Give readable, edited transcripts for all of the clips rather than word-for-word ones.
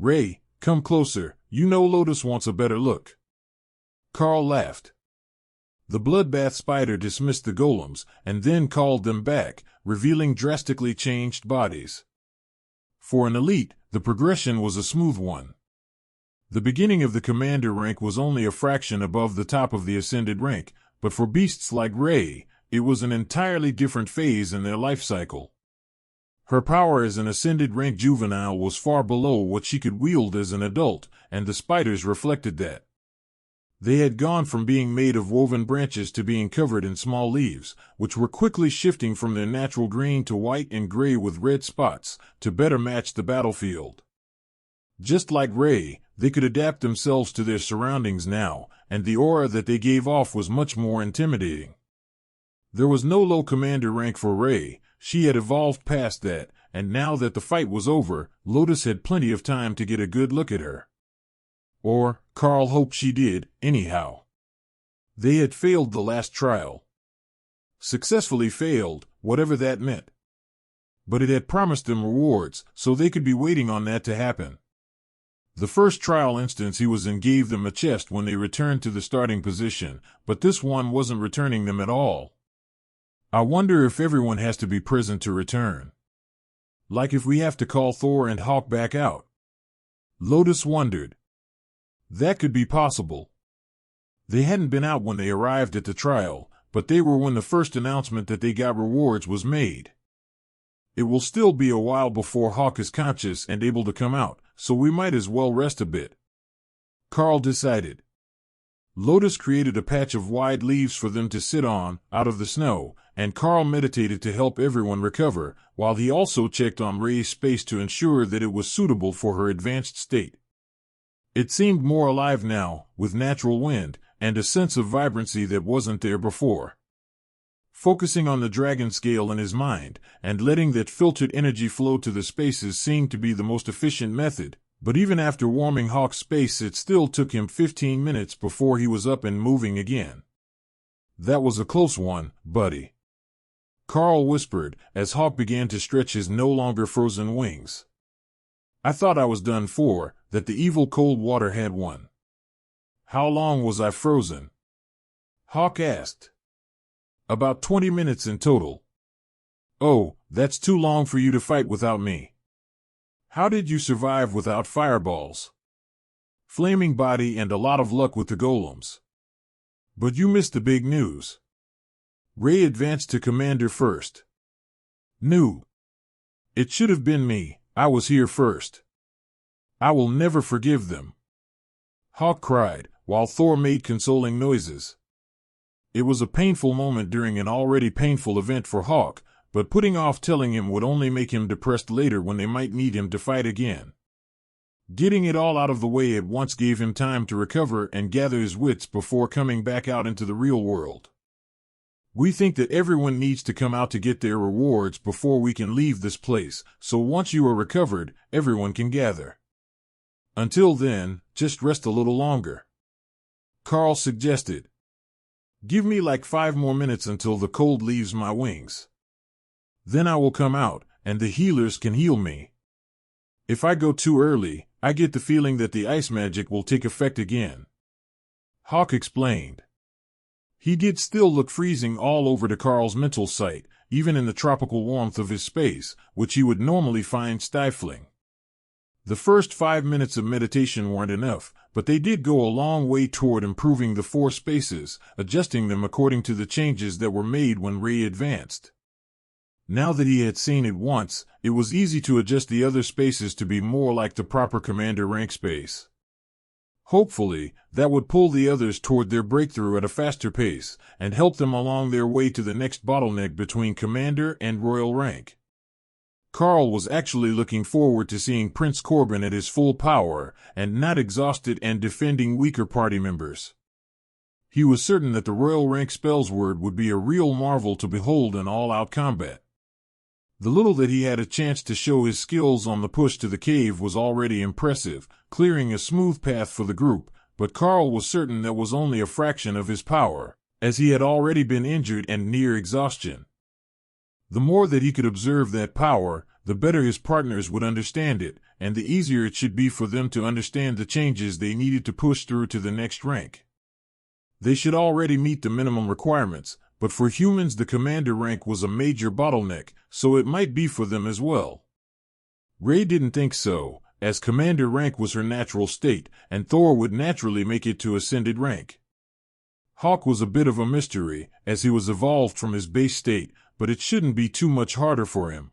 Ray, come closer, you know Lotus wants a better look. Karl laughed. The bloodbath spider dismissed the golems, and then called them back, revealing drastically changed bodies. For an elite, the progression was a smooth one. The beginning of the commander rank was only a fraction above the top of the ascended rank, but for beasts like Ray, it was an entirely different phase in their life cycle. Her power as an ascended rank juvenile was far below what she could wield as an adult, and the spiders reflected that. They had gone from being made of woven branches to being covered in small leaves, which were quickly shifting from their natural green to white and gray with red spots, to better match the battlefield. Just like Ray, they could adapt themselves to their surroundings now, and the aura that they gave off was much more intimidating. There was no low commander rank for Ray. She had evolved past that, and now that the fight was over, Lotus had plenty of time to get a good look at her. Or, Karl hoped she did, anyhow. They had failed the last trial. Successfully failed, whatever that meant. But it had promised them rewards, so they could be waiting on that to happen. The first trial instance he was in gave them a chest when they returned to the starting position, but this one wasn't returning them at all. I wonder if everyone has to be present to return. Like if we have to call Thor and Hawk back out. Lotus wondered. That could be possible. They hadn't been out when they arrived at the trial, but they were when the first announcement that they got rewards was made. It will still be a while before Hawk is conscious and able to come out, so we might as well rest a bit. Karl decided. Lotus created a patch of wide leaves for them to sit on, out of the snow, and Karl meditated to help everyone recover, while he also checked on Ray's space to ensure that it was suitable for her advanced state. It seemed more alive now, with natural wind, and a sense of vibrancy that wasn't there before. Focusing on the dragon scale in his mind, and letting that filtered energy flow to the spaces seemed to be the most efficient method, but even after warming Hawk's space it still took him 15 minutes before he was up and moving again. That was a close one, buddy. Karl whispered, as Hawk began to stretch his no longer frozen wings. I thought I was done for, that the evil cold water had won. How long was I frozen? Hawk asked. About 20 minutes in total. Oh, that's too long for you to fight without me. How did you survive without fireballs? Flaming body and a lot of luck with the golems. But you missed the big news. Ray advanced to commander first. New. It should have been me, I was here first. I will never forgive them. Hawk cried, while Thor made consoling noises. It was a painful moment during an already painful event for Hawk, but putting off telling him would only make him depressed later when they might need him to fight again. Getting it all out of the way at once gave him time to recover and gather his wits before coming back out into the real world. We think that everyone needs to come out to get their rewards before we can leave this place, so once you are recovered, everyone can gather. Until then, just rest a little longer. Karl suggested. Give me like 5 more minutes until the cold leaves my wings. Then I will come out, and the healers can heal me. If I go too early, I get the feeling that the ice magic will take effect again. Hawk explained. He did still look freezing all over to Karl's mental sight, even in the tropical warmth of his space, which he would normally find stifling. The first 5 minutes of meditation weren't enough, but they did go a long way toward improving the 4 spaces, adjusting them according to the changes that were made when Ray advanced. Now that he had seen it once, it was easy to adjust the other spaces to be more like the proper commander rank space. Hopefully, that would pull the others toward their breakthrough at a faster pace, and help them along their way to the next bottleneck between commander and royal rank. Karl was actually looking forward to seeing Prince Corbin at his full power, and not exhausted and defending weaker party members. He was certain that the royal rank spells word would be a real marvel to behold in all-out combat. The little that he had a chance to show his skills on the push to the cave was already impressive, clearing a smooth path for the group, but Karl was certain that was only a fraction of his power, as he had already been injured and near exhaustion. The more that he could observe that power, the better his partners would understand it, and the easier it should be for them to understand the changes they needed to push through to the next rank. They should already meet the minimum requirements, but for humans the commander rank was a major bottleneck, so it might be for them as well. Rey didn't think so, as commander rank was her natural state, and Thor would naturally make it to ascended rank. Hawk was a bit of a mystery, as he was evolved from his base state, but it shouldn't be too much harder for him.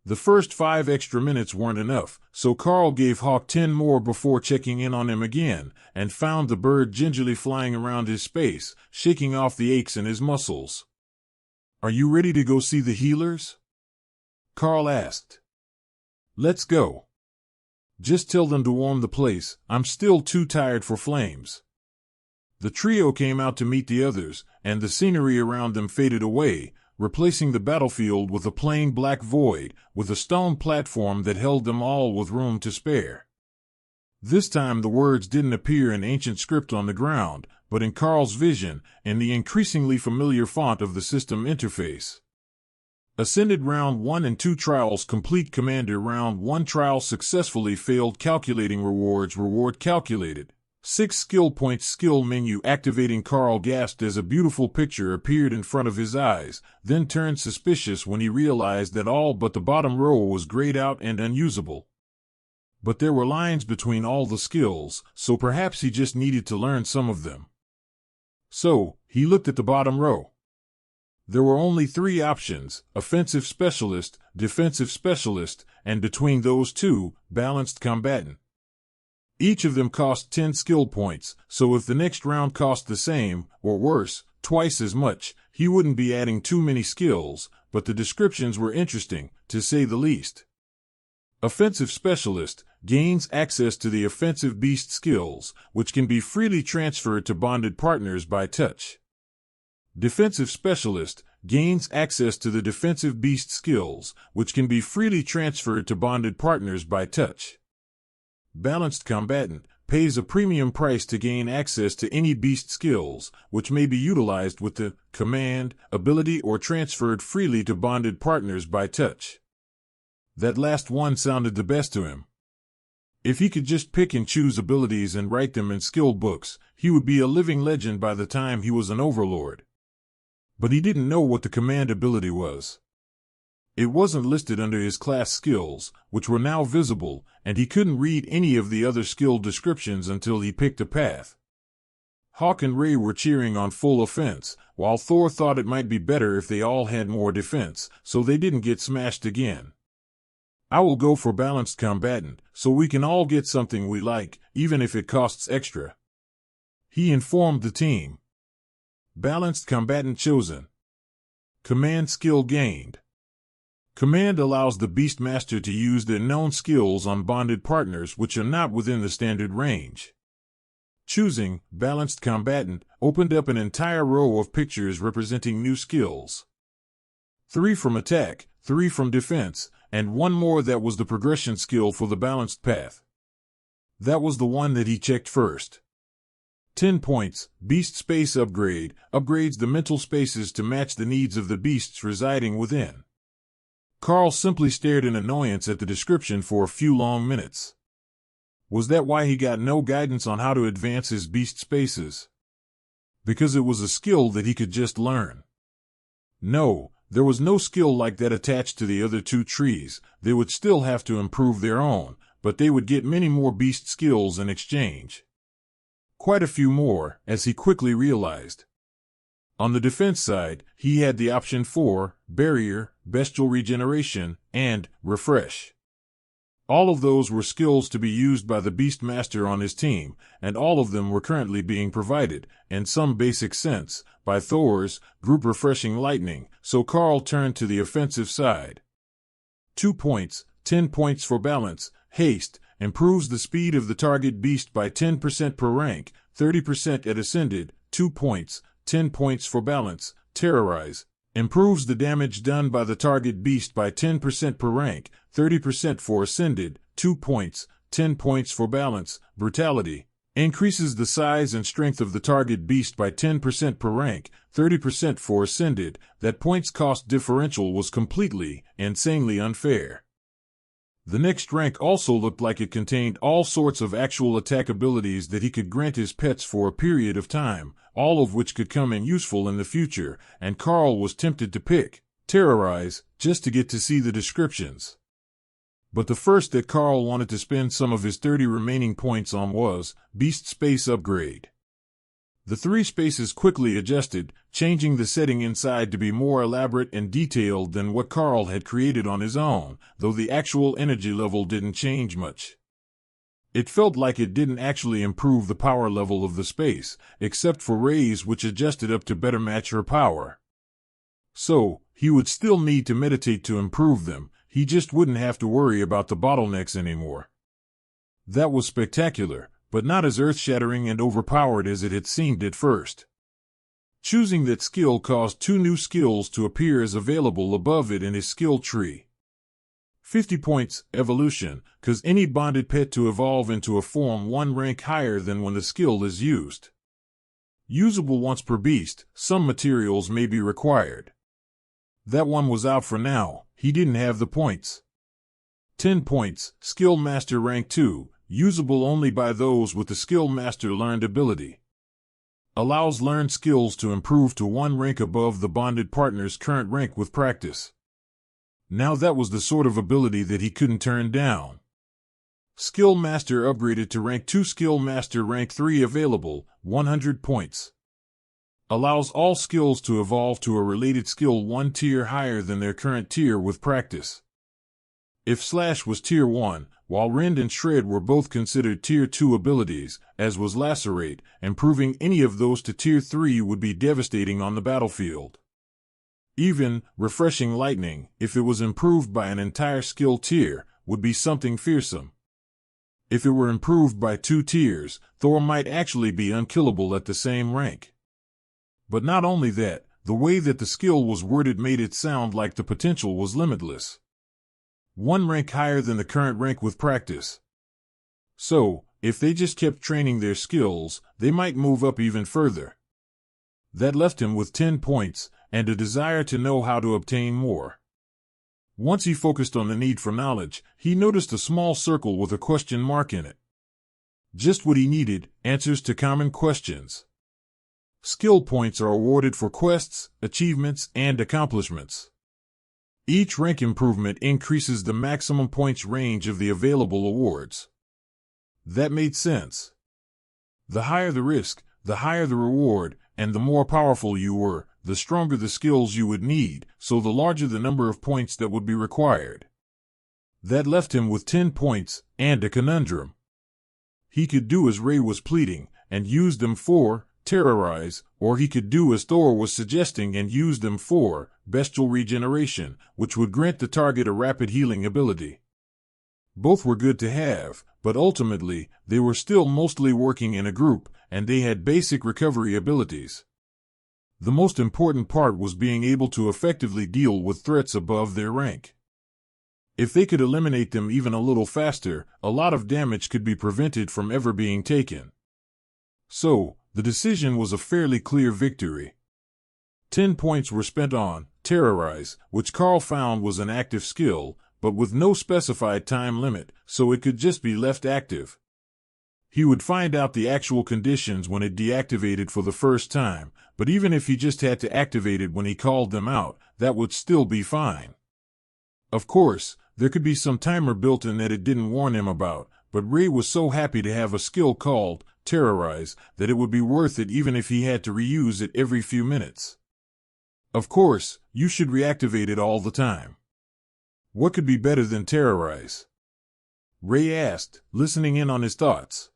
The first 5 extra minutes weren't enough, so Karl gave Hawk 10 more before checking in on him again, and found the bird gingerly flying around his space, shaking off the aches in his muscles. "Are you ready to go see the healers?" Karl asked. "Let's go. Just tell them to warm the place, I'm still too tired for flames." The trio came out to meet the others, and the scenery around them faded away, replacing the battlefield with a plain black void, with a stone platform that held them all with room to spare. This time the words didn't appear in ancient script on the ground, but in Karl's vision, in the increasingly familiar font of the system interface. Ascended Round 1 and 2 trials complete. Commander Round 1 trial successfully failed. Calculating rewards. Reward calculated. 6 skill points. Skill menu activating. Karl gasped as a beautiful picture appeared in front of his eyes, then turned suspicious when he realized that all but the bottom row was grayed out and unusable. But there were lines between all the skills, so perhaps he just needed to learn some of them. So, he looked at the bottom row. There were only 3 options: Offensive Specialist, Defensive Specialist, and between those two, Balanced Combatant. Each of them cost 10 skill points, so if the next round cost the same, or worse, twice as much, he wouldn't be adding too many skills, but the descriptions were interesting, to say the least. Offensive Specialist gains access to the offensive beast skills, which can be freely transferred to bonded partners by touch. Defensive Specialist gains access to the defensive beast skills, which can be freely transferred to bonded partners by touch. Balanced Combatant pays a premium price to gain access to any beast skills, which may be utilized with the command ability or transferred freely to bonded partners by touch. That last one sounded the best to him. If he could just pick and choose abilities and write them in skill books, he would be a living legend by the time he was an overlord. But he didn't know what the command ability was. It wasn't listed under his class skills, which were now visible, and he couldn't read any of the other skill descriptions until he picked a path. Hawk and Rey were cheering on full offense, while Thor thought it might be better if they all had more defense, so they didn't get smashed again. "I will go for Balanced Combatant, so we can all get something we like, even if it costs extra," he informed the team. Balanced Combatant chosen. Command skill gained. Command allows the Beastmaster to use their known skills on bonded partners which are not within the standard range. Choosing Balanced Combatant opened up an entire row of pictures representing new skills. 3 from attack, 3 from defense, and 1 more that was the progression skill for the balanced path. That was the one that he checked first. 10 points, Beast Space Upgrade, upgrades the mental spaces to match the needs of the beasts residing within. Karl simply stared in annoyance at the description for a few long minutes. Was that why he got no guidance on how to advance his beast spaces? Because it was a skill that he could just learn. No, there was no skill like that attached to the other 2 trees. They would still have to improve their own, but they would get many more beast skills in exchange. Quite a few more, as he quickly realized. On the defense side, he had the option for Barrier, Bestial Regeneration, and Refresh. All of those were skills to be used by the Beastmaster on his team, and all of them were currently being provided, in some basic sense, by Thor's Group Refreshing Lightning, so Karl turned to the offensive side. 2 points, 10 points for Balance, Haste, improves the speed of the target beast by 10% per rank, 30% at Ascended, 2 points, 10 points for Balance, Terrorize, improves the damage done by the target beast by 10% per rank, 30% for Ascended, 2 points, 10 points for Balance, Brutality, Increases the size and strength of the target beast by 10% per rank, 30% for Ascended. That points cost differential was completely, insanely unfair. The next rank also looked like it contained all sorts of actual attack abilities that he could grant his pets for a period of time, all of which could come in useful in the future, and Karl was tempted to pick Terrorize just to get to see the descriptions. But the first that Karl wanted to spend some of his 30 remaining points on was Beast Space Upgrade. The 3 spaces quickly adjusted, changing the setting inside to be more elaborate and detailed than what Karl had created on his own, though the actual energy level didn't change much. It felt like it didn't actually improve the power level of the space, except for Ray's, which adjusted up to better match her power. So, he would still need to meditate to improve them, he just wouldn't have to worry about the bottlenecks anymore. That was spectacular, but not as earth-shattering and overpowered as it had seemed at first. Choosing that skill caused 2 new skills to appear as available above it in his skill tree. 50 points, Evolution, cause any bonded pet to evolve into a form 1 rank higher than when the skill is used. Usable once per beast, some materials may be required. That one was out for now, he didn't have the points. 10 points, Skill Master rank 2, usable only by those with the Skill Master learned ability. Allows learned skills to improve to 1 rank above the bonded partner's current rank with practice. Now that was the sort of ability that he couldn't turn down. Skill Master upgraded to rank 2, Skill Master rank 3 available, 100 points. Allows all skills to evolve to a related skill 1 tier higher than their current tier with practice. If Slash was tier 1, while Rend and Shred were both considered tier 2 abilities, as was Lacerate, improving any of those to tier 3 would be devastating on the battlefield. Even Refreshing Lightning, if it was improved by an entire skill tier, would be something fearsome. If it were improved by 2 tiers, Thor might actually be unkillable at the same rank. But not only that, the way that the skill was worded made it sound like the potential was limitless. 1 rank higher than the current rank with practice. So, if they just kept training their skills, they might move up even further. That left him with 10 points, and a desire to know how to obtain more. Once he focused on the need for knowledge, he noticed a small circle with a question mark in it. Just what he needed, answers to common questions. Skill points are awarded for quests, achievements, and accomplishments. Each rank improvement increases the maximum points range of the available awards. That made sense. The higher the risk, the higher the reward, and the more powerful you were, the stronger the skills you would need, so the larger the number of points that would be required. That left him with 10 points, and a conundrum. He could do as Ray was pleading, and use them for Terrorize, or he could do as Thor was suggesting and use them for Bestial Regeneration, which would grant the target a rapid healing ability. Both were good to have, but ultimately, they were still mostly working in a group, and they had basic recovery abilities. The most important part was being able to effectively deal with threats above their rank. If they could eliminate them even a little faster, a lot of damage could be prevented from ever being taken. So, the decision was a fairly clear victory. 10 points were spent on Terrorize, which Karl found was an active skill, but with no specified time limit, so it could just be left active. He would find out the actual conditions when it deactivated for the first time, but even if he just had to activate it when he called them out, that would still be fine. Of course, there could be some timer built in that it didn't warn him about, but Ray was so happy to have a skill called Terrorize that it would be worth it even if he had to reuse it every few minutes. Of course, you should reactivate it all the time. What could be better than Terrorize? Ray asked, listening in on his thoughts.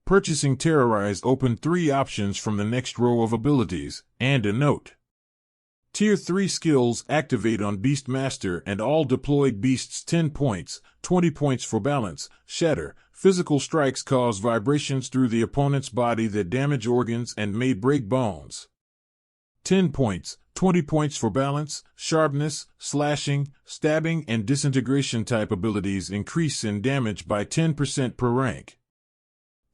Purchasing Terrorize opened 3 options from the next row of abilities, and a note. Tier 3 skills activate on Beastmaster and all deployed beasts 10 points, 20 points for balance, shatter. Physical strikes cause vibrations through the opponent's body that damage organs and may break bones. 10 points, 20 points for balance, sharpness, slashing, stabbing, and disintegration type abilities increase in damage by 10% per rank.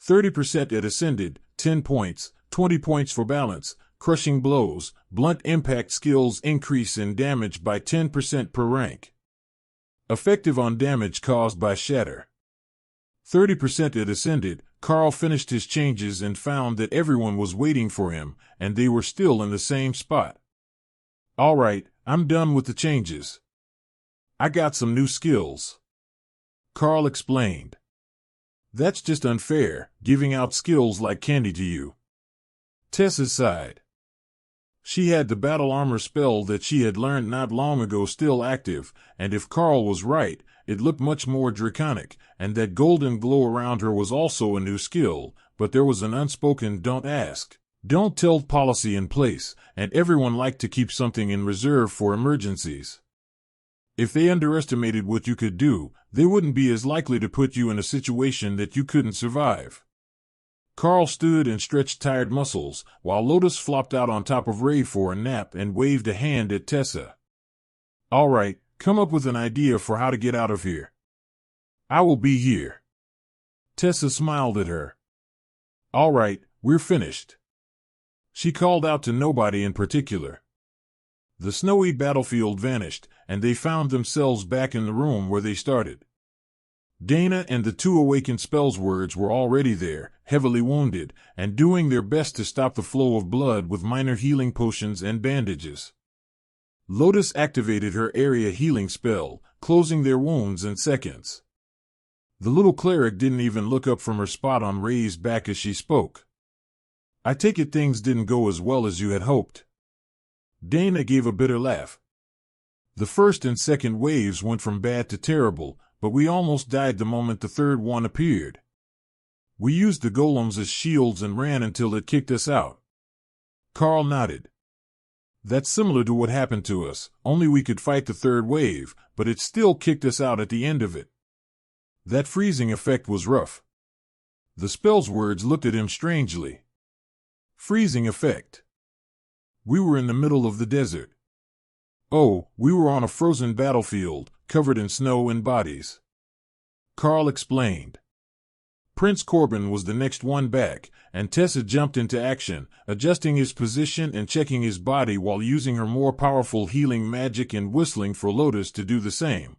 30% it ascended, 10 points, 20 points for balance, crushing blows, blunt impact skills increase in damage by 10% per rank. Effective on damage caused by shatter. 30% it ascended. Karl finished his changes and found that everyone was waiting for him, and they were still in the same spot. All right, I'm done with the changes. I got some new skills. Karl explained. That's just unfair, giving out skills like candy to you. Tessa sighed. She had the battle armor spell that she had learned not long ago still active, and if Karl was right, it looked much more draconic, and that golden glow around her was also a new skill, but there was an unspoken don't ask, don't tell policy in place, and everyone liked to keep something in reserve for emergencies. If they underestimated what you could do, they wouldn't be as likely to put you in a situation that you couldn't survive. Karl stood and stretched tired muscles, while Lotus flopped out on top of Ray for a nap and waved a hand at Tessa. All right, come up with an idea for how to get out of here. I will be here. Tessa smiled at her. All right, we're finished. She called out to nobody in particular. The snowy battlefield vanished, and they found themselves back in the room where they started. Dana and the two awakened spellswords were already there, heavily wounded, and doing their best to stop the flow of blood with minor healing potions and bandages. Lotus activated her area healing spell, closing their wounds in seconds. The little cleric didn't even look up from her spot on Ray's back as she spoke. I take it things didn't go as well as you had hoped. Dana gave a bitter laugh. The first and second waves went from bad to terrible, but we almost died the moment the third one appeared. We used the golems as shields and ran until it kicked us out. Karl nodded. That's similar to what happened to us, only we could fight the third wave, but it still kicked us out at the end of it. That freezing effect was rough. The spellswords looked at him strangely. Freezing effect. We were in the middle of the desert. Oh, we were on a frozen battlefield, covered in snow and bodies. Karl explained. Prince Corbin was the next one back, and Tessa jumped into action, adjusting his position and checking his body while using her more powerful healing magic and whistling for Lotus to do the same.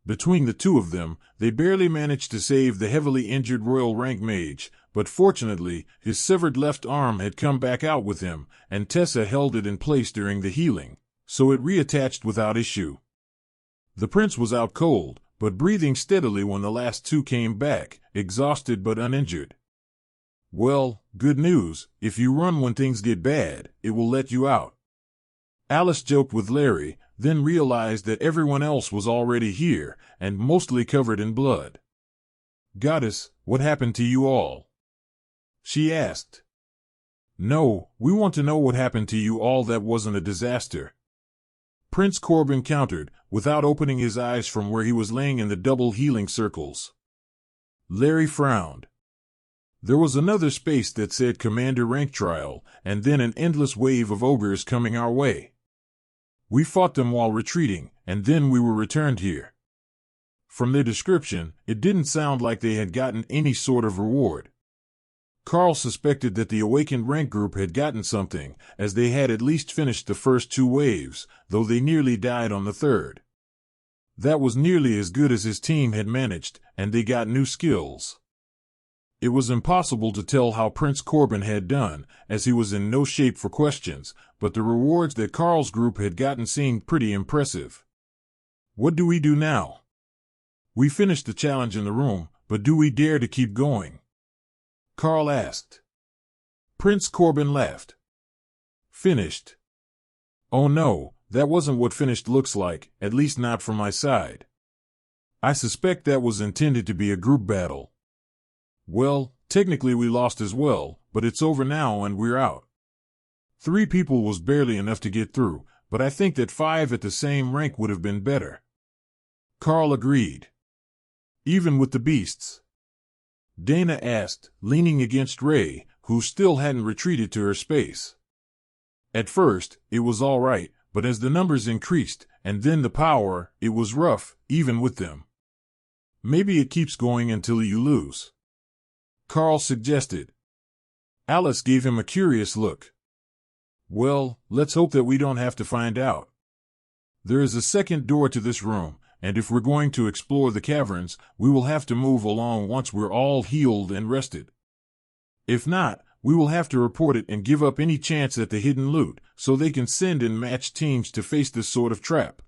Between the two of them, they barely managed to save the heavily injured royal rank mage, but fortunately, his severed left arm had come back out with him, and Tessa held it in place during the healing, so it reattached without issue. The prince was out cold, but breathing steadily when the last two came back, exhausted but uninjured. Well, good news, if you run when things get bad, it will let you out. Alice joked with Larry, then realized that everyone else was already here, and mostly covered in blood. Goddess, what happened to you all? She asked. No, we want to know what happened to you all that wasn't a disaster. Prince Corbin countered, without opening his eyes from where he was laying in the double healing circles. Larry frowned. There was another space that said Commander Rank Trial, and then an endless wave of ogres coming our way. We fought them while retreating, and then we were returned here. From their description, it didn't sound like they had gotten any sort of reward. Karl suspected that the awakened rank group had gotten something, as they had at least finished the first two waves, though they nearly died on the third. That was nearly as good as his team had managed, and they got new skills. It was impossible to tell how Prince Corbin had done, as he was in no shape for questions, but the rewards that Karl's group had gotten seemed pretty impressive. What do we do now? We finished the challenge in the room, but do we dare to keep going? Karl asked. Prince Corbin laughed. Finished? Oh no, that wasn't what finished looks like, at least not from my side. I suspect that was intended to be a group battle. Well, technically we lost as well, but it's over now and we're out. 3 people was barely enough to get through, but I think that 5 at the same rank would have been better. Karl agreed. Even with the beasts? Dana asked, leaning against Ray, who still hadn't retreated to her space. At first, it was all right, but as the numbers increased, and then the power, it was rough, even with them. Maybe it keeps going until you lose. Karl suggested. Alice gave him a curious look. Well, let's hope that we don't have to find out. There is a second door to this room, and if we're going to explore the caverns, we will have to move along once we're all healed and rested. If not, we will have to report it and give up any chance at the hidden loot, so they can send in matched teams to face this sort of trap.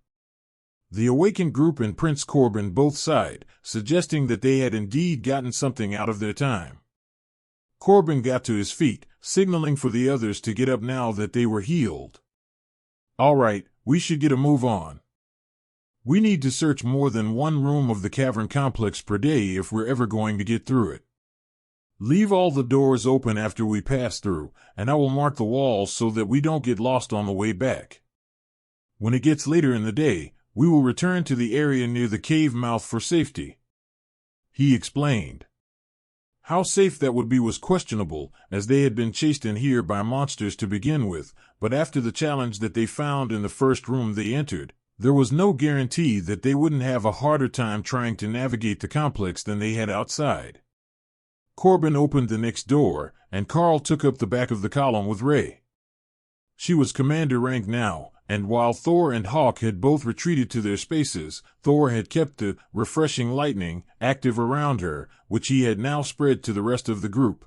The awakened group and Prince Corbin both sighed, suggesting that they had indeed gotten something out of their time. Corbin got to his feet, signaling for the others to get up now that they were healed. All right, we should get a move on. We need to search more than one room of the cavern complex per day if we're ever going to get through it. Leave all the doors open after we pass through, and I will mark the walls so that we don't get lost on the way back. When it gets later in the day, we will return to the area near the cave mouth for safety. He explained. How safe that would be was questionable, as they had been chased in here by monsters to begin with, but after the challenge that they found in the first room they entered, there was no guarantee that they wouldn't have a harder time trying to navigate the complex than they had outside. Corbin opened the next door, and Karl took up the back of the column with Ray. She was commander rank now, and while Thor and Hawk had both retreated to their spaces, Thor had kept the refreshing lightning active around her, which he had now spread to the rest of the group.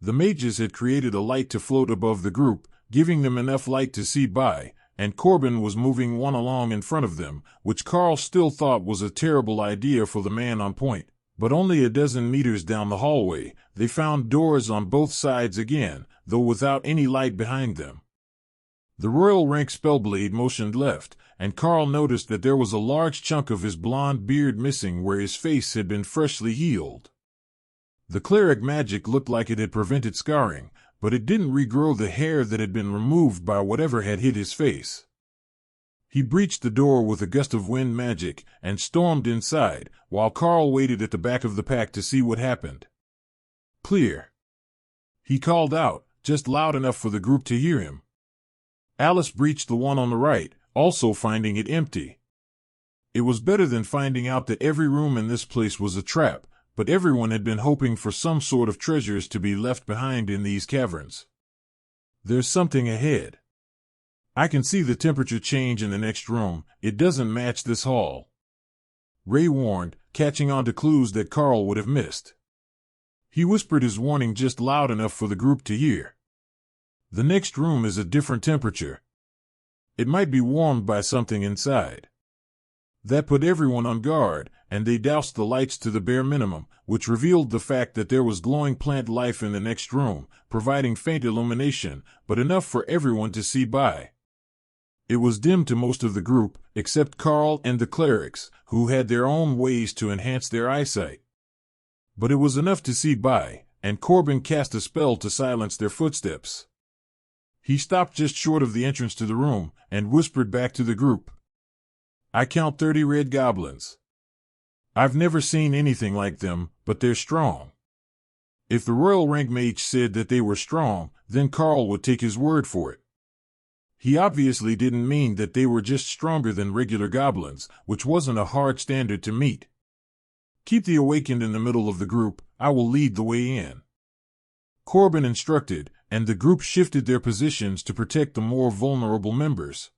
The mages had created a light to float above the group, giving them enough light to see by, and Corbin was moving one along in front of them, which Karl still thought was a terrible idea for the man on point. But only a dozen meters down the hallway, they found doors on both sides again, though without any light behind them. The Royal Rank Spellblade motioned left, and Karl noticed that there was a large chunk of his blonde beard missing where his face had been freshly healed. The cleric magic looked like it had prevented scarring, but it didn't regrow the hair that had been removed by whatever had hit his face. He breached the door with a gust of wind magic and stormed inside, while Karl waited at the back of the pack to see what happened. Clear. He called out, just loud enough for the group to hear him. Alice breached the one on the right, also finding it empty. It was better than finding out that every room in this place was a trap, but everyone had been hoping for some sort of treasures to be left behind in these caverns. There's something ahead. I can see the temperature change in the next room. It doesn't match this hall. Ray warned, catching on to clues that Karl would have missed. He whispered his warning just loud enough for the group to hear. The next room is a different temperature. It might be warmed by something inside. That put everyone on guard, and they doused the lights to the bare minimum, which revealed the fact that there was glowing plant life in the next room, providing faint illumination, but enough for everyone to see by. It was dim to most of the group, except Karl and the clerics, who had their own ways to enhance their eyesight. But it was enough to see by, and Corbin cast a spell to silence their footsteps. He stopped just short of the entrance to the room, and whispered back to the group. I count 30 red goblins. I've never seen anything like them, but they're strong. If the Royal Rank Mage said that they were strong, then Karl would take his word for it. He obviously didn't mean that they were just stronger than regular goblins, which wasn't a hard standard to meet. Keep the awakened in the middle of the group, I will lead the way in. Corbin instructed, and the group shifted their positions to protect the more vulnerable members.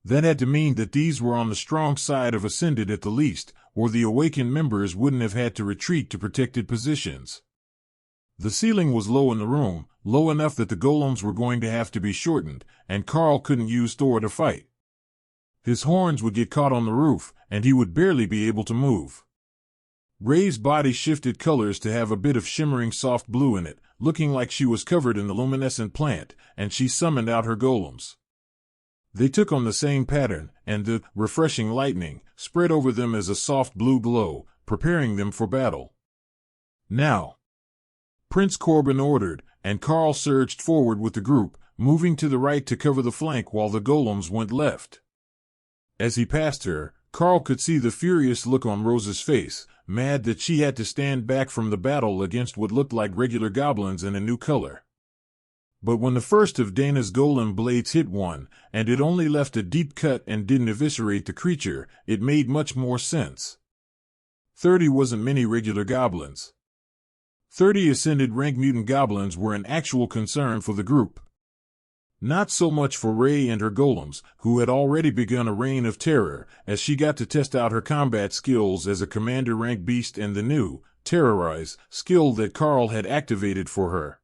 That had to mean that these were on the strong side of Ascended at the least, or the awakened members wouldn't have had to retreat to protected positions. The ceiling was low in the room, low enough that the golems were going to have to be shortened, and Karl couldn't use Thor to fight. His horns would get caught on the roof, and he would barely be able to move. Ray's body shifted colors to have a bit of shimmering soft blue in it, looking like she was covered in the luminescent plant, and she summoned out her golems. They took on the same pattern, and the refreshing lightning spread over them as a soft blue glow, preparing them for battle. Now, Prince Corbin ordered, and Karl surged forward with the group, moving to the right to cover the flank while the golems went left. As he passed her, Karl could see the furious look on Rose's face, mad that she had to stand back from the battle against what looked like regular goblins in a new color. But when the first of Dana's golem blades hit one, and it only left a deep cut and didn't eviscerate the creature, it made much more sense. 30 wasn't many regular goblins. 30 ascended rank mutant goblins were an actual concern for the group. Not so much for Rey and her golems, who had already begun a reign of terror, as she got to test out her combat skills as a commander rank beast and the new, Terrorize, skill that Karl had activated for her.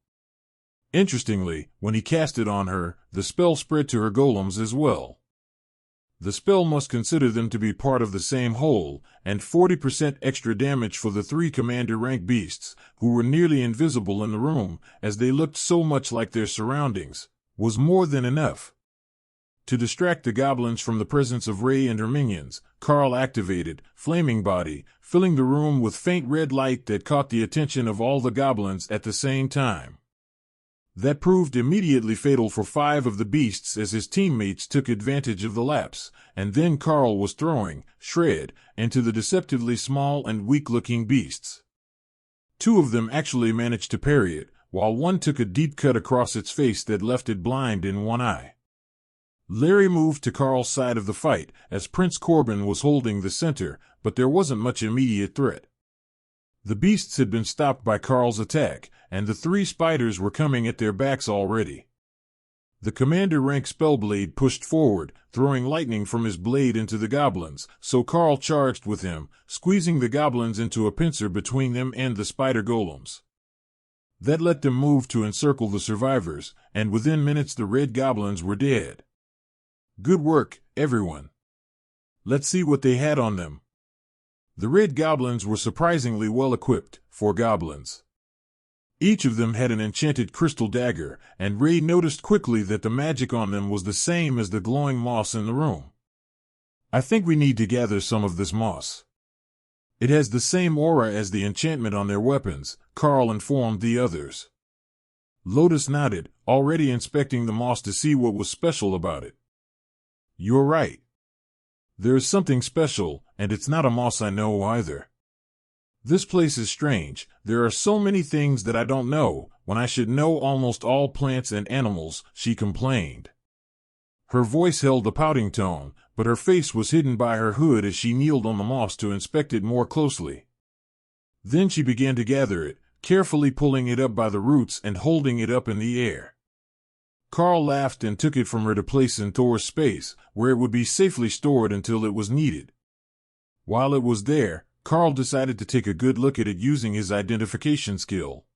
Interestingly, when he cast it on her, the spell spread to her golems as well. The spell must consider them to be part of the same whole, and 40% extra damage for the 3 commander rank beasts, who were nearly invisible in the room, as they looked so much like their surroundings, was more than enough. To distract the goblins from the presence of Rey and her minions, Karl activated Flaming Body, filling the room with faint red light that caught the attention of all the goblins at the same time. That proved immediately fatal for 5 of the beasts as his teammates took advantage of the lapse, and then Karl was throwing Shred into the deceptively small and weak-looking beasts. 2 of them actually managed to parry it, while one took a deep cut across its face that left it blind in one eye. Larry moved to Karl's side of the fight, as Prince Corbin was holding the center, but there wasn't much immediate threat. The beasts had been stopped by Karl's attack, and the 3 spiders were coming at their backs already. The commander rank Spellblade pushed forward, throwing lightning from his blade into the goblins, so Karl charged with him, squeezing the goblins into a pincer between them and the spider golems. That let them move to encircle the survivors, and within minutes the red goblins were dead. Good work, everyone. Let's see what they had on them. The red goblins were surprisingly well equipped, for goblins. Each of them had an enchanted crystal dagger, and Rey noticed quickly that the magic on them was the same as the glowing moss in the room. I think we need to gather some of this moss. It has the same aura as the enchantment on their weapons, Karl informed the others. Lotus nodded, already inspecting the moss to see what was special about it. You're right. There is something special, and it's not a moss I know either. This place is strange. There are so many things that I don't know, when I should know almost all plants and animals, she complained. Her voice held a pouting tone, but her face was hidden by her hood as she kneeled on the moss to inspect it more closely. Then she began to gather it, carefully pulling it up by the roots and holding it up in the air. Karl laughed and took it from her to place in Thor's space, where it would be safely stored until it was needed. While it was there, Karl decided to take a good look at it using his identification skill.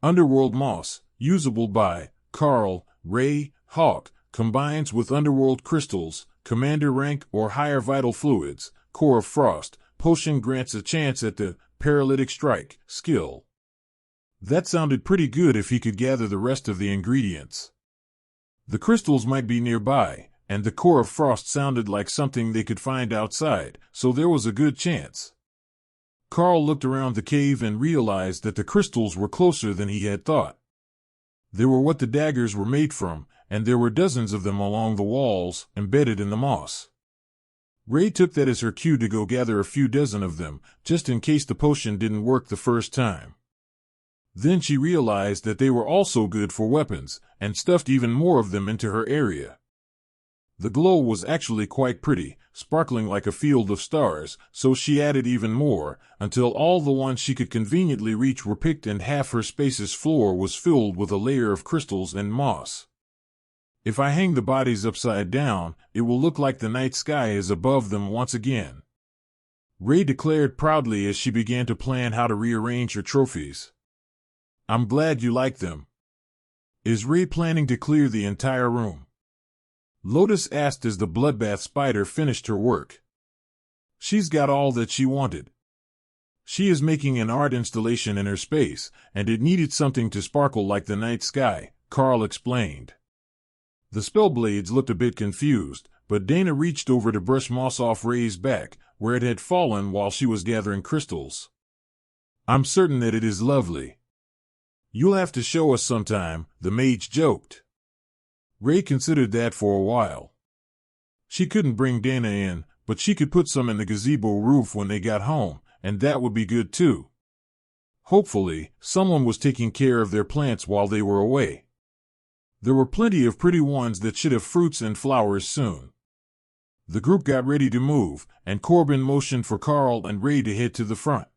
Underworld Moss, usable by Karl, Rey, Hawk, combines with Underworld Crystals, Commander rank or higher vital fluids, Core of Frost, potion grants a chance at the Paralytic Strike skill. That sounded pretty good if he could gather the rest of the ingredients. The crystals might be nearby, and the Core of Frost sounded like something they could find outside, so there was a good chance. Karl looked around the cave and realized that the crystals were closer than he had thought. They were what the daggers were made from, and there were dozens of them along the walls, embedded in the moss. Rey took that as her cue to go gather a few dozen of them, just in case the potion didn't work the first time. Then she realized that they were also good for weapons, and stuffed even more of them into her area. The glow was actually quite pretty, sparkling like a field of stars, so she added even more, until all the ones she could conveniently reach were picked and half her space's floor was filled with a layer of crystals and moss. If I hang the bodies upside down, it will look like the night sky is above them once again. Rey declared proudly as she began to plan how to rearrange her trophies. I'm glad you like them. Is Rey planning to clear the entire room? Lotus asked as the bloodbath spider finished her work. She's got all that she wanted. She is making an art installation in her space, and it needed something to sparkle like the night sky, Karl explained. The Spellblades looked a bit confused, but Dana reached over to brush moss off Rey's back, where it had fallen while she was gathering crystals. I'm certain that it is lovely. You'll have to show us sometime, the mage joked. Rey considered that for a while. She couldn't bring Dana in, but she could put some in the gazebo roof when they got home, and that would be good too. Hopefully, someone was taking care of their plants while they were away. There were plenty of pretty ones that should have fruits and flowers soon. The group got ready to move, and Corbin motioned for Karl and Rey to head to the front.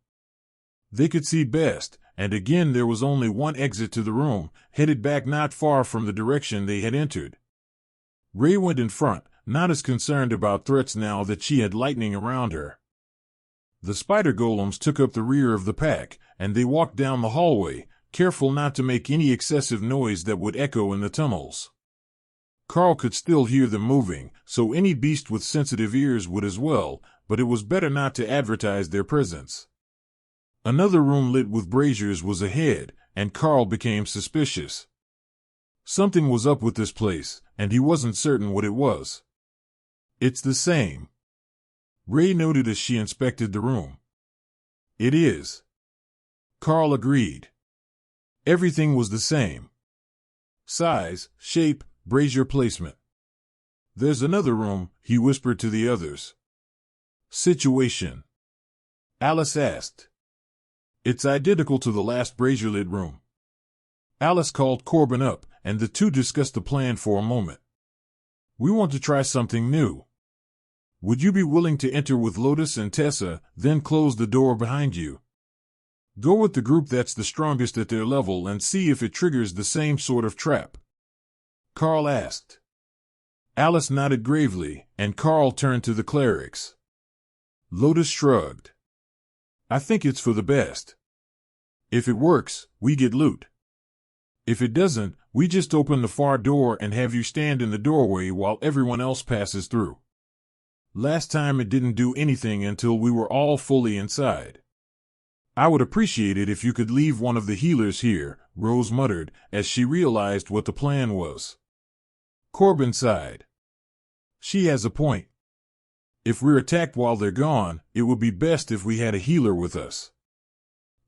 They could see best, and again there was only one exit to the room, headed back not far from the direction they had entered. Ray went in front, not as concerned about threats now that she had lightning around her. The spider golems took up the rear of the pack, and they walked down the hallway, careful not to make any excessive noise that would echo in the tunnels. Karl could still hear them moving, so any beast with sensitive ears would as well, but it was better not to advertise their presence. Another room lit with braziers was ahead, and Karl became suspicious. Something was up with this place, and he wasn't certain what it was. "It's the same," Ray noted as she inspected the room. "It is," Karl agreed. Everything was the same. Size, shape, brazier placement. "There's another room," he whispered to the others. "Situation?" Alice asked. "It's identical to the last brazier-lit room." Alice called Corbin up, and the two discussed the plan for a moment. "We want to try something new. Would you be willing to enter with Lotus and Tessa, then close the door behind you? Go with the group that's the strongest at their level and see if it triggers the same sort of trap?" Karl asked. Alice nodded gravely, and Karl turned to the clerics. Lotus shrugged. "I think it's for the best. If it works, we get loot. If it doesn't, we just open the far door and have you stand in the doorway while everyone else passes through. Last time it didn't do anything until we were all fully inside." "I would appreciate it if you could leave one of the healers here," Rose muttered, as she realized what the plan was. Corbin sighed. "She has a point. If we're attacked while they're gone, it would be best if we had a healer with us."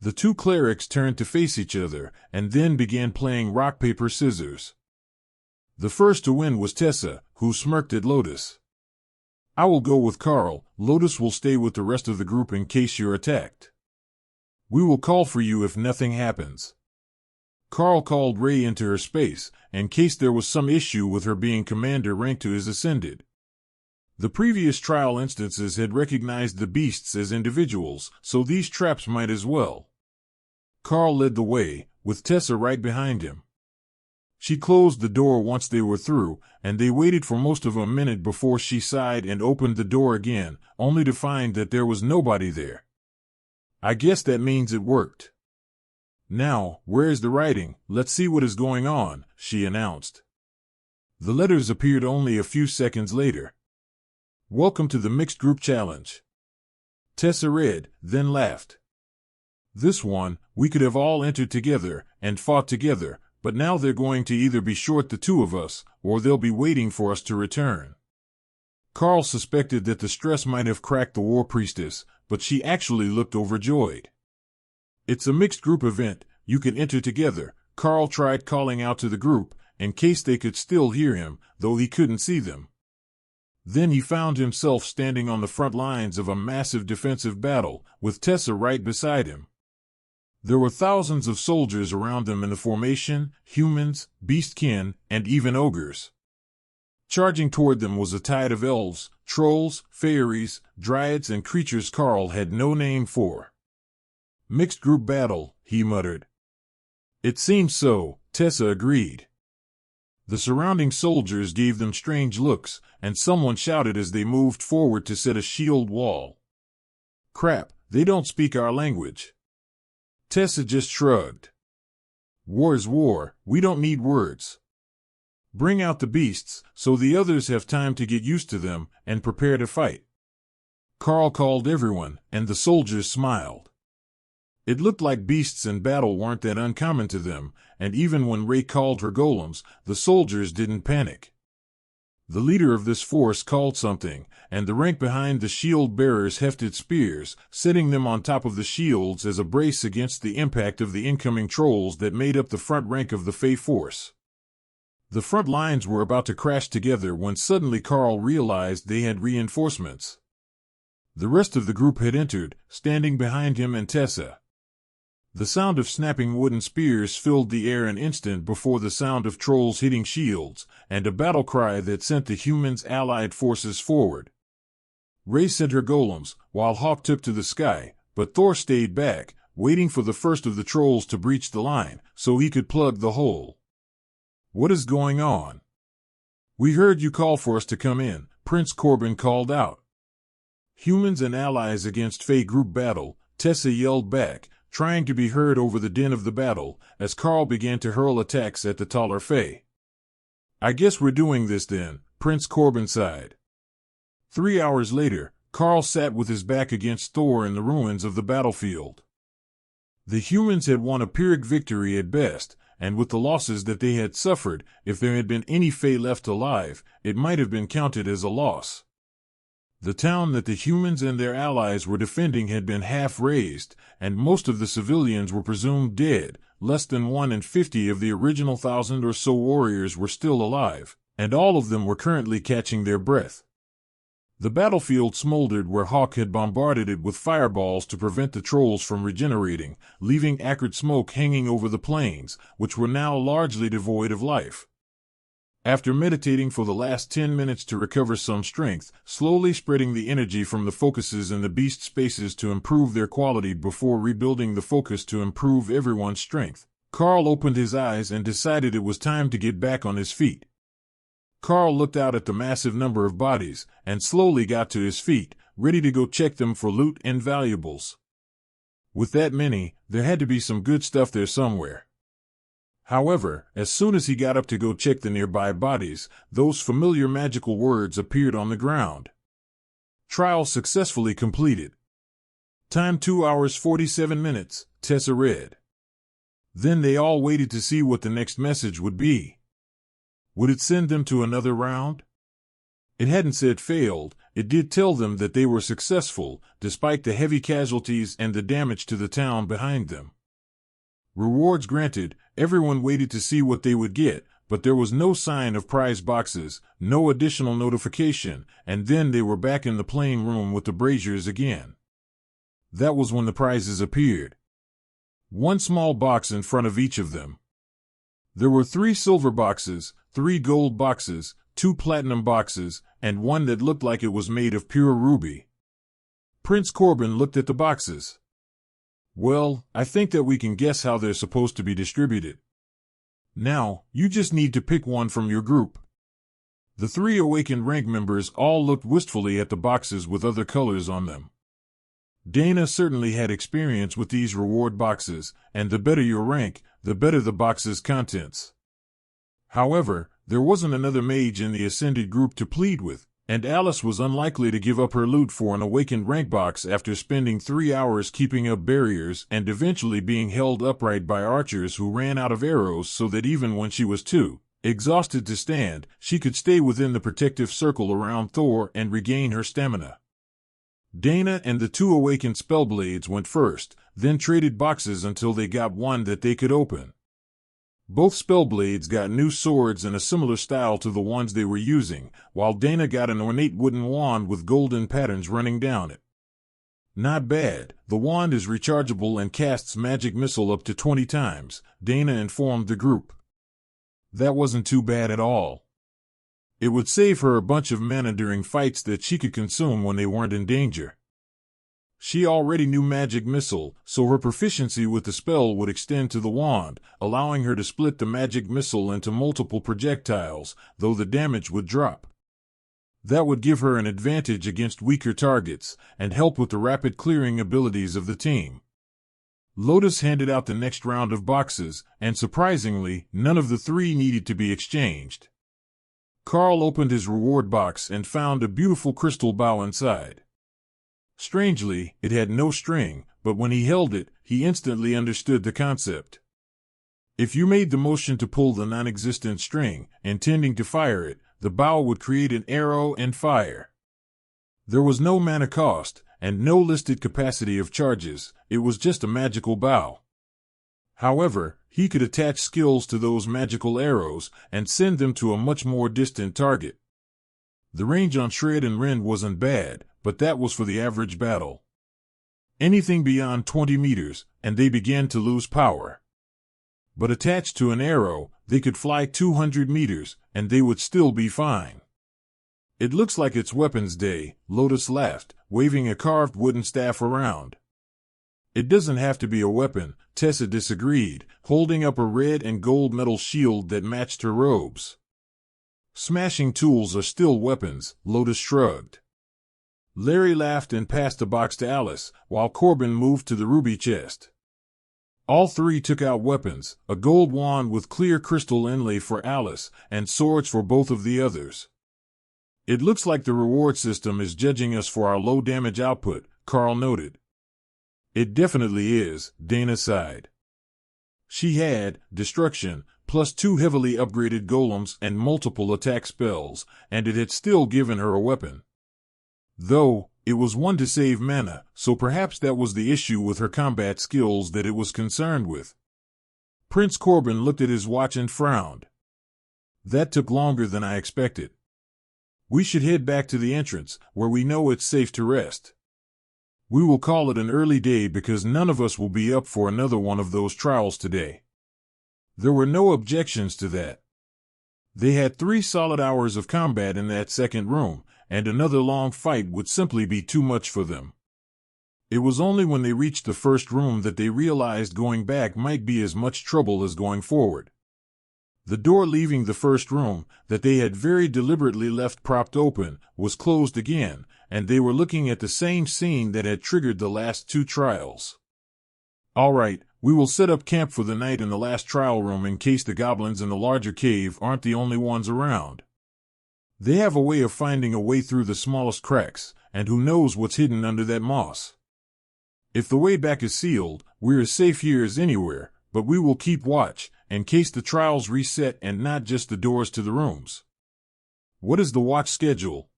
The two clerics turned to face each other, and then began playing rock, paper, scissors. The first to win was Tessa, who smirked at Lotus. "I will go with Karl. Lotus will stay with the rest of the group in case you're attacked. We will call for you if nothing happens." Karl called Ray into her space, in case there was some issue with her being commander rank to his ascended. The previous trial instances had recognized the beasts as individuals, so these traps might as well. Karl led the way, with Tessa right behind him. She closed the door once they were through, and they waited for most of a minute before she sighed and opened the door again, only to find that there was nobody there. "I guess that means it worked. Now, where's the writing? Let's see what is going on," she announced. The letters appeared only a few seconds later. "Welcome to the Mixed Group Challenge." Tessa read, then laughed. "This one, we could have all entered together and fought together, but now they're going to either be short the two of us, or they'll be waiting for us to return." Karl suspected that the stress might have cracked the war priestess, but she actually looked overjoyed. "It's a mixed group event, you can enter together." Karl tried calling out to the group, in case they could still hear him, though he couldn't see them. Then he found himself standing on the front lines of a massive defensive battle, with Tessa right beside him. There were thousands of soldiers around them in the formation, humans, beastkin, and even ogres. Charging toward them was a tide of elves, trolls, fairies, dryads, and creatures Karl had no name for. "Mixed group battle," he muttered. "It seems so," Tessa agreed. The surrounding soldiers gave them strange looks, and someone shouted as they moved forward to set a shield wall. "Crap, they don't speak our language." Tessa just shrugged. "War is war, we don't need words. Bring out the beasts, so the others have time to get used to them, and prepare to fight." Karl called everyone, and the soldiers smiled. It looked like beasts in battle weren't that uncommon to them, and even when Ray called her golems, the soldiers didn't panic. The leader of this force called something, and the rank behind the shield-bearers hefted spears, setting them on top of the shields as a brace against the impact of the incoming trolls that made up the front rank of the Fey force. The front lines were about to crash together when suddenly Karl realized they had reinforcements. The rest of the group had entered, standing behind him and Tessa. The sound of snapping wooden spears filled the air an instant before the sound of trolls hitting shields, and a battle cry that sent the humans' allied forces forward. Ray sent her golems, while Hawk took to the sky, but Thor stayed back, waiting for the first of the trolls to breach the line so he could plug the hole. "What is going on?" "We heard you call for us to come in," Prince Corbin called out. "Humans and allies against Fey group battle," Tessa yelled back, trying to be heard over the din of the battle, as Karl began to hurl attacks at the taller Fey. "I guess we're doing this then," Prince Corbin sighed. 3 hours later, Karl sat with his back against Thor in the ruins of the battlefield. The humans had won a Pyrrhic victory at best, and with the losses that they had suffered, if there had been any Fey left alive, it might have been counted as a loss. The town that the humans and their allies were defending had been half razed, and most of the civilians were presumed dead. Less than 1 in 50 of the original 1,000 or so warriors were still alive, and all of them were currently catching their breath. The battlefield smoldered where Hawk had bombarded it with fireballs to prevent the trolls from regenerating, leaving acrid smoke hanging over the plains, which were now largely devoid of life. After meditating for the last 10 minutes to recover some strength, slowly spreading the energy from the focuses in the beast spaces to improve their quality before rebuilding the focus to improve everyone's strength, Karl opened his eyes and decided it was time to get back on his feet. Karl looked out at the massive number of bodies, and slowly got to his feet, ready to go check them for loot and valuables. With that many, there had to be some good stuff there somewhere. However, as soon as he got up to go check the nearby bodies, those familiar magical words appeared on the ground. "Trial successfully completed. Time 2 hours 47 minutes, Tessa read. Then they all waited to see what the next message would be. Would it send them to another round? It hadn't said failed, it did tell them that they were successful, despite the heavy casualties and the damage to the town behind them. Rewards granted. Everyone waited to see what they would get, but there was no sign of prize boxes, no additional notification, and then they were back in the playing room with the braziers again. That was when the prizes appeared. One small box in front of each of them. There were 3 silver boxes, 3 gold boxes, 2 platinum boxes, and one that looked like it was made of pure ruby. Prince Corbin looked at the boxes. "Well, I think that we can guess how they're supposed to be distributed. Now, you just need to pick one from your group." The 3 awakened rank members all looked wistfully at the boxes with other colors on them. Dana certainly had experience with these reward boxes, and the better your rank, the better the box's contents. However, there wasn't another mage in the ascended group to plead with, and Alice was unlikely to give up her loot for an awakened rank box after spending 3 hours keeping up barriers and eventually being held upright by archers who ran out of arrows so that even when she was too exhausted to stand, she could stay within the protective circle around Thor and regain her stamina. Dana and the 2 awakened spellblades went first, then traded boxes until they got one that they could open. Both spellblades got new swords in a similar style to the ones they were using, while Dana got an ornate wooden wand with golden patterns running down it. Not bad, the wand is rechargeable and casts magic missile up to 20 times, Dana informed the group. That wasn't too bad at all. It would save her a bunch of mana during fights that she could consume when they weren't in danger. She already knew magic missile, so her proficiency with the spell would extend to the wand, allowing her to split the magic missile into multiple projectiles, though the damage would drop. That would give her an advantage against weaker targets, and help with the rapid clearing abilities of the team. Lotus handed out the next round of boxes, and surprisingly, none of the 3 needed to be exchanged. Karl opened his reward box and found a beautiful crystal bow inside. Strangely, it had no string, but when he held it, he instantly understood the concept. If you made the motion to pull the non-existent string, intending to fire it, the bow would create an arrow and fire. There was no mana cost, and no listed capacity of charges, it was just a magical bow. However, he could attach skills to those magical arrows, and send them to a much more distant target. The range on Shred and Rend wasn't bad, but that was for the average battle. Anything beyond 20 meters, and they began to lose power. But attached to an arrow, they could fly 200 meters, and they would still be fine. "It looks like it's weapons day," Lotus laughed, waving a carved wooden staff around. It doesn't have to be a weapon, Tessa disagreed, holding up a red and gold metal shield that matched her robes. Smashing tools are still weapons, Lotus shrugged. Larry laughed and passed the box to Alice, while Corbin moved to the ruby chest. All three took out weapons, a gold wand with clear crystal inlay for Alice, and swords for both of the others. It looks like the reward system is judging us for our low damage output, Karl noted. It definitely is, Dana sighed. She had destruction, plus 2 heavily upgraded golems and multiple attack spells, and it had still given her a weapon. Though, it was one to save mana, so perhaps that was the issue with her combat skills that it was concerned with. Prince Corbin looked at his watch and frowned. That took longer than I expected. We should head back to the entrance, where we know it's safe to rest. We will call it an early day because none of us will be up for another one of those trials today. There were no objections to that. They had 3 solid hours of combat in that second room, and another long fight would simply be too much for them. It was only when they reached the first room that they realized going back might be as much trouble as going forward. The door leaving the first room, that they had very deliberately left propped open, was closed again, and they were looking at the same scene that had triggered the last 2 trials. All right, we will set up camp for the night in the last trial room in case the goblins in the larger cave aren't the only ones around. They have a way of finding a way through the smallest cracks, and who knows what's hidden under that moss. If the way back is sealed, we're as safe here as anywhere, but we will keep watch, in case the trials reset and not just the doors to the rooms. What is the watch schedule?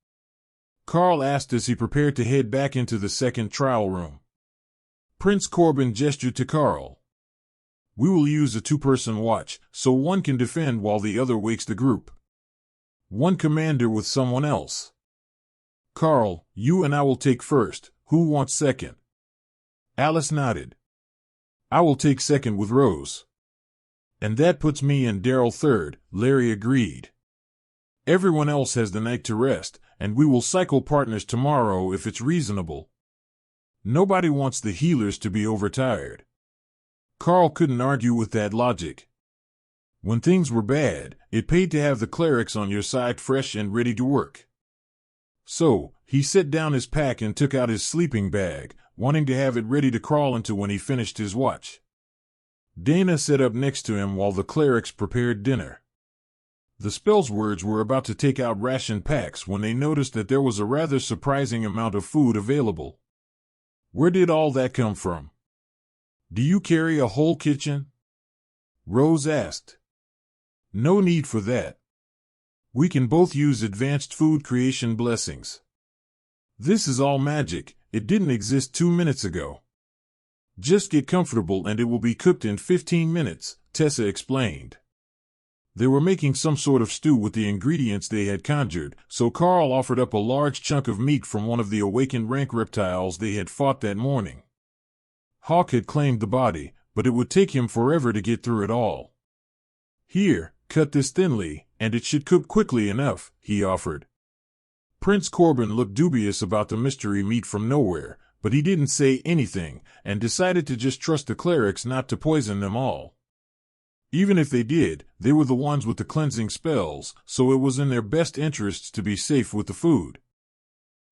Karl asked as he prepared to head back into the second trial room. Prince Corbin gestured to Karl. We will use a 2-person watch, so one can defend while the other wakes the group. One commander with someone else. Karl, you and I will take first. Who wants second? Alice nodded. I will take second with Rose. And that puts me and Daryl third, Larry agreed. Everyone else has the night to rest, and we will cycle partners tomorrow if it's reasonable. Nobody wants the healers to be overtired. Karl couldn't argue with that logic. When things were bad, it paid to have the clerics on your side fresh and ready to work. So, he set down his pack and took out his sleeping bag, wanting to have it ready to crawl into when he finished his watch. Dana sat up next to him while the clerics prepared dinner. The spell's words were about to take out ration packs when they noticed that there was a rather surprising amount of food available. Where did all that come from? Do you carry a whole kitchen? Rose asked. No need for that. We can both use advanced food creation blessings. This is all magic. It didn't exist 2 minutes ago. Just get comfortable and it will be cooked in 15 minutes, Tessa explained. They were making some sort of stew with the ingredients they had conjured, so Karl offered up a large chunk of meat from one of the awakened rank reptiles they had fought that morning. Hawk had claimed the body, but it would take him forever to get through it all. Here, cut this thinly, and it should cook quickly enough, he offered. Prince Corbin looked dubious about the mystery meat from nowhere, but he didn't say anything, and decided to just trust the clerics not to poison them all. Even if they did, they were the ones with the cleansing spells, so it was in their best interests to be safe with the food.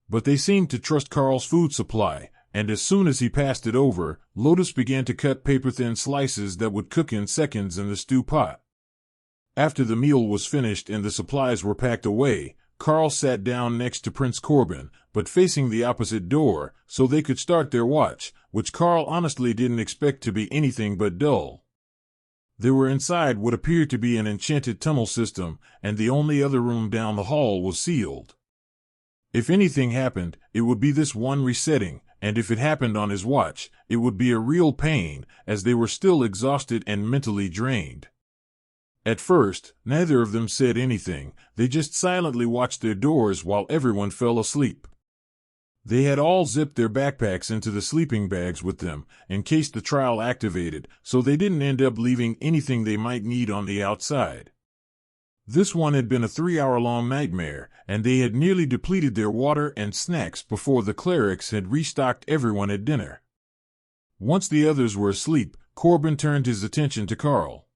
But they seemed to trust Karl's food supply, and as soon as he passed it over, Lotus began to cut paper-thin slices that would cook in seconds in the stew pot. After the meal was finished and the supplies were packed away, Karl sat down next to Prince Corbin, but facing the opposite door, so they could start their watch, which Karl honestly didn't expect to be anything but dull. They were inside what appeared to be an enchanted tunnel system, and the only other room down the hall was sealed. If anything happened, it would be this one resetting, and if it happened on his watch, it would be a real pain, as they were still exhausted and mentally drained. At first, neither of them said anything, they just silently watched their doors while everyone fell asleep. They had all zipped their backpacks into the sleeping bags with them, in case the trial activated, so they didn't end up leaving anything they might need on the outside. This one had been a 3-hour-long nightmare, and they had nearly depleted their water and snacks before the clerics had restocked everyone at dinner. Once the others were asleep, Corbin turned his attention to Karl.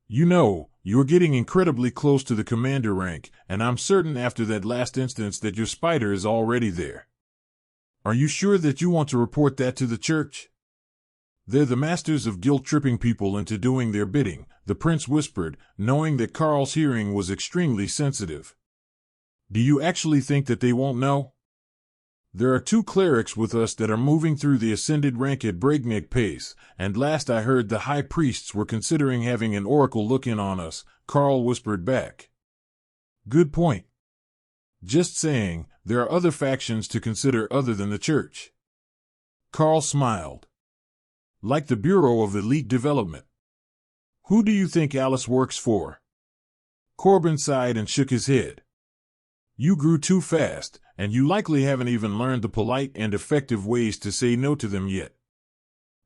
You know, you're getting incredibly close to the commander rank, and I'm certain after that last instance that your spider is already there. Are you sure that you want to report that to the church? They're the masters of guilt-tripping people into doing their bidding, the prince whispered, knowing that Karl's hearing was extremely sensitive. Do you actually think that they won't know? There are 2 clerics with us that are moving through the ascended rank at breakneck pace, and last I heard the high priests were considering having an oracle look in on us, Karl whispered back. Good point. Just saying, there are other factions to consider other than the church. Karl smiled. Like the Bureau of Elite Development. Who do you think Alice works for? Corbin sighed and shook his head. You grew too fast, and you likely haven't even learned the polite and effective ways to say no to them yet.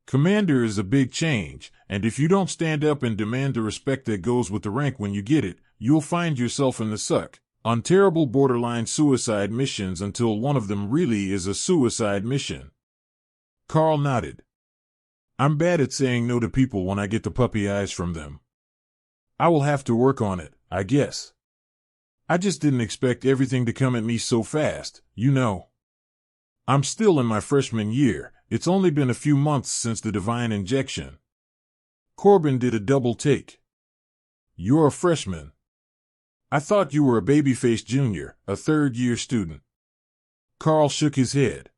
Commander is a big change, and if you don't stand up and demand the respect that goes with the rank when you get it, you'll find yourself in the suck, on terrible borderline suicide missions until one of them really is a suicide mission. Karl nodded. I'm bad at saying no to people when I get the puppy eyes from them. I will have to work on it, I guess. I just didn't expect everything to come at me so fast, you know. I'm still in my freshman year. It's only been a few months since the divine injection. Corbin did a double take. You're a freshman. I thought you were a baby-faced junior, a third-year student. Karl shook his head.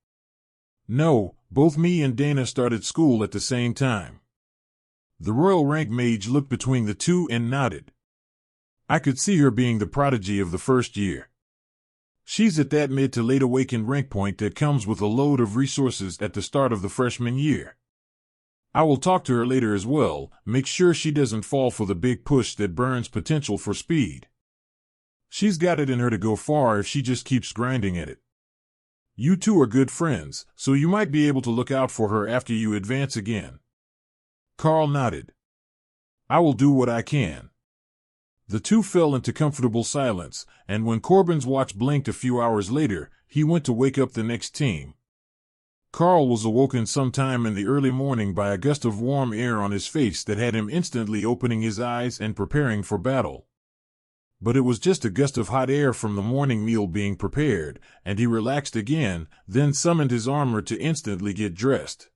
No, both me and Dana started school at the same time. The royal rank mage looked between the 2 and nodded. I could see her being the prodigy of the first year. She's at that mid to late awakened rank point that comes with a load of resources at the start of the freshman year. I will talk to her later as well, make sure she doesn't fall for the big push that burns potential for speed. She's got it in her to go far if she just keeps grinding at it. You 2 are good friends, so you might be able to look out for her after you advance again. Karl nodded. I will do what I can. The 2 fell into comfortable silence, and when Corbin's watch blinked a few hours later, he went to wake up the next team. Karl was awoken sometime in the early morning by a gust of warm air on his face that had him instantly opening his eyes and preparing for battle. But it was just a gust of hot air from the morning meal being prepared, and he relaxed again, then summoned his armor to instantly get dressed.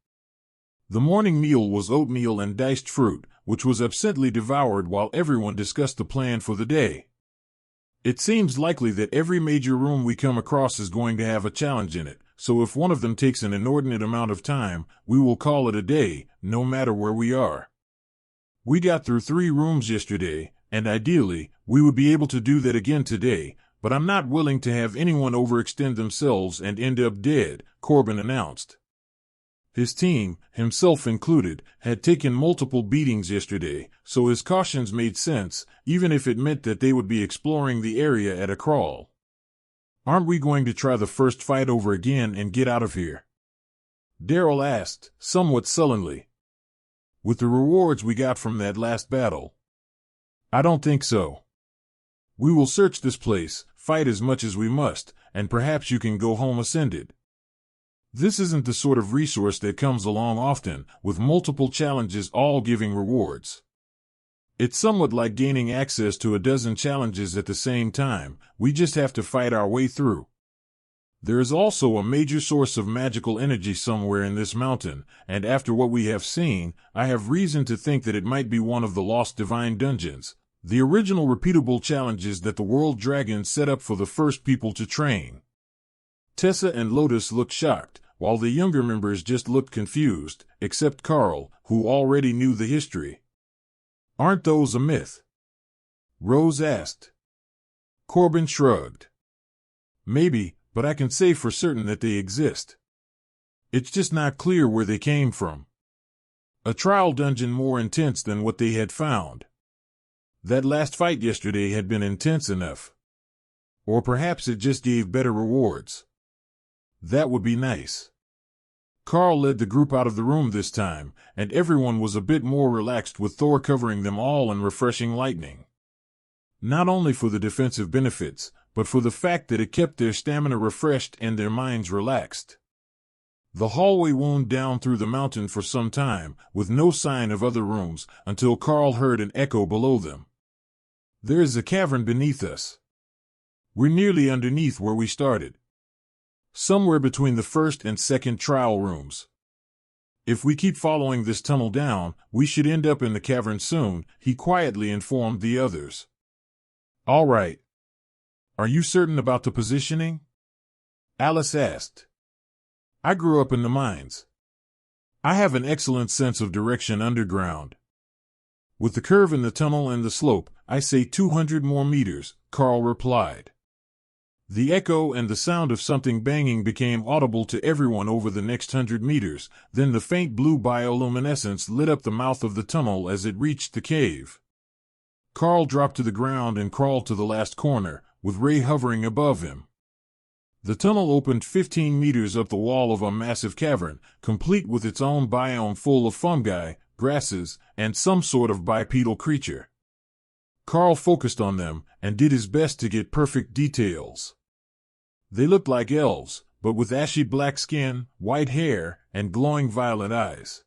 The morning meal was oatmeal and diced fruit, which was absently devoured while everyone discussed the plan for the day. It seems likely that every major room we come across is going to have a challenge in it, so if one of them takes an inordinate amount of time, we will call it a day, no matter where we are. We got through 3 rooms yesterday, and ideally, we would be able to do that again today, but I'm not willing to have anyone overextend themselves and end up dead, Corbin announced. His team, himself included, had taken multiple beatings yesterday, so his cautions made sense, even if it meant that they would be exploring the area at a crawl. Aren't we going to try the first fight over again and get out of here? Darryl asked, somewhat sullenly. With the rewards we got from that last battle? I don't think so. We will search this place, fight as much as we must, and perhaps you can go home ascended. This isn't the sort of resource that comes along often, with multiple challenges all giving rewards. It's somewhat like gaining access to a dozen challenges at the same time. We just have to fight our way through. There is also a major source of magical energy somewhere in this mountain, and after what we have seen, I have reason to think that it might be one of the lost divine dungeons, the original repeatable challenges that the world dragon set up for the first people to train. Tessa and Lotus looked shocked, while the younger members just looked confused, except Karl, who already knew the history. Aren't those a myth? Rose asked. Corbin shrugged. Maybe, but I can say for certain that they exist. It's just not clear where they came from. A trial dungeon more intense than what they had found. That last fight yesterday had been intense enough. Or perhaps it just gave better rewards. That would be nice. Karl led the group out of the room this time, and everyone was a bit more relaxed with Thor covering them all in refreshing lightning. Not only for the defensive benefits, but for the fact that it kept their stamina refreshed and their minds relaxed. The hallway wound down through the mountain for some time, with no sign of other rooms, until Karl heard an echo below them. There is a cavern beneath us. We're nearly underneath where we started. Somewhere between the first and second trial rooms. If we keep following this tunnel down, we should end up in the cavern soon, he quietly informed the others. All right. Are you certain about the positioning? Alice asked. I grew up in the mines. I have an excellent sense of direction underground. With the curve in the tunnel and the slope, I say 200 more meters, Karl replied. The echo and the sound of something banging became audible to everyone over the next 100 meters, then the faint blue bioluminescence lit up the mouth of the tunnel as it reached the cave. Karl dropped to the ground and crawled to the last corner, with Ray hovering above him. The tunnel opened 15 meters up the wall of a massive cavern, complete with its own biome full of fungi, grasses, and some sort of bipedal creature. Karl focused on them and did his best to get perfect details. They looked like elves, but with ashy black skin, white hair, and glowing violet eyes.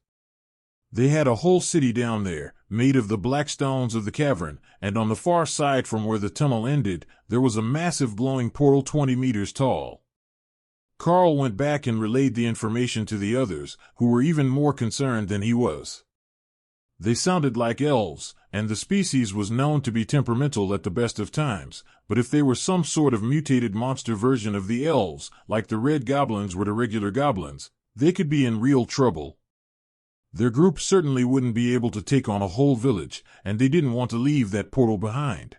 They had a whole city down there, made of the black stones of the cavern, and on the far side from where the tunnel ended, there was a massive glowing portal 20 meters tall. Karl went back and relayed the information to the others, who were even more concerned than he was. They sounded like elves, and the species was known to be temperamental at the best of times, but if they were some sort of mutated monster version of the elves, like the red goblins were the regular goblins, they could be in real trouble. Their group certainly wouldn't be able to take on a whole village, and they didn't want to leave that portal behind.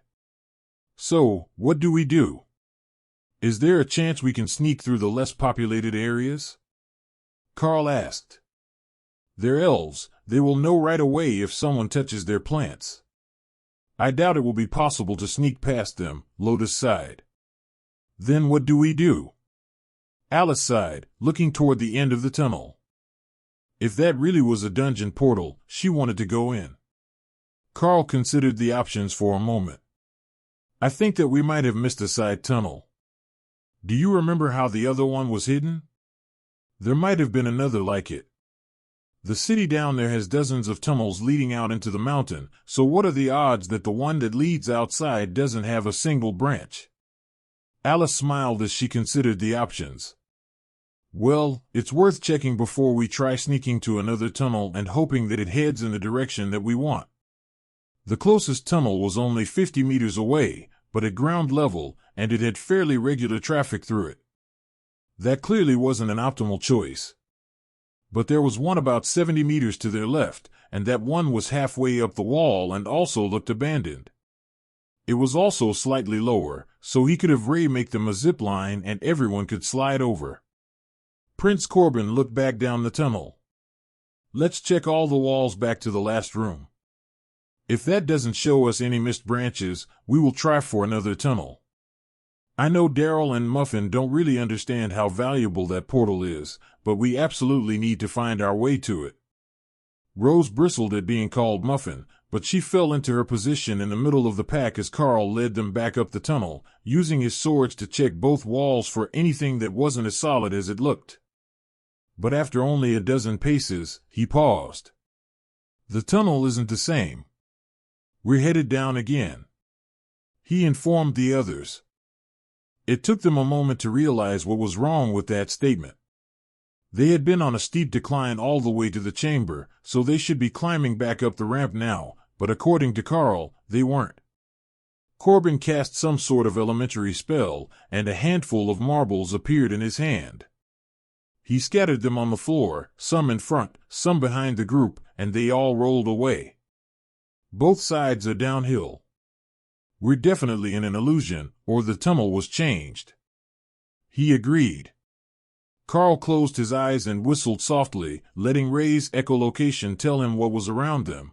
So, what do we do? Is there a chance we can sneak through the less populated areas? Karl asked. They're elves, they will know right away if someone touches their plants. I doubt it will be possible to sneak past them, Lotus sighed. Then what do we do? Alice sighed, looking toward the end of the tunnel. If that really was a dungeon portal, she wanted to go in. Karl considered the options for a moment. I think that we might have missed a side tunnel. Do you remember how the other one was hidden? There might have been another like it. The city down there has dozens of tunnels leading out into the mountain, so what are the odds that the one that leads outside doesn't have a single branch? Alice smiled as she considered the options. Well, it's worth checking before we try sneaking to another tunnel and hoping that it heads in the direction that we want. The closest tunnel was only 50 meters away, but at ground level, and it had fairly regular traffic through it. That clearly wasn't an optimal choice. But there was one about 70 meters to their left, and that one was halfway up the wall and also looked abandoned. It was also slightly lower, so he could have make them a zip line and everyone could slide over. Prince Corbin looked back down the tunnel. Let's check all the walls back to the last room. If that doesn't show us any missed branches, we will try for another tunnel. I know Daryl and Muffin don't really understand how valuable that portal is, but we absolutely need to find our way to it. Rose bristled at being called Muffin, but she fell into her position in the middle of the pack as Karl led them back up the tunnel, using his swords to check both walls for anything that wasn't as solid as it looked. But after only a dozen paces, he paused. The tunnel isn't the same. We're headed down again, he informed the others. It took them a moment to realize what was wrong with that statement. They had been on a steep decline all the way to the chamber, so they should be climbing back up the ramp now, but according to Karl, they weren't. Corbin cast some sort of elementary spell, and a handful of marbles appeared in his hand. He scattered them on the floor, some in front, some behind the group, and they all rolled away. Both sides are downhill. We're definitely in an illusion, or the tunnel was changed. He agreed. Karl closed his eyes and whistled softly, letting Ray's echolocation tell him what was around them.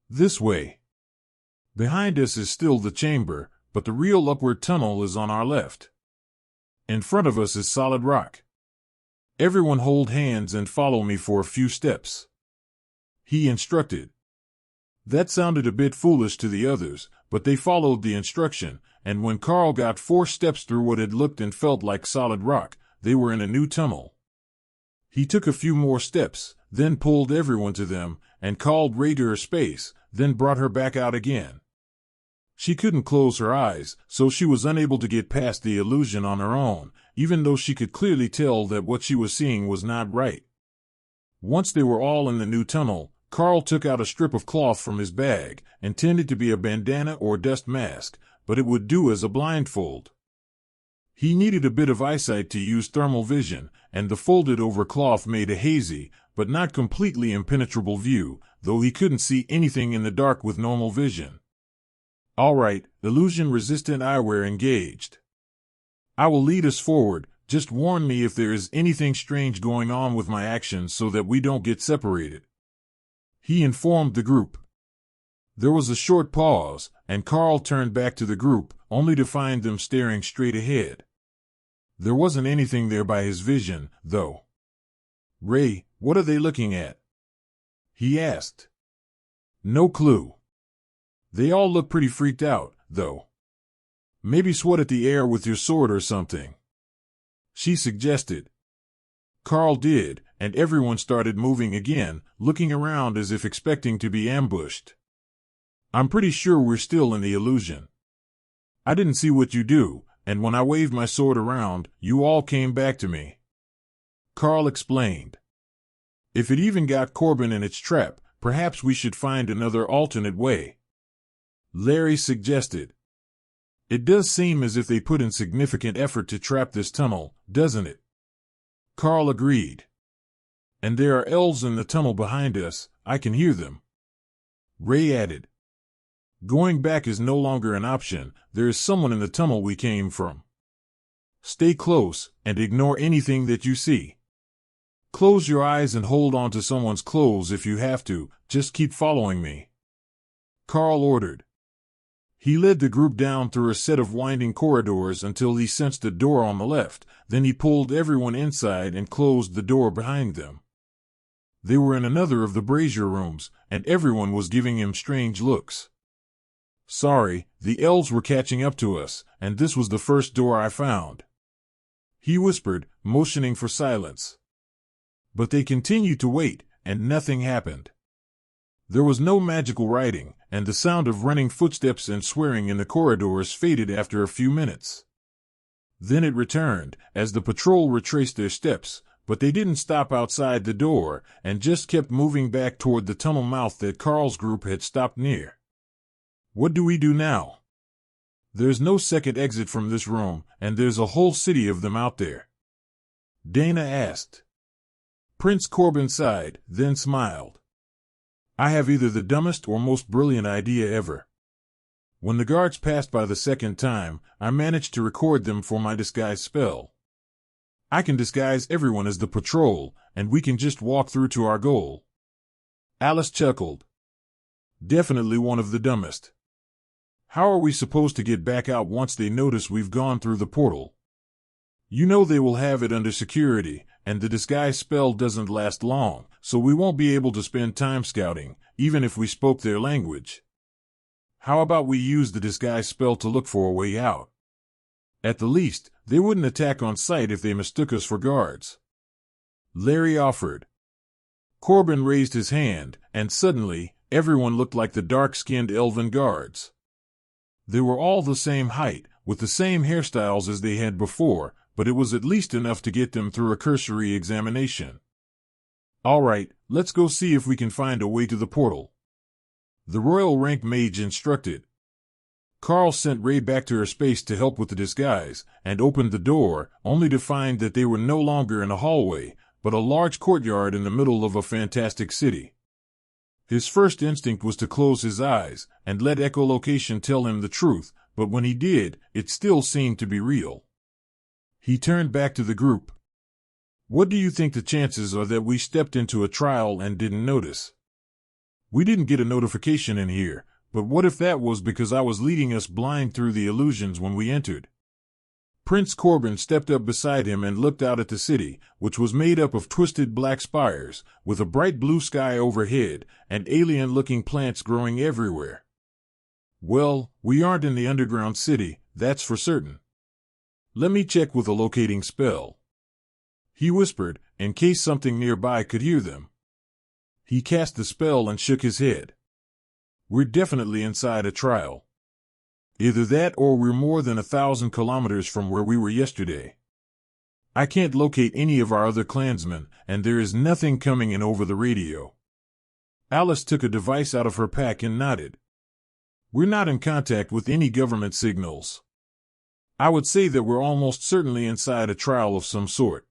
This way. Behind us is still the chamber, but the real upward tunnel is on our left. In front of us is solid rock. Everyone hold hands and follow me for a few steps, he instructed. That sounded a bit foolish to the others, but they followed the instruction, and when Karl got 4 steps through what had looked and felt like solid rock, they were in a new tunnel. He took a few more steps, then pulled everyone to them, and called Ray to her space, then brought her back out again. She couldn't close her eyes, so she was unable to get past the illusion on her own, even though she could clearly tell that what she was seeing was not right. Once they were all in the new tunnel, Karl took out a strip of cloth from his bag, intended to be a bandana or dust mask, but it would do as a blindfold. He needed a bit of eyesight to use thermal vision, and the folded-over cloth made a hazy, but not completely impenetrable view, though he couldn't see anything in the dark with normal vision. All right, illusion-resistant eyewear engaged. I will lead us forward, just warn me if there is anything strange going on with my actions so that we don't get separated. He informed the group. There was a short pause, and Karl turned back to the group, only to find them staring straight ahead. There wasn't anything there by his vision, though. "Ray, what are they looking at?" he asked. "No clue. They all look pretty freaked out, though. Maybe swat at the air with your sword or something," she suggested. Karl did, and everyone started moving again, looking around as if expecting to be ambushed. "I'm pretty sure we're still in the illusion. I didn't see what you do, and when I waved my sword around, you all came back to me," Karl explained. "If it even got Corbin in its trap, perhaps we should find another alternate way," Larry suggested. "It does seem as if they put in significant effort to trap this tunnel, doesn't it?" Karl agreed. "And there are elves in the tunnel behind us, I can hear them," Ray added. "Going back is no longer an option, there is someone in the tunnel we came from. Stay close, and ignore anything that you see. Close your eyes and hold on to someone's clothes if you have to, just keep following me," Karl ordered. He led the group down through a set of winding corridors until he sensed a door on the left, then he pulled everyone inside and closed the door behind them. They were in another of the brazier rooms, and everyone was giving him strange looks. "Sorry, the elves were catching up to us, and this was the first door I found," he whispered, motioning for silence. But they continued to wait, and nothing happened. There was no magical writing, and the sound of running footsteps and swearing in the corridors faded after a few minutes. Then it returned, as the patrol retraced their steps, but they didn't stop outside the door, and just kept moving back toward the tunnel mouth that Karl's group had stopped near. "What do we do now? There's no second exit from this room, and there's a whole city of them out there," Dana asked. Prince Corbin sighed, then smiled. "I have either the dumbest or most brilliant idea ever. When the guards passed by the second time, I managed to record them for my disguise spell. I can disguise everyone as the patrol, and we can just walk through to our goal." Alice chuckled. "Definitely one of the dumbest. How are we supposed to get back out once they notice we've gone through the portal? You know they will have it under security, and the disguise spell doesn't last long, so we won't be able to spend time scouting, even if we spoke their language. How about we use the disguise spell to look for a way out? At the least, they wouldn't attack on sight if they mistook us for guards," Larry offered. Corbin raised his hand, and suddenly, everyone looked like the dark-skinned elven guards. They were all the same height, with the same hairstyles as they had before, but it was at least enough to get them through a cursory examination. "All right, let's go see if we can find a way to the portal," the royal rank mage instructed. Karl sent Ray back to her space to help with the disguise, and opened the door, only to find that they were no longer in a hallway, but a large courtyard in the middle of a fantastic city. His first instinct was to close his eyes, and let echolocation tell him the truth, but when he did, it still seemed to be real. He turned back to the group. "What do you think the chances are that we stepped into a trial and didn't notice? We didn't get a notification in here, but what if that was because I was leading us blind through the illusions when we entered?" Prince Corbin stepped up beside him and looked out at the city, which was made up of twisted black spires, with a bright blue sky overhead, and alien-looking plants growing everywhere. "Well, we aren't in the underground city, that's for certain. Let me check with a locating spell," he whispered, in case something nearby could hear them. He cast the spell and shook his head. We're definitely inside a trial. Either that or we're more than 1,000 kilometers from where we were yesterday. I can't locate any of our other clansmen, and there is nothing coming in over the radio. Alice took a device out of her pack and nodded. We're not in contact with any government signals. I would say that we're almost certainly inside a trial of some sort.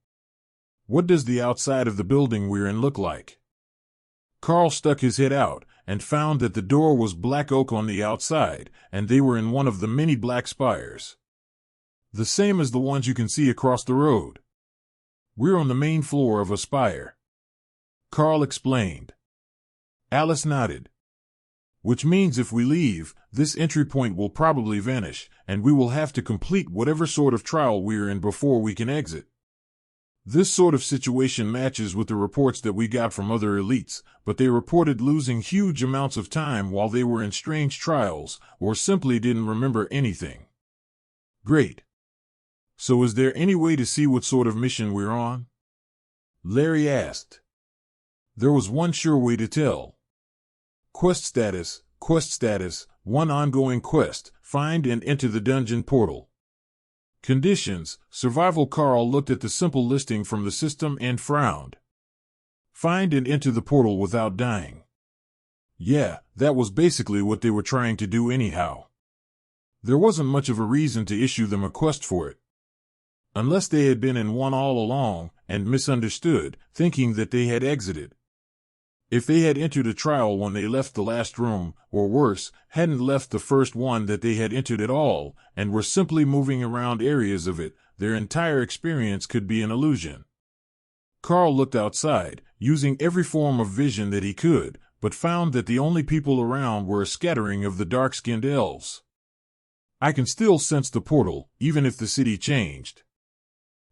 What does the outside of the building we're in look like? Karl stuck his head out and found that the door was black oak on the outside, and they were in one of the many black spires. The same as the ones you can see across the road. We're on the main floor of a spire. Karl explained. Alice nodded. Which means if we leave, this entry point will probably vanish, and we will have to complete whatever sort of trial we're in before we can exit. This sort of situation matches with the reports that we got from other elites, but they reported losing huge amounts of time while they were in strange trials, or simply didn't remember anything. Great. So is there any way to see what sort of mission we're on? Larry asked. There was one sure way to tell. Quest status, one ongoing quest, find and enter the dungeon portal. Conditions, survival. Karl looked at the simple listing from the system and frowned. Find and enter the portal without dying. Yeah, that was basically what they were trying to do anyhow. There wasn't much of a reason to issue them a quest for it. Unless they had been in one all along and misunderstood, thinking that they had exited. If they had entered a trial when they left the last room, or worse, hadn't left the first one that they had entered at all, and were simply moving around areas of it, their entire experience could be an illusion. Karl looked outside, using every form of vision that he could, but found that the only people around were a scattering of the dark-skinned elves. I can still sense the portal, even if the city changed.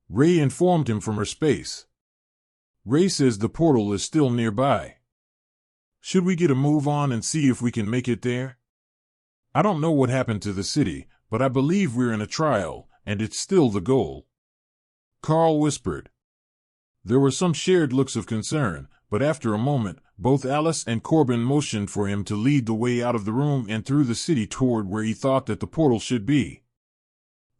Ray informed him from her space. Ray says the portal is still nearby. Should we get a move on and see if we can make it there? I don't know what happened to the city, but I believe we're in a trial, and it's still the goal. Karl whispered. There were some shared looks of concern, but after a moment, both Alice and Corbin motioned for him to lead the way out of the room and through the city toward where he thought that the portal should be.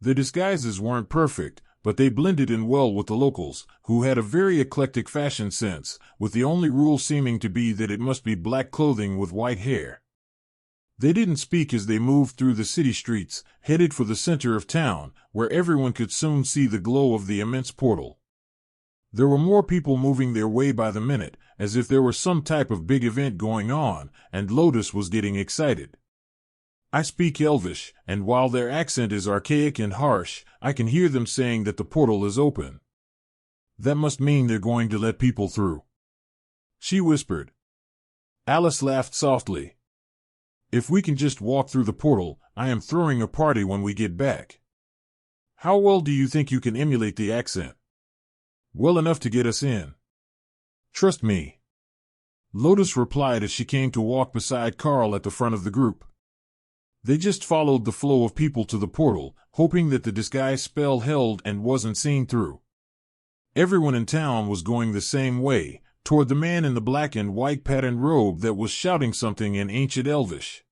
The disguises weren't perfect, but they blended in well with the locals, who had a very eclectic fashion sense, with the only rule seeming to be that it must be black clothing with white hair. They didn't speak as they moved through the city streets, headed for the center of town, where everyone could soon see the glow of the immense portal. There were more people moving their way by the minute, as if there were some type of big event going on, and Lotus was getting excited. I speak Elvish, and while their accent is archaic and harsh, I can hear them saying that the portal is open. That must mean they're going to let people through. She whispered. Alice laughed softly. If we can just walk through the portal, I am throwing a party when we get back. How well do you think you can emulate the accent? Well enough to get us in. Trust me. Lotus replied as she came to walk beside Karl at the front of the group. They just followed the flow of people to the portal, hoping that the disguise spell held and wasn't seen through. Everyone in town was going the same way, toward the man in the black and white patterned robe that was shouting something in ancient Elvish.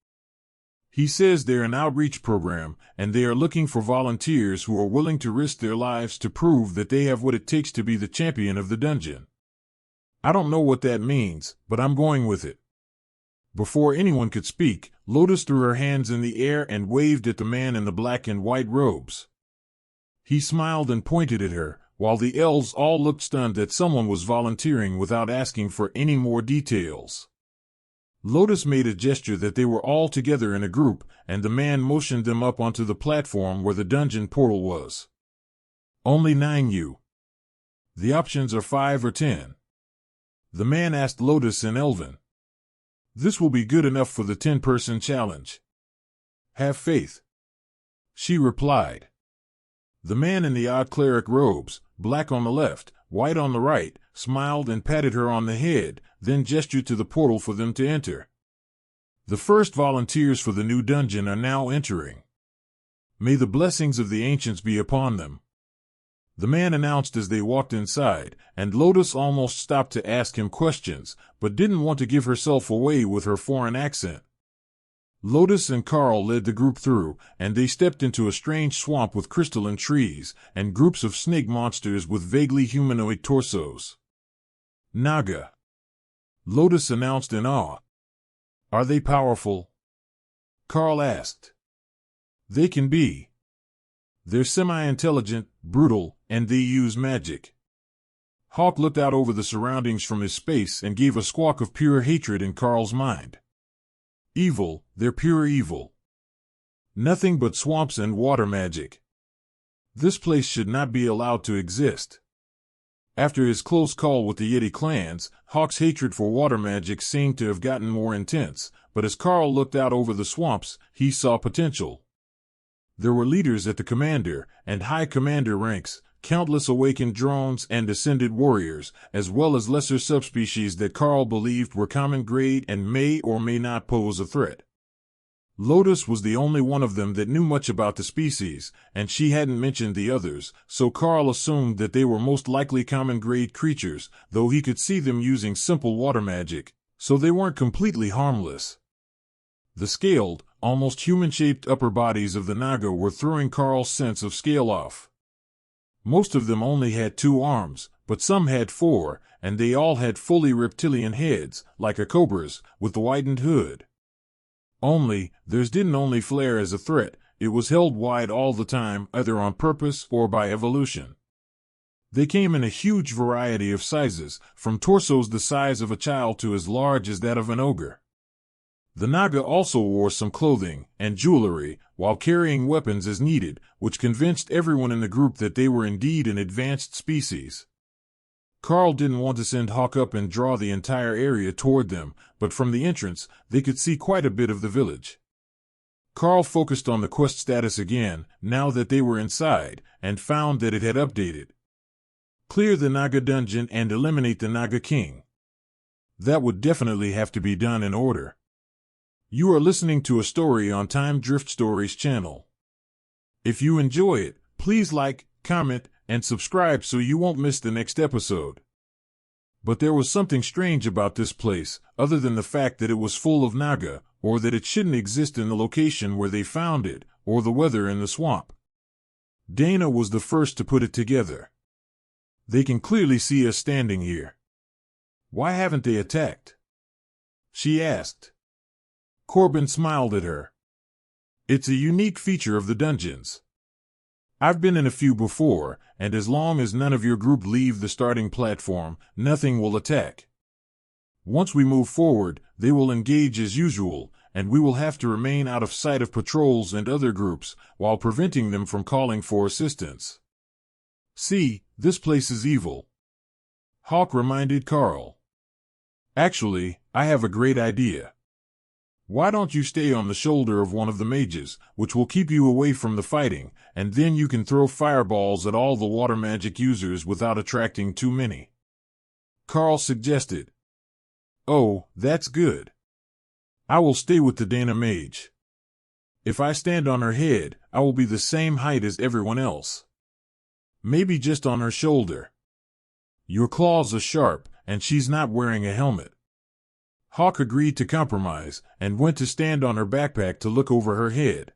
He says they're an outreach program, and they are looking for volunteers who are willing to risk their lives to prove that they have what it takes to be the champion of the dungeon. I don't know what that means, but I'm going with it. Before anyone could speak, Lotus threw her hands in the air and waved at the man in the black and white robes. He smiled and pointed at her, while the elves all looked stunned that someone was volunteering without asking for any more details. Lotus made a gesture that they were all together in a group, and the man motioned them up onto the platform where the dungeon portal was. Only 9 you. The options are 5 or 10. The man asked Lotus in Elven. This will be good enough for the 10-person challenge. Have faith. She replied. The man in the odd cleric robes, black on the left, white on the right, smiled and patted her on the head, then gestured to the portal for them to enter. The first volunteers for the new dungeon are now entering. May the blessings of the ancients be upon them. the man announced as they walked inside, and Lotus almost stopped to ask him questions, but didn't want to give herself away with her foreign accent. Lotus and Karl led the group through, and they stepped into a strange swamp with crystalline trees, and groups of snake monsters with vaguely humanoid torsos. Naga, Lotus announced in awe. Are they powerful? Karl asked. They can be. They're semi-intelligent, brutal, and they use magic. Hawk looked out over the surroundings from his space and gave a squawk of pure hatred in Karl's mind. Evil, they're pure evil. Nothing but swamps and water magic. This place should not be allowed to exist. After his close call with the Yeti clans, Hawk's hatred for water magic seemed to have gotten more intense, but as Karl looked out over the swamps, he saw potential. There were leaders at the commander and high commander ranks, countless awakened drones and ascended warriors, as well as lesser subspecies that Karl believed were common grade and may or may not pose a threat. Lotus was the only one of them that knew much about the species, and she hadn't mentioned the others, so Karl assumed that they were most likely common grade creatures, though he could see them using simple water magic, so they weren't completely harmless. The scaled, almost human-shaped upper bodies of the Naga were throwing Karl's sense of scale off. Most of them only had 2 arms, but some had 4, and they all had fully reptilian heads, like a cobra's, with the widened hood. Only, theirs didn't only flare as a threat, it was held wide all the time, either on purpose or by evolution. They came in a huge variety of sizes, from torsos the size of a child to as large as that of an ogre. The Naga also wore some clothing and jewelry, while carrying weapons as needed, which convinced everyone in the group that they were indeed an advanced species. Karl didn't want to send Hawk up and draw the entire area toward them, but from the entrance, they could see quite a bit of the village. Karl focused on the quest status again, now that they were inside, and found that it had updated. Clear the Naga dungeon and eliminate the Naga King. That would definitely have to be done in order. You are listening to a story on Time Drift Stories channel. If you enjoy it, please like, comment, and subscribe so you won't miss the next episode. But there was something strange about this place, other than the fact that it was full of Naga, or that it shouldn't exist in the location where they found it, or the weather in the swamp. Dana was the first to put it together. They can clearly see us standing here. Why haven't they attacked? She asked. Corbin smiled at her. It's a unique feature of the dungeons. I've been in a few before, and as long as none of your group leave the starting platform, nothing will attack. Once we move forward, they will engage as usual, and we will have to remain out of sight of patrols and other groups, while preventing them from calling for assistance. See, this place is evil. Hawk reminded Karl. Actually, I have a great idea. Why don't you stay on the shoulder of one of the mages, which will keep you away from the fighting, and then you can throw fireballs at all the water magic users without attracting too many. Karl suggested. Oh, that's good. I will stay with the Dana mage. If I stand on her head, I will be the same height as everyone else. Maybe just on her shoulder. Your claws are sharp, and she's not wearing a helmet. Hawk agreed to compromise, and went to stand on her backpack to look over her head.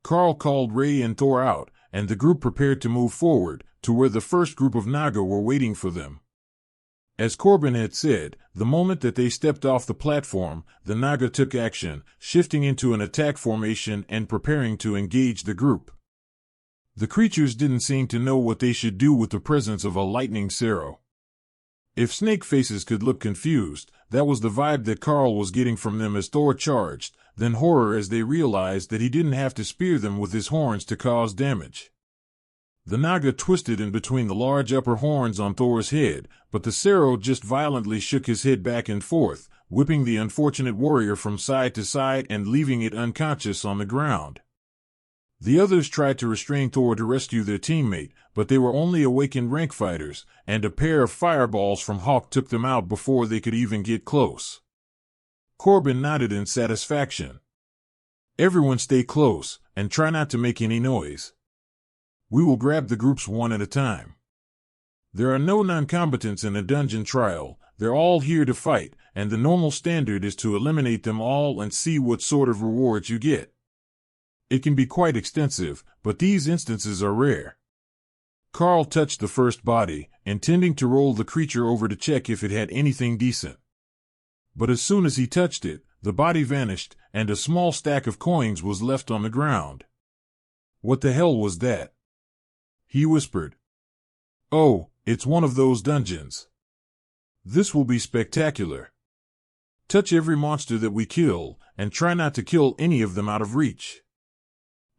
Karl called Ray and Thor out, and the group prepared to move forward, to where the first group of Naga were waiting for them. As Corbin had said, the moment that they stepped off the platform, the Naga took action, shifting into an attack formation and preparing to engage the group. The creatures didn't seem to know what they should do with the presence of a lightning Cerro. If snake faces could look confused, that was the vibe that Karl was getting from them as Thor charged, then horror as they realized that he didn't have to spear them with his horns to cause damage. The Naga twisted in between the large upper horns on Thor's head, but the Cerro just violently shook his head back and forth, whipping the unfortunate warrior from side to side and leaving it unconscious on the ground. The others tried to restrain Thor to rescue their teammate, but they were only awakened rank fighters, and a pair of fireballs from Hawk took them out before they could even get close. Corbin nodded in satisfaction. Everyone stay close, and try not to make any noise. We will grab the groups one at a time. There are no non-combatants in a dungeon trial. They're all here to fight, and the normal standard is to eliminate them all and see what sort of rewards you get. It can be quite extensive, but these instances are rare. Karl touched the first body, intending to roll the creature over to check if it had anything decent. But as soon as he touched it, the body vanished, and a small stack of coins was left on the ground. What the hell was that? He whispered. Oh, it's one of those dungeons. This will be spectacular. Touch every monster that we kill, and try not to kill any of them out of reach.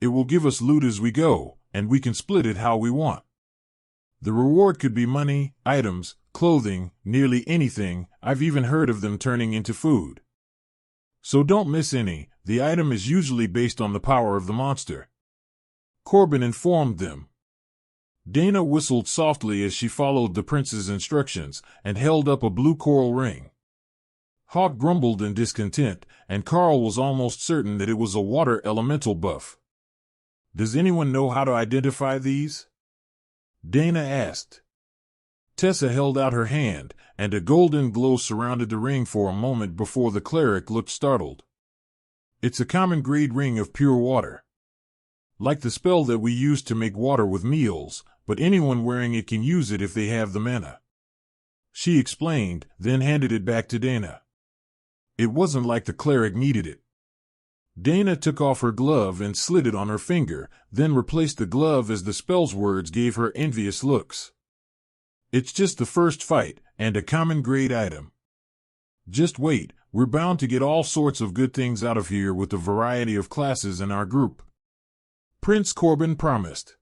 It will give us loot as we go, and we can split it how we want. The reward could be money, items, clothing, nearly anything. I've even heard of them turning into food. So don't miss any. The item is usually based on the power of the monster. Corbin informed them. Dana whistled softly as she followed the prince's instructions and held up a blue coral ring. Hawk grumbled in discontent, and Karl was almost certain that it was a water elemental buff. Does anyone know how to identify these? Dana asked. Tessa held out her hand, and a golden glow surrounded the ring for a moment before the cleric looked startled. It's a common grade ring of pure water. Like the spell that we use to make water with meals, but anyone wearing it can use it if they have the mana. She explained, then handed it back to Dana. It wasn't like the cleric needed it. Dana took off her glove and slid it on her finger, then replaced the glove as the spell's words gave her envious looks. It's just the first fight, and a common grade item. Just wait, we're bound to get all sorts of good things out of here with the variety of classes in our group. Prince Corbin promised.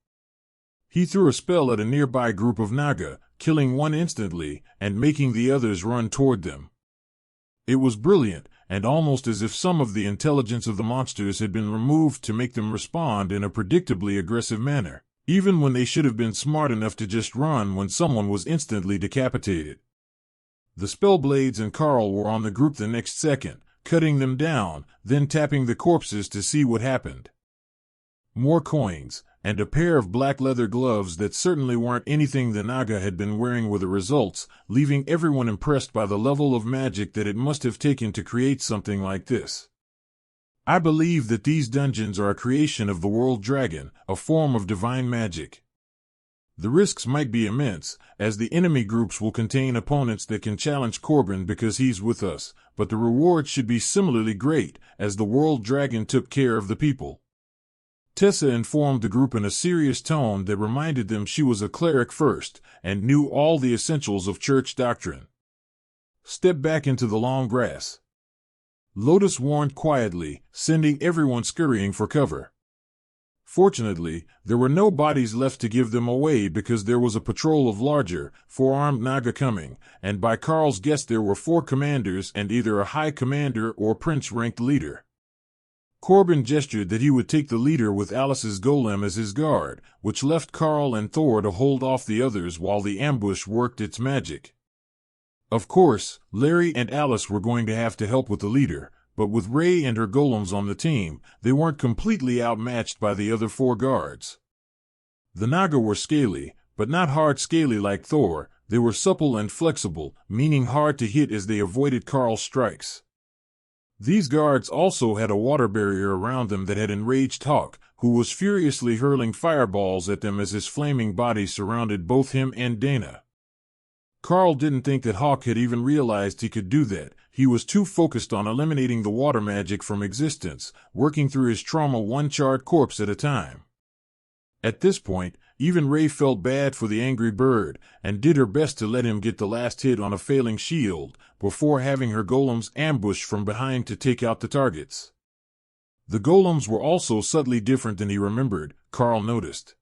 He threw a spell at a nearby group of Naga, killing one instantly, and making the others run toward them. It was brilliant, and almost as if some of the intelligence of the monsters had been removed to make them respond in a predictably aggressive manner, even when they should have been smart enough to just run when someone was instantly decapitated. The spellblades and Karl were on the group the next second, cutting them down, then tapping the corpses to see what happened. More coins, and a pair of black leather gloves that certainly weren't anything the Naga had been wearing were the results, leaving everyone impressed by the level of magic that it must have taken to create something like this. I believe that these dungeons are a creation of the world dragon, a form of divine magic. The risks might be immense, as the enemy groups will contain opponents that can challenge Corbin because he's with us, but the reward should be similarly great, as the world dragon took care of the people. Tessa informed the group in a serious tone that reminded them she was a cleric first, and knew all the essentials of church doctrine. Step back into the long grass. Lotus warned quietly, sending everyone scurrying for cover. Fortunately, there were no bodies left to give them away because there was a patrol of larger, four-armed Naga coming, and by Karl's guess there were 4 commanders and either a high commander or prince-ranked leader. Corbin gestured that he would take the leader with Alice's golem as his guard, which left Karl and Thor to hold off the others while the ambush worked its magic. Of course, Larry and Alice were going to have to help with the leader, but with Ray and her golems on the team, they weren't completely outmatched by the other 4 guards. The Naga were scaly, but not hard scaly like Thor. They were supple and flexible, meaning hard to hit as they avoided Karl's strikes. These guards also had a water barrier around them that had enraged Hawk, who was furiously hurling fireballs at them as his flaming body surrounded both him and Dana. Karl didn't think that Hawk had even realized he could do that. He was too focused on eliminating the water magic from existence, working through his trauma one charred corpse at a time. At this point, even Ray felt bad for the angry bird, and did her best to let him get the last hit on a failing shield, before having her golems ambush from behind to take out the targets. The golems were also subtly different than he remembered, Karl noticed.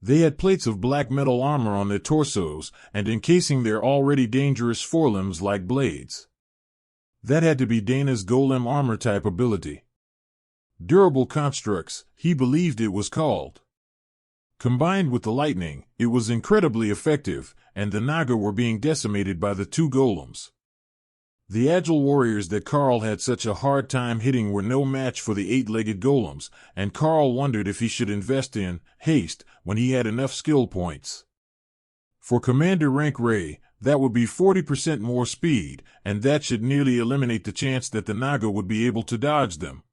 They had plates of black metal armor on their torsos, and encasing their already dangerous forelimbs like blades. That had to be Dana's golem armor type ability. Durable constructs, he believed it was called. Combined with the lightning, it was incredibly effective, and the Naga were being decimated by the 2 golems. The agile warriors that Karl had such a hard time hitting were no match for the eight-legged golems, and Karl wondered if he should invest in haste when he had enough skill points. For Commander Rank Ray, that would be 40% more speed, and that should nearly eliminate the chance that the Naga would be able to dodge them.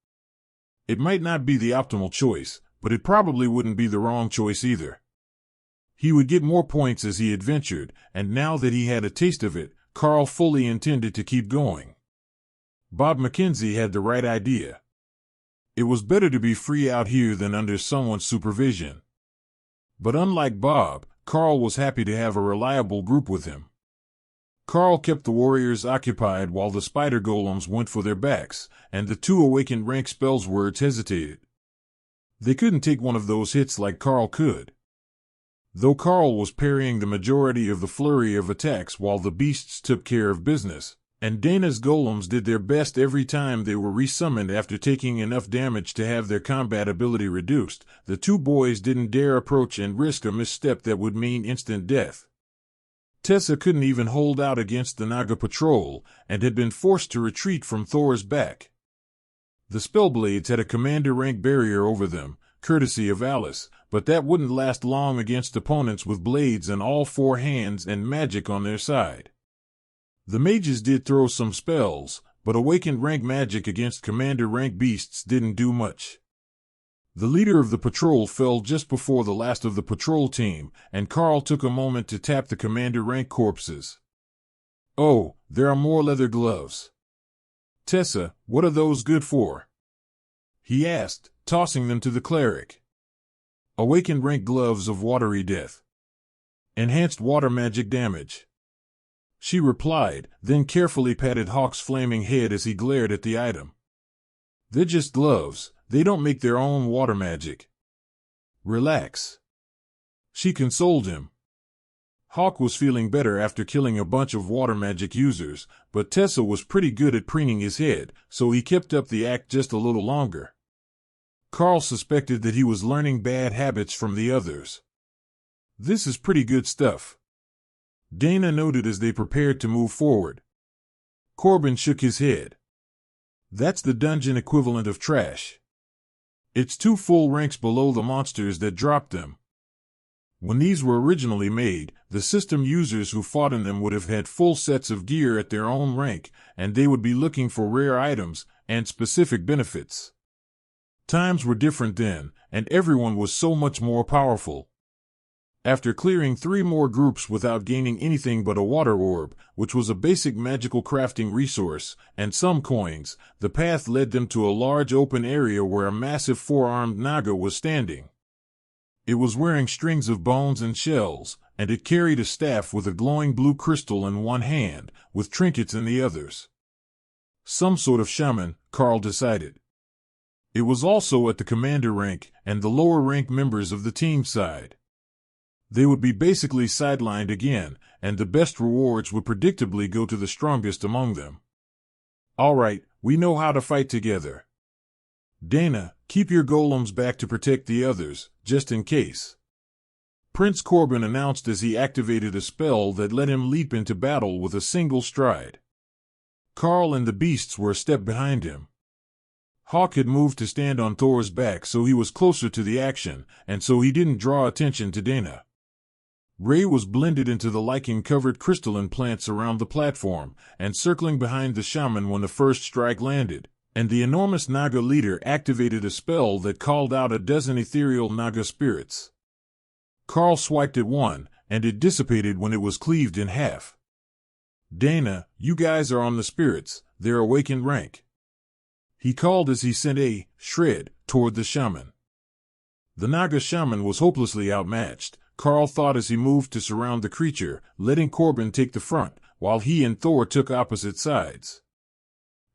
It might not be the optimal choice, but it probably wouldn't be the wrong choice either. He would get more points as he adventured, and now that he had a taste of it, Karl fully intended to keep going. Bob Mackenzie had the right idea. It was better to be free out here than under someone's supervision. But unlike Bob, Karl was happy to have a reliable group with him. Karl kept the warriors occupied while the spider golems went for their backs, and the two awakened rank spells words hesitated. They couldn't take one of those hits like Karl could. Though Karl was parrying the majority of the flurry of attacks while the beasts took care of business, and Dana's golems did their best every time they were resummoned after taking enough damage to have their combat ability reduced, the two boys didn't dare approach and risk a misstep that would mean instant death. Tessa couldn't even hold out against the Naga patrol, and had been forced to retreat from Thor's back. The Spellblades had a commander rank barrier over them, courtesy of Alice, but that wouldn't last long against opponents with blades in all four hands and magic on their side. The mages did throw some spells, but awakened rank magic against commander rank beasts didn't do much. The leader of the patrol fell just before the last of the patrol team, and Karl took a moment to tap the commander rank corpses. "Oh, there are more leather gloves. Tessa, what are those good for?" he asked, tossing them to the cleric. "Awakened rank gloves of watery death. Enhanced water magic damage," she replied, then carefully patted Hawk's flaming head as he glared at the item. "They're just gloves. They don't make their own water magic. Relax," she consoled him. Hawk was feeling better after killing a bunch of water magic users, but Tessa was pretty good at preening his head, so he kept up the act just a little longer. Karl suspected that he was learning bad habits from the others. "This is pretty good stuff," Dana noted as they prepared to move forward. Corbin shook his head. "That's the dungeon equivalent of trash. It's 2 full ranks below the monsters that dropped them. When these were originally made, the system users who fought in them would have had full sets of gear at their own rank, and they would be looking for rare items and specific benefits. Times were different then, and everyone was so much more powerful." After clearing 3 more groups without gaining anything but a water orb, which was a basic magical crafting resource, and some coins, the path led them to a large open area where a massive 4-armed Naga was standing. It was wearing strings of bones and shells, and it carried a staff with a glowing blue crystal in one hand, with trinkets in the others. Some sort of shaman, Karl decided. It was also at the commander rank and the lower rank members of the team side. They would be basically sidelined again, and the best rewards would predictably go to the strongest among them. "All right, we know how to fight together. Dana, keep your golems back to protect the others, just in case," Prince Corbin announced as he activated a spell that let him leap into battle with a single stride. Karl and the beasts were a step behind him. Hawk had moved to stand on Thor's back, so he was closer to the action, and so he didn't draw attention to Dana. Ray was blended into the lichen-covered crystalline plants around the platform, and circling behind the shaman when the first strike landed, and the enormous Naga leader activated a spell that called out a dozen ethereal Naga spirits. Karl swiped at one, and it dissipated when it was cleaved in half. "Dana, you guys are on the spirits, they're awakened rank," he called as he sent a shred toward the shaman. The Naga shaman was hopelessly outmatched, Karl thought as he moved to surround the creature, letting Corbin take the front, while he and Thor took opposite sides.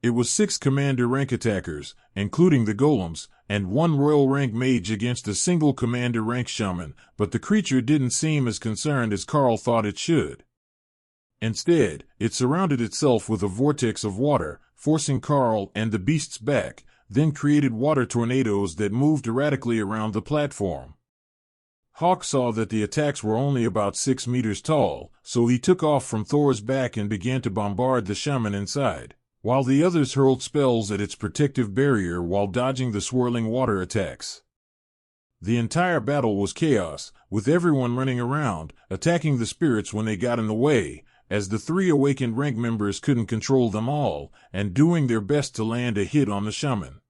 It was 6 commander rank attackers, including the golems, and 1 royal rank mage against a single commander rank shaman, but the creature didn't seem as concerned as Karl thought it should. Instead, it surrounded itself with a vortex of water, forcing Karl and the beasts back, then created water tornadoes that moved erratically around the platform. Hawk saw that the attacks were only about 6 meters tall, so he took off from Thor's back and began to bombard the shaman inside, while the others hurled spells at its protective barrier while dodging the swirling water attacks. The entire battle was chaos, with everyone running around, attacking the spirits when they got in the way, as the 3 awakened rank members couldn't control them all, and doing their best to land a hit on the shaman.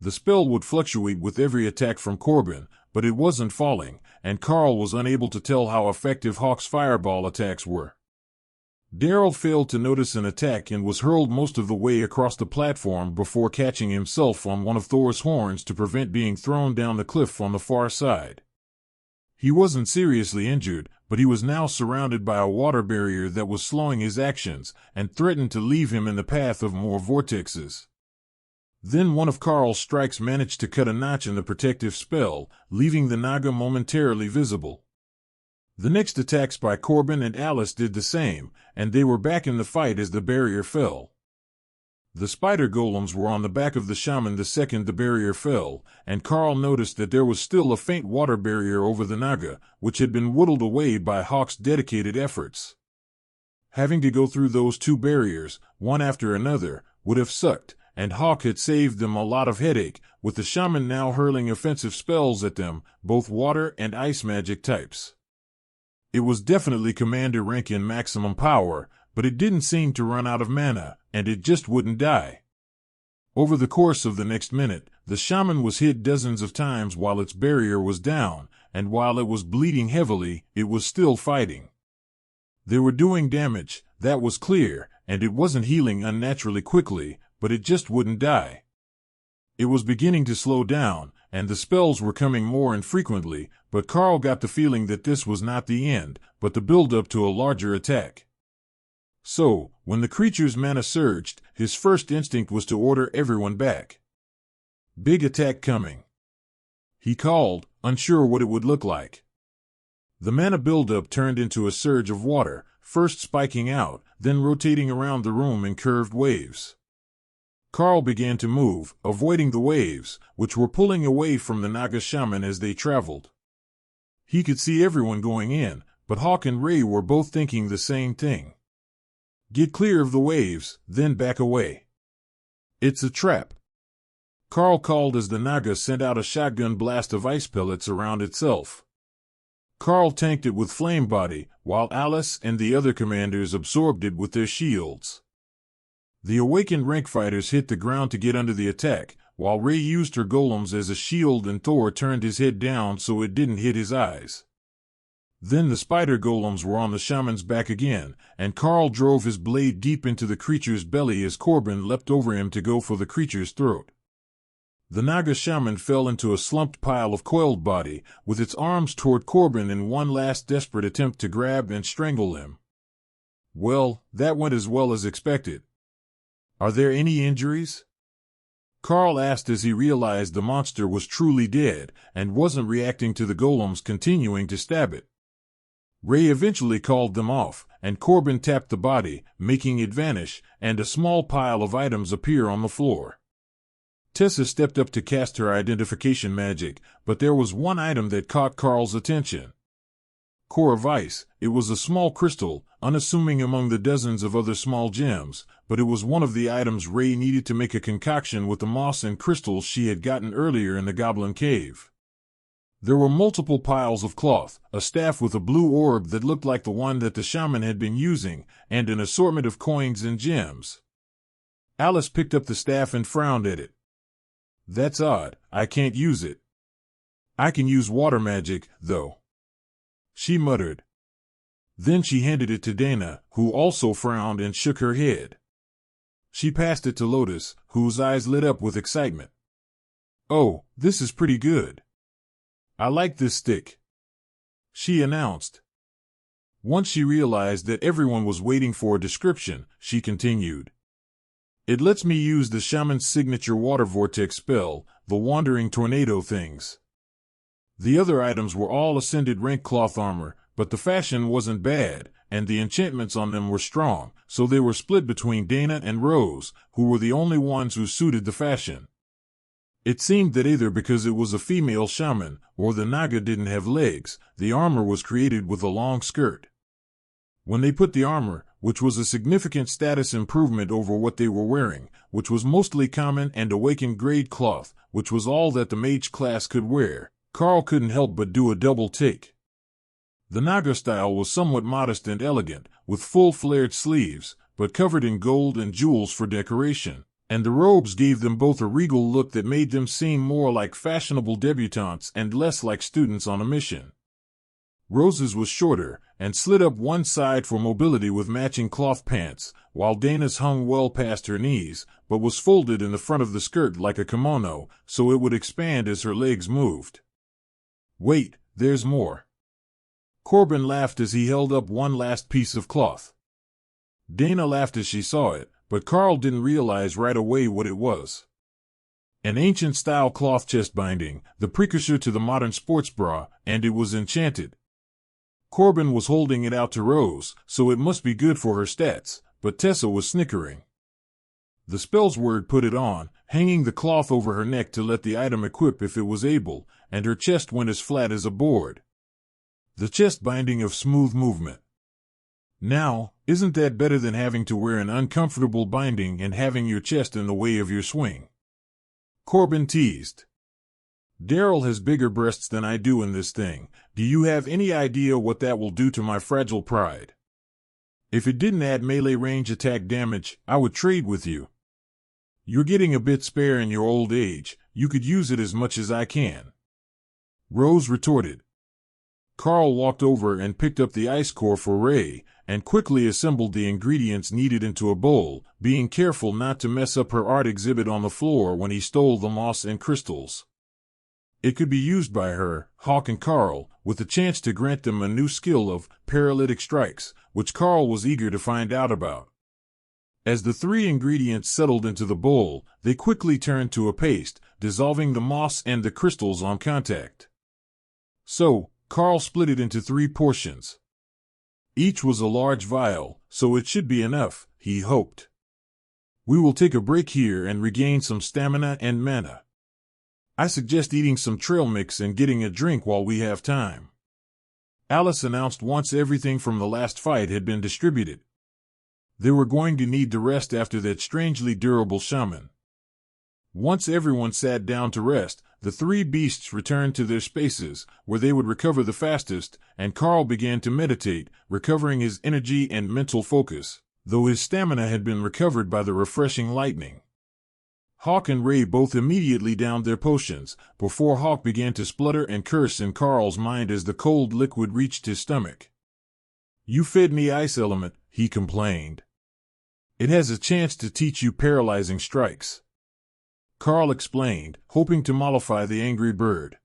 The spell would fluctuate with every attack from Corbin, but it wasn't falling, and Karl was unable to tell how effective Hawk's fireball attacks were. Daryl failed to notice an attack and was hurled most of the way across the platform before catching himself on one of Thor's horns to prevent being thrown down the cliff on the far side. He wasn't seriously injured, but he was now surrounded by a water barrier that was slowing his actions and threatened to leave him in the path of more vortexes. Then one of Karl's strikes managed to cut a notch in the protective spell, leaving the Naga momentarily visible. The next attacks by Corbin and Alice did the same, and they were back in the fight as the barrier fell. The spider golems were on the back of the shaman the second the barrier fell, and Karl noticed that there was still a faint water barrier over the Naga, which had been whittled away by Hawk's dedicated efforts. Having to go through those 2 barriers, one after another, would have sucked, and Hawk had saved them a lot of headache, with the shaman now hurling offensive spells at them, both water and ice magic types. It was definitely commander rank in maximum power, but it didn't seem to run out of mana, and it just wouldn't die. Over the course of the next minute, the shaman was hit dozens of times while its barrier was down, and while it was bleeding heavily, it was still fighting. They were doing damage, that was clear, and it wasn't healing unnaturally quickly, but it just wouldn't die. It was beginning to slow down, and the spells were coming more infrequently, but Karl got the feeling that this was not the end, but the build-up to a larger attack. So, when the creature's mana surged, his first instinct was to order everyone back. Big attack coming, he called, unsure what it would look like. The mana build-up turned into a surge of water, first spiking out, then rotating around the room in curved waves. Karl began to move, avoiding the waves, which were pulling away from the Naga shaman as they traveled. He could see everyone going in, but Hawk and Ray were both thinking the same thing. Get clear of the waves, then back away. It's a trap, Karl called as the Naga sent out a shotgun blast of ice pellets around itself. Karl tanked it with flame body, while Alice and the other commanders absorbed it with their shields. The awakened rank fighters hit the ground to get under the attack, while Ray used her golems as a shield and Thor turned his head down so it didn't hit his eyes. Then the spider golems were on the shaman's back again, and Karl drove his blade deep into the creature's belly as Corbin leapt over him to go for the creature's throat. The Naga shaman fell into a slumped pile of coiled body, with its arms toward Corbin in one last desperate attempt to grab and strangle him. Well, that went as well as expected. Are there any injuries? Karl asked as he realized the monster was truly dead and wasn't reacting to the golems continuing to stab it. Ray eventually called them off, and Corbin tapped the body, making it vanish, and a small pile of items appear on the floor. Tessa stepped up to cast her identification magic, but there was one item that caught Karl's attention. Core of Ice. It was a small crystal, unassuming among the dozens of other small gems, but it was one of the items Ray needed to make a concoction with the moss and crystals she had gotten earlier in the Goblin Cave. There were multiple piles of cloth, a staff with a blue orb that looked like the one that the shaman had been using, and an assortment of coins and gems. Alice picked up the staff and frowned at it. That's odd, I can't use it. I can use water magic, though, she muttered. Then she handed it to Dana, who also frowned and shook her head. She passed it to Lotus, whose eyes lit up with excitement. Oh, this is pretty good. I like this stick, she announced. Once she realized that everyone was waiting for a description, she continued. It lets me use the shaman's signature water vortex spell, the wandering tornado things. The other items were all ascended rank cloth armor, but the fashion wasn't bad, and the enchantments on them were strong, so they were split between Dana and Rose, who were the only ones who suited the fashion. It seemed that either because it was a female shaman, or the Naga didn't have legs, the armor was created with a long skirt. When they put the armor, which was a significant status improvement over what they were wearing, which was mostly common and awakened grade cloth, which was all that the mage class could wear, Karl couldn't help but do a double take. The Naga style was somewhat modest and elegant, with full flared sleeves, but covered in gold and jewels for decoration, and the robes gave them both a regal look that made them seem more like fashionable debutantes and less like students on a mission. Rose's was shorter, and slid up one side for mobility with matching cloth pants, while Dana's hung well past her knees, but was folded in the front of the skirt like a kimono, so it would expand as her legs moved. Wait, there's more. Corbin laughed as he held up one last piece of cloth. Dana laughed as she saw it, but Karl didn't realize right away what it was. An ancient-style cloth chest binding, the precursor to the modern sports bra, and it was enchanted. Corbin was holding it out to Rose, so it must be good for her stats, but Tessa was snickering. The spell's word put it on, hanging the cloth over her neck to let the item equip if it was able, and her chest went as flat as a board. The chest binding of smooth movement. Now, isn't that better than having to wear an uncomfortable binding and having your chest in the way of your swing? Corbin teased. Daryl has bigger breasts than I do in this thing. Do you have any idea what that will do to my fragile pride? If it didn't add melee range attack damage, I would trade with you. You're getting a bit spare in your old age. You could use it as much as I can. Rose retorted. Karl walked over and picked up the ice core for Ray, and quickly assembled the ingredients needed into a bowl, being careful not to mess up her art exhibit on the floor when he stole the moss and crystals. It could be used by her, Hawk and Karl, with a chance to grant them a new skill of paralytic strikes, which Karl was eager to find out about. As the three ingredients settled into the bowl, they quickly turned to a paste, dissolving the moss and the crystals on contact. So, Karl split it into 3 portions. Each was a large vial, so it should be enough, he hoped. We will take a break here and regain some stamina and mana. I suggest eating some trail mix and getting a drink while we have time. Alice announced once everything from the last fight had been distributed. They were going to need to rest after that strangely durable shaman. Once everyone sat down to rest, the 3 beasts returned to their spaces, where they would recover the fastest, and Karl began to meditate, recovering his energy and mental focus, though his stamina had been recovered by the refreshing lightning. Hawk and Ray both immediately downed their potions, before Hawk began to splutter and curse in Karl's mind as the cold liquid reached his stomach. You fed me ice element, he complained. It has a chance to teach you paralyzing strikes. Karl explained, hoping to mollify the angry bird.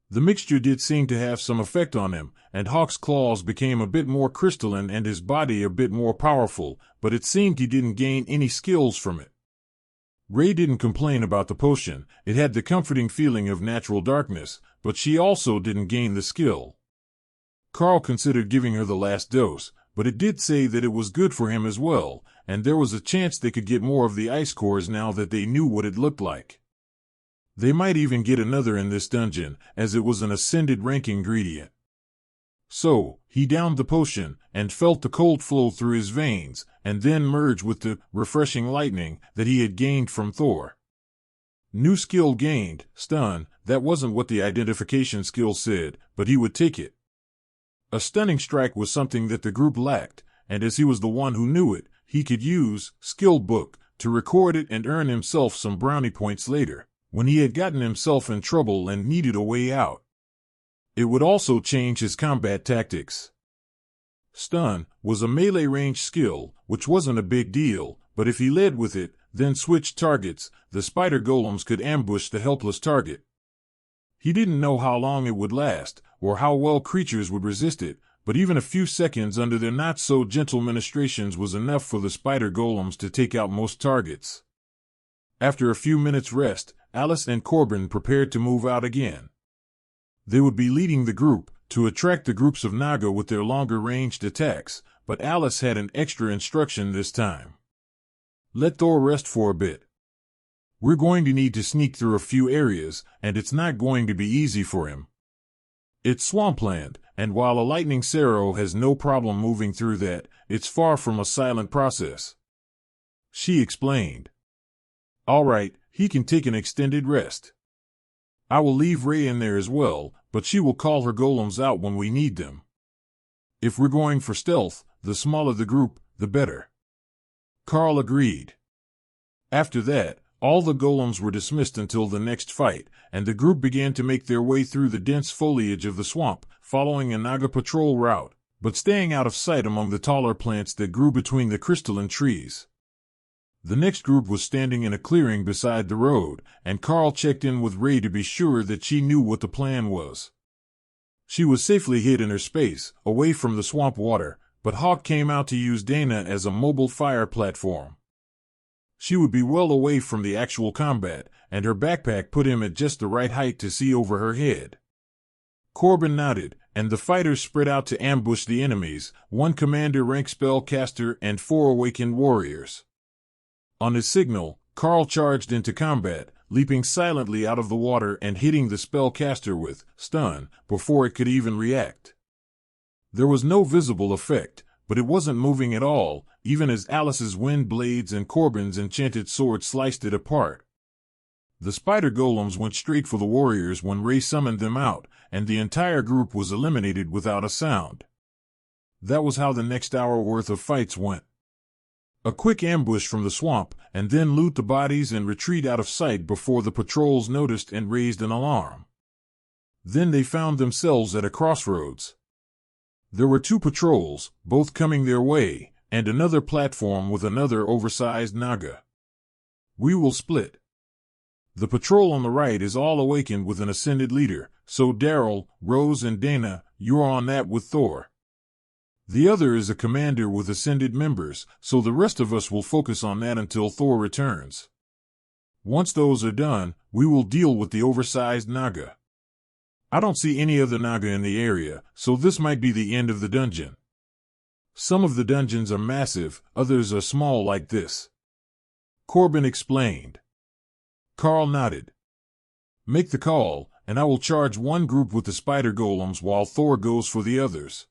The mixture did seem to have some effect on him, and Hawk's claws became a bit more crystalline and his body a bit more powerful, but it seemed he didn't gain any skills from it. Ray didn't complain about the potion. It had the comforting feeling of natural darkness, but she also didn't gain the skill. Karl considered giving her the last dose, but it did say that it was good for him as well, and there was a chance they could get more of the ice cores now that they knew what it looked like. They might even get another in this dungeon, as it was an ascended rank ingredient. So, he downed the potion, and felt the cold flow through his veins, and then merge with the refreshing lightning that he had gained from Thor. New skill gained, stun. That wasn't what the identification skill said, but he would take it. A stunning strike was something that the group lacked, and as he was the one who knew it, he could use skill book to record it and earn himself some brownie points later, when he had gotten himself in trouble and needed a way out. It would also change his combat tactics. Stun was a melee range skill, which wasn't a big deal, but if he led with it, then switched targets, the spider golems could ambush the helpless target. He didn't know how long it would last, or how well creatures would resist it, but even a few seconds under their not-so-gentle ministrations was enough for the spider golems to take out most targets. After a few minutes' rest, Alice and Corbin prepared to move out again. They would be leading the group, to attract the groups of Naga with their longer-ranged attacks, but Alice had an extra instruction this time. Let Thor rest for a bit. We're going to need to sneak through a few areas, and it's not going to be easy for him. It's swampland, and while a lightning Cerro has no problem moving through that, it's far from a silent process. She explained. All right, he can take an extended rest. I will leave Ray in there as well, but she will call her golems out when we need them. If we're going for stealth, the smaller the group, the better. Karl agreed. After that, all the golems were dismissed until the next fight, and the group began to make their way through the dense foliage of the swamp, following a Naga patrol route, but staying out of sight among the taller plants that grew between the crystalline trees. The next group was standing in a clearing beside the road, and Karl checked in with Ray to be sure that she knew what the plan was. She was safely hid in her space, away from the swamp water, but Hawk came out to use Dana as a mobile fire platform. She would be well away from the actual combat, and her backpack put him at just the right height to see over her head. Corbin nodded, and the fighters spread out to ambush the enemies, 1 commander-rank spellcaster and 4 awakened warriors. On his signal, Karl charged into combat, leaping silently out of the water and hitting the spellcaster with stun before it could even react. There was no visible effect, but it wasn't moving at all, even as Alice's wind blades and Corbin's enchanted sword sliced it apart. The spider golems went straight for the warriors when Ray summoned them out, and the entire group was eliminated without a sound. That was how the next hour worth of fights went. A quick ambush from the swamp, and then loot the bodies and retreat out of sight before the patrols noticed and raised an alarm. Then they found themselves at a crossroads. There were 2 patrols, both coming their way, and another platform with another oversized Naga. We will split. The patrol on the right is all awakened with an ascended leader, so Daryl, Rose and Dana, you're on that with Thor. The other is a commander with ascended members, so the rest of us will focus on that until Thor returns. Once those are done, we will deal with the oversized Naga. I don't see any other Naga in the area, so this might be the end of the dungeon. Some of the dungeons are massive, others are small like this. Corbin explained. Karl nodded. Make the call, and I will charge 1 group with the spider golems while Thor goes for the others.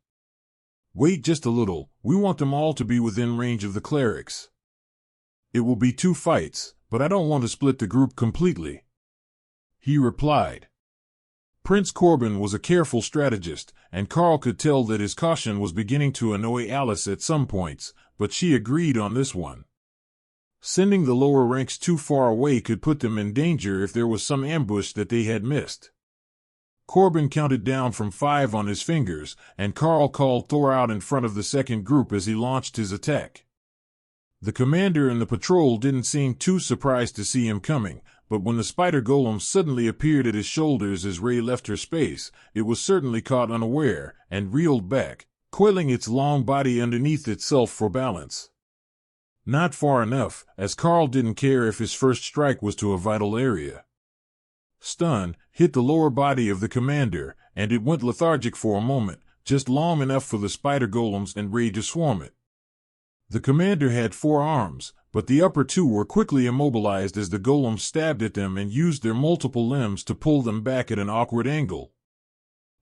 Wait just a little, we want them all to be within range of the clerics. It will be 2 fights, but I don't want to split the group completely. He replied. Prince Corbin was a careful strategist, and Karl could tell that his caution was beginning to annoy Alice at some points, but she agreed on this one. Sending the lower ranks too far away could put them in danger if there was some ambush that they had missed. Corbin counted down from 5 on his fingers, and Karl called Thor out in front of the second group as he launched his attack. The commander and the patrol didn't seem too surprised to see him coming, but when the spider golem suddenly appeared at his shoulders as Ray left her space, it was certainly caught unaware, and reeled back, coiling its long body underneath itself for balance. Not far enough, as Karl didn't care if his first strike was to a vital area. Stun hit the lower body of the commander, and it went lethargic for a moment, just long enough for the spider golems and Ray to swarm it. The commander had 4 arms, but the upper 2 were quickly immobilized as the golems stabbed at them and used their multiple limbs to pull them back at an awkward angle.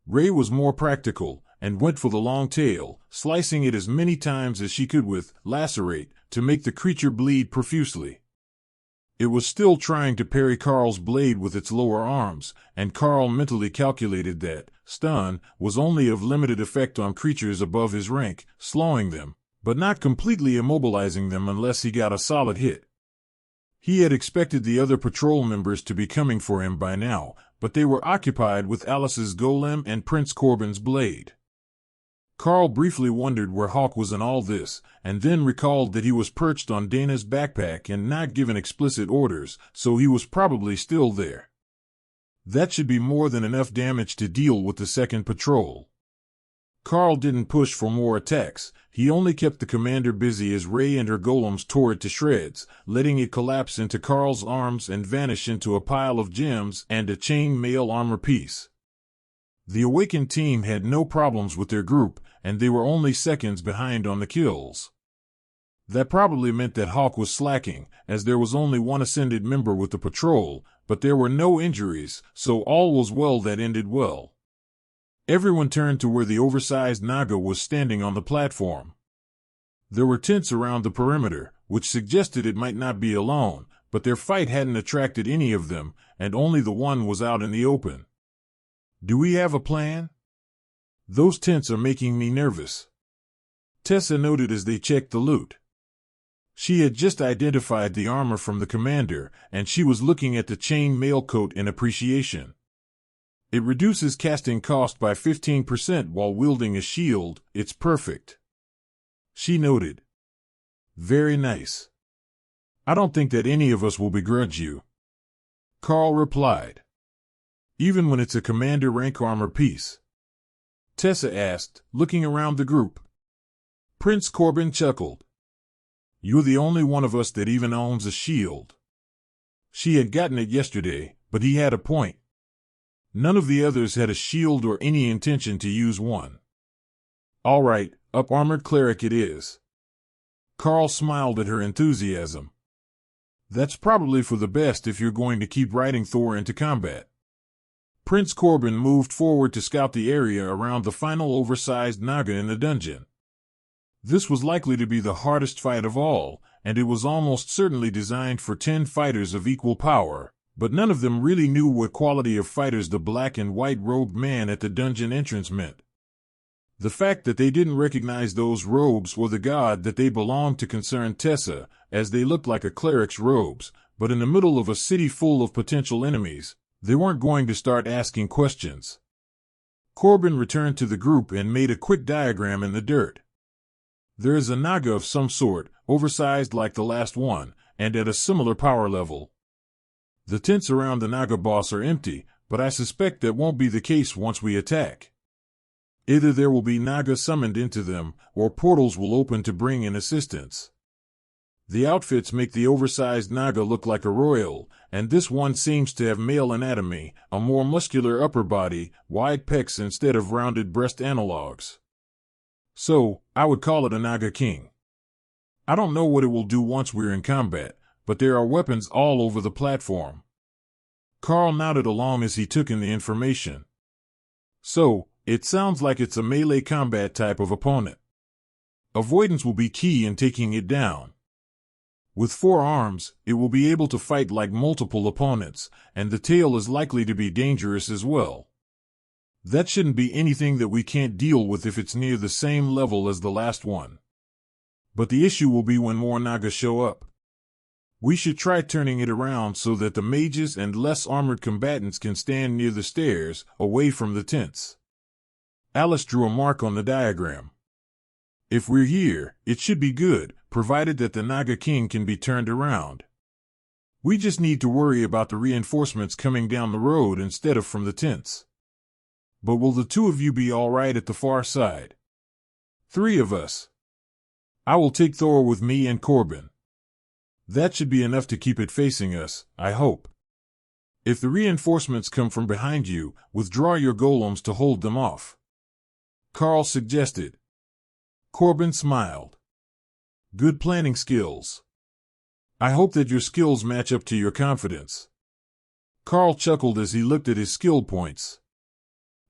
Ray was more practical, and went for the long tail, slicing it as many times as she could with lacerate, to make the creature bleed profusely. It was still trying to parry Karl's blade with its lower arms, and Karl mentally calculated that stun was only of limited effect on creatures above his rank, slowing them, but not completely immobilizing them unless he got a solid hit. He had expected the other patrol members to be coming for him by now, but they were occupied with Alice's golem and Prince Corbin's blade. Karl briefly wondered where Hawk was in all this, and then recalled that he was perched on Dana's backpack and not given explicit orders, so he was probably still there. That should be more than enough damage to deal with the second patrol. Karl didn't push for more attacks, he only kept the commander busy as Ray and her golems tore it to shreds, letting it collapse into Karl's arms and vanish into a pile of gems and a chain mail armor piece. The awakened team had no problems with their group, and they were only seconds behind on the kills. That probably meant that Hawk was slacking, as there was only one ascended member with the patrol, but there were no injuries, so all was well that ended well. Everyone turned to where the oversized Naga was standing on the platform. There were tents around the perimeter, which suggested it might not be alone, but their fight hadn't attracted any of them, and only the one was out in the open. Do we have a plan? Those tents are making me nervous, Tessa noted as they checked the loot. She had just identified the armor from the commander, and she was looking at the chain mail coat in appreciation. It reduces casting cost by 15% while wielding a shield. It's perfect, she noted. Very nice. I don't think that any of us will begrudge you, Karl replied. Even when it's a commander rank armor piece? Tessa asked, looking around the group. Prince Corbin chuckled. You're the only one of us that even owns a shield. She had gotten it yesterday, but he had a point. None of the others had a shield or any intention to use one. All right, up-armored cleric it is. Karl smiled at her enthusiasm. That's probably for the best if you're going to keep riding Thor into combat. Prince Corbin moved forward to scout the area around the final oversized Naga in the dungeon. This was likely to be the hardest fight of all, and it was almost certainly designed for 10 fighters of equal power, but none of them really knew what quality of fighters the black and white-robed man at the dungeon entrance meant. The fact that they didn't recognize those robes or the god that they belonged to concerned Tessa, as they looked like a cleric's robes, but in the middle of a city full of potential enemies, they weren't going to start asking questions. Corbin returned to the group and made a quick diagram in the dirt. There is a Naga of some sort, oversized like the last one, and at a similar power level. The tents around the Naga boss are empty, but I suspect that won't be the case once we attack. Either there will be Naga summoned into them, or portals will open to bring in assistance. The outfits make the oversized Naga look like a royal, and this one seems to have male anatomy, a more muscular upper body, wide pecs instead of rounded breast analogs. So, I would call it a Naga King. I don't know what it will do once we're in combat, but there are weapons all over the platform. Karl nodded along as he took in the information. So, it sounds like it's a melee combat type of opponent. Avoidance will be key in taking it down. With 4 arms, it will be able to fight like multiple opponents, and the tail is likely to be dangerous as well. That shouldn't be anything that we can't deal with if it's near the same level as the last one. But the issue will be when more Naga show up. We should try turning it around so that the mages and less armored combatants can stand near the stairs, away from the tents. Alice drew a mark on the diagram. If we're here, it should be good, provided that the Naga King can be turned around. We just need to worry about the reinforcements coming down the road instead of from the tents. But will the 2 of you be all right at the far side? 3 of us. I will take Thor with me and Corbin. That should be enough to keep it facing us, I hope. If the reinforcements come from behind you, withdraw your golems to hold them off, Karl suggested. Corbin smiled. Good planning skills. I hope that your skills match up to your confidence. Karl chuckled as he looked at his skill points.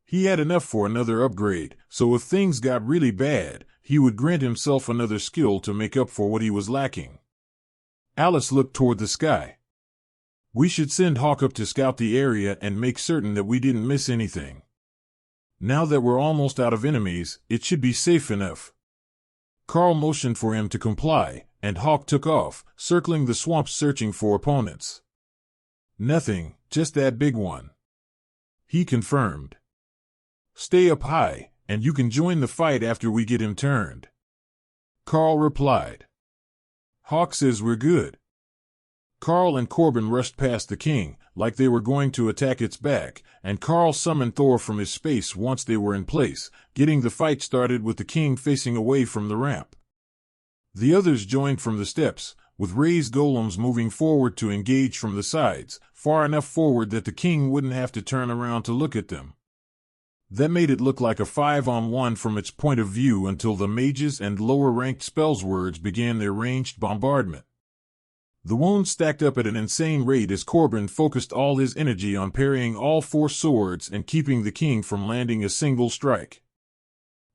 He had enough for another upgrade, so if things got really bad, he would grant himself another skill to make up for what he was lacking. Alice looked toward the sky. We should send Hawk up to scout the area and make certain that we didn't miss anything. Now that we're almost out of enemies, it should be safe enough. Karl motioned for him to comply, and Hawk took off, circling the swamps searching for opponents. Nothing, just that big one, he confirmed. Stay up high, and you can join the fight after we get him turned, Karl replied. Hawk says we're good. Karl and Corbin rushed past the king, like they were going to attack its back, and Karl summoned Thor from his space once they were in place, getting the fight started with the king facing away from the ramp. The others joined from the steps, with raised golems moving forward to engage from the sides, far enough forward that the king wouldn't have to turn around to look at them. That made it look like a 5-on-1 from its point of view until the mages and lower-ranked spells words began their ranged bombardment. The wounds stacked up at an insane rate as Corbin focused all his energy on parrying all 4 swords and keeping the king from landing a single strike.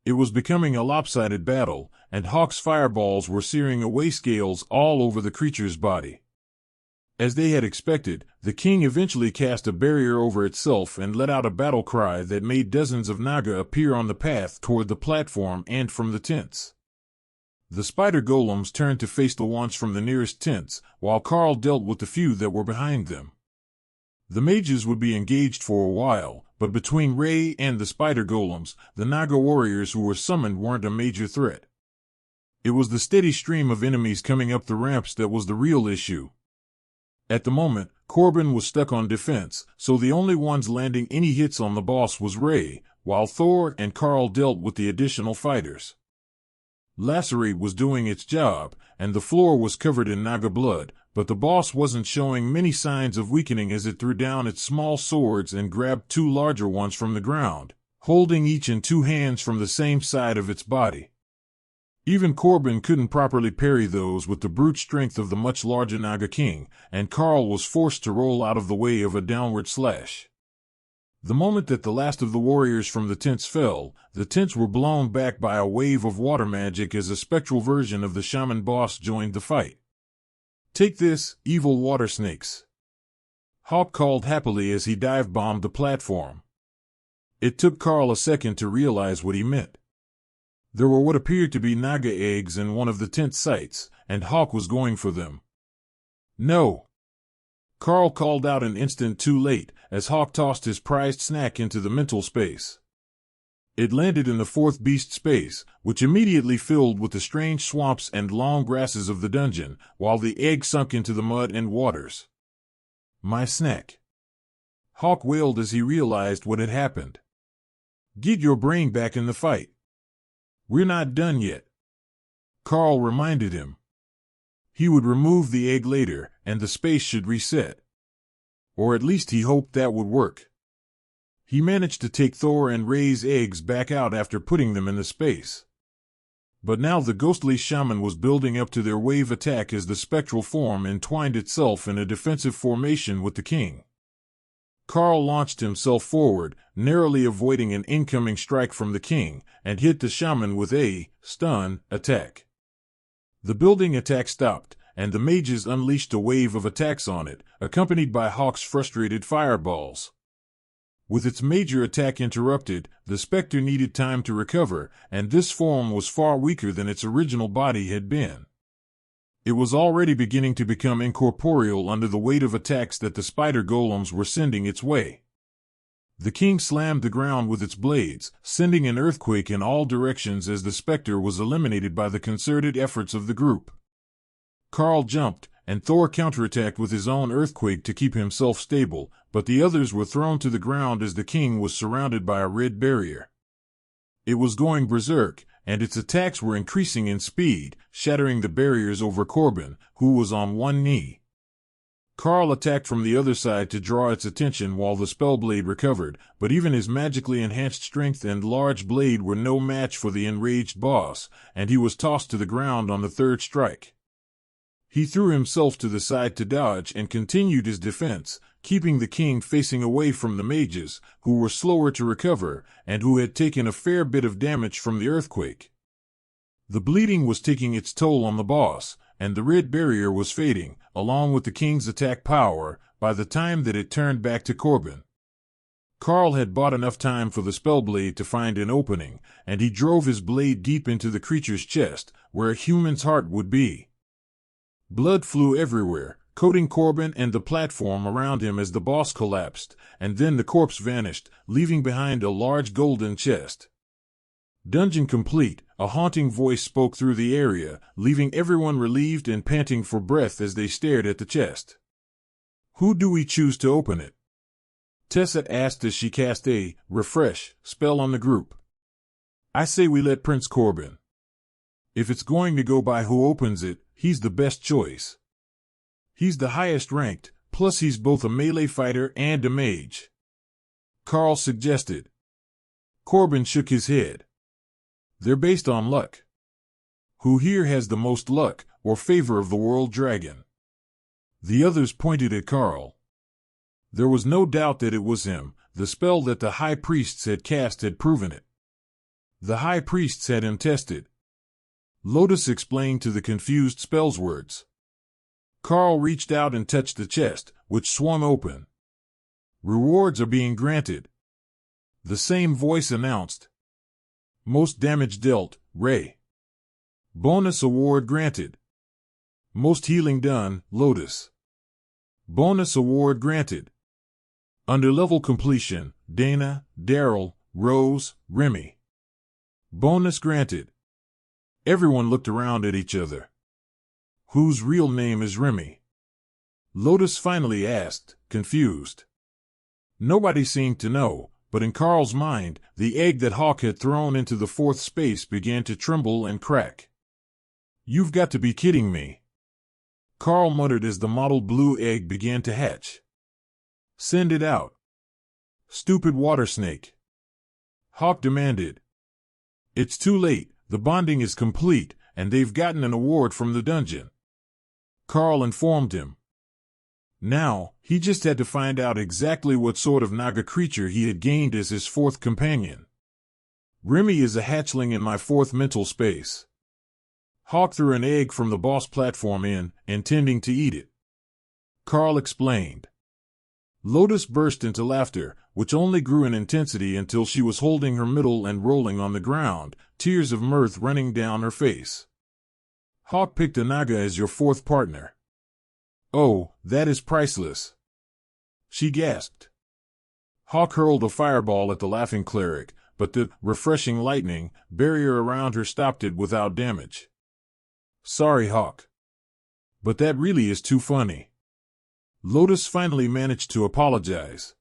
It was becoming a lopsided battle, and Hawk's fireballs were searing away scales all over the creature's body. As they had expected, the king eventually cast a barrier over itself and let out a battle cry that made dozens of Naga appear on the path toward the platform and from the tents. The spider golems turned to face the ones from the nearest tents, while Karl dealt with the few that were behind them. The mages would be engaged for a while, but between Ray and the spider golems, the Naga warriors who were summoned weren't a major threat. It was the steady stream of enemies coming up the ramps that was the real issue. At the moment, Corbin was stuck on defense, so the only ones landing any hits on the boss was Ray, while Thor and Karl dealt with the additional fighters. Lacerate was doing its job, and the floor was covered in Naga blood, but the boss wasn't showing many signs of weakening as it threw down its small swords and grabbed 2 larger ones from the ground, holding each in 2 hands from the same side of its body. Even Corbin couldn't properly parry those with the brute strength of the much larger Naga king, and Karl was forced to roll out of the way of a downward slash. The moment that the last of the warriors from the tents fell, the tents were blown back by a wave of water magic as a spectral version of the shaman boss joined the fight. "Take this, evil water snakes," Hawk called happily as he dive-bombed the platform. It took Karl a second to realize what he meant. There were what appeared to be Naga eggs in one of the tent sites, and Hawk was going for them. "No!" Karl called out an instant too late, as Hawk tossed his prized snack into the mental space. It landed in the 4th beast space, which immediately filled with the strange swamps and long grasses of the dungeon, while the egg sunk into the mud and waters. "My snack!" Hawk wailed as he realized what had happened. "Get your brain back in the fight. We're not done yet," Karl reminded him. He would remove the egg later, and the space should reset. Or at least he hoped that would work. He managed to take Thor and Ray's eggs back out after putting them in the space. But now the ghostly shaman was building up to their wave attack as the spectral form entwined itself in a defensive formation with the king. Karl launched himself forward, narrowly avoiding an incoming strike from the king, and hit the shaman with a stun attack. The building attack stopped, and the mages unleashed a wave of attacks on it, accompanied by Hawk's frustrated fireballs. With its major attack interrupted, the specter needed time to recover, and this form was far weaker than its original body had been. It was already beginning to become incorporeal under the weight of attacks that the spider golems were sending its way. The king slammed the ground with its blades, sending an earthquake in all directions as the specter was eliminated by the concerted efforts of the group. Karl jumped, and Thor counterattacked with his own earthquake to keep himself stable, but the others were thrown to the ground as the king was surrounded by a red barrier. It was going berserk, and its attacks were increasing in speed, shattering the barriers over Corbin, who was on one knee. Karl attacked from the other side to draw its attention while the spellblade recovered, but even his magically enhanced strength and large blade were no match for the enraged boss, and he was tossed to the ground on the 3rd strike. He threw himself to the side to dodge and continued his defense, keeping the king facing away from the mages, who were slower to recover, and who had taken a fair bit of damage from the earthquake. The bleeding was taking its toll on the boss, and the red barrier was fading, along with the king's attack power, by the time that it turned back to Corbin. Karl had bought enough time for the spellblade to find an opening, and he drove his blade deep into the creature's chest, where a human's heart would be. Blood flew everywhere, coating Corbin and the platform around him as the boss collapsed, and then the corpse vanished, leaving behind a large golden chest. "Dungeon complete," a haunting voice spoke through the area, leaving everyone relieved and panting for breath as they stared at the chest. "Who do we choose to open it?" Tessa asked as she cast a refresh spell on the group. "I say we let Prince Corbin. If it's going to go by who opens it, he's the best choice. He's the highest ranked, plus he's both a melee fighter and a mage," Karl suggested. Corbin shook his head. They're based on luck. Who here has the most luck or favor of the world dragon? The others pointed at Karl. There was no doubt that it was him. The spell that the high priests had cast had proven it. The high priests had him tested. Lotus explained to the confused spell's words. Karl reached out and touched the chest, which swung open. Rewards are being granted. The same voice announced. Most damage dealt, Ray. Bonus award granted. Most healing done, Lotus. Bonus award granted. Under level completion, Dana, Daryl, Rose, Remy. Bonus granted. Everyone looked around at each other. Whose real name is Remy? Lotus finally asked, confused. Nobody seemed to know, but in Karl's mind, the egg that Hawk had thrown into the fourth space began to tremble and crack. You've got to be kidding me. Karl muttered as the mottled blue egg began to hatch. Send it out. Stupid water snake. Hawk demanded. It's too late, the bonding is complete, and they've gotten an award from the dungeon. Karl informed him. Now, he just had to find out exactly what sort of Naga creature he had gained as his fourth companion. Remy is a hatchling in my fourth mental space. Hawk threw an egg from the boss platform in, intending to eat it. Karl explained. Lotus burst into laughter, which only grew in intensity until she was holding her middle and rolling on the ground, tears of mirth running down her face. Hawk picked a Naga as your fourth partner. Oh, that is priceless. She gasped. Hawk hurled a fireball at the laughing cleric, but the refreshing lightning barrier around her stopped it without damage. Sorry, Hawk. But that really is too funny. Lotus finally managed to apologize.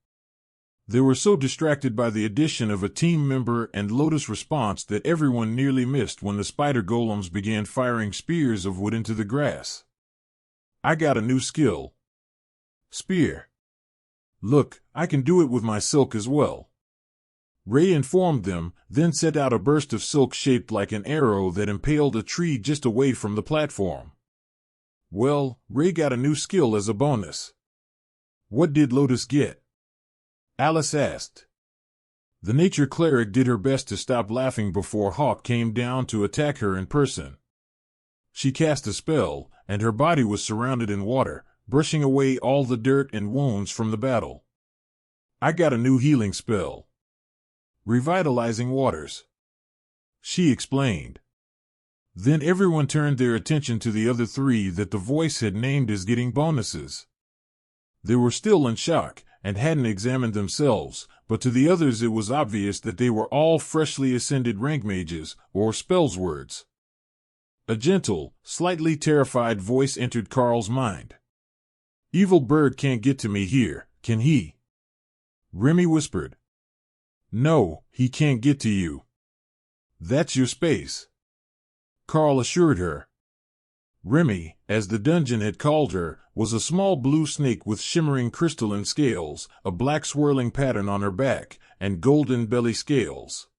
They were so distracted by the addition of a team member and Lotus' response that everyone nearly missed when the spider golems began firing spears of wood into the grass. I got a new skill. Spear. Look, I can do it with my silk as well. Ray informed them, then sent out a burst of silk shaped like an arrow that impaled a tree just away from the platform. Well, Ray got a new skill as a bonus. What did Lotus get? Alice asked. The nature cleric did her best to stop laughing before Hawk came down to attack her in person. She cast a spell, and her body was surrounded in water, brushing away all the dirt and wounds from the battle. I got a new healing spell. Revitalizing waters. She explained. Then everyone turned their attention to the other three that the voice had named as getting bonuses. They were still in shock, and hadn't examined themselves, but to the others it was obvious that they were all freshly ascended rank mages, or spells words. A gentle, slightly terrified voice entered Karl's mind. Evil bird can't get to me here, can he? Remy whispered. No, he can't get to you. That's your space. Karl assured her. Remy, as the dungeon had called her, was a small blue snake with shimmering crystalline scales, a black swirling pattern on her back, and golden belly scales.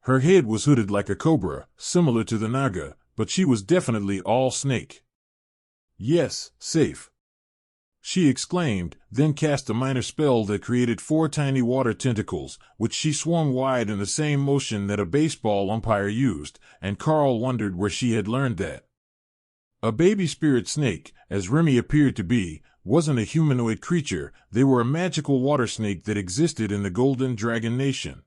Her head was hooded like a cobra, similar to the Naga, but she was definitely all snake. Yes, safe. She exclaimed, then cast a minor spell that created 4 tiny water tentacles, which she swung wide in the same motion that a baseball umpire used, and Karl wondered where she had learned that. A baby spirit snake, as Remy appeared to be, wasn't a humanoid creature. They were a magical water snake that existed in the Golden Dragon Nation.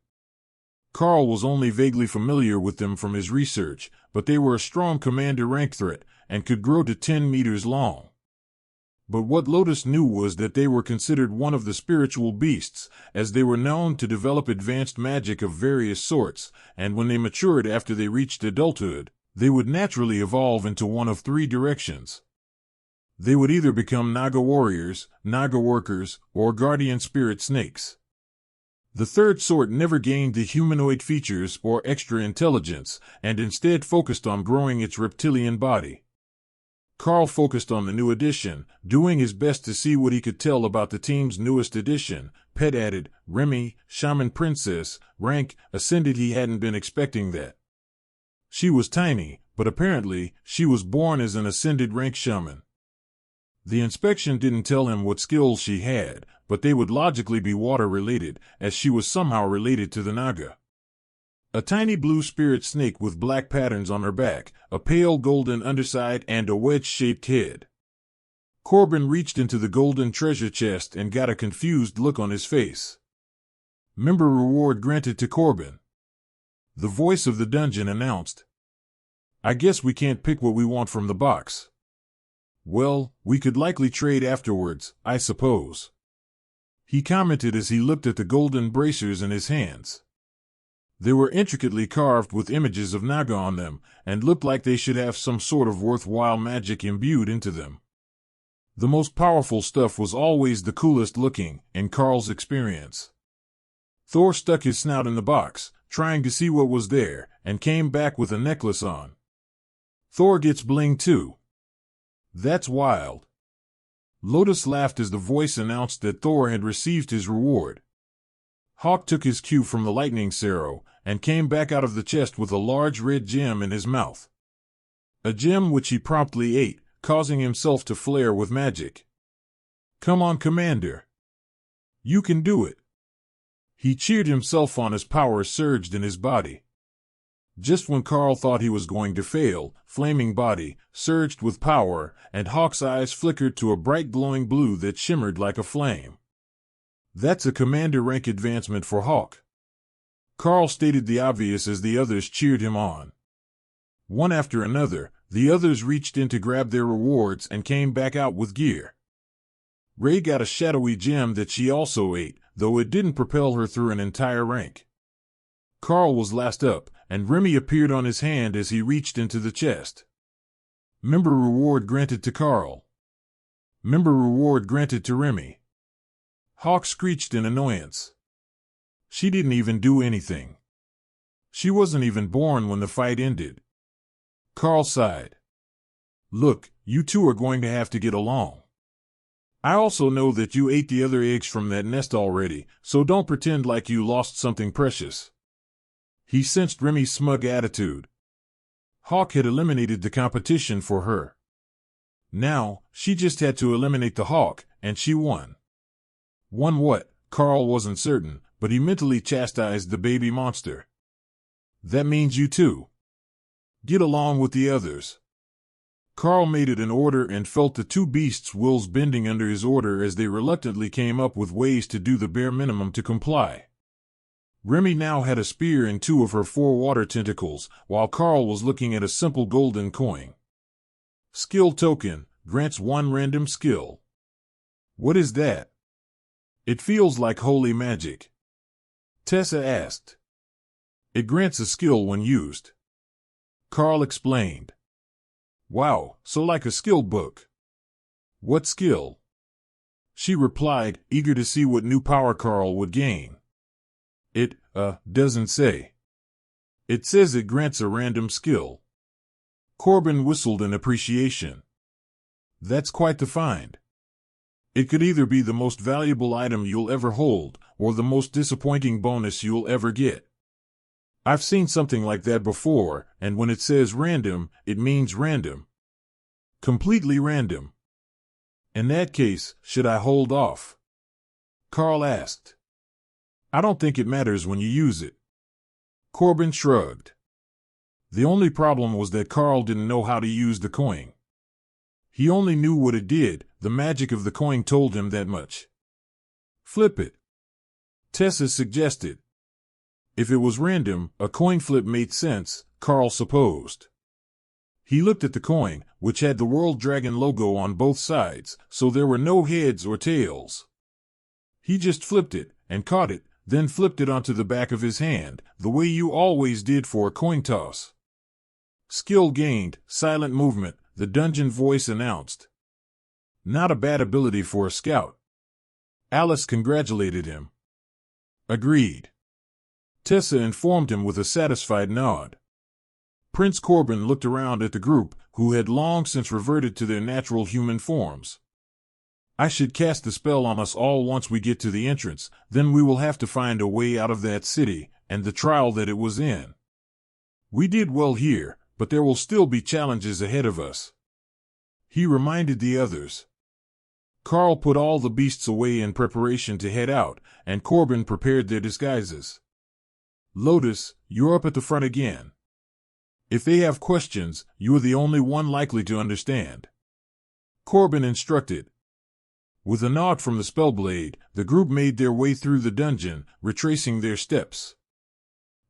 Karl was only vaguely familiar with them from his research, but they were a strong commander rank threat, and could grow to 10 meters long. But what Lotus knew was that they were considered one of the spiritual beasts, as they were known to develop advanced magic of various sorts, and when they matured after they reached adulthood, they would naturally evolve into one of 3 directions. They would either become Naga warriors, Naga workers, or guardian spirit snakes. The third sort never gained the humanoid features or extra intelligence, and instead focused on growing its reptilian body. Karl focused on the new addition, doing his best to see what he could tell about the team's newest addition. Pet added, Remy, Shaman Princess, rank, ascended. He hadn't been expecting that. She was tiny, but apparently, she was born as an ascended rank shaman. The inspection didn't tell him what skills she had, but they would logically be water-related, as she was somehow related to the Naga. A tiny blue spirit snake with black patterns on her back, a pale golden underside, and a wedge-shaped head. Corbin reached into the golden treasure chest and got a confused look on his face. Member reward granted to Corbin. The voice of the dungeon announced. I guess we can't pick what we want from the box. Well, we could likely trade afterwards, I suppose. He commented as he looked at the golden bracers in his hands. They were intricately carved with images of Naga on them, and looked like they should have some sort of worthwhile magic imbued into them. The most powerful stuff was always the coolest looking, in Karl's experience. Thor stuck his snout in the box, trying to see what was there, and came back with a necklace on. Thor gets bling too. That's wild. Lotus laughed as the voice announced that Thor had received his reward. Hawk took his cue from the lightning Sparrow, and came back out of the chest with a large red gem in his mouth. A gem which he promptly ate, causing himself to flare with magic. Come on, Commander. You can do it. He cheered himself on as power surged in his body. Just when Karl thought he was going to fail, Flaming Body surged with power, and Hawk's eyes flickered to a bright glowing blue that shimmered like a flame. That's a commander rank advancement for Hawk. Karl stated the obvious as the others cheered him on. One after another, the others reached in to grab their rewards and came back out with gear. Ray got a shadowy gem that she also ate, though it didn't propel her through an entire rank. Karl was last up, and Remy appeared on his hand as he reached into the chest. Member reward granted to Karl. Member reward granted to Remy. Hawk screeched in annoyance. She didn't even do anything. She wasn't even born when the fight ended. Karl sighed. Look, you two are going to have to get along. I also know that you ate the other eggs from that nest already, so don't pretend like you lost something precious. He sensed Remy's smug attitude. Hawk had eliminated the competition for her. Now, she just had to eliminate the Hawk, and she won. Won what? Karl wasn't certain, but he mentally chastised the baby monster. That means you too. Get along with the others. Karl made it an order and felt the two beasts' wills bending under his order as they reluctantly came up with ways to do the bare minimum to comply. Remy now had a spear in 2 of her 4 water tentacles, while Karl was looking at a simple golden coin. Skill token, grants 1 random skill. What is that? It feels like holy magic. Tessa asked. It grants a skill when used. Karl explained. Wow, so like a skill book. What skill? She replied, eager to see what new power Karl would gain. It, doesn't say. It says it grants a random skill. Corbin whistled in appreciation. That's quite the find. It could either be the most valuable item you'll ever hold, or the most disappointing bonus you'll ever get. I've seen something like that before, and when it says random, it means random. Completely random. In that case, should I hold off? Karl asked. I don't think it matters when you use it. Corbin shrugged. The only problem was that Karl didn't know how to use the coin. He only knew what it did, the magic of the coin told him that much. Flip it. Tessa suggested. If it was random, a coin flip made sense, Karl supposed. He looked at the coin, which had the World Dragon logo on both sides, so there were no heads or tails. He just flipped it, and caught it, then flipped it onto the back of his hand, the way you always did for a coin toss. Skill gained, silent movement, the dungeon voice announced. Not a bad ability for a scout. Alice congratulated him. Agreed. Tessa informed him with a satisfied nod. Prince Corbin looked around at the group, who had long since reverted to their natural human forms. I should cast the spell on us all once we get to the entrance, then we will have to find a way out of that city, and the trial that it was in. We did well here, but there will still be challenges ahead of us. He reminded the others. Karl put all the beasts away in preparation to head out, and Corbin prepared their disguises. Lotus, you're up at the front again. If they have questions, you are the only one likely to understand. Corbin instructed. With a nod from the Spellblade, the group made their way through the dungeon, retracing their steps.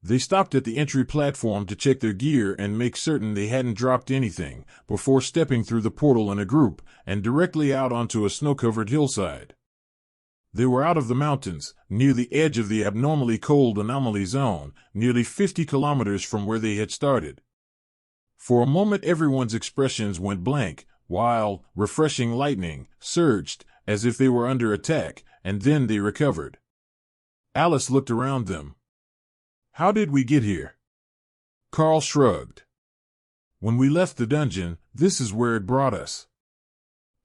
They stopped at the entry platform to check their gear and make certain they hadn't dropped anything, before stepping through the portal in a group, and directly out onto a snow-covered hillside. They were out of the mountains, near the edge of the abnormally cold anomaly zone, nearly 50 kilometers from where they had started. For a moment everyone's expressions went blank, while refreshing lightning surged, as if they were under attack, and then they recovered. Alice looked around them. How did we get here? Karl shrugged. When we left the dungeon, this is where it brought us.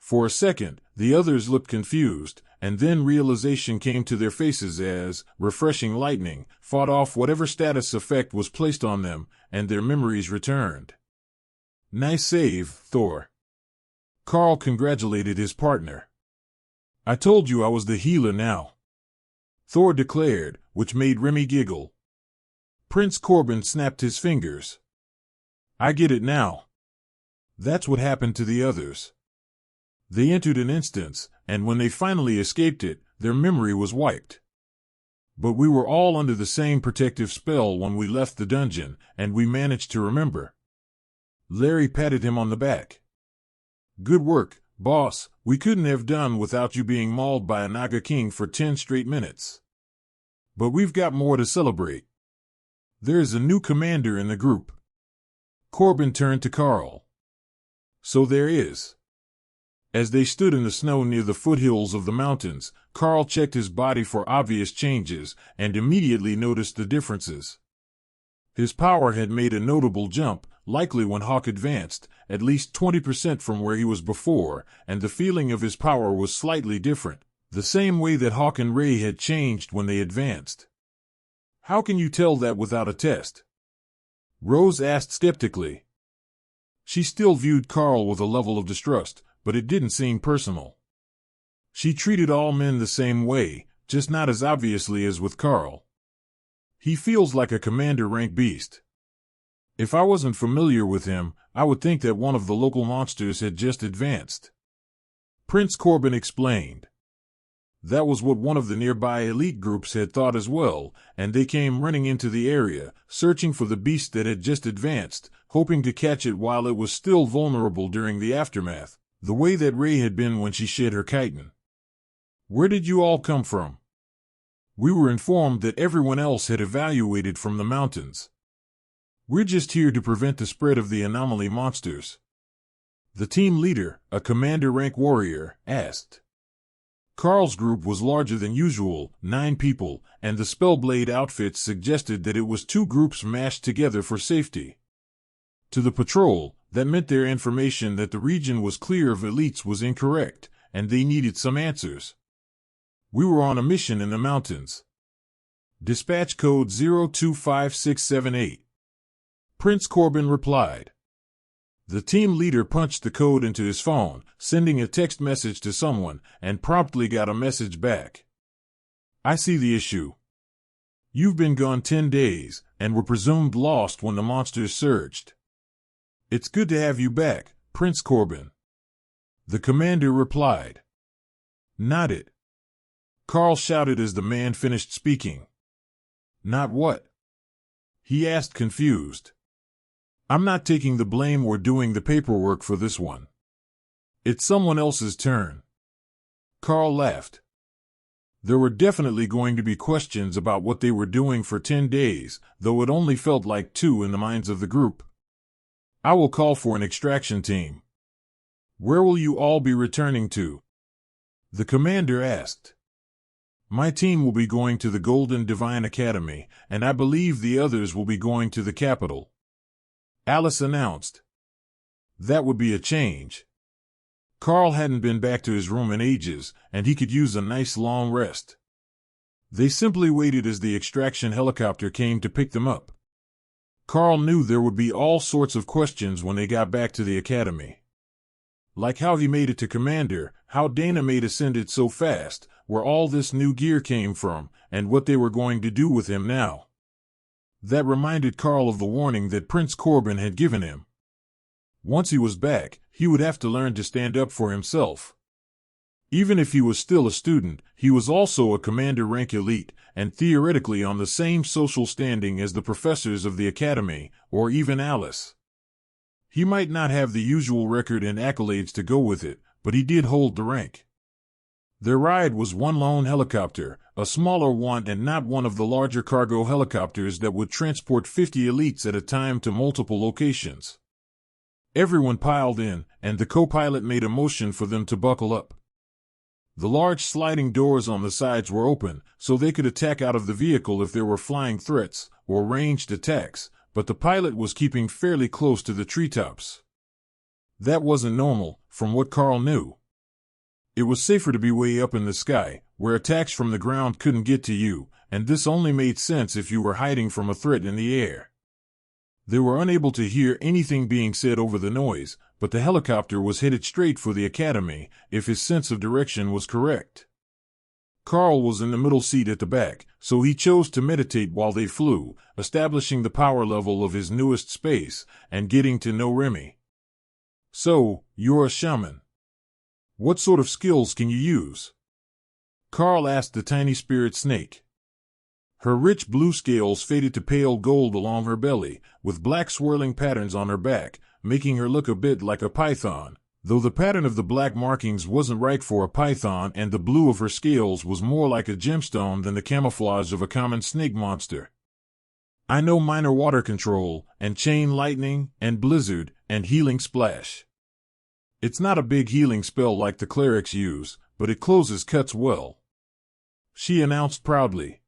For a second, the others looked confused, and then realization came to their faces as refreshing lightning fought off whatever status effect was placed on them, and their memories returned. Nice save, Thor. Karl congratulated his partner. I told you I was the healer now, Thor declared, which made Remy giggle. Prince Corbin snapped his fingers. I get it now. That's what happened to the others. They entered an instance, and when they finally escaped it, their memory was wiped. But we were all under the same protective spell when we left the dungeon, and we managed to remember. Larry patted him on the back. Good work, boss. We couldn't have done without you being mauled by a Naga King for 10 straight minutes. But we've got more to celebrate. There is a new commander in the group. Corbin turned to Karl. So there is. As they stood in the snow near the foothills of the mountains, Karl checked his body for obvious changes and immediately noticed the differences. His power had made a notable jump, likely when Hawk advanced, at least 20% from where he was before, and the feeling of his power was slightly different, the same way that Hawk and Ray had changed when they advanced. How can you tell that without a test? Rose asked skeptically. She still viewed Karl with a level of distrust, but it didn't seem personal. She treated all men the same way, just not as obviously as with Karl. He feels like a commander-rank beast. If I wasn't familiar with him, I would think that one of the local monsters had just advanced. Prince Corbin explained. That was what one of the nearby elite groups had thought as well, and they came running into the area, searching for the beast that had just advanced, hoping to catch it while it was still vulnerable during the aftermath, the way that Ray had been when she shed her chitin. Where did you all come from? We were informed that everyone else had evacuated from the mountains. We're just here to prevent the spread of the anomaly monsters. The team leader, a commander-rank warrior, asked. Karl's group was larger than usual, 9 people, and the Spellblade outfits suggested that it was 2 groups mashed together for safety. To the patrol, that meant their information that the region was clear of elites was incorrect, and they needed some answers. We were on a mission in the mountains. Dispatch code 025678. Prince Corbin replied. The team leader punched the code into his phone, sending a text message to someone, and promptly got a message back. I see the issue. You've been gone 10 days, and were presumed lost when the monsters surged. It's good to have you back, Prince Corbin. The commander replied. Not it. Karl shouted as the man finished speaking. Not what? He asked, confused. I'm not taking the blame or doing the paperwork for this one. It's someone else's turn. Karl laughed. There were definitely going to be questions about what they were doing for 10 days, though it only felt like 2 in the minds of the group. I will call for an extraction team. Where will you all be returning to? The commander asked. My team will be going to the Golden Divine Academy, and I believe the others will be going to the capital. Alice announced. That would be a change. Karl hadn't been back to his room in ages, and he could use a nice long rest. They simply waited as the extraction helicopter came to pick them up. Karl knew there would be all sorts of questions when they got back to the academy. Like how he made it to Commander, how Dana made ascended so fast, where all this new gear came from, and what they were going to do with him now. That reminded Karl of the warning that Prince Corbin had given him. Once he was back, he would have to learn to stand up for himself. Even if he was still a student, he was also a commander rank elite, and theoretically on the same social standing as the professors of the academy, or even Alice. He might not have the usual record and accolades to go with it, but he did hold the rank. Their ride was one lone helicopter, a smaller one and not one of the larger cargo helicopters that would transport 50 elites at a time to multiple locations. Everyone piled in, and the co-pilot made a motion for them to buckle up. The large sliding doors on the sides were open, so they could attack out of the vehicle if there were flying threats or ranged attacks, but the pilot was keeping fairly close to the treetops. That wasn't normal, from what Karl knew. It was safer to be way up in the sky, where attacks from the ground couldn't get to you, and this only made sense if you were hiding from a threat in the air. They were unable to hear anything being said over the noise, but the helicopter was headed straight for the academy, if his sense of direction was correct. Karl was in the middle seat at the back, so he chose to meditate while they flew, establishing the power level of his newest space, and getting to know Remy. "So, you're a shaman. What sort of skills can you use?" Karl asked the tiny spirit snake. Her rich blue scales faded to pale gold along her belly, with black swirling patterns on her back, making her look a bit like a python, though the pattern of the black markings wasn't right for a python and the blue of her scales was more like a gemstone than the camouflage of a common snake monster. "I know minor water control, and chain lightning, and blizzard, and healing splash. It's not a big healing spell like the clerics use, but it closes cuts well," she announced proudly.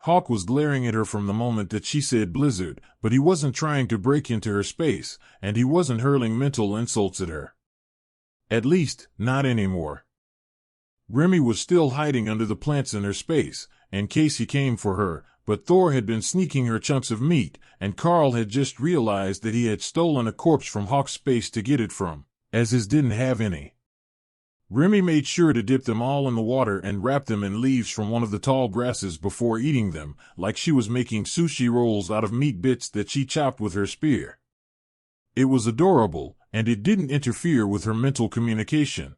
Hawk was glaring at her from the moment that she said blizzard, but he wasn't trying to break into her space, and he wasn't hurling mental insults at her. At least, not anymore. Remy was still hiding under the plants in her space, in case he came for her, but Thor had been sneaking her chunks of meat, and Karl had just realized that he had stolen a corpse from Hawk's space to get it from, as his didn't have any. Remy made sure to dip them all in the water and wrap them in leaves from one of the tall grasses before eating them, like she was making sushi rolls out of meat bits that she chopped with her spear. It was adorable, and it didn't interfere with her mental communication.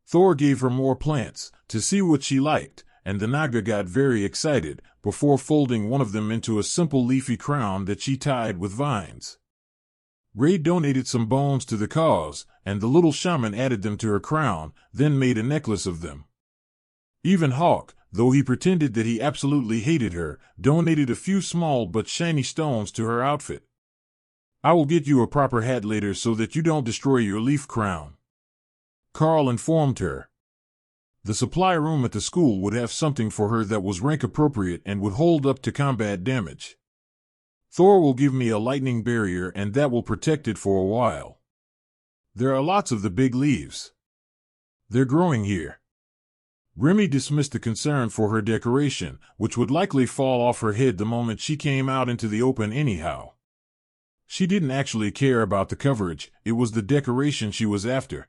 Thor gave her more plants, to see what she liked, and the Naga got very excited, before folding one of them into a simple leafy crown that she tied with vines. Ray donated some bones to the cause, and the little shaman added them to her crown, then made a necklace of them. Even Hawk, though he pretended that he absolutely hated her, donated a few small but shiny stones to her outfit. "I will get you a proper hat later so that you don't destroy your leaf crown," Karl informed her. The supply room at the school would have something for her that was rank appropriate and would hold up to combat damage. "Thor will give me a lightning barrier and that will protect it for a while. There are lots of the big leaves. They're growing here." Remy dismissed the concern for her decoration, which would likely fall off her head the moment she came out into the open anyhow. She didn't actually care about the coverage, it was the decoration she was after.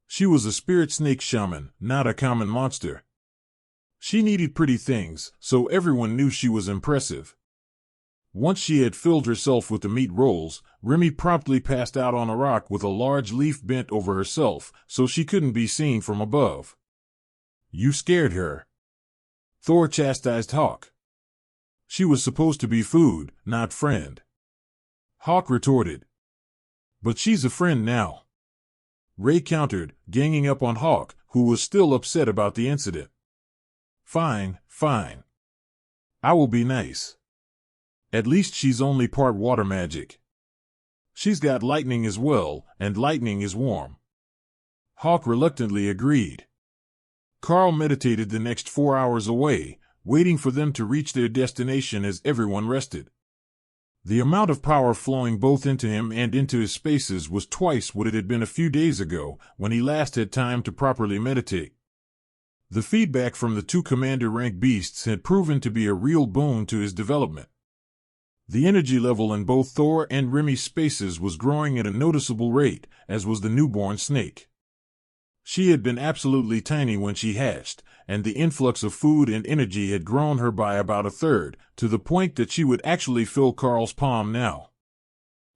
She was a spirit snake shaman, not a common monster. She needed pretty things, so everyone knew she was impressive. Once she had filled herself with the meat rolls, Remy promptly passed out on a rock with a large leaf bent over herself, so she couldn't be seen from above. "You scared her," Thor chastised Hawk. "She was supposed to be food, not friend," Hawk retorted. "But she's a friend now," Ray countered, ganging up on Hawk, who was still upset about the incident. Fine. I will be nice. At least she's only part water magic. She's got lightning as well, and lightning is warm." Hawk reluctantly agreed. Karl meditated the next 4 hours away, waiting for them to reach their destination as everyone rested. The amount of power flowing both into him and into his spaces was twice what it had been a few days ago, when he last had time to properly meditate. The feedback from the two commander-rank beasts had proven to be a real boon to his development. The energy level in both Thor and Remy's spaces was growing at a noticeable rate, as was the newborn snake. She had been absolutely tiny when she hatched, and the influx of food and energy had grown her by about a third, to the point that she would actually fill Karl's palm now.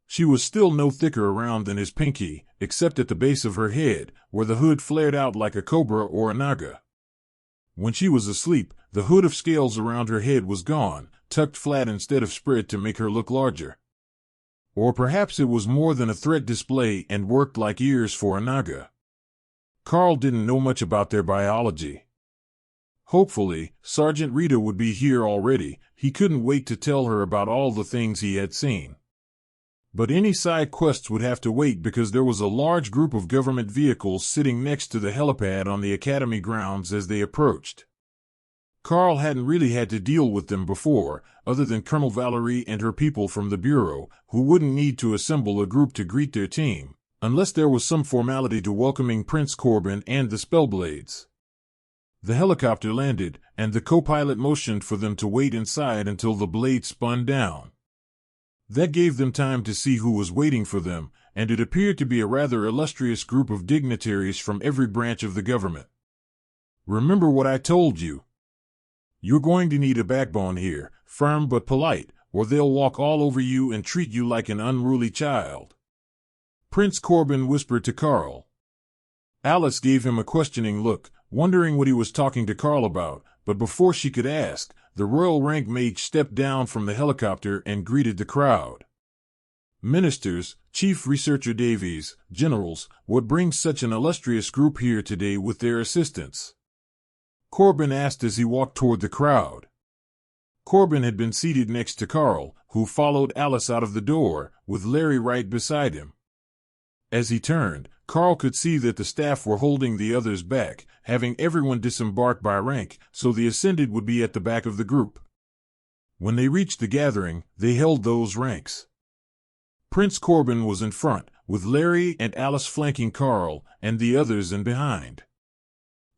She was still no thicker around than his pinky, except at the base of her head, where the hood flared out like a cobra or a naga. When she was asleep, the hood of scales around her head was gone, tucked flat instead of spread to make her look larger. Or perhaps it was more than a threat display and worked like ears for a naga. Karl didn't know much about their biology. Hopefully, Sergeant Rita would be here already. He couldn't wait to tell her about all the things he had seen. But any side quests would have to wait because there was a large group of government vehicles sitting next to the helipad on the academy grounds as they approached. Karl hadn't really had to deal with them before, other than Colonel Valerie and her people from the Bureau, who wouldn't need to assemble a group to greet their team, unless there was some formality to welcoming Prince Corbin and the Spellblades. The helicopter landed, and the co-pilot motioned for them to wait inside until the blade spun down. That gave them time to see who was waiting for them, and it appeared to be a rather illustrious group of dignitaries from every branch of the government. Remember what I told you. You're going to need a backbone here, firm but polite, or they'll walk all over you and treat you like an unruly child. Prince Corbin whispered to Karl. Alice gave him a questioning look, wondering what he was talking to Karl about, but before she could ask, the royal rank mage stepped down from the helicopter and greeted the crowd. Ministers, Chief Researcher Davies, generals, what brings such an illustrious group here today with their assistance? Corbin asked as he walked toward the crowd. Corbin had been seated next to Karl, who followed Alice out of the door, with Larry right beside him. As he turned, Karl could see that the staff were holding the others back, having everyone disembark by rank, so the ascended would be at the back of the group. When they reached the gathering, they held those ranks. Prince Corbin was in front, with Larry and Alice flanking Karl, and the others in behind.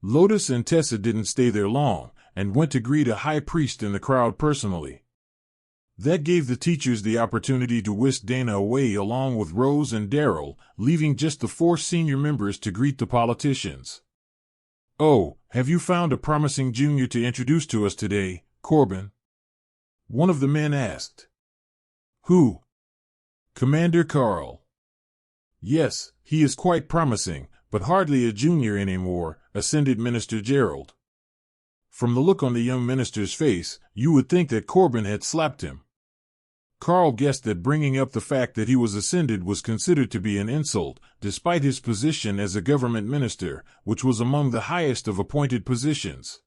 Lotus and Tessa didn't stay there long, and went to greet a high priest in the crowd personally. That gave the teachers the opportunity to whisk Dana away along with Rose and Daryl, leaving just the 4 senior members to greet the politicians. "Oh, have you found a promising junior to introduce to us today, Corbin?" one of the men asked. "Who?" "Commander Karl." "Yes, he is quite promising, but hardly a junior anymore," assented Minister Gerald. From the look on the young minister's face, you would think that Corbin had slapped him. Karl guessed that bringing up the fact that he was ascended was considered to be an insult, despite his position as a government minister, which was among the highest of appointed positions.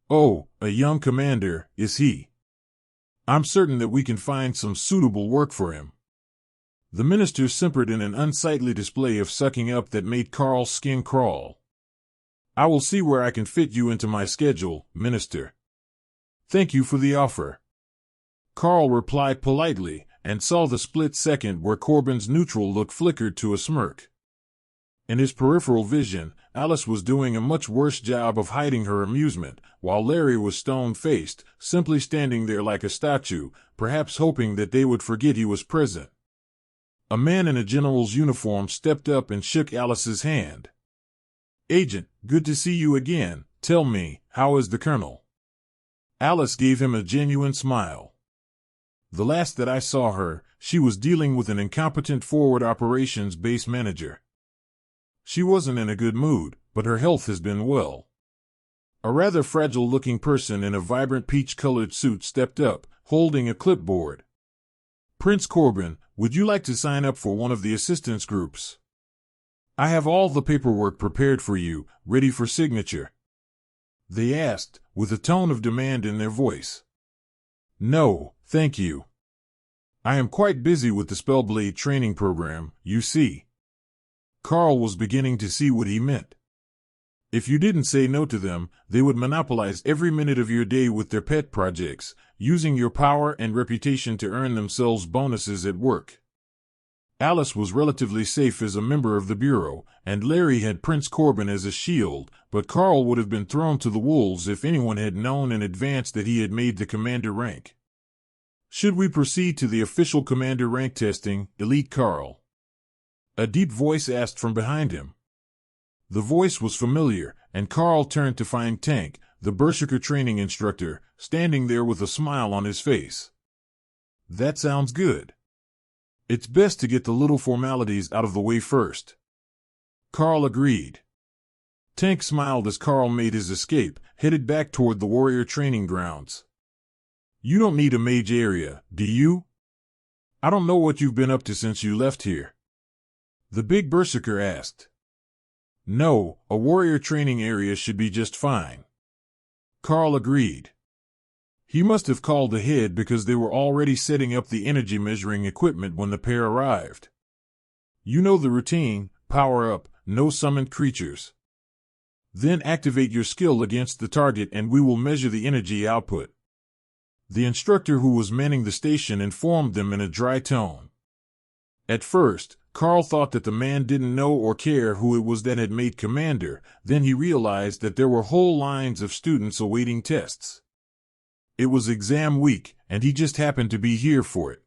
"Oh, a young commander, is he? I'm certain that we can find some suitable work for him." The minister simpered in an unsightly display of sucking up that made Karl's skin crawl. "I will see where I can fit you into my schedule, Minister." "Thank you for the offer." Karl replied politely, and saw the split second where Corbin's neutral look flickered to a smirk. In his peripheral vision, Alice was doing a much worse job of hiding her amusement, while Larry was stone-faced, simply standing there like a statue, perhaps hoping that they would forget he was present. A man in a general's uniform stepped up and shook Alice's hand. "Agent, good to see you again. Tell me, how is the colonel?" Alice gave him a genuine smile. "The last that I saw her, she was dealing with an incompetent forward operations base manager. She wasn't in a good mood, but her health has been well." A rather fragile-looking person in a vibrant peach-colored suit stepped up, holding a clipboard. "Prince Corbin, would you like to sign up for one of the assistance groups? I have all the paperwork prepared for you, ready for signature." They asked, with a tone of demand in their voice. "No, thank you. I am quite busy with the Spellblade training program, you see." Karl was beginning to see what he meant. If you didn't say no to them, they would monopolize every minute of your day with their pet projects, using your power and reputation to earn themselves bonuses at work. Alice was relatively safe as a member of the Bureau, and Larry had Prince Corbin as a shield, but Karl would have been thrown to the wolves if anyone had known in advance that he had made the commander rank. Should we proceed to the official commander rank testing, Elite Karl? A deep voice asked from behind him. The voice was familiar, and Karl turned to find Tank, the Berserker training instructor, standing there with a smile on his face. That sounds good. It's best to get the little formalities out of the way first. Karl agreed. Tank smiled as Karl made his escape, headed back toward the warrior training grounds. You don't need a mage area, do you? I don't know what you've been up to since you left here. The big Berserker asked. No, a warrior training area should be just fine. Karl agreed. He must have called ahead because they were already setting up the energy measuring equipment when the pair arrived. You know the routine: power up, no summoned creatures. Then activate your skill against the target and we will measure the energy output. The instructor who was manning the station informed them in a dry tone. At first, Karl thought that the man didn't know or care who it was that had made commander. Then he realized that there were whole lines of students awaiting tests. It was exam week, and he just happened to be here for it.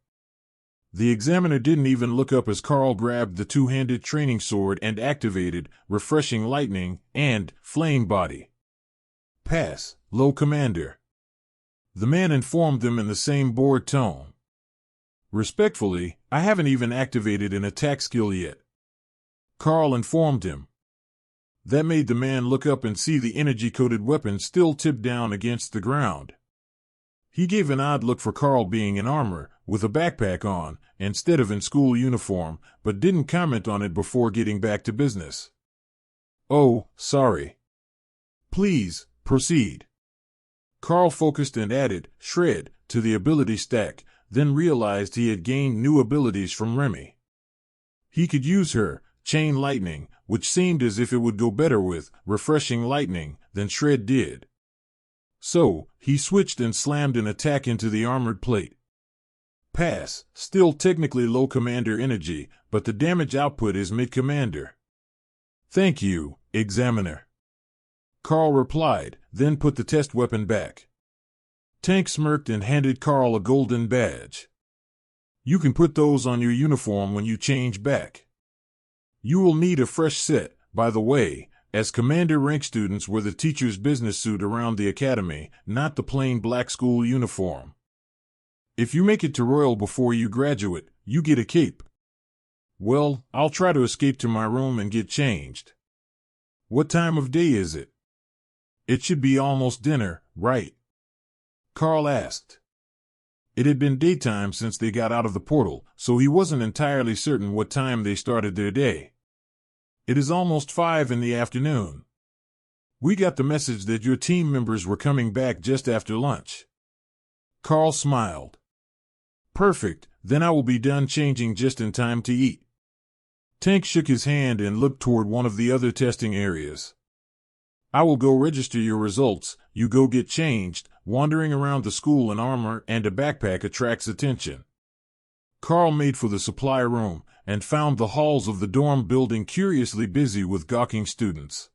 The examiner didn't even look up as Karl grabbed the two-handed training sword and activated Refreshing Lightning and Flame Body. Pass, low commander. The man informed them in the same bored tone. Respectfully, I haven't even activated an attack skill yet. Karl informed him. That made the man look up and see the energy-coated weapon still tipped down against the ground. He gave an odd look for Karl being in armor, with a backpack on, instead of in school uniform, but didn't comment on it before getting back to business. Oh, sorry. Please, proceed. Karl focused and added Shred to the ability stack, then realized he had gained new abilities from Remy. He could use her Chain Lightning, which seemed as if it would go better with Refreshing Lightning than Shred did. So, he switched and slammed an attack into the armored plate. Pass, still technically low commander energy, but the damage output is mid-commander. Thank you, Examiner. Karl replied, then put the test weapon back. Tank smirked and handed Karl a golden badge. You can put those on your uniform when you change back. You will need a fresh set, by the way, as commander rank students wear the teacher's business suit around the academy, not the plain black school uniform. If you make it to Royal before you graduate, you get a cape. Well, I'll try to escape to my room and get changed. What time of day is it? It should be almost dinner, right? Karl asked. It had been daytime since they got out of the portal, so he wasn't entirely certain what time they started their day. It is almost 5 in the afternoon. We got the message that your team members were coming back just after lunch. Karl smiled. Perfect, then I will be done changing just in time to eat. Tank shook his hand and looked toward one of the other testing areas. I will go register your results, you go get changed. Wandering around the school in armor and a backpack attracts attention. Karl made for the supply room and found the halls of the dorm building curiously busy with gawking students.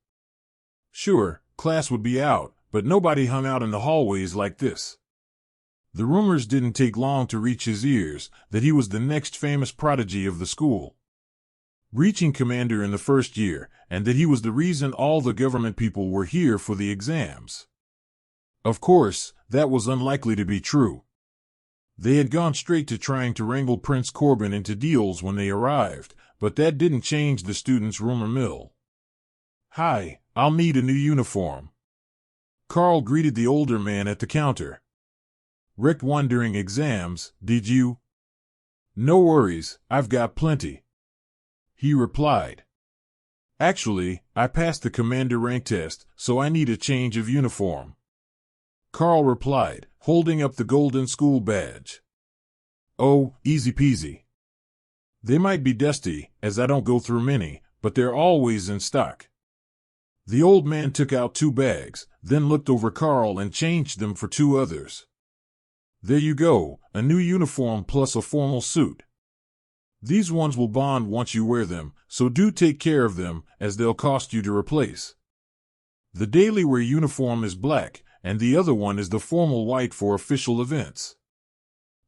Sure, class would be out, but nobody hung out in the hallways like this. The rumors didn't take long to reach his ears that he was the next famous prodigy of the school, reaching commander in the first year, and that he was the reason all the government people were here for the exams. Of course, that was unlikely to be true. They had gone straight to trying to wrangle Prince Corbin into deals when they arrived, but that didn't change the students' rumor mill. Hi, I'll need a new uniform. Karl greeted the older man at the counter. Wrecked one during exams, did you? No worries, I've got plenty. He replied. Actually, I passed the commander rank test, so I need a change of uniform. Karl replied, holding up the golden school badge. Oh, easy peasy. They might be dusty, as I don't go through many, but they're always in stock. The old man took out 2 bags, then looked over Karl and changed them for 2 others. There you go, a new uniform plus a formal suit. These ones will bond once you wear them, so do take care of them, as they'll cost you to replace. The daily wear uniform is black, and the other one is the formal white for official events.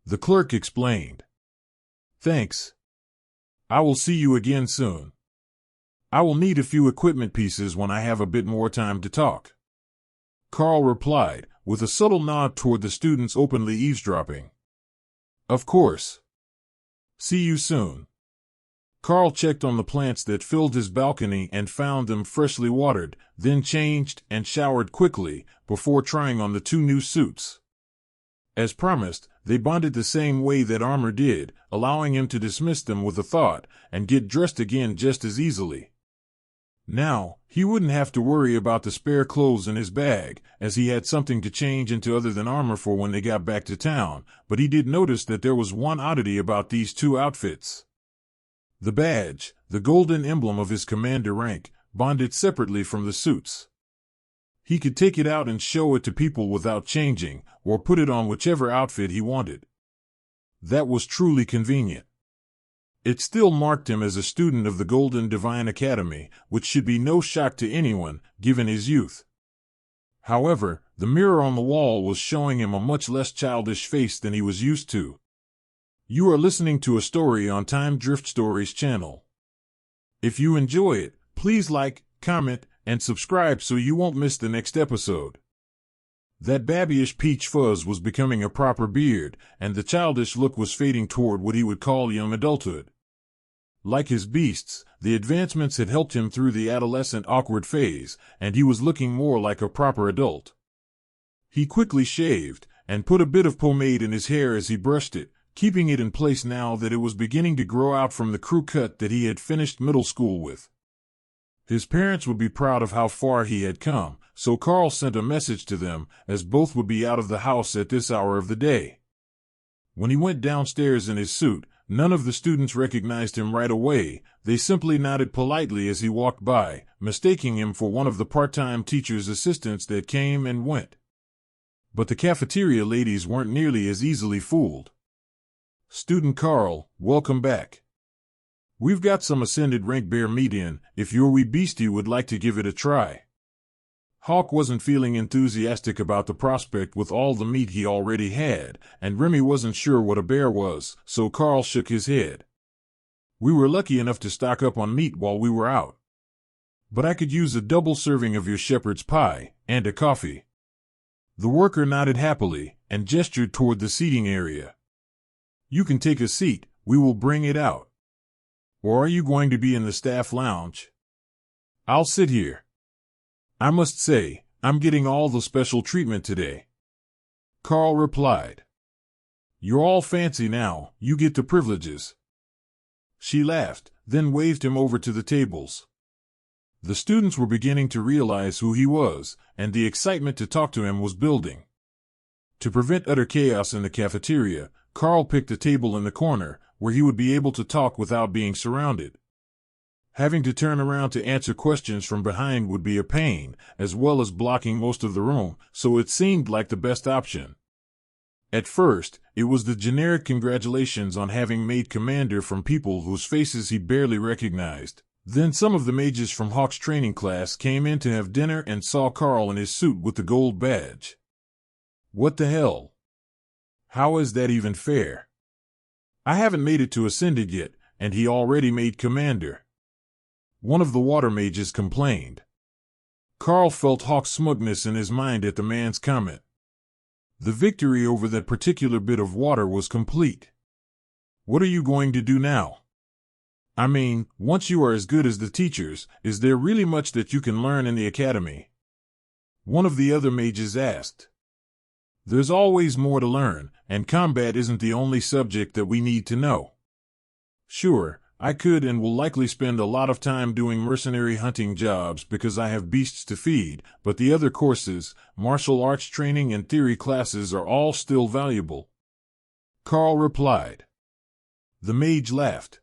The clerk explained. Thanks. I will see you again soon. I will need a few equipment pieces when I have a bit more time to talk. Karl replied, with a subtle nod toward the students openly eavesdropping. Of course. See you soon. Karl checked on the plants that filled his balcony and found them freshly watered, then changed and showered quickly before trying on the 2 new suits. As promised, they bonded the same way that armor did, allowing him to dismiss them with a thought and get dressed again just as easily. Now, he wouldn't have to worry about the spare clothes in his bag, as he had something to change into other than armor for when they got back to town, but he did notice that there was one oddity about these 2 outfits. The badge, the golden emblem of his commander rank, bonded separately from the suits. He could take it out and show it to people without changing, or put it on whichever outfit he wanted. That was truly convenient. It still marked him as a student of the Golden Divine Academy, which should be no shock to anyone, given his youth. However, the mirror on the wall was showing him a much less childish face than he was used to. You are listening to a story on Time Drift Stories channel. If you enjoy it, please like, comment, and subscribe so you won't miss the next episode. That babyish peach fuzz was becoming a proper beard, and the childish look was fading toward what he would call young adulthood. Like his beasts, the advancements had helped him through the adolescent awkward phase, and he was looking more like a proper adult. He quickly shaved, and put a bit of pomade in his hair as he brushed it, keeping it in place now that it was beginning to grow out from the crew cut that he had finished middle school with. His parents would be proud of how far he had come, so Karl sent a message to them, as both would be out of the house at this hour of the day. When he went downstairs in his suit, none of the students recognized him right away. They simply nodded politely as he walked by, mistaking him for one of the part-time teacher's assistants that came and went. But the cafeteria ladies weren't nearly as easily fooled. Student Karl, welcome back. We've got some ascended rank bear meat in, if your wee beastie would like to give it a try. Hawk wasn't feeling enthusiastic about the prospect with all the meat he already had, and Remy wasn't sure what a bear was, so Karl shook his head. We were lucky enough to stock up on meat while we were out. But I could use a double serving of your shepherd's pie, and a coffee. The worker nodded happily, and gestured toward the seating area. You can take a seat, we will bring it out. Or are you going to be in the staff lounge? I'll sit here. I must say, I'm getting all the special treatment today. Karl replied. You're all fancy now, you get the privileges. She laughed, then waved him over to the tables. The students were beginning to realize who he was, and the excitement to talk to him was building. To prevent utter chaos in the cafeteria, Karl picked a table in the corner, where he would be able to talk without being surrounded. Having to turn around to answer questions from behind would be a pain, as well as blocking most of the room, so it seemed like the best option. At first, it was the generic congratulations on having made commander from people whose faces he barely recognized. Then some of the mages from Hawk's training class came in to have dinner and saw Karl in his suit with the gold badge. What the hell? How is that even fair? I haven't made it to Ascended yet, and he already made commander. One of the water mages complained. Karl felt Hawk's smugness in his mind at the man's comment. The victory over that particular bit of water was complete. What are you going to do now? I mean, once you are as good as the teachers, is there really much that you can learn in the academy? One of the other mages asked. There's always more to learn, and combat isn't the only subject that we need to know. Sure, I could and will likely spend a lot of time doing mercenary hunting jobs because I have beasts to feed, but the other courses, martial arts training and theory classes are all still valuable. Karl replied. The mage laughed.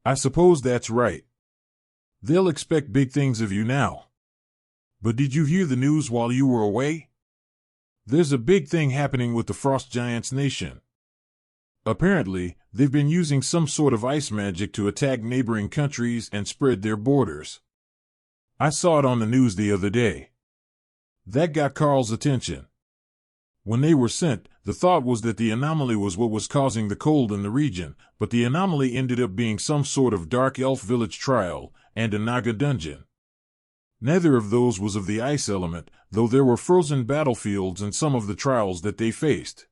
I suppose that's right. They'll expect big things of you now. But did you hear the news while you were away? There's a big thing happening with the Frost Giants nation. Apparently, they've been using some sort of ice magic to attack neighboring countries and spread their borders. I saw it on the news the other day. That got Karl's attention. When they were sent, the thought was that the anomaly was what was causing the cold in the region, but the anomaly ended up being some sort of dark elf village trial and a Naga dungeon. Neither of those was of the ice element, though there were frozen battlefields in some of the trials that they faced.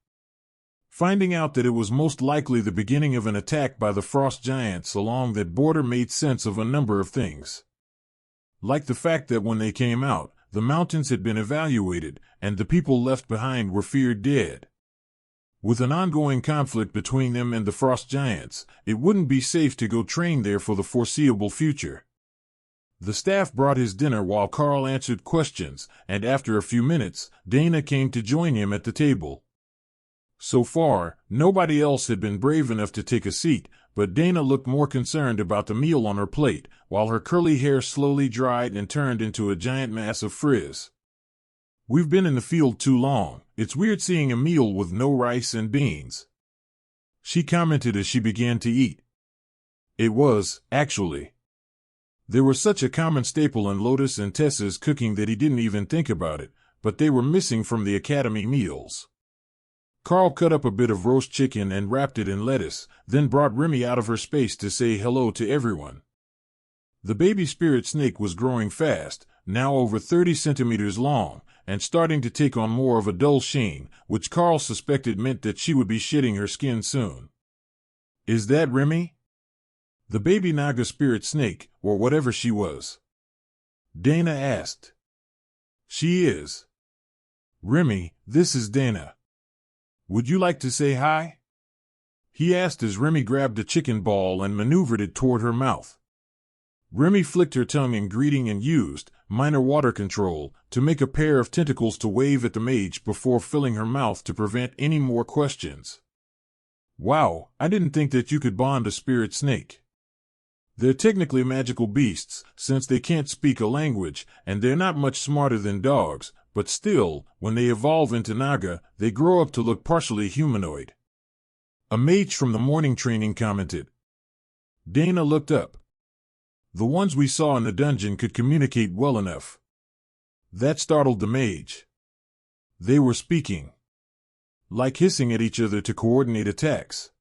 Finding out that it was most likely the beginning of an attack by the Frost Giants along that border made sense of a number of things. Like the fact that when they came out, the mountains had been evacuated, and the people left behind were feared dead. With an ongoing conflict between them and the Frost Giants, it wouldn't be safe to go train there for the foreseeable future. The staff brought his dinner while Karl answered questions, and after a few minutes, Dana came to join him at the table. So far, nobody else had been brave enough to take a seat, but Dana looked more concerned about the meal on her plate, while her curly hair slowly dried and turned into a giant mass of frizz. "We've been in the field too long. It's weird seeing a meal with no rice and beans," she commented as she began to eat. It was, actually. They were such a common staple in Lotus and Tessa's cooking that he didn't even think about it, but they were missing from the academy meals. Karl cut up a bit of roast chicken and wrapped it in lettuce, then brought Remy out of her space to say hello to everyone. The baby spirit snake was growing fast, now over 30 centimeters long, and starting to take on more of a dull sheen, which Karl suspected meant that she would be shedding her skin soon. "Is that Remy?" The baby Naga spirit snake, or whatever she was. Dana asked. "She is. Remy, this is Dana. Would you like to say hi?" he asked as Remy grabbed a chicken ball and maneuvered it toward her mouth. Remy flicked her tongue in greeting and used, minor water control, to make a pair of tentacles to wave at the mage before filling her mouth to prevent any more questions. "Wow, I didn't think that you could bond a spirit snake. They're technically magical beasts, since they can't speak a language, and they're not much smarter than dogs, but still, when they evolve into Naga, they grow up to look partially humanoid," a mage from the morning training commented. Dana looked up. "The ones we saw in the dungeon could communicate well enough." That startled the mage. They were speaking, like hissing at each other to coordinate attacks.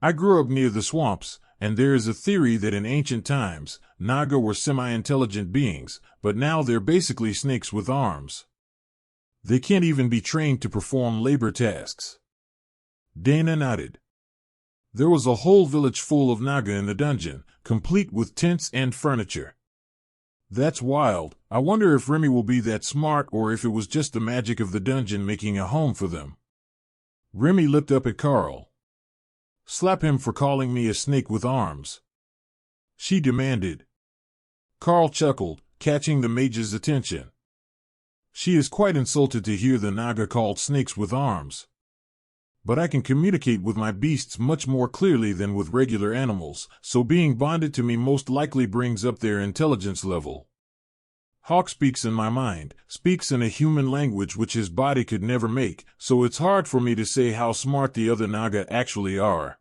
"I grew up near the swamps, and there is a theory that in ancient times, Naga were semi-intelligent beings, but now they're basically snakes with arms. They can't even be trained to perform labor tasks." Dana nodded. There was a whole village full of Naga in the dungeon, complete with tents and furniture. "That's wild. I wonder if Remy will be that smart or if it was just the magic of the dungeon making a home for them." Remy looked up at Karl. "Slap him for calling me a snake with arms," she demanded. Karl chuckled, catching the mage's attention. "She is quite insulted to hear the Naga called snakes with arms. But I can communicate with my beasts much more clearly than with regular animals, so being bonded to me most likely brings up their intelligence level. Hawk speaks in my mind, speaks in a human language which his body could never make, so it's hard for me to say how smart the other Naga actually are.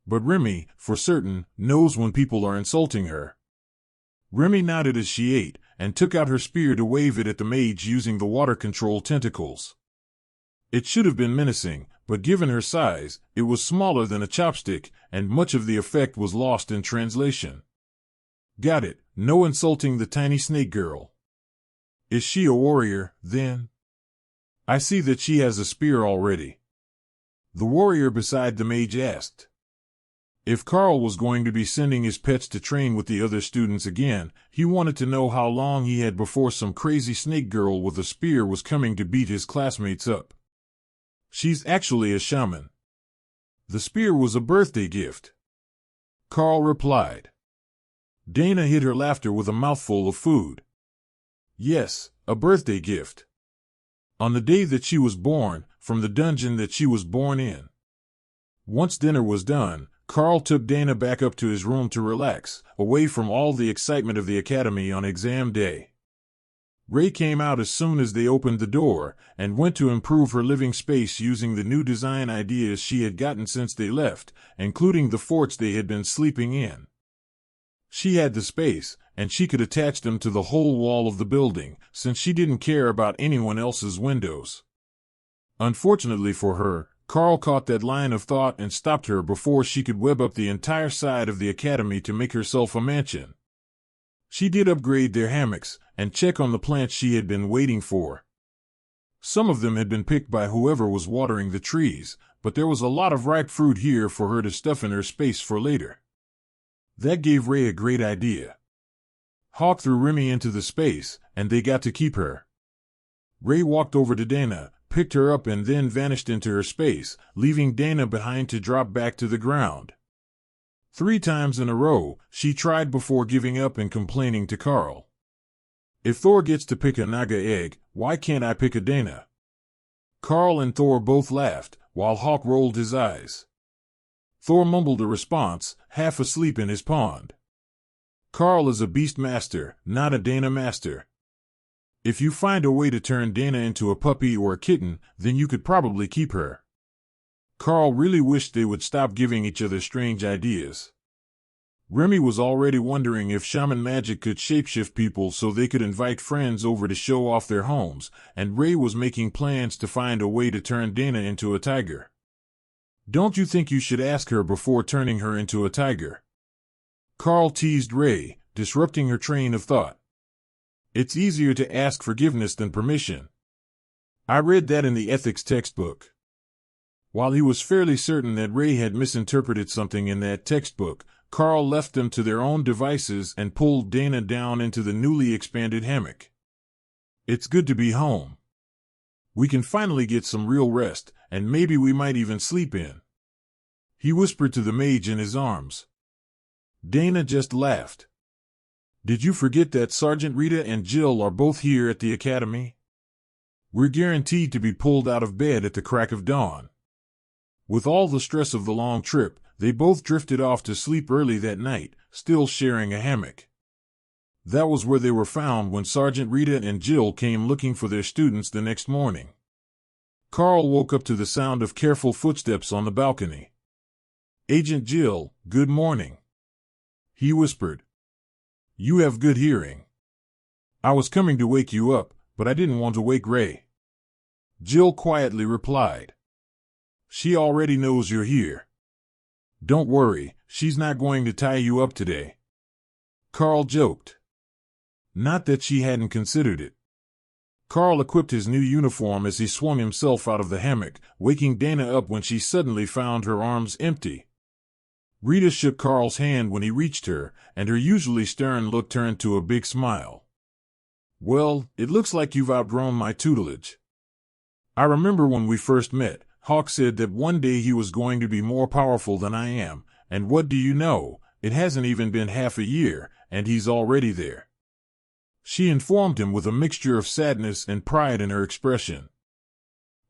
But Remy, for certain, knows when people are insulting her." Remy nodded as she ate, and took out her spear to wave it at the mage using the water control tentacles. It should have been menacing, but given her size, it was smaller than a chopstick, and much of the effect was lost in translation. "Got it, no insulting the tiny snake girl. Is she a warrior, then? I see that she has a spear already." The warrior beside the mage asked. If Karl was going to be sending his pets to train with the other students again, he wanted to know how long he had before some crazy snake girl with a spear was coming to beat his classmates up. "She's actually a shaman. The spear was a birthday gift," Karl replied. Dana hid her laughter with a mouthful of food. "Yes, a birthday gift. On the day that she was born, from the dungeon that she was born in." Once dinner was done, Karl took Dana back up to his room to relax, away from all the excitement of the academy on exam day. Ray came out as soon as they opened the door, and went to improve her living space using the new design ideas she had gotten since they left, including the forts they had been sleeping in. She had the space, and she could attach them to the whole wall of the building, since she didn't care about anyone else's windows. Unfortunately for her, Karl caught that line of thought and stopped her before she could web up the entire side of the academy to make herself a mansion. She did upgrade their hammocks, and check on the plants she had been waiting for. Some of them had been picked by whoever was watering the trees, but there was a lot of ripe fruit here for her to stuff in her space for later. That gave Ray a great idea. Hawk threw Remy into the space, and they got to keep her. Ray walked over to Dana, picked her up, and then vanished into her space, leaving Dana behind to drop back to the ground. 3 times in a row, she tried before giving up and complaining to Karl. If Thor gets to pick a Naga egg, why can't I pick a Dana? Karl and Thor both laughed, while Hawk rolled his eyes. Thor mumbled a response, half asleep in his pond. Karl is a beast master, not a Dana master. If you find a way to turn Dana into a puppy or a kitten, then you could probably keep her. Karl really wished they would stop giving each other strange ideas. Remy was already wondering if shaman magic could shapeshift people so they could invite friends over to show off their homes, and Ray was making plans to find a way to turn Dana into a tiger. Don't you think you should ask her before turning her into a tiger? Karl teased Ray, disrupting her train of thought. It's easier to ask forgiveness than permission. I read that in the ethics textbook. While he was fairly certain that Ray had misinterpreted something in that textbook, Karl left them to their own devices and pulled Dana down into the newly expanded hammock. It's good to be home. We can finally get some real rest, and maybe we might even sleep in. He whispered to the mage in his arms. Dana just laughed. Did you forget that Sergeant Rita and Jill are both here at the academy? We're guaranteed to be pulled out of bed at the crack of dawn. With all the stress of the long trip, they both drifted off to sleep early that night, still sharing a hammock. That was where they were found when Sergeant Rita and Jill came looking for their students the next morning. Karl woke up to the sound of careful footsteps on the balcony. Agent Jill, good morning. He whispered. You have good hearing. I was coming to wake you up, but I didn't want to wake Ray. Jill quietly replied. She already knows you're here. Don't worry, she's not going to tie you up today. Karl joked. Not that she hadn't considered it. Karl equipped his new uniform as he swung himself out of the hammock, waking Dana up when she suddenly found her arms empty. Rita shook Karl's hand when he reached her, and her usually stern look turned to a big smile. Well, it looks like you've outgrown my tutelage. I remember when we first met, Hawk said that one day he was going to be more powerful than I am, and what do you know, it hasn't even been half a year, and he's already there. She informed him with a mixture of sadness and pride in her expression.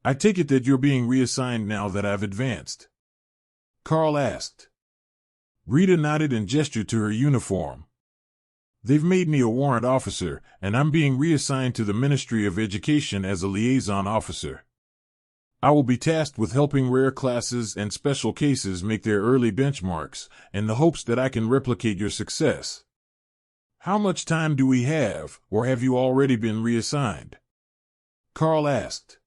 I take it that you're being reassigned now that I've advanced? Karl asked. Rita nodded and gestured to her uniform. They've made me a warrant officer, and I'm being reassigned to the Ministry of Education as a liaison officer. I will be tasked with helping rare classes and special cases make their early benchmarks, in the hopes that I can replicate your success. How much time do we have, or have you already been reassigned? Karl asked.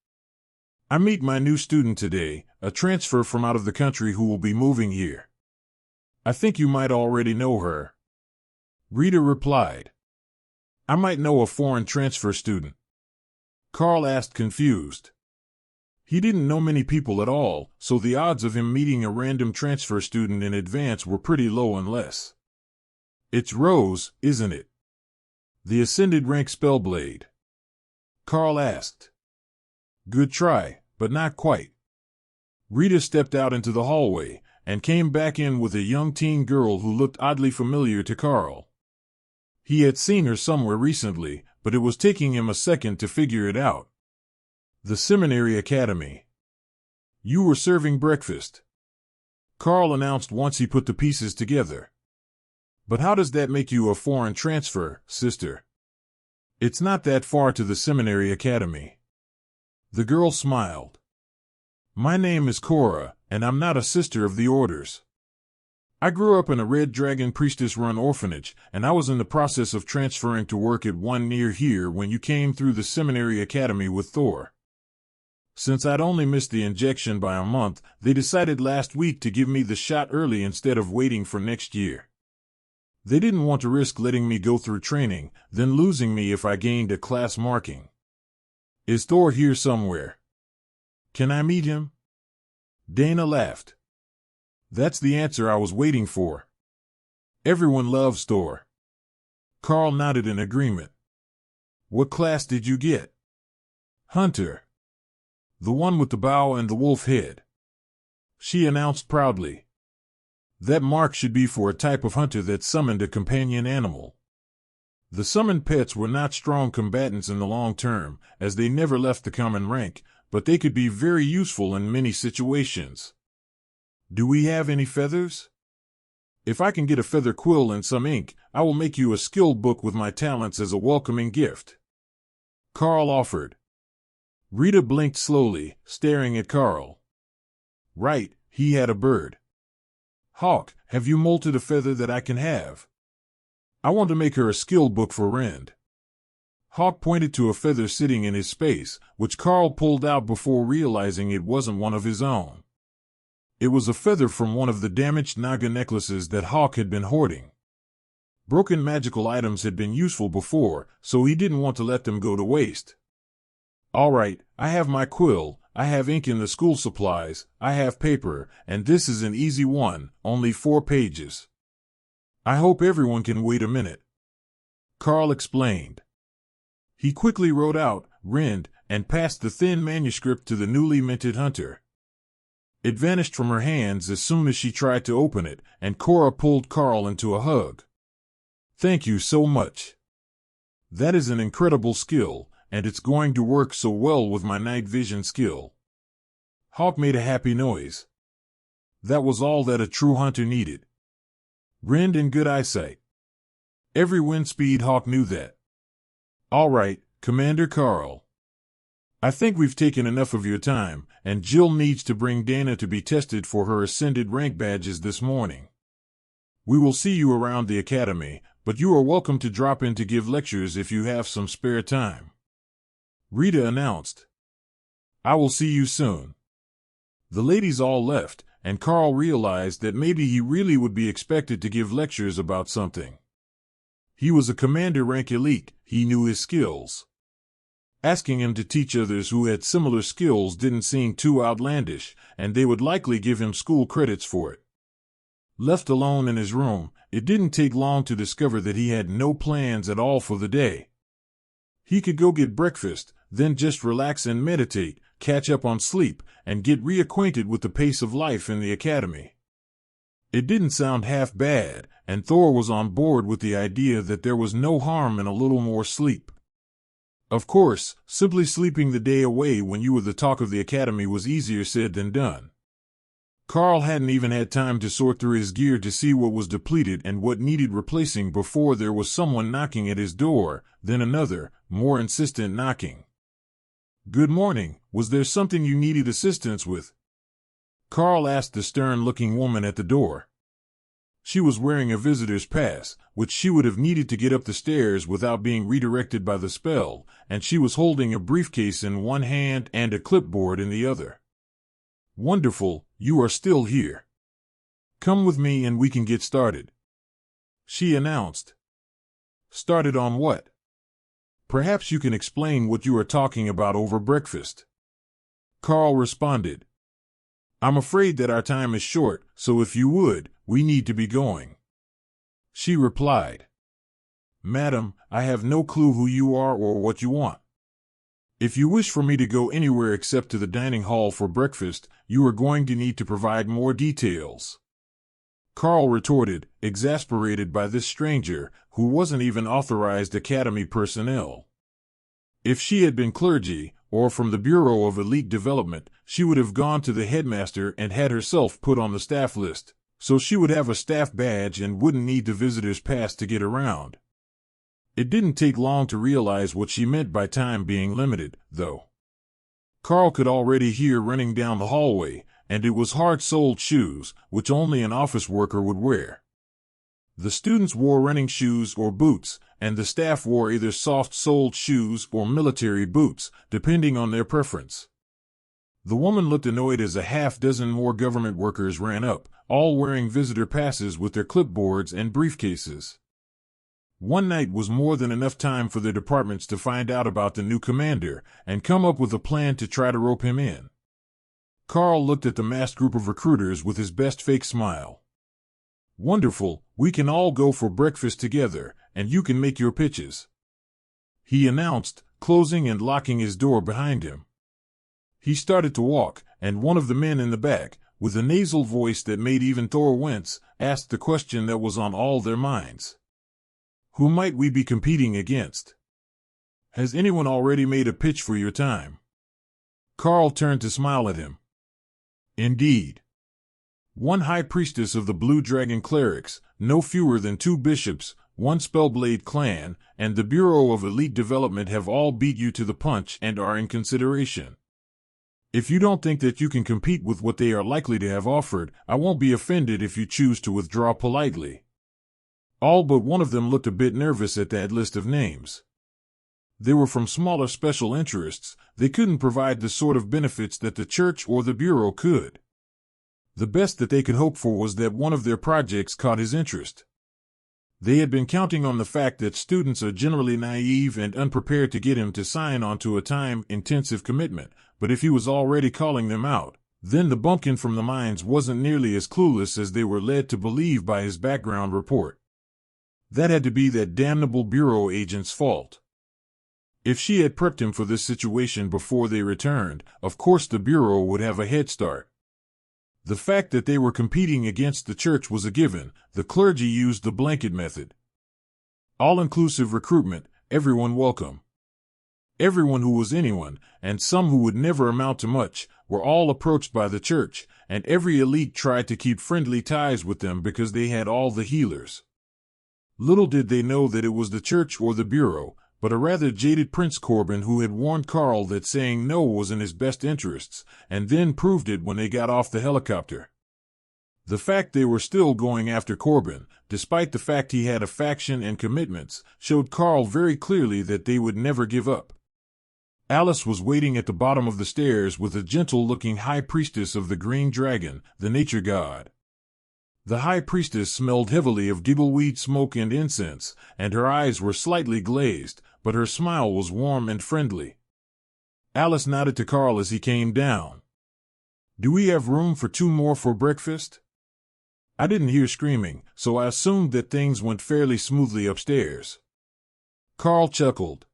I meet my new student today, a transfer from out of the country who will be moving here. I think you might already know her. Rita replied. I might know a foreign transfer student. Karl asked, confused. He didn't know many people at all, so the odds of him meeting a random transfer student in advance were pretty low unless. It's Rose, isn't it? The ascended rank Spellblade. Karl asked. Good try, but not quite. Rita stepped out into the hallway, and came back in with a young teen girl who looked oddly familiar to Karl. He had seen her somewhere recently, but it was taking him a second to figure it out. The Seminary Academy. You were serving breakfast, Karl announced once he put the pieces together. But how does that make you a foreign transfer, sister? It's not that far to the seminary academy. The girl smiled. My name is Cora, and I'm not a sister of the orders. I grew up in a Red Dragon priestess-run orphanage, and I was in the process of transferring to work at one near here when you came through the seminary academy with Thor. Since I'd only missed the injection by a month, they decided last week to give me the shot early instead of waiting for next year. They didn't want to risk letting me go through training, then losing me if I gained a class marking. Is Thor here somewhere? Can I meet him? Dana laughed. That's the answer I was waiting for. Everyone loves Thor. Karl nodded in agreement. What class did you get? Hunter. The one with the bow and the wolf head. She announced proudly. That mark should be for a type of hunter that summoned a companion animal. The summoned pets were not strong combatants in the long term, as they never left the common rank, but they could be very useful in many situations. Do we have any feathers? If I can get a feather quill and some ink, I will make you a skill book with my talents as a welcoming gift. Karl offered. Rita blinked slowly, staring at Karl. Right, he had a bird. Hawk, have you molted a feather that I can have? I want to make her a skill book for Rend. Hawk pointed to a feather sitting in his space, which Karl pulled out before realizing it wasn't one of his own. It was a feather from one of the damaged Naga necklaces that Hawk had been hoarding. Broken magical items had been useful before, so he didn't want to let them go to waste. All right, I have my quill, I have ink in the school supplies, I have paper, and this is an easy one, only 4 pages. I hope everyone can wait a minute. Karl explained. He quickly wrote out, Rend, and passed the thin manuscript to the newly minted hunter. It vanished from her hands as soon as she tried to open it, and Cora pulled Karl into a hug. Thank you so much. That is an incredible skill, and it's going to work so well with my night vision skill. Hawk made a happy noise. That was all that a true hunter needed. Rend and good eyesight. Every wind speed Hawk knew that. All right, Commander Karl. I think we've taken enough of your time, and Jill needs to bring Dana to be tested for her ascended rank badges this morning. We will see you around the academy, but you are welcome to drop in to give lectures if you have some spare time. Rita announced. I will see you soon. The ladies all left, and Karl realized that maybe he really would be expected to give lectures about something. He was a commander rank elite, he knew his skills. Asking him to teach others who had similar skills didn't seem too outlandish, and they would likely give him school credits for it. Left alone in his room, it didn't take long to discover that he had no plans at all for the day. He could go get breakfast, then just relax and meditate, catch up on sleep, and get reacquainted with the pace of life in the academy. It didn't sound half bad, and Thor was on board with the idea that there was no harm in a little more sleep. Of course, simply sleeping the day away when you were the talk of the academy was easier said than done. Karl hadn't even had time to sort through his gear to see what was depleted and what needed replacing before there was someone knocking at his door, then another, more insistent knocking. Good morning, was there something you needed assistance with? Karl asked the stern-looking woman at the door. She was wearing a visitor's pass, which she would have needed to get up the stairs without being redirected by the spell, and she was holding a briefcase in one hand and a clipboard in the other. Wonderful, you are still here. Come with me and we can get started. She announced. Started on what? Perhaps you can explain what you are talking about over breakfast. Karl responded. I'm afraid that our time is short, so if you would, we need to be going. She replied. Madam, I have no clue who you are or what you want. If you wish for me to go anywhere except to the dining hall for breakfast, you are going to need to provide more details. Karl retorted, exasperated by this stranger, who wasn't even authorized academy personnel. If she had been clergy, or from the Bureau of Elite Development, she would have gone to the headmaster and had herself put on the staff list, so she would have a staff badge and wouldn't need the visitor's pass to get around. It didn't take long to realize what she meant by time being limited, though. Karl could already hear running down the hallway, and it was hard-soled shoes, which only an office worker would wear. The students wore running shoes or boots, and the staff wore either soft-soled shoes or military boots, depending on their preference. The woman looked annoyed as a half-dozen more government workers ran up, all wearing visitor passes with their clipboards and briefcases. One night was more than enough time for the departments to find out about the new commander and come up with a plan to try to rope him in. Karl looked at the massed group of recruiters with his best fake smile. "Wonderful, we can all go for breakfast together, and you can make your pitches," he announced, closing and locking his door behind him. He started to walk, and one of the men in the back, with a nasal voice that made even Thor wince, asked the question that was on all their minds. "Who might we be competing against? Has anyone already made a pitch for your time?" Karl turned to smile at him. "Indeed. One high priestess of the Blue Dragon clerics, no fewer than 2 bishops, 1 Spellblade clan, and the Bureau of Elite Development have all beat you to the punch and are in consideration. If you don't think that you can compete with what they are likely to have offered, I won't be offended if you choose to withdraw politely." All but one of them looked a bit nervous at that list of names. They were from smaller special interests. They couldn't provide the sort of benefits that the church or the Bureau could. The best that they could hope for was that one of their projects caught his interest. They had been counting on the fact that students are generally naive and unprepared to get him to sign on to a time-intensive commitment, but if he was already calling them out, then the bumpkin from the mines wasn't nearly as clueless as they were led to believe by his background report. That had to be that damnable Bureau agent's fault. If she had prepped him for this situation before they returned, of course the Bureau would have a head start. The fact that they were competing against the church was a given. The clergy used the blanket method. All-inclusive recruitment, everyone welcome. Everyone who was anyone, and some who would never amount to much, were all approached by the church, and every elite tried to keep friendly ties with them because they had all the healers. Little did they know that it was the church or the Bureau, but a rather jaded Prince Corbin who had warned Karl that saying no was in his best interests, and then proved it when they got off the helicopter. The fact they were still going after Corbin, despite the fact he had a faction and commitments, showed Karl very clearly that they would never give up. Alice was waiting at the bottom of the stairs with a gentle-looking high priestess of the green dragon, the nature god. The high priestess smelled heavily of giggleweed smoke and incense, and her eyes were slightly glazed, but her smile was warm and friendly. Alice nodded to Karl as he came down. "Do we have room for 2 more for breakfast?" I didn't hear screaming, so I assumed that things went fairly smoothly upstairs. Karl chuckled.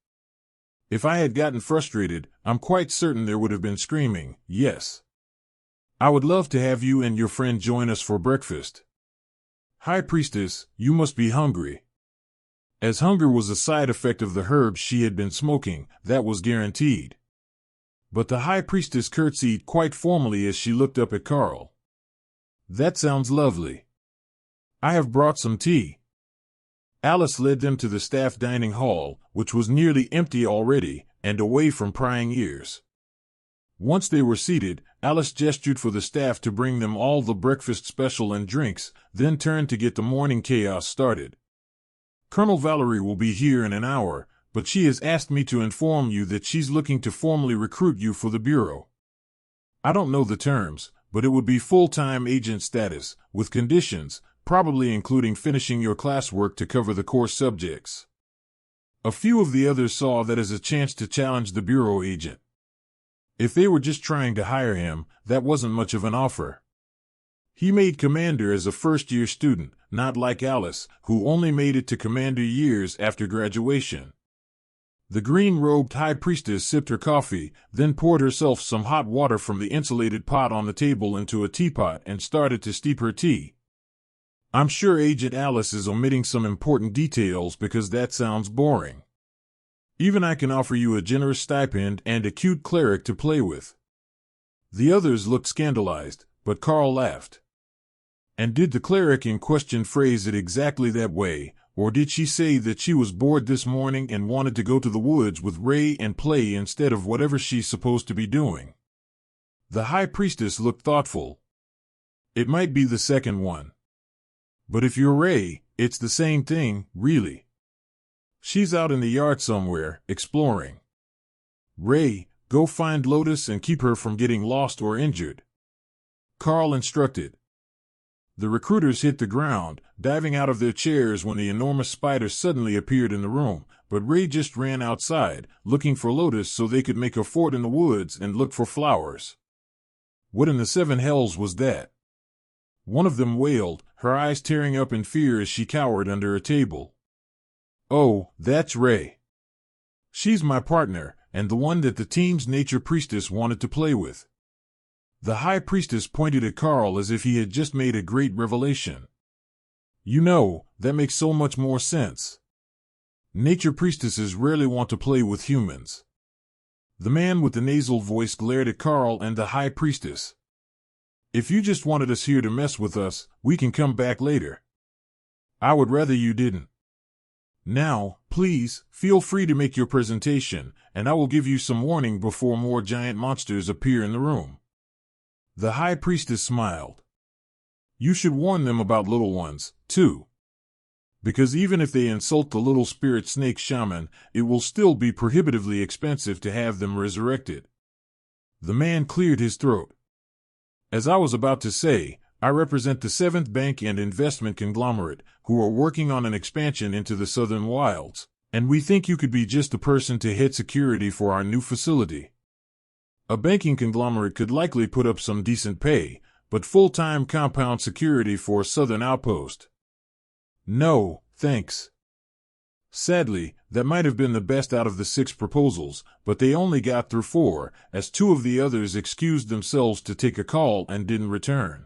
If I had gotten frustrated, I'm quite certain there would have been screaming, yes. I would love to have you and your friend join us for breakfast. High Priestess, you must be hungry. As hunger was a side effect of the herbs she had been smoking, that was guaranteed. But the High Priestess curtsied quite formally as she looked up at Karl. That sounds lovely. I have brought some tea. Alice led them to the staff dining hall, which was nearly empty already, and away from prying ears. Once they were seated, Alice gestured for the staff to bring them all the breakfast special and drinks, then turned to get the morning chaos started. Colonel Valerie will be here in an hour, but she has asked me to inform you that she's looking to formally recruit you for the Bureau. I don't know the terms, but it would be full-time agent status, with conditions, probably including finishing your classwork to cover the course subjects. A few of the others saw that as a chance to challenge the Bureau agent. If they were just trying to hire him, that wasn't much of an offer. He made commander as a first-year student, not like Alice, who only made it to commander years after graduation. The green-robed high priestess sipped her coffee, then poured herself some hot water from the insulated pot on the table into a teapot and started to steep her tea. I'm sure Agent Alice is omitting some important details because that sounds boring. Even I can offer you a generous stipend and a cute cleric to play with. The others looked scandalized, but Karl laughed. And did the cleric in question phrase it exactly that way, Or did she say that she was bored this morning and wanted to go to the woods with Ray and play instead of whatever she's supposed to be doing? The High Priestess looked thoughtful. It might be the second one. But if you're Ray, it's the same thing, really. She's out in the yard somewhere, exploring. Ray, go find Lotus and keep her from getting lost or injured, Karl instructed. The recruiters hit the ground, diving out of their chairs when the enormous spider suddenly appeared in the room, but Ray just ran outside, looking for Lotus so they could make a fort in the woods and look for flowers. What in the seven hells was that? One of them wailed, her eyes tearing up in fear as she cowered under a table. Oh, that's Ray. She's my partner, and the one that the team's nature priestess wanted to play with. The High Priestess pointed at Karl as if he had just made a great revelation. You know, that makes so much more sense. Nature priestesses rarely want to play with humans. The man with the nasal voice glared at Karl and the High Priestess. If you just wanted us here to mess with us, we can come back later. I would rather you didn't. Now, please, feel free to make your presentation, and I will give you some warning before more giant monsters appear in the room. The High Priestess smiled. You should warn them about little ones, too. Because even if they insult the little spirit snake shaman, it will still be prohibitively expensive to have them resurrected. The man cleared his throat. As I was about to say, I represent the Seventh Bank and Investment Conglomerate, who are working on an expansion into the southern wilds, and we think you could be just the person to head security for our new facility. A banking conglomerate could likely put up some decent pay, but full-time compound security for a southern outpost. No, thanks. Sadly, that might have been the best out of the 6 proposals, but they only got through 4, as 2 of the others excused themselves to take a call and didn't return.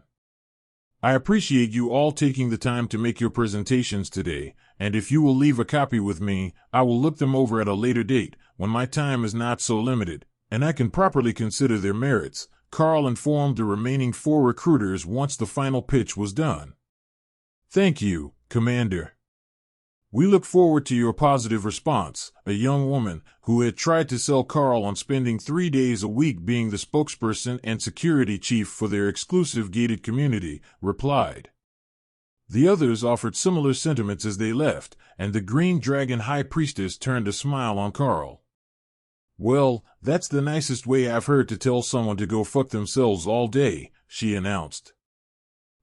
I appreciate you all taking the time to make your presentations today, and if you will leave a copy with me, I will look them over at a later date, when my time is not so limited, and I can properly consider their merits, Karl informed the remaining 4 recruiters once the final pitch was done. Thank you, Commander. We look forward to your positive response, a young woman, who had tried to sell Karl on spending 3 days a week being the spokesperson and security chief for their exclusive gated community, replied. The others offered similar sentiments as they left, and the Green Dragon High Priestess turned a smile on Karl. Well, that's the nicest way I've heard to tell someone to go fuck themselves all day, she announced.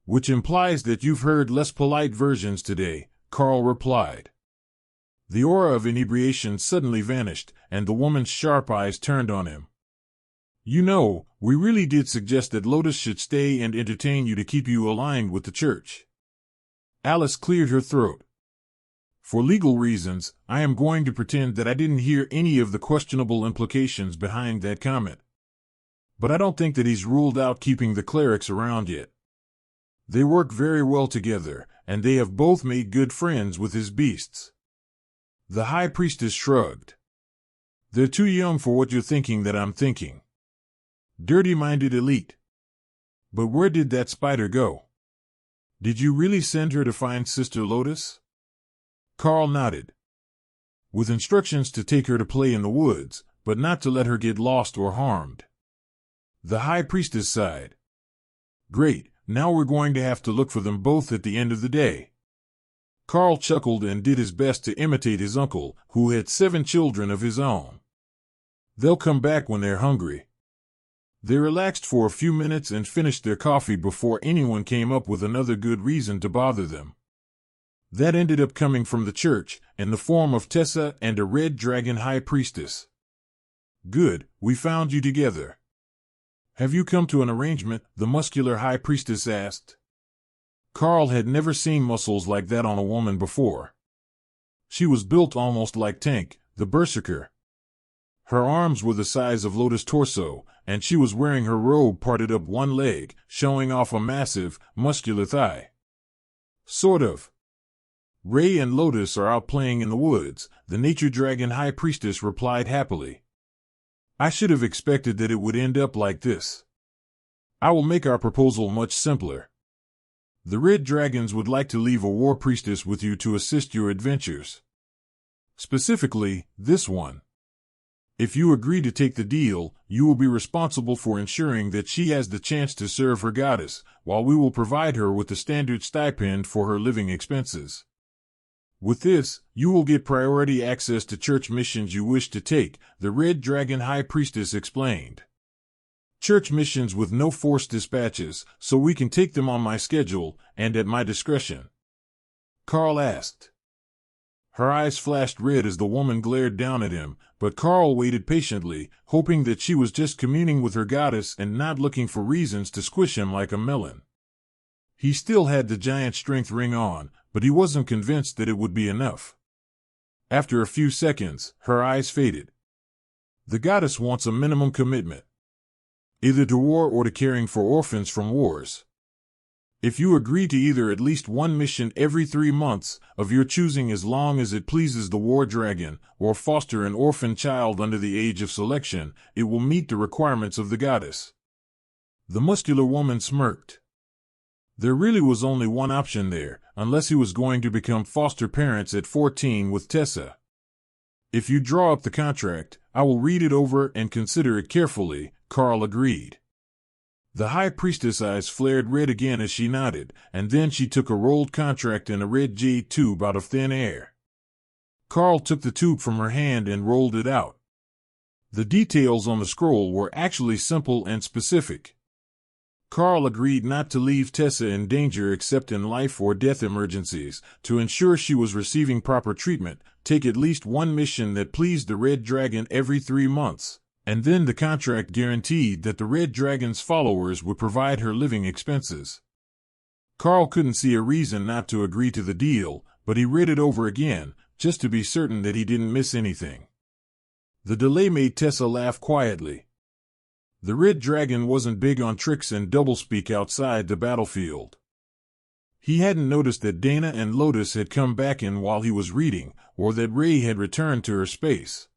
Which implies that you've heard less polite versions today, Karl replied. The aura of inebriation suddenly vanished, and the woman's sharp eyes turned on him. You know, we really did suggest that Lotus should stay and entertain you to keep you aligned with the church. Alice cleared her throat. For legal reasons, I am going to pretend that I didn't hear any of the questionable implications behind that comment. But I don't think that he's ruled out keeping the clerics around yet. They work very well together, and they have both made good friends with his beasts. The High Priestess shrugged. They're too young for what you're thinking that I'm thinking. Dirty-minded elite. But where did that spider go? Did you really send her to find Sister Lotus? Karl nodded. With instructions to take her to play in the woods, but not to let her get lost or harmed. The High Priestess sighed. Great, now we're going to have to look for them both at the end of the day. Karl chuckled and did his best to imitate his uncle, who had 7 children of his own. They'll come back when they're hungry. They relaxed for a few minutes and finished their coffee before anyone came up with another good reason to bother them. That ended up coming from the church, in the form of Tessa and a red dragon high priestess. Good, we found you together. Have you come to an arrangement? The muscular high priestess asked. Karl had never seen muscles like that on a woman before. She was built almost like Tank, the berserker. Her arms were the size of Lotus' torso, and she was wearing her robe parted up one leg, showing off a massive, muscular thigh. Sort of. Ray and Lotus are out playing in the woods, the nature dragon high priestess replied happily. I should have expected that it would end up like this. I will make our proposal much simpler. The Red Dragons would like to leave a war priestess with you to assist your adventures. Specifically, this one. If you agree to take the deal, you will be responsible for ensuring that she has the chance to serve her goddess, while we will provide her with the standard stipend for her living expenses. With this, you will get priority access to church missions you wish to take, the Red Dragon High Priestess explained. Church missions with no forced dispatches, so we can take them on my schedule and at my discretion. Karl asked. Her eyes flashed red as the woman glared down at him, but Karl waited patiently, hoping that she was just communing with her goddess and not looking for reasons to squish him like a melon. He still had the giant strength ring on, but he wasn't convinced that it would be enough. After a few seconds, her eyes faded. The goddess wants a minimum commitment. Either to war or to caring for orphans from wars. If you agree to either at least one mission every 3 months, of your choosing as long as it pleases the war dragon, or foster an orphan child under the age of selection, it will meet the requirements of the goddess. The muscular woman smirked. There really was only one option there, unless he was going to become foster parents at 14 with Tessa. If you draw up the contract, I will read it over and consider it carefully, Karl agreed. The High Priestess' eyes flared red again as she nodded, and then she took a rolled contract in a red jade tube out of thin air. Karl took the tube from her hand and rolled it out. The details on the scroll were actually simple and specific. Karl agreed not to leave Tessa in danger except in life or death emergencies, to ensure she was receiving proper treatment, take at least one mission that pleased the Red Dragon every 3 months. And then the contract guaranteed that the Red Dragon's followers would provide her living expenses. Karl couldn't see a reason not to agree to the deal, but he read it over again, just to be certain that he didn't miss anything. The delay made Tessa laugh quietly. The Red Dragon wasn't big on tricks and doublespeak outside the battlefield. He hadn't noticed that Dana and Lotus had come back in while he was reading, or that Ray had returned to her space.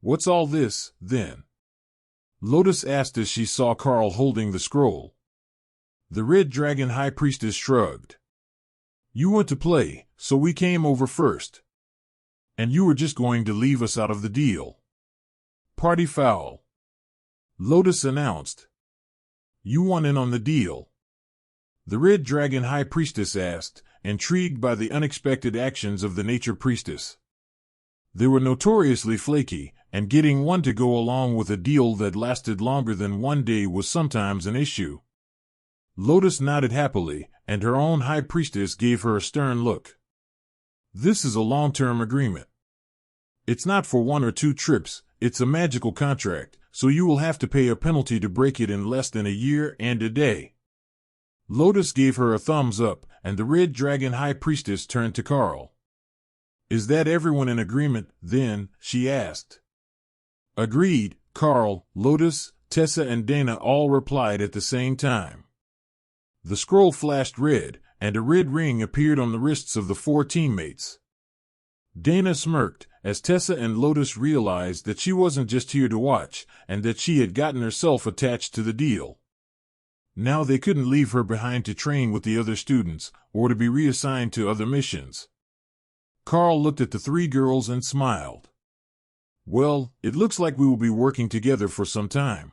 What's all this, then? Lotus asked as she saw Karl holding the scroll. The Red Dragon High Priestess shrugged. You want to play, so we came over first. And you were just going to leave us out of the deal. Party foul. Lotus announced. You want in on the deal? The Red Dragon High Priestess asked, intrigued by the unexpected actions of the Nature Priestess. They were notoriously flaky, and getting one to go along with a deal that lasted longer than 1 day was sometimes an issue. Lotus nodded happily, and her own High Priestess gave her a stern look. This is a long-term agreement. It's not for 1 or 2 trips, it's a magical contract, so you will have to pay a penalty to break it in less than a year and a day. Lotus gave her a thumbs up, and the Red Dragon High Priestess turned to Karl. Is that everyone in agreement, then? She asked. Agreed, Karl, Lotus, Tessa and Dana all replied at the same time. The scroll flashed red, and a red ring appeared on the wrists of the 4 teammates. Dana smirked, as Tessa and Lotus realized that she wasn't just here to watch, and that she had gotten herself attached to the deal. Now they couldn't leave her behind to train with the other students, or to be reassigned to other missions. Karl looked at the 3 girls and smiled. Well, it looks like we will be working together for some time.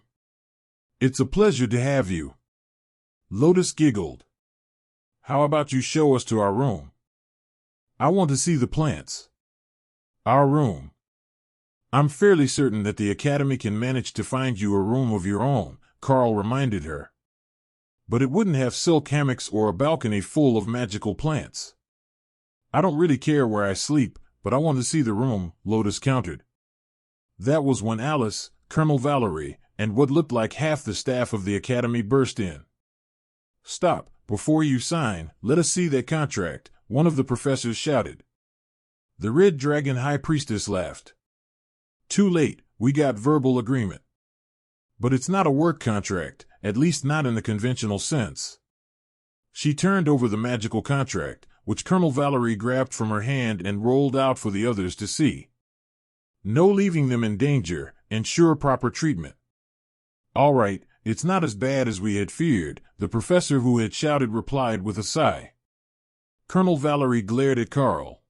It's a pleasure to have you. Lotus giggled. How about you show us to our room? I want to see the plants. Our room. I'm fairly certain that the Academy can manage to find you a room of your own, Karl reminded her. But it wouldn't have silk hammocks or a balcony full of magical plants. I don't really care where I sleep, but I want to see the room, Lotus countered. That was when Alice, Colonel Valerie, and what looked like half the staff of the Academy burst in. Stop, before you sign, let us see that contract, one of the professors shouted. The Red Dragon High Priestess laughed. Too late, we got verbal agreement. But it's not a work contract, at least not in the conventional sense. She turned over the magical contract, which Colonel Valerie grabbed from her hand and rolled out for the others to see. No leaving them in danger, ensure proper treatment. All right, It's not as bad as we had feared, the professor who had shouted replied with a sigh. Colonel Valerie glared at Karl.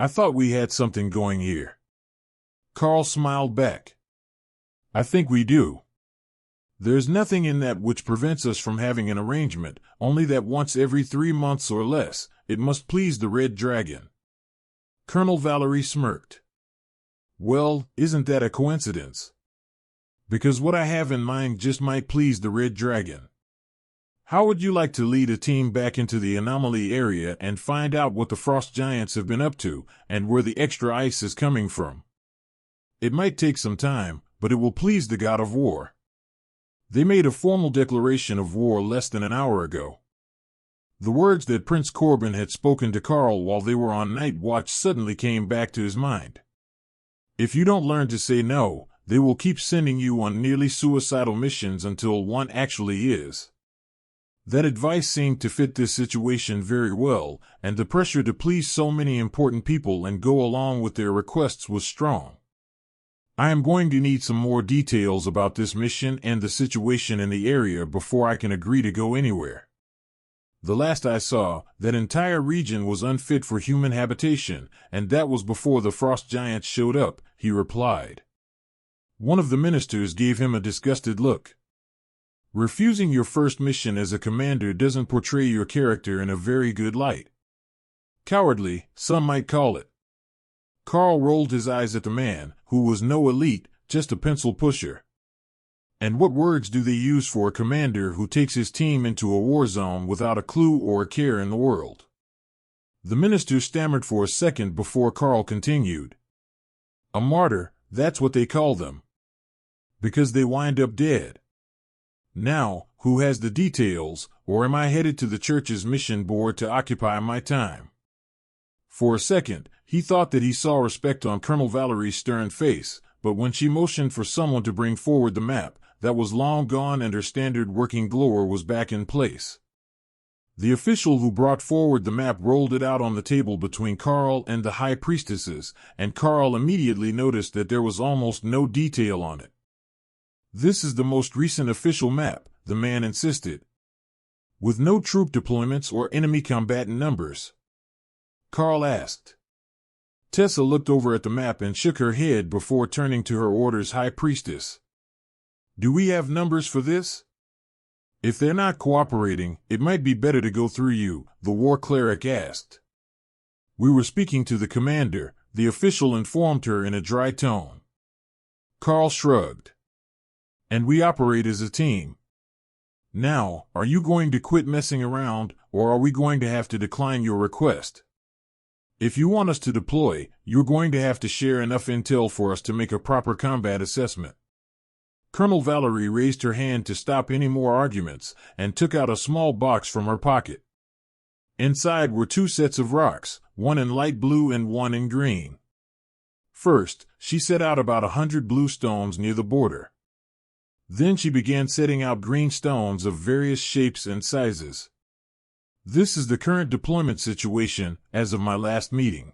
I thought we had something going here. Karl smiled back. I think we do. There's nothing in that which prevents us from having an arrangement, only that once every 3 months or less, it must please the Red Dragon. Colonel Valerie smirked. Well, isn't that a coincidence? Because what I have in mind just might please the Red Dragon. How would you like to lead a team back into the anomaly area and find out what the frost giants have been up to and where the extra ice is coming from? It might take some time, but it will please the god of war. They made a formal declaration of war less than an hour ago. The words that Prince Corbin had spoken to Karl while they were on night watch suddenly came back to his mind. If you don't learn to say no, they will keep sending you on nearly suicidal missions until one actually is. That advice seemed to fit this situation very well, and the pressure to please so many important people and go along with their requests was strong. I am going to need some more details about this mission and the situation in the area before I can agree to go anywhere. The last I saw, that entire region was unfit for human habitation, and that was before the frost giants showed up, he replied. One of the ministers gave him a disgusted look. Refusing your first mission as a commander doesn't portray your character in a very good light. Cowardly, some might call it. Karl rolled his eyes at the man, who was no elite, just a pencil pusher. And what words do they use for a commander who takes his team into a war zone without a clue or a care in the world? The minister stammered for a second before Karl continued. A martyr, that's what they call them. Because they wind up dead. Now, who has the details, or am I headed to the church's mission board to occupy my time? For a second, he thought that he saw respect on Colonel Valerie's stern face, but when she motioned for someone to bring forward the map, that was long gone and her standard working glower was back in place. The official who brought forward the map rolled it out on the table between Karl and the high priestesses, and Karl immediately noticed that there was almost no detail on it. This is the most recent official map, the man insisted. With no troop deployments or enemy combatant numbers. Karl asked. Tessa looked over at the map and shook her head before turning to her order's high priestess. Do we have numbers for this? If they're not cooperating, it might be better to go through you, the war cleric asked. We were speaking to the commander, the official informed her in a dry tone. Karl shrugged. And we operate as a team. Now, are you going to quit messing around, or are we going to have to decline your request? If you want us to deploy, you're going to have to share enough intel for us to make a proper combat assessment. Colonel Valerie raised her hand to stop any more arguments, and took out a small box from her pocket. Inside were 2 sets of rocks, one in light blue and one in green. First, she set out about 100 blue stones near the border. Then she began setting out green stones of various shapes and sizes. This is the current deployment situation, as of my last meeting.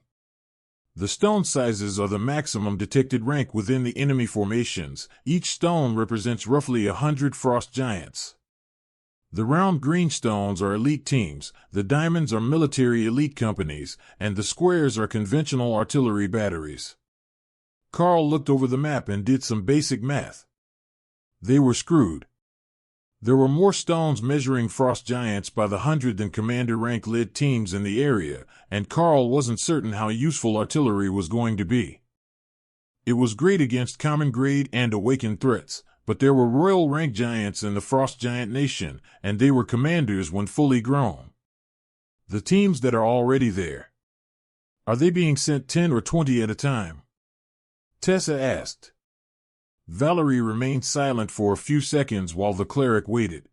The stone sizes are the maximum detected rank within the enemy formations. Each stone represents roughly 100 frost giants. The round green stones are elite teams, the diamonds are military elite companies, and the squares are conventional artillery batteries. Karl looked over the map and did some basic math. They were screwed. There were more stones measuring frost giants by the 100 than commander rank led teams in the area, and Karl wasn't certain how useful artillery was going to be. It was great against common grade and awakened threats, but there were royal rank giants in the frost giant nation, and they were commanders when fully grown. The teams that are already there. Are they being sent 10 or 20 at a time? Tessa asked. Valerie remained silent for a few seconds while the cleric waited.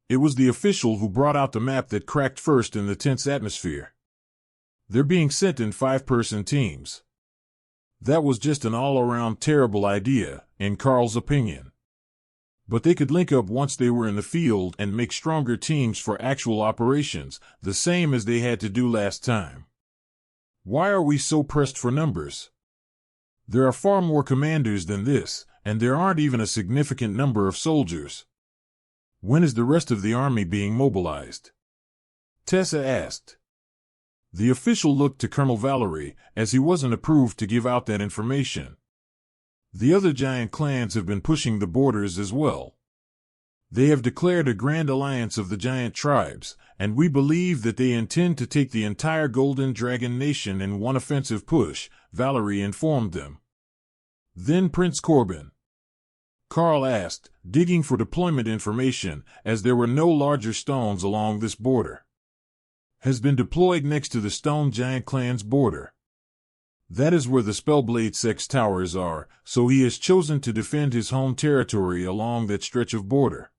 It was the official who brought out the map that cracked first in the tense atmosphere. They're being sent in 5-person teams. That was just an all-around terrible idea, in Karl's opinion. But they could link up once they were in the field and make stronger teams for actual operations, the same as they had to do last time. Why are we so pressed for numbers? There are far more commanders than this, and there aren't even a significant number of soldiers. When is the rest of the army being mobilized? Tessa asked. The official looked to Colonel Valerie, as he wasn't approved to give out that information. The other giant clans have been pushing the borders as well. They have declared a grand alliance of the giant tribes, and we believe that they intend to take the entire Golden Dragon Nation in one offensive push, Valerie informed them. Then Prince Corbin. Karl asked, digging for deployment information, as there were no larger stones along this border. Has been deployed next to the Stone Giant Clan's border. That is where the Spellblade Sex Towers are, so he has chosen to defend his home territory along that stretch of border.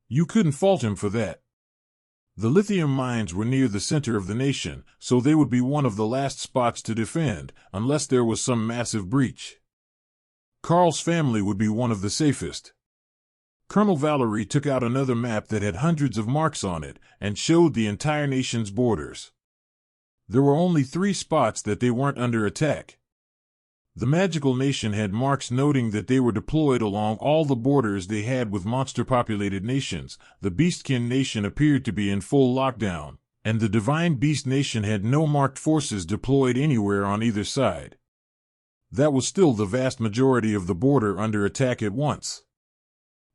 You couldn't fault him for that. The lithium mines were near the center of the nation, so they would be one of the last spots to defend, unless there was some massive breach. Karl's family would be one of the safest. Colonel Valerie took out another map that had hundreds of marks on it, and showed the entire nation's borders. There were only 3 spots that they weren't under attack. The magical nation had marks noting that they were deployed along all the borders they had with monster-populated nations. The Beastkin nation appeared to be in full lockdown, and the Divine Beast nation had no marked forces deployed anywhere on either side. That was still the vast majority of the border under attack at once.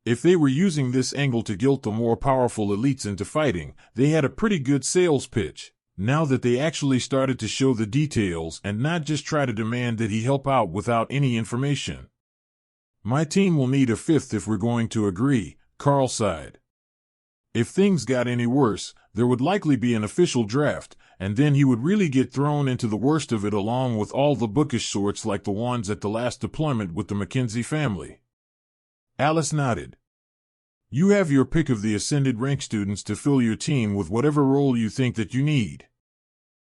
If they were using this angle to guilt the more powerful elites into fighting, they had a pretty good sales pitch, now that they actually started to show the details and not just try to demand that he help out without any information. My team will need a 5th if we're going to agree, Karl sighed. If things got any worse, there would likely be an official draft, and then he would really get thrown into the worst of it along with all the bookish sorts like the ones at the last deployment with the Mackenzie family. Alice nodded. You have your pick of the ascended rank students to fill your team with whatever role you think that you need.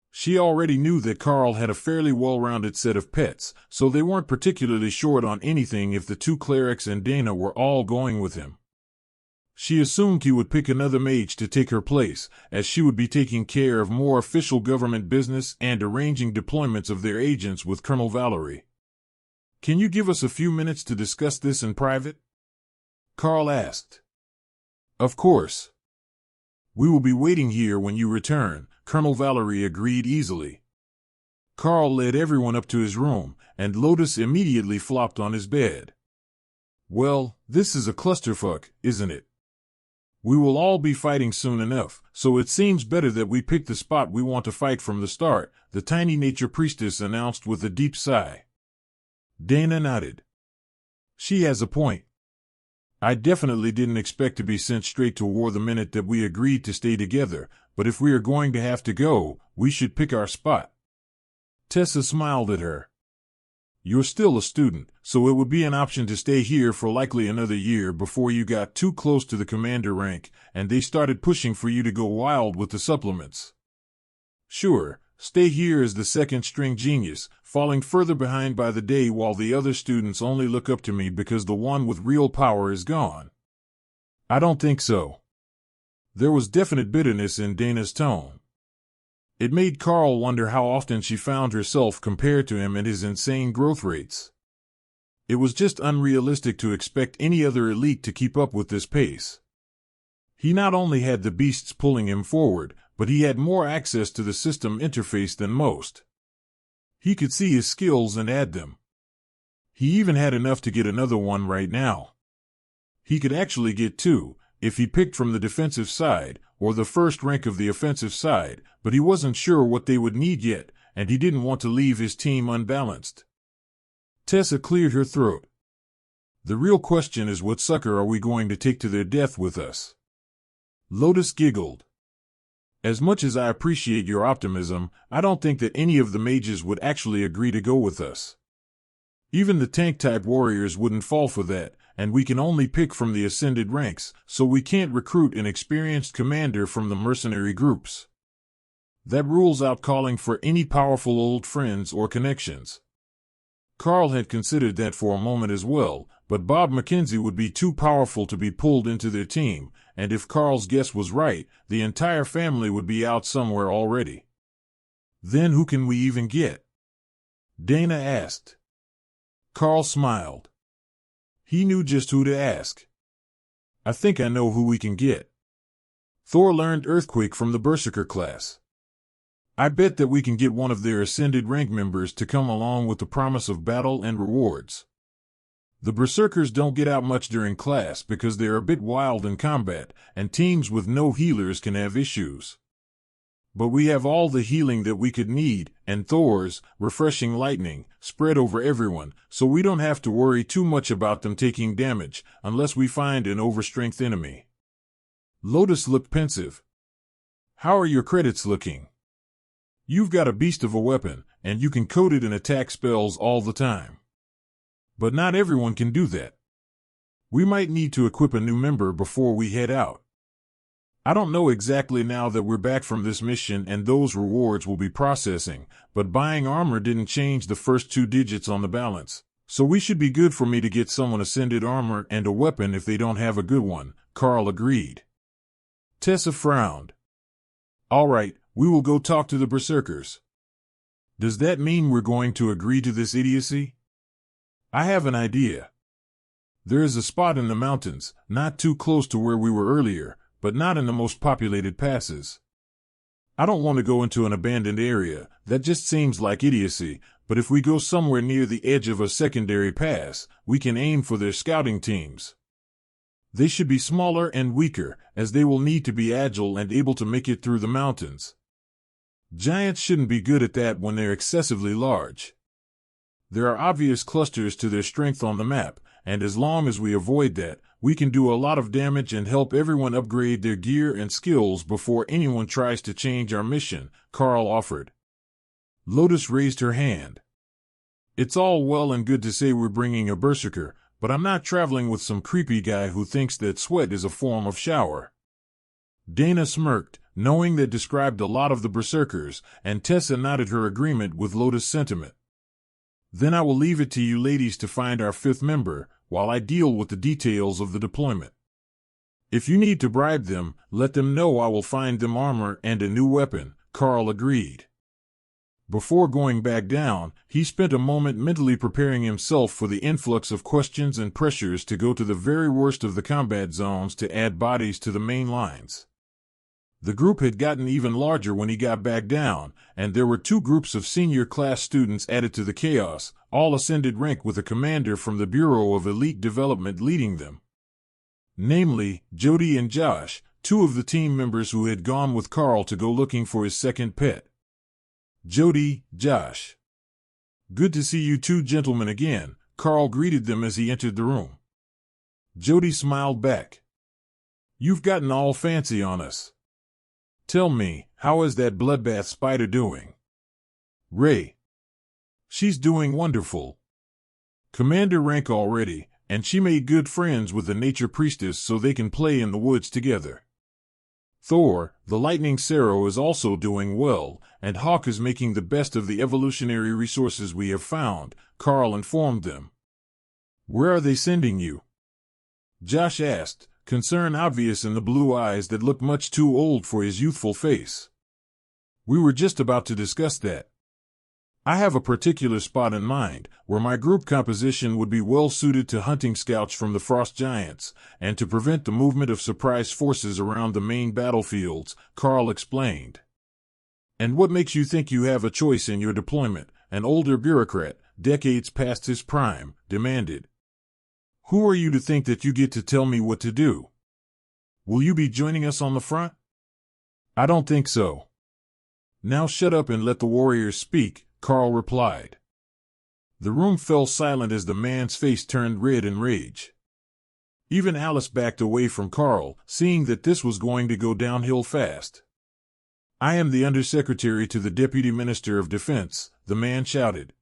She already knew that Karl had a fairly well-rounded set of pets, so they weren't particularly short on anything if the 2 clerics and Dana were all going with him. She assumed he would pick another mage to take her place, as she would be taking care of more official government business and arranging deployments of their agents with Colonel Valerie. Can you give us a few minutes to discuss this in private? Karl asked. Of course. We will be waiting here when you return, Colonel Valerie agreed easily. Karl led everyone up to his room, and Lotus immediately flopped on his bed. Well, this is a clusterfuck, isn't it? We will all be fighting soon enough, so it seems better that we pick the spot we want to fight from the start, the tiny nature priestess announced with a deep sigh. Dana nodded. She has a point. I definitely didn't expect to be sent straight to war the minute that we agreed to stay together, but if we are going to have to go, we should pick our spot. Tessa smiled at her. You're still a student, so it would be an option to stay here for likely another year before you got too close to the commander rank, and they started pushing for you to go wild with the supplements. Sure, stay here as the second-string genius, falling further behind by the day while the other students only look up to me because the one with real power is gone. I don't think so. There was definite bitterness in Dana's tone. It made Karl wonder how often she found herself compared to him and his insane growth rates. It was just unrealistic to expect any other elite to keep up with this pace. He not only had the beasts pulling him forward, but he had more access to the system interface than most. He could see his skills and add them. He even had enough to get another one right now. He could actually get 2, if he picked from the defensive side, or the first rank of the offensive side, but he wasn't sure what they would need yet, and he didn't want to leave his team unbalanced. Tessa cleared her throat. The real question is, what sucker are we going to take to their death with us? Lotus giggled. As much as I appreciate your optimism, I don't think that any of the mages would actually agree to go with us. Even the tank-type warriors wouldn't fall for that, and we can only pick from the ascended ranks, so we can't recruit an experienced commander from the mercenary groups. That rules out calling for any powerful old friends or connections. Karl had considered that for a moment as well, but Bob Mackenzie would be too powerful to be pulled into their team, and if Karl's guess was right, the entire family would be out somewhere already. Then who can we even get? Dana asked. Karl smiled. He knew just who to ask. I think I know who we can get. Thor learned Earthquake from the Berserker class. I bet that we can get one of their ascended rank members to come along with the promise of battle and rewards. The Berserkers don't get out much during class because they're a bit wild in combat, and teams with no healers can have issues. But we have all the healing that we could need, and Thor's refreshing lightning spread over everyone, so we don't have to worry too much about them taking damage unless we find an overstrength enemy. Lotus looked pensive. How are your credits looking? You've got a beast of a weapon, and you can code it in attack spells all the time. But not everyone can do that. We might need to equip a new member before we head out. I don't know exactly now that we're back from this mission and those rewards will be processing, but buying armor didn't change the first 2 digits on the balance, so we should be good for me to get someone ascended armor and a weapon if they don't have a good one, Karl agreed. Tessa frowned. All right, we will go talk to the Berserkers. Does that mean we're going to agree to this idiocy? I have an idea. There is a spot in the mountains, not too close to where we were earlier, but not in the most populated passes. I don't want to go into an abandoned area, that just seems like idiocy, but if we go somewhere near the edge of a secondary pass, we can aim for their scouting teams. They should be smaller and weaker, as they will need to be agile and able to make it through the mountains. Giants shouldn't be good at that when they're excessively large. There are obvious clusters to their strength on the map, and as long as we avoid that, we can do a lot of damage and help everyone upgrade their gear and skills before anyone tries to change our mission, Karl offered. Lotus raised her hand. It's all well and good to say we're bringing a berserker, but I'm not traveling with some creepy guy who thinks that sweat is a form of shower. Dana smirked, knowing that described a lot of the berserkers, and Tessa nodded her agreement with Lotus' sentiment. Then I will leave it to you ladies to find our 5th member, while I deal with the details of the deployment. If you need to bribe them, let them know I will find them armor and a new weapon, Karl agreed. Before going back down, he spent a moment mentally preparing himself for the influx of questions and pressures to go to the very worst of the combat zones to add bodies to the main lines. The group had gotten even larger when he got back down, and there were 2 groups of senior class students added to the chaos, all ascended rank with a commander from the Bureau of Elite Development leading them. Namely, Jody and Josh, 2 of the team members who had gone with Karl to go looking for his second pet. Jody, Josh. Good to see you 2 gentlemen again, Karl greeted them as he entered the room. Jody smiled back. You've gotten all fancy on us. Tell me, how is that bloodbath spider doing? Ray. She's doing wonderful. Commander rank already, and she made good friends with the nature priestess so they can play in the woods together. Thor, the lightning Sarrow, is also doing well, and Hawk is making the best of the evolutionary resources we have found, Karl informed them. Where are they sending you? Josh asked, concern obvious in the blue eyes that looked much too old for his youthful face. We were just about to discuss that. I have a particular spot in mind, where my group composition would be well suited to hunting scouts from the frost giants, and to prevent the movement of surprise forces around the main battlefields, Karl explained. And what makes you think you have a choice in your deployment? An older bureaucrat, decades past his prime, demanded. Who are you to think that you get to tell me what to do? Will you be joining us on the front? I don't think so. Now shut up and let the warriors speak, Karl replied. The room fell silent as the man's face turned red in rage. Even Alice backed away from Karl, seeing that this was going to go downhill fast. I am the Undersecretary to the Deputy Minister of Defense, the man shouted.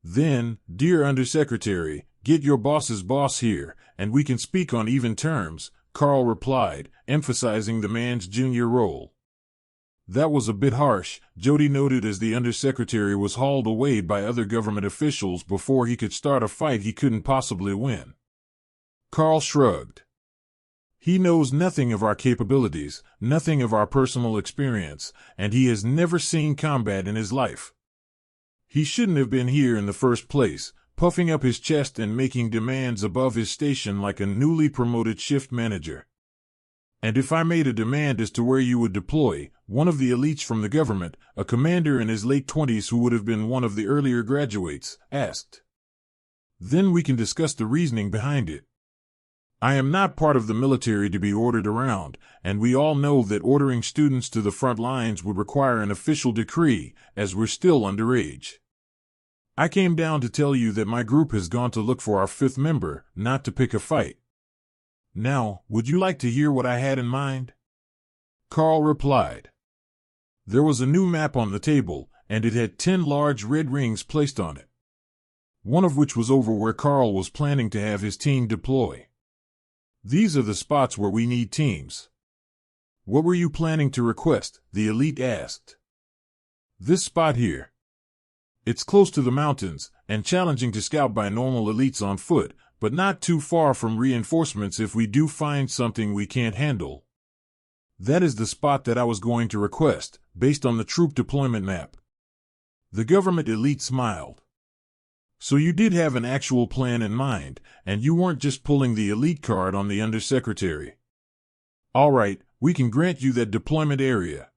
Then, dear Undersecretary, get your boss's boss here, and we can speak on even terms, Karl replied, emphasizing the man's junior role. That was a bit harsh, Jody noted as the Undersecretary was hauled away by other government officials before he could start a fight he couldn't possibly win. Karl shrugged. He knows nothing of our capabilities, nothing of our personal experience, and he has never seen combat in his life. He shouldn't have been here in the first place, puffing up his chest and making demands above his station like a newly promoted shift manager. "And if I made a demand as to where you would deploy," one of the elites from the government, a commander in his late 20s who would have been one of the earlier graduates, asked. "Then we can discuss the reasoning behind it. I am not part of the military to be ordered around, and we all know that ordering students to the front lines would require an official decree, as we're still underage. I came down to tell you that my group has gone to look for our 5th member, not to pick a fight. Now, would you like to hear what I had in mind?" Karl replied. There was a new map on the table, and it had 10 large red rings placed on it, one of which was over where Karl was planning to have his team deploy. "These are the spots where we need teams." "What were you planning to request?" the elite asked. "This spot here. It's close to the mountains, and challenging to scout by normal elites on foot, but not too far from reinforcements if we do find something we can't handle. That is the spot that I was going to request, based on the troop deployment map." The government elite smiled. "So you did have an actual plan in mind, and you weren't just pulling the elite card on the undersecretary. All right, we can grant you that deployment area."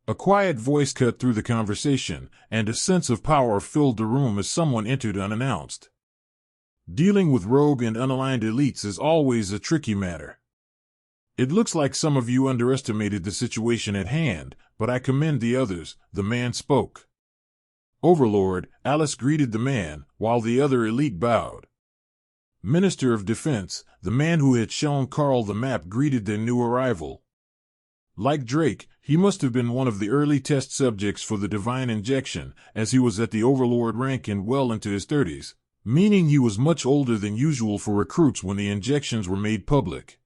A quiet voice cut through the conversation, and a sense of power filled the room as someone entered unannounced. Dealing with rogue and unaligned elites is always a tricky matter. "It looks like some of you underestimated the situation at hand, but I commend the others," the man spoke. "Overlord," Alice greeted the man, while the other elite bowed. Minister of Defense, the man who had shown Karl the map, greeted their new arrival. Like Drake, he must have been one of the early test subjects for the divine injection, as he was at the Overlord rank and well into his 30s, meaning he was much older than usual for recruits when the injections were made public.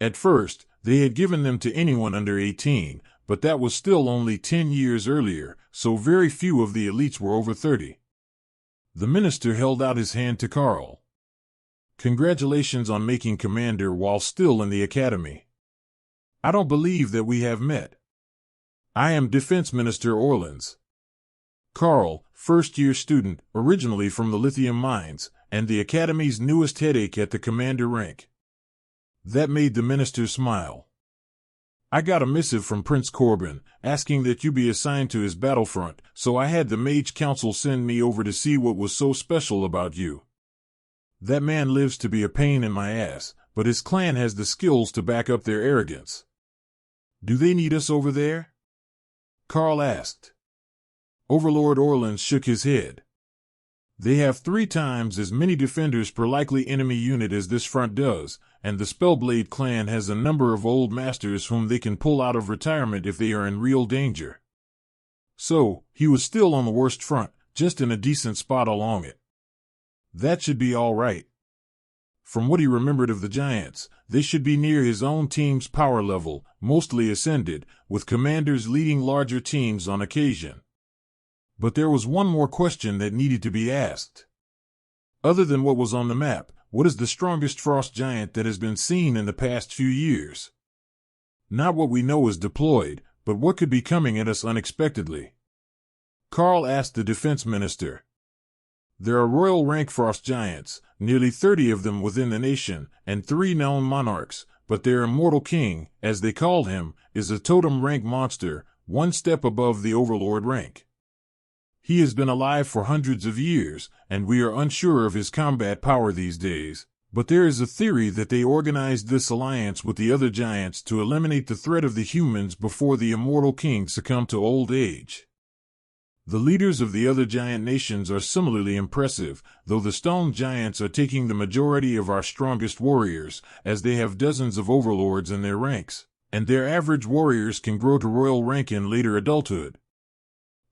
At first, they had given them to anyone under 18, but that was still only 10 years earlier, so very few of the elites were over 30. The minister held out his hand to Karl. "Congratulations on making commander while still in the academy. I don't believe that we have met. I am Defense Minister Orleans." Karl, first-year student, originally from the lithium mines, and the academy's newest headache at the commander rank. That made the minister smile. "I got a missive from Prince Corbin, asking that you be assigned to his battlefront, so I had the Mage Council send me over to see what was so special about you. That man lives to be a pain in my ass, but his clan has the skills to back up their arrogance." "Do they need us over there?" Karl asked. Overlord Orleans shook his head. "They have 3 times as many defenders per likely enemy unit as this front does, and the Spellblade clan has a number of old masters whom they can pull out of retirement if they are in real danger." So, he was still on the worst front, just in a decent spot along it. That should be all right. From what he remembered of the Giants, they should be near his own team's power level, mostly ascended, with commanders leading larger teams on occasion. But there was one more question that needed to be asked. Other than what was on the map, what is the strongest frost giant that has been seen in the past few years? Not what we know is deployed, but what could be coming at us unexpectedly. Karl asked the defense minister. There are royal rank frost giants, nearly 30 of them within the nation, and 3 known monarchs, but their immortal king, as they called him, is a totem rank monster, 1 step above the overlord rank. He has been alive for hundreds of years, and we are unsure of his combat power these days, but there is a theory that they organized this alliance with the other giants to eliminate the threat of the humans before the immortal king succumbed to old age. The leaders of the other giant nations are similarly impressive, though the stone giants are taking the majority of our strongest warriors, as they have dozens of overlords in their ranks, and their average warriors can grow to royal rank in later adulthood.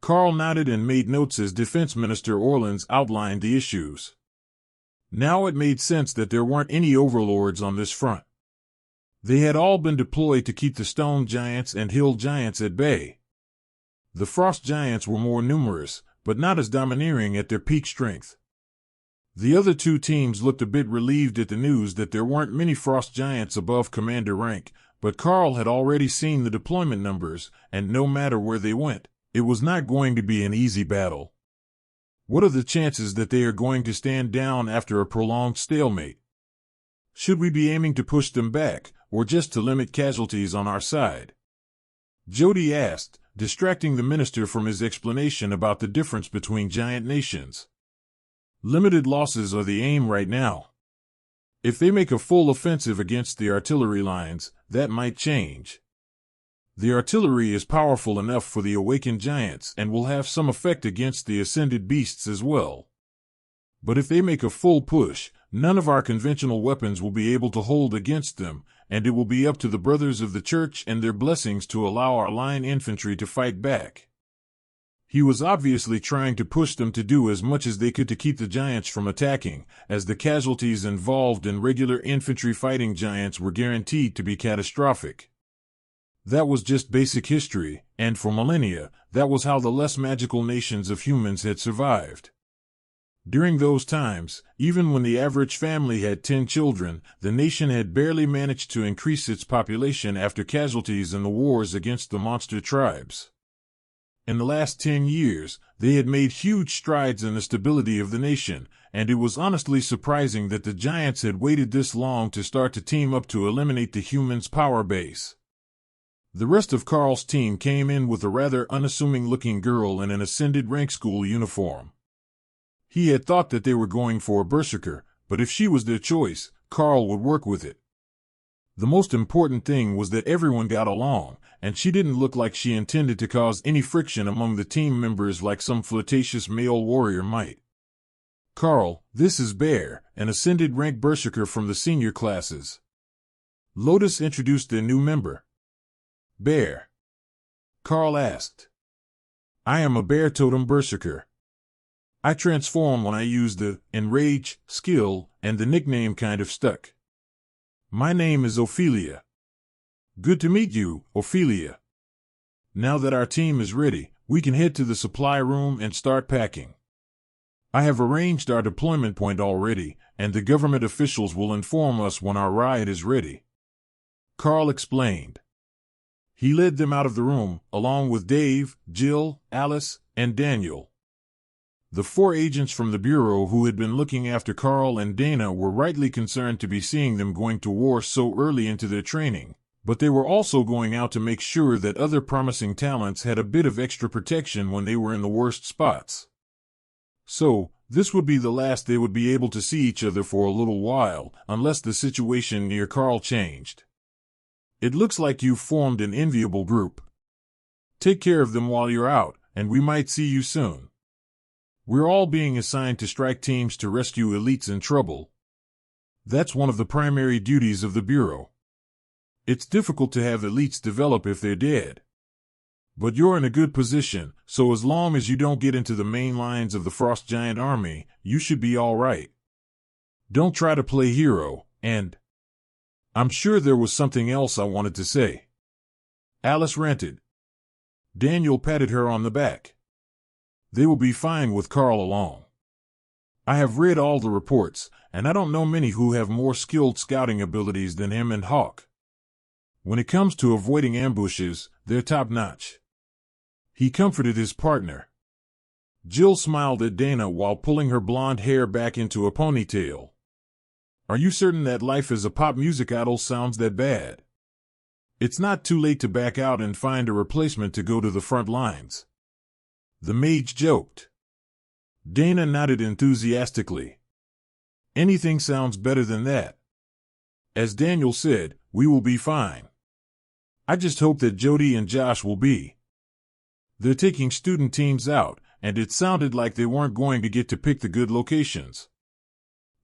Karl nodded and made notes as Defense Minister Orleans outlined the issues. Now it made sense that there weren't any overlords on this front. They had all been deployed to keep the stone giants and hill giants at bay. The frost giants were more numerous, but not as domineering at their peak strength. The other 2 teams looked a bit relieved at the news that there weren't many frost giants above commander rank, but Karl had already seen the deployment numbers, and no matter where they went, it was not going to be an easy battle. What are the chances that they are going to stand down after a prolonged stalemate? Should we be aiming to push them back, or just to limit casualties on our side? Jody asked, distracting the minister from his explanation about the difference between giant nations. Limited losses are the aim right now. If they make a full offensive against the artillery lines, that might change. The artillery is powerful enough for the awakened giants and will have some effect against the ascended beasts as well. But if they make a full push, none of our conventional weapons will be able to hold against them, and it will be up to the brothers of the church and their blessings to allow our line infantry to fight back. He was obviously trying to push them to do as much as they could to keep the giants from attacking, as the casualties involved in regular infantry fighting giants were guaranteed to be catastrophic. That was just basic history, and for millennia, that was how the less magical nations of humans had survived. During those times, even when the average family had 10 children, the nation had barely managed to increase its population after casualties in the wars against the monster tribes. In the last 10 years, they had made huge strides in the stability of the nation, and it was honestly surprising that the giants had waited this long to start to team up to eliminate the humans' power base. The rest of Karl's team came in with a rather unassuming-looking girl in an ascended rank school uniform. He had thought that they were going for a berserker, but if she was their choice, Karl would work with it. The most important thing was that everyone got along, and she didn't look like she intended to cause any friction among the team members like some flirtatious male warrior might. Karl, this is Bear, an ascended rank berserker from the senior classes. Lotus introduced their new member. Bear. Karl asked. I am a bear totem berserker. I transform when I use the enrage skill, and the nickname kind of stuck. My name is Ophelia. Good to meet you, Ophelia. Now that our team is ready, we can head to the supply room and start packing. I have arranged our deployment point already, and the government officials will inform us when our ride is ready. Karl explained. He led them out of the room, along with Dave, Jill, Alice, and Daniel. The 4 agents from the Bureau who had been looking after Karl and Dana were rightly concerned to be seeing them going to war so early into their training, but they were also going out to make sure that other promising talents had a bit of extra protection when they were in the worst spots. So, this would be the last they would be able to see each other for a little while, unless the situation near Karl changed. It looks like you've formed an enviable group. Take care of them while you're out, and we might see you soon. We're all being assigned to strike teams to rescue elites in trouble. That's one of the primary duties of the Bureau. It's difficult to have elites develop if they're dead. But you're in a good position, so as long as you don't get into the main lines of the Frost Giant Army, you should be all right. Don't try to play hero, and I'm sure there was something else I wanted to say. Alice ranted. Daniel patted her on the back. They will be fine with Karl along. I have read all the reports, and I don't know many who have more skilled scouting abilities than him and Hawk. When it comes to avoiding ambushes, they're top-notch. He comforted his partner. Jill smiled at Dana while pulling her blonde hair back into a ponytail. Are you certain that life as a pop music idol sounds that bad? It's not too late to back out and find a replacement to go to the front lines. The mage joked. Dana nodded enthusiastically. Anything sounds better than that. As Daniel said, we will be fine. I just hope that Jody and Josh will be. They're taking student teams out, and it sounded like they weren't going to get to pick the good locations.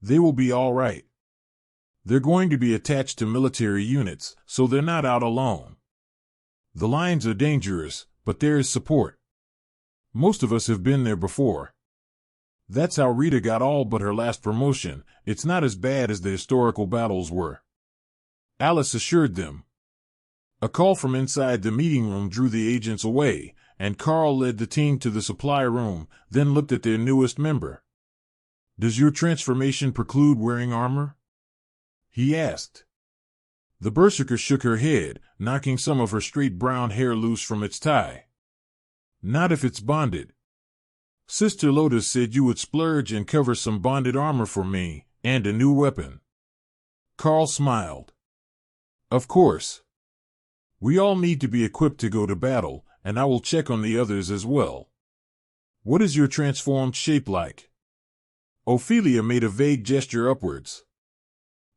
They will be all right. They're going to be attached to military units, so they're not out alone. The lines are dangerous, but there is support. Most of us have been there before. That's how Rita got all but her last promotion. It's not as bad as the historical battles were. Alice assured them. A call from inside the meeting room drew the agents away, and Karl led the team to the supply room, then looked at their newest member. Does your transformation preclude wearing armor? He asked. The berserker shook her head, knocking some of her straight brown hair loose from its tie. Not if it's bonded. Sister Lotus said you would splurge and cover some bonded armor for me, and a new weapon. Karl smiled. Of course. We all need to be equipped to go to battle, and I will check on the others as well. What is your transformed shape like? Ophelia made a vague gesture upwards.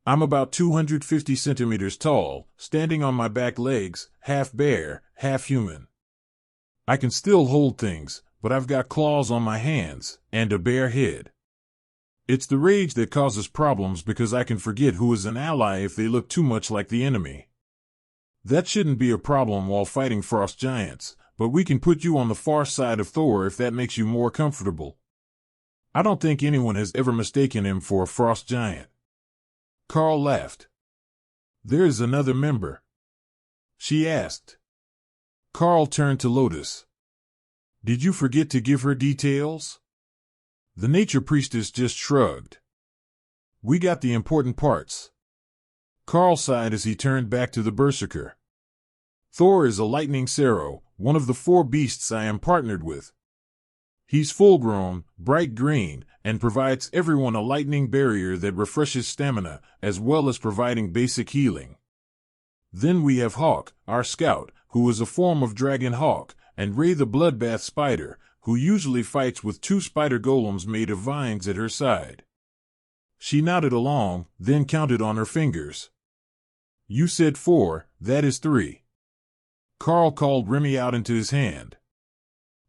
I'm about 250 centimeters tall, standing on my back legs, half bear, half human. I can still hold things, but I've got claws on my hands, and a bare head. It's the rage that causes problems because I can forget who is an ally if they look too much like the enemy. That shouldn't be a problem while fighting frost giants, but we can put you on the far side of Thor if that makes you more comfortable. I don't think anyone has ever mistaken him for a frost giant. Karl laughed. There is another member? She asked. Karl turned to Lotus. Did you forget to give her details? The nature priestess just shrugged. We got the important parts. Karl sighed as he turned back to the berserker. Thor is a lightning Sero, one of the 4 beasts I am partnered with. He's full-grown, bright green, and provides everyone a lightning barrier that refreshes stamina, as well as providing basic healing. Then we have Hawk, our scout, who is a form of dragon hawk, and Ray the bloodbath spider, who usually fights with 2 spider golems made of vines at her side. She nodded along, then counted on her fingers. You said 4, that is 3. Karl called Remy out into his hand.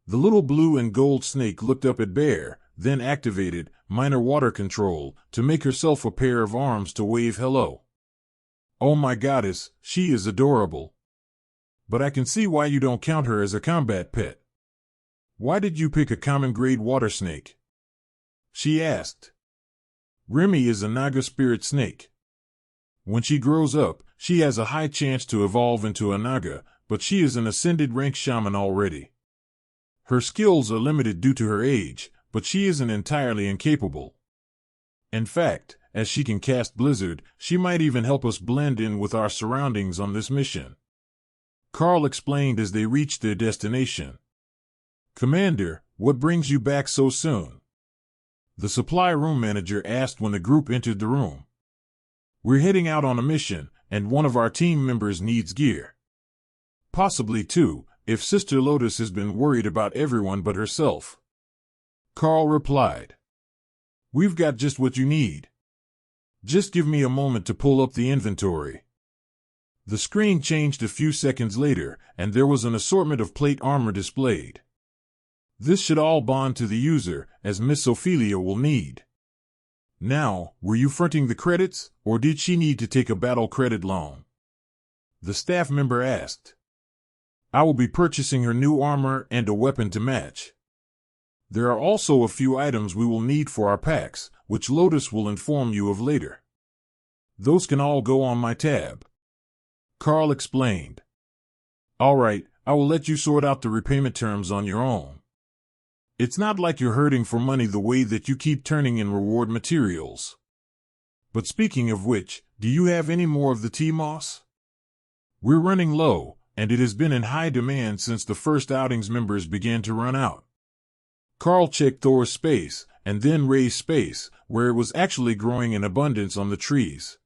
The little blue and gold snake looked up at Bear, then activated minor water control to make herself a pair of arms to wave hello. Oh my goddess, she is adorable. But I can see why you don't count her as a combat pet. Why did you pick a common grade water snake? She asked. Remy is a Naga spirit snake. When she grows up, she has a high chance to evolve into a Naga, but she is an ascended rank shaman already. Her skills are limited due to her age, but she isn't entirely incapable. In fact, as she can cast Blizzard, she might even help us blend in with our surroundings on this mission. Karl explained as they reached their destination. Commander, what brings you back so soon? The supply room manager asked when the group entered the room. We're heading out on a mission, and one of our team members needs gear. Possibly 2, if Sister Lotus has been worried about everyone but herself. Karl replied. We've got just what you need. Just give me a moment to pull up the inventory. The screen changed a few seconds later, and there was an assortment of plate armor displayed. This should all bond to the user, as Miss Ophelia will need. Now, were you fronting the credits, or did she need to take a battle credit loan? The staff member asked. I will be purchasing her new armor and a weapon to match. There are also a few items we will need for our packs, which Lotus will inform you of later. Those can all go on my tab. Karl explained. All right, I will let you sort out the repayment terms on your own. It's not like you're hurting for money the way that you keep turning in reward materials. But speaking of which, do you have any more of the T-Moss? We're running low, and it has been in high demand since the first outing's members began to run out. Karl checked Thor's space, and then Ray's space, where it was actually growing in abundance on the trees.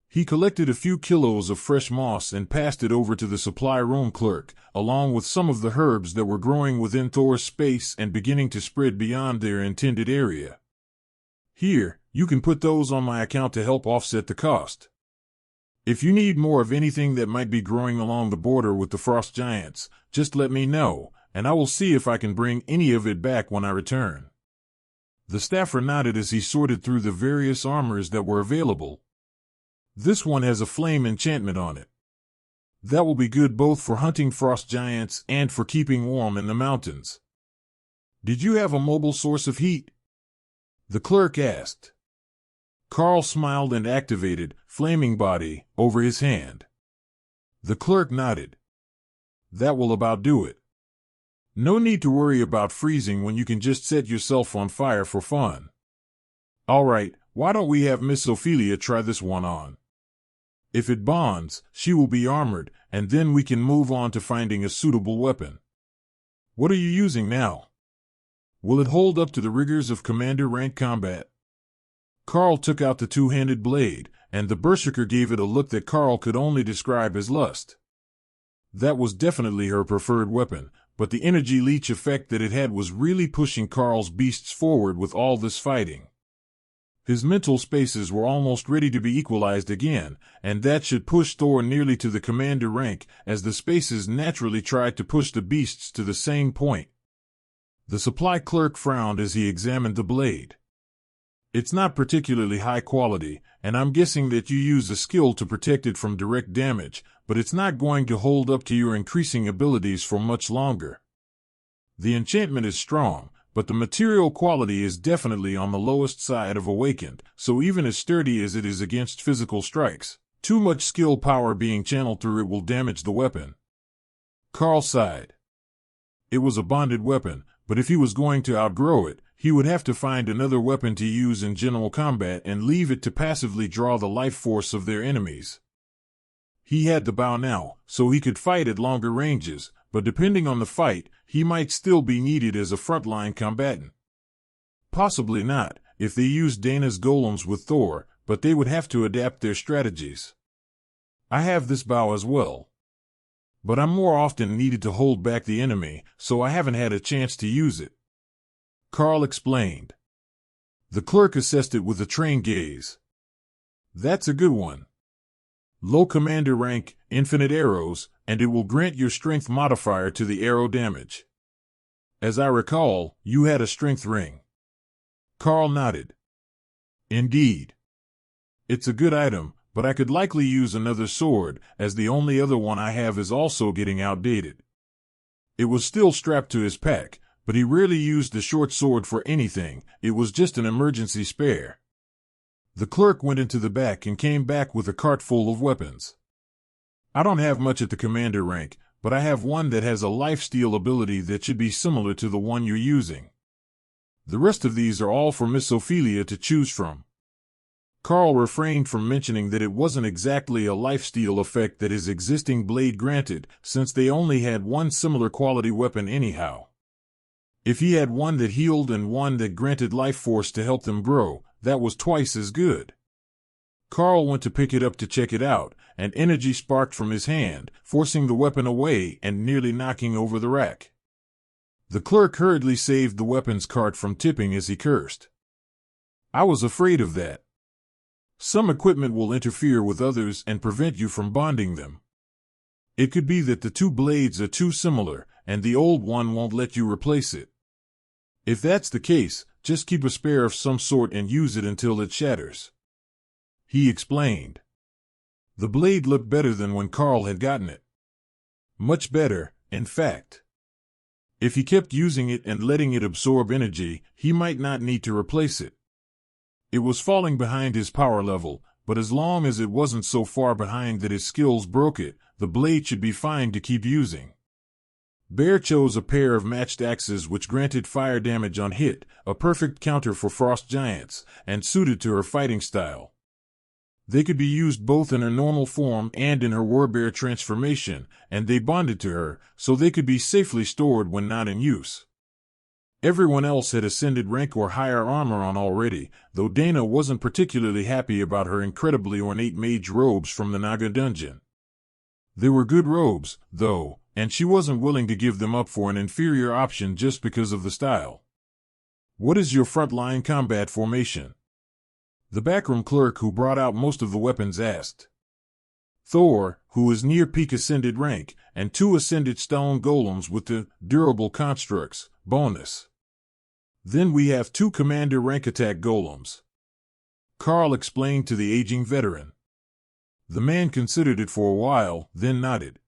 He collected a few kilos of fresh moss and passed it over to the supply room clerk, along with some of the herbs that were growing within Thor's space and beginning to spread beyond their intended area. Here, you can put those on my account to help offset the cost. If you need more of anything that might be growing along the border with the frost giants, just let me know, and I will see if I can bring any of it back when I return. The staffer nodded as he sorted through the various armors that were available. This one has a flame enchantment on it. That will be good both for hunting frost giants and for keeping warm in the mountains. Did you have a mobile source of heat? The clerk asked. Karl smiled and activated Flaming Body over his hand. The clerk nodded. That will about do it. No need to worry about freezing when you can just set yourself on fire for fun. All right, why don't we have Miss Ophelia try this one on? If it bonds, she will be armored, and then we can move on to finding a suitable weapon. What are you using now? Will it hold up to the rigors of commander rank combat? Karl took out the two-handed blade, and the berserker gave it a look that Karl could only describe as lust. That was definitely her preferred weapon, but the energy leech effect that it had was really pushing Karl's beasts forward with all this fighting. His mental spaces were almost ready to be equalized again, and that should push Thor nearly to the commander rank, as the spaces naturally tried to push the beasts to the same point. The supply clerk frowned as he examined the blade. It's not particularly high quality, and I'm guessing that you use a skill to protect it from direct damage, but it's not going to hold up to your increasing abilities for much longer. The enchantment is strong, but the material quality is definitely on the lowest side of awakened, so even as sturdy as it is against physical strikes, too much skill power being channeled through it will damage the weapon. Karl sighed. It was a bonded weapon, but if he was going to outgrow it, he would have to find another weapon to use in general combat and leave it to passively draw the life force of their enemies. He had the bow now, so he could fight at longer ranges, but depending on the fight, he might still be needed as a frontline combatant. Possibly not, if they used Dana's golems with Thor, but they would have to adapt their strategies. I have this bow as well, but I'm more often needed to hold back the enemy, so I haven't had a chance to use it. Karl explained. The clerk assessed it with a trained gaze. That's a good one. Low commander rank, infinite arrows, and it will grant your strength modifier to the arrow damage. As I recall, you had a strength ring. Karl nodded. Indeed. It's a good item, but I could likely use another sword, as the only other one I have is also getting outdated. It was still strapped to his pack, but he rarely used the short sword for anything. It was just an emergency spare. The clerk went into the back and came back with a cart full of weapons. I don't have much at the commander rank, but I have one that has a lifesteal ability that should be similar to the one you're using. The rest of these are all for Miss Ophelia to choose from. Karl refrained from mentioning that it wasn't exactly a lifesteal effect that his existing blade granted, since they only had one similar quality weapon anyhow. If he had one that healed and one that granted life force to help them grow, that was twice as good. Karl went to pick it up to check it out, and energy sparked from his hand, forcing the weapon away and nearly knocking over the rack. The clerk hurriedly saved the weapons cart from tipping as he cursed. I was afraid of that. Some equipment will interfere with others and prevent you from bonding them. It could be that the two blades are too similar, and the old one won't let you replace it. If that's the case, just keep a spare of some sort and use it until it shatters. He explained. The blade looked better than when Karl had gotten it. Much better, in fact. If he kept using it and letting it absorb energy, he might not need to replace it. It was falling behind his power level, but as long as it wasn't so far behind that his skills broke it, the blade should be fine to keep using. Bear chose a pair of matched axes which granted fire damage on hit, a perfect counter for frost giants, and suited to her fighting style. They could be used both in her normal form and in her warbear transformation, and they bonded to her, so they could be safely stored when not in use. Everyone else had ascended rank or higher armor on already, though Dana wasn't particularly happy about her incredibly ornate mage robes from the Naga dungeon. They were good robes, though, and she wasn't willing to give them up for an inferior option just because of the style. What is your frontline combat formation? The backroom clerk who brought out most of the weapons asked. Thor, who is near peak ascended rank, and 2 ascended stone golems with the durable constructs bonus. Then we have 2 commander rank attack golems. Karl explained to the aging veteran. The man considered it for a while, then nodded.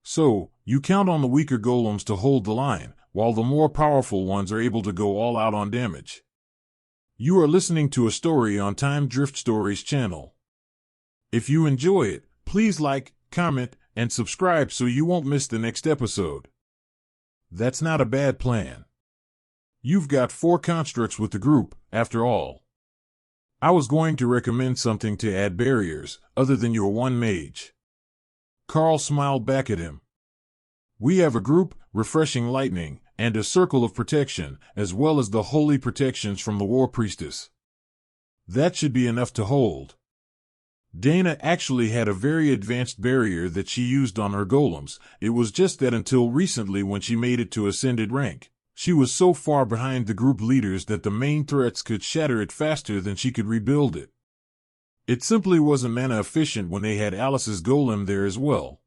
So, you count on the weaker golems to hold the line, while the more powerful ones are able to go all out on damage. You are listening to a story on Time Drift Stories channel. If you enjoy it, please like, comment, and subscribe so you won't miss the next episode. That's not a bad plan. You've got 4 constructs with the group, after all. I was going to recommend something to add barriers, other than your 1 mage. Karl smiled back at him. We have a group, refreshing lightning, and a circle of protection, as well as the holy protections from the war priestess. That should be enough to hold. Dana actually had a very advanced barrier that she used on her golems. It was just that until recently, when she made it to ascended rank, she was so far behind the group leaders that the main threats could shatter it faster than she could rebuild it. It simply wasn't mana efficient when they had Alice's golem there as well.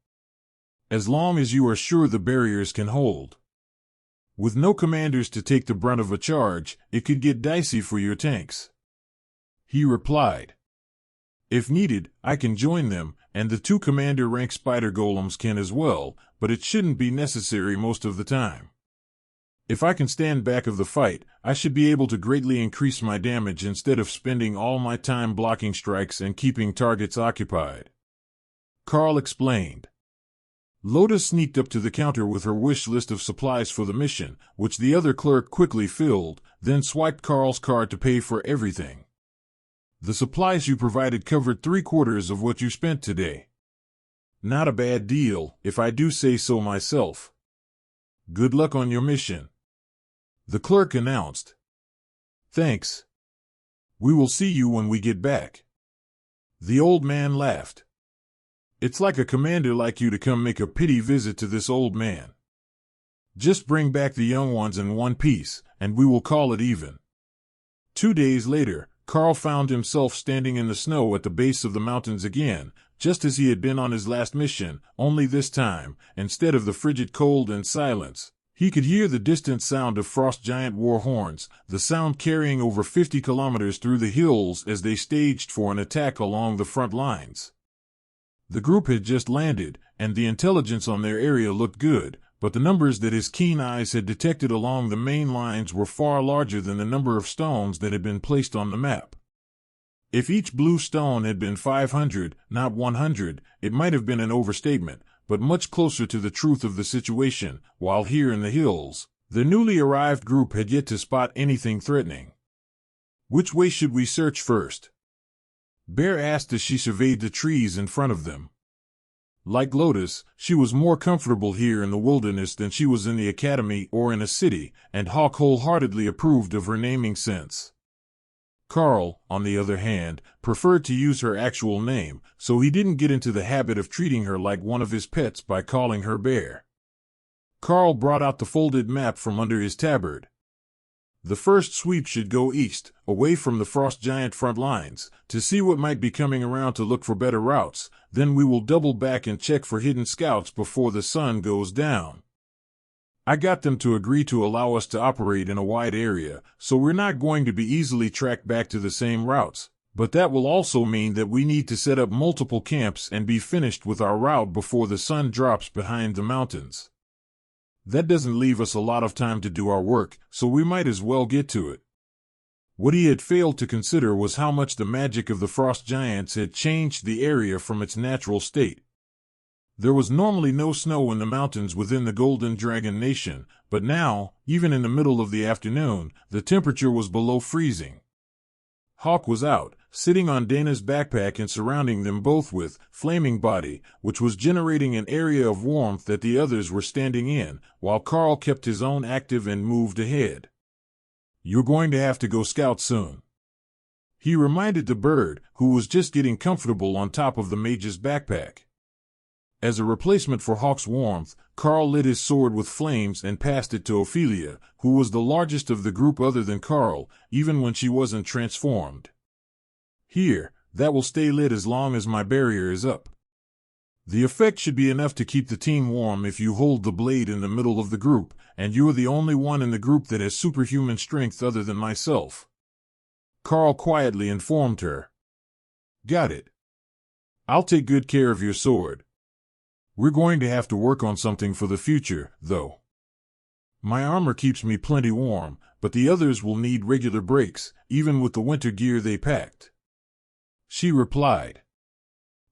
As long as you are sure the barriers can hold. With no commanders to take the brunt of a charge, it could get dicey for your tanks. He replied. If needed, I can join them, and the 2 commander-rank spider golems can as well, but it shouldn't be necessary most of the time. If I can stand back of the fight, I should be able to greatly increase my damage instead of spending all my time blocking strikes and keeping targets occupied. Karl explained. Lotus sneaked up to the counter with her wish list of supplies for the mission, which the other clerk quickly filled, then swiped Karl's card to pay for everything. The supplies you provided covered 3/4 of what you spent today. Not a bad deal, if I do say so myself. Good luck on your mission, the clerk announced. Thanks. We will see you when we get back. The old man laughed. It's like a commander like you to come make a pity visit to this old man. Just bring back the young ones in one piece, and we will call it even. 2 days later, Karl found himself standing in the snow at the base of the mountains again, just as he had been on his last mission, only this time, instead of the frigid cold and silence, he could hear the distant sound of frost giant war horns, the sound carrying over 50 kilometers through the hills as they staged for an attack along the front lines. The group had just landed, and the intelligence on their area looked good, but the numbers that his keen eyes had detected along the main lines were far larger than the number of stones that had been placed on the map. If each blue stone had been 500, not 100, it might have been an overstatement, but much closer to the truth of the situation, while here in the hills, the newly arrived group had yet to spot anything threatening. Which way should we search first? Bear asked as she surveyed the trees in front of them. Like Lotus, she was more comfortable here in the wilderness than she was in the academy or in a city, and Hawk wholeheartedly approved of her naming sense. Karl, on the other hand, preferred to use her actual name, so he didn't get into the habit of treating her like one of his pets by calling her Bear. Karl brought out the folded map from under his tabard. The first sweep should go east, away from the frost giant front lines, to see what might be coming around to look for better routes. Then we will double back and check for hidden scouts before the sun goes down. I got them to agree to allow us to operate in a wide area, so we're not going to be easily tracked back to the same routes, but that will also mean that we need to set up multiple camps and be finished with our route before the sun drops behind the mountains. That doesn't leave us a lot of time to do our work, so we might as well get to it. What he had failed to consider was how much the magic of the frost giants had changed the area from its natural state. There was normally no snow in the mountains within the Golden Dragon Nation, but now, even in the middle of the afternoon, the temperature was below freezing. Hawk was out, sitting on Dana's backpack and surrounding them both with flaming body, which was generating an area of warmth that the others were standing in, while Karl kept his own active and moved ahead. You're going to have to go scout soon, he reminded the bird, who was just getting comfortable on top of the mage's backpack. As a replacement for Hawk's warmth, Karl lit his sword with flames and passed it to Ophelia, who was the largest of the group other than Karl, even when she wasn't transformed. Here, that will stay lit as long as my barrier is up. The effect should be enough to keep the team warm if you hold the blade in the middle of the group, and you're the only one in the group that has superhuman strength other than myself. Karl quietly informed her. Got it. I'll take good care of your sword. We're going to have to work on something for the future, though. My armor keeps me plenty warm, but the others will need regular breaks, even with the winter gear they packed. She replied.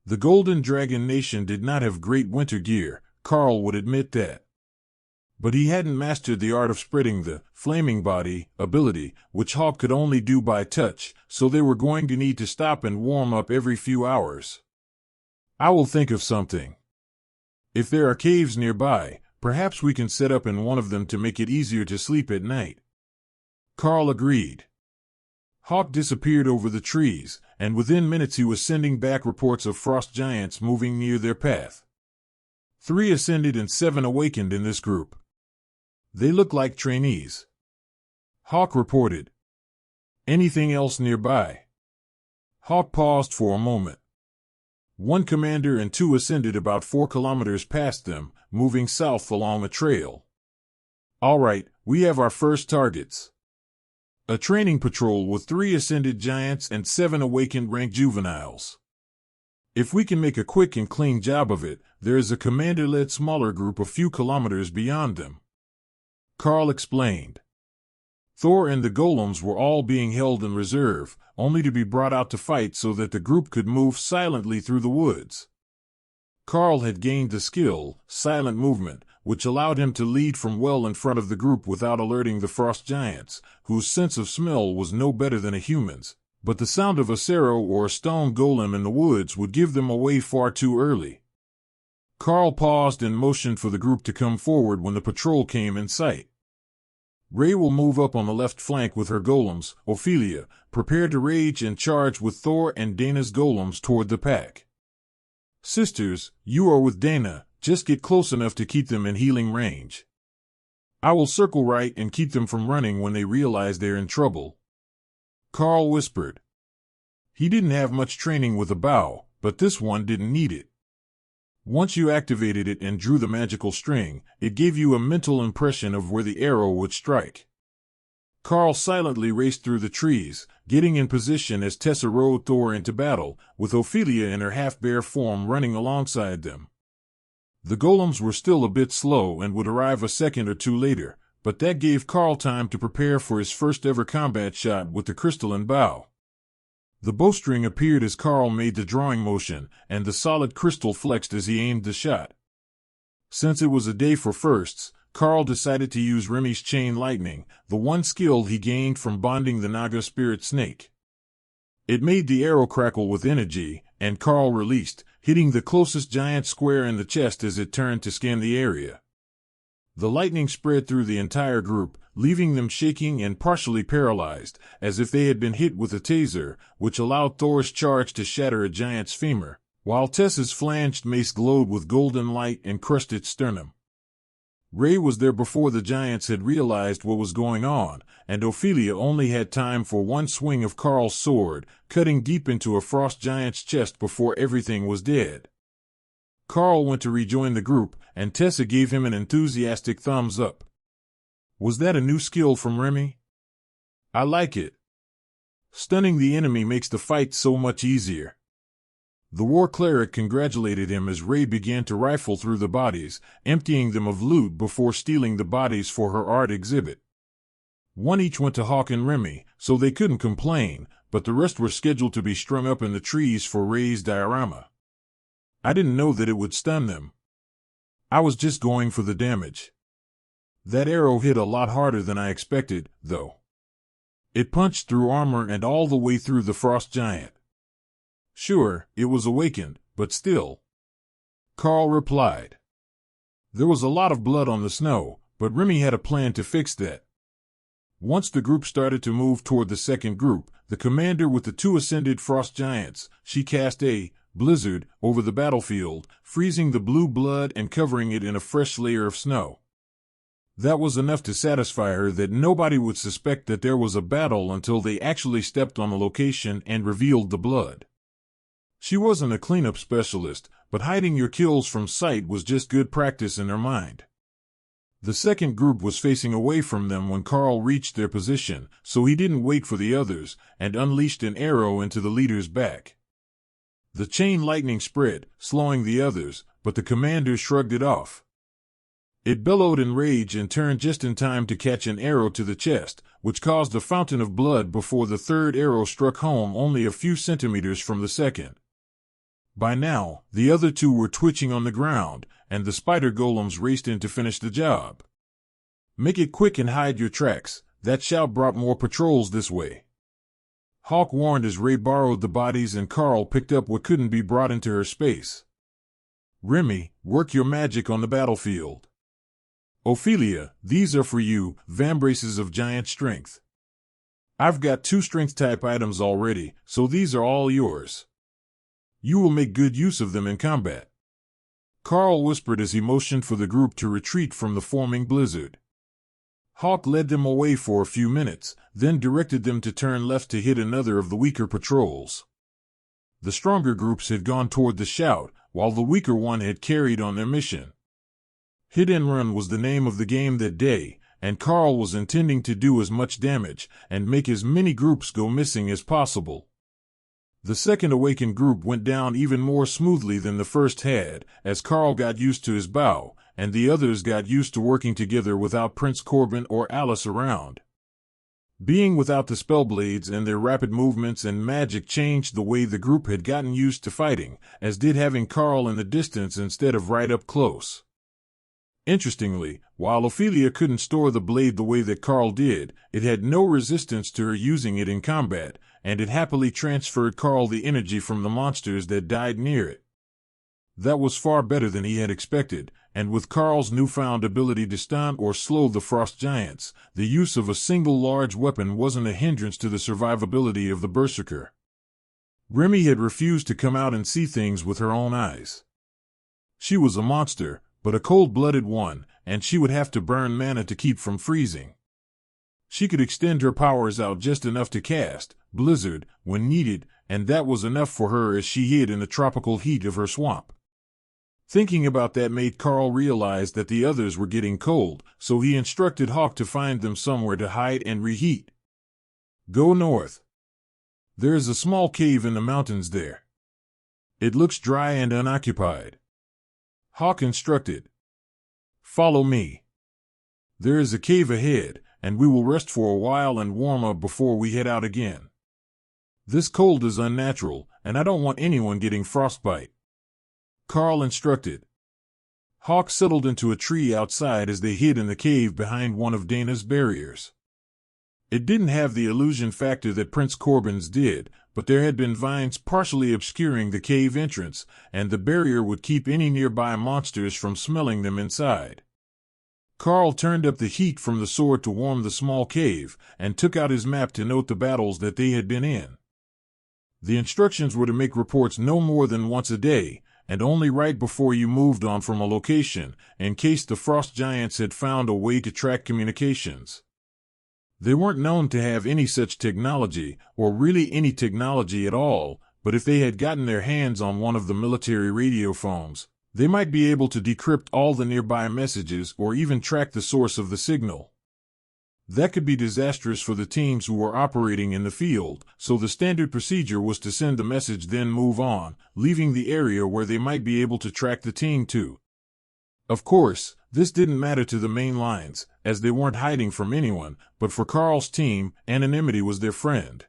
The Golden Dragon Nation did not have great winter gear, Karl would admit that. But he hadn't mastered the art of spreading the flaming body ability, which Hawk could only do by touch, so they were going to need to stop and warm up every few hours. I will think of something. If there are caves nearby, Perhaps we can set up in one of them to make it easier to sleep at night. Karl agreed. Hawk disappeared over the trees, and within minutes he was sending back reports of frost giants moving near their path. 3 ascended and 7 awakened in this group. They look like trainees. Hawk reported. Anything else nearby? Hawk paused for a moment. 1 commander and 2 ascended about 4 kilometers past them, moving south along a trail. All right, we have our first targets. A training patrol with 3 ascended giants and 7 awakened rank juveniles. If we can make a quick and clean job of it, there is a commander-led smaller group a few kilometers beyond them. Karl explained. Thor and the golems were all being held in reserve, only to be brought out to fight so that the group could move silently through the woods. Karl had gained the skill, silent movement, which allowed him to lead from well in front of the group without alerting the frost giants, whose sense of smell was no better than a human's, but the sound of a Cerro or a stone golem in the woods would give them away far too early. Karl paused and motioned for the group to come forward when the patrol came in sight. Ray will move up on the left flank with her golems. Ophelia, prepare to rage and charge with Thor and Dana's golems toward the pack. Sisters, you are with Dana, just get close enough to keep them in healing range. I will circle right and keep them from running when they realize they're in trouble. Karl whispered. He didn't have much training with a bow, but this one didn't need it. Once you activated it and drew the magical string, it gave you a mental impression of where the arrow would strike. Karl silently raced through the trees, getting in position as Tessa rode Thor into battle, with Ophelia in her half-bear form running alongside them. The golems were still a bit slow and would arrive a second or 2 later, but that gave Karl time to prepare for his first-ever combat shot with the crystalline bow. The bowstring appeared as Karl made the drawing motion, and the solid crystal flexed as he aimed the shot. Since it was a day for firsts, Karl decided to use Remy's chain lightning, the one skill he gained from bonding the Naga spirit snake. It made the arrow crackle with energy, and Karl released, hitting the closest giant square in the chest as it turned to scan the area. The lightning spread through the entire group, leaving them shaking and partially paralyzed, as if they had been hit with a taser, which allowed Thor's charge to shatter a giant's femur, while Tessa's flanged mace glowed with golden light and crushed its sternum. Ray was there before the giants had realized what was going on, and Ophelia only had time for 1 swing of Karl's sword, cutting deep into a frost giant's chest before everything was dead. Karl went to rejoin the group, and Tessa gave him an enthusiastic thumbs up. Was that a new skill from Remy? I like it. Stunning the enemy makes the fight so much easier. The war cleric congratulated him as Ray began to rifle through the bodies, emptying them of loot before stealing the bodies for her art exhibit. 1 each went to Hawk and Remy, so they couldn't complain, but the rest were scheduled to be strung up in the trees for Ray's diorama. I didn't know that it would stun them. I was just going for the damage. That arrow hit a lot harder than I expected, though. It punched through armor and all the way through the frost giant. Sure, it was awakened, but still. Karl replied. There was a lot of blood on the snow, but Remy had a plan to fix that. Once the group started to move toward the second group, the commander with the 2 ascended frost giants, she cast a blizzard over the battlefield, freezing the blue blood and covering it in a fresh layer of snow. That was enough to satisfy her that nobody would suspect that there was a battle until they actually stepped on the location and revealed the blood. She wasn't a cleanup specialist, but hiding your kills from sight was just good practice in her mind. The second group was facing away from them when Karl reached their position, so he didn't wait for the others, and unleashed an arrow into the leader's back. The chain lightning spread, slowing the others, but the commander shrugged it off. It bellowed in rage and turned just in time to catch an arrow to the chest, which caused a fountain of blood before the third arrow struck home only a few centimeters from the second. By now, the other 2 were twitching on the ground, and the spider golems raced in to finish the job. Make it quick and hide your tracks. That shout brought more patrols this way. Hawk warned as Ray borrowed the bodies and Karl picked up what couldn't be brought into her space. Remy, work your magic on the battlefield. Ophelia, these are for you, vambraces of giant strength. I've got 2 strength-type items already, so these are all yours. You will make good use of them in combat. Karl whispered as he motioned for the group to retreat from the forming blizzard. Hawk led them away for a few minutes, then directed them to turn left to hit another of the weaker patrols. The stronger groups had gone toward the shout, while the weaker one had carried on their mission. Hit and run was the name of the game that day, and Karl was intending to do as much damage and make as many groups go missing as possible. The second awakened group went down even more smoothly than the first had, as Karl got used to his bow, and the others got used to working together without Prince Corbin or Alice around. Being without the spellblades and their rapid movements and magic changed the way the group had gotten used to fighting, as did having Karl in the distance instead of right up close. Interestingly, while Ophelia couldn't store the blade the way that Karl did, it had no resistance to her using it in combat, and it happily transferred Karl the energy from the monsters that died near it. That was far better than he had expected, and with Karl's newfound ability to stun or slow the frost giants, the use of a single large weapon wasn't a hindrance to the survivability of the berserker. Remy had refused to come out and see things with her own eyes. She was a monster, but a cold-blooded one, and she would have to burn mana to keep from freezing. She could extend her powers out just enough to cast Blizzard when needed, and that was enough for her as she hid in the tropical heat of her swamp. Thinking about that made Karl realize that the others were getting cold, so he instructed Hawk to find them somewhere to hide and reheat. Go north. There is a small cave in the mountains there. It looks dry and unoccupied. Hawk instructed. Follow me. There is a cave ahead, and we will rest for a while and warm up before we head out again. This cold is unnatural, and I don't want anyone getting frostbite. Karl instructed. Hawk settled into a tree outside as they hid in the cave behind one of Dana's barriers. It didn't have the illusion factor that Prince Corbin's did, but there had been vines partially obscuring the cave entrance, and the barrier would keep any nearby monsters from smelling them inside. Karl turned up the heat from the sword to warm the small cave, and took out his map to note the battles that they had been in. The instructions were to make reports no more than once a day, and only right before you moved on from a location, in case the frost giants had found a way to track communications. They weren't known to have any such technology, or really any technology at all, but if they had gotten their hands on one of the military radio phones, they might be able to decrypt all the nearby messages or even track the source of the signal. That could be disastrous for the teams who were operating in the field, so the standard procedure was to send the message then move on, leaving the area where they might be able to track the team to. Of course, this didn't matter to the main lines, as they weren't hiding from anyone, but for Karl's team, anonymity was their friend.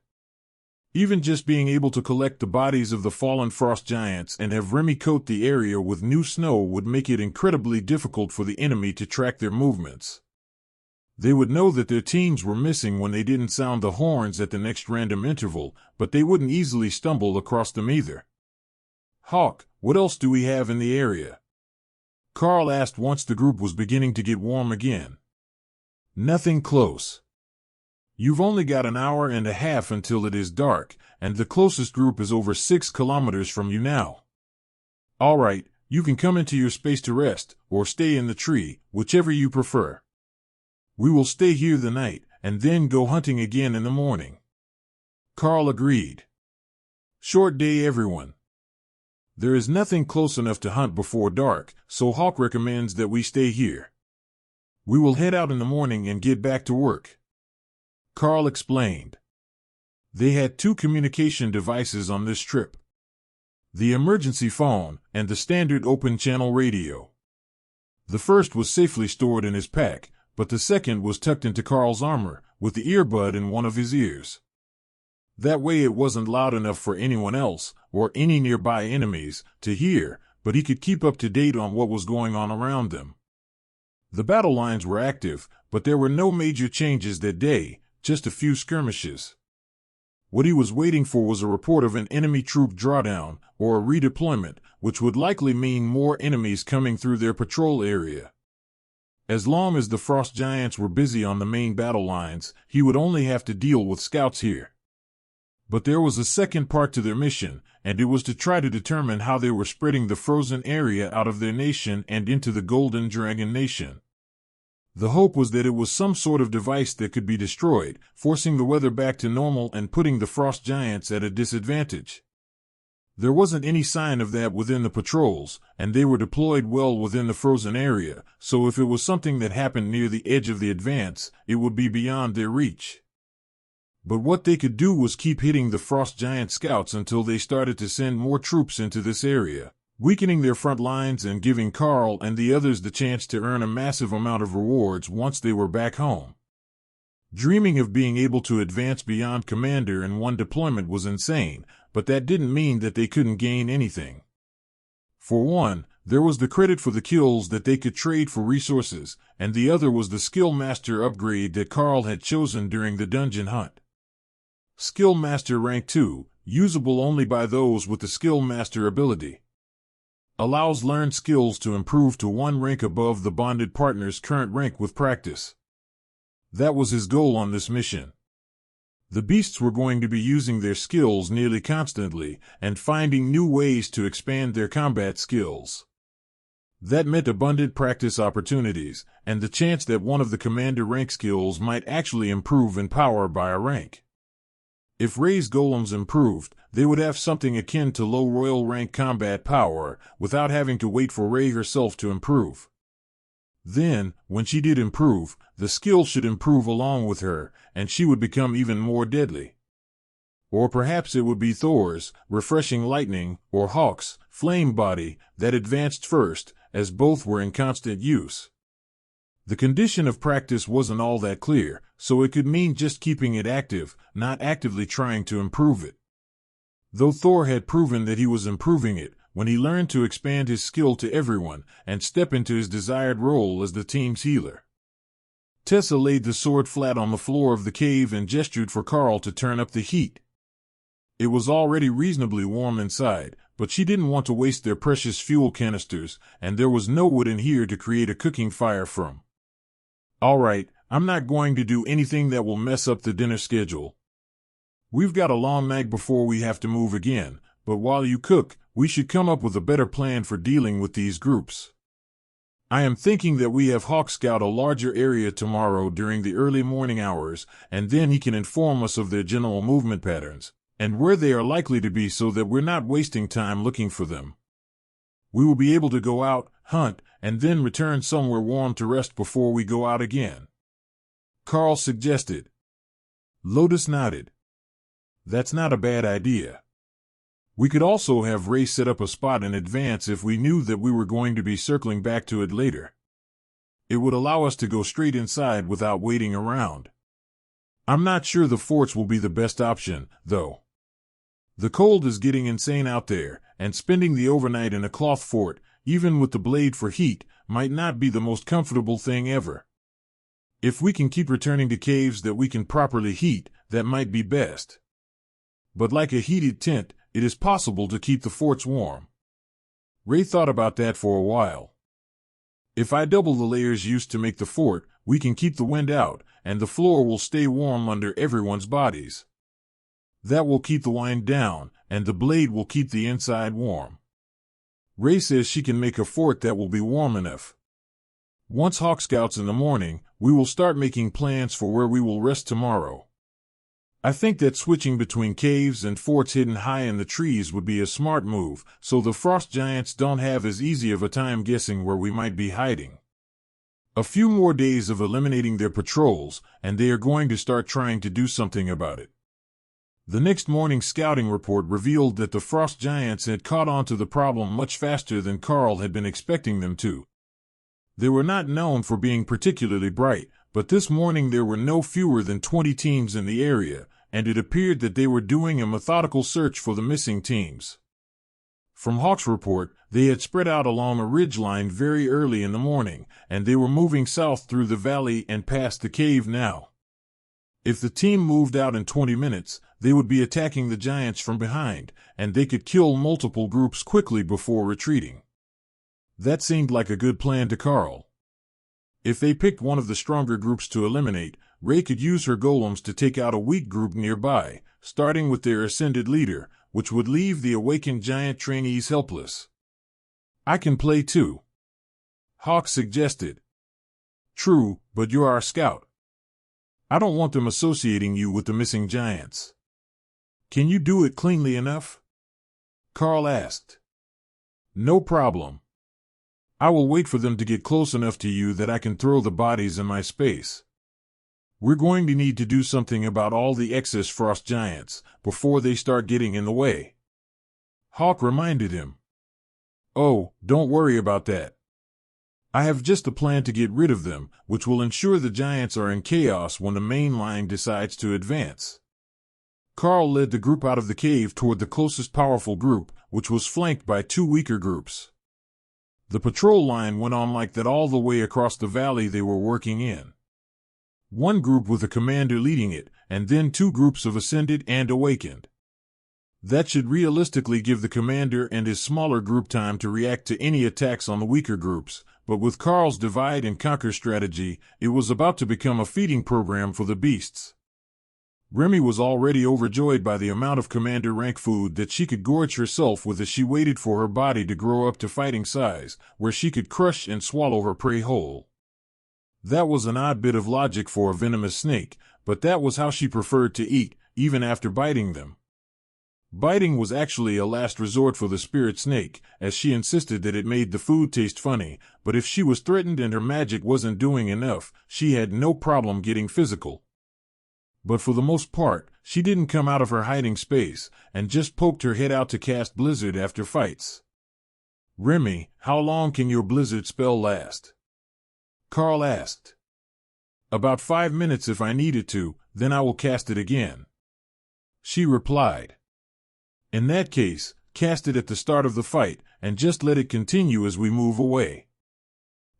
Even just being able to collect the bodies of the fallen frost giants and have Remy coat the area with new snow would make it incredibly difficult for the enemy to track their movements. They would know that their teams were missing when they didn't sound the horns at the next random interval, but they wouldn't easily stumble across them either. Hawk, what else do we have in the area? Karl asked once the group was beginning to get warm again. Nothing close. You've only got an hour and a half until it is dark, and the closest group is over 6 kilometers from you now. All right, you can come into your space to rest, or stay in the tree, whichever you prefer. We will stay here the night, and then go hunting again in the morning. Karl agreed. Short day, everyone. There is nothing close enough to hunt before dark, so Hawk recommends that we stay here. We will head out in the morning and get back to work. Karl explained. They had 2 communication devices on this trip. The emergency phone and the standard open-channel radio. The first was safely stored in his pack, but the second was tucked into Karl's armor, with the earbud in one of his ears. That way it wasn't loud enough for anyone else, or any nearby enemies, to hear, but he could keep up to date on what was going on around them. The battle lines were active, but there were no major changes that day, just a few skirmishes. What he was waiting for was a report of an enemy troop drawdown, or a redeployment, which would likely mean more enemies coming through their patrol area. As long as the frost giants were busy on the main battle lines, he would only have to deal with scouts here. But there was a second part to their mission, and it was to try to determine how they were spreading the frozen area out of their nation and into the Golden Dragon Nation. The hope was that it was some sort of device that could be destroyed, forcing the weather back to normal and putting the frost giants at a disadvantage. There wasn't any sign of that within the patrols, and they were deployed well within the frozen area, so if it was something that happened near the edge of the advance, it would be beyond their reach. But what they could do was keep hitting the frost giant scouts until they started to send more troops into this area, weakening their front lines and giving Karl and the others the chance to earn a massive amount of rewards once they were back home. Dreaming of being able to advance beyond Commander in one deployment was insane, but that didn't mean that they couldn't gain anything. For one, there was the credit for the kills that they could trade for resources, and the other was the Skill Master upgrade that Karl had chosen during the dungeon hunt. Skill Master Rank 2, usable only by those with the Skill Master ability. Allows learned skills to improve to one rank above the bonded partner's current rank with practice. That was his goal on this mission. The beasts were going to be using their skills nearly constantly and finding new ways to expand their combat skills. That meant abundant practice opportunities and the chance that one of the commander rank skills might actually improve in power by a rank. If Ray's golems improved, they would have something akin to low royal rank combat power without having to wait for Ray herself to improve. Then, when she did improve, the skill should improve along with her, and she would become even more deadly. Or perhaps it would be Thor's refreshing lightning or Hawk's flame body that advanced first, as both were in constant use. The condition of practice wasn't all that clear, so it could mean just keeping it active, not actively trying to improve it. Though Thor had proven that he was improving it, when he learned to expand his skill to everyone and step into his desired role as the team's healer. Tessa laid the sword flat on the floor of the cave and gestured for Karl to turn up the heat. It was already reasonably warm inside, but she didn't want to waste their precious fuel canisters, and there was no wood in here to create a cooking fire from. All right, I'm not going to do anything that will mess up the dinner schedule. We've got a long night before we have to move again, but while you cook, we should come up with a better plan for dealing with these groups. I am thinking that we have Hawk scout a larger area tomorrow during the early morning hours, and then he can inform us of their general movement patterns, and where they are likely to be so that we're not wasting time looking for them. We will be able to go out, hunt, and then return somewhere warm to rest before we go out again. Karl suggested. Lotus nodded. That's not a bad idea. We could also have Ray set up a spot in advance if we knew that we were going to be circling back to it later. It would allow us to go straight inside without waiting around. I'm not sure the forts will be the best option, though. The cold is getting insane out there, and spending the overnight in a cloth fort, even with the blade for heat, might not be the most comfortable thing ever. If we can keep returning to caves that we can properly heat, that might be best. But like a heated tent, it is possible to keep the forts warm. Ray thought about that for a while. If I double the layers used to make the fort, we can keep the wind out, and the floor will stay warm under everyone's bodies. That will keep the wine down, and the blade will keep the inside warm. Ray says she can make a fort that will be warm enough. Once Hawk scouts in the morning, we will start making plans for where we will rest tomorrow. I think that switching between caves and forts hidden high in the trees would be a smart move, so the frost giants don't have as easy of a time guessing where we might be hiding. A few more days of eliminating their patrols, and they are going to start trying to do something about it. The next morning's scouting report revealed that the frost giants had caught on to the problem much faster than Karl had been expecting them to. They were not known for being particularly bright, but this morning there were no fewer than 20 teams in the area, and it appeared that they were doing a methodical search for the missing teams. From Hawk's report, they had spread out along a ridgeline very early in the morning, and they were moving south through the valley and past the cave now. If the team moved out in 20 minutes, they would be attacking the giants from behind, and they could kill multiple groups quickly before retreating. That seemed like a good plan to Karl. If they picked one of the stronger groups to eliminate, Ray could use her golems to take out a weak group nearby, starting with their ascended leader, which would leave the awakened giant trainees helpless. I can play too, Hawk suggested. True, but you're our scout. I don't want them associating you with the missing giants. Can you do it cleanly enough? Karl asked. No problem. I will wait for them to get close enough to you that I can throw the bodies in my space. We're going to need to do something about all the excess frost giants before they start getting in the way. Hawk reminded him. Oh, don't worry about that. I have just a plan to get rid of them, which will ensure the giants are in chaos when the main line decides to advance. Karl led the group out of the cave toward the closest powerful group, which was flanked by two weaker groups. The patrol line went on like that all the way across the valley they were working in. One group with a commander leading it, and then two groups of ascended and awakened. That should realistically give the commander and his smaller group time to react to any attacks on the weaker groups, but with Karl's divide and conquer strategy, it was about to become a feeding program for the beasts. Remy was already overjoyed by the amount of commander rank food that she could gorge herself with as she waited for her body to grow up to fighting size, where she could crush and swallow her prey whole. That was an odd bit of logic for a venomous snake, but that was how she preferred to eat, even after biting them. Biting was actually a last resort for the spirit snake, as she insisted that it made the food taste funny, but if she was threatened and her magic wasn't doing enough, she had no problem getting physical. But for the most part, she didn't come out of her hiding space, and just poked her head out to cast Blizzard after fights. Remy, how long can your Blizzard spell last? Karl asked. About 5 minutes if I needed to, then I will cast it again. She replied. In that case, cast it at the start of the fight, and just let it continue as we move away.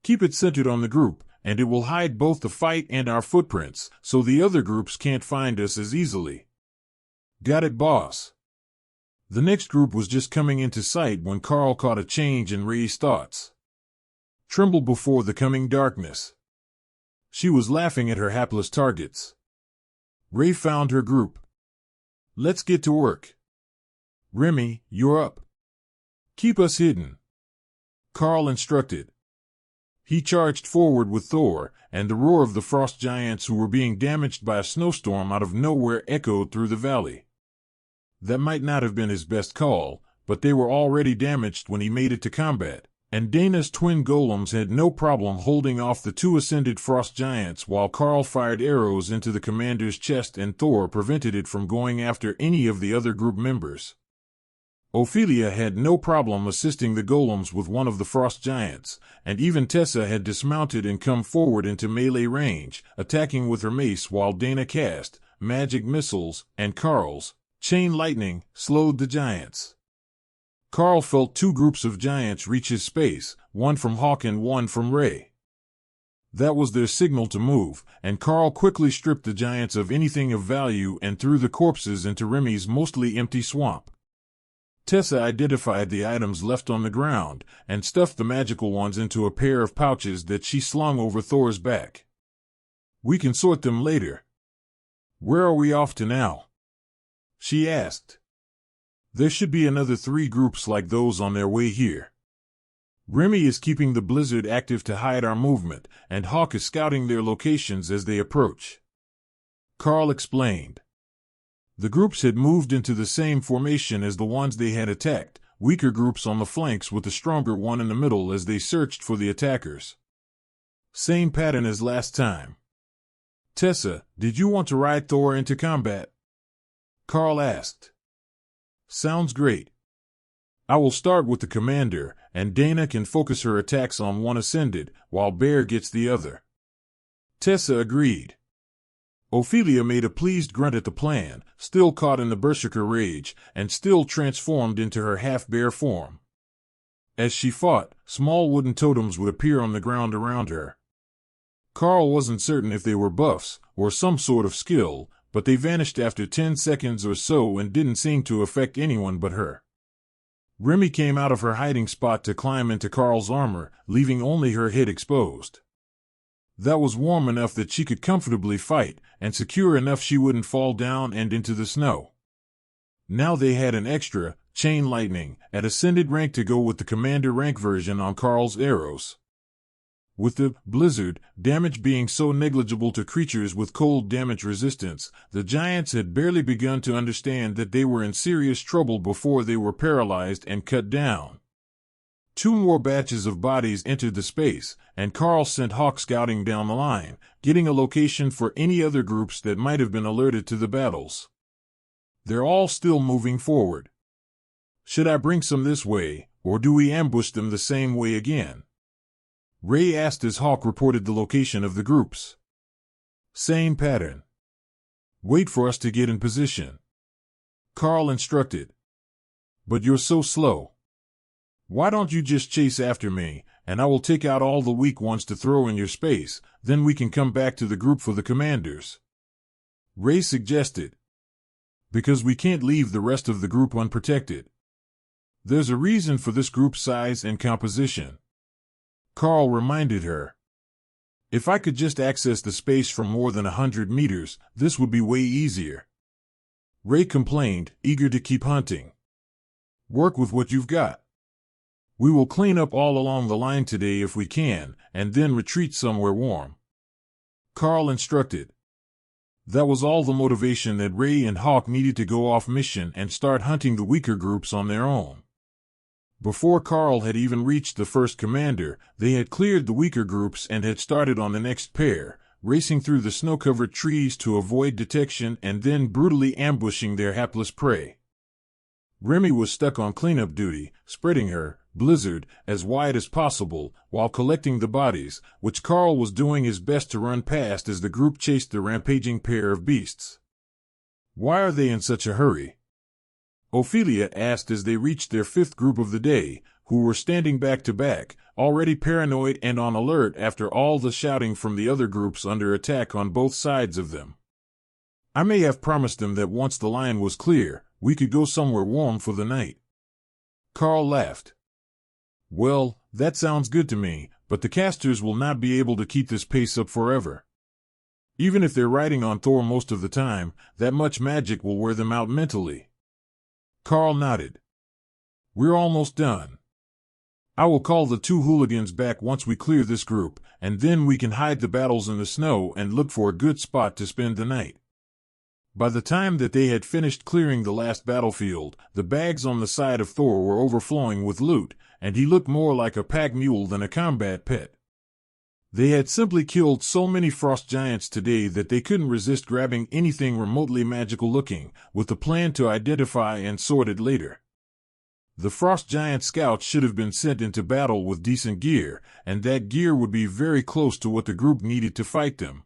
Keep it centered on the group, and it will hide both the fight and our footprints, so the other groups can't find us as easily. Got it, boss. The next group was just coming into sight when Karl caught a change in Ray's thoughts. Tremble before the coming darkness. She was laughing at her hapless targets. Ray found her group. Let's get to work. Remy, you're up. Keep us hidden, Karl instructed. He charged forward with Thor, and the roar of the frost giants who were being damaged by a snowstorm out of nowhere echoed through the valley. That might not have been his best call, but they were already damaged when he made it to combat, and Dana's twin golems had no problem holding off the two ascended frost giants while Karl fired arrows into the commander's chest and Thor prevented it from going after any of the other group members. Ophelia had no problem assisting the golems with one of the frost giants, and even Tessa had dismounted and come forward into melee range, attacking with her mace while Dana cast magic missiles, and Karl's chain lightning slowed the giants. Karl felt two groups of giants reach his space, one from Hawk and one from Ray. That was their signal to move, and Karl quickly stripped the giants of anything of value and threw the corpses into Remy's mostly empty swamp. Tessa identified the items left on the ground and stuffed the magical ones into a pair of pouches that she slung over Thor's back. We can sort them later. Where are we off to now? She asked. There should be another 3 groups like those on their way here. Remy is keeping the blizzard active to hide our movement, and Hawk is scouting their locations as they approach. Karl explained. The groups had moved into the same formation as the ones they had attacked, weaker groups on the flanks with the stronger one in the middle as they searched for the attackers. Same pattern as last time. Tessa, did you want to ride Thor into combat? Karl asked. Sounds great. I will start with the commander, and Dana can focus her attacks on one ascended, while Bear gets the other. Tessa agreed. Ophelia made a pleased grunt at the plan, still caught in the berserker rage, and still transformed into her half-bear form. As she fought, small wooden totems would appear on the ground around her. Karl wasn't certain if they were buffs, or some sort of skill, but they vanished after 10 seconds or so and didn't seem to affect anyone but her. Remy came out of her hiding spot to climb into Karl's armor, leaving only her head exposed. That was warm enough that she could comfortably fight, and secure enough she wouldn't fall down and into the snow. Now they had an extra, chain lightning, at ascended rank to go with the commander rank version on Karl's arrows. With the blizzard damage being so negligible to creatures with cold damage resistance, the giants had barely begun to understand that they were in serious trouble before they were paralyzed and cut down. 2 more batches of bodies entered the space, and Karl sent Hawk scouting down the line, getting a location for any other groups that might have been alerted to the battles. They're all still moving forward. Should I bring some this way, or do we ambush them the same way again? Ray asked as Hawk reported the location of the groups. Same pattern. Wait for us to get in position, Karl instructed. But you're so slow. Why don't you just chase after me, and I will take out all the weak ones to throw in your space, then we can come back to the group for the commanders, Ray suggested. Because we can't leave the rest of the group unprotected. There's a reason for this group size and composition, Karl reminded her. If I could just access the space from more than 100 meters, this would be way easier, Ray complained, eager to keep hunting. Work with what you've got. We will clean up all along the line today if we can, and then retreat somewhere warm, Karl instructed. That was all the motivation that Ray and Hawk needed to go off mission and start hunting the weaker groups on their own. Before Karl had even reached the first commander, they had cleared the weaker groups and had started on the next pair, racing through the snow-covered trees to avoid detection and then brutally ambushing their hapless prey. Remy was stuck on cleanup duty, spreading her blizzard as wide as possible while collecting the bodies, which Karl was doing his best to run past as the group chased the rampaging pair of beasts. Why are they in such a hurry? Ophelia asked as they reached their 5th group of the day, who were standing back to back, already paranoid and on alert after all the shouting from the other groups under attack on both sides of them. I may have promised them that once the line was clear, we could go somewhere warm for the night. Karl laughed. Well, that sounds good to me, but the casters will not be able to keep this pace up forever. Even if they're riding on Thor most of the time, that much magic will wear them out mentally. Karl nodded. We're almost done. I will call the 2 hooligans back once we clear this group, and then we can hide the battles in the snow and look for a good spot to spend the night. By the time that they had finished clearing the last battlefield, the bags on the side of Thor were overflowing with loot, and he looked more like a pack mule than a combat pet. They had simply killed so many frost giants today that they couldn't resist grabbing anything remotely magical looking, with the plan to identify and sort it later. The frost giant scouts should have been sent into battle with decent gear, and that gear would be very close to what the group needed to fight them.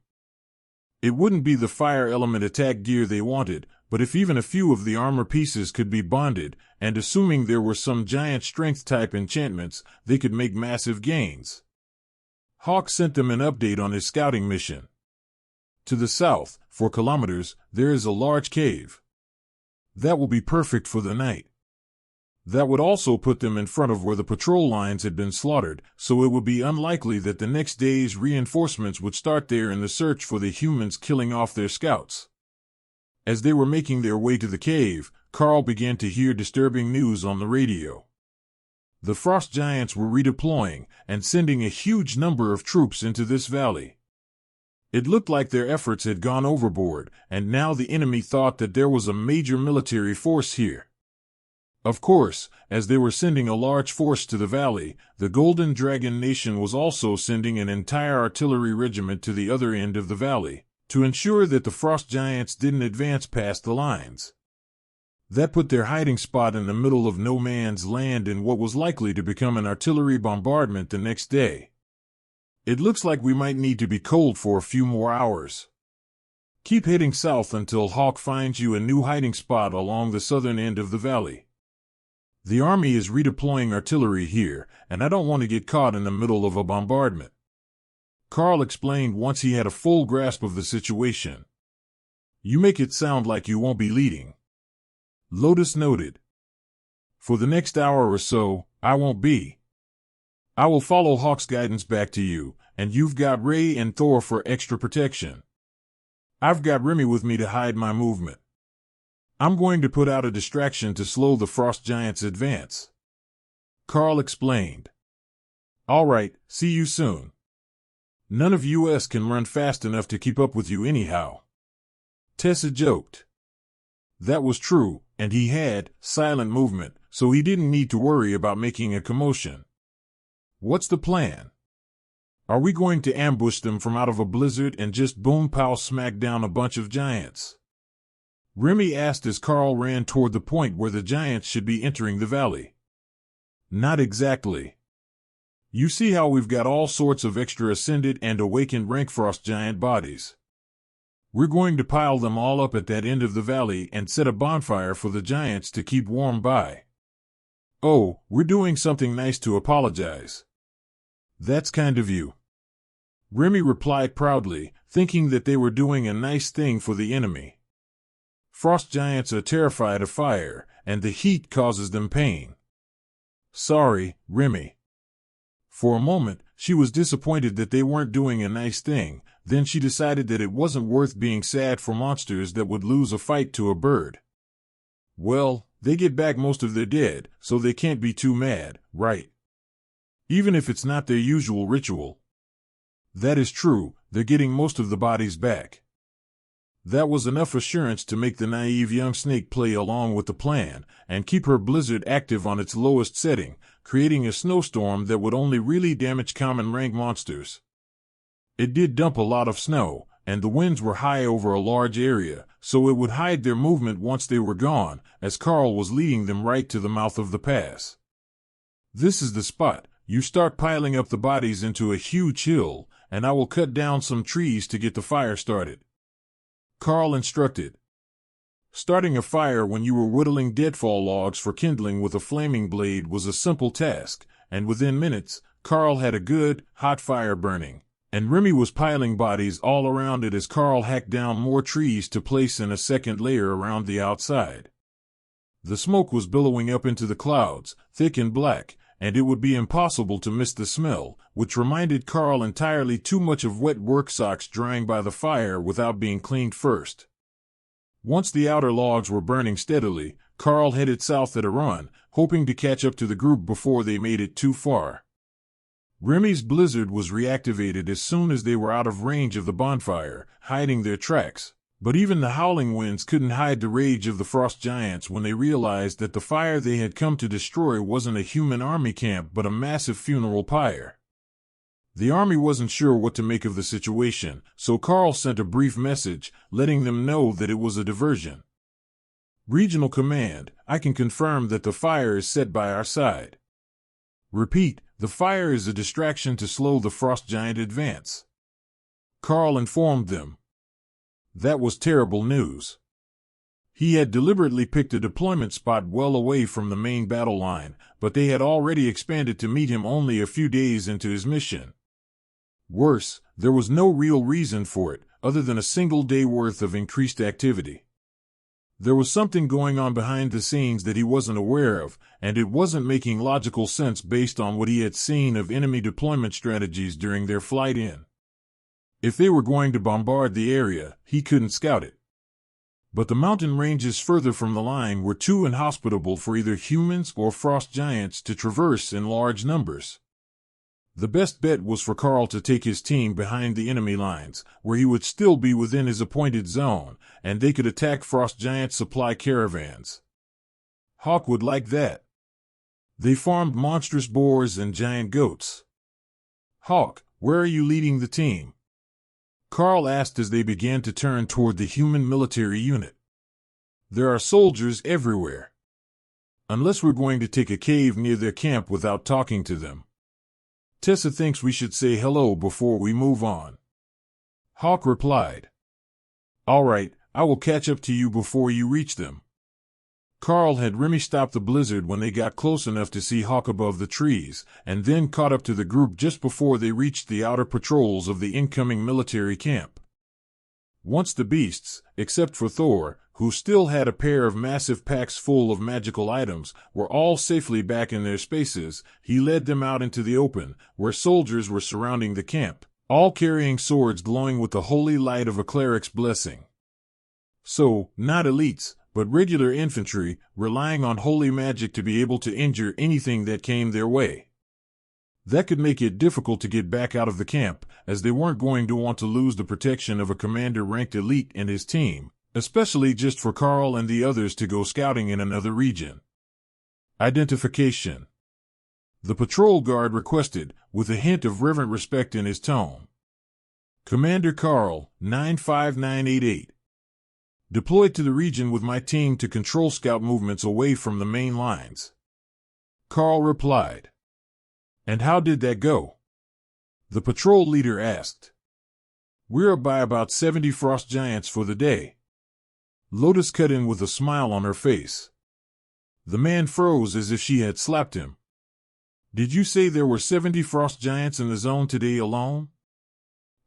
It wouldn't be the fire element attack gear they wanted, but if even a few of the armor pieces could be bonded, and assuming there were some giant strength type enchantments, they could make massive gains. Hawk sent them an update on his scouting mission. To the south, 4 kilometers, there is a large cave. That will be perfect for the night. That would also put them in front of where the patrol lines had been slaughtered, so it would be unlikely that the next day's reinforcements would start there in the search for the humans killing off their scouts. As they were making their way to the cave, Karl began to hear disturbing news on the radio. The frost giants were redeploying and sending a huge number of troops into this valley. It looked like their efforts had gone overboard, and now the enemy thought that there was a major military force here. Of course, as they were sending a large force to the valley, the Golden Dragon Nation was also sending an entire artillery regiment to the other end of the valley, to ensure that the frost giants didn't advance past the lines. That put their hiding spot in the middle of no man's land in what was likely to become an artillery bombardment the next day. It looks like we might need to be cold for a few more hours. Keep heading south until Hawk finds you a new hiding spot along the southern end of the valley. The army is redeploying artillery here, and I don't want to get caught in the middle of a bombardment. Karl explained once he had a full grasp of the situation. You make it sound like you won't be leading, Lotus noted. For the next hour or so, I won't be. I will follow Hawk's guidance back to you, and you've got Ray and Thor for extra protection. I've got Remy with me to hide my movement. I'm going to put out a distraction to slow the frost giant's advance. Karl explained. All right, see you soon. None of us can run fast enough to keep up with you anyhow. Tessa joked. That was true, and he had silent movement, so he didn't need to worry about making a commotion. What's the plan? Are we going to ambush them from out of a blizzard and just boom-pow smack down a bunch of giants? Remy asked as Karl ran toward the point where the giants should be entering the valley. Not exactly. You see how we've got all sorts of extra ascended and awakened rank frost giant bodies. We're going to pile them all up at that end of the valley and set a bonfire for the giants to keep warm by. Oh, we're doing something nice to apologize. That's kind of you. Remy replied proudly, thinking that they were doing a nice thing for the enemy. Frost giants are terrified of fire, and the heat causes them pain. Sorry, Remy. For a moment, she was disappointed that they weren't doing a nice thing, then she decided that it wasn't worth being sad for monsters that would lose a fight to a bird. Well, they get back most of their dead, so they can't be too mad, right? Even if it's not their usual ritual. That is true, they're getting most of the bodies back. That was enough assurance to make the naive young snake play along with the plan, and keep her blizzard active on its lowest setting, creating a snowstorm that would only really damage common rank monsters. It did dump a lot of snow, and the winds were high over a large area, so it would hide their movement once they were gone, as Karl was leading them right to the mouth of the pass. This is the spot. You start piling up the bodies into a huge hill, and I will cut down some trees to get the fire started. Karl instructed. Starting a fire when you were whittling deadfall logs for kindling with a flaming blade was a simple task, and within minutes, Karl had a good, hot fire burning, and Remy was piling bodies all around it as Karl hacked down more trees to place in a second layer around the outside. The smoke was billowing up into the clouds, thick and black, and it would be impossible to miss the smell, which reminded Karl entirely too much of wet work socks drying by the fire without being cleaned first. Once the outer logs were burning steadily, Karl headed south at a run, hoping to catch up to the group before they made it too far. Remy's blizzard was reactivated as soon as they were out of range of the bonfire, hiding their tracks. But even the howling winds couldn't hide the rage of the frost giants when they realized that the fire they had come to destroy wasn't a human army camp but a massive funeral pyre. The army wasn't sure what to make of the situation, so Karl sent a brief message, letting them know that it was a diversion. Regional Command, I can confirm that the fire is set by our side. Repeat, the fire is a distraction to slow the frost giant advance. Karl informed them. That was terrible news. He had deliberately picked a deployment spot well away from the main battle line, but they had already expanded to meet him only a few days into his mission. Worse, there was no real reason for it, other than a single day worth of increased activity. There was something going on behind the scenes that he wasn't aware of, and it wasn't making logical sense based on what he had seen of enemy deployment strategies during their flight in. If they were going to bombard the area, he couldn't scout it. But the mountain ranges further from the line were too inhospitable for either humans or frost giants to traverse in large numbers. The best bet was for Karl to take his team behind the enemy lines, where he would still be within his appointed zone, and they could attack frost giant supply caravans. Hawk would like that. They farmed monstrous boars and giant goats. Hawk, where are you leading the team? Karl asked as they began to turn toward the human military unit. There are soldiers everywhere. Unless we're going to take a cave near their camp without talking to them. Tessa thinks we should say hello before we move on. Hawk replied. All right, I will catch up to you before you reach them. Karl had Remy stop the blizzard when they got close enough to see Hawk above the trees, and then caught up to the group just before they reached the outer patrols of the incoming military camp. Once the beasts, except for Thor, who still had a pair of massive packs full of magical items, were all safely back in their spaces, he led them out into the open, where soldiers were surrounding the camp, all carrying swords glowing with the holy light of a cleric's blessing. So, not elites, but regular infantry, relying on holy magic to be able to injure anything that came their way. That could make it difficult to get back out of the camp, as they weren't going to want to lose the protection of a commander-ranked elite and his team, especially just for Karl and the others to go scouting in another region. Identification. The patrol guard requested, with a hint of reverent respect in his tone. Commander Karl, 95988. Deployed to the region with my team to control scout movements away from the main lines. Karl replied. And how did that go? The patrol leader asked. We're up by about 70 frost giants for the day. Lotus cut in with a smile on her face. The man froze as if she had slapped him. Did you say there were 70 frost giants in the zone today alone?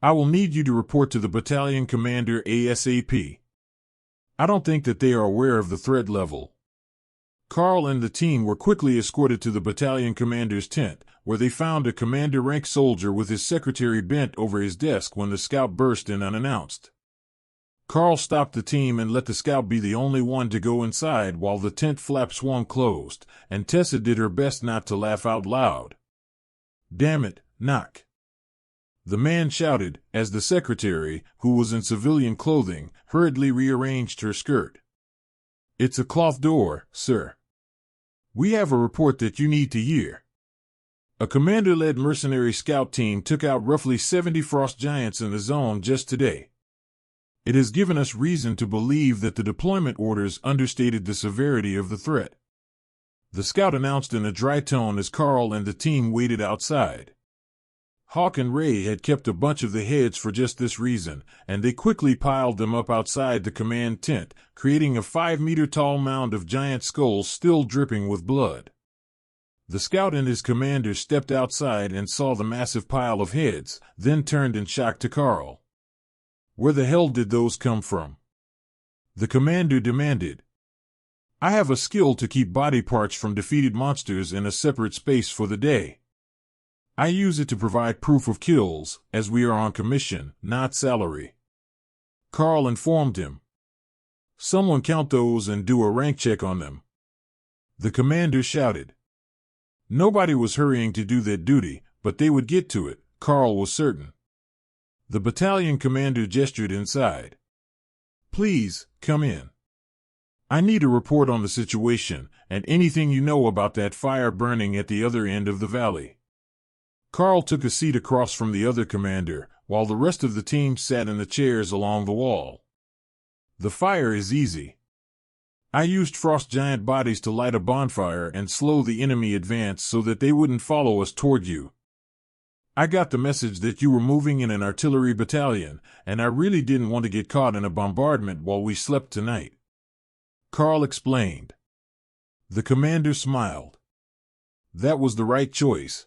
I will need you to report to the battalion commander ASAP. I don't think that they are aware of the threat level. Karl and the team were quickly escorted to the battalion commander's tent, where they found a commander-rank soldier with his secretary bent over his desk when the scout burst in unannounced. Karl stopped the team and let the scout be the only one to go inside while the tent flap swung closed, and Tessa did her best not to laugh out loud. Damn it, knock. The man shouted, as the secretary, who was in civilian clothing, hurriedly rearranged her skirt. It's a cloth door, sir. We have a report that you need to hear. A commander-led mercenary scout team took out roughly 70 frost giants in the zone just today. It has given us reason to believe that the deployment orders understated the severity of the threat. The scout announced in a dry tone as Karl and the team waited outside. Hawk and Ray had kept a bunch of the heads for just this reason, and they quickly piled them up outside the command tent, creating a 5-meter-tall mound of giant skulls still dripping with blood. The scout and his commander stepped outside and saw the massive pile of heads, then turned in shock to Karl. Where the hell did those come from? The commander demanded. I have a skill to keep body parts from defeated monsters in a separate space for the day. I use it to provide proof of kills, as we are on commission, not salary. Karl informed him. Someone count those and do a rank check on them. The commander shouted. Nobody was hurrying to do their duty, but they would get to it, Karl was certain. The battalion commander gestured inside. Please, come in. I need a report on the situation, and anything you know about that fire burning at the other end of the valley. Karl took a seat across from the other commander, while the rest of the team sat in the chairs along the wall. The fire is easy. I used frost giant bodies to light a bonfire and slow the enemy advance so that they wouldn't follow us toward you. I got the message that you were moving in an artillery battalion, and I really didn't want to get caught in a bombardment while we slept tonight. Karl explained. The commander smiled. That was the right choice.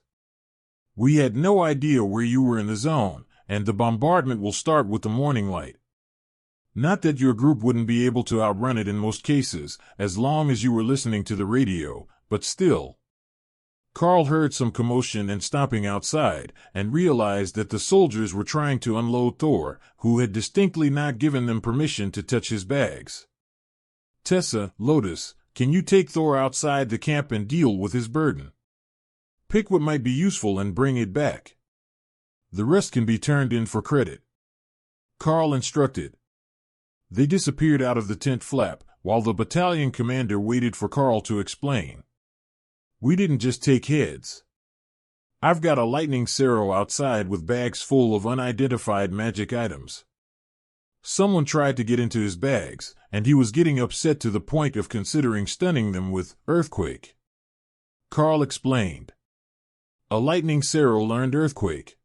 We had no idea where you were in the zone, and the bombardment will start with the morning light. Not that your group wouldn't be able to outrun it in most cases, as long as you were listening to the radio, but still. Karl heard some commotion and stomping outside, and realized that the soldiers were trying to unload Thor, who had distinctly not given them permission to touch his bags. Tessa, Lotus, can you take Thor outside the camp and deal with his burden? Pick what might be useful and bring it back. The rest can be turned in for credit. Karl instructed. They disappeared out of the tent flap, while the battalion commander waited for Karl to explain. We didn't just take heads. I've got a lightning Cerro outside with bags full of unidentified magic items. Someone tried to get into his bags, and he was getting upset to the point of considering stunning them with earthquake. Karl explained. A lightning Cerro learned earthquake.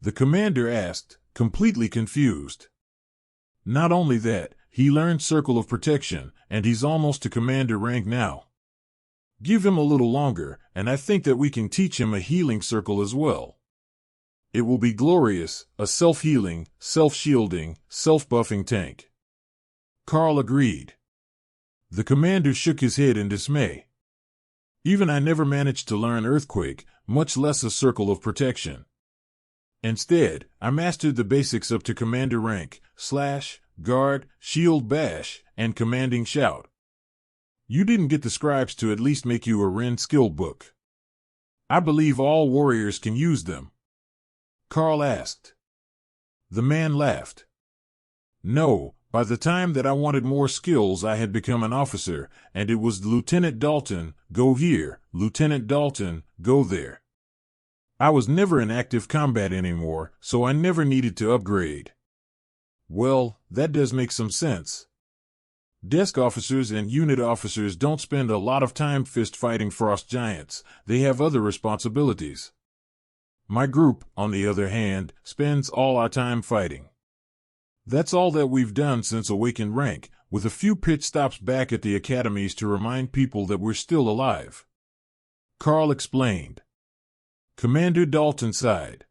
The commander asked, completely confused. Not only that, he learned circle of protection, and he's almost to commander rank now. Give him a little longer, and I think that we can teach him a healing circle as well. It will be glorious, a self-healing, self-shielding, self-buffing tank. Karl agreed. The commander shook his head in dismay. Even I never managed to learn earthquake, much less a circle of protection. Instead, I mastered the basics up to commander rank, slash, guard, shield bash, and commanding shout. You didn't get the scribes to at least make you a Ren skill book. I believe all warriors can use them. Karl asked. The man laughed. No, by the time that I wanted more skills I had become an officer, and it was Lieutenant Dalton, go here, Lieutenant Dalton, go there. I was never in active combat anymore, so I never needed to upgrade. Well, that does make some sense. Desk officers and unit officers don't spend a lot of time fist fighting frost giants, they have other responsibilities. My group, on the other hand, spends all our time fighting. That's all that we've done since awakened rank, with a few pit stops back at the academies to remind people that we're still alive. Karl explained. Commander Dalton sighed.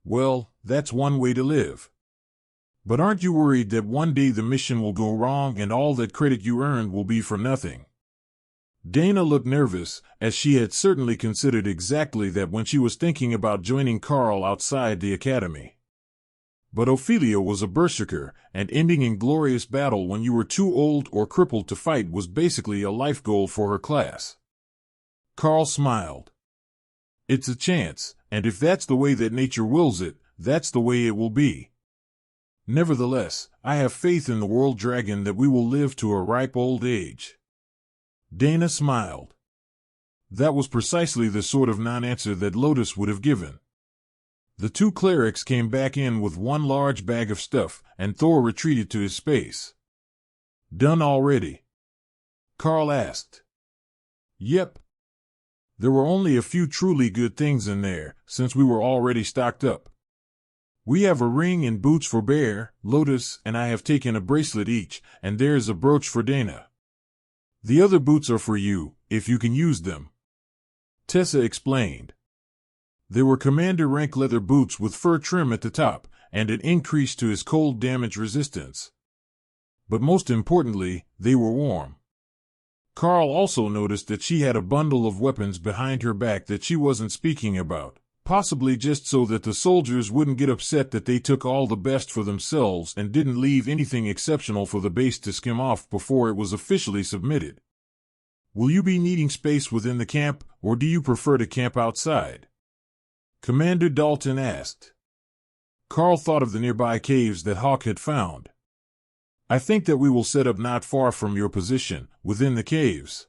Well, that's one way to live. But aren't you worried that one day the mission will go wrong and all that credit you earned will be for nothing? Dana looked nervous, as she had certainly considered exactly that when she was thinking about joining Karl outside the academy. But Ophelia was a berserker, and ending in glorious battle when you were too old or crippled to fight was basically a life goal for her class. Karl smiled. It's a chance, and if that's the way that nature wills it, that's the way it will be. Nevertheless, I have faith in the world dragon that we will live to a ripe old age. Dana smiled. That was precisely the sort of non-answer that Lotus would have given. The two clerics came back in with one large bag of stuff, and Thor retreated to his space. Done already? Karl asked. Yep. There were only a few truly good things in there, since we were already stocked up. We have a ring and boots for Bear, Lotus, and I have taken a bracelet each, and there is a brooch for Dana. The other boots are for you, if you can use them. Tessa explained. They were commander rank leather boots with fur trim at the top, and an increase to his cold damage resistance. But most importantly, they were warm. Karl also noticed that she had a bundle of weapons behind her back that she wasn't speaking about, possibly just so that the soldiers wouldn't get upset that they took all the best for themselves and didn't leave anything exceptional for the base to skim off before it was officially submitted. Will you be needing space within the camp, or do you prefer to camp outside? Commander Dalton asked. Karl thought of the nearby caves that Hawk had found. I think that we will set up not far from your position, within the caves.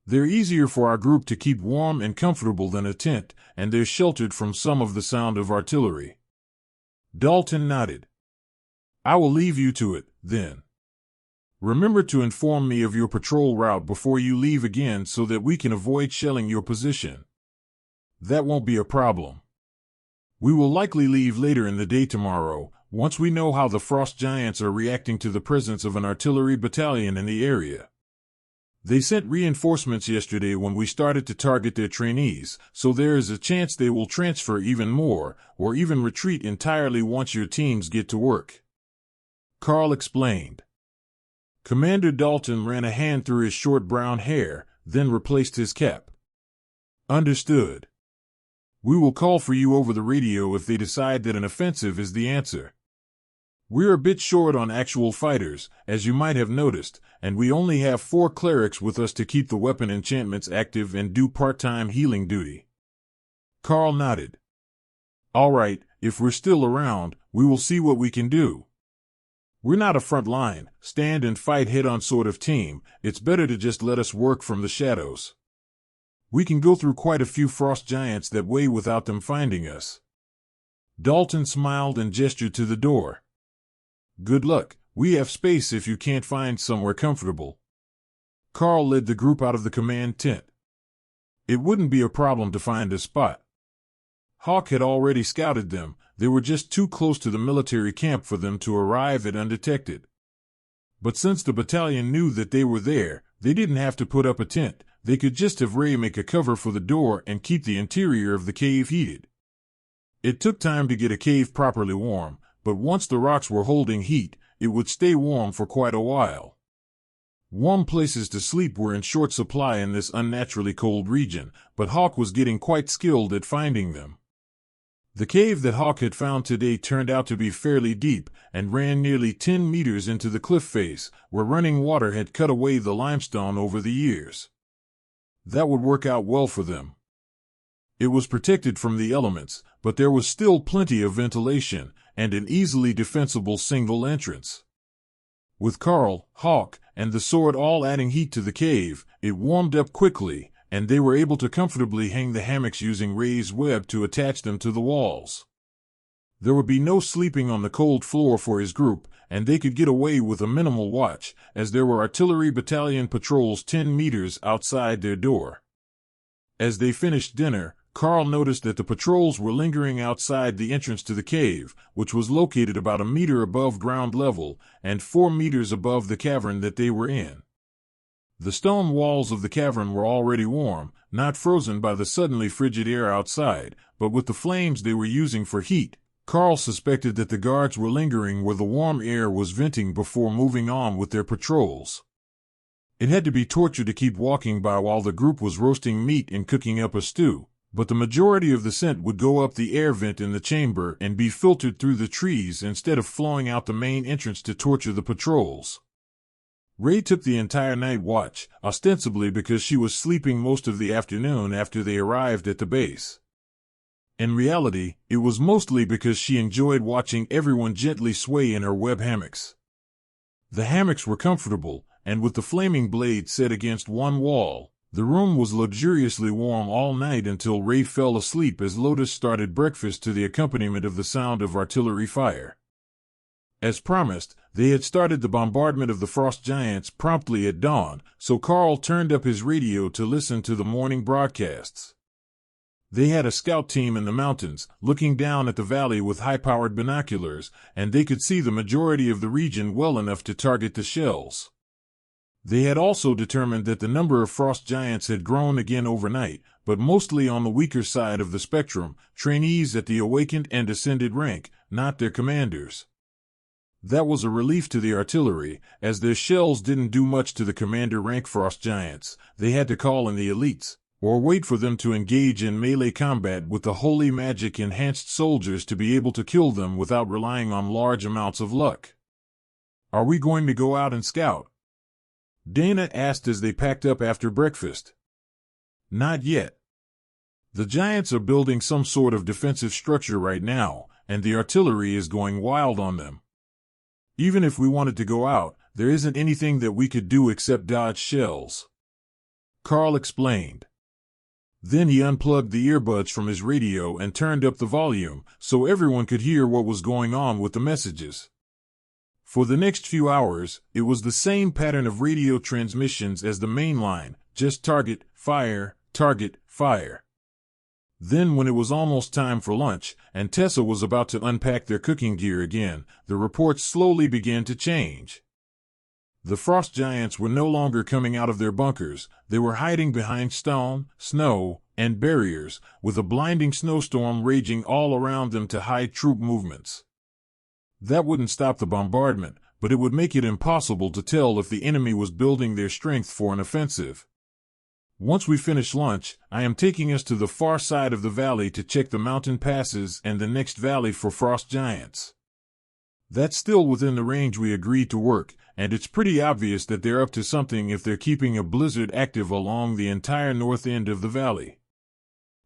They're easier for our group to keep warm and comfortable than a tent, and they're sheltered from some of the sound of artillery. Dalton nodded. I will leave you to it, then. Remember to inform me of your patrol route before you leave again so that we can avoid shelling your position. That won't be a problem. We will likely leave later in the day tomorrow, once we know how the frost giants are reacting to the presence of an artillery battalion in the area. They sent reinforcements yesterday when we started to target their trainees, so there is a chance they will transfer even more, or even retreat entirely once your teams get to work. Karl explained. Commander Dalton ran a hand through his short brown hair, then replaced his cap. Understood. We will call for you over the radio if they decide that an offensive is the answer. We're a bit short on actual fighters, as you might have noticed, and we only have 4 clerics with us to keep the weapon enchantments active and do part-time healing duty. Karl nodded. All right, if we're still around, we will see what we can do. We're not a front line, stand and fight head-on sort of team. It's better to just let us work from the shadows. We can go through quite a few frost giants that way without them finding us. Dalton smiled and gestured to the door. Good luck. We have space if you can't find somewhere comfortable. Karl led the group out of the command tent. It wouldn't be a problem to find a spot. Hawk had already scouted them. They were just too close to the military camp for them to arrive at undetected. But since the battalion knew that they were there, they didn't have to put up a tent. They could just have Ray make a cover for the door and keep the interior of the cave heated. It took time to get a cave properly warm, but once the rocks were holding heat, it would stay warm for quite a while. Warm places to sleep were in short supply in this unnaturally cold region, but Hawk was getting quite skilled at finding them. The cave that Hawk had found today turned out to be fairly deep and ran nearly 10 meters into the cliff face, where running water had cut away the limestone over the years. That would work out well for them. It was protected from the elements, but there was still plenty of ventilation and an easily defensible single entrance. With Karl, Hawk, and the sword all adding heat to the cave, it warmed up quickly, and they were able to comfortably hang the hammocks using raised web to attach them to the walls. There would be no sleeping on the cold floor for his group, and they could get away with a minimal watch, as there were artillery battalion patrols 10 meters outside their door. As they finished dinner, Karl noticed that the patrols were lingering outside the entrance to the cave, which was located about a meter above ground level and 4 meters above the cavern that they were in. The stone walls of the cavern were already warm, not frozen by the suddenly frigid air outside, but with the flames they were using for heat, Karl suspected that the guards were lingering where the warm air was venting before moving on with their patrols. It had to be torture to keep walking by while the group was roasting meat and cooking up a stew, but the majority of the scent would go up the air vent in the chamber and be filtered through the trees instead of flowing out the main entrance to torture the patrols. Ray took the entire night watch, ostensibly because she was sleeping most of the afternoon after they arrived at the base. In reality, it was mostly because she enjoyed watching everyone gently sway in her web hammocks. The hammocks were comfortable, and with the flaming blade set against one wall, the room was luxuriously warm all night until Ray fell asleep as Lotus started breakfast to the accompaniment of the sound of artillery fire. As promised, they had started the bombardment of the frost giants promptly at dawn, so Karl turned up his radio to listen to the morning broadcasts. They had a scout team in the mountains, looking down at the valley with high-powered binoculars, and they could see the majority of the region well enough to target the shells. They had also determined that the number of frost giants had grown again overnight, but mostly on the weaker side of the spectrum, trainees at the awakened and ascended rank, not their commanders. That was a relief to the artillery, as their shells didn't do much to the commander rank frost giants. They had to call in the elites, or wait for them to engage in melee combat with the holy magic enhanced soldiers to be able to kill them without relying on large amounts of luck. "Are we going to go out and scout?" Dana asked as they packed up after breakfast. "Not yet. The giants are building some sort of defensive structure right now, and the artillery is going wild on them. Even if we wanted to go out, there isn't anything that we could do except dodge shells," Karl explained. Then he unplugged the earbuds from his radio and turned up the volume so everyone could hear what was going on with the messages. For the next few hours, it was the same pattern of radio transmissions as the main line, just target, fire, target, fire. Then when it was almost time for lunch, and Tessa was about to unpack their cooking gear again, the reports slowly began to change. The frost giants were no longer coming out of their bunkers. They were hiding behind stone, snow, and barriers, with a blinding snowstorm raging all around them to hide troop movements. That wouldn't stop the bombardment, but it would make it impossible to tell if the enemy was building their strength for an offensive. "Once we finish lunch, I am taking us to the far side of the valley to check the mountain passes and the next valley for frost giants. That's still within the range we agreed to work, and it's pretty obvious that they're up to something if they're keeping a blizzard active along the entire north end of the valley,"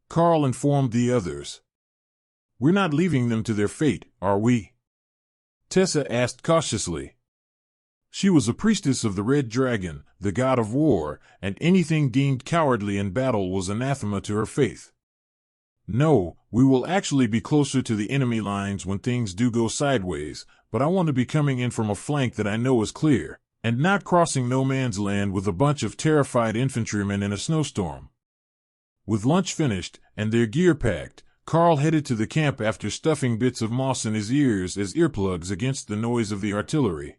Karl informed the others. "We're not leaving them to their fate, are we?" Tessa asked cautiously. She was a priestess of the Red Dragon, the god of war, and anything deemed cowardly in battle was anathema to her faith. "No, we will actually be closer to the enemy lines when things do go sideways, but I want to be coming in from a flank that I know is clear, and not crossing no man's land with a bunch of terrified infantrymen in a snowstorm." With lunch finished, and their gear packed, Karl headed to the camp after stuffing bits of moss in his ears as earplugs against the noise of the artillery.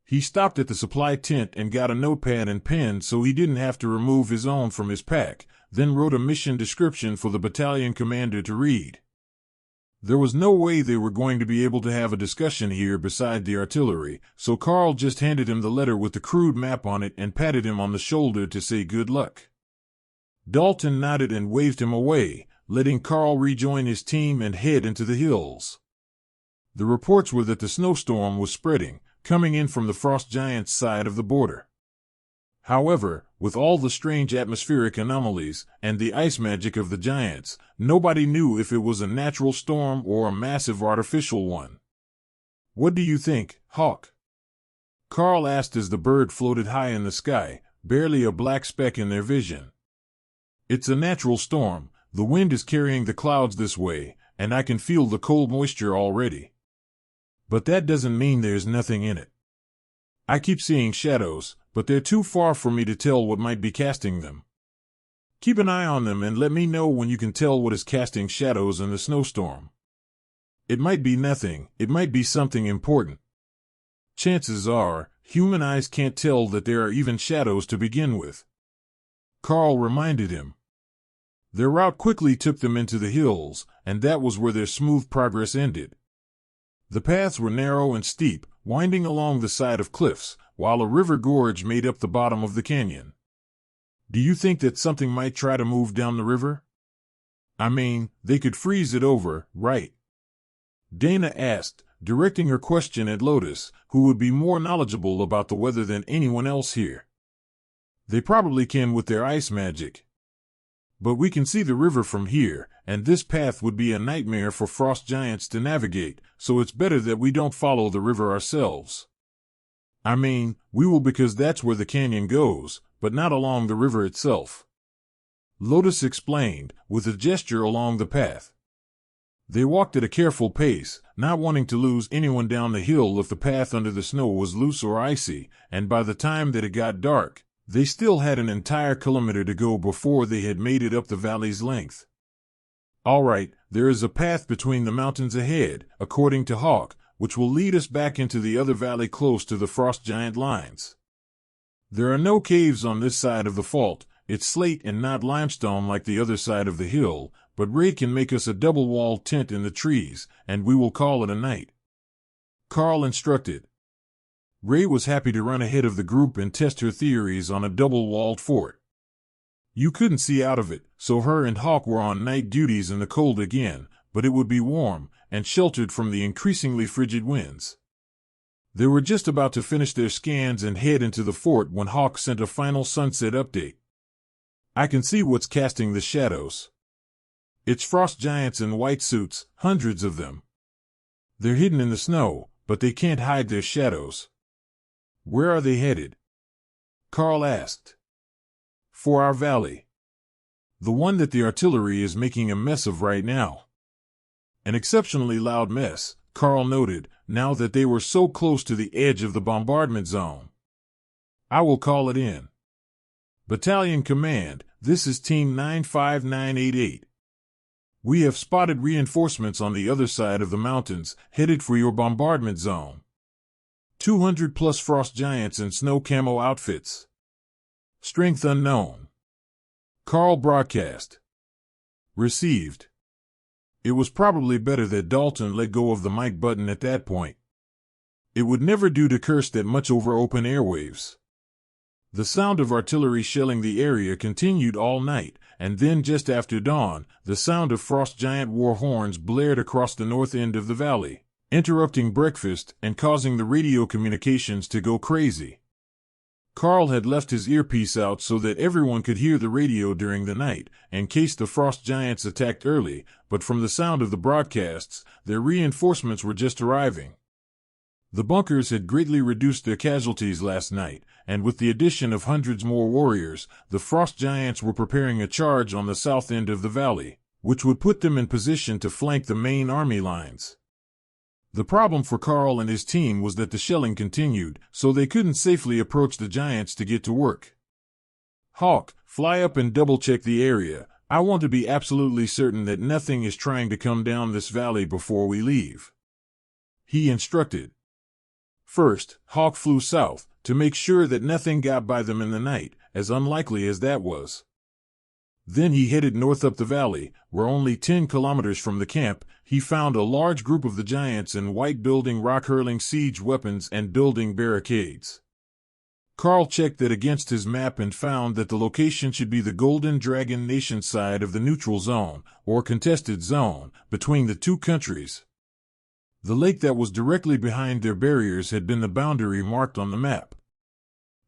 He stopped at the supply tent and got a notepad and pen so he didn't have to remove his own from his pack, then wrote a mission description for the battalion commander to read. There was no way they were going to be able to have a discussion here beside the artillery, so Karl just handed him the letter with the crude map on it and patted him on the shoulder to say good luck. Dalton nodded and waved him away, letting Karl rejoin his team and head into the hills. The reports were that the snowstorm was spreading, coming in from the frost giants' side of the border. However, with all the strange atmospheric anomalies and the ice magic of the giants, nobody knew if it was a natural storm or a massive artificial one. "What do you think, Hawk?" Karl asked as the bird floated high in the sky, barely a black speck in their vision. "It's a natural storm. The wind is carrying the clouds this way, and I can feel the cold moisture already. But that doesn't mean there's nothing in it. I keep seeing shadows, but they're too far for me to tell what might be casting them. Keep an eye on them and let me know when you can tell what is casting shadows in the snowstorm. It might be nothing, it might be something important. Chances are, human eyes can't tell that there are even shadows to begin with." Karl reminded him. Their route quickly took them into the hills, and that was where their smooth progress ended. The paths were narrow and steep, winding along the side of cliffs, while a river gorge made up the bottom of the canyon. "Do you think that something might try to move down the river? I mean, they could freeze it over, right?" Dana asked, directing her question at Lotus, who would be more knowledgeable about the weather than anyone else here. "They probably can with their ice magic. But we can see the river from here, and this path would be a nightmare for frost giants to navigate, so it's better that we don't follow the river ourselves. I mean, we will because that's where the canyon goes, but not along the river itself," Lotus explained, with a gesture along the path. They walked at a careful pace, not wanting to lose anyone down the hill if the path under the snow was loose or icy, and by the time that it got dark, they still had an entire kilometer to go before they had made it up the valley's length. "All right, there is a path between the mountains ahead, according to Hawk, which will lead us back into the other valley close to the frost giant lines. There are no caves on this side of the fault. It's slate and not limestone like the other side of the hill, but Ray can make us a double-walled tent in the trees, and we will call it a night," Karl instructed. Ray was happy to run ahead of the group and test her theories on a double-walled fort. You couldn't see out of it, so her and Hawk were on night duties in the cold again, but it would be warm and sheltered from the increasingly frigid winds. They were just about to finish their scans and head into the fort when Hawk sent a final sunset update. "I can see what's casting the shadows. It's frost giants in white suits, hundreds of them. They're hidden in the snow, but they can't hide their shadows." "Where are they headed?" Karl asked. "For our valley. The one that the artillery is making a mess of right now." An exceptionally loud mess, Karl noted, now that they were so close to the edge of the bombardment zone. "I will call it in. Battalion Command, this is Team 95988. We have spotted reinforcements on the other side of the mountains, headed for your bombardment zone. 200 plus frost giants in snow camo outfits. Strength unknown." Karl broadcast. Received. It was probably better that Dalton let go of the mic button at that point. It would never do to curse that much over open airwaves. The sound of artillery shelling the area continued all night, and then just after dawn, the sound of frost giant war horns blared across the north end of the valley, interrupting breakfast and causing the radio communications to go crazy. Karl had left his earpiece out so that everyone could hear the radio during the night, in case the frost giants attacked early, but from the sound of the broadcasts, their reinforcements were just arriving. The bunkers had greatly reduced their casualties last night, and with the addition of hundreds more warriors, the frost giants were preparing a charge on the south end of the valley, which would put them in position to flank the main army lines. The problem for Karl and his team was that the shelling continued, so they couldn't safely approach the giants to get to work. "Hawk, fly up and double-check the area. I want to be absolutely certain that nothing is trying to come down this valley before we leave," he instructed. First, Hawk flew south, to make sure that nothing got by them in the night, as unlikely as that was. Then he headed north up the valley, where only 10 kilometers from the camp, he found a large group of the giants in white building rock-hurling siege weapons and building barricades. Karl checked that against his map and found that the location should be the Golden Dragon Nation side of the neutral zone, or contested zone, between the two countries. The lake that was directly behind their barriers had been the boundary marked on the map.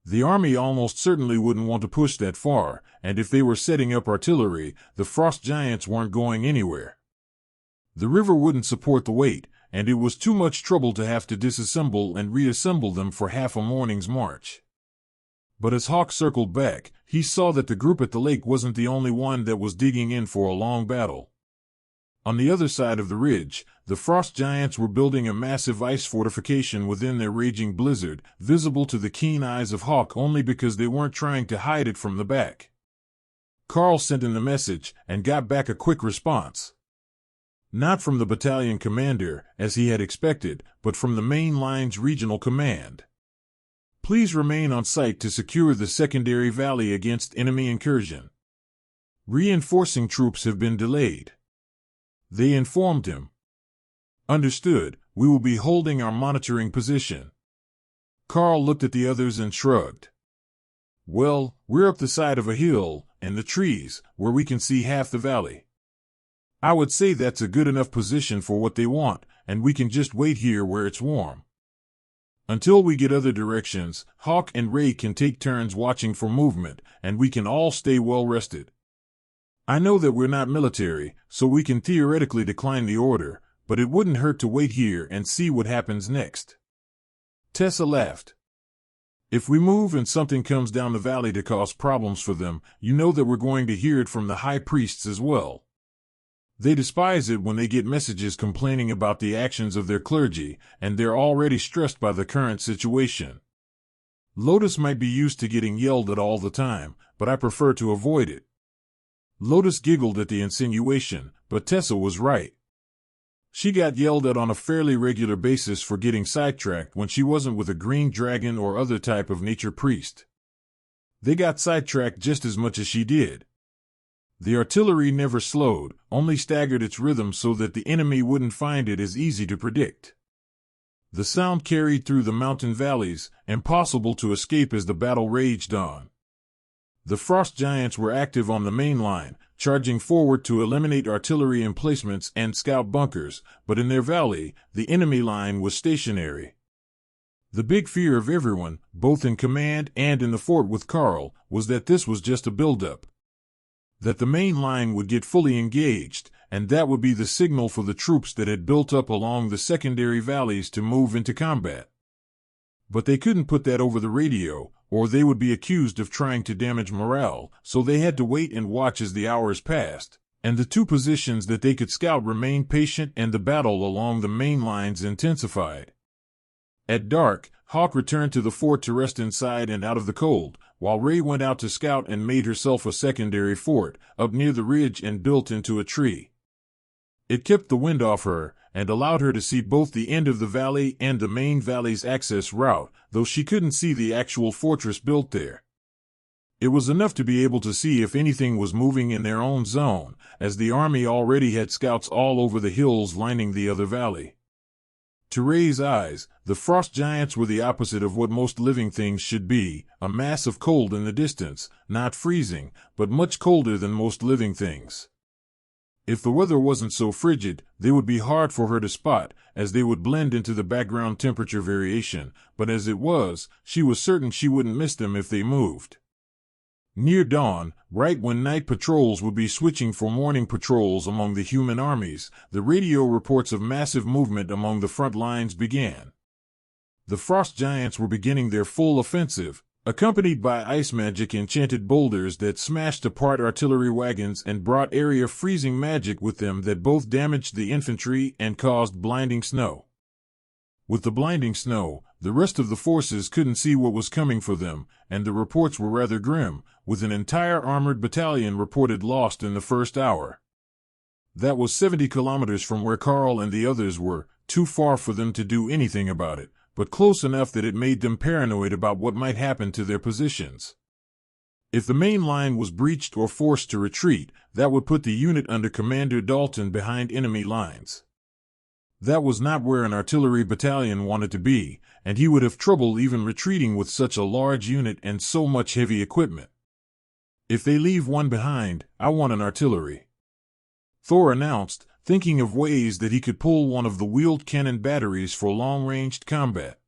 The army almost certainly wouldn't want to push that far, and if they were setting up artillery, the frost giants weren't going anywhere. The river wouldn't support the weight, and it was too much trouble to have to disassemble and reassemble them for half a morning's march. But as Hawk circled back, he saw that the group at the lake wasn't the only one that was digging in for a long battle. On the other side of the ridge, the frost giants were building a massive ice fortification within their raging blizzard, visible to the keen eyes of Hawk only because they weren't trying to hide it from the back. Karl sent in the message and got back a quick response. Not from the battalion commander, as he had expected, but from the main line's regional command. Please remain on site to secure the secondary valley against enemy incursion. Reinforcing troops have been delayed. They informed him. Understood, we will be holding our monitoring position. Karl looked at the others and shrugged. Well, we're up the side of a hill, and the trees, where we can see half the valley. I would say that's a good enough position for what they want, and we can just wait here where it's warm. Until we get other directions, Hawk and Ray can take turns watching for movement, and we can all stay well rested. I know that we're not military, so we can theoretically decline the order, but it wouldn't hurt to wait here and see what happens next. Tessa laughed. If we move and something comes down the valley to cause problems for them, you know that we're going to hear it from the high priests as well. They despise it when they get messages complaining about the actions of their clergy, and they're already stressed by the current situation. Lotus might be used to getting yelled at all the time, but I prefer to avoid it. Lotus giggled at the insinuation, but Tessa was right. She got yelled at on a fairly regular basis for getting sidetracked when she wasn't with a green dragon or other type of nature priest. They got sidetracked just as much as she did. The artillery never slowed, only staggered its rhythm so that the enemy wouldn't find it as easy to predict. The sound carried through the mountain valleys, impossible to escape as the battle raged on. The frost giants were active on the main line, charging forward to eliminate artillery emplacements and scout bunkers, but in their valley, the enemy line was stationary. The big fear of everyone, both in command and in the fort with Karl, was that this was just a buildup. That the main line would get fully engaged, and that would be the signal for the troops that had built up along the secondary valleys to move into combat. But they couldn't put that over the radio, or they would be accused of trying to damage morale, so they had to wait and watch as the hours passed, and the two positions that they could scout remained patient and the battle along the main lines intensified. At dark, Hawk returned to the fort to rest inside and out of the cold, while Ray went out to scout and made herself a secondary fort, up near the ridge and built into a tree. It kept the wind off her, and allowed her to see both the end of the valley and the main valley's access route, though she couldn't see the actual fortress built there. It was enough to be able to see if anything was moving in their own zone, as the army already had scouts all over the hills lining the other valley. To Ray's eyes, the frost giants were the opposite of what most living things should be, a mass of cold in the distance, not freezing, but much colder than most living things. If the weather wasn't so frigid, they would be hard for her to spot, as they would blend into the background temperature variation, but as it was, she was certain she wouldn't miss them if they moved. Near dawn, right when night patrols would be switching for morning patrols among the human armies, the radio reports of massive movement among the front lines began. The frost giants were beginning their full offensive, accompanied by ice magic enchanted boulders that smashed apart artillery wagons and brought area freezing magic with them that both damaged the infantry and caused blinding snow. With the blinding snow, the rest of the forces couldn't see what was coming for them, and the reports were rather grim, with an entire armored battalion reported lost in the first hour. That was 70 kilometers from where Karl and the others were, too far for them to do anything about it, but close enough that it made them paranoid about what might happen to their positions. If the main line was breached or forced to retreat, that would put the unit under Commander Dalton behind enemy lines. That was not where an artillery battalion wanted to be, and he would have trouble even retreating with such a large unit and so much heavy equipment. If they leave one behind, I want an artillery, Thor announced, thinking of ways that he could pull one of the wheeled cannon batteries for long-ranged combat.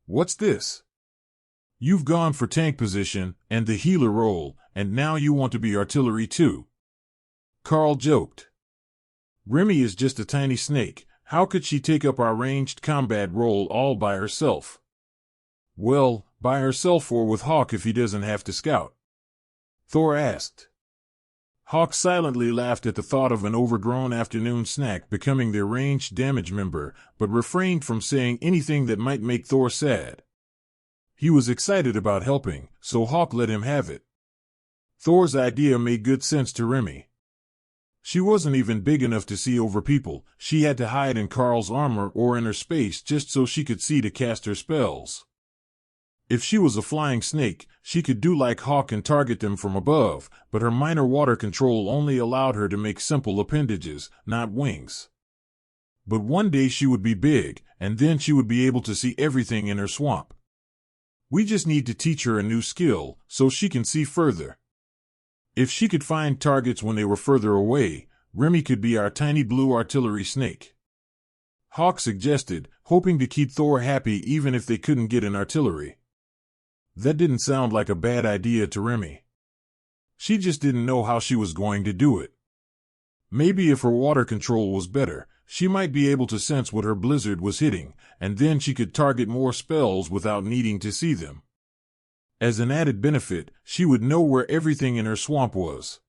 What's this? You've gone for tank position and the healer role, and now you want to be artillery too. Karl joked. Remy is just a tiny snake. How could she take up our ranged combat role all by herself? Well, by herself or with Hawk if he doesn't have to scout? Thor asked. Hawk silently laughed at the thought of an overgrown afternoon snack becoming their ranged damage member, but refrained from saying anything that might make Thor sad. He was excited about helping, so Hawk let him have it. Thor's idea made good sense to Remy. She wasn't even big enough to see over people. She had to hide in Karl's armor or in her space just so she could see to cast her spells. If she was a flying snake, she could do like Hawk and target them from above, but her minor water control only allowed her to make simple appendages, not wings. But one day she would be big, and then she would be able to see everything in her swamp. We just need to teach her a new skill, so she can see further. If she could find targets when they were further away, Remy could be our tiny blue artillery snake. Hawk suggested, hoping to keep Thor happy even if they couldn't get an artillery. That didn't sound like a bad idea to Remy. She just didn't know how she was going to do it. Maybe if her water control was better, she might be able to sense what her blizzard was hitting, and then she could target more spells without needing to see them. As an added benefit, she would know where everything in her swamp was.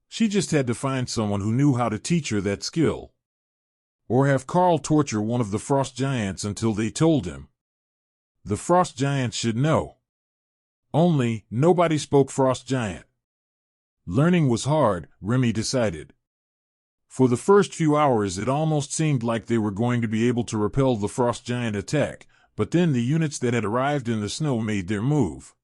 She just had to find someone who knew how to teach her that skill. Or have Karl torture one of the frost giants until they told him. The frost giants should know. Only, nobody spoke frost giant. Learning was hard, Remy decided. For the first few hours it almost seemed like they were going to be able to repel the frost giant attack, but then the units that had arrived in the snow made their move.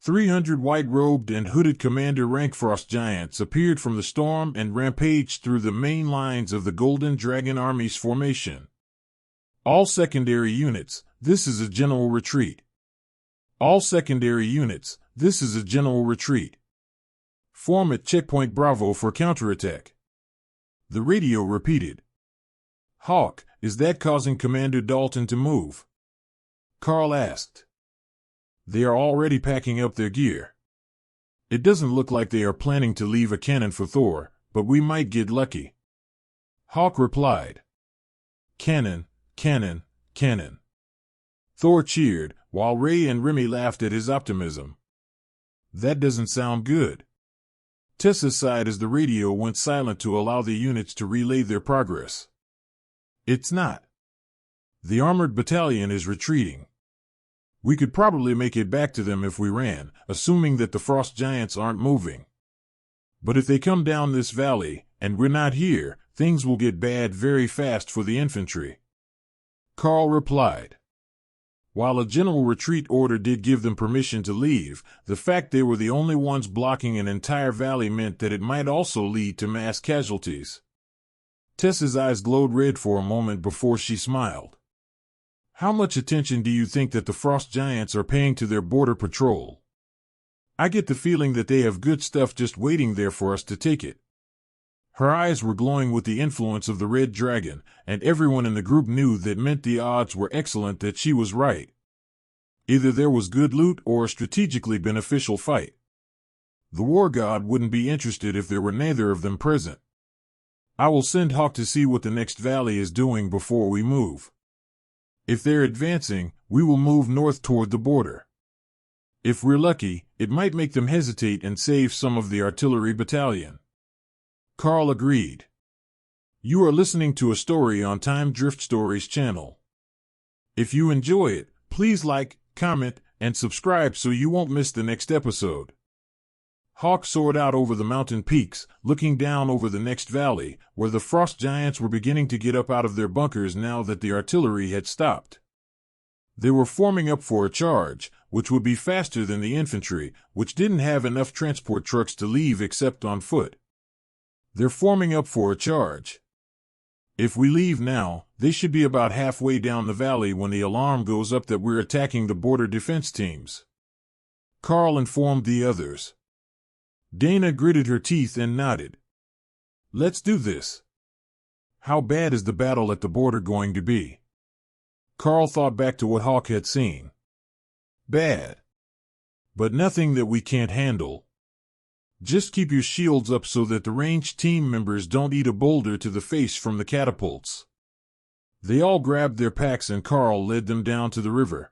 300 white-robed and hooded commander rank frost giants appeared from the storm and rampaged through the main lines of the Golden Dragon Army's formation. All secondary units, this is a general retreat. All secondary units, this is a general retreat. Form at checkpoint Bravo for counterattack. The radio repeated. Hawk, is that causing Commander Dalton to move? Karl asked. They are already packing up their gear. It doesn't look like they are planning to leave a cannon for Thor, but we might get lucky. Hawk replied. Cannon, cannon, cannon. Thor cheered, while Ray and Remy laughed at his optimism. That doesn't sound good. Tessa sighed as the radio went silent to allow the units to relay their progress. It's not. The armored battalion is retreating. We could probably make it back to them if we ran, assuming that the frost giants aren't moving. But if they come down this valley, and we're not here, things will get bad very fast for the infantry. Karl replied. While a general retreat order did give them permission to leave, the fact they were the only ones blocking an entire valley meant that it might also lead to mass casualties. Tessa's eyes glowed red for a moment before she smiled. How much attention do you think that the frost giants are paying to their border patrol? I get the feeling that they have good stuff just waiting there for us to take it. Her eyes were glowing with the influence of the red dragon, and everyone in the group knew that meant the odds were excellent that she was right. Either there was good loot or a strategically beneficial fight. The war god wouldn't be interested if there were neither of them present. I will send Hawk to see what the next valley is doing before we move. If they're advancing, we will move north toward the border. If we're lucky, it might make them hesitate and save some of the artillery battalion. Karl agreed. You are listening to a story on Time Drift Stories channel. If you enjoy it, please like, comment, and subscribe so you won't miss the next episode. Hawk soared out over the mountain peaks, looking down over the next valley, where the frost giants were beginning to get up out of their bunkers now that the artillery had stopped. They were forming up for a charge, which would be faster than the infantry, which didn't have enough transport trucks to leave except on foot. They're forming up for a charge. If we leave now, they should be about halfway down the valley when the alarm goes up that we're attacking the border defense teams," Karl informed the others. Dana gritted her teeth and nodded. "Let's do this." How bad is the battle at the border going to be? Karl thought back to what Hawk had seen. Bad. But nothing that we can't handle. Just keep your shields up so that the ranged team members don't eat a boulder to the face from the catapults. They all grabbed their packs and Karl led them down to the river.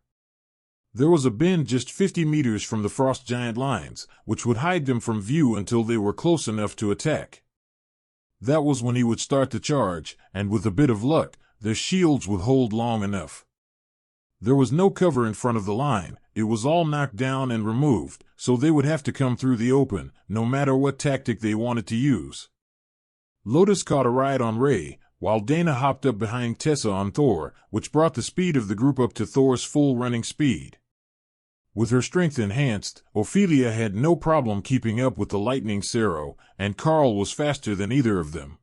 There was a bend just 50 meters from the frost giant lines, which would hide them from view until they were close enough to attack. That was when he would start the charge, and with a bit of luck, their shields would hold long enough. There was no cover in front of the line, it was all knocked down and removed, so they would have to come through the open, no matter what tactic they wanted to use. Lotus caught a ride on Ray, while Dana hopped up behind Tessa on Thor, which brought the speed of the group up to Thor's full running speed. With her strength enhanced, Ophelia had no problem keeping up with the lightning Cero, and Karl was faster than either of them.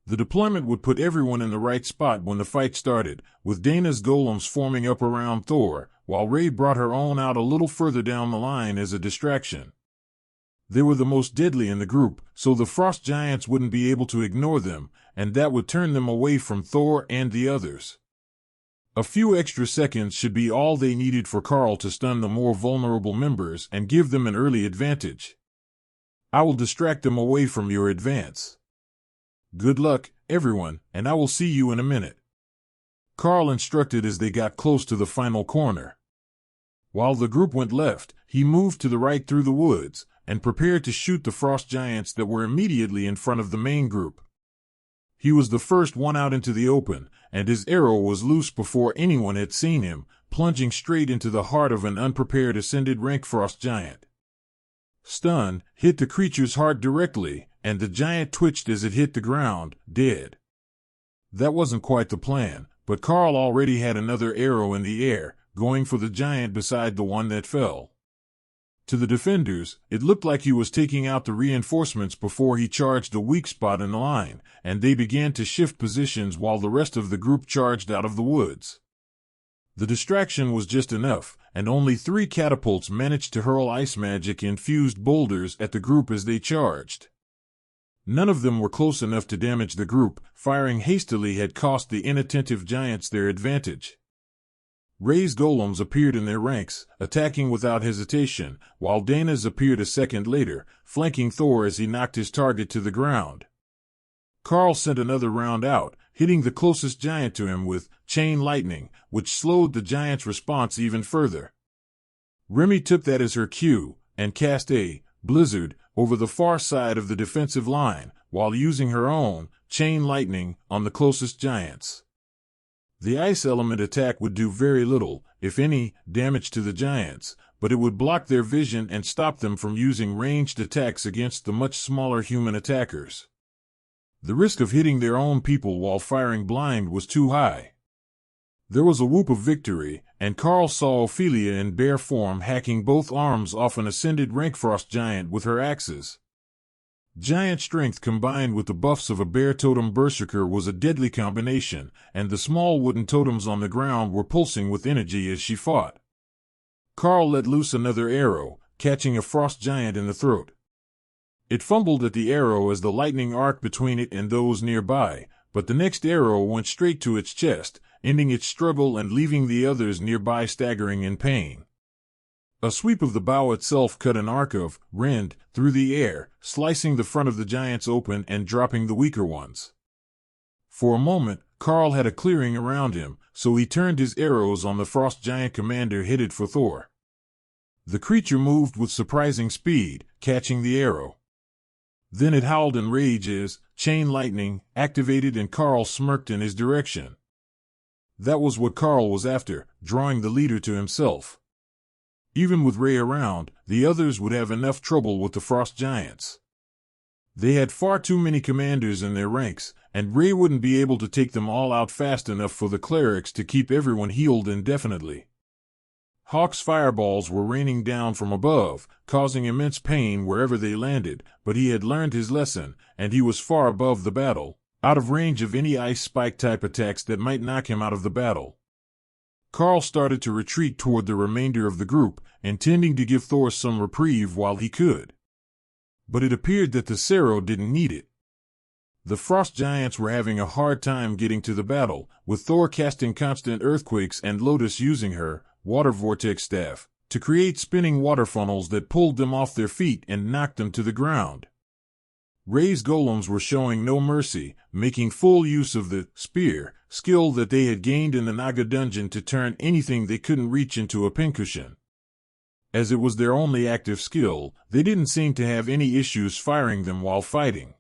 The deployment would put everyone in the right spot when the fight started, with Dana's golems forming up around Thor, while Ray brought her own out a little further down the line as a distraction. They were the most deadly in the group, so the frost giants wouldn't be able to ignore them, and that would turn them away from Thor and the others. A few extra seconds should be all they needed for Karl to stun the more vulnerable members and give them an early advantage. I will distract them away from your advance. Good luck, everyone, and I will see you in a minute, Karl instructed as they got close to the final corner. While the group went left, he moved to the right through the woods and prepared to shoot the frost giants that were immediately in front of the main group. He was the first one out into the open, and his arrow was loose before anyone had seen him, plunging straight into the heart of an unprepared ascended rank frost giant. Stun hit the creature's heart directly, and the giant twitched as it hit the ground, dead. That wasn't quite the plan, but Karl already had another arrow in the air, going for the giant beside the one that fell. To the defenders, it looked like he was taking out the reinforcements before he charged a weak spot in the line, and they began to shift positions while the rest of the group charged out of the woods. The distraction was just enough, and only 3 catapults managed to hurl ice magic-infused boulders at the group as they charged. None of them were close enough to damage the group. Firing hastily had cost the inattentive giants their advantage. Ray's golems appeared in their ranks, attacking without hesitation, while Dana's appeared a second later, flanking Thor as he knocked his target to the ground. Karl sent another round out, hitting the closest giant to him with chain lightning, which slowed the giant's response even further. Remy took that as her cue, and cast a blizzard over the far side of the defensive line, while using her own chain lightning on the closest giants. The ice element attack would do very little, if any, damage to the giants, but it would block their vision and stop them from using ranged attacks against the much smaller human attackers. The risk of hitting their own people while firing blind was too high. There was a whoop of victory, and Karl saw Ophelia in bare form hacking both arms off an ascended rank frost giant with her axes. Giant strength combined with the buffs of a bear totem berserker was a deadly combination, and the small wooden totems on the ground were pulsing with energy as she fought. Karl let loose another arrow, catching a frost giant in the throat. It fumbled at the arrow as the lightning arced between it and those nearby, but the next arrow went straight to its chest, ending its struggle and leaving the others nearby staggering in pain. A sweep of the bow itself cut an arc of rend through the air, slicing the front of the giants open and dropping the weaker ones. For a moment, Karl had a clearing around him, so he turned his arrows on the frost giant commander headed for Thor. The creature moved with surprising speed, catching the arrow. Then it howled in rage as chain lightning activated and Karl smirked in his direction. That was what Karl was after, drawing the leader to himself. Even with Ray around, the others would have enough trouble with the frost giants. They had far too many commanders in their ranks, and Ray wouldn't be able to take them all out fast enough for the clerics to keep everyone healed indefinitely. Hawk's fireballs were raining down from above, causing immense pain wherever they landed, but he had learned his lesson, and he was far above the battle. out of range of any ice spike-type attacks that might knock him out of the battle. Karl started to retreat toward the remainder of the group, intending to give Thor some reprieve while he could. But it appeared that the Cerro didn't need it. The frost giants were having a hard time getting to the battle, with Thor casting constant earthquakes and Lotus using her water vortex staff to create spinning water funnels that pulled them off their feet and knocked them to the ground. Ray's golems were showing no mercy, making full use of the spear skill that they had gained in the Naga dungeon to turn anything they couldn't reach into a pincushion. As it was their only active skill, they didn't seem to have any issues firing them while fighting.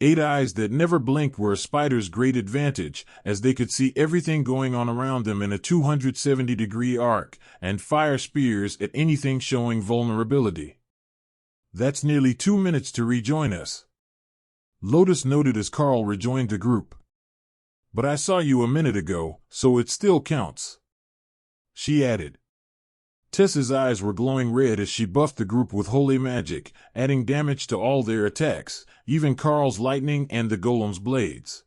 8 eyes that never blinked were a spider's great advantage, as they could see everything going on around them in a 270-degree arc, and fire spears at anything showing vulnerability. "That's nearly 2 minutes to rejoin us," Lotus noted as Karl rejoined the group. "But I saw you a minute ago, so it still counts," she added. Tessa's eyes were glowing red as she buffed the group with holy magic, adding damage to all their attacks, even Karl's lightning and the golem's blades.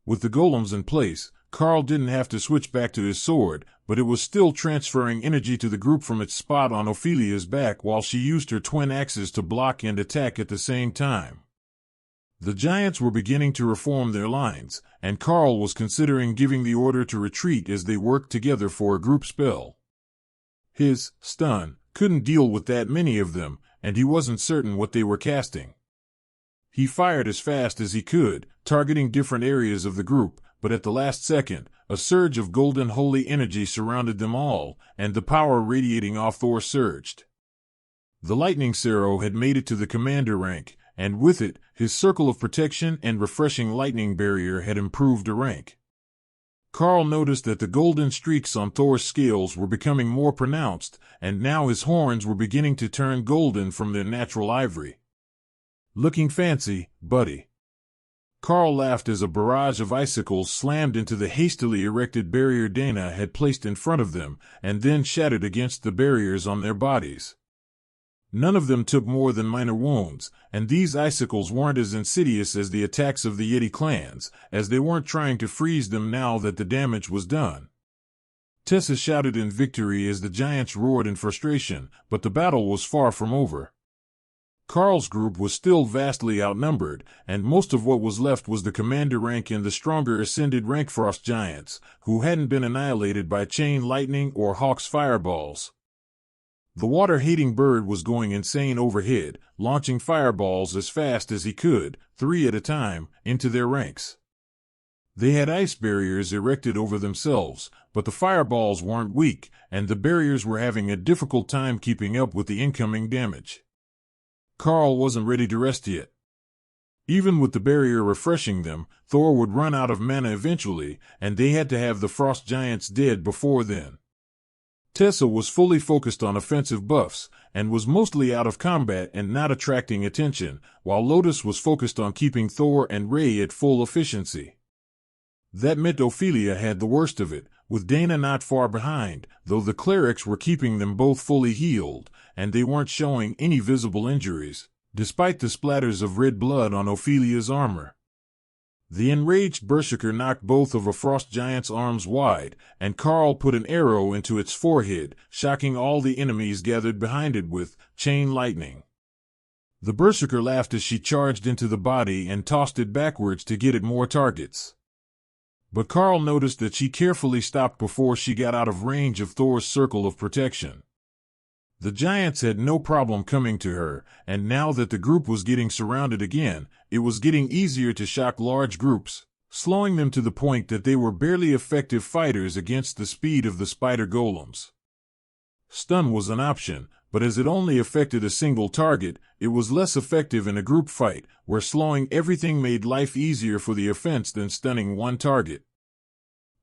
With the golems in place, Karl didn't have to switch back to his sword, but it was still transferring energy to the group from its spot on Ophelia's back while she used her twin axes to block and attack at the same time. The giants were beginning to reform their lines, and Karl was considering giving the order to retreat as they worked together for a group spell. His stun couldn't deal with that many of them, and he wasn't certain what they were casting. He fired as fast as he could, targeting different areas of the group, but at the last second, a surge of golden holy energy surrounded them all, and the power radiating off Thor surged. The lightning Cerro had made it to the commander rank, and with it, his circle of protection and refreshing lightning barrier had improved a rank. Karl noticed that the golden streaks on Thor's scales were becoming more pronounced, and now his horns were beginning to turn golden from their natural ivory. "Looking fancy, buddy." Karl laughed as a barrage of icicles slammed into the hastily erected barrier Dana had placed in front of them, and then shattered against the barriers on their bodies. None of them took more than minor wounds, and these icicles weren't as insidious as the attacks of the Yeti clans, as they weren't trying to freeze them now that the damage was done. Tessa shouted in victory as the giants roared in frustration, but the battle was far from over. Karl's group was still vastly outnumbered, and most of what was left was the commander rank and the stronger ascended rank frost giants, who hadn't been annihilated by chain lightning or Hawk's fireballs. The water-hating bird was going insane overhead, launching fireballs as fast as he could, 3 at a time, into their ranks. They had ice barriers erected over themselves, but the fireballs weren't weak, and the barriers were having a difficult time keeping up with the incoming damage. Karl wasn't ready to rest yet. Even with the barrier refreshing them, Thor would run out of mana eventually, and they had to have the frost giants dead before then. Tessa was fully focused on offensive buffs, and was mostly out of combat and not attracting attention, while Lotus was focused on keeping Thor and Ray at full efficiency. That meant Ophelia had the worst of it, with Dana not far behind, though the clerics were keeping them both fully healed, and they weren't showing any visible injuries, despite the splatters of red blood on Ophelia's armor. The enraged berserker knocked both of a frost giant's arms wide, and Karl put an arrow into its forehead, shocking all the enemies gathered behind it with chain lightning. The berserker laughed as she charged into the body and tossed it backwards to get at more targets. But Karl noticed that she carefully stopped before she got out of range of Thor's circle of protection. The giants had no problem coming to her, and now that the group was getting surrounded again, it was getting easier to shock large groups, slowing them to the point that they were barely effective fighters against the speed of the spider golems. Stun was an option, but as it only affected a single target, it was less effective in a group fight, where slowing everything made life easier for the offense than stunning one target.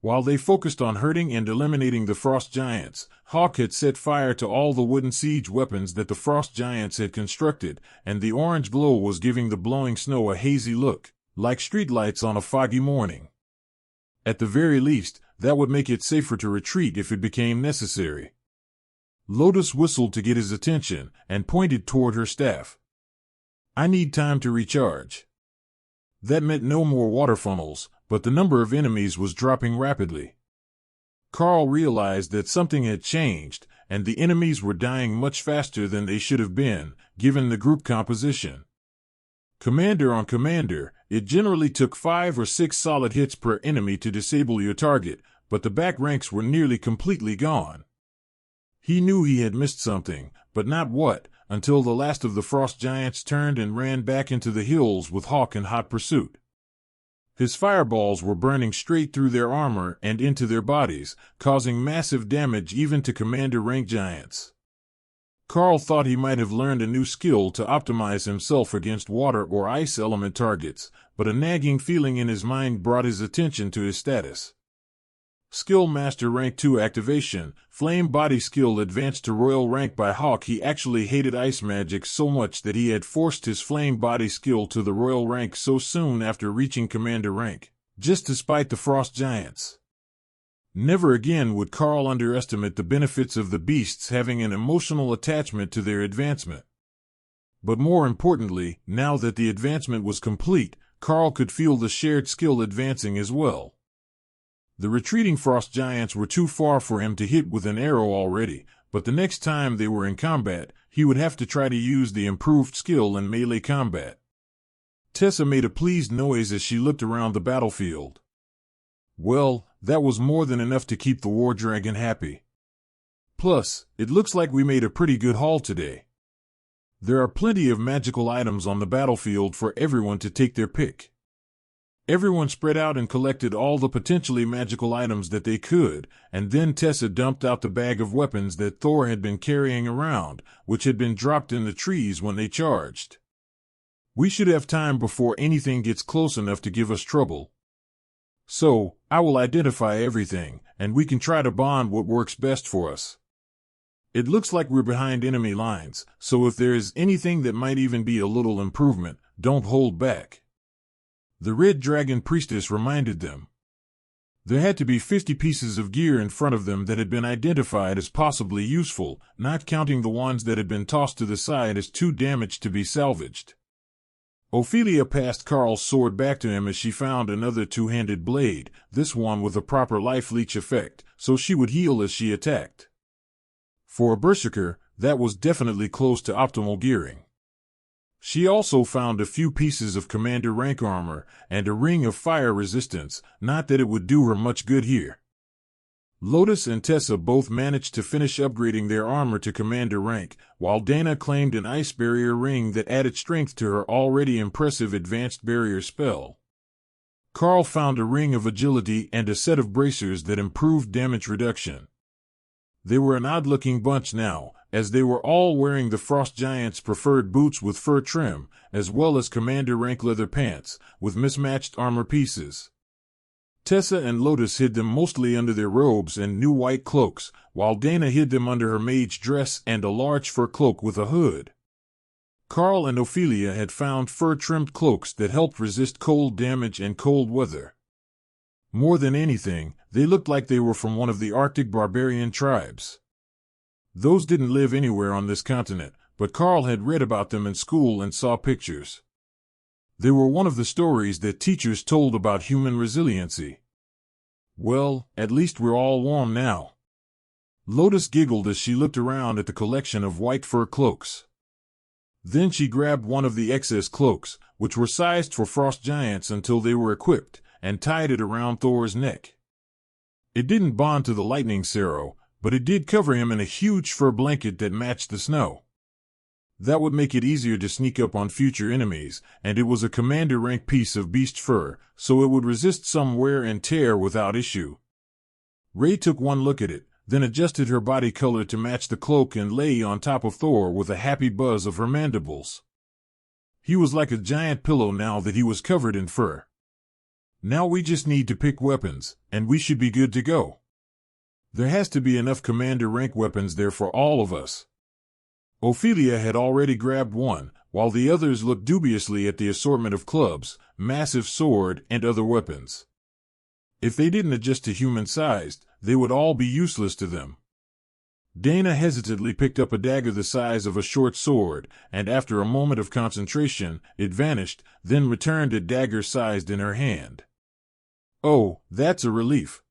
While they focused on hurting and eliminating the frost giants, Hawk had set fire to all the wooden siege weapons that the frost giants had constructed, and the orange glow was giving the blowing snow a hazy look, like streetlights on a foggy morning. At the very least, that would make it safer to retreat if it became necessary. Lotus whistled to get his attention, and pointed toward her staff. "I need time to recharge." That meant no more water funnels, but the number of enemies was dropping rapidly. Karl realized that something had changed, and the enemies were dying much faster than they should have been, given the group composition. Commander on commander, it generally took 5 or 6 solid hits per enemy to disable your target, but the back ranks were nearly completely gone. He knew he had missed something, but not what, until the last of the frost giants turned and ran back into the hills with Hawk in hot pursuit. His fireballs were burning straight through their armor and into their bodies, causing massive damage even to commander rank giants. Karl thought he might have learned a new skill to optimize himself against water or ice element targets, but a nagging feeling in his mind brought his attention to his status. Skill Master Rank 2 activation, Flame Body skill advanced to Royal rank by Hawk. He actually hated ice magic so much that he had forced his Flame Body skill to the Royal rank so soon after reaching Commander rank, just to spite the frost giants. Never again would Karl underestimate the benefits of the beasts having an emotional attachment to their advancement. But more importantly, now that the advancement was complete, Karl could feel the shared skill advancing as well. The retreating frost giants were too far for him to hit with an arrow already, but the next time they were in combat, he would have to try to use the improved skill in melee combat. Tessa made a pleased noise as she looked around the battlefield. Well, that was more than enough to keep the war dragon happy. Plus, it looks like we made a pretty good haul today. There are plenty of magical items on the battlefield for everyone to take their pick. Everyone spread out and collected all the potentially magical items that they could, and then Tessa dumped out the bag of weapons that Thor had been carrying around, which had been dropped in the trees when they charged. We should have time before anything gets close enough to give us trouble. So, I will identify everything, and we can try to bond what works best for us. It looks like we're behind enemy lines, so if there is anything that might even be a little improvement, don't hold back. The Red Dragon Priestess reminded them. There had to be 50 pieces of gear in front of them that had been identified as possibly useful, not counting the ones that had been tossed to the side as too damaged to be salvaged. Ophelia passed Karl's sword back to him as she found another two-handed blade, this one with a proper life leech effect, so she would heal as she attacked. For a berserker, that was definitely close to optimal gearing. She also found a few pieces of commander rank armor and a ring of fire resistance, not that it would do her much good here. Lotus and Tessa both managed to finish upgrading their armor to commander rank, while Dana claimed an ice barrier ring that added strength to her already impressive advanced barrier spell. Karl found a ring of agility and a set of bracers that improved damage reduction. They were an odd-looking bunch now, as they were all wearing the Frost Giant's preferred boots with fur trim, as well as commander rank leather pants, with mismatched armor pieces. Tessa and Lotus hid them mostly under their robes and new white cloaks, while Dana hid them under her mage dress and a large fur cloak with a hood. Karl and Ophelia had found fur-trimmed cloaks that helped resist cold damage and cold weather. More than anything, they looked like they were from one of the Arctic barbarian tribes. Those didn't live anywhere on this continent, but Karl had read about them in school and saw pictures. They were one of the stories that teachers told about human resiliency. Well, at least we're all warm now. Lotus giggled as she looked around at the collection of white fur cloaks. Then she grabbed one of the excess cloaks, which were sized for frost giants until they were equipped, and tied it around Thor's neck. It didn't bond to the lightning Cerro, but it did cover him in a huge fur blanket that matched the snow. That would make it easier to sneak up on future enemies, and it was a commander rank piece of beast fur, so it would resist some wear and tear without issue. Ray took one look at it, then adjusted her body color to match the cloak and lay on top of Thor with a happy buzz of her mandibles. He was like a giant pillow now that he was covered in fur. Now we just need to pick weapons, and we should be good to go. There has to be enough commander rank weapons there for all of us. Ophelia had already grabbed one, while the others looked dubiously at the assortment of clubs, massive sword, and other weapons. If they didn't adjust to human-sized, they would all be useless to them. Dana hesitantly picked up a dagger the size of a short sword, and after a moment of concentration, it vanished, then returned a dagger sized in her hand. Oh, that's a relief.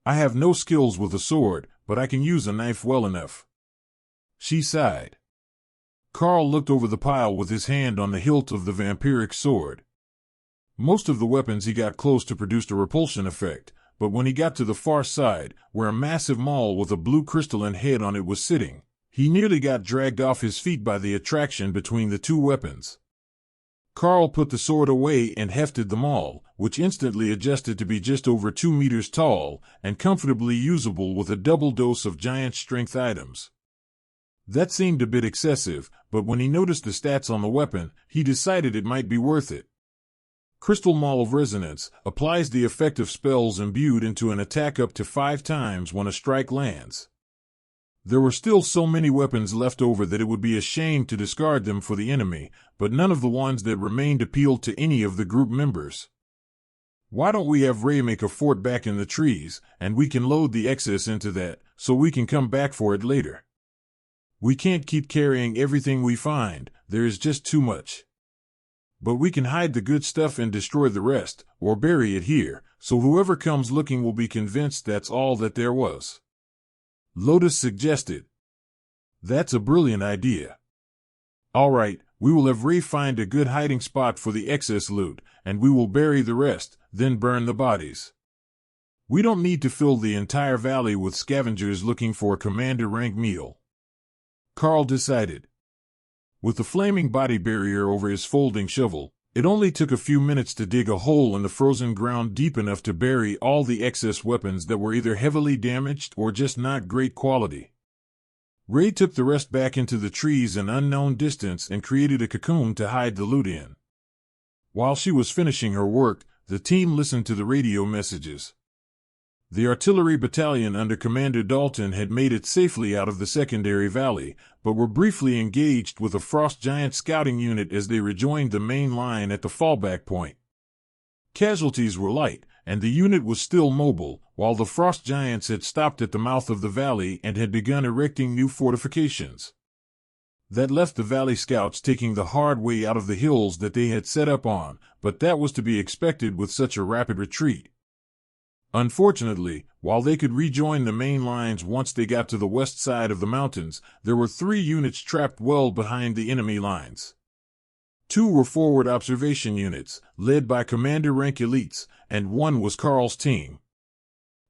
I have no skills with a sword, but I can use a knife well enough. She sighed. Karl looked over the pile with his hand on the hilt of the vampiric sword. Most of the weapons he got close to produced a repulsion effect, but when he got to the far side, where a massive maul with a blue crystalline head on it was sitting, he nearly got dragged off his feet by the attraction between the two weapons. Karl put the sword away and hefted the maul, which instantly adjusted to be just over 2 meters tall and comfortably usable with a double dose of giant strength items. That seemed a bit excessive, but when he noticed the stats on the weapon, he decided it might be worth it. Crystal Maul of Resonance applies the effect of spells imbued into an attack up to 5 times when a strike lands. There were still so many weapons left over that it would be a shame to discard them for the enemy, but none of the ones that remained appealed to any of the group members. Why don't we have Ray make a fort back in the trees, and we can load the excess into that, so we can come back for it later? We can't keep carrying everything we find, there is just too much. But we can hide the good stuff and destroy the rest, or bury it here, so whoever comes looking will be convinced that's all that there was. Lotus suggested. That's a brilliant idea. All right, we will have Ray find a good hiding spot for the excess loot, and we will bury the rest, then burn the bodies. We don't need to fill the entire valley with scavengers looking for a commander-rank meal. Karl decided. With the flaming body barrier over his folding shovel, it only took a few minutes to dig a hole in the frozen ground deep enough to bury all the excess weapons that were either heavily damaged or just not great quality. Ray took the rest back into the trees an unknown distance and created a cocoon to hide the loot in. While she was finishing her work, the team listened to the radio messages. The artillery battalion under Commander Dalton had made it safely out of the secondary valley, but were briefly engaged with a Frost Giant scouting unit as they rejoined the main line at the fallback point. Casualties were light, and the unit was still mobile, while the Frost Giants had stopped at the mouth of the valley and had begun erecting new fortifications. That left the Valley Scouts taking the hard way out of the hills that they had set up on, but that was to be expected with such a rapid retreat. Unfortunately, while they could rejoin the main lines once they got to the west side of the mountains, there were 3 units trapped well behind the enemy lines. 2 were forward observation units, led by commander-rank elites, and 1 was Karl's team.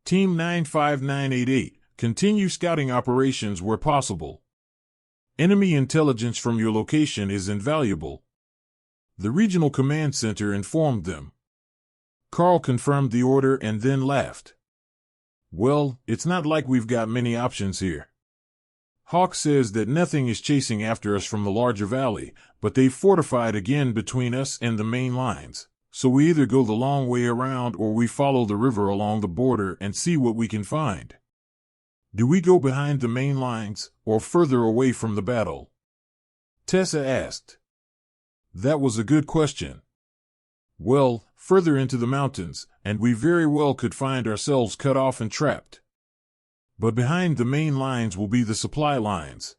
Team 95988, continue scouting operations where possible. Enemy intelligence from your location is invaluable. The regional command center informed them. Karl confirmed the order and then laughed. Well, it's not like we've got many options here. Hawk says that nothing is chasing after us from the larger valley, but they've fortified again between us and the main lines, so we either go the long way around or we follow the river along the border and see what we can find. Do we go behind the main lines, or further away from the battle? Tessa asked. That was a good question. Well, further into the mountains, and we very well could find ourselves cut off and trapped. But behind the main lines will be the supply lines.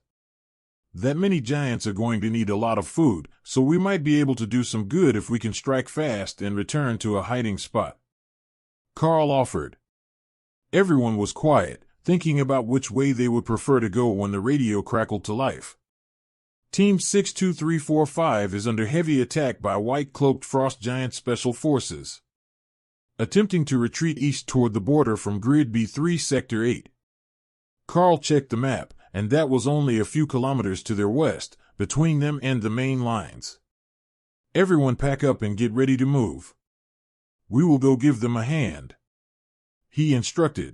That many giants are going to need a lot of food, so we might be able to do some good if we can strike fast and return to a hiding spot. Karl offered. Everyone was quiet, thinking about which way they would prefer to go when the radio crackled to life. Team 62345 is under heavy attack by white-cloaked Frost Giant Special Forces, attempting to retreat east toward the border from Grid B3 Sector 8. Karl checked the map, and that was only a few kilometers to their west, between them and the main lines. Everyone pack up and get ready to move. We will go give them a hand, he instructed.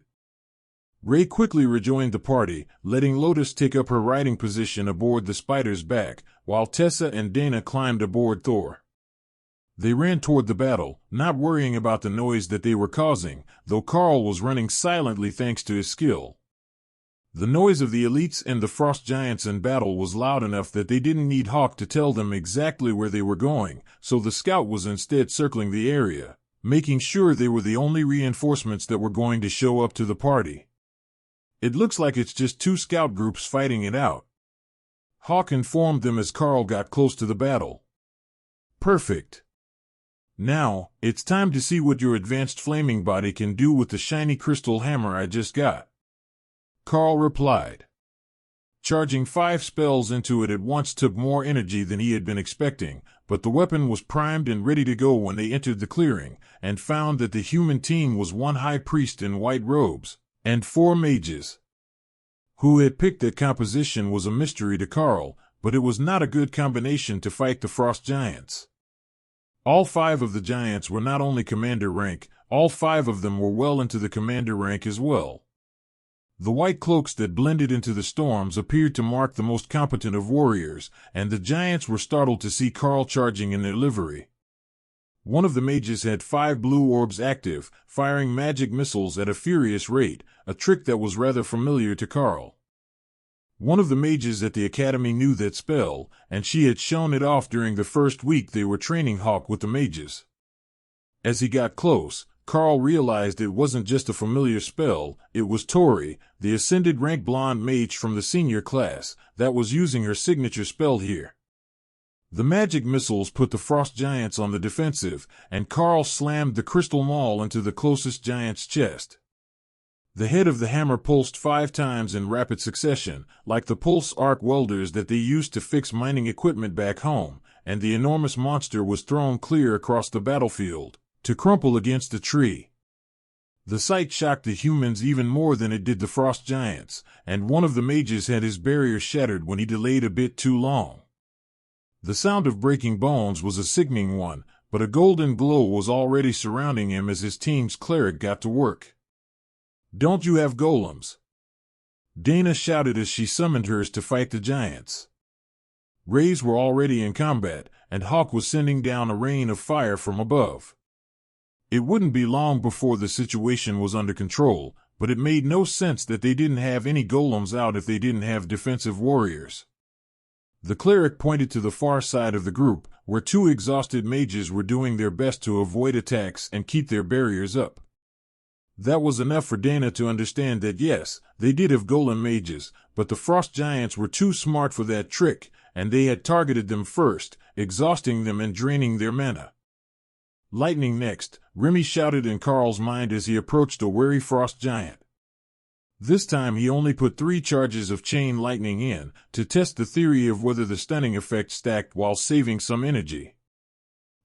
Ray quickly rejoined the party, letting Lotus take up her riding position aboard the Spider's back, while Tessa and Dana climbed aboard Thor. They ran toward the battle, not worrying about the noise that they were causing, though Karl was running silently thanks to his skill. The noise of the elites and the Frost Giants in battle was loud enough that they didn't need Hawk to tell them exactly where they were going, so the scout was instead circling the area, making sure they were the only reinforcements that were going to show up to the party. It looks like it's just two scout groups fighting it out. Hawk informed them as Karl got close to the battle. Perfect. Now, it's time to see what your advanced flaming body can do with the shiny crystal hammer I just got. Karl replied. Charging 5 spells into it at once took more energy than he had been expecting, but the weapon was primed and ready to go when they entered the clearing, and found that the human team was 1 high priest in white robes, and 4 mages. Who had picked that composition was a mystery to Karl, but it was not a good combination to fight the frost giants. All 5 of the giants were not only commander rank, all 5 of them were well into the commander rank as well. The white cloaks that blended into the storms appeared to mark the most competent of warriors, and the giants were startled to see Karl charging in their livery. One of the mages had 5 blue orbs active, firing magic missiles at a furious rate, a trick that was rather familiar to Karl. One of the mages at the academy knew that spell, and she had shown it off during the first week they were training Hawk with the mages. As he got close, Karl realized it wasn't just a familiar spell, it was Tori, the ascended rank blonde mage from the senior class, that was using her signature spell here. The magic missiles put the frost giants on the defensive, and Karl slammed the crystal maul into the closest giant's chest. The head of the hammer pulsed 5 times in rapid succession, like the pulse arc welders that they used to fix mining equipment back home, and the enormous monster was thrown clear across the battlefield, to crumple against a tree. The sight shocked the humans even more than it did the frost giants, and one of the mages had his barrier shattered when he delayed a bit too long. The sound of breaking bones was a sickening one, but a golden glow was already surrounding him as his team's cleric got to work. "Don't you have golems?" Dana shouted as she summoned hers to fight the giants. Rays were already in combat, and Hawk was sending down a rain of fire from above. It wouldn't be long before the situation was under control, but it made no sense that they didn't have any golems out if they didn't have defensive warriors. The cleric pointed to the far side of the group, where 2 exhausted mages were doing their best to avoid attacks and keep their barriers up. That was enough for Dana to understand that yes, they did have golem mages, but the frost giants were too smart for that trick, and they had targeted them first, exhausting them and draining their mana. Lightning next, Remy shouted in Karl's mind as he approached a wary frost giant. This time he only put 3 charges of chain lightning in, to test the theory of whether the stunning effect stacked while saving some energy.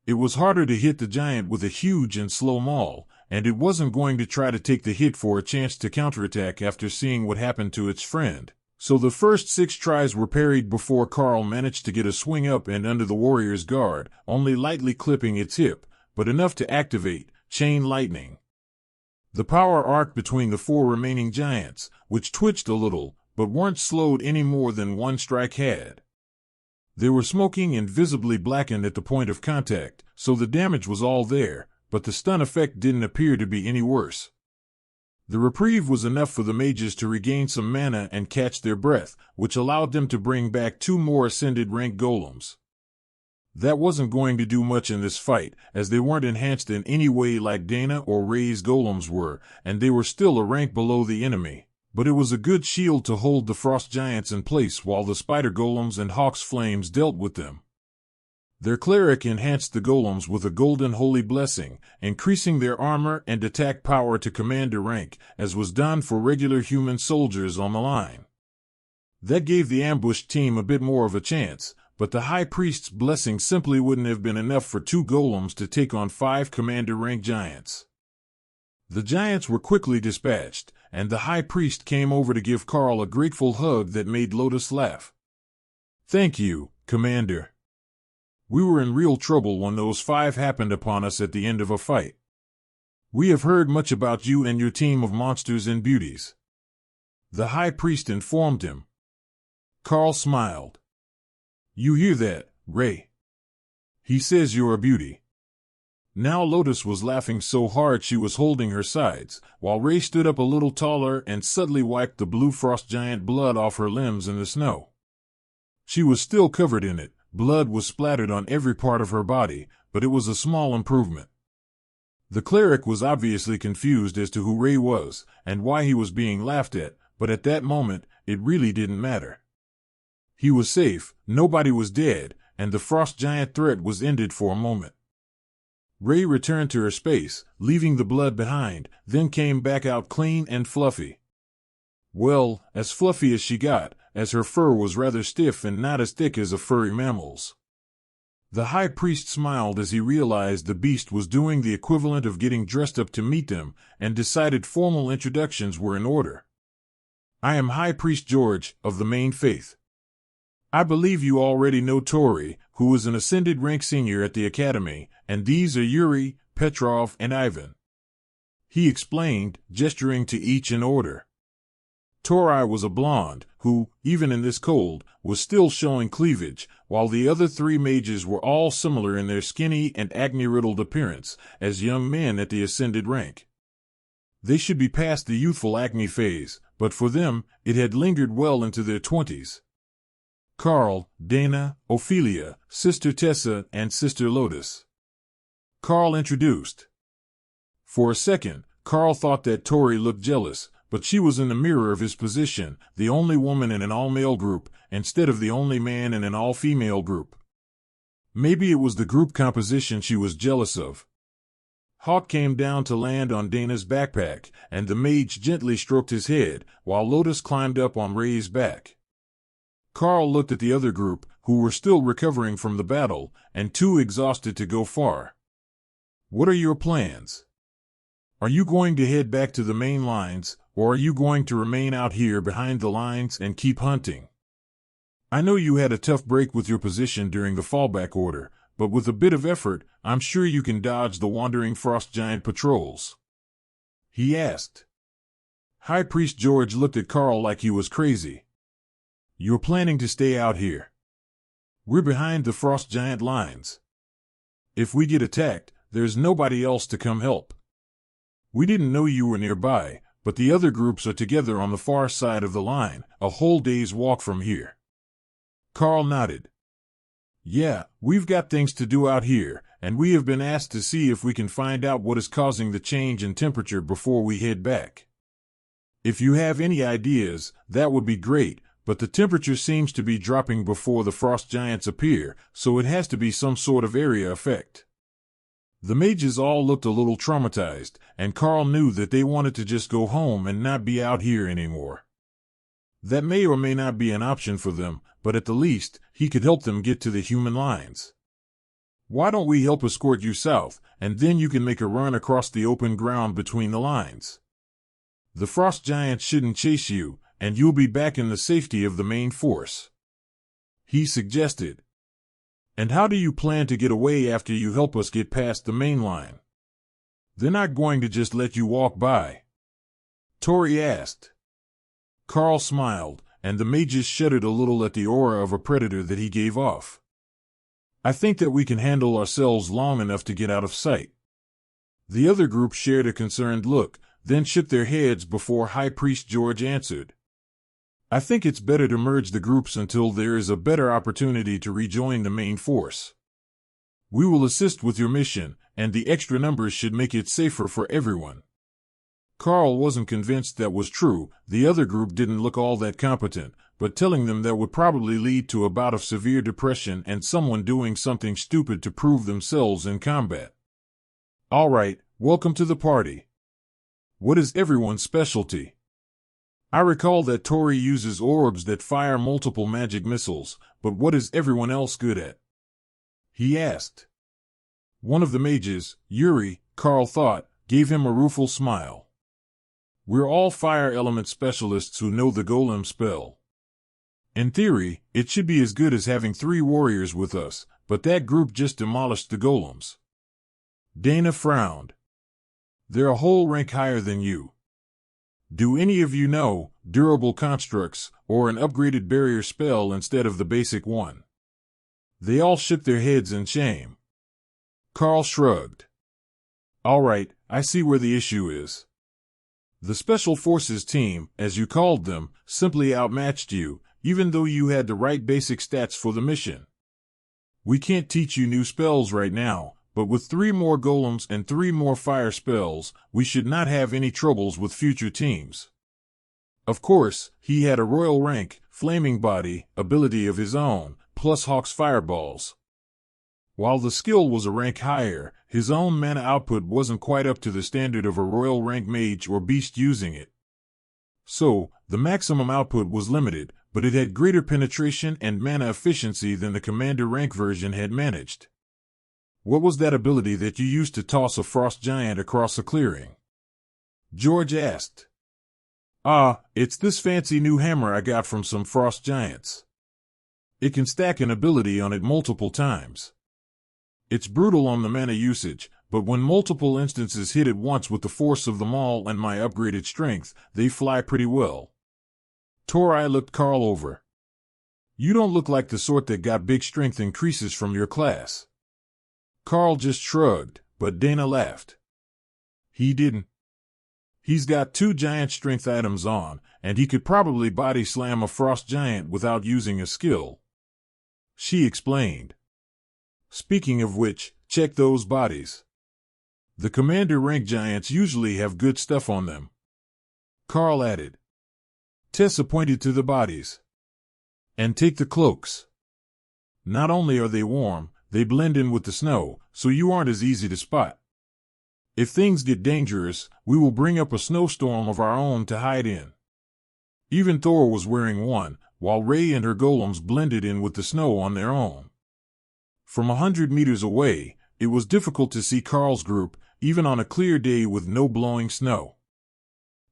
It was harder to hit the giant with a huge and slow maul, and it wasn't going to try to take the hit for a chance to counterattack after seeing what happened to its friend. So the first 6 tries were parried before Karl managed to get a swing up and under the warrior's guard, only lightly clipping its hip, but enough to activate chain lightning. The power arc between the 4 remaining giants, which twitched a little, but weren't slowed any more than 1 strike had. They were smoking and visibly blackened at the point of contact, so the damage was all there, but the stun effect didn't appear to be any worse. The reprieve was enough for the mages to regain some mana and catch their breath, which allowed them to bring back 2 more ascended rank golems. That wasn't going to do much in this fight, as they weren't enhanced in any way like Dana or Ray's golems were, and they were still a rank below the enemy. But it was a good shield to hold the frost giants in place while the spider golems and Hawk's flames dealt with them. Their cleric enhanced the golems with a golden holy blessing, increasing their armor and attack power to commander rank, as was done for regular human soldiers on the line. That gave the ambushed team a bit more of a chance, but the high priest's blessing simply wouldn't have been enough for 2 golems to take on 5 commander rank giants. The giants were quickly dispatched, and the high priest came over to give Karl a grateful hug that made Lotus laugh. "Thank you, Commander. We were in real trouble when those 5 happened upon us at the end of a fight. We have heard much about you and your team of monsters and beauties." The high priest informed him. Karl smiled. "You hear that, Ray? He says you're a beauty." Now Lotus was laughing so hard she was holding her sides, while Ray stood up a little taller and subtly wiped the blue frost giant blood off her limbs in the snow. She was still covered in it, blood was splattered on every part of her body, but it was a small improvement. The cleric was obviously confused as to who Ray was, and why he was being laughed at, but at that moment, it really didn't matter. He was safe, nobody was dead, and the frost giant threat was ended for a moment. Ray returned to her space, leaving the blood behind, then came back out clean and fluffy. Well, as fluffy as she got, as her fur was rather stiff and not as thick as a furry mammal's. The high priest smiled as he realized the beast was doing the equivalent of getting dressed up to meet them, and decided formal introductions were in order. I am High Priest George, of the main faith. I believe you already know Tori, who is an ascended rank senior at the academy, and these are Yuri, Petrov, and Ivan. He explained, gesturing to each in order. Tori was a blonde, who, even in this cold, was still showing cleavage, while the other three mages were all similar in their skinny and acne-riddled appearance, as young men at the ascended rank. They should be past the youthful acne phase, but for them, it had lingered well into their 20s. Karl, Dana, Ophelia, Sister Tessa, and Sister Lotus. Karl introduced. For a second, Karl thought that Tori looked jealous, but she was in the mirror of his position, the only woman in an all-male group, instead of the only man in an all-female group. Maybe it was the group composition she was jealous of. Hawk came down to land on Dana's backpack, and the mage gently stroked his head, while Lotus climbed up on Ray's back. Karl looked at the other group, who were still recovering from the battle, and too exhausted to go far. What are your plans? Are you going to head back to the main lines, or are you going to remain out here behind the lines and keep hunting? I know you had a tough break with your position during the fallback order, but with a bit of effort, I'm sure you can dodge the wandering frost giant patrols. He asked. High Priest George looked at Karl like he was crazy. You're planning to stay out here. We're behind the frost giant lines. If we get attacked, there's nobody else to come help. We didn't know you were nearby, but the other groups are together on the far side of the line, a whole day's walk from here. Karl nodded. Yeah, we've got things to do out here, and we have been asked to see if we can find out what is causing the change in temperature before we head back. If you have any ideas, that would be great, but the temperature seems to be dropping before the frost giants appear, so it has to be some sort of area effect. The mages all looked a little traumatized, and Karl knew that they wanted to just go home and not be out here anymore. That may or may not be an option for them, but at the least, he could help them get to the human lines. Why don't we help escort you south, and then you can make a run across the open ground between the lines? The frost giants shouldn't chase you, and you'll be back in the safety of the main force. He suggested. And how do you plan to get away after you help us get past the main line? They're not going to just let you walk by. Tori asked. Karl smiled, and the mages shuddered a little at the aura of a predator that he gave off. I think that we can handle ourselves long enough to get out of sight. The other group shared a concerned look, then shook their heads before High Priest George answered. I think it's better to merge the groups until there is a better opportunity to rejoin the main force. We will assist with your mission, and the extra numbers should make it safer for everyone. Karl wasn't convinced that was true. The other group didn't look all that competent, but telling them that would probably lead to a bout of severe depression and someone doing something stupid to prove themselves in combat. All right, welcome to the party. What is everyone's specialty? I recall that Tori uses orbs that fire multiple magic missiles, but what is everyone else good at? He asked. One of the mages, Yuri, Karl thought, gave him a rueful smile. We're all fire element specialists who know the golem spell. In theory, it should be as good as having 3 warriors with us, but that group just demolished the golems. Dana frowned. They're a whole rank higher than you. Do any of you know durable constructs or an upgraded barrier spell instead of the basic one? They all shook their heads in shame. Karl shrugged. All right, I see where the issue is. The Special Forces team, as you called them, simply outmatched you, even though you had the right basic stats for the mission. We can't teach you new spells right now, but with 3 more golems and 3 more fire spells, we should not have any troubles with future teams. Of course, he had a royal rank, flaming body, ability of his own, plus Hawk's fireballs. While the skill was a rank higher, his own mana output wasn't quite up to the standard of a royal rank mage or beast using it. So, the maximum output was limited, but it had greater penetration and mana efficiency than the commander rank version had managed. What was that ability that you used to toss a frost giant across a clearing? George asked. It's this fancy new hammer I got from some frost giants. It can stack an ability on it multiple times. It's brutal on the mana usage, but when multiple instances hit at once with the force of them all and my upgraded strength, they fly pretty well. Tori looked Karl over. You don't look like the sort that got big strength increases from your class. Karl just shrugged, but Dana laughed. He didn't. He's got 2 giant strength items on, and he could probably body slam a frost giant without using a skill. She explained. Speaking of which, check those bodies. The commander rank giants usually have good stuff on them. Karl added. Tessa pointed to the bodies. And take the cloaks. Not only are they warm, they blend in with the snow, so you aren't as easy to spot. If things get dangerous, we will bring up a snowstorm of our own to hide in. Even Thor was wearing one, while Ray and her golems blended in with the snow on their own. From 100 meters away, it was difficult to see Karl's group, even on a clear day with no blowing snow.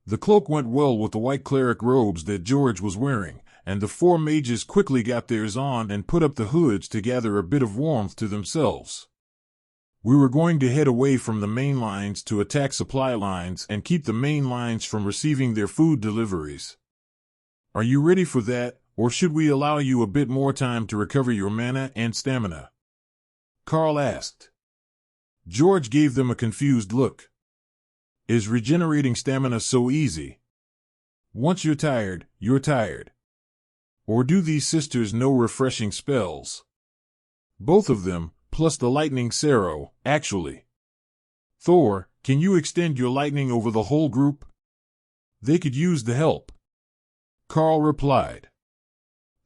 The cloak went well with the white cleric robes that George was wearing, and the 4 mages quickly got theirs on and put up the hoods to gather a bit of warmth to themselves. We were going to head away from the main lines to attack supply lines and keep the main lines from receiving their food deliveries. Are you ready for that, or should we allow you a bit more time to recover your mana and stamina? Karl asked. George gave them a confused look. Is regenerating stamina so easy? Once you're tired, you're tired. Or do these sisters know refreshing spells? Both of them, plus the lightning Sero, actually. Thor, can you extend your lightning over the whole group? They could use the help. Karl replied.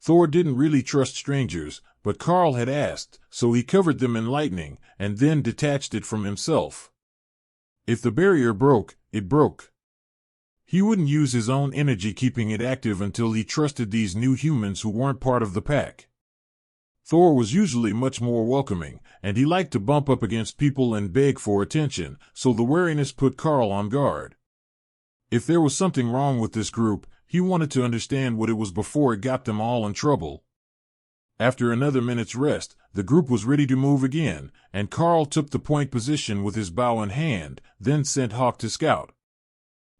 Thor didn't really trust strangers, but Karl had asked, so he covered them in lightning, and then detached it from himself. If the barrier broke, it broke. He wouldn't use his own energy keeping it active until he trusted these new humans who weren't part of the pack. Thor was usually much more welcoming, and he liked to bump up against people and beg for attention, so the wariness put Karl on guard. If there was something wrong with this group, he wanted to understand what it was before it got them all in trouble. After another minute's rest, the group was ready to move again, and Karl took the point position with his bow in hand, then sent Hawk to scout.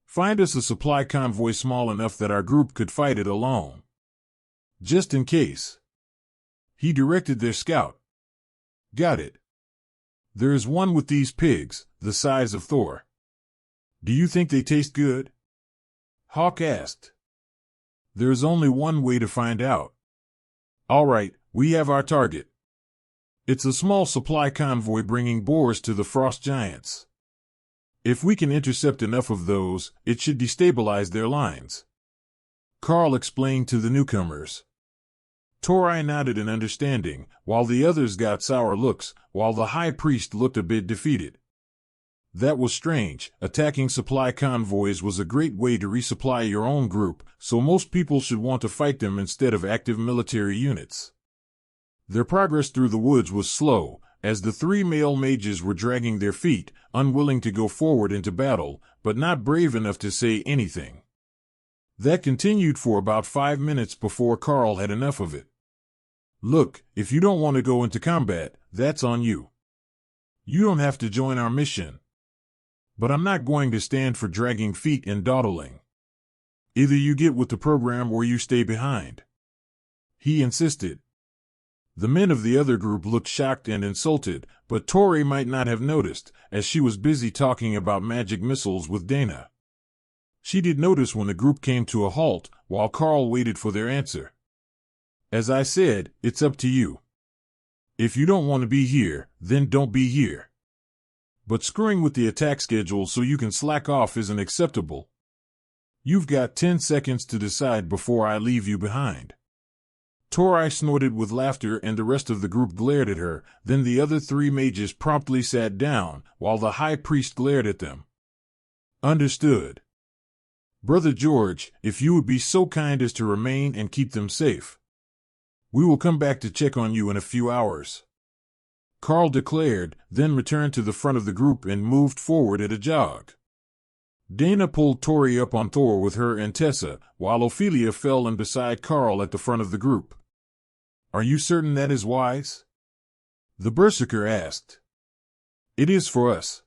Find us a supply convoy small enough that our group could fight it alone. Just in case. He directed their scout. Got it. There is one with these pigs, the size of Thor. Do you think they taste good? Hawk asked. There is only one way to find out. All right, we have our target. It's a small supply convoy bringing boars to the frost giants. If we can intercept enough of those, it should destabilize their lines. Karl explained to the newcomers. Tori nodded in understanding, while the others got sour looks, while the high priest looked a bit defeated. That was strange. Attacking supply convoys was a great way to resupply your own group, so most people should want to fight them instead of active military units. Their progress through the woods was slow, as the 3 male mages were dragging their feet, unwilling to go forward into battle, but not brave enough to say anything. That continued for about 5 minutes before Karl had enough of it. Look, if you don't want to go into combat, that's on you. You don't have to join our mission. But I'm not going to stand for dragging feet and dawdling. Either you get with the program or you stay behind. He insisted. The men of the other group looked shocked and insulted, but Tori might not have noticed, as she was busy talking about magic missiles with Dana. She did notice when the group came to a halt, while Karl waited for their answer. As I said, it's up to you. If you don't want to be here, then don't be here. But screwing with the attack schedule so you can slack off isn't acceptable. You've got 10 seconds to decide before I leave you behind. Tori snorted with laughter and the rest of the group glared at her. Then the other 3 mages promptly sat down, while the high priest glared at them. Understood. Brother George, if you would be so kind as to remain and keep them safe. We will come back to check on you in a few hours. Karl declared, then returned to the front of the group and moved forward at a jog. Dana pulled Tori up on Thor with her and Tessa, while Ophelia fell in beside Karl at the front of the group. Are you certain that is wise? The berserker asked. It is for us.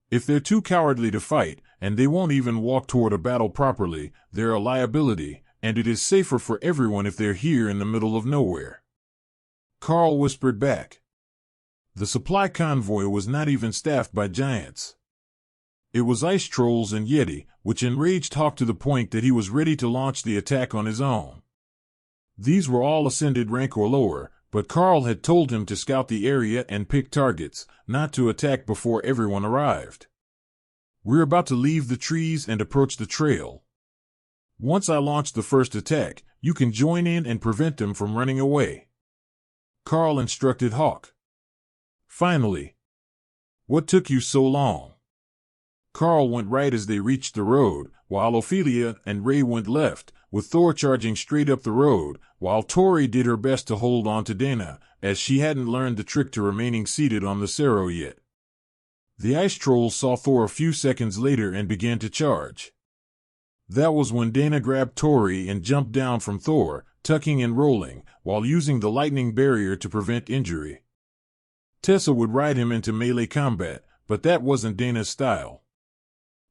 If they're too cowardly to fight, and they won't even walk toward a battle properly, they're a liability, and it is safer for everyone if they're here in the middle of nowhere. Karl whispered back. The supply convoy was not even staffed by giants. It was ice trolls and Yeti, which enraged Hawk to the point that he was ready to launch the attack on his own. These were all ascended rank or lower, but Karl had told him to scout the area and pick targets, not to attack before everyone arrived. We're about to leave the trees and approach the trail. Once I launch the first attack, you can join in and prevent them from running away. Karl instructed Hawk. Finally. What took you so long? Karl went right as they reached the road, while Ophelia and Ray went left, with Thor charging straight up the road, while Tori did her best to hold on to Dana, as she hadn't learned the trick to remaining seated on the Cerro yet. The ice trolls saw Thor a few seconds later and began to charge. That was when Dana grabbed Tori and jumped down from Thor, tucking and rolling, while using the lightning barrier to prevent injury. Tessa would ride him into melee combat, but that wasn't Dana's style.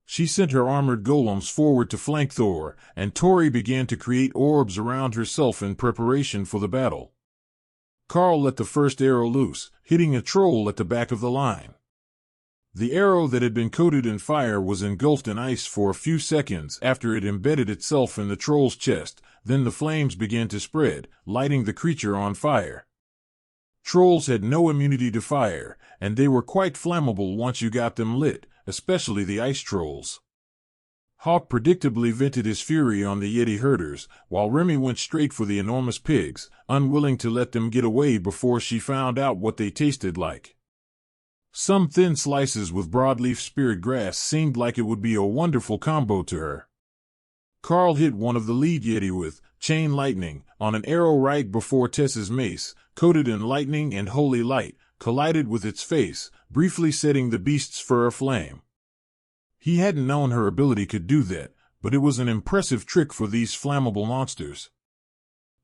She sent her armored golems forward to flank Thor, and Tori began to create orbs around herself in preparation for the battle. Karl let the first arrow loose, hitting a troll at the back of the line. The arrow that had been coated in fire was engulfed in ice for a few seconds after it embedded itself in the troll's chest. Then the flames began to spread, lighting the creature on fire. Trolls had no immunity to fire, and they were quite flammable once you got them lit, especially the ice trolls. Hawk predictably vented his fury on the Yeti herders, while Remy went straight for the enormous pigs, unwilling to let them get away before she found out what they tasted like. Some thin slices with broadleaf spirit grass seemed like it would be a wonderful combo to her. Karl hit one of the lead Yeti with chain lightning on an arrow right before Tessa's mace, coated in lightning and holy light, collided with its face, briefly setting the beast's fur aflame. He hadn't known her ability could do that, but it was an impressive trick for these flammable monsters.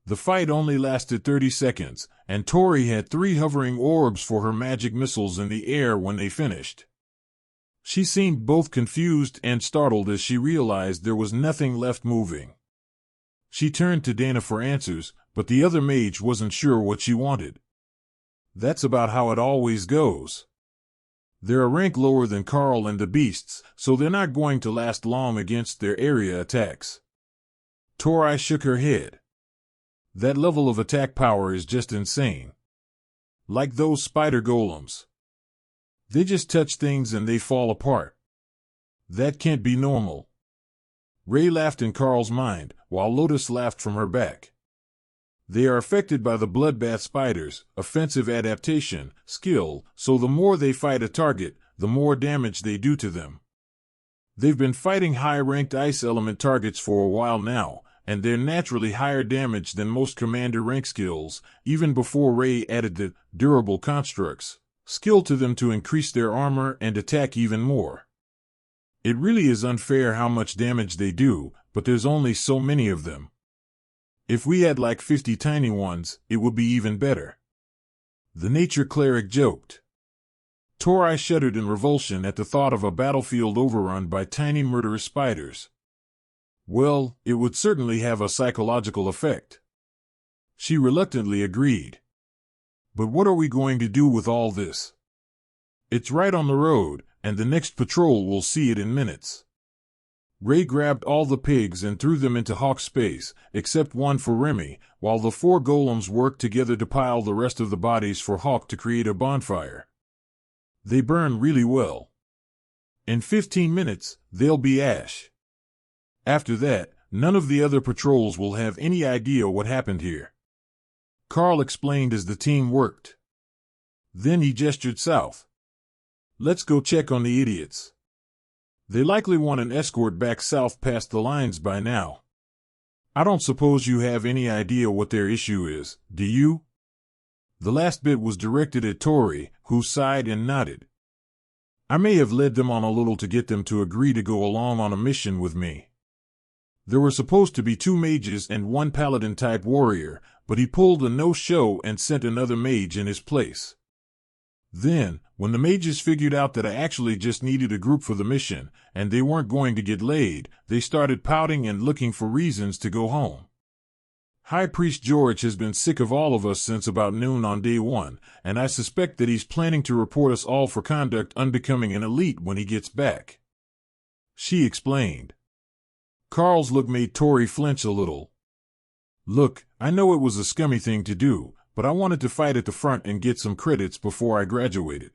The fight only lasted 30 seconds, and Tori had 3 hovering orbs for her magic missiles in the air when they finished. She seemed both confused and startled as she realized there was nothing left moving. She turned to Dana for answers, but the other mage wasn't sure what she wanted. That's about how it always goes. They're a rank lower than Karl and the beasts, so they're not going to last long against their area attacks. Tori shook her head. That level of attack power is just insane. Like those spider golems. They just touch things and they fall apart. That can't be normal. Ray laughed in Karl's mind, while Lotus laughed from her back. They are affected by the bloodbath spiders' offensive adaptation skill, so the more they fight a target, the more damage they do to them. They've been fighting high-ranked ice element targets for a while now, and they're naturally higher damage than most commander rank skills, even before Ray added the durable constructs skill to them to increase their armor and attack even more. It really is unfair how much damage they do, but there's only so many of them. If we had like 50 tiny ones, it would be even better. The nature cleric joked. Tori shuddered in revulsion at the thought of a battlefield overrun by tiny murderous spiders. Well, it would certainly have a psychological effect. She reluctantly agreed. But what are we going to do with all this? It's right on the road, and the next patrol will see it in minutes. Ray grabbed all the pigs and threw them into Hawk's space, except one for Remy, while the 4 golems worked together to pile the rest of the bodies for Hawk to create a bonfire. They burn really well. In 15 minutes, they'll be ash. After that, none of the other patrols will have any idea what happened here. Karl explained as the team worked. Then he gestured south. Let's go check on the idiots. They likely want an escort back south past the lines by now. I don't suppose you have any idea what their issue is, do you? The last bit was directed at Tori, who sighed and nodded. I may have led them on a little to get them to agree to go along on a mission with me. There were supposed to be 2 mages and 1 paladin-type warrior, but he pulled a no-show and sent another mage in his place. Then, when the mages figured out that I actually just needed a group for the mission, and they weren't going to get laid, they started pouting and looking for reasons to go home. High Priest George has been sick of all of us since about noon on day 1, and I suspect that he's planning to report us all for conduct unbecoming an elite when he gets back. She explained. Karl's look made Tori flinch a little. Look, I know it was a scummy thing to do, but I wanted to fight at the front and get some credits before I graduated.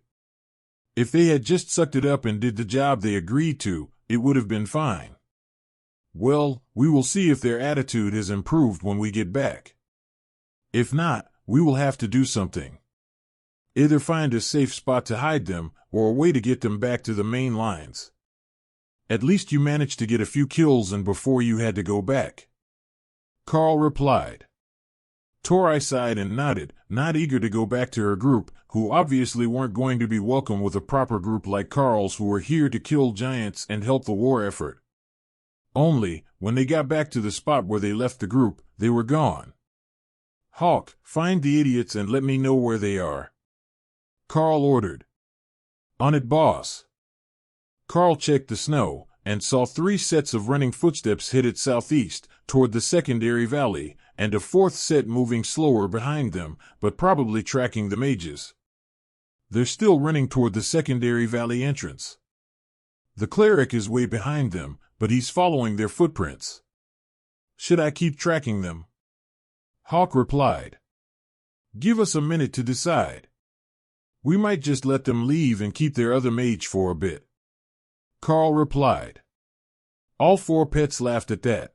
If they had just sucked it up and did the job they agreed to, it would have been fine. Well, we will see if their attitude has improved when we get back. If not, we will have to do something. Either find a safe spot to hide them, or a way to get them back to the main lines. At least you managed to get a few kills and before you had to go back. Karl replied. Tori sighed and nodded, not eager to go back to her group, who obviously weren't going to be welcome with a proper group like Karl's who were here to kill giants and help the war effort. Only, when they got back to the spot where they left the group, they were gone. Hawk, find the idiots and let me know where they are. Karl ordered. On it, boss. Karl checked the snow, and saw 3 sets of running footsteps headed southeast, toward the secondary valley, and a 4th set moving slower behind them, but probably tracking the mages. They're still running toward the secondary valley entrance. The cleric is way behind them, but he's following their footprints. Should I keep tracking them? Hawk replied. Give us a minute to decide. We might just let them leave and keep their other mage for a bit. Karl replied. All 4 pets laughed at that.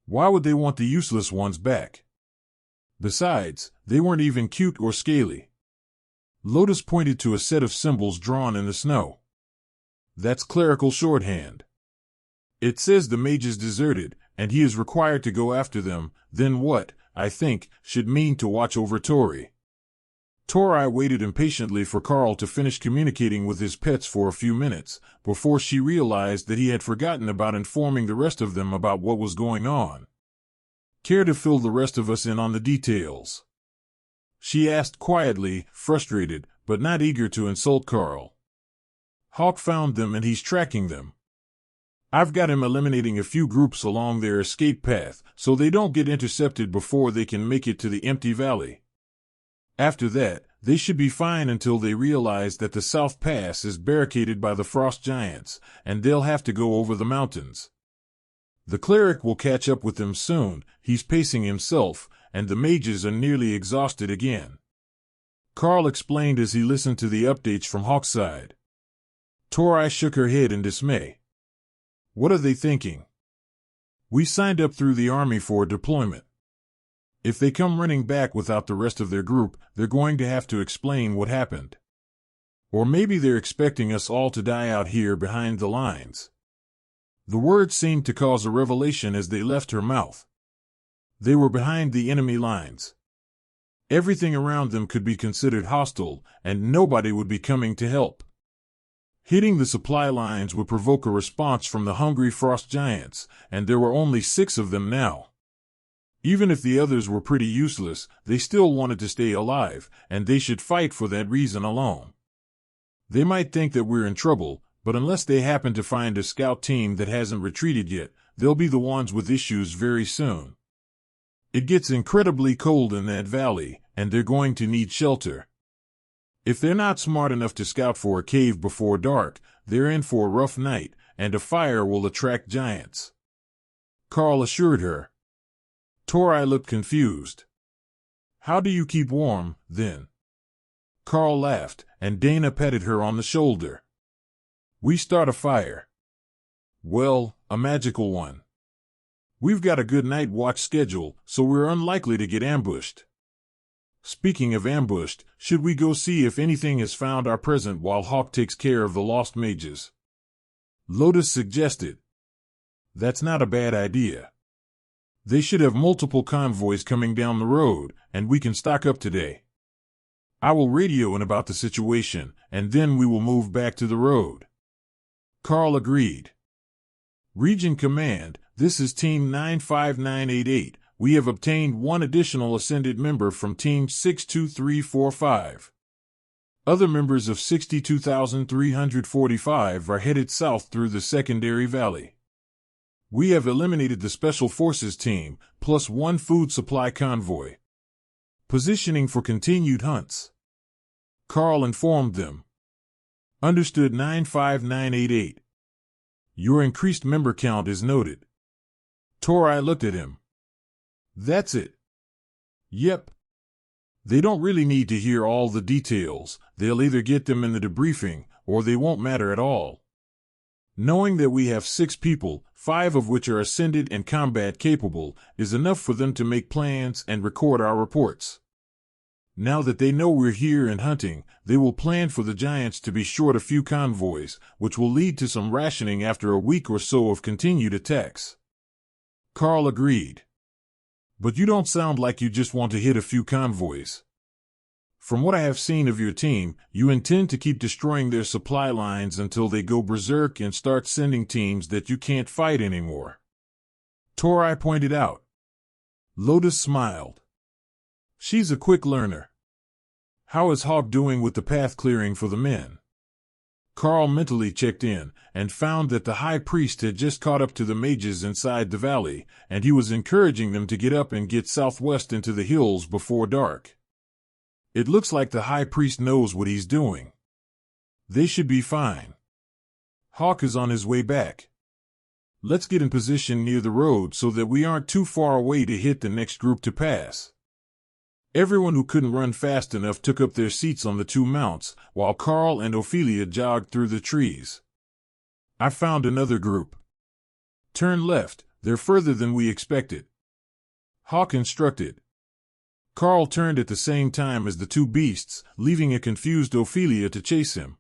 Why would they want the useless ones back? Besides, they weren't even cute or scaly. Lotus pointed to a set of symbols drawn in the snow. That's clerical shorthand. It says the mage is deserted, and he is required to go after them, then what, I think, should mean to watch over Tori. Tori waited impatiently for Karl to finish communicating with his pets for a few minutes, before she realized that he had forgotten about informing the rest of them about what was going on. Care to fill the rest of us in on the details? She asked quietly, frustrated, but not eager to insult Karl. Hawk found them and he's tracking them. I've got him eliminating a few groups along their escape path, so they don't get intercepted before they can make it to the empty valley. After that, they should be fine until they realize that the South Pass is barricaded by the frost giants, and they'll have to go over the mountains. The cleric will catch up with them soon, he's pacing himself, and the mages are nearly exhausted again. Karl explained as he listened to the updates from Hawk's side. Tori shook her head in dismay. What are they thinking? We signed up through the army for a deployment. If they come running back without the rest of their group, they're going to have to explain what happened. Or maybe they're expecting us all to die out here behind the lines. The words seemed to cause a revelation as they left her mouth. They were behind the enemy lines. Everything around them could be considered hostile, and nobody would be coming to help. Hitting the supply lines would provoke a response from the hungry frost giants, and there were only 6 of them now. Even if the others were pretty useless, they still wanted to stay alive, and they should fight for that reason alone. They might think that we're in trouble, but unless they happen to find a scout team that hasn't retreated yet, they'll be the ones with issues very soon. It gets incredibly cold in that valley, and they're going to need shelter. If they're not smart enough to scout for a cave before dark, they're in for a rough night, and a fire will attract giants. Karl assured her. Tori looked confused. How do you keep warm, then? Karl laughed, and Dana patted her on the shoulder. We start a fire. Well, A magical one. We've got a good night watch schedule, so we're unlikely to get ambushed. Speaking of ambushed, should we go see if anything has found our present while Hawk takes care of the lost mages? Lotus suggested. That's not a bad idea. They should have multiple convoys coming down the road, and we can stock up today. I will radio in about the situation, and then we will move back to the road. Karl agreed. Region Command, this is Team 95988. We have obtained one additional ascended member from Team 62345. Other members of 62,345 are headed south through the secondary valley. We have eliminated the Special Forces team, plus one food supply convoy. Positioning for continued hunts. Karl informed them. Understood 95988. Your increased member count is noted. Tori looked at him. That's it. Yep. They don't really need to hear all the details. They'll either get them in the debriefing, or they won't matter at all. Knowing that we have 6 people, 5 of which are ascended and combat capable, is enough for them to make plans and record our reports. Now that they know we're here and hunting, they will plan for the Giants to be short a few convoys, which will lead to some rationing after a week or so of continued attacks. Karl agreed. But you don't sound like you just want to hit a few convoys. From what I have seen of your team, you intend to keep destroying their supply lines until they go berserk and start sending teams that you can't fight anymore. Tori pointed out. Lotus smiled. She's a quick learner. How is Hawk doing with the path clearing for the men? Karl mentally checked in, and found that the high priest had just caught up to the mages inside the valley, and he was encouraging them to get up and get southwest into the hills before dark. It looks like the high priest knows what he's doing. They should be fine. Hawk is on his way back. Let's get in position near the road so that we aren't too far away to hit the next group to pass. Everyone who couldn't run fast enough took up their seats on the 2 mounts, while Karl and Ophelia jogged through the trees. I found another group. Turn left, they're further than we expected. Hawk instructed. Karl turned at the same time as the 2 beasts, leaving a confused Ophelia to chase him.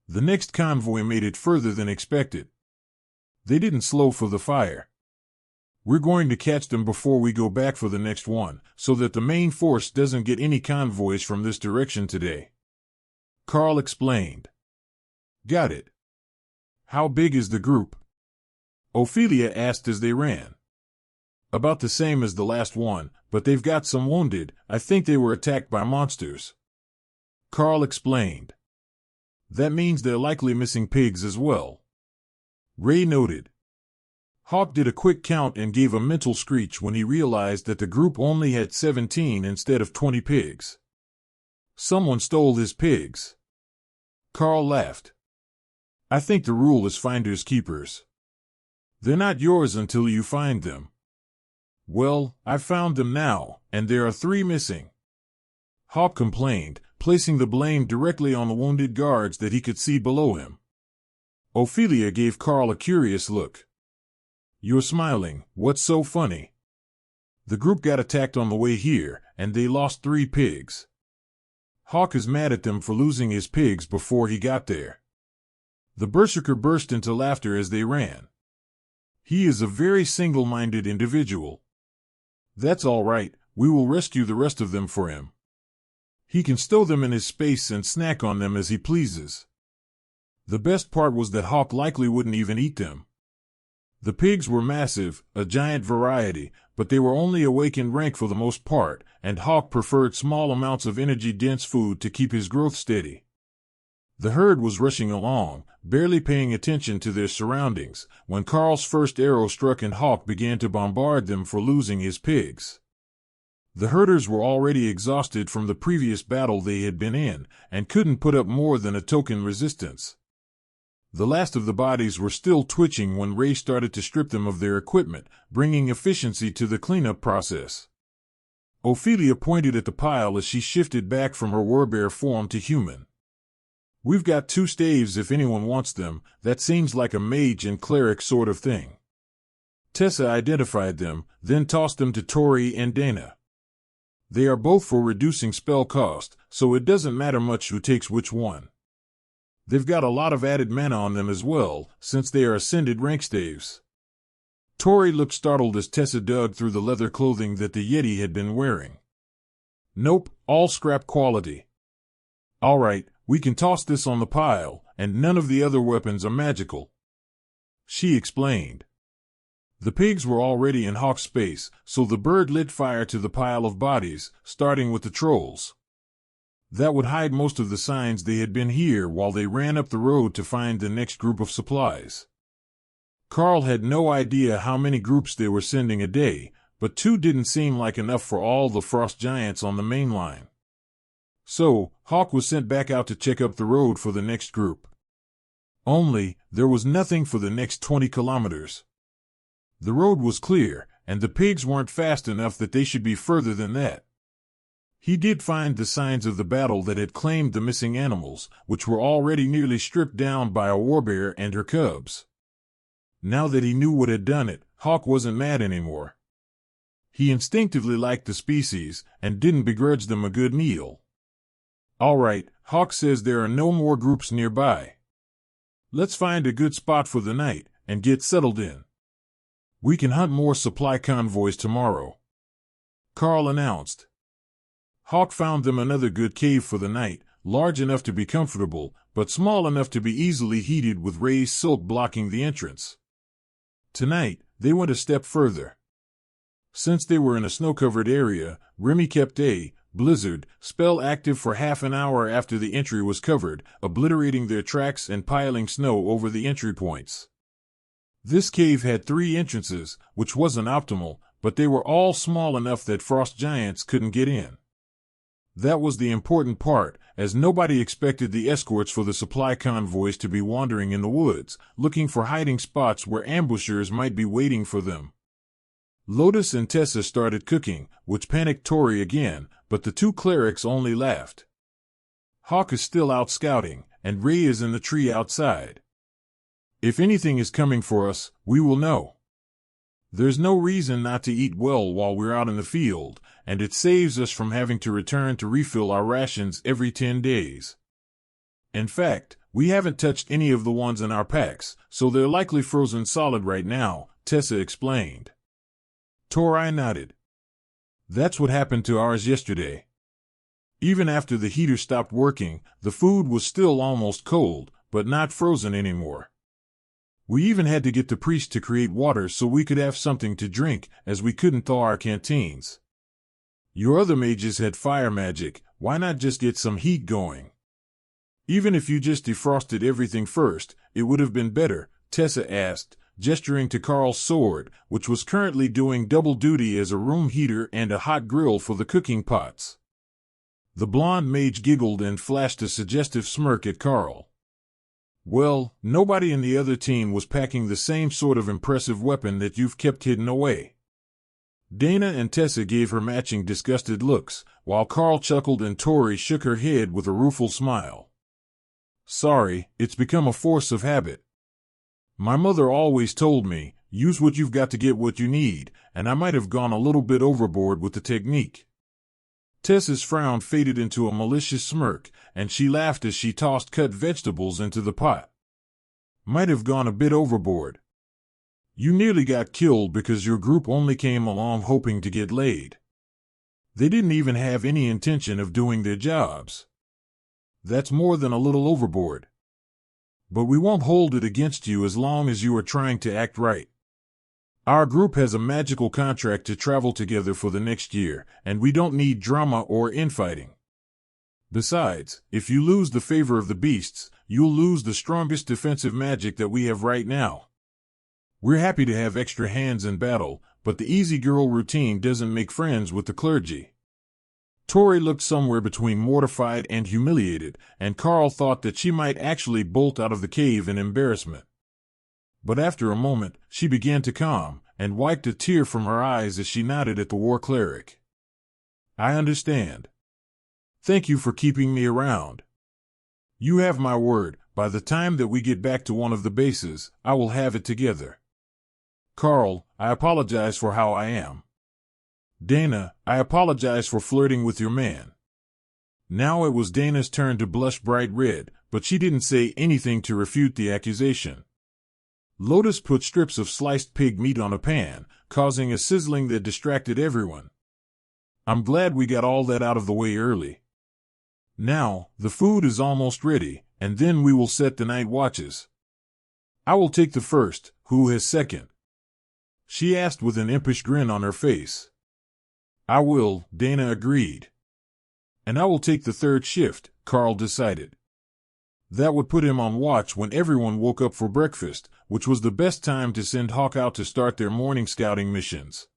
The next convoy made it further than expected. They didn't slow for the fire. We're going to catch them before we go back for the next one, so that the main force doesn't get any convoys from this direction today. Karl explained. Got it. How big is the group? Ophelia asked as they ran. About the same as the last one, but they've got some wounded. I think they were attacked by monsters. Karl explained. That means they're likely missing pigs as well. Ray noted. Hawk did a quick count and gave a mental screech when he realized that the group only had 17 instead of 20 pigs. Someone stole his pigs. Karl laughed. I think the rule is finders keepers. They're not yours until you find them. Well, I've found them now, and there are 3 missing. Hawk complained, placing the blame directly on the wounded guards that he could see below him. Ophelia gave Karl a curious look. You're smiling, what's so funny? The group got attacked on the way here, and they lost 3 pigs. Hawk is mad at them for losing his pigs before he got there. The berserker burst into laughter as they ran. He is a very single-minded individual. That's all right, we will rescue the rest of them for him. He can stow them in his space and snack on them as he pleases. The best part was that Hawk likely wouldn't even eat them. The pigs were massive, a giant variety, but they were only awake in rank for the most part, and Hawk preferred small amounts of energy-dense food to keep his growth steady. The herd was rushing along, barely paying attention to their surroundings, when Karl's first arrow struck and Hawk began to bombard them for losing his pigs. The herders were already exhausted from the previous battle they had been in, and couldn't put up more than a token resistance. The last of the bodies were still twitching when Ray started to strip them of their equipment, bringing efficiency to the cleanup process. Ophelia pointed at the pile as she shifted back from her warbear form to human. We've got 2 staves if anyone wants them. That seems like a mage and cleric sort of thing. Tessa identified them, then tossed them to Tori and Dana. They are both for reducing spell cost, so it doesn't matter much who takes which one. They've got a lot of added mana on them as well, since they are ascended rank staves. Tori looked startled as Tessa dug through the leather clothing that the Yeti had been wearing. Nope, all scrap quality. All right, we can toss this on the pile, and none of the other weapons are magical. She explained. The pigs were already in Hawk's space, so the bird lit fire to the pile of bodies, starting with the trolls. That would hide most of the signs they had been here while they ran up the road to find the next group of supplies. Karl had no idea how many groups they were sending a day, but 2 didn't seem like enough for all the frost giants on the main line. So, Hawk was sent back out to check up the road for the next group. Only, there was nothing for the next 20 kilometers. The road was clear, and the pigs weren't fast enough that they should be further than that. He did find the signs of the battle that had claimed the missing animals, which were already nearly stripped down by a warbear and her cubs. Now that he knew what had done it, Hawk wasn't mad anymore. He instinctively liked the species, and didn't begrudge them a good meal. All right, Hawk says there are no more groups nearby. Let's find a good spot for the night, and get settled in. We can hunt more supply convoys tomorrow, Karl announced. Hawk found them another good cave for the night, large enough to be comfortable, but small enough to be easily heated with raised silk blocking the entrance. Tonight, they went a step further. Since they were in a snow-covered area, Remy kept a blizzard spell active for half an hour after the entry was covered, obliterating their tracks and piling snow over the entry points. This cave had 3 entrances, which wasn't optimal, but they were all small enough that frost giants couldn't get in. That was the important part, as nobody expected the escorts for the supply convoys to be wandering in the woods, looking for hiding spots where ambushers might be waiting for them. Lotus and Tessa started cooking, which panicked Tori again, but the 2 clerics only laughed. Hawk is still out scouting, and Ray is in the tree outside. If anything is coming for us, we will know. There's no reason not to eat well while we're out in the field, and it saves us from having to return to refill our rations every 10 days. In fact, we haven't touched any of the ones in our packs, so they're likely frozen solid right now, Tessa explained. Tori nodded. That's what happened to ours yesterday. Even after the heater stopped working, the food was still almost cold, but not frozen anymore. We even had to get the priest to create water so we could have something to drink, as we couldn't thaw our canteens. Your other mages had fire magic, why not just get some heat going? Even if you just defrosted everything first, it would have been better, Tessa asked, gesturing to Karl's sword, which was currently doing double duty as a room heater and a hot grill for the cooking pots. The blonde mage giggled and flashed a suggestive smirk at Karl. Well, nobody in the other team was packing the same sort of impressive weapon that you've kept hidden away. Dana and Tessa gave her matching disgusted looks, while Karl chuckled and Tori shook her head with a rueful smile. Sorry, it's become a force of habit. My mother always told me, use what you've got to get what you need, and I might have gone a little bit overboard with the technique. Tessa's frown faded into a malicious smirk, and she laughed as she tossed cut vegetables into the pot. Might have gone a bit overboard. You nearly got killed because your group only came along hoping to get laid. They didn't even have any intention of doing their jobs. That's more than a little overboard. But we won't hold it against you as long as you are trying to act right. Our group has a magical contract to travel together for the next year, and we don't need drama or infighting. Besides, if you lose the favor of the beasts, you'll lose the strongest defensive magic that we have right now. We're happy to have extra hands in battle, but the easy girl routine doesn't make friends with the clergy. Tori looked somewhere between mortified and humiliated, and Karl thought that she might actually bolt out of the cave in embarrassment. But after a moment, she began to calm, and wiped a tear from her eyes as she nodded at the war cleric. I understand. Thank you for keeping me around. You have my word, by the time that we get back to one of the bases, I will have it together. Karl, I apologize for how I am. Dana, I apologize for flirting with your man. Now it was Dana's turn to blush bright red, but she didn't say anything to refute the accusation. Lotus put strips of sliced pig meat on a pan, causing a sizzling that distracted everyone. I'm glad we got all that out of the way early. Now, the food is almost ready, and then we will set the night watches. I will take the first, who has second? She asked with an impish grin on her face. I will, Dana agreed. And I will take the third shift, Karl decided. That would put him on watch when everyone woke up for breakfast, which was the best time to send Hawk out to start their morning scouting missions.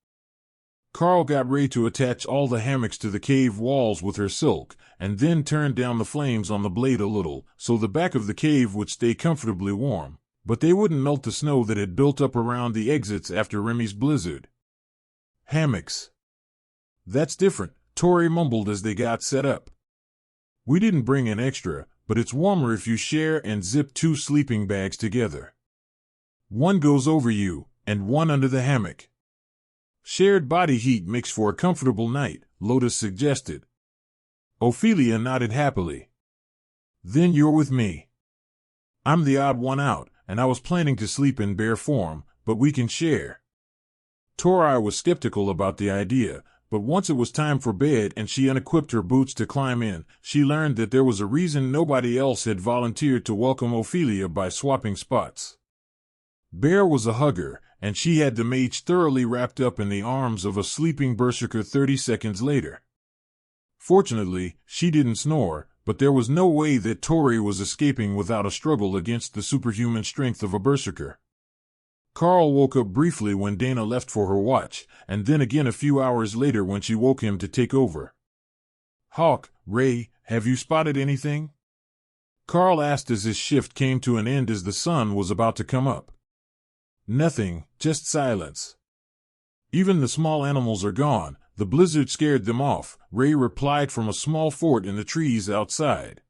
Karl got Ray to attach all the hammocks to the cave walls with her silk, and then turned down the flames on the blade a little, so the back of the cave would stay comfortably warm, but they wouldn't melt the snow that had built up around the exits after Remy's blizzard. Hammocks. That's different, Tori mumbled as they got set up. We didn't bring an extra, but it's warmer if you share and zip 2 sleeping bags together. One goes over you, and one under the hammock. Shared body heat makes for a comfortable night, Lotus suggested. Ophelia nodded happily. Then you're with me. I'm the odd one out, and I was planning to sleep in bare form, but we can share. Tori was skeptical about the idea, but once it was time for bed and she unequipped her boots to climb in, she learned that there was a reason nobody else had volunteered to welcome Ophelia by swapping spots. Bear was a hugger, and she had the mage thoroughly wrapped up in the arms of a sleeping berserker 30 seconds later. Fortunately, she didn't snore, but there was no way that Tori was escaping without a struggle against the superhuman strength of a berserker. Karl woke up briefly when Dana left for her watch, and then again a few hours later when she woke him to take over. Hawk, Ray, have you spotted anything? Karl asked as his shift came to an end as the sun was about to come up. Nothing, just silence. Even the small animals are gone, the blizzard scared them off, Ray replied from a small fort in the trees outside.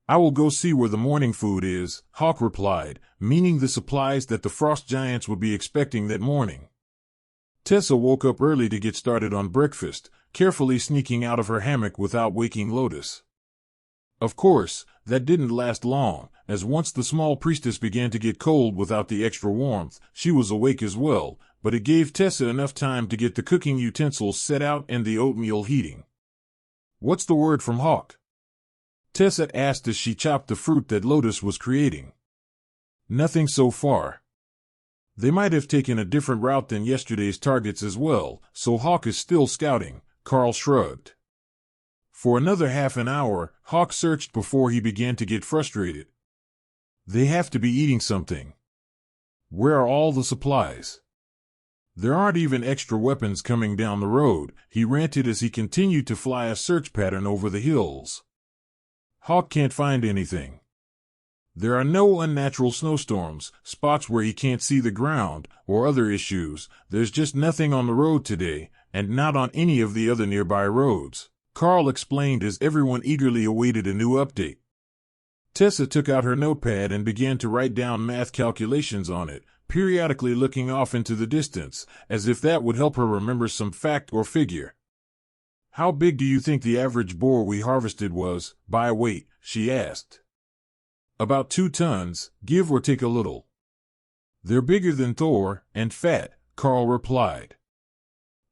I will go see where the morning food is, Hawk replied, meaning the supplies that the frost giants would be expecting that morning. Tessa woke up early to get started on breakfast, carefully sneaking out of her hammock without waking Lotus. Of course, that didn't last long, as once the small priestess began to get cold without the extra warmth, she was awake as well, but it gave Tessa enough time to get the cooking utensils set out and the oatmeal heating. What's the word from Hawk? Tessa asked as she chopped the fruit that Lotus was creating. Nothing so far. They might have taken a different route than yesterday's targets as well, so Hawk is still scouting, Karl shrugged. For another half an hour, Hawk searched before he began to get frustrated. They have to be eating something. Where are all the supplies? There aren't even extra weapons coming down the road, he ranted as he continued to fly a search pattern over the hills. Hawk can't find anything. There are no unnatural snowstorms, spots where he can't see the ground, or other issues. There's just nothing on the road today, and not on any of the other nearby roads, Karl explained as everyone eagerly awaited a new update. Tessa took out her notepad and began to write down math calculations on it, periodically looking off into the distance, as if that would help her remember some fact or figure. How big do you think the average boar we harvested was, by weight? She asked. About 2 tons, give or take a little. They're bigger than Thor, and fat, Karl replied.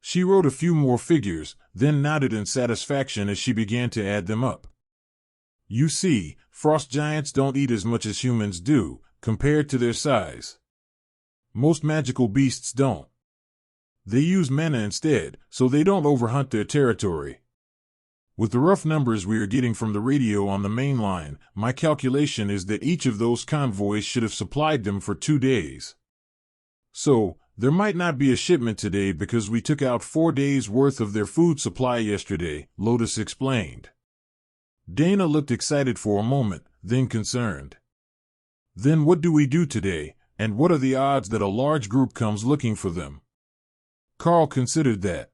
She wrote a few more figures, then nodded in satisfaction as she began to add them up. You see, frost giants don't eat as much as humans do, compared to their size. Most magical beasts don't. They use mana instead, so they don't overhunt their territory. With the rough numbers we are getting from the radio on the main line, my calculation is that each of those convoys should have supplied them for 2 days. So, there might not be a shipment today because we took out 4 days' worth of their food supply yesterday, Lotus explained. Dana looked excited for a moment, then concerned. Then what do we do today, and what are the odds that a large group comes looking for them? Karl considered that.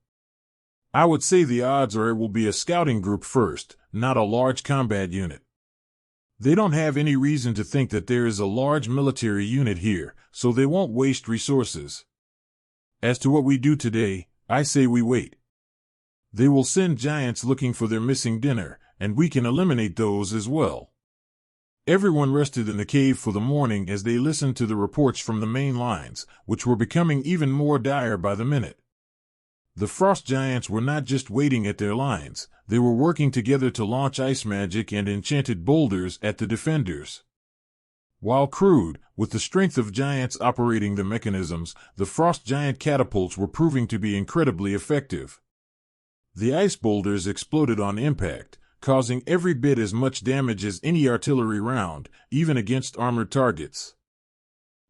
I would say the odds are it will be a scouting group first, not a large combat unit. They don't have any reason to think that there is a large military unit here, so they won't waste resources. As to what we do today, I say we wait. They will send giants looking for their missing dinner, and we can eliminate those as well. Everyone rested in the cave for the morning as they listened to the reports from the main lines, which were becoming even more dire by the minute. The frost giants were not just waiting at their lines, they were working together to launch ice magic and enchanted boulders at the defenders. While crude, with the strength of giants operating the mechanisms, the frost giant catapults were proving to be incredibly effective. The ice boulders exploded on impact, causing every bit as much damage as any artillery round, even against armored targets.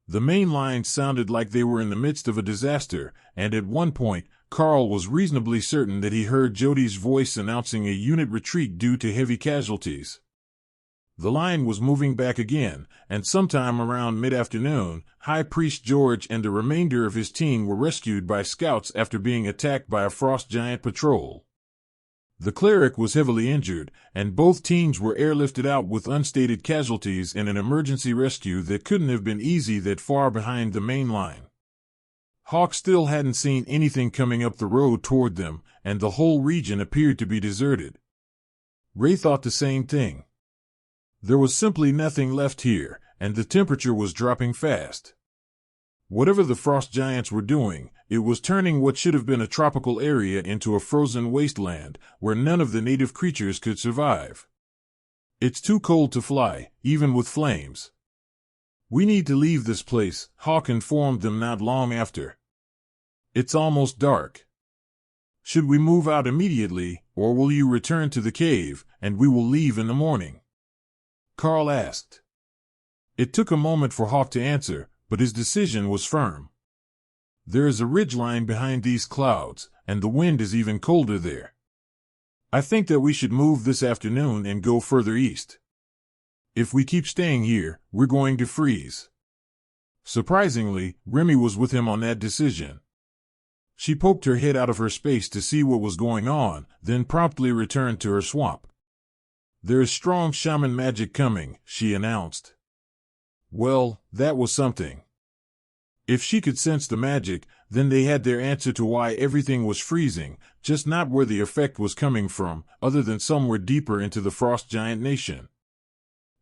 The main lines sounded like they were in the midst of a disaster, and at one point, Karl was reasonably certain that he heard Jody's voice announcing a unit retreat due to heavy casualties. The line was moving back again, and sometime around mid-afternoon, High Priest George and the remainder of his team were rescued by scouts after being attacked by a frost giant patrol. The cleric was heavily injured, and both teams were airlifted out with unstated casualties in an emergency rescue that couldn't have been easy that far behind the main line. Hawk still hadn't seen anything coming up the road toward them, and the whole region appeared to be deserted. Ray thought the same thing. There was simply nothing left here, and the temperature was dropping fast. Whatever the frost giants were doing, it was turning what should have been a tropical area into a frozen wasteland, where none of the native creatures could survive. It's too cold to fly, even with flames. We need to leave this place, Hawk informed them not long after. It's almost dark. Should we move out immediately, or will you return to the cave, and we will leave in the morning? Karl asked. It took a moment for Hawk to answer, but his decision was firm. There is a ridgeline behind these clouds, and the wind is even colder there. I think that we should move this afternoon and go further east. If we keep staying here, we're going to freeze. Surprisingly, Remy was with him on that decision. She poked her head out of her space to see what was going on, then promptly returned to her swamp. There is strong shaman magic coming, she announced. Well, that was something. If she could sense the magic, then they had their answer to why everything was freezing, just not where the effect was coming from, other than somewhere deeper into the frost giant nation.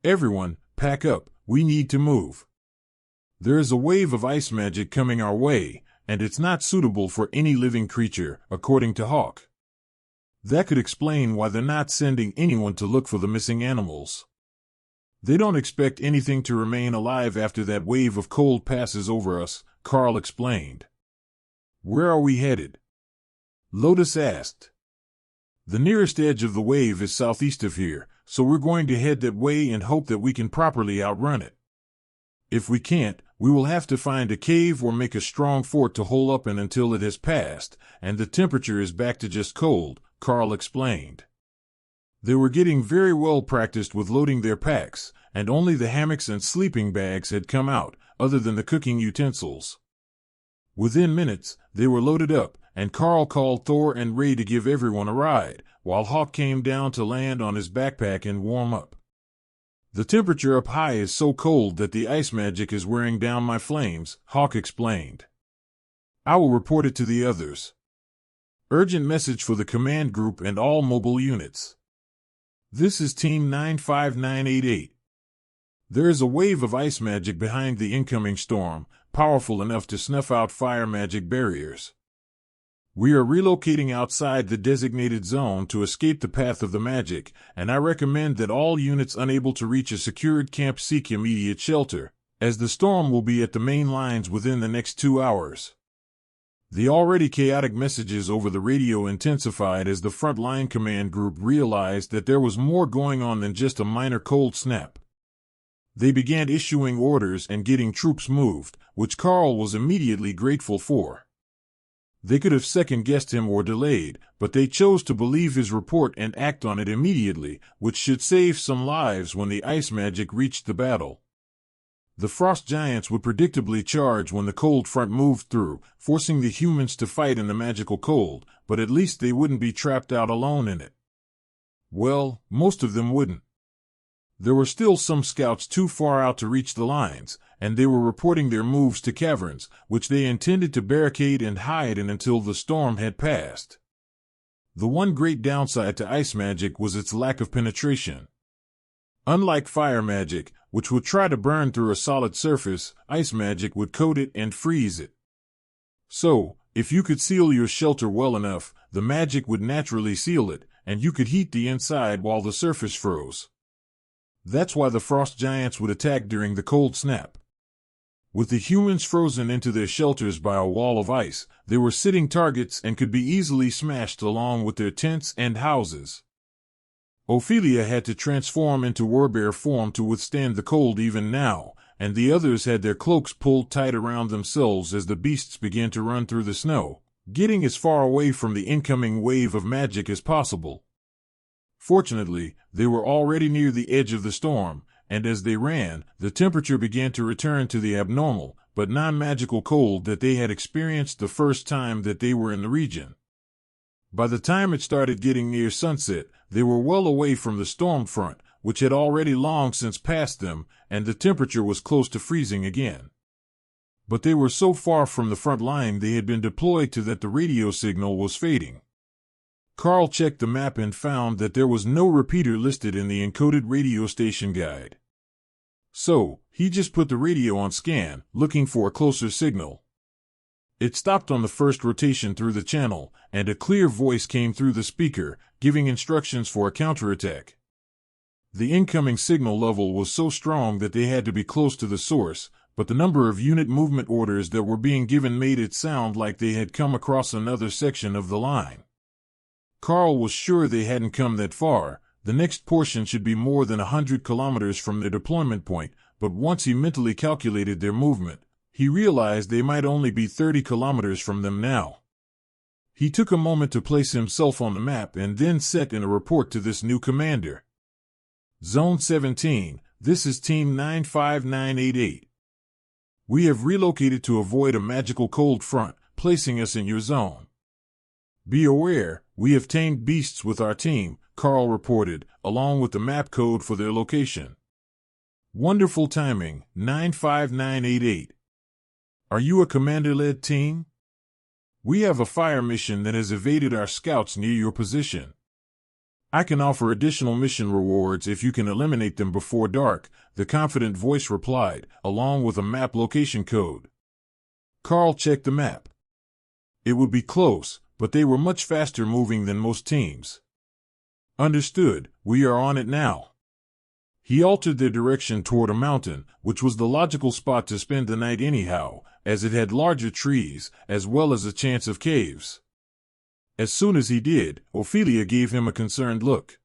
Everyone, pack up, we need to move. There is a wave of ice magic coming our way, and it's not suitable for any living creature, according to Hawk. That could explain why they're not sending anyone to look for the missing animals. They don't expect anything to remain alive after that wave of cold passes over us, Karl explained. Where are we headed? Lotus asked. The nearest edge of the wave is southeast of here, so we're going to head that way and hope that we can properly outrun it. If we can't, we will have to find a cave or make a strong fort to hole up in until it has passed, and the temperature is back to just cold, Karl explained. They were getting very well practiced with loading their packs, and only the hammocks and sleeping bags had come out, other than the cooking utensils. Within minutes, they were loaded up, and Karl called Thor and Ray to give everyone a ride, while Hawk came down to land on his backpack and warm up. The temperature up high is so cold that the ice magic is wearing down my flames, Hawk explained. I will report it to the others. Urgent message for the command group and all mobile units. This is Team 95988. There is a wave of ice magic behind the incoming storm, powerful enough to snuff out fire magic barriers. We are relocating outside the designated zone to escape the path of the magic, and I recommend that all units unable to reach a secured camp seek immediate shelter, as the storm will be at the main lines within the next 2 hours. The already chaotic messages over the radio intensified as the front-line command group realized that there was more going on than just a minor cold snap. They began issuing orders and getting troops moved, which Karl was immediately grateful for. They could have second-guessed him or delayed, but they chose to believe his report and act on it immediately, which should save some lives when the ice magic reached the battle. The frost giants would predictably charge when the cold front moved through, forcing the humans to fight in the magical cold, but at least they wouldn't be trapped out alone in it. Well, most of them wouldn't. There were still some scouts too far out to reach the lines, and they were reporting their moves to caverns, which they intended to barricade and hide in until the storm had passed. The one great downside to ice magic was its lack of penetration. Unlike fire magic, which would try to burn through a solid surface, ice magic would coat it and freeze it. So, if you could seal your shelter well enough, the magic would naturally seal it, and you could heat the inside while the surface froze. That's why the frost giants would attack during the cold snap. With the humans frozen into their shelters by a wall of ice, they were sitting targets and could be easily smashed along with their tents and houses. Ophelia had to transform into werebear form to withstand the cold even now, and the others had their cloaks pulled tight around themselves as the beasts began to run through the snow, getting as far away from the incoming wave of magic as possible. Fortunately, they were already near the edge of the storm, and as they ran, the temperature began to return to the abnormal, but non-magical cold that they had experienced the first time that they were in the region. By the time it started getting near sunset, they were well away from the storm front, which had already long since passed them, and the temperature was close to freezing again. But they were so far from the front line they had been deployed to that the radio signal was fading. Karl checked the map and found that there was no repeater listed in the encoded radio station guide. So, he just put the radio on scan, looking for a closer signal. It stopped on the first rotation through the channel, and a clear voice came through the speaker, giving instructions for a counterattack. The incoming signal level was so strong that they had to be close to the source, but the number of unit movement orders that were being given made it sound like they had come across another section of the line. Karl was sure they hadn't come that far. The next portion should be more than 100 kilometers from their deployment point, but once he mentally calculated their movement, he realized they might only be 30 kilometers from them now. He took a moment to place himself on the map and then sent in a report to this new commander. Zone 17, this is Team 95988. We have relocated to avoid a magical cold front, placing us in your zone. Be aware, we have tamed beasts with our team, Karl reported, along with the map code for their location. Wonderful timing, 95988. Are you a commander-led team? We have a fire mission that has evaded our scouts near your position. I can offer additional mission rewards if you can eliminate them before dark, the confident voice replied, along with a map location code. Karl checked the map. It would be close, but they were much faster moving than most teams. Understood, we are on it now. He altered their direction toward a mountain, which was the logical spot to spend the night anyhow, as it had larger trees, as well as a chance of caves. As soon as he did, Ophelia gave him a concerned look.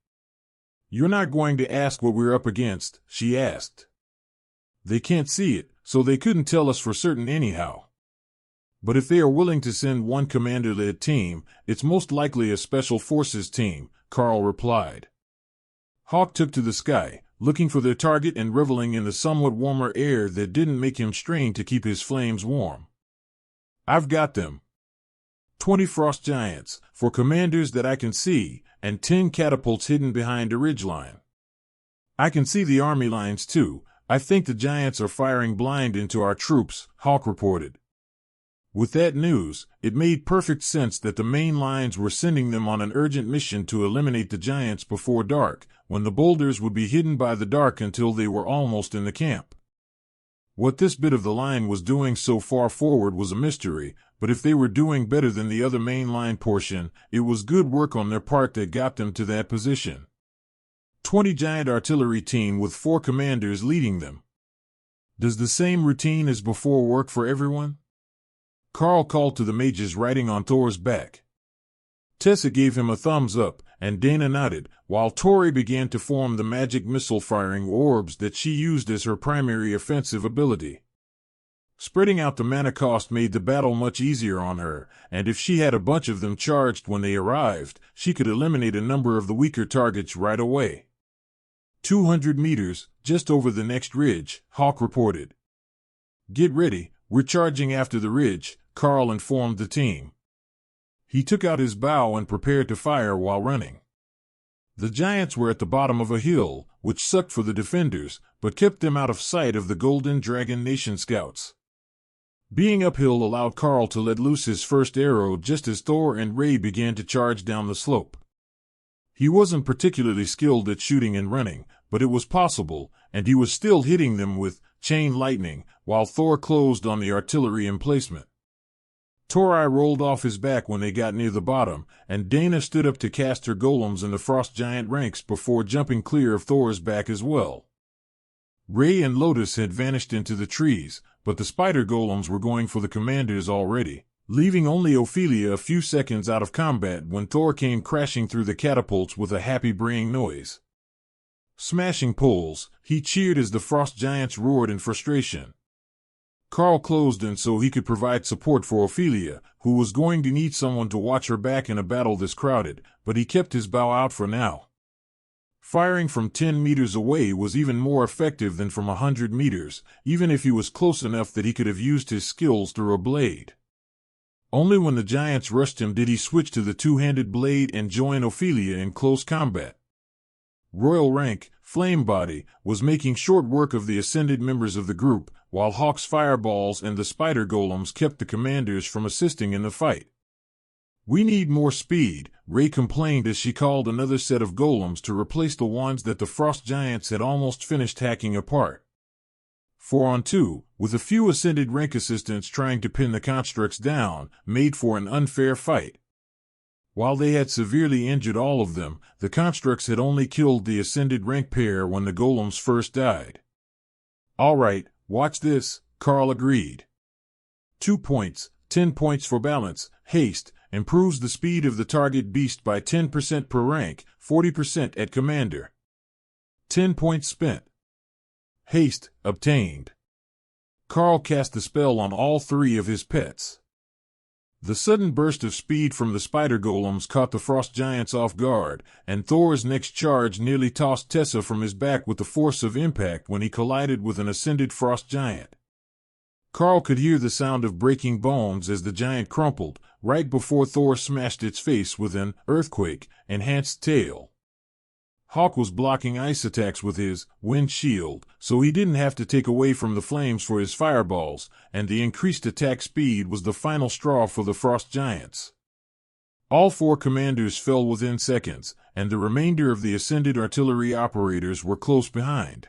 You're not going to ask what we're up against, she asked. They can't see it, so they couldn't tell us for certain anyhow. But if they are willing to send one commander-led team, it's most likely a special forces team, Karl replied. Hawk took to the sky, looking for their target and reveling in the somewhat warmer air that didn't make him strain to keep his flames warm. I've got them. 20 frost giants, for commanders that I can see, and 10 catapults hidden behind a ridgeline. I can see the army lines too. I think the giants are firing blind into our troops, Hawk reported. With that news, it made perfect sense that the main lines were sending them on an urgent mission to eliminate the giants before dark, when the boulders would be hidden by the dark until they were almost in the camp. What this bit of the line was doing so far forward was a mystery, but if they were doing better than the other main line portion, it was good work on their part that got them to that position. 20 giant artillery team with 4 commanders leading them. Does the same routine as before work for everyone? Karl called to the mages riding on Thor's back. Tessa gave him a thumbs up, and Dana nodded, while Tori began to form the magic missile-firing orbs that she used as her primary offensive ability. Spreading out the mana cost made the battle much easier on her, and if she had a bunch of them charged when they arrived, she could eliminate a number of the weaker targets right away. 200 meters, just over the next ridge, Hawk reported. Get ready, we're charging after the ridge, Karl informed the team. He took out his bow and prepared to fire while running. The giants were at the bottom of a hill, which sucked for the defenders, but kept them out of sight of the Golden Dragon Nation scouts. Being uphill allowed Karl to let loose his first arrow just as Thor and Ray began to charge down the slope. He wasn't particularly skilled at shooting and running, but it was possible, and he was still hitting them with chain lightning, while Thor closed on the artillery emplacement. Torai rolled off his back when they got near the bottom, and Dana stood up to cast her golems in the frost giant ranks before jumping clear of Thor's back as well. Ray and Lotus had vanished into the trees, but the spider golems were going for the commanders already, leaving only Ophelia a few seconds out of combat when Thor came crashing through the catapults with a happy braying noise. Smashing poles, he cheered as the frost giants roared in frustration. Karl closed in so he could provide support for Ophelia, who was going to need someone to watch her back in a battle this crowded, but he kept his bow out for now. Firing from 10 meters away was even more effective than from 100 meters, even if he was close enough that he could have used his skills through a blade. Only when the giants rushed him did he switch to the two-handed blade and join Ophelia in close combat. Royal Rank, Flamebody, was making short work of the ascended members of the group, while Hawk's fireballs and the spider golems kept the commanders from assisting in the fight. "We need more speed," Ray complained as she called another set of golems to replace the ones that the frost giants had almost finished hacking apart. 4-on-2, with a few ascended rank assistants trying to pin the constructs down, made for an unfair fight. While they had severely injured all of them, the constructs had only killed the ascended rank pair when the golems first died. "All right, watch this," Karl agreed. 2 points, 10 points for balance. Haste improves the speed of the target beast by 10% per rank, 40% at commander. 10 points spent. Haste obtained. Karl cast the spell on all 3 of his pets. The sudden burst of speed from the spider golems caught the frost giants off guard, and Thor's next charge nearly tossed Tessa from his back with the force of impact when he collided with an ascended frost giant. Karl could hear the sound of breaking bones as the giant crumpled, right before Thor smashed its face with an earthquake-enhanced tail. Hawk was blocking ice attacks with his wind shield, so he didn't have to take away from the flames for his fireballs, and the increased attack speed was the final straw for the frost giants. All 4 commanders fell within seconds, and the remainder of the ascended artillery operators were close behind.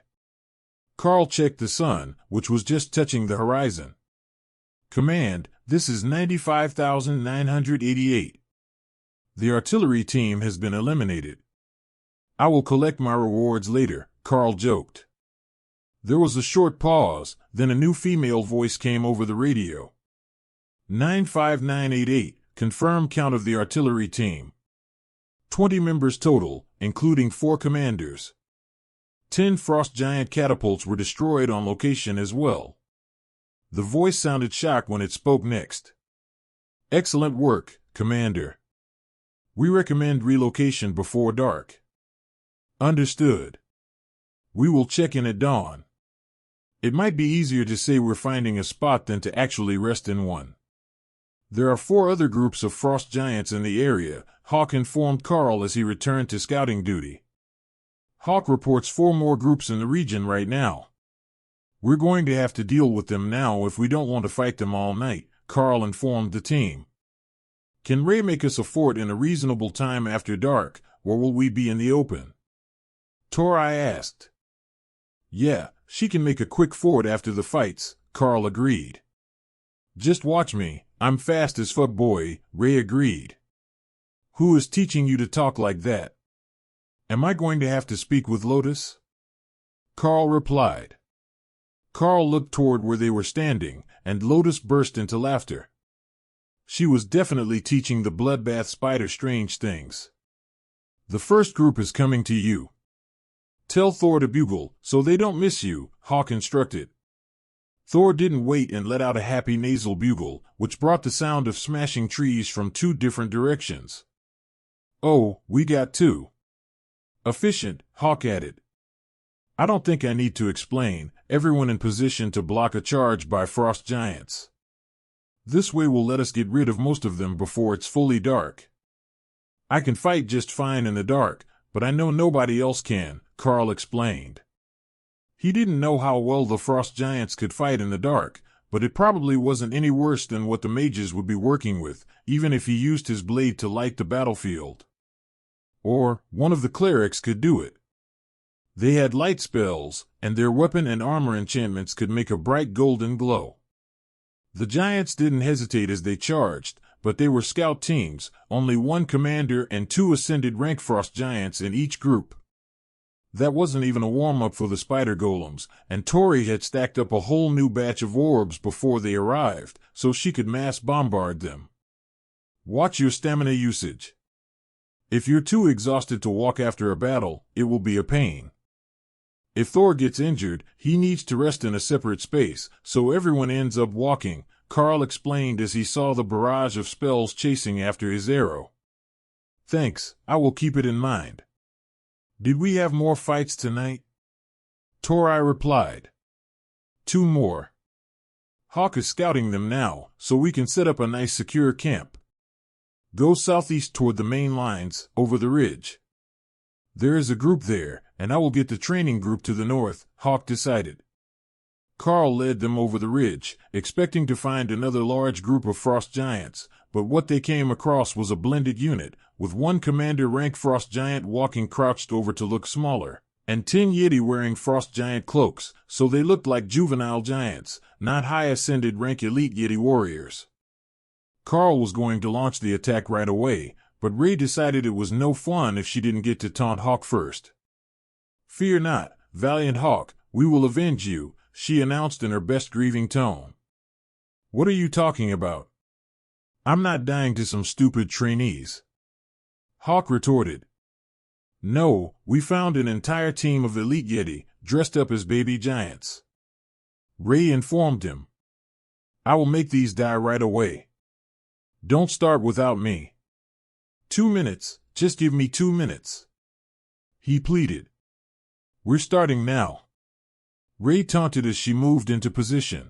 Karl checked the sun, which was just touching the horizon. "Command, this is 95,988. The artillery team has been eliminated. I will collect my rewards later," Karl joked. There was a short pause, then a new female voice came over the radio. 95988, confirmed count of the artillery team. 20 members total, including 4 commanders. 10 frost giant catapults were destroyed on location as well. The voice sounded shocked when it spoke next. "Excellent work, Commander. We recommend relocation before dark." "Understood. We will check in at dawn." It might be easier to say we're finding a spot than to actually rest in one. "There are 4 other groups of frost giants in the area," Hawk informed Karl as he returned to scouting duty. "Hawk reports 4 more groups in the region right now. We're going to have to deal with them now if we don't want to fight them all night," Karl informed the team. "Can Ray make us a fort in a reasonable time after dark, or will we be in the open?" Torai asked. "Yeah, she can make a quick fort after the fights," Karl agreed. "Just watch me, I'm fast as fuck boy," Ray agreed. "Who is teaching you to talk like that? Am I going to have to speak with Lotus?" Karl replied. Karl looked toward where they were standing, and Lotus burst into laughter. She was definitely teaching the bloodbath spider strange things. "The first group is coming to you. Tell Thor to bugle, so they don't miss you," Hawk instructed. Thor didn't wait and let out a happy nasal bugle, which brought the sound of smashing trees from 2 different directions. "Oh, we got 2. Efficient," Hawk added. "I don't think I need to explain, everyone in position to block a charge by frost giants. This way will let us get rid of most of them before it's fully dark. I can fight just fine in the dark, but I know nobody else can," Karl explained. He didn't know how well the frost giants could fight in the dark, but it probably wasn't any worse than what the mages would be working with, even if he used his blade to light the battlefield. Or, one of the clerics could do it. They had light spells, and their weapon and armor enchantments could make a bright golden glow. The giants didn't hesitate as they charged, but they were scout teams, only one commander and 2 ascended rank frost giants in each group. That wasn't even a warm-up for the spider golems, and Tori had stacked up a whole new batch of orbs before they arrived, so she could mass bombard them. Watch your stamina usage. If you're too exhausted to walk after a battle, it will be a pain. If Thor gets injured, he needs to rest in a separate space, so everyone ends up walking, Karl explained as he saw the barrage of spells chasing after his arrow. Thanks, I will keep it in mind. Did we have more fights tonight? Tori replied. 2 more. Hawk is scouting them now, so we can set up a nice secure camp. Go southeast toward the main lines, over the ridge. There is a group there, and I will get the training group to the north, Hawk decided. Karl led them over the ridge, expecting to find another large group of frost giants, but what they came across was a blended unit, with 1 commander-rank frost giant walking crouched over to look smaller, and 10 Yeti wearing frost giant cloaks, so they looked like juvenile giants, not high-ascended rank elite Yeti warriors. Karl was going to launch the attack right away, but Ray decided it was no fun if she didn't get to taunt Hawk first. Fear not, valiant Hawk, we will avenge you, she announced in her best grieving tone. What are you talking about? I'm not dying to some stupid trainees. Hawk retorted. No, we found an entire team of elite Yeti, dressed up as baby giants. Ray informed him. I will make these die right away. Don't start without me. 2 minutes, just give me 2 minutes. He pleaded. We're starting now. Ray taunted as she moved into position.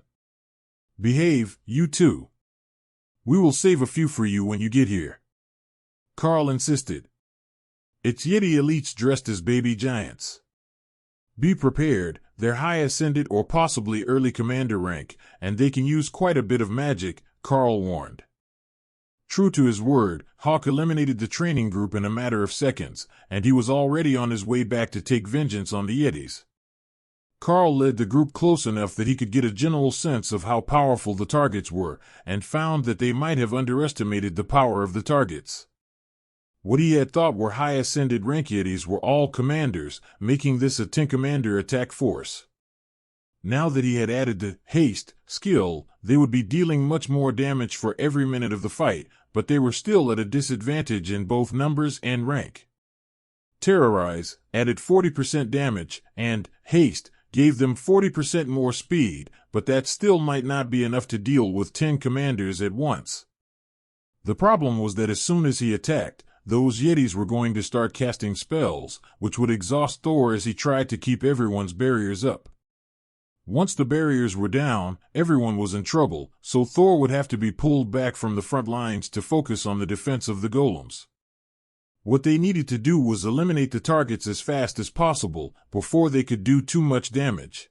Behave, you two. We will save a few for you when you get here. Karl insisted. It's Yeti elites dressed as baby giants. Be prepared, they're high ascended or possibly early commander rank, and they can use quite a bit of magic, Karl warned. True to his word, Hawk eliminated the training group in a matter of seconds, and he was already on his way back to take vengeance on the Yetis. Karl led the group close enough that he could get a general sense of how powerful the targets were, and found that they might have underestimated the power of the targets. What he had thought were high-ascended rank Yetis were all commanders, making this a 10-commander attack force. Now that he had added the haste skill, they would be dealing much more damage for every minute of the fight, but they were still at a disadvantage in both numbers and rank. Terrorize added 40% damage, and haste gave them 40% more speed, but that still might not be enough to deal with 10 commanders at once. The problem was that as soon as he attacked, those Yetis were going to start casting spells, which would exhaust Thor as he tried to keep everyone's barriers up. Once the barriers were down, everyone was in trouble, so Thor would have to be pulled back from the front lines to focus on the defense of the golems. What they needed to do was eliminate the targets as fast as possible, before they could do too much damage.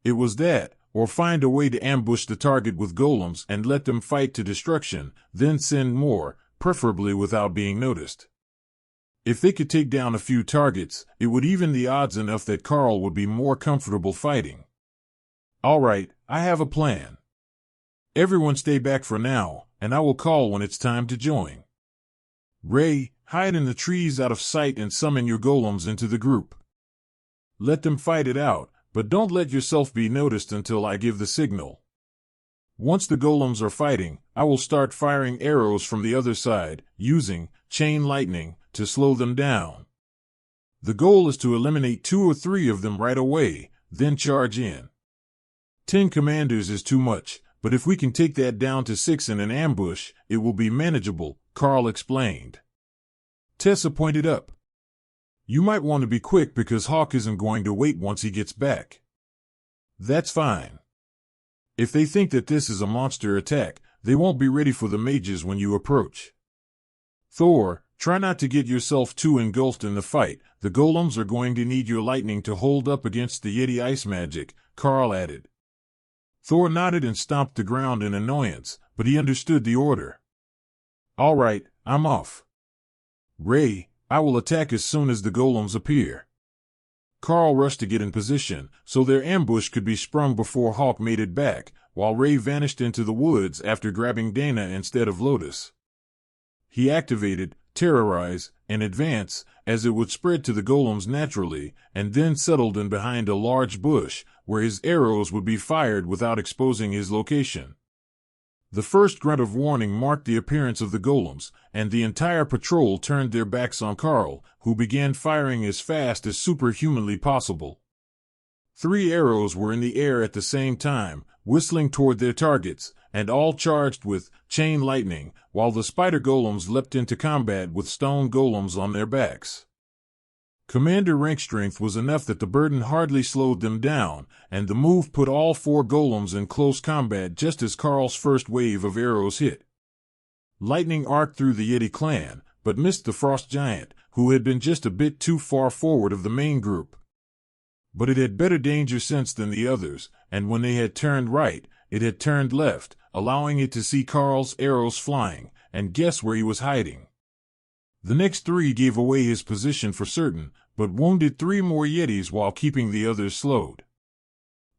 It was that, or find a way to ambush the target with golems and let them fight to destruction, then send more, preferably without being noticed. If they could take down a few targets, it would even the odds enough that Karl would be more comfortable fighting. All right, I have a plan. Everyone stay back for now, and I will call when it's time to join. Ray, hide in the trees out of sight and summon your golems into the group. Let them fight it out, but don't let yourself be noticed until I give the signal. Once the golems are fighting, I will start firing arrows from the other side, using chain lightning to slow them down. The goal is to eliminate 2 or 3 of them right away, then charge in. 10 commanders is too much, but if we can take that down to 6 in an ambush, it will be manageable, Karl explained. Tessa pointed up. You might want to be quick because Hawk isn't going to wait once he gets back. That's fine. If they think that this is a monster attack, they won't be ready for the mages when you approach. Thor, Try not to get yourself too engulfed in the fight. The golems are going to need your lightning to hold up against the Yeti ice magic, Karl added. Thor nodded and stomped the ground in annoyance, but he understood the order. All right, I'm off. Ray, I will attack as soon as the golems appear. Karl rushed to get in position, so their ambush could be sprung before Hawk made it back, while Ray vanished into the woods after grabbing Dana instead of Lotus. He activated Terrorize and Advance, as it would spread to the golems naturally, and then settled in behind a large bush, where his arrows would be fired without exposing his location. The first grunt of warning marked the appearance of the golems, and the entire patrol turned their backs on Karl, who began firing as fast as superhumanly possible. 3 arrows were in the air at the same time, whistling toward their targets, and all charged with chain lightning, while the spider golems leapt into combat with stone golems on their backs. Commander rank strength was enough that the burden hardly slowed them down, and the move put all 4 golems in close combat just as Karl's first wave of arrows hit. Lightning arced through the Yeti clan, but missed the frost giant, who had been just a bit too far forward of the main group. But it had better danger sense than the others, and when they had turned right, it had turned left, allowing it to see Karl's arrows flying, and guess where he was hiding. The next 3 gave away his position for certain, but wounded 3 more Yetis while keeping the others slowed.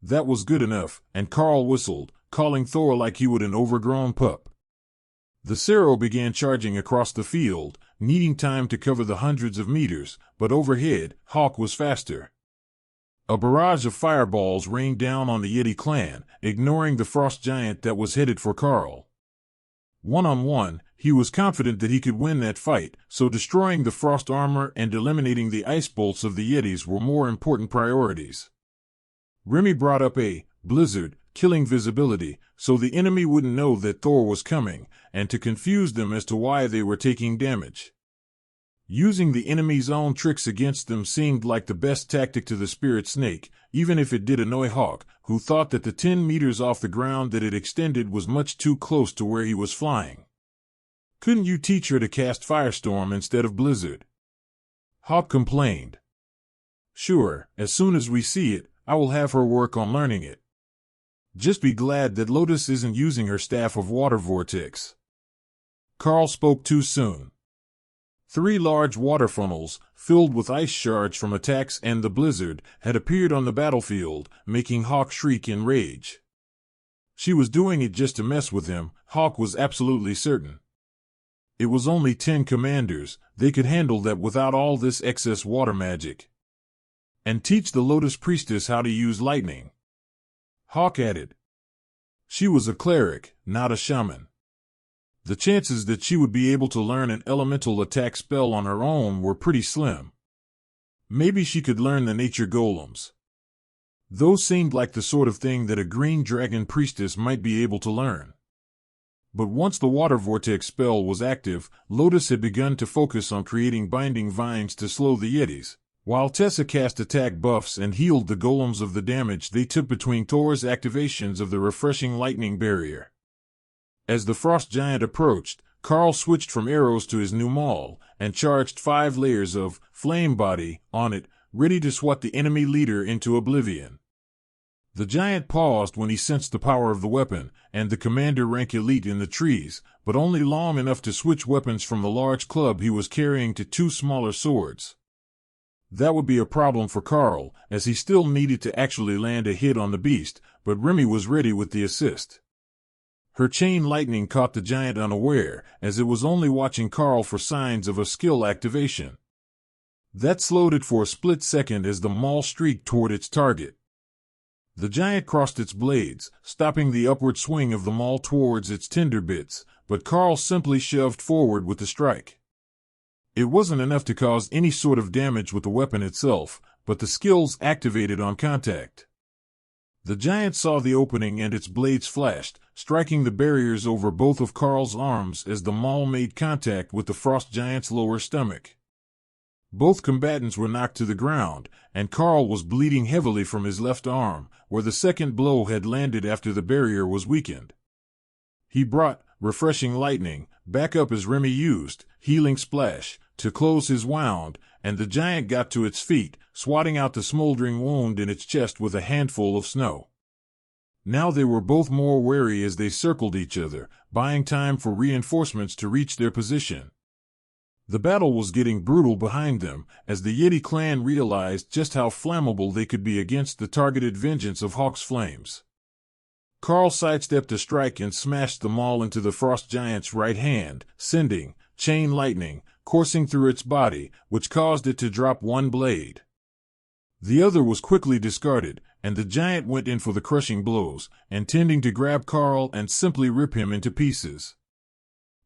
That was good enough, and Karl whistled, calling Thor like he would an overgrown pup. The Cerro began charging across the field, needing time to cover the hundreds of meters, but overhead, Hawk was faster. A barrage of fireballs rained down on the Yeti clan, ignoring the frost giant that was headed for Karl. One-on-one, he was confident that he could win that fight, so destroying the frost armor and eliminating the ice bolts of the Yetis were more important priorities. Remy brought up a blizzard, killing visibility, so the enemy wouldn't know that Thor was coming, and to confuse them as to why they were taking damage. Using the enemy's own tricks against them seemed like the best tactic to the spirit snake, even if it did annoy Hawk, who thought that the 10 meters off the ground that it extended was much too close to where he was flying. Couldn't you teach her to cast Firestorm instead of Blizzard? Hawk complained. Sure, as soon as we see it, I will have her work on learning it. Just be glad that Lotus isn't using her staff of water vortex. Karl spoke too soon. 3 large water funnels, filled with ice shards from attacks and the blizzard, had appeared on the battlefield, making Hawk shriek in rage. She was doing it just to mess with him, Hawk was absolutely certain. It was only 10 commanders, they could handle that without all this excess water magic. And teach the Lotus Priestess how to use lightning. Hawk added. She was a cleric, not a shaman. The chances that she would be able to learn an elemental attack spell on her own were pretty slim. Maybe she could learn the nature golems. Those seemed like the sort of thing that a green dragon priestess might be able to learn. But once the water vortex spell was active, Lotus had begun to focus on creating binding vines to slow the Yetis, while Tessa cast attack buffs and healed the golems of the damage they took between Thor's activations of the refreshing lightning barrier. As the frost giant approached, Karl switched from arrows to his new maul, and charged 5 layers of flame body on it, ready to swat the enemy leader into oblivion. The giant paused when he sensed the power of the weapon, and the commander rank elite in the trees, but only long enough to switch weapons from the large club he was carrying to 2 smaller swords. That would be a problem for Karl, as he still needed to actually land a hit on the beast, but Remy was ready with the assist. Her chain lightning caught the giant unaware, as it was only watching Karl for signs of a skill activation. That slowed it for a split second as the maul streaked toward its target. The giant crossed its blades, stopping the upward swing of the maul towards its tinder bits, but Karl simply shoved forward with the strike. It wasn't enough to cause any sort of damage with the weapon itself, but the skills activated on contact. The giant saw the opening and its blades flashed, striking the barriers over both of Karl's arms as the maul made contact with the frost giant's lower stomach. Both combatants were knocked to the ground, and Karl was bleeding heavily from his left arm, where the second blow had landed after the barrier was weakened. He brought refreshing lightning, back up as Remy used, healing splash, to close his wound, and the giant got to its feet, swatting out the smoldering wound in its chest with a handful of snow. Now they were both more wary as they circled each other, buying time for reinforcements to reach their position. The battle was getting brutal behind them, as the Yeti clan realized just how flammable they could be against the targeted vengeance of Hawk's flames. Karl sidestepped a strike and smashed the maul into the frost giant's right hand, sending chain lightning coursing through its body, which caused it to drop one blade. The other was quickly discarded, and the giant went in for the crushing blows, intending to grab Karl and simply rip him into pieces.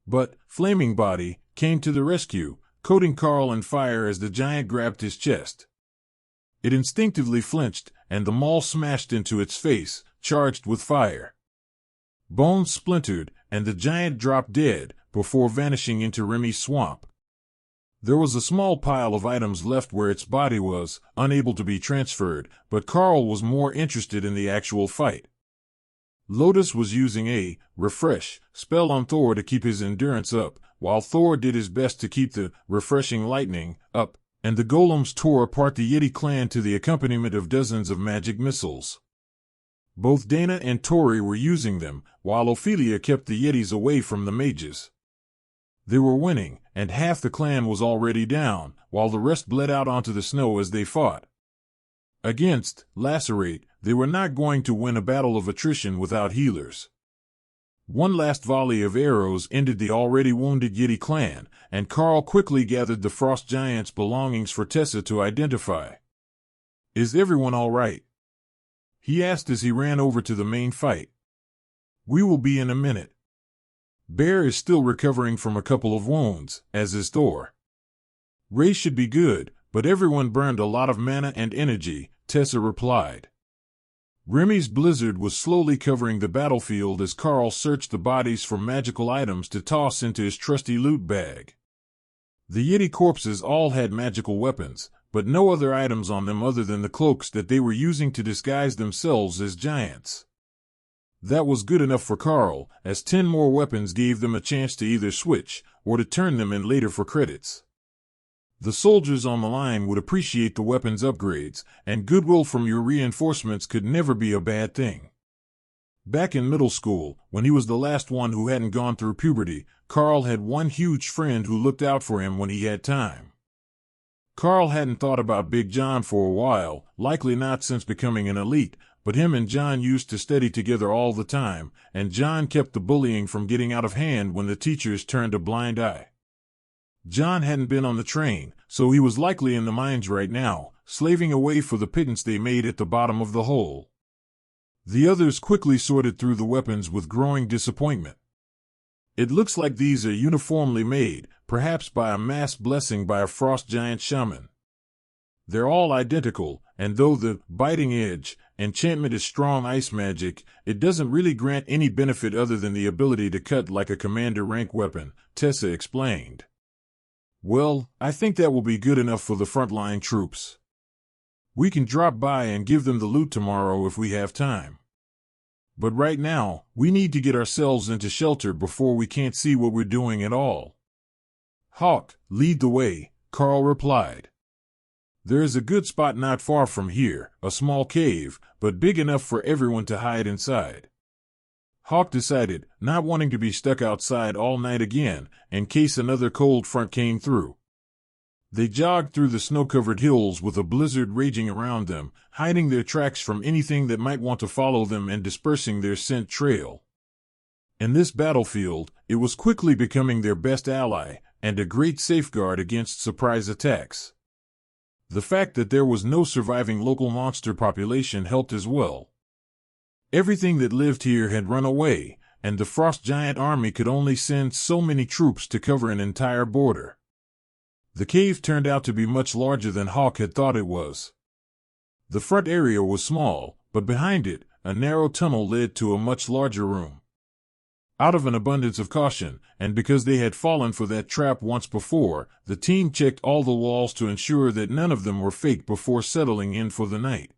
But Flaming Body came to the rescue, coating Karl in fire as the giant grabbed his chest. It instinctively flinched, and the maul smashed into its face, charged with fire. Bones splintered, and the giant dropped dead, before vanishing into Remy's swamp. There was a small pile of items left where its body was, unable to be transferred, but Karl was more interested in the actual fight. Lotus was using a refresh spell on Thor to keep his endurance up, while Thor did his best to keep the refreshing lightning up, and the golems tore apart the Yeti clan to the accompaniment of dozens of magic missiles. Both Dana and Tori were using them, while Ophelia kept the Yetis away from the mages. They were winning, and half the clan was already down, while the rest bled out onto the snow as they fought. Against Lacerate, they were not going to win a battle of attrition without healers. One last volley of arrows ended the already wounded Yeti clan, and Karl quickly gathered the frost giant's belongings for Tessa to identify. "Is everyone all right?" he asked as he ran over to the main fight. "We will be in a minute." Bear is still recovering from a couple of wounds, as is Thor. Ray should be good, but everyone burned a lot of mana and energy, Tessa replied. Remy's blizzard was slowly covering the battlefield as Karl searched the bodies for magical items to toss into his trusty loot bag. The Yeti corpses all had magical weapons, but no other items on them other than the cloaks that they were using to disguise themselves as giants. That was good enough for Karl, as 10 more weapons gave them a chance to either switch, or to turn them in later for credits. The soldiers on the line would appreciate the weapons upgrades, and goodwill from your reinforcements could never be a bad thing. Back in middle school, when he was the last one who hadn't gone through puberty, Karl had one huge friend who looked out for him when he had time. Karl hadn't thought about Big John for a while, likely not since becoming an elite, but him and John used to study together all the time, and John kept the bullying from getting out of hand when the teachers turned a blind eye. John hadn't been on the train, so he was likely in the mines right now, slaving away for the pittance they made at the bottom of the hole. The others quickly sorted through the weapons with growing disappointment. It looks like these are uniformly made, perhaps by a mass blessing by a frost giant shaman. They're all identical, and though the biting edge enchantment is strong ice magic, it doesn't really grant any benefit other than the ability to cut like a commander rank weapon, Tessa explained. "Well, I think that will be good enough for the frontline troops. We can drop by and give them the loot tomorrow if we have time. But right now, we need to get ourselves into shelter before we can't see what we're doing at all." "Hawk, lead the way," Karl replied. "There is a good spot not far from here, a small cave, but big enough for everyone to hide inside." Hawk decided, not wanting to be stuck outside all night again, in case another cold front came through. They jogged through the snow-covered hills with a blizzard raging around them, hiding their tracks from anything that might want to follow them and dispersing their scent trail. In this battlefield, it was quickly becoming their best ally, and a great safeguard against surprise attacks. The fact that there was no surviving local monster population helped as well. Everything that lived here had run away, and the frost giant army could only send so many troops to cover an entire border. The cave turned out to be much larger than Hawk had thought it was. The front area was small, but behind it, a narrow tunnel led to a much larger room. Out of an abundance of caution, and because they had fallen for that trap once before, the team checked all the walls to ensure that none of them were fake before settling in for the night.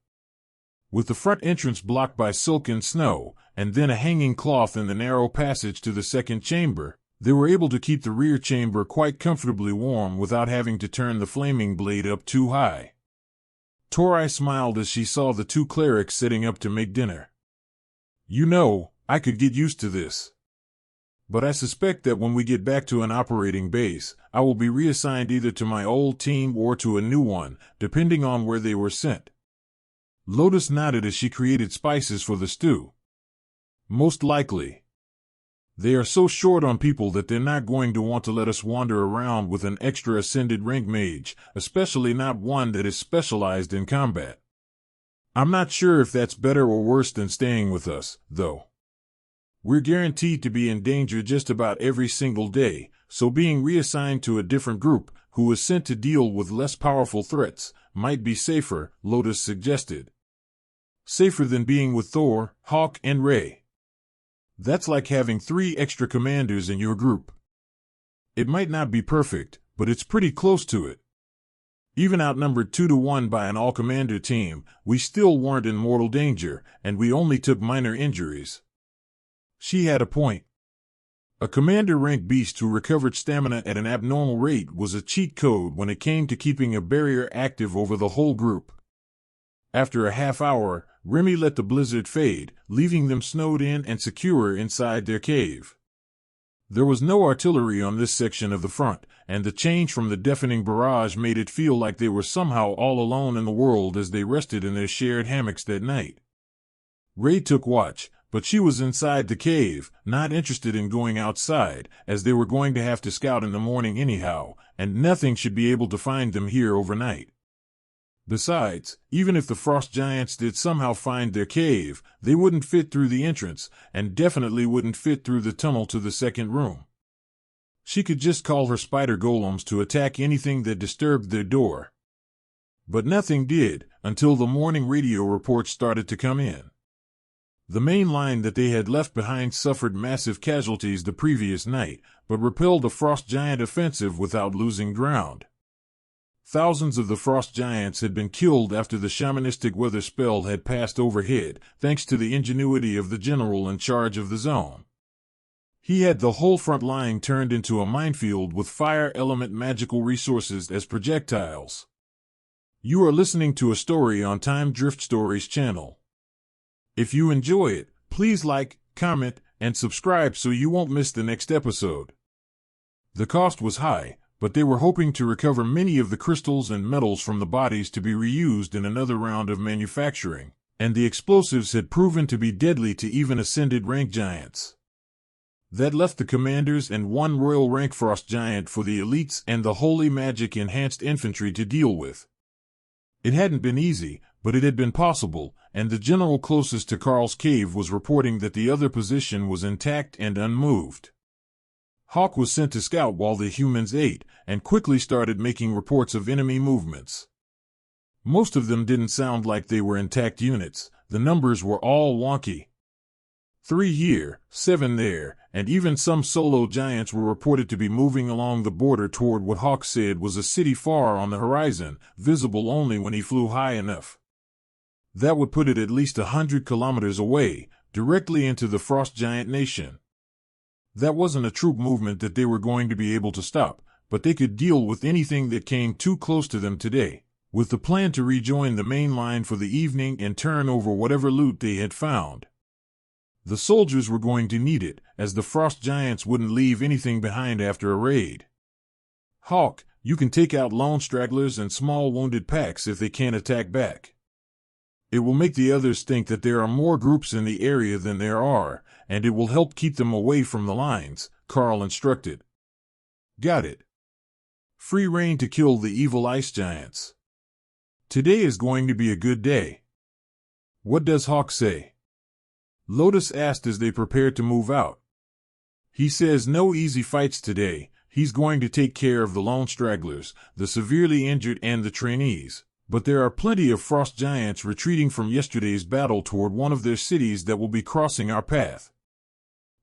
With the front entrance blocked by silken snow, and then a hanging cloth in the narrow passage to the second chamber, they were able to keep the rear chamber quite comfortably warm without having to turn the flaming blade up too high. Tori smiled as she saw the two clerics setting up to make dinner. "You know, I could get used to this. But I suspect that when we get back to an operating base, I will be reassigned either to my old team or to a new one, depending on where they were sent." Lotus nodded as she created spices for the stew. "Most likely. They are so short on people that they're not going to want to let us wander around with an extra ascended rank mage, especially not one that is specialized in combat. I'm not sure if that's better or worse than staying with us, though. We're guaranteed to be in danger just about every single day, so being reassigned to a different group, who is sent to deal with less powerful threats, might be safer," Lotus suggested. "Safer than being with Thor, Hawk, and Ray. That's like having 3 extra commanders in your group. It might not be perfect, but it's pretty close to it. Even outnumbered 2-1 by an all-commander team, we still weren't in mortal danger, and we only took minor injuries." She had a point. A commander-rank beast who recovered stamina at an abnormal rate was a cheat code when it came to keeping a barrier active over the whole group. After a half hour, Remy let the blizzard fade, leaving them snowed in and secure inside their cave. There was no artillery on this section of the front, and the change from the deafening barrage made it feel like they were somehow all alone in the world as they rested in their shared hammocks that night. Ray took watch, but she was inside the cave, not interested in going outside, as they were going to have to scout in the morning anyhow, and nothing should be able to find them here overnight. Besides, even if the frost giants did somehow find their cave, they wouldn't fit through the entrance, and definitely wouldn't fit through the tunnel to the second room. She could just call her spider golems to attack anything that disturbed their door. But nothing did, until the morning radio reports started to come in. The main line that they had left behind suffered massive casualties the previous night, but repelled a frost giant offensive without losing ground. Thousands of the frost giants had been killed after the shamanistic weather spell had passed overhead, thanks to the ingenuity of the general in charge of the zone. He had the whole front line turned into a minefield with fire element magical resources as projectiles. You are listening to a story on Time Drift Stories channel. If you enjoy it, please like, comment, and subscribe so you won't miss the next episode. The cost was high, but they were hoping to recover many of the crystals and metals from the bodies to be reused in another round of manufacturing, and the explosives had proven to be deadly to even ascended rank giants. That left the commanders and 1 royal rank frost giant for the elites and the holy magic enhanced infantry to deal with. It hadn't been easy, but it had been possible, and the general closest to Karl's cave was reporting that the other position was intact and unmoved. Hawk was sent to scout while the humans ate, and quickly started making reports of enemy movements. Most of them didn't sound like they were intact units. The numbers were all wonky. 3 here, 7 there, and even some solo giants were reported to be moving along the border toward what Hawk said was a city far on the horizon, visible only when he flew high enough. That would put it at least 100 kilometers away, directly into the frost giant nation. That wasn't a troop movement that they were going to be able to stop, but they could deal with anything that came too close to them today, with the plan to rejoin the main line for the evening and turn over whatever loot they had found. The soldiers were going to need it, as the frost giants wouldn't leave anything behind after a raid. Hawk, you can take out lone stragglers and small wounded packs if they can't attack back. It will make the others think that there are more groups in the area than there are, and it will help keep them away from the lines, Karl instructed. Got it. Free rein to kill the evil ice giants. Today is going to be a good day. What does Hawk say? Lotus asked as they prepared to move out. He says no easy fights today. He's going to take care of the lone stragglers, the severely injured, and the trainees. But there are plenty of frost giants retreating from yesterday's battle toward one of their cities that will be crossing our path.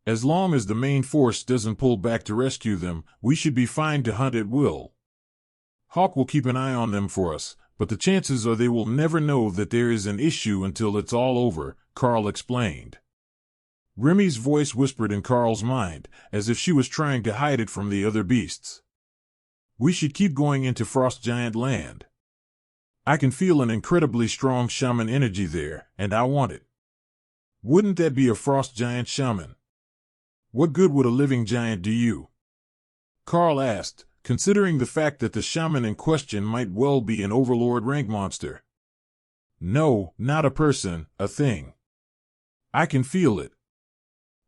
As long as the main force doesn't pull back to rescue them, we should be fine to hunt at will. Hawk will keep an eye on them for us, but the chances are they will never know that there is an issue until it's all over, Karl explained. Remy's voice whispered in Karl's mind, as if she was trying to hide it from the other beasts. We should keep going into Frost Giant Land. I can feel an incredibly strong shaman energy there, and I want it. Wouldn't that be a Frost Giant shaman? What good would a living giant do you? Karl asked, considering the fact that the shaman in question might well be an overlord rank monster. No, not a person, a thing. I can feel it.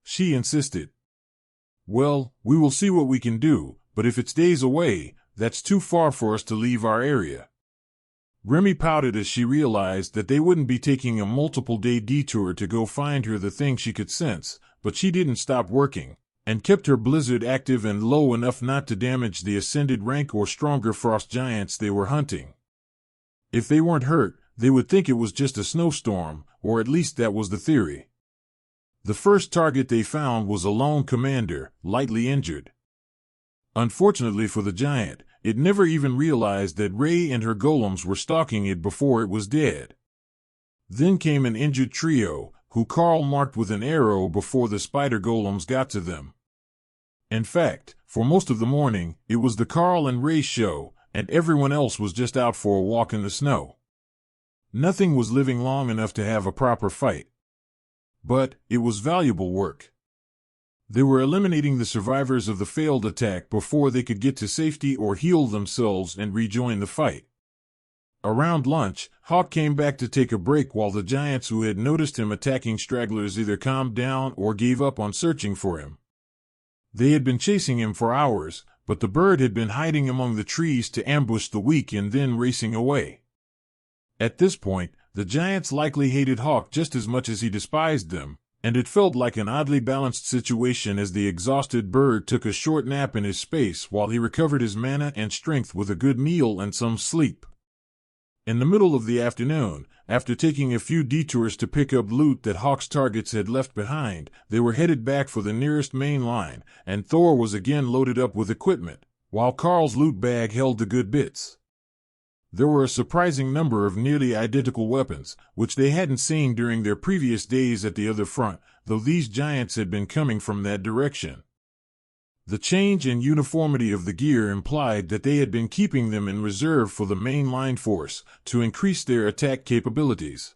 She insisted. Well, we will see what we can do, but if it's days away, that's too far for us to leave our area. Remy pouted as she realized that they wouldn't be taking a multiple-day detour to go find her the thing she could sense, but she didn't stop working, and kept her blizzard active and low enough not to damage the ascended rank or stronger frost giants they were hunting. If they weren't hurt, they would think it was just a snowstorm, or at least that was the theory. The first target they found was a lone commander, lightly injured. Unfortunately for the giant, it never even realized that Ray and her golems were stalking it before it was dead. Then came an injured trio, who Karl marked with an arrow before the spider golems got to them. In fact, for most of the morning, it was the Karl and Ray show, and everyone else was just out for a walk in the snow. Nothing was living long enough to have a proper fight. But it was valuable work. They were eliminating the survivors of the failed attack before they could get to safety or heal themselves and rejoin the fight. Around lunch, Hawk came back to take a break while the giants who had noticed him attacking stragglers either calmed down or gave up on searching for him. They had been chasing him for hours, but the bird had been hiding among the trees to ambush the weak and then racing away. At this point, the giants likely hated Hawk just as much as he despised them, and it felt like an oddly balanced situation as the exhausted bird took a short nap in his space while he recovered his mana and strength with a good meal and some sleep. In the middle of the afternoon, after taking a few detours to pick up loot that Hawk's targets had left behind, they were headed back for the nearest main line, and Thor was again loaded up with equipment, while Karl's loot bag held the good bits. There were a surprising number of nearly identical weapons, which they hadn't seen during their previous days at the other front, though these giants had been coming from that direction. The change in uniformity of the gear implied that they had been keeping them in reserve for the main line force, to increase their attack capabilities.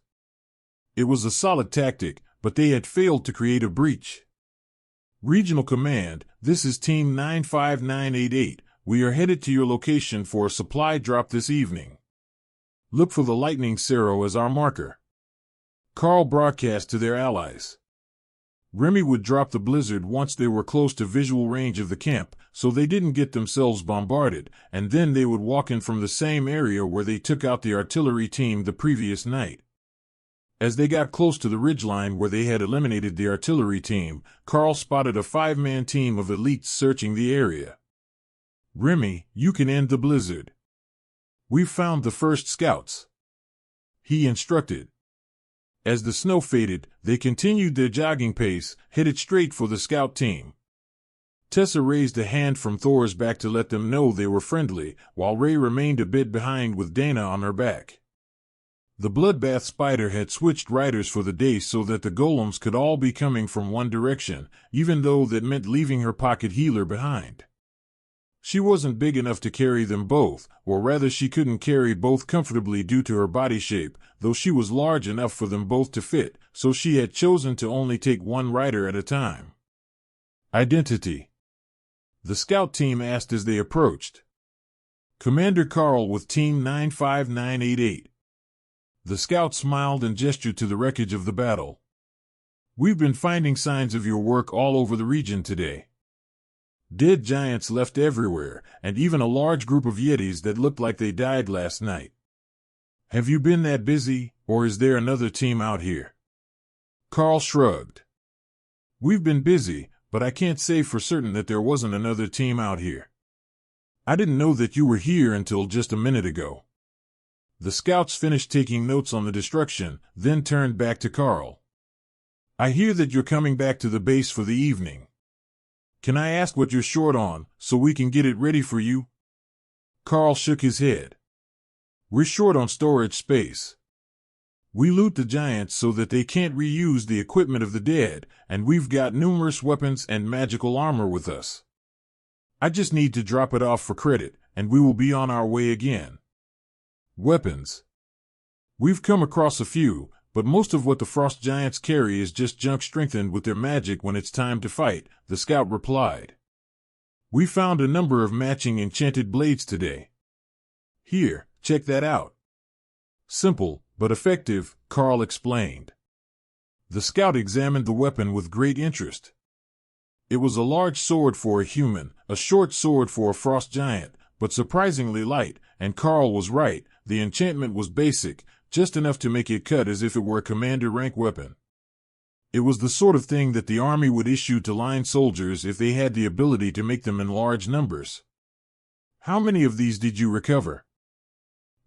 It was a solid tactic, but they had failed to create a breach. Regional Command, this is Team 95988. We are headed to your location for a supply drop this evening. Look for the lightning Cerro as our marker. Karl broadcast to their allies. Remy would drop the blizzard once they were close to visual range of the camp, so they didn't get themselves bombarded, and then they would walk in from the same area where they took out the artillery team the previous night. As they got close to the ridgeline where they had eliminated the artillery team, Karl spotted a 5-man team of elites searching the area. Remy, you can end the blizzard. We've found the first scouts, he instructed. As the snow faded, they continued their jogging pace, headed straight for the scout team. Tessa raised a hand from Thor's back to let them know they were friendly, while Ray remained a bit behind with Dana on her back. The bloodbath spider had switched riders for the day so that the golems could all be coming from one direction, even though that meant leaving her pocket healer behind. She wasn't big enough to carry them both, or rather she couldn't carry both comfortably due to her body shape, though she was large enough for them both to fit, so she had chosen to only take one rider at a time. Identity, the scout team asked as they approached. Commander Karl with Team 95988. The scout smiled and gestured to the wreckage of the battle. We've been finding signs of your work all over the region today. Dead giants left everywhere, and even a large group of yetis that looked like they died last night. Have you been that busy, or is there another team out here? Karl shrugged. We've been busy, but I can't say for certain that there wasn't another team out here. I didn't know that you were here until just a minute ago. The scouts finished taking notes on the destruction, then turned back to Karl. I hear that you're coming back to the base for the evening. Can I ask what you're short on, so we can get it ready for you? Karl shook his head. We're short on storage space. We loot the giants so that they can't reuse the equipment of the dead, and we've got numerous weapons and magical armor with us. I just need to drop it off for credit, and we will be on our way again. Weapons. We've come across a few, but most of what the frost giants carry is just junk strengthened with their magic when it's time to fight, the scout replied. We found a number of matching enchanted blades today. Here, check that out. Simple, but effective, Karl explained. The scout examined the weapon with great interest. It was a large sword for a human, a short sword for a frost giant, but surprisingly light, and Karl was right, the enchantment was basic, just enough to make it cut as if it were a commander-rank weapon. It was the sort of thing that the army would issue to line soldiers if they had the ability to make them in large numbers. How many of these did you recover?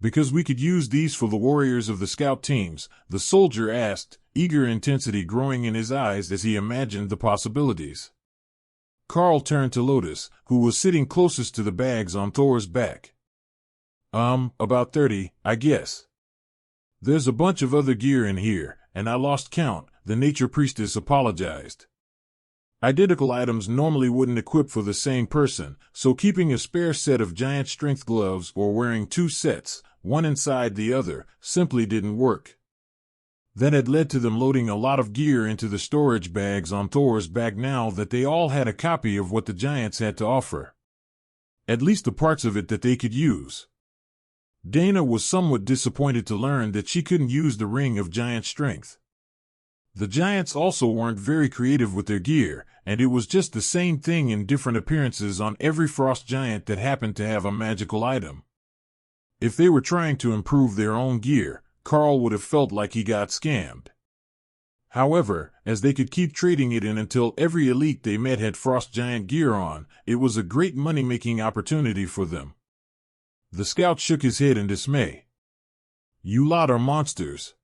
Because we could use these for the warriors of the scout teams, the soldier asked, eager intensity growing in his eyes as he imagined the possibilities. Karl turned to Lotus, who was sitting closest to the bags on Thor's back. About 30, I guess. There's a bunch of other gear in here, and I lost count, the nature priestess apologized. Identical items normally wouldn't equip for the same person, so keeping a spare set of giant strength gloves or wearing 2 sets, one inside the other, simply didn't work. That had led to them loading a lot of gear into the storage bags on Thor's back now that they all had a copy of what the giants had to offer. At least the parts of it that they could use. Dana was somewhat disappointed to learn that she couldn't use the ring of giant strength. The giants also weren't very creative with their gear, and it was just the same thing in different appearances on every frost giant that happened to have a magical item. If they were trying to improve their own gear, Karl would have felt like he got scammed. However, as they could keep trading it in until every elite they met had frost giant gear on, it was a great money-making opportunity for them. The scout shook his head in dismay. You lot are monsters.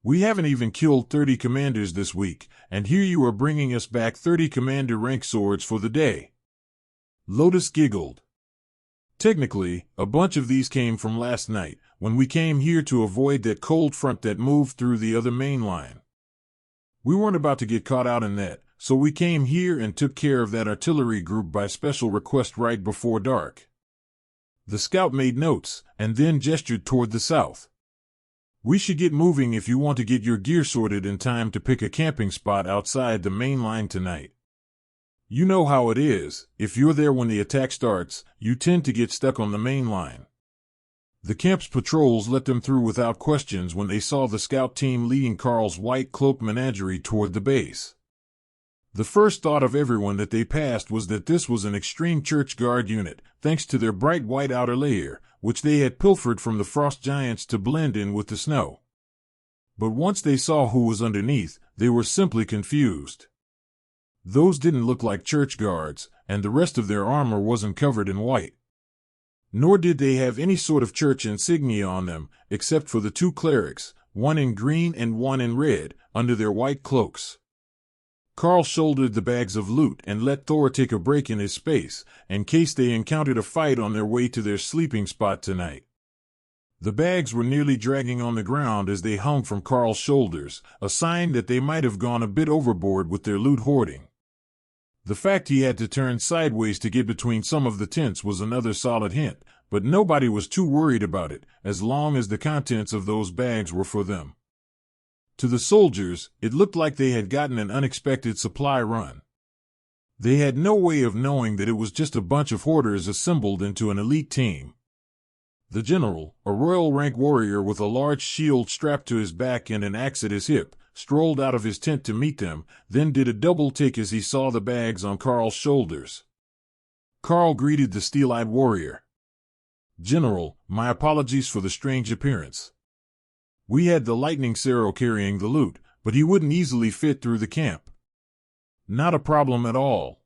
We haven't even killed 30 commanders this week, and here you are bringing us back 30 commander-rank swords for the day. Lotus giggled. Technically, a bunch of these came from last night, when we came here to avoid that cold front that moved through the other main line. We weren't about to get caught out in that, so we came here and took care of that artillery group by special request right before dark. The scout made notes, and then gestured toward the south. We should get moving if you want to get your gear sorted in time to pick a camping spot outside the main line tonight. You know how it is, if you're there when the attack starts, you tend to get stuck on the main line. The camp's patrols let them through without questions when they saw the scout team leading Karl's white cloak menagerie toward the base. The first thought of everyone that they passed was that this was an extreme church guard unit, thanks to their bright white outer layer, which they had pilfered from the frost giants to blend in with the snow. But once they saw who was underneath, they were simply confused. Those didn't look like church guards, and the rest of their armor wasn't covered in white. Nor did they have any sort of church insignia on them, except for the 2 clerics, one in green and one in red, under their white cloaks. Karl shouldered the bags of loot and let Thor take a break in his space, in case they encountered a fight on their way to their sleeping spot tonight. The bags were nearly dragging on the ground as they hung from Karl's shoulders, a sign that they might have gone a bit overboard with their loot hoarding. The fact he had to turn sideways to get between some of the tents was another solid hint, but nobody was too worried about it, as long as the contents of those bags were for them. To the soldiers, it looked like they had gotten an unexpected supply run. They had no way of knowing that it was just a bunch of hoarders assembled into an elite team. The general, a royal rank warrior with a large shield strapped to his back and an axe at his hip, strolled out of his tent to meet them, then did a double take as he saw the bags on Karl's shoulders. Karl greeted the steel-eyed warrior. General, my apologies for the strange appearance. We had the lightning Cero carrying the loot, but he wouldn't easily fit through the camp. Not a problem at all.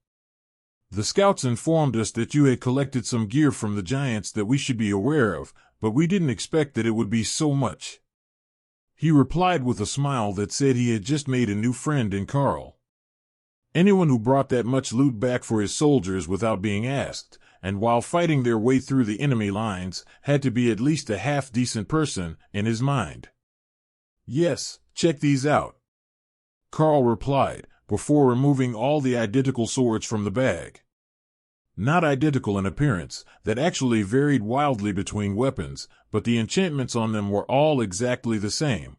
The scouts informed us that you had collected some gear from the giants that we should be aware of, but we didn't expect that it would be so much. He replied with a smile that said he had just made a new friend in Karl. Anyone who brought that much loot back for his soldiers without being asked, and while fighting their way through the enemy lines, had to be at least a half-decent person in his mind. "Yes, check these out," Karl replied, before removing all the identical swords from the bag. Not identical in appearance, that actually varied wildly between weapons, but the enchantments on them were all exactly the same.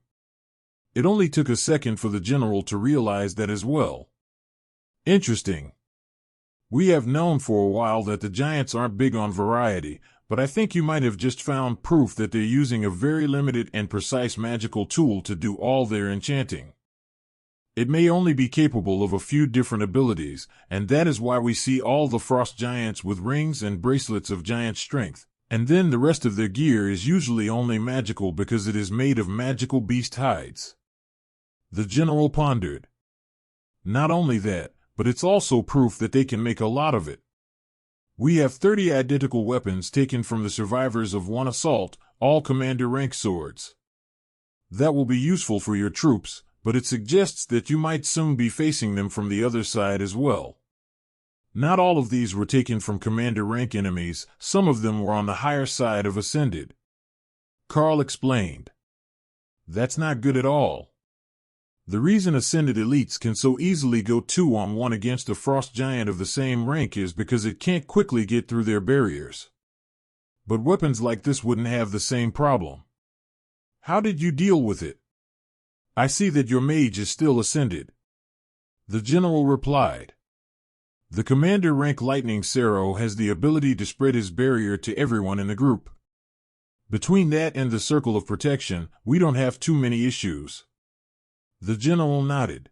It only took a second for the general to realize that as well. Interesting. We have known for a while that the giants aren't big on variety, but I think you might have just found proof that they're using a very limited and precise magical tool to do all their enchanting. It may only be capable of a few different abilities, and that is why we see all the frost giants with rings and bracelets of giant strength, and then the rest of their gear is usually only magical because it is made of magical beast hides. The general pondered. Not only that, but it's also proof that they can make a lot of it. We have 30 identical weapons taken from the survivors of one assault, all commander rank swords. That will be useful for your troops, but it suggests that you might soon be facing them from the other side as well. Not all of these were taken from commander rank enemies, some of them were on the higher side of Ascended. Karl explained. That's not good at all. The reason Ascended elites can so easily go 2-on-1 against a frost giant of the same rank is because it can't quickly get through their barriers. But weapons like this wouldn't have the same problem. How did you deal with it? I see that your mage is still Ascended. The general replied. The commander rank Lightning Sero has the ability to spread his barrier to everyone in the group. Between that and the circle of protection, we don't have too many issues. The general nodded.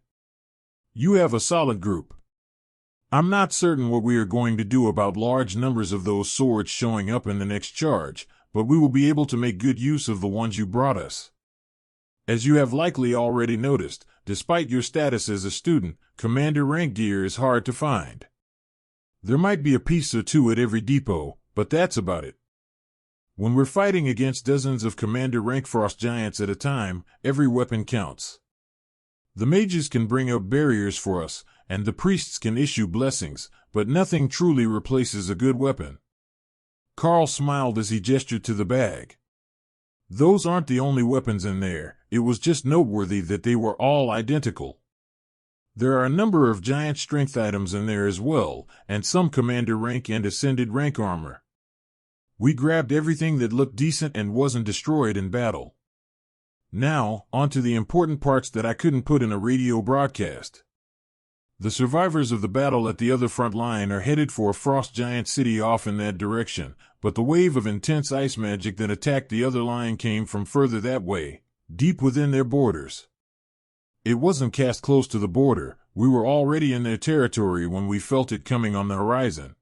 You have a solid group. I'm not certain what we are going to do about large numbers of those swords showing up in the next charge, but we will be able to make good use of the ones you brought us. As you have likely already noticed, despite your status as a student, commander rank gear is hard to find. There might be a piece or two at every depot, but that's about it. When we're fighting against dozens of commander rank frost giants at a time, every weapon counts. The mages can bring up barriers for us, and the priests can issue blessings, but nothing truly replaces a good weapon. Karl smiled as he gestured to the bag. Those aren't the only weapons in there, it was just noteworthy that they were all identical. There are a number of giant strength items in there as well, and some commander rank and ascended rank armor. We grabbed everything that looked decent and wasn't destroyed in battle. Now, on to the important parts that I couldn't put in a radio broadcast. The survivors of the battle at the other front line are headed for a frost giant city off in that direction, but the wave of intense ice magic that attacked the other line came from further that way, deep within their borders. It wasn't cast close to the border, we were already in their territory when we felt it coming on the horizon.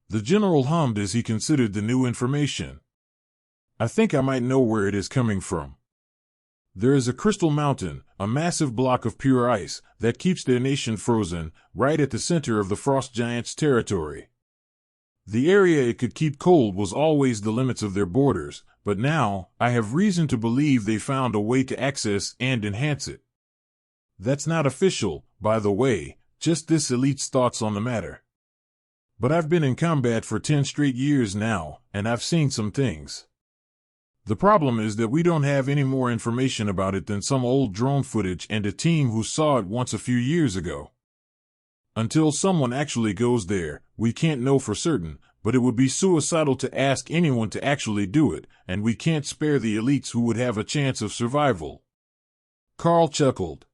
The general hummed as he considered the new information. I think I might know where it is coming from. There is a crystal mountain, a massive block of pure ice, that keeps their nation frozen, right at the center of the frost giants' territory. The area it could keep cold was always the limits of their borders, but now, I have reason to believe they found a way to access and enhance it. That's not official, by the way, just this elite's thoughts on the matter. But I've been in combat for 10 straight years now, and I've seen some things. The problem is that we don't have any more information about it than some old drone footage and a team who saw it once a few years ago. Until someone actually goes there, we can't know for certain, but it would be suicidal to ask anyone to actually do it, and we can't spare the elites who would have a chance of survival. Karl chuckled.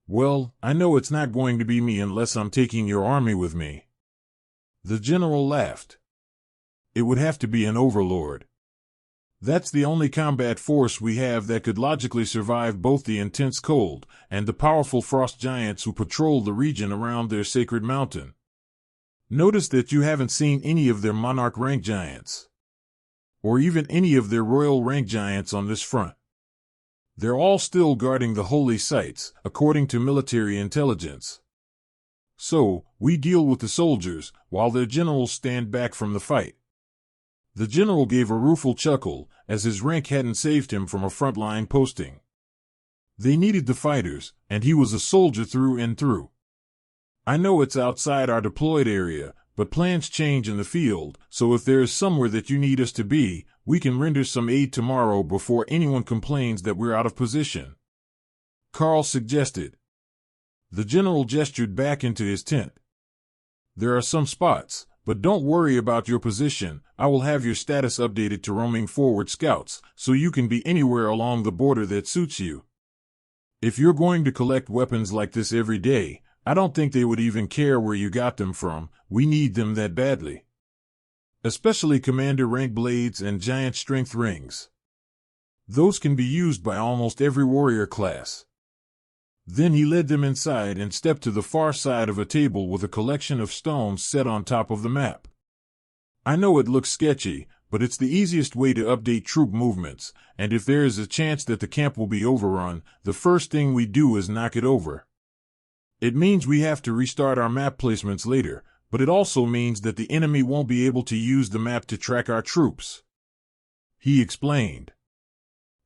Well, I know it's not going to be me unless I'm taking your army with me. The general laughed. It would have to be an overlord. That's the only combat force we have that could logically survive both the intense cold and the powerful frost giants who patrol the region around their sacred mountain. Notice that you haven't seen any of their monarch rank giants, or even any of their royal rank giants on this front. They're all still guarding the holy sites, according to military intelligence. So, we deal with the soldiers, while their generals stand back from the fight. The general gave a rueful chuckle, as his rank hadn't saved him from a frontline posting. They needed the fighters, and he was a soldier through and through. I know it's outside our deployed area, but plans change in the field, so if there is somewhere that you need us to be, we can render some aid tomorrow before anyone complains that we're out of position," Karl suggested. The general gestured back into his tent. "There are some spots, but don't worry about your position. I will have your status updated to roaming forward scouts, so you can be anywhere along the border that suits you. If you're going to collect weapons like this every day, I don't think they would even care where you got them from. We need them that badly. Especially commander rank blades and giant strength rings. Those can be used by almost every warrior class." Then he led them inside and stepped to the far side of a table with a collection of stones set on top of the map. "I know it looks sketchy, but it's the easiest way to update troop movements, and if there is a chance that the camp will be overrun, the first thing we do is knock it over. It means we have to restart our map placements later, but it also means that the enemy won't be able to use the map to track our troops," he explained.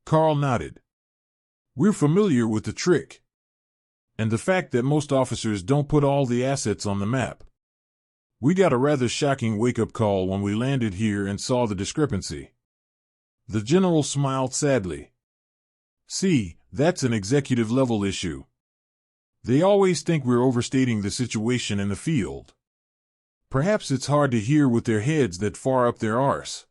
Karl nodded. "We're familiar with the trick. And the fact that most officers don't put all the assets on the map. We got a rather shocking wake-up call when we landed here and saw the discrepancy." The general smiled sadly. "See, that's an executive-level issue. They always think we're overstating the situation in the field. Perhaps it's hard to hear with their heads that far up their arse."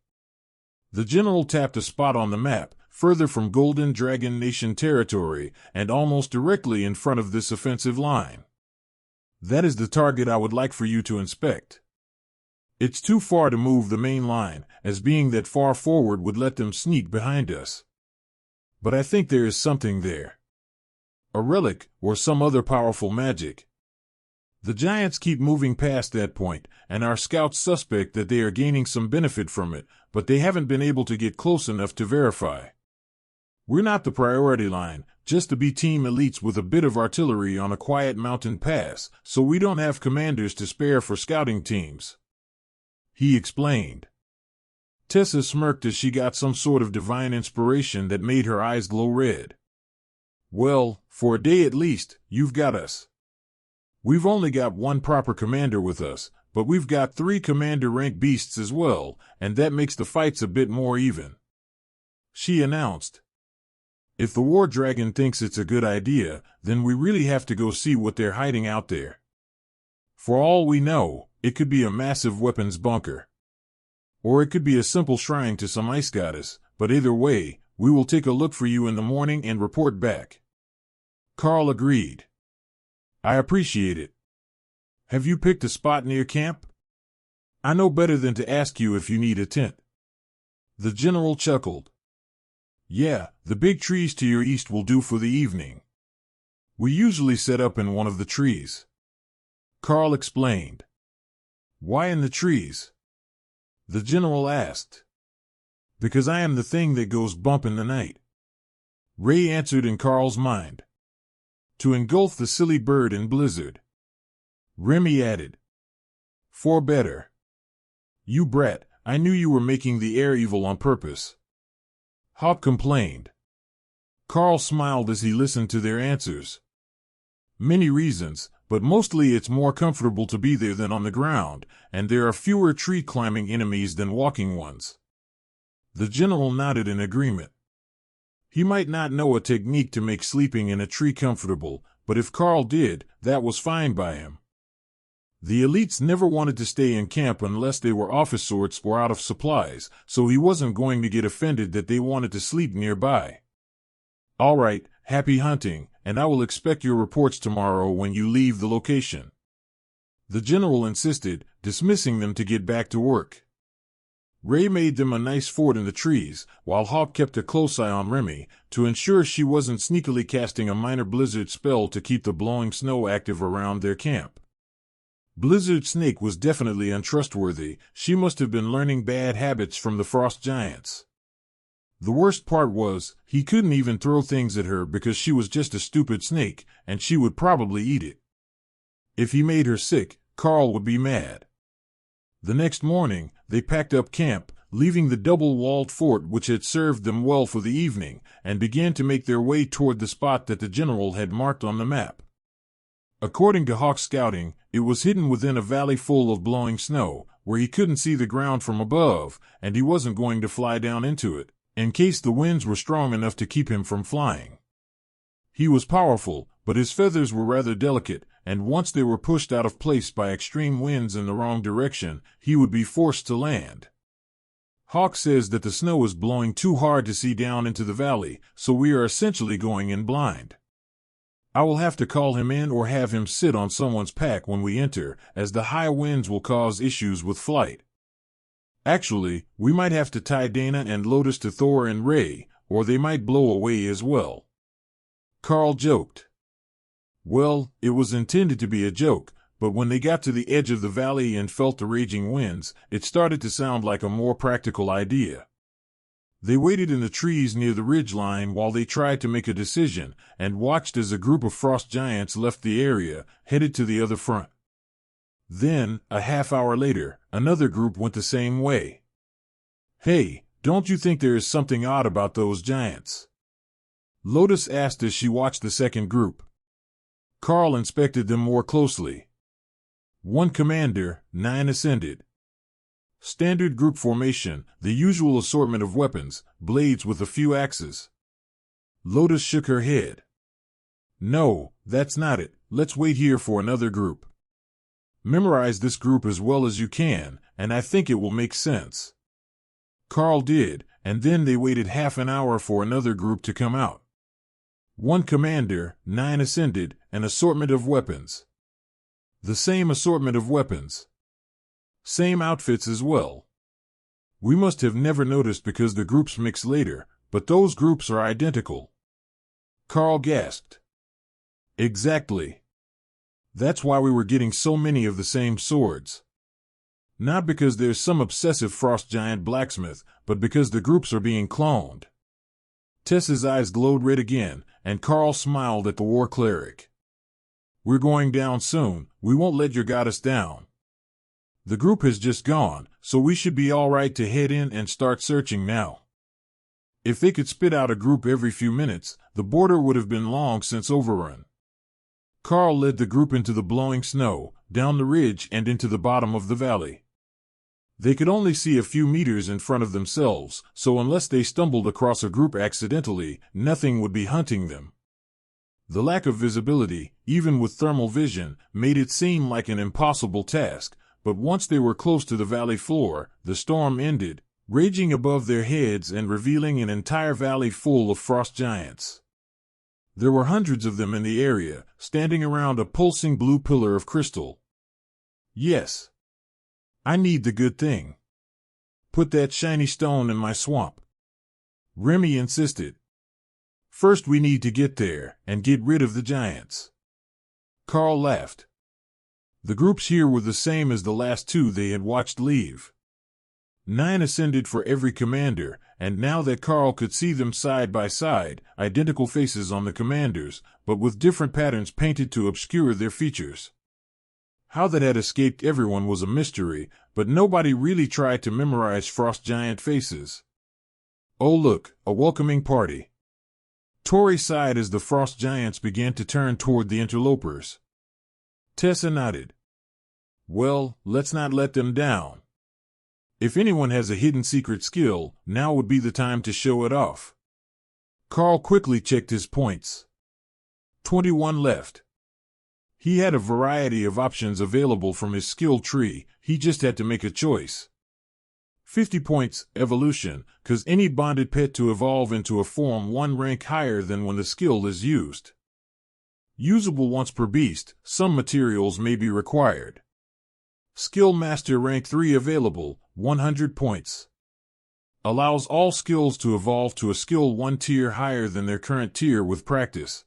The general tapped a spot on the map, further from Golden Dragon Nation territory, and almost directly in front of this offensive line. "That is the target I would like for you to inspect. It's too far to move the main line, as being that far forward would let them sneak behind us. But I think there is something there. A relic, or some other powerful magic. The giants keep moving past that point, and our scouts suspect that they are gaining some benefit from it, but they haven't been able to get close enough to verify. We're not the priority line, just to be team elites with a bit of artillery on a quiet mountain pass, so we don't have commanders to spare for scouting teams," he explained. Tessa smirked as she got some sort of divine inspiration that made her eyes glow red. "Well, for a day at least, you've got us. We've only got one proper commander with us, but we've got 3 commander-rank beasts as well, and that makes the fights a bit more even," she announced. "If the war dragon thinks it's a good idea, then we really have to go see what they're hiding out there. For all we know, it could be a massive weapons bunker. Or it could be a simple shrine to some ice goddess, but either way, we will take a look for you in the morning and report back." Karl agreed. "I appreciate it. Have you picked a spot near camp? I know better than to ask you if you need a tent." The general chuckled. "Yeah, the big trees to your east will do for the evening. We usually set up in one of the trees," Karl explained. "Why in the trees?" the general asked. "Because I am the thing that goes bump in the night," Ray answered in Karl's mind. "To engulf the silly bird in blizzard," Remy added. "For better." "You brat, I knew you were making the air evil on purpose," Hawk complained. Karl smiled as he listened to their answers. "Many reasons, but mostly it's more comfortable to be there than on the ground, and there are fewer tree-climbing enemies than walking ones." The general nodded in agreement. He might not know a technique to make sleeping in a tree comfortable, but if Karl did, that was fine by him. The elites never wanted to stay in camp unless they were officers or out of supplies, so he wasn't going to get offended that they wanted to sleep nearby. "All right, happy hunting, and I will expect your reports tomorrow when you leave the location," the general insisted, dismissing them to get back to work. Ray made them a nice fort in the trees, while Hawk kept a close eye on Remy, to ensure she wasn't sneakily casting a minor blizzard spell to keep the blowing snow active around their camp. Blizzard Snake was definitely untrustworthy. She must have been learning bad habits from the frost giants. The worst part was, he couldn't even throw things at her because she was just a stupid snake, and she would probably eat it. If he made her sick, Karl would be mad. The next morning, they packed up camp, leaving the double-walled fort which had served them well for the evening, and began to make their way toward the spot that the general had marked on the map. According to Hawk's scouting, it was hidden within a valley full of blowing snow, where he couldn't see the ground from above, and he wasn't going to fly down into it, in case the winds were strong enough to keep him from flying. He was powerful, but his feathers were rather delicate, and once they were pushed out of place by extreme winds in the wrong direction, he would be forced to land. Hawk says that the snow is blowing too hard to see down into the valley, so we are essentially going in blind. I will have to call him in or have him sit on someone's pack when we enter, as the high winds will cause issues with flight. Actually, we might have to tie Dana and Lotus to Thor and Ray, or they might blow away as well. Karl joked. Well, it was intended to be a joke, but when they got to the edge of the valley and felt the raging winds, it started to sound like a more practical idea. They waited in the trees near the ridgeline while they tried to make a decision, and watched as a group of frost giants left the area, headed to the other front. Then, a half hour later, another group went the same way. Hey, don't you think there is something odd about those giants? Lotus asked as she watched the second group. Karl inspected them more closely. 1 commander, 9 ascended. Standard group formation, the usual assortment of weapons, blades with a few axes. Lotus shook her head. No, that's not it. Let's wait here for another group. Memorize this group as well as you can, and I think it will make sense. Karl did, and then they waited half an hour for another group to come out. 1 commander, 9 ascended, an assortment of weapons. The same assortment of weapons. Same outfits as well. We must have never noticed because the groups mix later, but those groups are identical. Karl gasped. Exactly. That's why we were getting so many of the same swords. Not because there's some obsessive frost giant blacksmith, but because the groups are being cloned. Tessa's eyes glowed red again, and Karl smiled at the war cleric. We're going down soon, we won't let your goddess down. The group has just gone, so we should be all right to head in and start searching now. If they could spit out a group every few minutes, the border would have been long since overrun. Karl led the group into the blowing snow, down the ridge and into the bottom of the valley. They could only see a few meters in front of themselves, so unless they stumbled across a group accidentally, nothing would be hunting them. The lack of visibility, even with thermal vision, made it seem like an impossible task, but once they were close to the valley floor, the storm ended, raging above their heads and revealing an entire valley full of frost giants. There were hundreds of them in the area, standing around a pulsing blue pillar of crystal. Yes. I need the good thing. Put that shiny stone in my swamp. Remy insisted. First we need to get there, and get rid of the giants. Karl laughed. The groups here were the same as the last 2 they had watched leave. 9 ascended for every commander, and now that Karl could see them side by side, identical faces on the commanders, but with different patterns painted to obscure their features. How that had escaped everyone was a mystery, but nobody really tried to memorize frost giant faces. Oh look, a welcoming party. Tori sighed as the frost giants began to turn toward the interlopers. Tessa nodded. Well, let's not let them down. If anyone has a hidden secret skill, now would be the time to show it off. Karl quickly checked his points. 21 left. He had a variety of options available from his skill tree, he just had to make a choice. 50 points, evolution, cause any bonded pet to evolve into a form 1 rank higher than when the skill is used. Usable once per beast, some materials may be required. Skill Master rank 3 available, 100 points. Allows all skills to evolve to a skill 1 tier higher than their current tier with practice.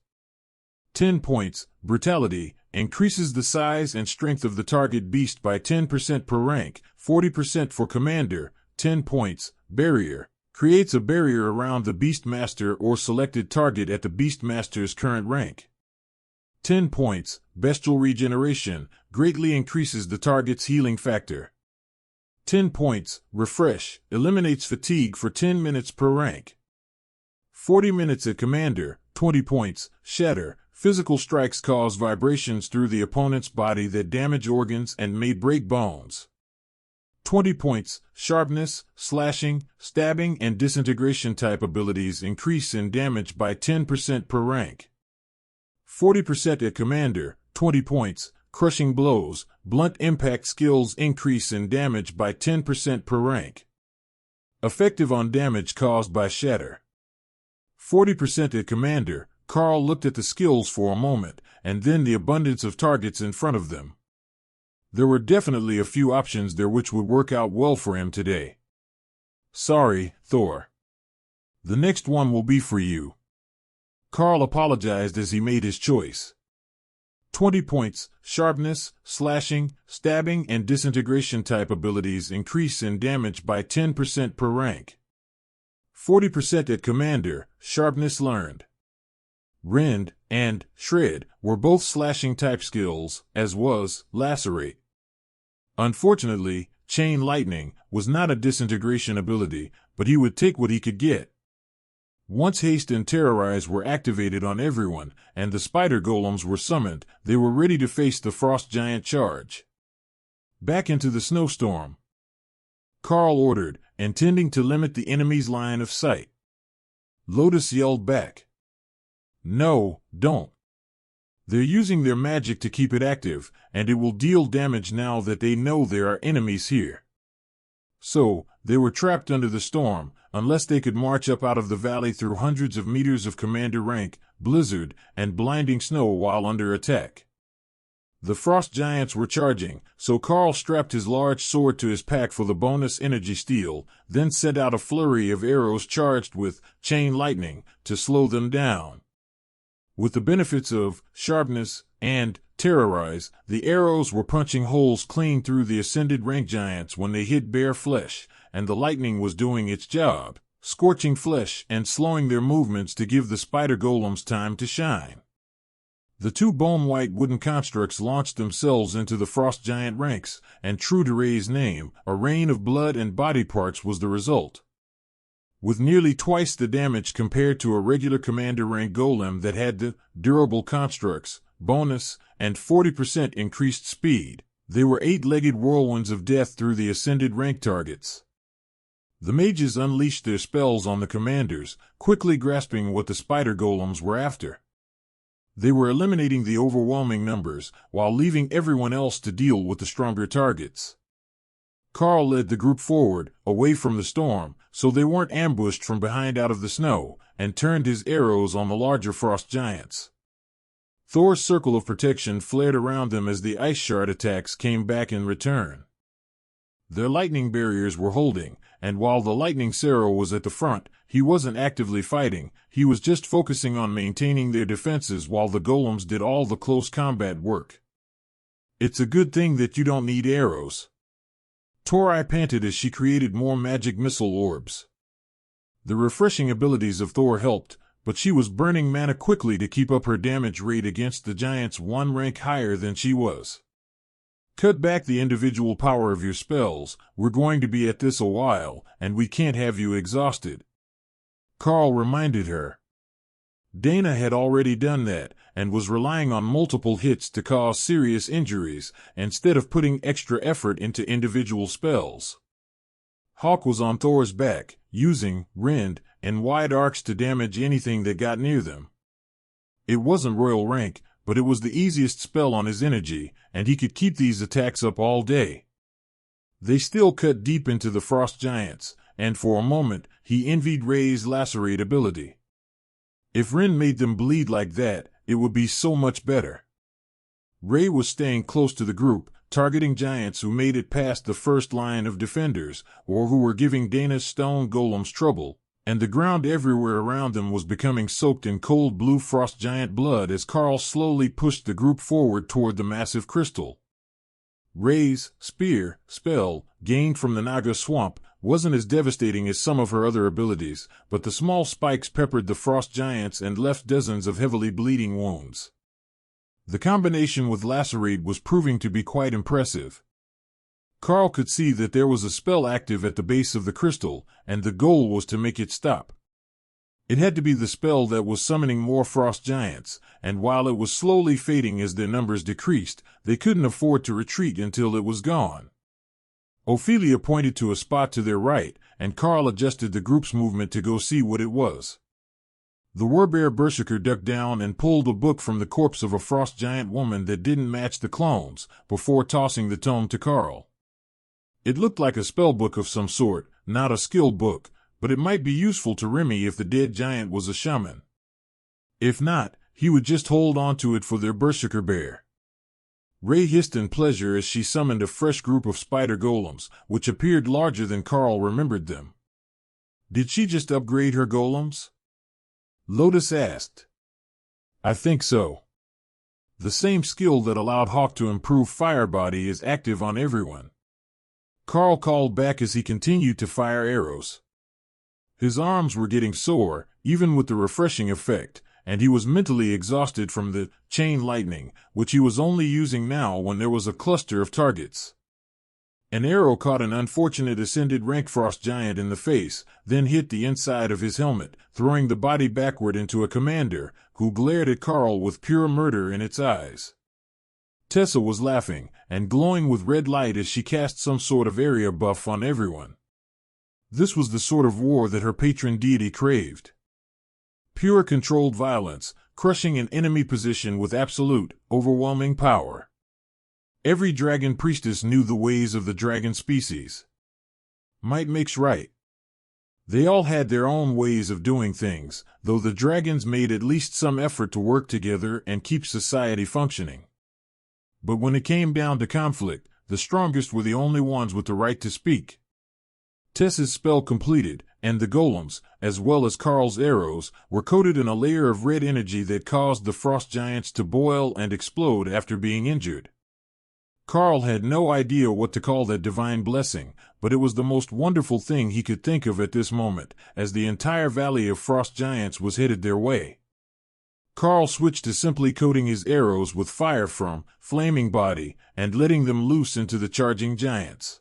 10 points, Brutality, increases the size and strength of the target beast by 10% per rank, 40% for commander. 10 points, Barrier, creates a barrier around the Beastmaster or selected target at the Beastmaster's current rank. 10 points, Bestial Regeneration, greatly increases the target's healing factor. 10 points, Refresh, eliminates fatigue for 10 minutes per rank. 40 minutes at Commander. 20 points, Shatter, Physical strikes cause vibrations through the opponent's body that damage organs and may break bones. 20 points, sharpness, slashing, stabbing, and disintegration type abilities increase in damage by 10% per rank. 40% at commander, 20 points, crushing blows, blunt impact skills increase in damage by 10% per rank. Effective on damage caused by shatter. 40% at commander. Karl looked at the skills for a moment, and then the abundance of targets in front of them. There were definitely a few options there which would work out well for him today. Sorry, Thor. The next one will be for you. Karl apologized as he made his choice. 20 points, sharpness, slashing, stabbing, and disintegration type abilities increase in damage by 10% per rank. 40% at commander, sharpness learned. Rend and Shred were both slashing type skills, as was Lacerate. Unfortunately, Chain Lightning was not a disintegration ability, but he would take what he could get. Once Haste and Terrorize were activated on everyone, and the spider golems were summoned, they were ready to face the frost giant charge. Back into the snowstorm. Karl ordered, intending to limit the enemy's line of sight. Lotus yelled back. No, don't. They're using their magic to keep it active, and it will deal damage now that they know there are enemies here. So, they were trapped under the storm, unless they could march up out of the valley through hundreds of meters of commander rank, blizzard, and blinding snow while under attack. The frost giants were charging, so Karl strapped his large sword to his pack for the bonus energy steal, then sent out a flurry of arrows charged with Chain Lightning to slow them down. With the benefits of sharpness and terrorize, the arrows were punching holes clean through the ascended rank giants when they hit bare flesh, and the lightning was doing its job, scorching flesh and slowing their movements to give the spider golems time to shine. The two bone-white wooden constructs launched themselves into the frost giant ranks, and true to Ray's name, a rain of blood and body parts was the result. With nearly twice the damage compared to a regular commander rank golem that had the durable constructs, bonus, and 40% increased speed, they were eight-legged whirlwinds of death through the ascended rank targets. The mages unleashed their spells on the commanders, quickly grasping what the spider golems were after. They were eliminating the overwhelming numbers, while leaving everyone else to deal with the stronger targets. Karl led the group forward, away from the storm, so they weren't ambushed from behind out of the snow, and turned his arrows on the larger frost giants. Thor's circle of protection flared around them as the ice shard attacks came back in return. Their lightning barriers were holding, and while the lightning Sarah was at the front, he wasn't actively fighting, he was just focusing on maintaining their defenses while the golems did all the close combat work. It's a good thing that you don't need arrows. Torai panted as she created more magic missile orbs. The refreshing abilities of Thor helped, but she was burning mana quickly to keep up her damage rate against the giants one rank higher than she was. Cut back the individual power of your spells, we're going to be at this a while, and we can't have you exhausted. Karl reminded her. Dana had already done that, and was relying on multiple hits to cause serious injuries, instead of putting extra effort into individual spells. Hawk was on Thor's back, using rend and wide arcs to damage anything that got near them. It wasn't royal rank, but it was the easiest spell on his energy, and he could keep these attacks up all day. They still cut deep into the frost giants, and for a moment, he envied Ray's Lacerate ability. If Ren made them bleed like that, it would be so much better. Ray was staying close to the group, targeting giants who made it past the first line of defenders, or who were giving Dana's stone golems trouble, and the ground everywhere around them was becoming soaked in cold blue frost giant blood as Karl slowly pushed the group forward toward the massive crystal. Ray's spear spell, gained from the Naga swamp, wasn't as devastating as some of her other abilities, but the small spikes peppered the frost giants and left dozens of heavily bleeding wounds. The combination with Lacerate was proving to be quite impressive. Karl could see that there was a spell active at the base of the crystal, and the goal was to make it stop. It had to be the spell that was summoning more frost giants, and while it was slowly fading as their numbers decreased, they couldn't afford to retreat until it was gone. Ophelia pointed to a spot to their right, and Karl adjusted the group's movement to go see what it was. The Warbear Berserker ducked down and pulled a book from the corpse of a frost giant woman that didn't match the clones, before tossing the tome to Karl. It looked like a spell book of some sort, not a skill book, but it might be useful to Remy if the dead giant was a shaman. If not, he would just hold on to it for their Berserker bear. Ray hissed in pleasure as she summoned a fresh group of spider golems, which appeared larger than Karl remembered them. Did she just upgrade her golems? Lotus asked. I think so. The same skill that allowed Hawk to improve fire body is active on everyone. Karl called back as he continued to fire arrows. His arms were getting sore, even with the refreshing effect, and he was mentally exhausted from the chain lightning, which he was only using now when there was a cluster of targets. An arrow caught an unfortunate ascended rank frost giant in the face, then hit the inside of his helmet, throwing the body backward into a commander, who glared at Karl with pure murder in its eyes. Tessa was laughing, and glowing with red light as she cast some sort of area buff on everyone. This was the sort of war that her patron deity craved. Pure controlled violence, crushing an enemy position with absolute, overwhelming power. Every dragon priestess knew the ways of the dragon species. Might makes right. They all had their own ways of doing things, though the dragons made at least some effort to work together and keep society functioning. But when it came down to conflict, the strongest were the only ones with the right to speak. Tessa's spell completed, and the golems, as well as Karl's arrows, were coated in a layer of red energy that caused the frost giants to boil and explode after being injured. Karl had no idea what to call that divine blessing, but it was the most wonderful thing he could think of at this moment, as the entire valley of frost giants was headed their way. Karl switched to simply coating his arrows with fire from flaming body and letting them loose into the charging giants.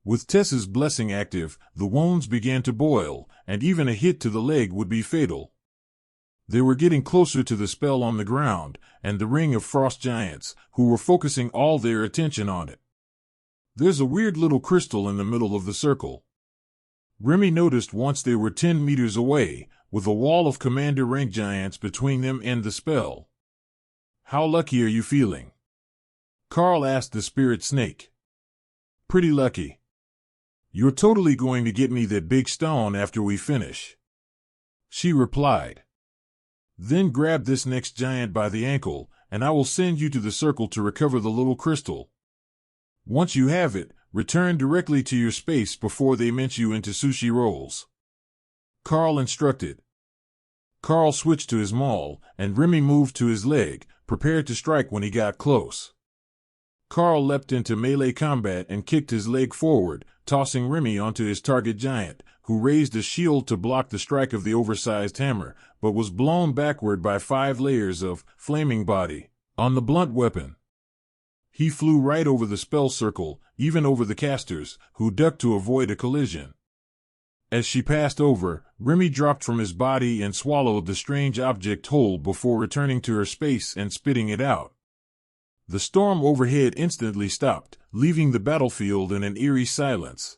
With Tessa's blessing active, the wounds began to boil, and even a hit to the leg would be fatal. They were getting closer to the spell on the ground, and the ring of frost giants, who were focusing all their attention on it. There's a weird little crystal in the middle of the circle. Remy noticed once they were 10 meters away, with a wall of commander rank giants between them and the spell. How lucky are you feeling? Karl asked the spirit snake. Pretty lucky. You're totally going to get me that big stone after we finish. She replied. Then grab this next giant by the ankle, and I will send you to the circle to recover the little crystal. Once you have it, return directly to your space before they mince you into sushi rolls. Karl instructed. Karl switched to his maul, and Remy moved to his leg, prepared to strike when he got close. Karl leapt into melee combat and kicked his leg forward, tossing Remy onto his target giant, who raised a shield to block the strike of the oversized hammer, but was blown backward by 5 layers of flaming body on the blunt weapon. He flew right over the spell circle, even over the casters, who ducked to avoid a collision. As she passed over, Remy dropped from his body and swallowed the strange object whole before returning to her space and spitting it out. The storm overhead instantly stopped, leaving the battlefield in an eerie silence.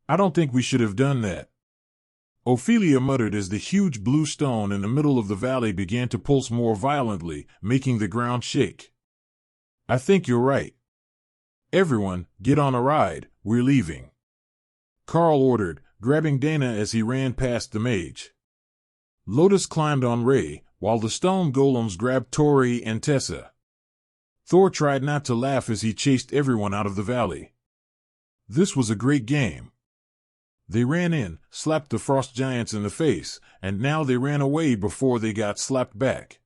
I don't think we should have done that. Ophelia muttered as the huge blue stone in the middle of the valley began to pulse more violently, making the ground shake. I think you're right. Everyone, get on a ride, we're leaving. Karl ordered, grabbing Dana as he ran past the mage. Lotus climbed on Ray, while the stone golems grabbed Tori and Tessa. Thor tried not to laugh as he chased everyone out of the valley. This was a great game. They ran in, slapped the frost giants in the face, and now they ran away before they got slapped back.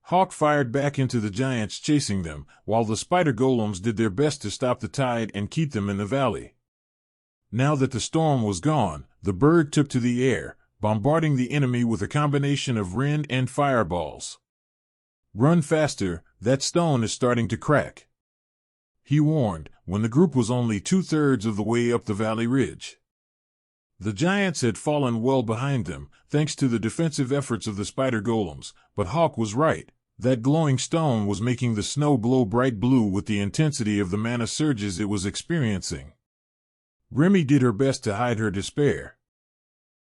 Hawk fired back into the giants chasing them, while the spider golems did their best to stop the tide and keep them in the valley. Now that the storm was gone, the bird took to the air, bombarding the enemy with a combination of wind and fireballs. Run faster, that stone is starting to crack, he warned, when the group was only 2/3 of the way up the valley ridge. The giants had fallen well behind them, thanks to the defensive efforts of the spider golems, but Hawk was right. That glowing stone was making the snow glow bright blue with the intensity of the mana surges it was experiencing. Remy did her best to hide her despair.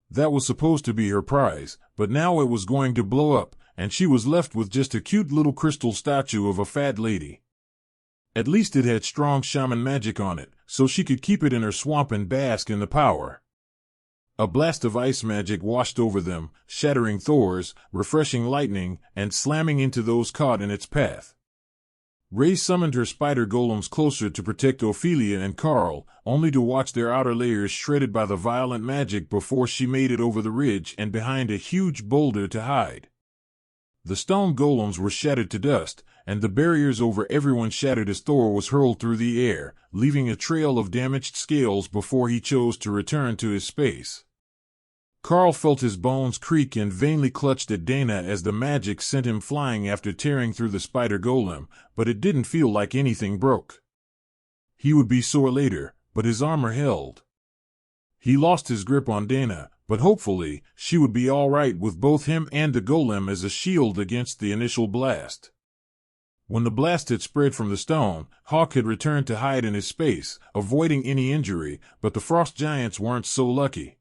That was supposed to be her prize, but now it was going to blow up, and she was left with just a cute little crystal statue of a fat lady. At least it had strong shaman magic on it, so she could keep it in her swamp and bask in the power. A blast of ice magic washed over them, shattering Thor's, refreshing lightning, and slamming into those caught in its path. Ray summoned her spider golems closer to protect Ophelia and Karl, only to watch their outer layers shredded by the violent magic before she made it over the ridge and behind a huge boulder to hide. The stone golems were shattered to dust, and the barriers over everyone shattered as Thor was hurled through the air, leaving a trail of damaged scales before he chose to return to his space. Karl felt his bones creak and vainly clutched at Dana as the magic sent him flying after tearing through the spider golem, but it didn't feel like anything broke. He would be sore later, but his armor held. He lost his grip on Dana, but hopefully, she would be all right with both him and the golem as a shield against the initial blast. When the blast had spread from the stone, Hawk had returned to hide in his space, avoiding any injury, but the frost giants weren't so lucky.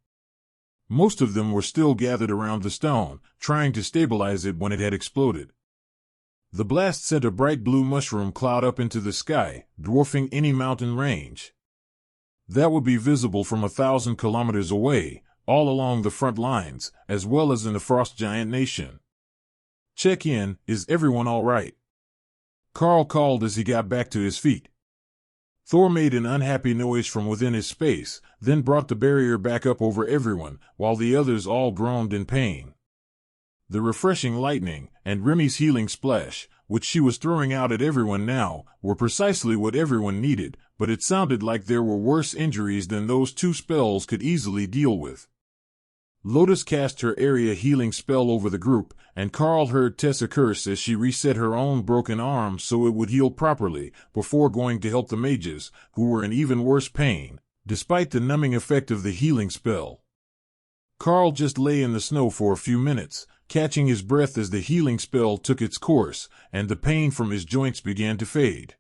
Most of them were still gathered around the stone, trying to stabilize it when it had exploded. The blast sent a bright blue mushroom cloud up into the sky, dwarfing any mountain range. That would be visible from 1,000 kilometers away, all along the front lines, as well as in the frost giant nation. "Check in, is everyone all right?" Karl called as he got back to his feet. Thor made an unhappy noise from within his space, then brought the barrier back up over everyone, while the others all groaned in pain. The refreshing lightning, and Remy's healing splash, which she was throwing out at everyone now, were precisely what everyone needed, but it sounded like there were worse injuries than those two spells could easily deal with. Lotus cast her area healing spell over the group, and Karl heard Tessa curse as she reset her own broken arm so it would heal properly, before going to help the mages, who were in even worse pain, despite the numbing effect of the healing spell. Karl just lay in the snow for a few minutes, catching his breath as the healing spell took its course, and the pain from his joints began to fade.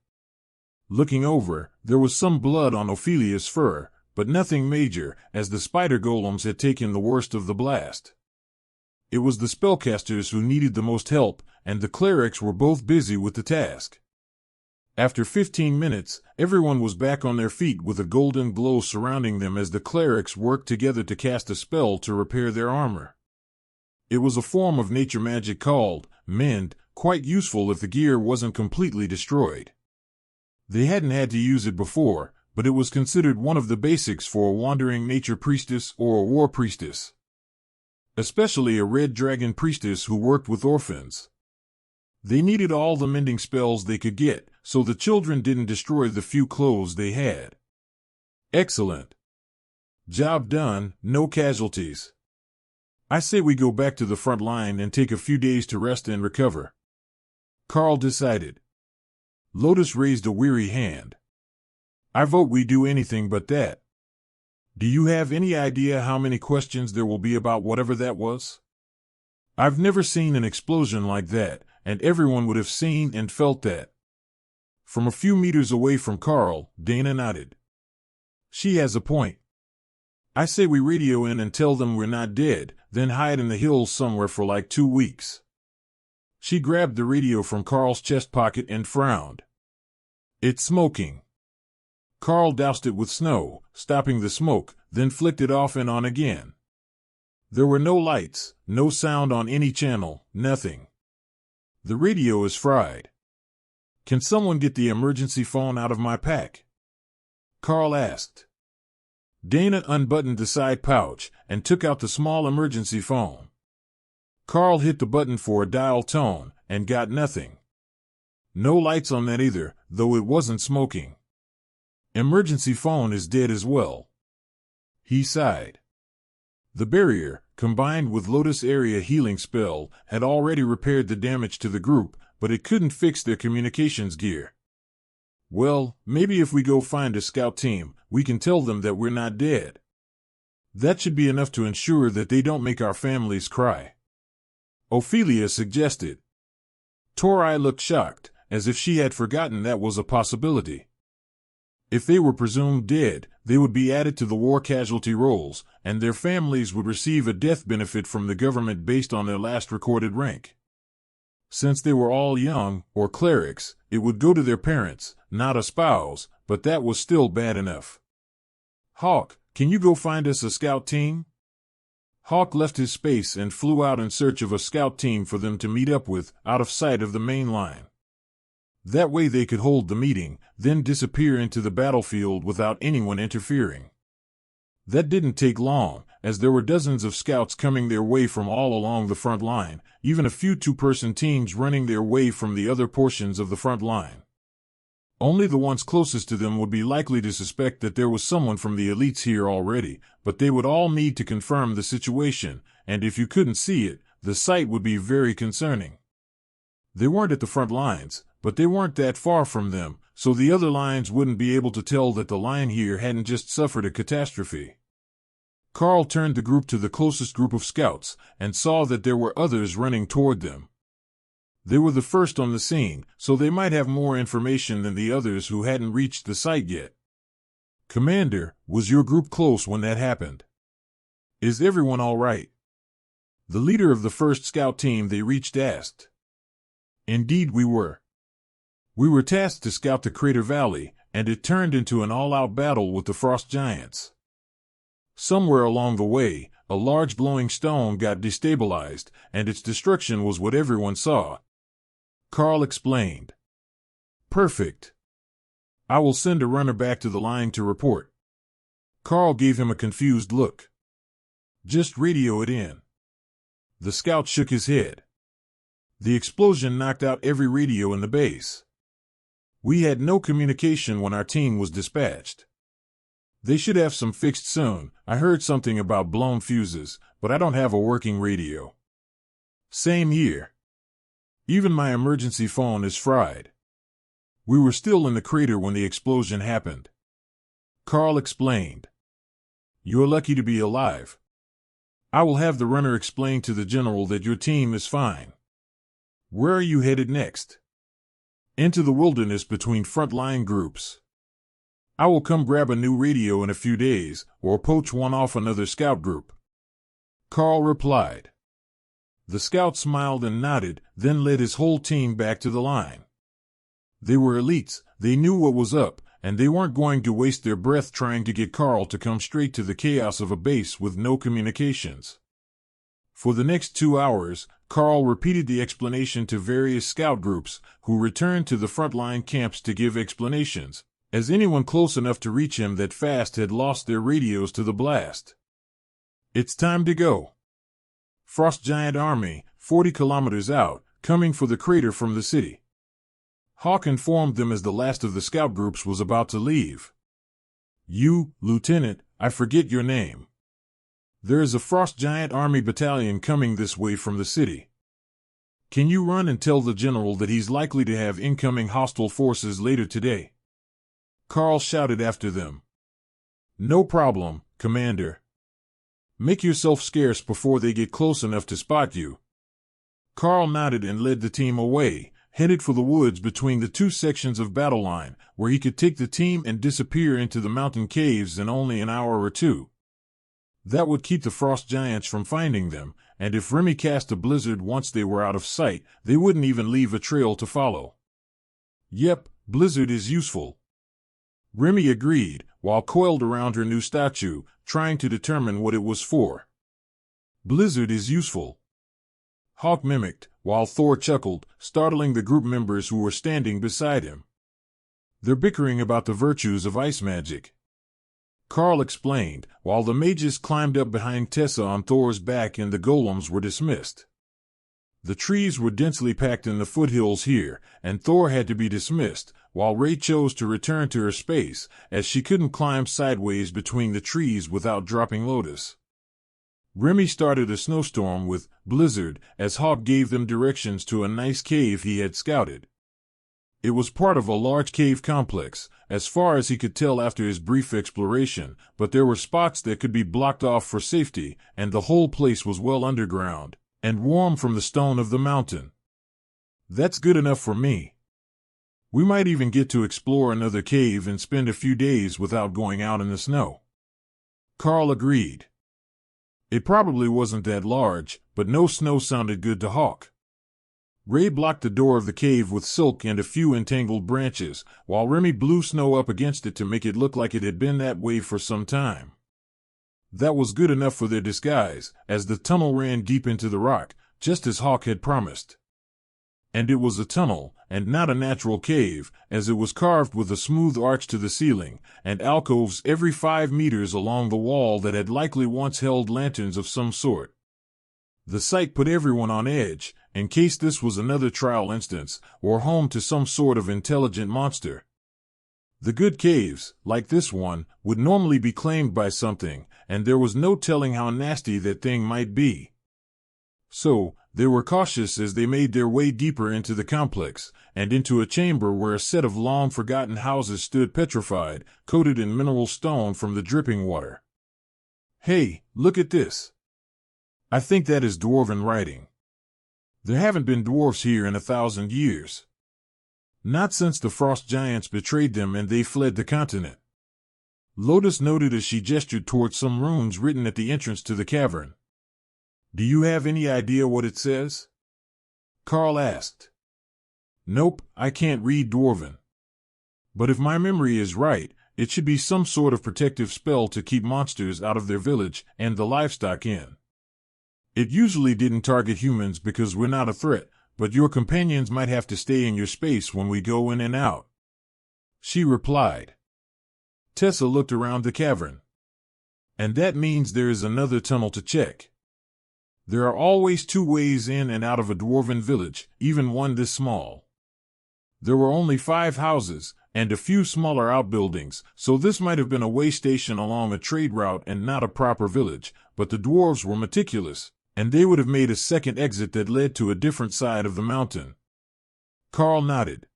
Looking over, there was some blood on Ophelia's fur, but nothing major, as the spider golems had taken the worst of the blast. It was the spellcasters who needed the most help, and the clerics were both busy with the task. After 15 minutes, everyone was back on their feet with a golden glow surrounding them as the clerics worked together to cast a spell to repair their armor. It was a form of nature magic called Mend, quite useful if the gear wasn't completely destroyed. They hadn't had to use it before, but it was considered one of the basics for a wandering nature priestess or a war priestess. Especially a red dragon priestess who worked with orphans. They needed all the mending spells they could get, so the children didn't destroy the few clothes they had. Excellent. Job done, no casualties. I say we go back to the front line and take a few days to rest and recover. Karl decided. Lotus raised a weary hand. I vote we do anything but that. Do you have any idea how many questions there will be about whatever that was? I've never seen an explosion like that, and everyone would have seen and felt that. From a few meters away from Karl, Dana nodded. She has a point. I say we radio in and tell them we're not dead, then hide in the hills somewhere for like 2 weeks. She grabbed the radio from Karl's chest pocket and frowned. It's smoking. Karl doused it with snow, stopping the smoke, then flicked it off and on again. There were no lights, no sound on any channel, nothing. The radio is fried. Can someone get the emergency phone out of my pack? Karl asked. Dana unbuttoned the side pouch and took out the small emergency phone. Karl hit the button for a dial tone and got nothing. No lights on that either, though it wasn't smoking. Emergency phone is dead as well. He sighed. The barrier, combined with Lotus area healing spell, had already repaired the damage to the group, but it couldn't fix their communications gear. Well, maybe if we go find a scout team, we can tell them that we're not dead. That should be enough to ensure that they don't make our families cry," Ophelia suggested. Tori looked shocked, as if she had forgotten that was a possibility. If they were presumed dead, they would be added to the war casualty rolls, and their families would receive a death benefit from the government based on their last recorded rank. Since they were all young, or clerics, it would go to their parents, not a spouse, but that was still bad enough. "Hawk, can you go find us a scout team?" Hawk left his space and flew out in search of a scout team for them to meet up with, out of sight of the main line. That way they could hold the meeting, then disappear into the battlefield without anyone interfering. That didn't take long, as there were dozens of scouts coming their way from all along the front line, even a few two-person teams running their way from the other portions of the front line. Only the ones closest to them would be likely to suspect that there was someone from the elites here already, but they would all need to confirm the situation, and if you couldn't see it, the sight would be very concerning. They weren't at the front lines, but they weren't that far from them, so the other lines wouldn't be able to tell that the line here hadn't just suffered a catastrophe. Karl turned the group to the closest group of scouts, and saw that there were others running toward them. They were the first on the scene, so they might have more information than the others who hadn't reached the site yet. "Commander, was your group close when that happened? Is everyone all right?" The leader of the first scout team they reached asked. "Indeed we were. We were tasked to scout the Crater Valley, and it turned into an all-out battle with the Frost Giants. Somewhere along the way, a large glowing stone got destabilized, and its destruction was what everyone saw," Karl explained. "Perfect. I will send a runner back to the line to report." Karl gave him a confused look. "Just radio it in." The scout shook his head. "The explosion knocked out every radio in the base. We had no communication when our team was dispatched. They should have some fixed soon. I heard something about blown fuses, but I don't have a working radio." "Same here. Even my emergency phone is fried. We were still in the crater when the explosion happened," Karl explained. "You're lucky to be alive. I will have the runner explain to the general that your team is fine. Where are you headed next?" "Into the wilderness between front-line groups. I will come grab a new radio in a few days, or poach one off another scout group," Karl replied. The scout smiled and nodded, then led his whole team back to the line. They were elites, they knew what was up, and they weren't going to waste their breath trying to get Karl to come straight to the chaos of a base with no communications. For the next 2 hours, Karl repeated the explanation to various scout groups, who returned to the frontline camps to give explanations, as anyone close enough to reach him that fast had lost their radios to the blast. "It's time to go. Frost Giant Army, 40 kilometers out, coming for the crater from the city." Hawk informed them as the last of the scout groups was about to leave. "You, Lieutenant, I forget your name. There is a Frost Giant Army battalion coming this way from the city. Can you run and tell the general that he's likely to have incoming hostile forces later today?" Karl shouted after them. "No problem, Commander. Make yourself scarce before they get close enough to spot you." Karl nodded and led the team away, headed for the woods between the two sections of battle line, where he could take the team and disappear into the mountain caves in only an hour or two. That would keep the Frost Giants from finding them, and if Remy cast a blizzard once they were out of sight, they wouldn't even leave a trail to follow. "Yep, blizzard is useful," Remy agreed, while coiled around her new statue, trying to determine what it was for. "Blizzard is useful," Hawk mimicked, while Thor chuckled, startling the group members who were standing beside him. "They're bickering about the virtues of ice magic," Karl explained, while the mages climbed up behind Tessa on Thor's back and the golems were dismissed. The trees were densely packed in the foothills here, and Thor had to be dismissed, while Ray chose to return to her space, as she couldn't climb sideways between the trees without dropping Lotus. Remy started a snowstorm with Blizzard, as Hawk gave them directions to a nice cave he had scouted. It was part of a large cave complex, as far as he could tell after his brief exploration, but there were spots that could be blocked off for safety, and the whole place was well underground, and warm from the stone of the mountain. That's good enough for me. We might even get to explore another cave and spend a few days without going out in the snow. Karl agreed. It probably wasn't that large, but no snow sounded good to Hawk. Ray blocked the door of the cave with silk and a few entangled branches, while Remy blew snow up against it to make it look like it had been that way for some time. That was good enough for their disguise, as the tunnel ran deep into the rock, just as Hawk had promised. And it was a tunnel, and not a natural cave, as it was carved with a smooth arch to the ceiling, and alcoves every 5 meters along the wall that had likely once held lanterns of some sort. The sight put everyone on edge, in case this was another trial instance, or home to some sort of intelligent monster. The good caves, like this one, would normally be claimed by something, and there was no telling how nasty that thing might be. So, they were cautious as they made their way deeper into the complex, and into a chamber where a set of long-forgotten houses stood petrified, coated in mineral stone from the dripping water. Hey, look at this. I think that is dwarven writing. There haven't been dwarves here in 1,000 years. Not since the frost giants betrayed them and they fled the continent. Lotus noted as she gestured towards some runes written at the entrance to the cavern. Do you have any idea what it says? Karl asked. Nope, I can't read dwarven. But if my memory is right, it should be some sort of protective spell to keep monsters out of their village and the livestock in. It usually didn't target humans because we're not a threat, but your companions might have to stay in your space when we go in and out. She replied. Tessa looked around the cavern. And that means there is another tunnel to check. There are always 2 ways in and out of a dwarven village, even one this small. There were only 5 houses, and a few smaller outbuildings, so this might have been a way station along a trade route and not a proper village, but the dwarves were meticulous, and they would have made a second exit that led to a different side of the mountain. Karl nodded.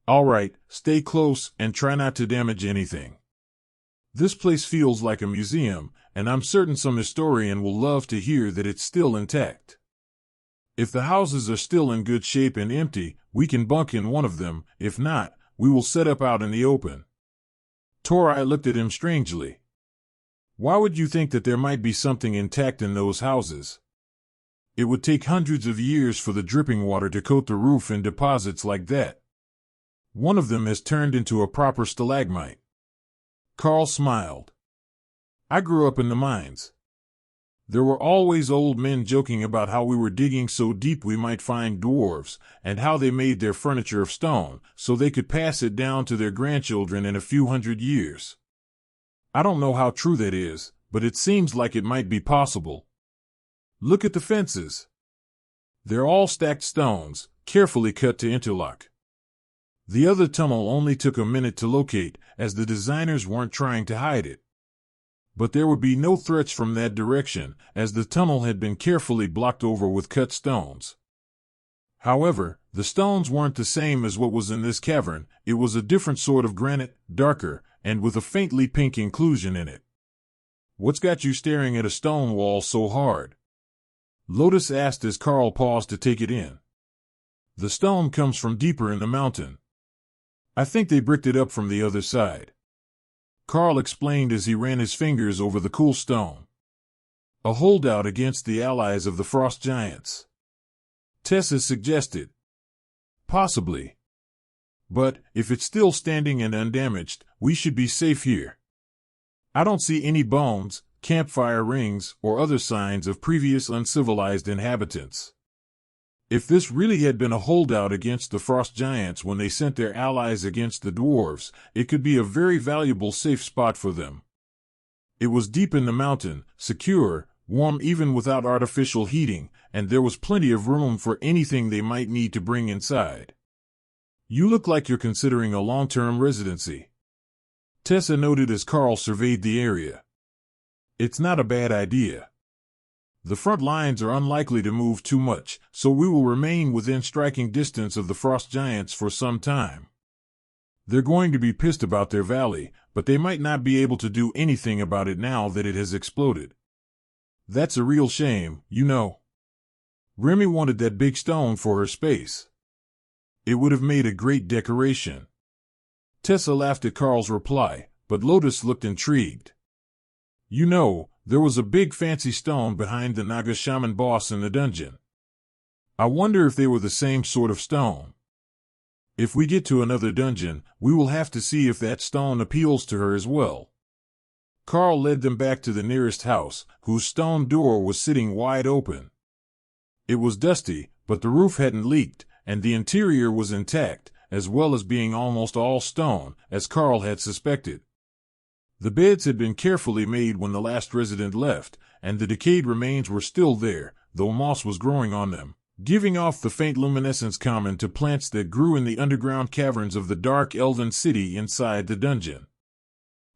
All right, stay close and try not to damage anything. This place feels like a museum, and I'm certain some historian will love to hear that it's still intact. If the houses are still in good shape and empty, we can bunk in one of them. If not, we will set up out in the open. Torai looked at him strangely. Why would you think that there might be something intact in those houses? It would take hundreds of years for the dripping water to coat the roof in deposits like that. One of them has turned into a proper stalagmite. Karl smiled. I grew up in the mines. There were always old men joking about how we were digging so deep we might find dwarves, and how they made their furniture of stone, so they could pass it down to their grandchildren in a few hundred years. I don't know how true that is, but it seems like it might be possible. Look at the fences. They're all stacked stones, carefully cut to interlock. The other tunnel only took a minute to locate, as the designers weren't trying to hide it. But there would be no threats from that direction, as the tunnel had been carefully blocked over with cut stones. However, the stones weren't the same as what was in this cavern. It was a different sort of granite, darker, and with a faintly pink inclusion in it. What's got you staring at a stone wall so hard? Lotus asked as Karl paused to take it in. The stone comes from deeper in the mountain. I think they bricked it up from the other side. Karl explained as he ran his fingers over the cool stone. A holdout against the allies of the frost giants. Tessa suggested. Possibly. But, if it's still standing and undamaged, we should be safe here. I don't see any bones, campfire rings, or other signs of previous uncivilized inhabitants. If this really had been a holdout against the frost giants when they sent their allies against the dwarves, it could be a very valuable safe spot for them. It was deep in the mountain, secure, warm even without artificial heating, and there was plenty of room for anything they might need to bring inside. You look like you're considering a long-term residency. Tessa noted as Karl surveyed the area. It's not a bad idea. The front lines are unlikely to move too much, so we will remain within striking distance of the frost giants for some time. They're going to be pissed about their valley, but they might not be able to do anything about it now that it has exploded. That's a real shame, you know. Remy wanted that big stone for her space. It would have made a great decoration. Tessa laughed at Karl's reply, but Lotus looked intrigued. You know, there was a big fancy stone behind the Naga shaman boss in the dungeon. I wonder if they were the same sort of stone. If we get to another dungeon, we will have to see if that stone appeals to her as well. Karl led them back to the nearest house, whose stone door was sitting wide open. It was dusty, but the roof hadn't leaked, and the interior was intact, as well as being almost all stone, as Karl had suspected. The beds had been carefully made when the last resident left, and the decayed remains were still there, though moss was growing on them, giving off the faint luminescence common to plants that grew in the underground caverns of the dark elven city inside the dungeon.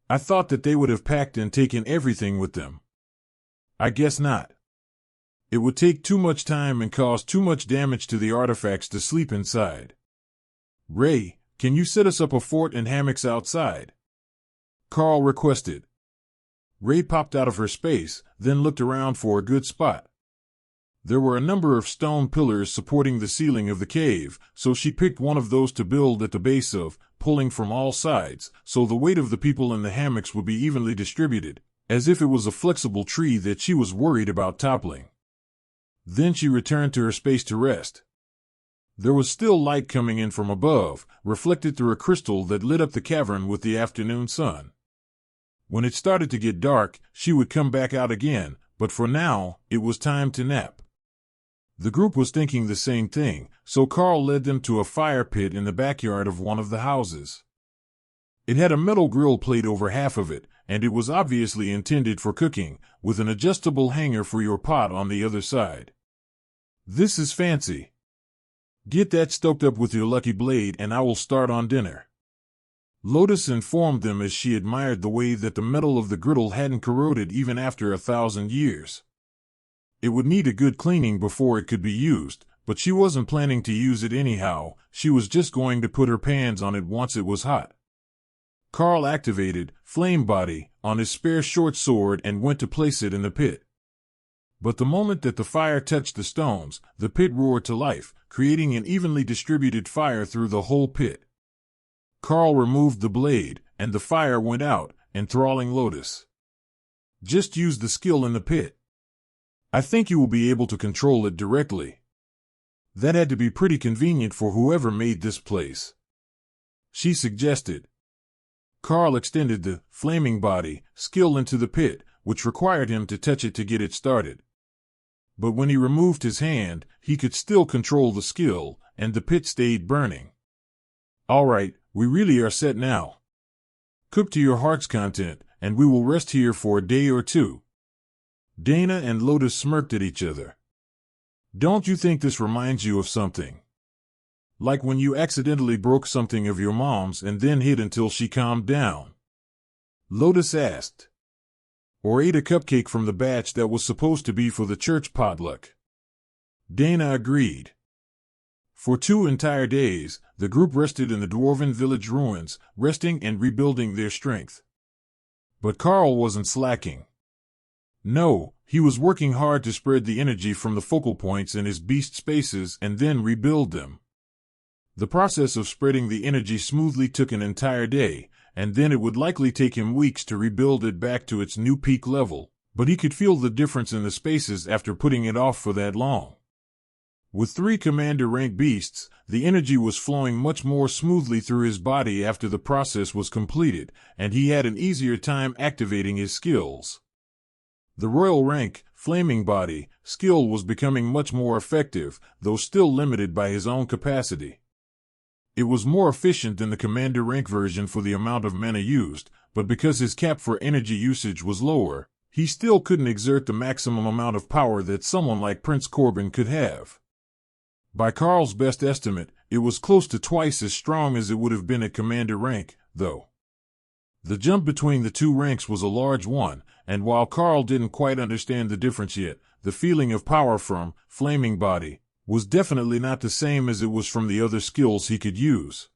I thought that they would have packed and taken everything with them. I guess not. It would take too much time and cause too much damage to the artifacts to sleep inside. Ray, can you set us up a fort and hammocks outside? Karl requested. Ray popped out of her space, then looked around for a good spot. There were a number of stone pillars supporting the ceiling of the cave, so she picked one of those to build at the base of, pulling from all sides, so the weight of the people in the hammocks would be evenly distributed, as if it was a flexible tree that she was worried about toppling. Then she returned to her space to rest. There was still light coming in from above, reflected through a crystal that lit up the cavern with the afternoon sun. When it started to get dark, she would come back out again, but for now, it was time to nap. The group was thinking the same thing, so Karl led them to a fire pit in the backyard of one of the houses. It had a metal grill plate over half of it, and it was obviously intended for cooking, with an adjustable hanger for your pot on the other side. This is fancy. Get that stoked up with your lucky blade and I will start on dinner. Lotus informed them as she admired the way that the metal of the griddle hadn't corroded even after 1,000 years. It would need a good cleaning before it could be used, but she wasn't planning to use it anyhow. She was just going to put her pans on it once it was hot. Karl activated Flame Body on his spare short sword and went to place it in the pit. But the moment that the fire touched the stones, the pit roared to life, creating an evenly distributed fire through the whole pit. Karl removed the blade, and the fire went out, enthralling Lotus. Just use the skill in the pit. I think you will be able to control it directly. That had to be pretty convenient for whoever made this place, she suggested. Karl extended the Flaming Body skill into the pit, which required him to touch it to get it started. But when he removed his hand, he could still control the skill, and the pit stayed burning. All right, we really are set now. Cook to your heart's content, and we will rest here for a day or two. Dana and Lotus smirked at each other. Don't you think this reminds you of something? Like when you accidentally broke something of your mom's and then hid until she calmed down? Lotus asked. Or ate a cupcake from the batch that was supposed to be for the church potluck. Dana agreed. For 2 entire days, the group rested in the dwarven village ruins, resting and rebuilding their strength. But Karl wasn't slacking. No, he was working hard to spread the energy from the focal points in his beast spaces and then rebuild them. The process of spreading the energy smoothly took an entire day, and then it would likely take him weeks to rebuild it back to its new peak level, but he could feel the difference in the spaces after putting it off for that long. With 3 commander-rank beasts, the energy was flowing much more smoothly through his body after the process was completed, and he had an easier time activating his skills. The royal rank, Flaming Body, skill was becoming much more effective, though still limited by his own capacity. It was more efficient than the commander rank version for the amount of mana used, but because his cap for energy usage was lower, he still couldn't exert the maximum amount of power that someone like Prince Corbin could have. By Karl's best estimate, it was close to twice as strong as it would have been at commander rank, though. The jump between the two ranks was a large one, and while Karl didn't quite understand the difference yet, the feeling of power from Flaming Body was definitely not the same as it was from the other skills he could use.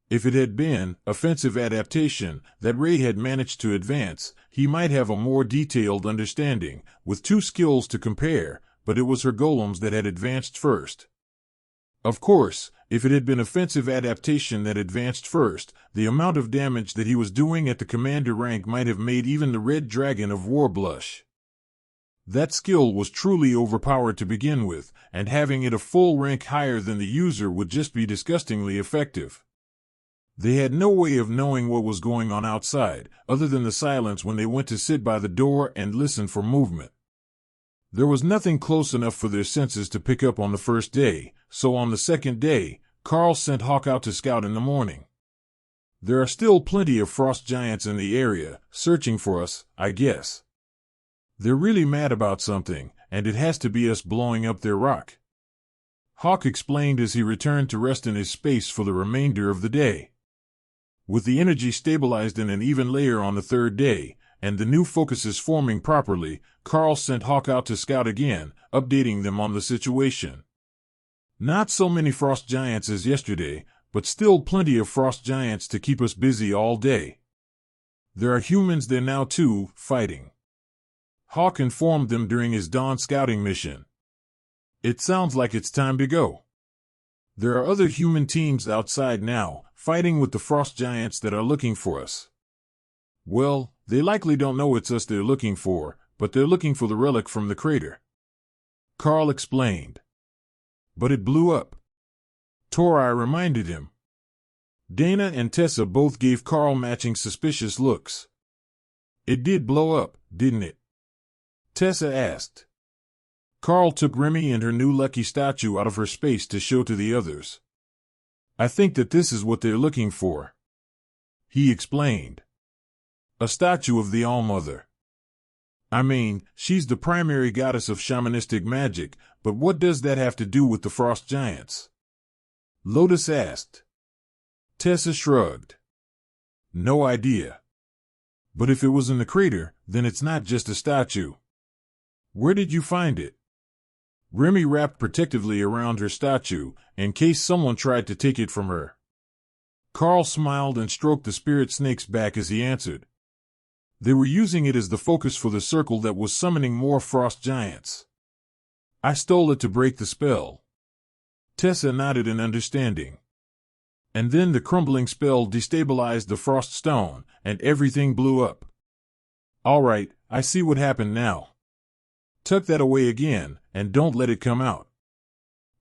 If it had been offensive adaptation that Ray had managed to advance, he might have a more detailed understanding, with two skills to compare, but it was her golems that had advanced first. Of course, if it had been offensive adaptation that advanced first, the amount of damage that he was doing at the commander rank might have made even the Red Dragon of War blush. That skill was truly overpowered to begin with, and having it a full rank higher than the user would just be disgustingly effective. They had no way of knowing what was going on outside, other than the silence when they went to sit by the door and listen for movement. There was nothing close enough for their senses to pick up on the first day, so on the second day, Karl sent Hawk out to scout in the morning. There are still plenty of frost giants in the area, searching for us, I guess. They're really mad about something, and it has to be us blowing up their rock. Hawk explained as he returned to rest in his space for the remainder of the day. With the energy stabilized in an even layer on the third day, and the new focuses forming properly, Karl sent Hawk out to scout again, updating them on the situation. Not so many frost giants as yesterday, but still plenty of frost giants to keep us busy all day. There are humans there now too, fighting. Hawk informed them during his dawn scouting mission. It sounds like it's time to go. There are other human teams outside now, fighting with the frost giants that are looking for us. Well, they likely don't know it's us they're looking for, but they're looking for the relic from the crater. Karl explained. But it blew up. Torai reminded him. Dana and Tessa both gave Karl matching suspicious looks. It did blow up, didn't it? Tessa asked. Karl took Remy and her new lucky statue out of her space to show to the others. I think that this is what they're looking for, he explained. A statue of the All-Mother. I mean, she's the primary goddess of shamanistic magic, but what does that have to do with the frost giants? Lotus asked. Tessa shrugged. No idea. But if it was in the crater, then it's not just a statue. Where did you find it? Remy wrapped protectively around her statue, in case someone tried to take it from her. Karl smiled and stroked the spirit snake's back as he answered. They were using it as the focus for the circle that was summoning more frost giants. I stole it to break the spell. Tessa nodded in understanding. And then the crumbling spell destabilized the frost stone, and everything blew up. All right, I see what happened now. Tuck that away again, and don't let it come out.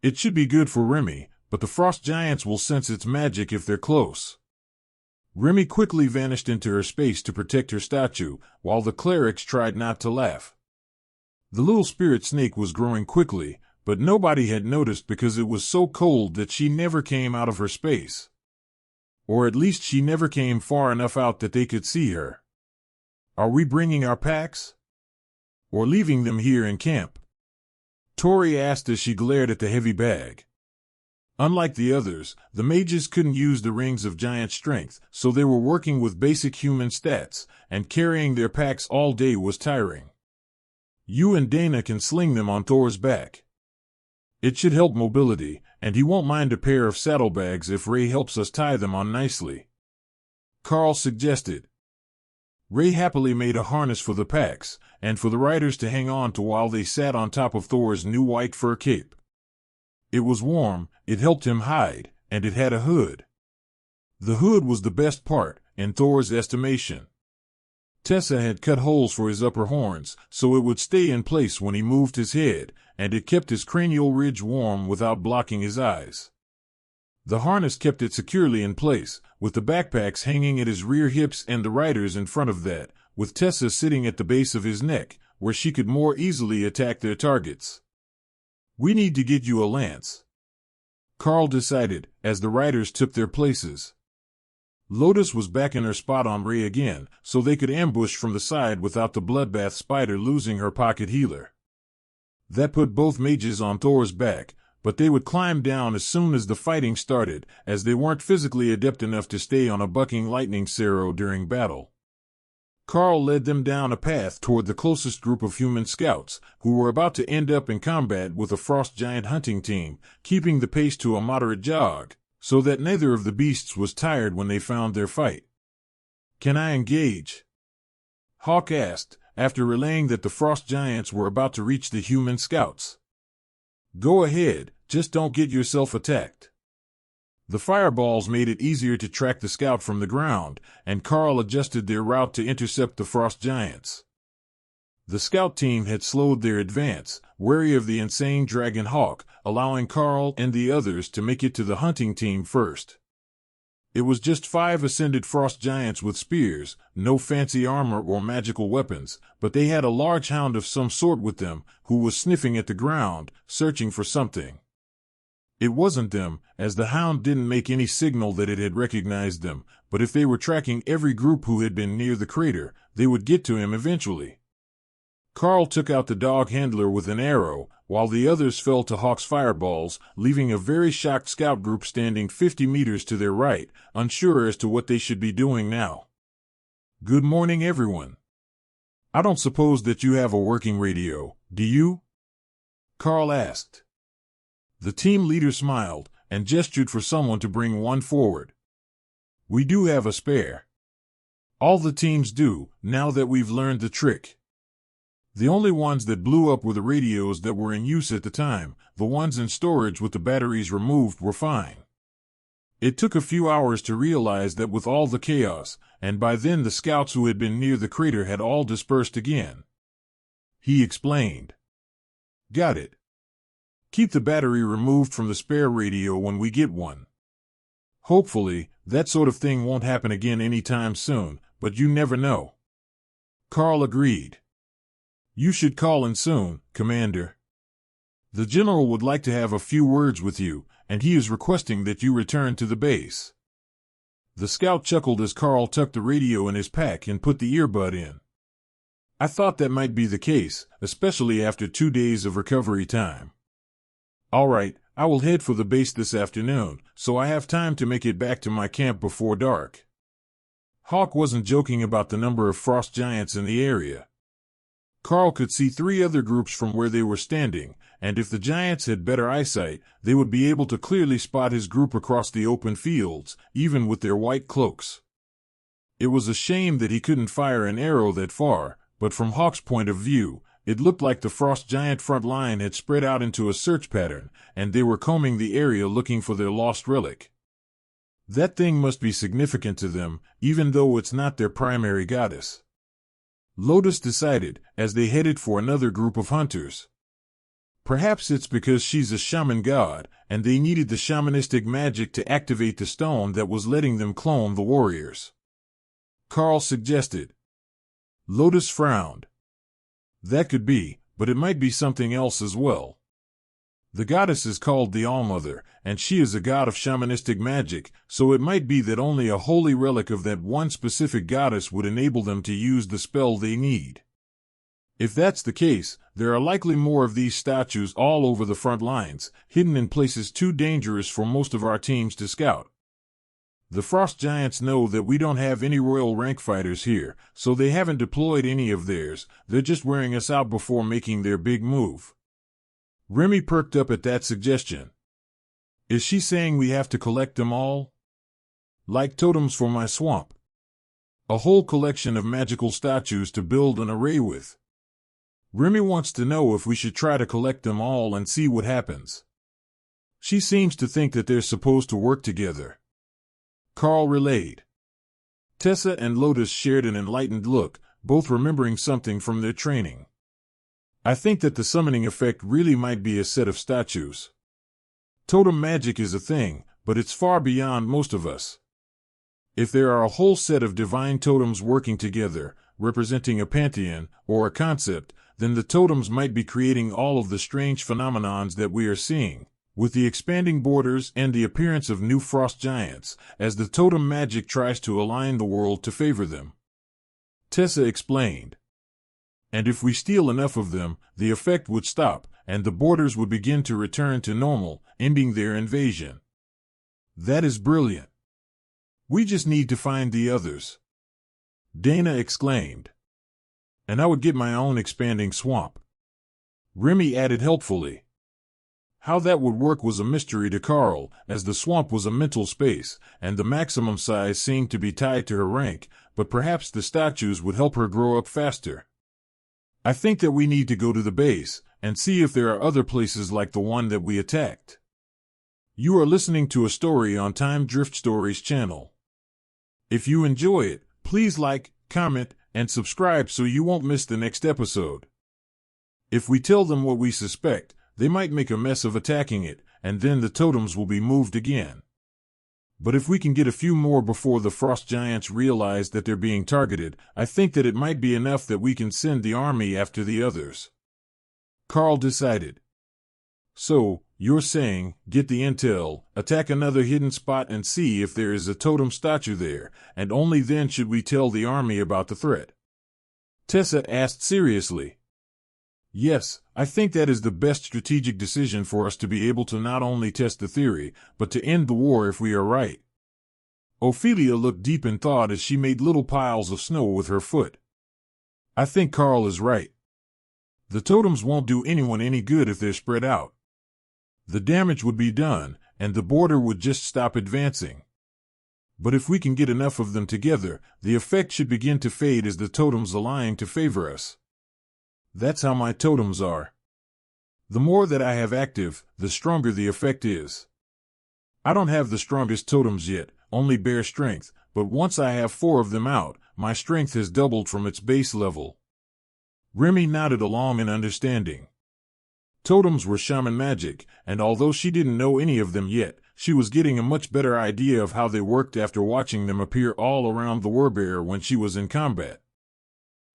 It should be good for Remy, but the frost giants will sense its magic if they're close. Remy quickly vanished into her space to protect her statue, while the clerics tried not to laugh. The little spirit snake was growing quickly, but nobody had noticed because it was so cold that she never came out of her space. Or at least she never came far enough out that they could see her. Are we bringing our packs? Or leaving them here in camp? Tori asked as she glared at the heavy bag. Unlike the others, the mages couldn't use the rings of giant strength, so they were working with basic human stats, and carrying their packs all day was tiring. You and Dana can sling them on Thor's back. It should help mobility, and he won't mind a pair of saddlebags if Ray helps us tie them on nicely. Karl suggested. Ray happily made a harness for the packs, and for the riders to hang on to while they sat on top of Thor's new white fur cape. It was warm, it helped him hide, and it had a hood. The hood was the best part, in Thor's estimation. Tessa had cut holes for his upper horns, so it would stay in place when he moved his head, and it kept his cranial ridge warm without blocking his eyes. The harness kept it securely in place, with the backpacks hanging at his rear hips and the riders in front of that, with Tessa sitting at the base of his neck, where she could more easily attack their targets. We need to get you a lance, Karl decided, as the riders took their places. Lotus was back in her spot on Ray again, so they could ambush from the side without the bloodbath spider losing her pocket healer. That put both mages on Thor's back, but they would climb down as soon as the fighting started, as they weren't physically adept enough to stay on a bucking lightning arrow during battle. Karl led them down a path toward the closest group of human scouts, who were about to end up in combat with a frost giant hunting team, keeping the pace to a moderate jog, so that neither of the beasts was tired when they found their fight. "Can I engage?" Hawk asked, after relaying that the frost giants were about to reach the human scouts. "Go ahead, just don't get yourself attacked." The fireballs made it easier to track the scout from the ground, and Karl adjusted their route to intercept the frost giants. The scout team had slowed their advance, wary of the insane dragon Hawk, allowing Karl and the others to make it to the hunting team first. It was just 5 ascended frost giants with spears, no fancy armor or magical weapons, but they had a large hound of some sort with them, who was sniffing at the ground, searching for something. It wasn't them, as the hound didn't make any signal that it had recognized them, but if they were tracking every group who had been near the crater, they would get to him eventually. Karl took out the dog handler with an arrow, while the others fell to Hawk's fireballs, leaving a very shocked scout group standing 50 meters to their right, unsure as to what they should be doing now. "Good morning, everyone. I don't suppose that you have a working radio, do you?" Karl asked. The team leader smiled and gestured for someone to bring one forward. "We do have a spare. All the teams do, now that we've learned the trick. The only ones that blew up were the radios that were in use at the time. The ones in storage with the batteries removed were fine. It took a few hours to realize that with all the chaos, and by then the scouts who had been near the crater had all dispersed again." He explained. "Got it. Keep the battery removed from the spare radio when we get one. Hopefully, that sort of thing won't happen again anytime soon, but you never know." Karl agreed. "You should call in soon, Commander. The General would like to have a few words with you, and he is requesting that you return to the base." The scout chuckled as Karl tucked the radio in his pack and put the earbud in. "I thought that might be the case, especially after 2 days of recovery time. All right, I will head for the base this afternoon, so I have time to make it back to my camp before dark." Hawk wasn't joking about the number of frost giants in the area. Karl could see 3 other groups from where they were standing, and if the giants had better eyesight, they would be able to clearly spot his group across the open fields, even with their white cloaks. It was a shame that he couldn't fire an arrow that far, but from Hawk's point of view, it looked like the frost giant front line had spread out into a search pattern, and they were combing the area looking for their lost relic. That thing must be significant to them, even though it's not their primary goddess. Lotus decided, as they headed for another group of hunters. Perhaps it's because she's a shaman god, and they needed the shamanistic magic to activate the stone that was letting them clone the warriors. Karl suggested. Lotus frowned. That could be, but it might be something else as well. The goddess is called the Allmother, and she is a god of shamanistic magic, so it might be that only a holy relic of that one specific goddess would enable them to use the spell they need. If that's the case, there are likely more of these statues all over the front lines, hidden in places too dangerous for most of our teams to scout. The frost giants know that we don't have any royal rank fighters here, so they haven't deployed any of theirs. They're just wearing us out before making their big move. Remy perked up at that suggestion. Is she saying we have to collect them all? Like totems for my swamp. A whole collection of magical statues to build an array with. Remy wants to know if we should try to collect them all and see what happens. She seems to think that they're supposed to work together. Karl relayed. Tessa and Lotus shared an enlightened look, both remembering something from their training. I think that the summoning effect really might be a set of statues. Totem magic is a thing, but it's far beyond most of us. If there are a whole set of divine totems working together, representing a pantheon or a concept, then the totems might be creating all of the strange phenomenons that we are seeing, with the expanding borders and the appearance of new frost giants, as the totem magic tries to align the world to favor them. Tessa explained. And if we steal enough of them, the effect would stop, and the borders would begin to return to normal, ending their invasion. That is brilliant. We just need to find the others. Dana exclaimed. And I would get my own expanding swamp. Remy added helpfully. How that would work was a mystery to Karl, as the swamp was a mental space, and the maximum size seemed to be tied to her rank, but perhaps the statues would help her grow up faster. I think that we need to go to the base, and see if there are other places like the one that we attacked. You are listening to a story on Time Drift Stories channel. If you enjoy it, please like, comment, and subscribe so you won't miss the next episode. If we tell them what we suspect, they might make a mess of attacking it, and then the totems will be moved again. But if we can get a few more before the frost giants realize that they're being targeted, I think that it might be enough that we can send the army after the others. Karl decided. So, you're saying, get the intel, attack another hidden spot and see if there is a totem statue there, and only then should we tell the army about the threat? Tessa asked seriously. Yes, I think that is the best strategic decision for us to be able to not only test the theory, but to end the war if we are right. Ophelia looked deep in thought as she made little piles of snow with her foot. I think Karl is right. The totems won't do anyone any good if they're spread out. The damage would be done, and the border would just stop advancing. But if we can get enough of them together, the effect should begin to fade as the totems align to favor us. That's how my totems are. The more that I have active, the stronger the effect is. I don't have the strongest totems yet, only bare strength, but once I have 4 of them out, my strength has doubled from its base level. Remy nodded along in understanding. Totems were shaman magic, and although she didn't know any of them yet, she was getting a much better idea of how they worked after watching them appear all around the warbearer when she was in combat.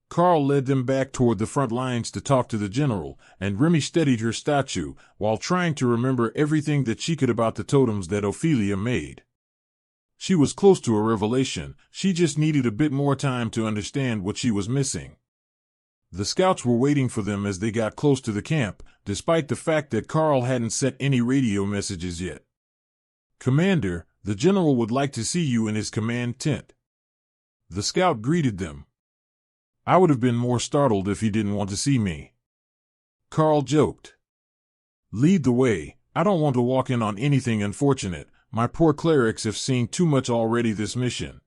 Karl led them back toward the front lines to talk to the general, and Remy steadied her statue, while trying to remember everything that she could about the totems that Ophelia made. She was close to a revelation, she just needed a bit more time to understand what she was missing. The scouts were waiting for them as they got close to the camp, despite the fact that Karl hadn't sent any radio messages yet. Commander, the general would like to see you in his command tent. The scout greeted them. I would have been more startled if he didn't want to see me. Karl joked. Lead the way, I don't want to walk in on anything unfortunate, my poor clerics have seen too much already this mission.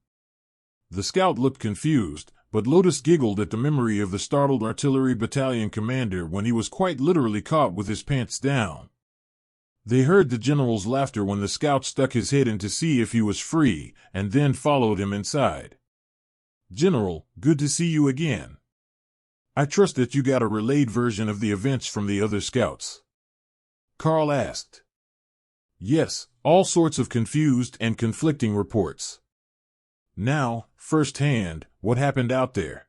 The scout looked confused, but Lotus giggled at the memory of the startled artillery battalion commander when he was quite literally caught with his pants down. They heard the general's laughter when the scout stuck his head in to see if he was free, and then followed him inside. General, good to see you again. I trust that you got a relayed version of the events from the other scouts. Karl asked. Yes, all sorts of confused and conflicting reports. Now, firsthand, what happened out there?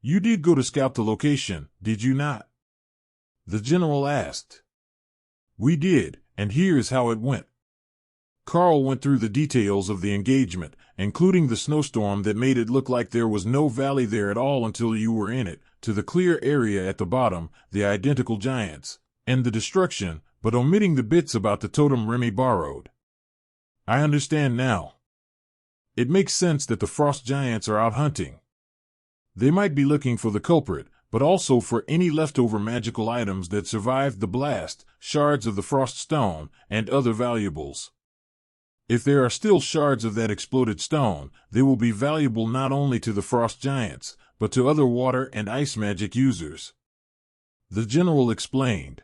You did go to scout the location, did you not? The general asked. We did, and here's how it went. Karl went through the details of the engagement, including the snowstorm that made it look like there was no valley there at all until you were in it, to the clear area at the bottom, the identical giants, and the destruction, but omitting the bits about the totem Remy borrowed. I understand now. It makes sense that the frost giants are out hunting. They might be looking for the culprit, but also for any leftover magical items that survived the blast, shards of the frost stone, and other valuables. If there are still shards of that exploded stone, they will be valuable not only to the frost giants, but to other water and ice magic users. The general explained.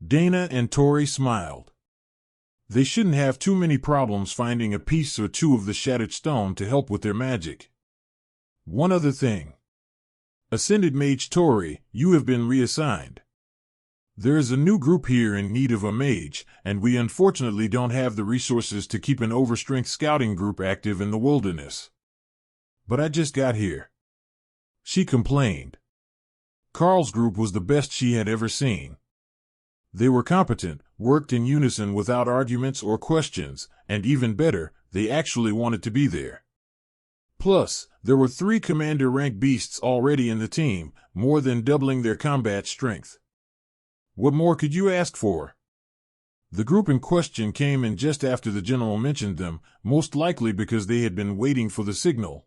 Dana and Tori smiled. They shouldn't have too many problems finding a piece or two of the shattered stone to help with their magic. One other thing. Ascended Mage Tori, you have been reassigned. There is a new group here in need of a mage, and we unfortunately don't have the resources to keep an overstrength scouting group active in the wilderness. But I just got here. She complained. Karl's group was the best she had ever seen. They were competent, worked in unison without arguments or questions, and even better, they actually wanted to be there. Plus, there were 3 commander-rank beasts already in the team, more than doubling their combat strength. What more could you ask for? The group in question came in just after the general mentioned them, most likely because they had been waiting for the signal.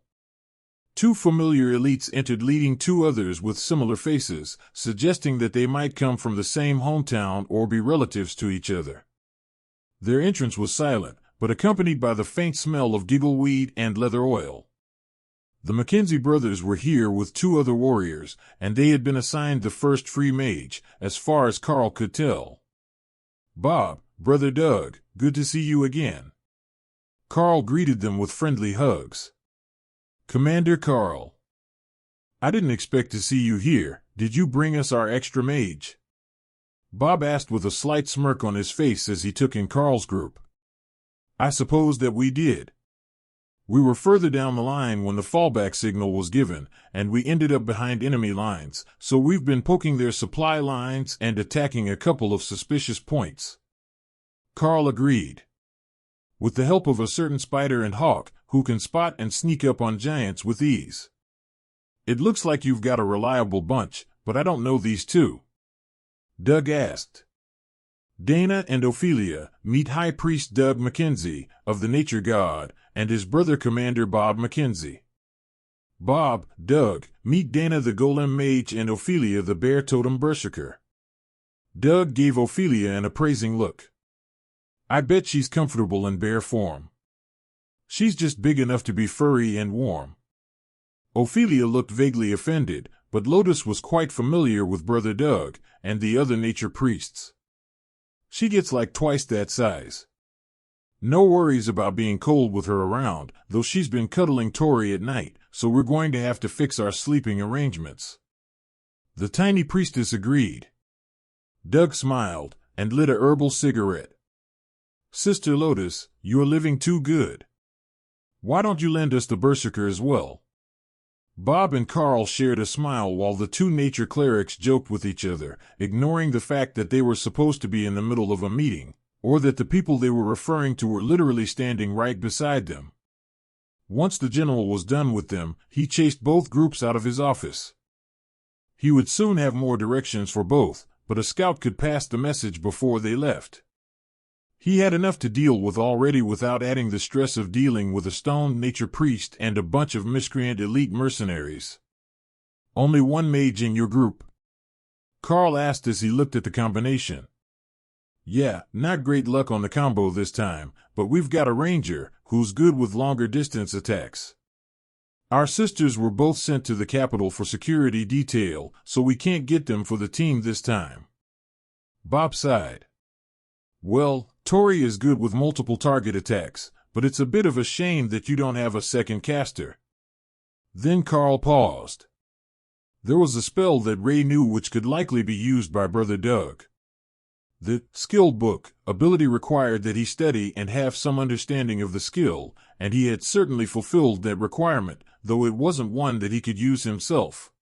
Two familiar elites entered leading two others with similar faces, suggesting that they might come from the same hometown or be relatives to each other. Their entrance was silent, but accompanied by the faint smell of giggleweed and leather oil. The Mackenzie brothers were here with two other warriors, and they had been assigned the first free mage, as far as Karl could tell. "Bob, Brother Doug, good to see you again." Karl greeted them with friendly hugs. "Commander Karl. I didn't expect to see you here. Did you bring us our extra mage?" Bob asked with a slight smirk on his face as he took in Karl's group. "I suppose that we did. We were further down the line when the fallback signal was given, and we ended up behind enemy lines, so we've been poking their supply lines and attacking a couple of suspicious points." Karl agreed. "With the help of a certain Spider and Hawk, who can spot and sneak up on giants with ease. It looks like you've got a reliable bunch, but I don't know these two." Doug asked. "Dana and Ophelia, meet High Priest Doug Mackenzie, of the Nature God, and his brother Commander Bob Mackenzie. Bob, Doug, meet Dana the Golem Mage and Ophelia the Bear Totem Berserker." Doug gave Ophelia an appraising look. "I bet she's comfortable in bear form. She's just big enough to be furry and warm." Ophelia looked vaguely offended, but Lotus was quite familiar with Brother Doug and the other nature priests. "She gets like twice that size. No worries about being cold with her around, though she's been cuddling Tori at night, so we're going to have to fix our sleeping arrangements." The tiny priestess agreed. Doug smiled and lit a herbal cigarette. "Sister Lotus, you're living too good. Why don't you lend us the Berserker as well?" Bob and Karl shared a smile while the two nature clerics joked with each other, ignoring the fact that they were supposed to be in the middle of a meeting, or that the people they were referring to were literally standing right beside them. Once the general was done with them, he chased both groups out of his office. He would soon have more directions for both, but a scout could pass the message before they left. He had enough to deal with already without adding the stress of dealing with a stoned nature priest and a bunch of miscreant elite mercenaries. "Only one mage in your group?" Karl asked as he looked at the combination. "Yeah, not great luck on the combo this time, but we've got a ranger who's good with longer distance attacks. Our sisters were both sent to the capital for security detail, so we can't get them for the team this time." Bob sighed. "Well, Tori is good with multiple target attacks, but it's a bit of a shame that you don't have a second caster." Then Karl paused. There was a spell that Ray knew which could likely be used by Brother Doug. The skill book ability required that he study and have some understanding of the skill, and he had certainly fulfilled that requirement, though it wasn't one that he could use himself.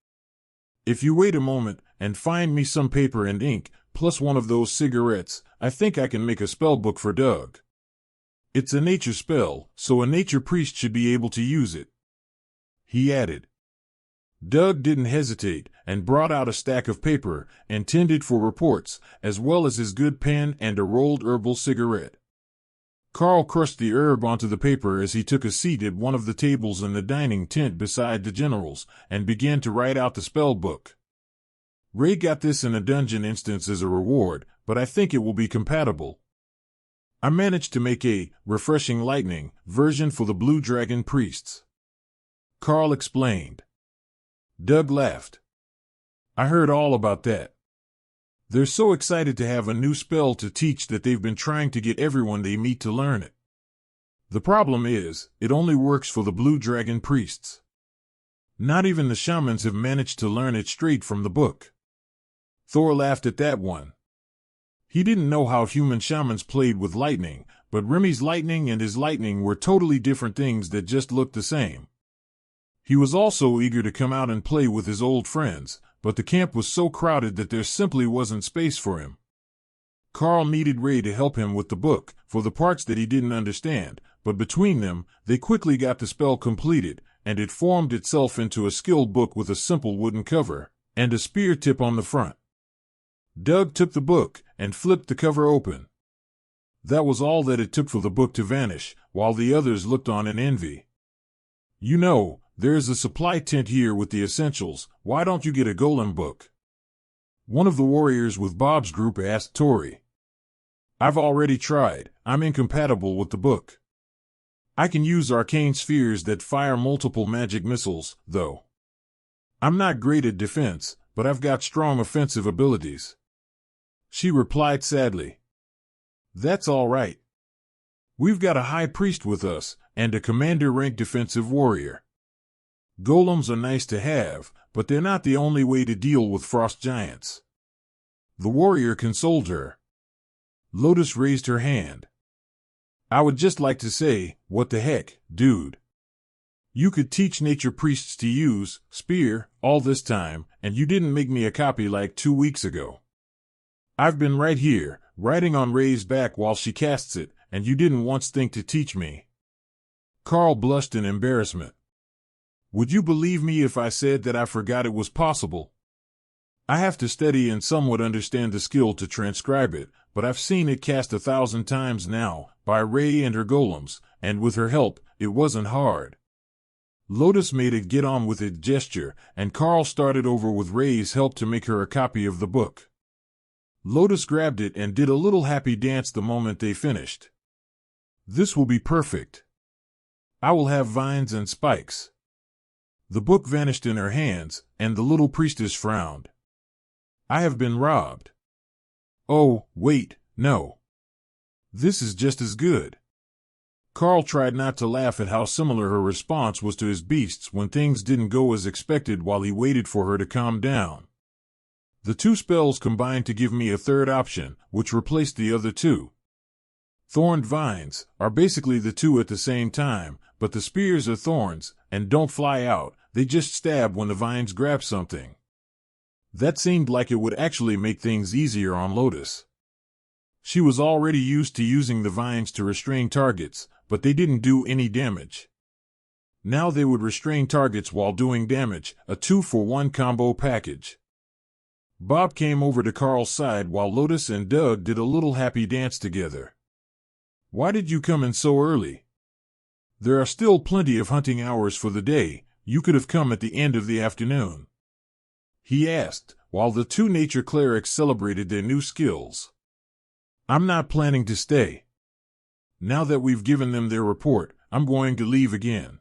"If you wait a moment and find me some paper and ink, plus one of those cigarettes, I think I can make a spell book for Doug. It's a nature spell, so a nature priest should be able to use it," he added. Doug didn't hesitate and brought out a stack of paper intended for reports, as well as his good pen and a rolled herbal cigarette. Karl crushed the herb onto the paper as he took a seat at one of the tables in the dining tent beside the general's and began to write out the spell book. "Ray got this in a dungeon instance as a reward, but I think it will be compatible. I managed to make a refreshing lightning version for the Blue Dragon priests," Karl explained. Doug laughed. "I heard all about that. They're so excited to have a new spell to teach that they've been trying to get everyone they meet to learn it. The problem is, it only works for the Blue Dragon priests. Not even the shamans have managed to learn it straight from the book." Thor laughed at that one. He didn't know how human shamans played with lightning, but Remy's lightning and his lightning were totally different things that just looked the same. He was also eager to come out and play with his old friends, but the camp was so crowded that there simply wasn't space for him. Karl needed Ray to help him with the book for the parts that he didn't understand, but between them, they quickly got the spell completed, and it formed itself into a skill book with a simple wooden cover and a spear tip on the front. Doug took the book and flipped the cover open. That was all that it took for the book to vanish, while the others looked on in envy. You know, there's a supply tent here with the essentials. Why don't you get a golem book? One of the warriors with Bob's group asked Tori. I've already tried. I'm incompatible with the book. I can use arcane spheres that fire multiple magic missiles, though. I'm not great at defense, but I've got strong offensive abilities. She replied sadly. That's all right. We've got a high priest with us, and a commander-rank defensive warrior. Golems are nice to have, but they're not the only way to deal with frost giants. The warrior consoled her. Lotus raised her hand. I would just like to say, what the heck, dude? You could teach nature priests to use spear all this time, and you didn't make me a copy like 2 weeks ago. I've been right here, riding on Ray's back while she casts it, and you didn't once think to teach me. Karl blushed in embarrassment. Would you believe me if I said that I forgot it was possible? I have to study and somewhat understand the skill to transcribe it, but I've seen it cast 1,000 times now, by Ray and her golems, and with her help, it wasn't hard. Lotus made a get-on-with-it gesture, and Karl started over with Ray's help to make her a copy of the book. Lotus grabbed it and did a little happy dance the moment they finished. This will be perfect. I will have vines and spikes. The book vanished in her hands, and the little priestess frowned. I have been robbed. Oh, wait, no. This is just as good. Karl tried not to laugh at how similar her response was to his beasts when things didn't go as expected while he waited for her to calm down. The 2 spells combined to give me a third option, which replaced the other 2. Thorned vines are basically the 2 at the same time, but the spears are thorns, and don't fly out, they just stab when the vines grab something. That seemed like it would actually make things easier on Lotus. She was already used to using the vines to restrain targets, but they didn't do any damage. Now they would restrain targets while doing damage, a 2-for-1 combo package. Bob came over to Karl's side while Lotus and Doug did a little happy dance together. Why did you come in so early? There are still plenty of hunting hours for the day. You could have come at the end of the afternoon. He asked, while the 2 nature clerics celebrated their new skills. I'm not planning to stay. Now that we've given them their report, I'm going to leave again.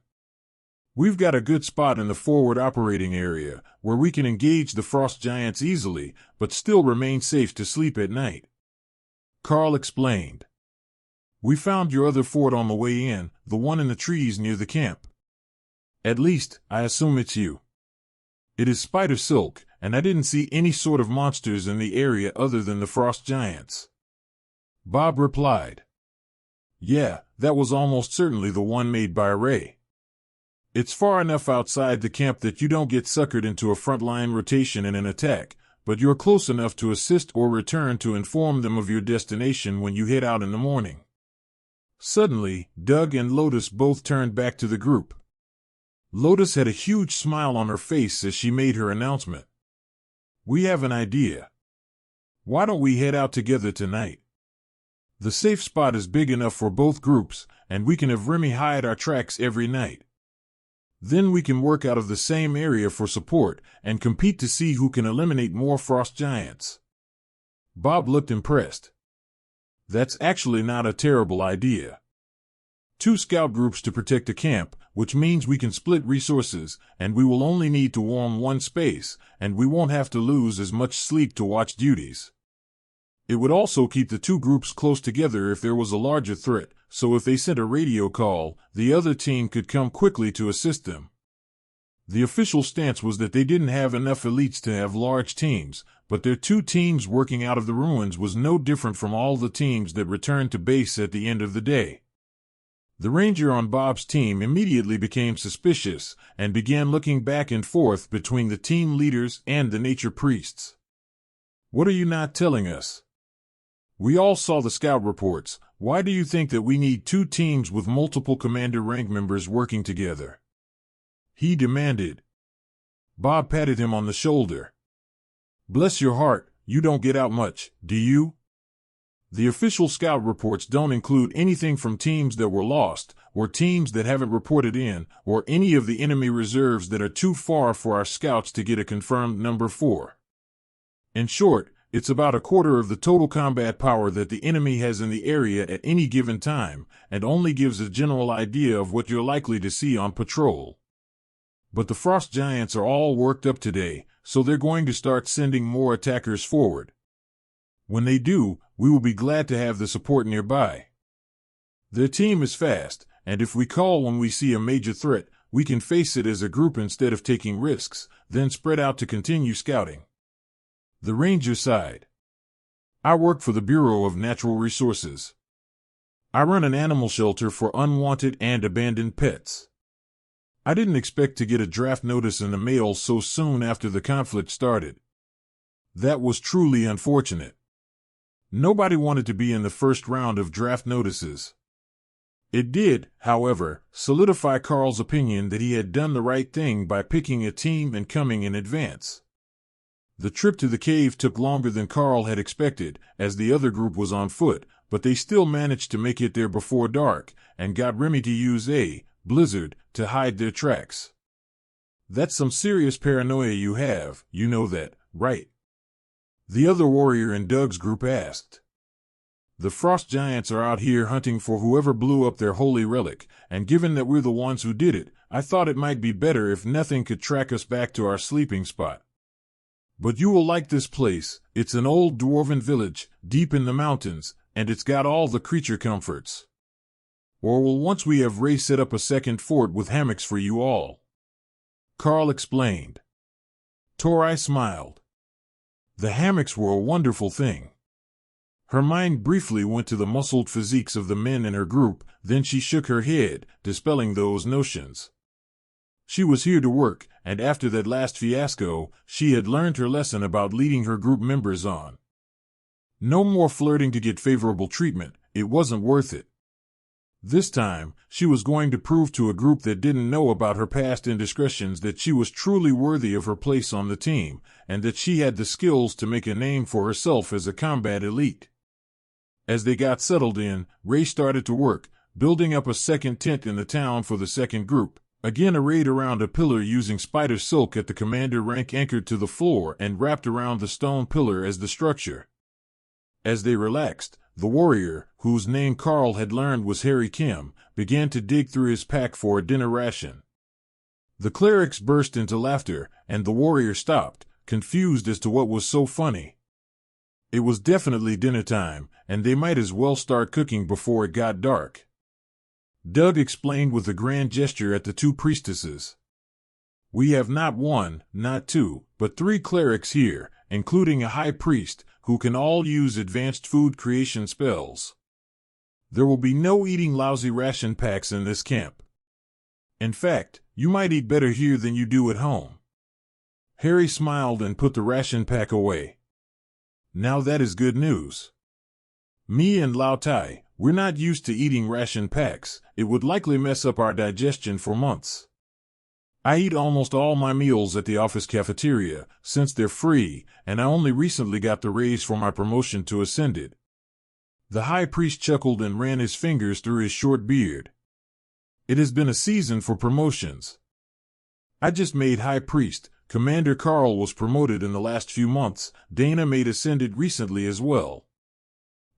We've got a good spot in the forward operating area, where we can engage the frost giants easily, but still remain safe to sleep at night. Karl explained. We found your other fort on the way in, the one in the trees near the camp. At least, I assume it's you. It is spider silk, and I didn't see any sort of monsters in the area other than the frost giants. Bob replied. Yeah, that was almost certainly the one made by Ray. It's far enough outside the camp that you don't get suckered into a frontline rotation and an attack, but you're close enough to assist or return to inform them of your destination when you head out in the morning. Suddenly, Doug and Lotus both turned back to the group. Lotus had a huge smile on her face as she made her announcement. We have an idea. Why don't we head out together tonight? The safe spot is big enough for both groups, and we can have Remy hide our tracks every night. Then we can work out of the same area for support and compete to see who can eliminate more frost giants. Bob looked impressed. That's actually not a terrible idea. 2 scout groups to protect the camp, which means we can split resources, and we will only need to warm 1 space, and we won't have to lose as much sleep to watch duties. It would also keep the 2 groups close together if there was a larger threat, so if they sent a radio call, the other team could come quickly to assist them. The official stance was that they didn't have enough elites to have large teams, but their 2 teams working out of the ruins was no different from all the teams that returned to base at the end of the day. The ranger on Bob's team immediately became suspicious and began looking back and forth between the team leaders and the nature priests. What are you not telling us? We all saw the scout reports. Why do you think that we need 2 teams with multiple commander rank members working together? He demanded. Bob patted him on the shoulder. Bless your heart, you don't get out much, do you? The official scout reports don't include anything from teams that were lost, or teams that haven't reported in, or any of the enemy reserves that are too far for our scouts to get a confirmed number for. In short, it's about a quarter of the total combat power that the enemy has in the area at any given time, and only gives a general idea of what you're likely to see on patrol. But the frost giants are all worked up today, so they're going to start sending more attackers forward. When they do, we will be glad to have the support nearby. Their team is fast, and if we call when we see a major threat, we can face it as a group instead of taking risks, then spread out to continue scouting. The Ranger sighed. I work for the Bureau of Natural Resources. I run an animal shelter for unwanted and abandoned pets. I didn't expect to get a draft notice in the mail so soon after the conflict started. That was truly unfortunate. Nobody wanted to be in the first round of draft notices. It did, however, solidify Karl's opinion that he had done the right thing by picking a team and coming in advance. The trip to the cave took longer than Karl had expected, as the other group was on foot, but they still managed to make it there before dark, and got Remy to use a blizzard to hide their tracks. That's some serious paranoia you have, you know that, right? The other warrior in Doug's group asked. The frost giants are out here hunting for whoever blew up their holy relic, and given that we're the ones who did it, I thought it might be better if nothing could track us back to our sleeping spot. But you will like this place. It's an old dwarven village, deep in the mountains, and it's got all the creature comforts. Or will once we have Ray set up a second fort with hammocks for you all. Karl explained. Torai smiled. The hammocks were a wonderful thing. Her mind briefly went to the muscled physiques of the men in her group, then she shook her head, dispelling those notions. She was here to work, and after that last fiasco, she had learned her lesson about leading her group members on. No more flirting to get favorable treatment, it wasn't worth it. This time, she was going to prove to a group that didn't know about her past indiscretions that she was truly worthy of her place on the team, and that she had the skills to make a name for herself as a combat elite. As they got settled in, Ray started to work, building up a second tent in the town for the second group, again arrayed around a pillar using spider silk at the commander rank anchored to the floor and wrapped around the stone pillar as the structure. As they relaxed, the warrior, whose name Karl had learned was Harry Kim, began to dig through his pack for a dinner ration. The clerics burst into laughter, and the warrior stopped, confused as to what was so funny. It was definitely dinner time, and they might as well start cooking before it got dark. Doug explained with a grand gesture at the two priestesses. We have not one, not two, but 3 clerics here, including a high priest, who can all use advanced food creation spells. There will be no eating lousy ration packs in this camp. In fact, you might eat better here than you do at home. Harry smiled and put the ration pack away. Now that is good news. Me and Lao Tai, we're not used to eating ration packs. It would likely mess up our digestion for months. I eat almost all my meals at the office cafeteria, since they're free, and I only recently got the raise for my promotion to Ascended. The high priest chuckled and ran his fingers through his short beard. It has been a season for promotions. I just made high priest. Commander Karl was promoted in the last few months. Dana made Ascended recently as well.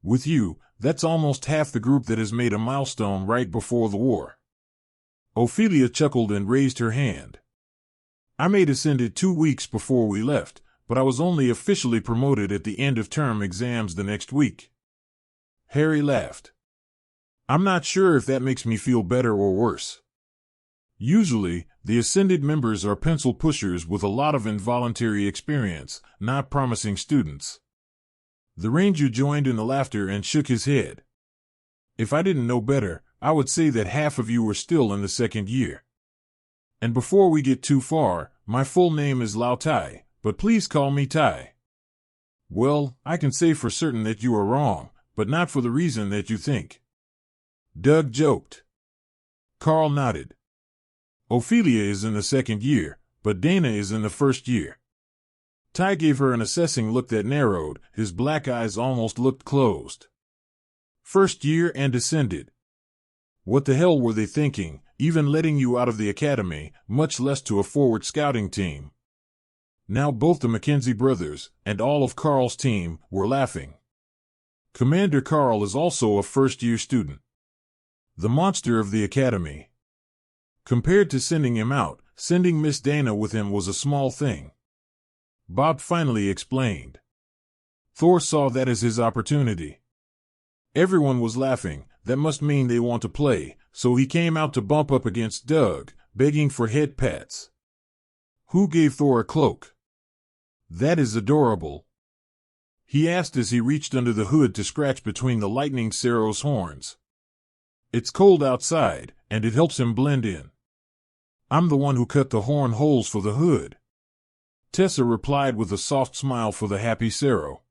With you, that's almost half the group that has made a milestone right before the war. Ophelia chuckled and raised her hand. I made Ascended 2 weeks before we left, but I was only officially promoted at the end of term exams the next week. Harry laughed. I'm not sure if that makes me feel better or worse. Usually, the Ascended members are pencil pushers with a lot of involuntary experience, not promising students. The ranger joined in the laughter and shook his head. If I didn't know better, I would say that half of you were still in the second year. And before we get too far, my full name is Lao Tai, but please call me Tai. Well, I can say for certain that you are wrong, but not for the reason that you think. Doug joked. Karl nodded. Ophelia is in the second year, but Dana is in the first year. Ty gave her an assessing look that narrowed, his black eyes almost looked closed. First year and ascended. What the hell were they thinking, even letting you out of the academy, much less to a forward scouting team? Now both the Mackenzie brothers, and all of Karl's team, were laughing. Commander Karl is also a first-year student. The monster of the academy. Compared to sending him out, sending Miss Dana with him was a small thing. Bob finally explained. Thor saw that as his opportunity. Everyone was laughing, that must mean they want to play, so he came out to bump up against Doug, begging for head pats. Who gave Thor a cloak? That is adorable. He asked as he reached under the hood to scratch between the lightning Cero's horns. It's cold outside, and it helps him blend in. I'm the one who cut the horn holes for the hood. Tessa replied with a soft smile for the happy Cero.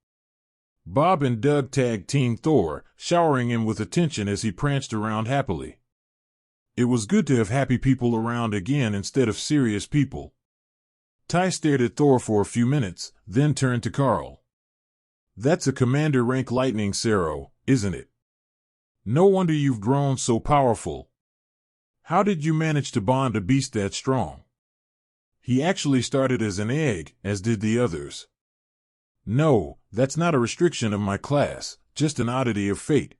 Bob and Doug tag teamed Thor, showering him with attention as he pranced around happily. It was good to have happy people around again instead of serious people. Ty stared at Thor for a few minutes, then turned to Karl. That's a commander rank lightning Cero, isn't it? No wonder you've grown so powerful. How did you manage to bond a beast that strong? He actually started as an egg, as did the others. No, that's not a restriction of my class, just an oddity of fate.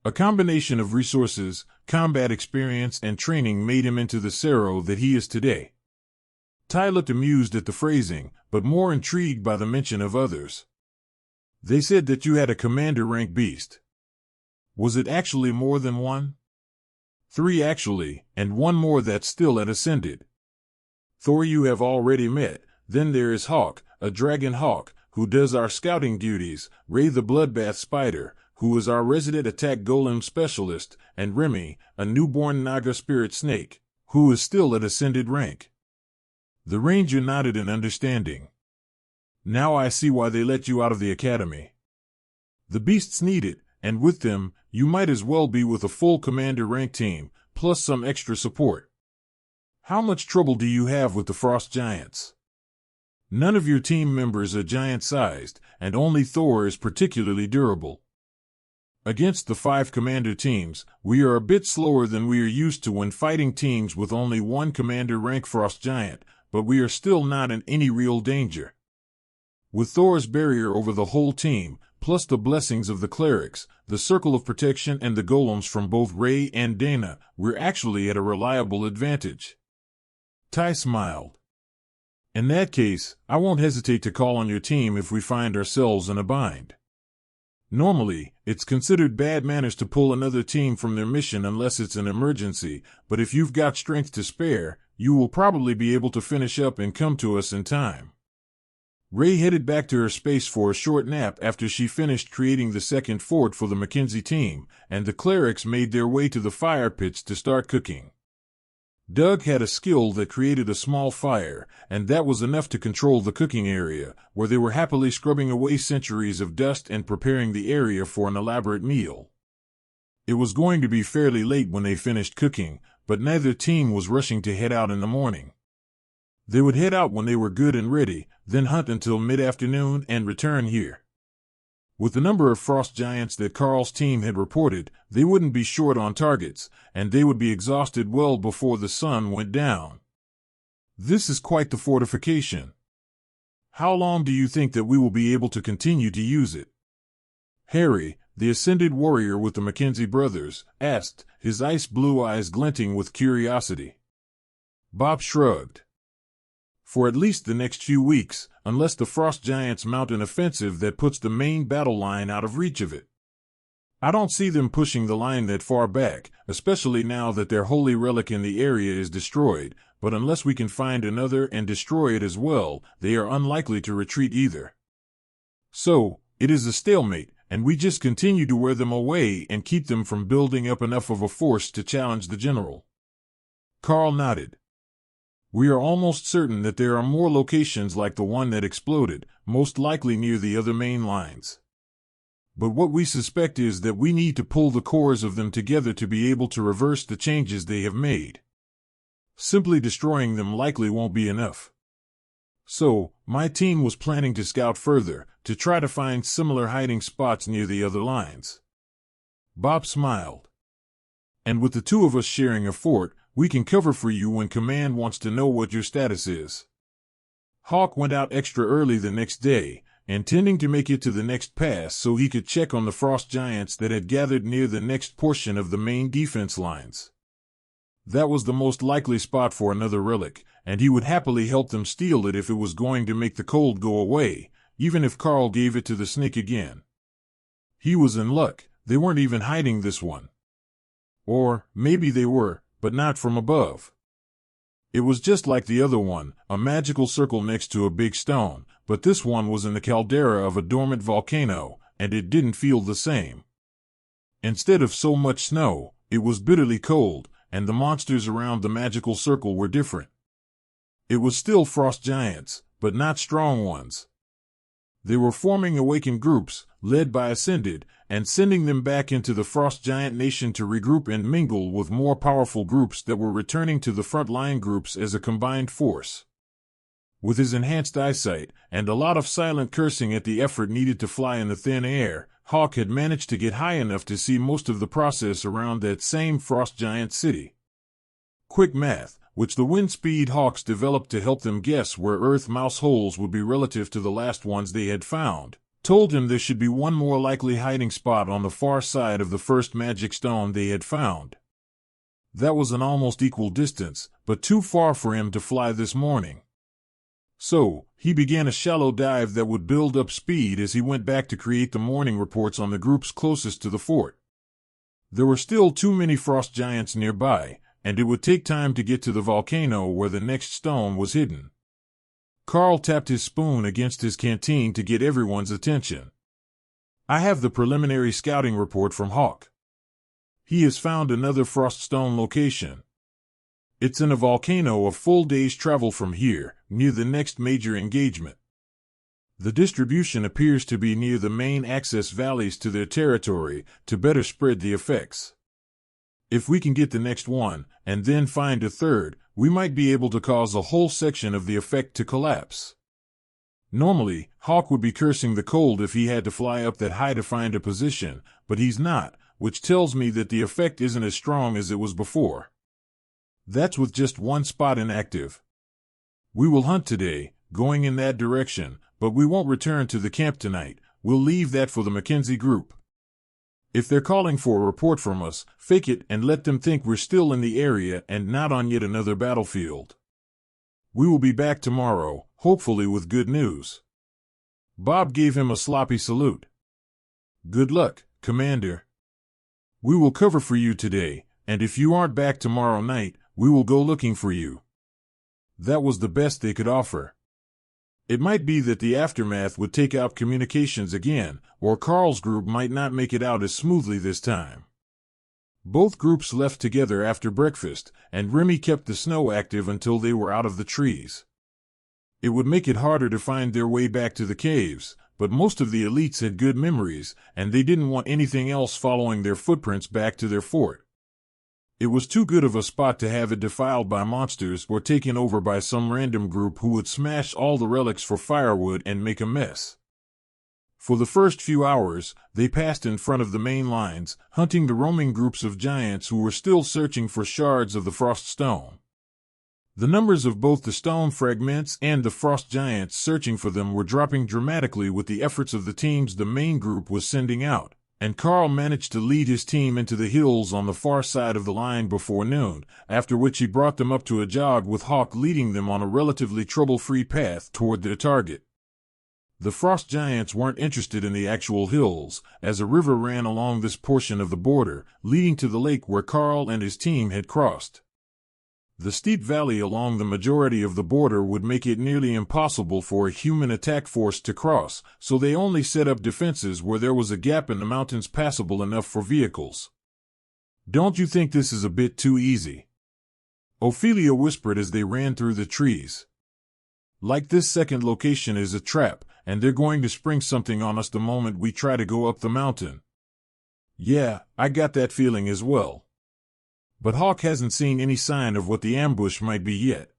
A combination of resources, combat experience, and training made him into the Cero that he is today. Ty looked amused at the phrasing, but more intrigued by the mention of others. They said that you had a commander rank beast. Was it actually more than one? 3 actually, and one more that's still at ascended. Thor you have already met, then there is Hawk, a dragon hawk, who does our scouting duties, Ray the bloodbath spider, who is our resident attack golem specialist, and Remy, a newborn Naga spirit snake, who is still at ascended rank. The ranger nodded in understanding. Now I see why they let you out of the academy. The beasts need it, and with them, you might as well be with a full commander rank team, plus some extra support. How much trouble do you have with the frost giants? None of your team members are giant-sized, and only Thor is particularly durable. Against the 5 commander teams, we are a bit slower than we are used to when fighting teams with only one commander rank frost giant, but we are still not in any real danger. With Thor's barrier over the whole team, plus the blessings of the clerics, the circle of protection and the golems from both Ray and Dana, we're actually at a reliable advantage. Ty smiled. In that case, I won't hesitate to call on your team if we find ourselves in a bind. Normally, it's considered bad manners to pull another team from their mission unless it's an emergency, but if you've got strength to spare, you will probably be able to finish up and come to us in time. Ray headed back to her space for a short nap after she finished creating the second fort for the Mackenzie team, and the clerics made their way to the fire pits to start cooking. Doug had a skill that created a small fire, and that was enough to control the cooking area, where they were happily scrubbing away centuries of dust and preparing the area for an elaborate meal. It was going to be fairly late when they finished cooking, but neither team was rushing to head out in the morning. They would head out when they were good and ready, then hunt until mid-afternoon and return here. With the number of frost giants that Karl's team had reported, they wouldn't be short on targets, and they would be exhausted well before the sun went down. This is quite the fortification. How long do you think that we will be able to continue to use it? Harry, the ascended warrior with the Mackenzie brothers, asked, his ice-blue eyes glinting with curiosity. Bob shrugged. For at least the next few weeks, unless the frost giants mount an offensive that puts the main battle line out of reach of it. I don't see them pushing the line that far back, especially now that their holy relic in the area is destroyed, but unless we can find another and destroy it as well, they are unlikely to retreat either. So, it is a stalemate, and we just continue to wear them away and keep them from building up enough of a force to challenge the general. Karl nodded. We are almost certain that there are more locations like the one that exploded, most likely near the other main lines. But what we suspect is that we need to pull the cores of them together to be able to reverse the changes they have made. Simply destroying them likely won't be enough. So, my team was planning to scout further, to try to find similar hiding spots near the other lines. Bob smiled. And with the two of us sharing a fort, we can cover for you when command wants to know what your status is. Hawk went out extra early the next day, intending to make it to the next pass so he could check on the frost giants that had gathered near the next portion of the main defense lines. That was the most likely spot for another relic, and he would happily help them steal it if it was going to make the cold go away, even if Karl gave it to the snake again. He was in luck. They weren't even hiding this one. Or maybe they were, but not from above. It was just like the other one, a magical circle next to a big stone, but this one was in the caldera of a dormant volcano, and it didn't feel the same. Instead of so much snow, it was bitterly cold, and the monsters around the magical circle were different. It was still frost giants, but not strong ones. They were forming awakened groups, led by Ascended, and sending them back into the frost giant nation to regroup and mingle with more powerful groups that were returning to the front line groups as a combined force. With his enhanced eyesight, and a lot of silent cursing at the effort needed to fly in the thin air, Hawk had managed to get high enough to see most of the process around that same frost giant city. Quick math, which the wind speed hawks developed to help them guess where Earth mouse holes would be relative to the last ones they had found, told him there should be one more likely hiding spot on the far side of the first magic stone they had found. That was an almost equal distance, but too far for him to fly this morning. So, he began a shallow dive that would build up speed as he went back to create the morning reports on the groups closest to the fort. There were still too many frost giants nearby, and it would take time to get to the volcano where the next stone was hidden. Karl tapped his spoon against his canteen to get everyone's attention. I have the preliminary scouting report from Hawk. He has found another frost stone location. It's in a volcano a full day's travel from here, near the next major engagement. The distribution appears to be near the main access valleys to their territory to better spread the effects. If we can get the next one, and then find a third, we might be able to cause a whole section of the effect to collapse. Normally, Hawk would be cursing the cold if he had to fly up that high to find a position, but he's not, which tells me that the effect isn't as strong as it was before. That's with just one spot inactive. We will hunt today, going in that direction, but we won't return to the camp tonight. We'll leave that for the Mackenzie group. If they're calling for a report from us, fake it and let them think we're still in the area and not on yet another battlefield. We will be back tomorrow, hopefully with good news. Bob gave him a sloppy salute. Good luck, Commander. We will cover for you today, and if you aren't back tomorrow night, we will go looking for you. That was the best they could offer. It might be that the aftermath would take out communications again, or Karl's group might not make it out as smoothly this time. Both groups left together after breakfast, and Remy kept the snow active until they were out of the trees. It would make it harder to find their way back to the caves, but most of the elites had good memories, and they didn't want anything else following their footprints back to their fort. It was too good of a spot to have it defiled by monsters or taken over by some random group who would smash all the relics for firewood and make a mess. For the first few hours, they passed in front of the main lines, hunting the roaming groups of giants who were still searching for shards of the frost stone. The numbers of both the stone fragments and the frost giants searching for them were dropping dramatically with the efforts of the teams the main group was sending out, and Karl managed to lead his team into the hills on the far side of the line before noon, after which he brought them up to a jog with Hawk leading them on a relatively trouble-free path toward their target. The frost giants weren't interested in the actual hills, as a river ran along this portion of the border, leading to the lake where Karl and his team had crossed. The steep valley along the majority of the border would make it nearly impossible for a human attack force to cross, so they only set up defenses where there was a gap in the mountains passable enough for vehicles. Don't you think this is a bit too easy? Ophelia whispered as they ran through the trees. Like this second location is a trap, and they're going to spring something on us the moment we try to go up the mountain. Yeah, I got that feeling as well. But Hawk hasn't seen any sign of what the ambush might be yet.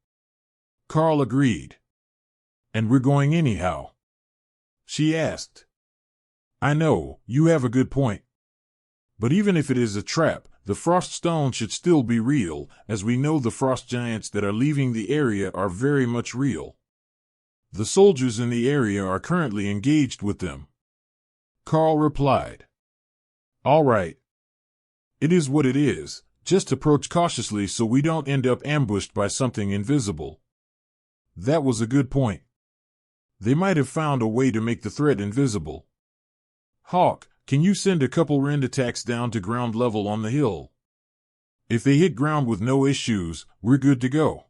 Karl agreed. And we're going anyhow? She asked. I know, you have a good point. But even if it is a trap, the frost stone should still be real, as we know the frost giants that are leaving the area are very much real. The soldiers in the area are currently engaged with them. Karl replied. All right. It is what it is, just approach cautiously so we don't end up ambushed by something invisible. That was a good point. They might have found a way to make the threat invisible. Hawk, can you send a couple rend attacks down to ground level on the hill? If they hit ground with no issues, we're good to go.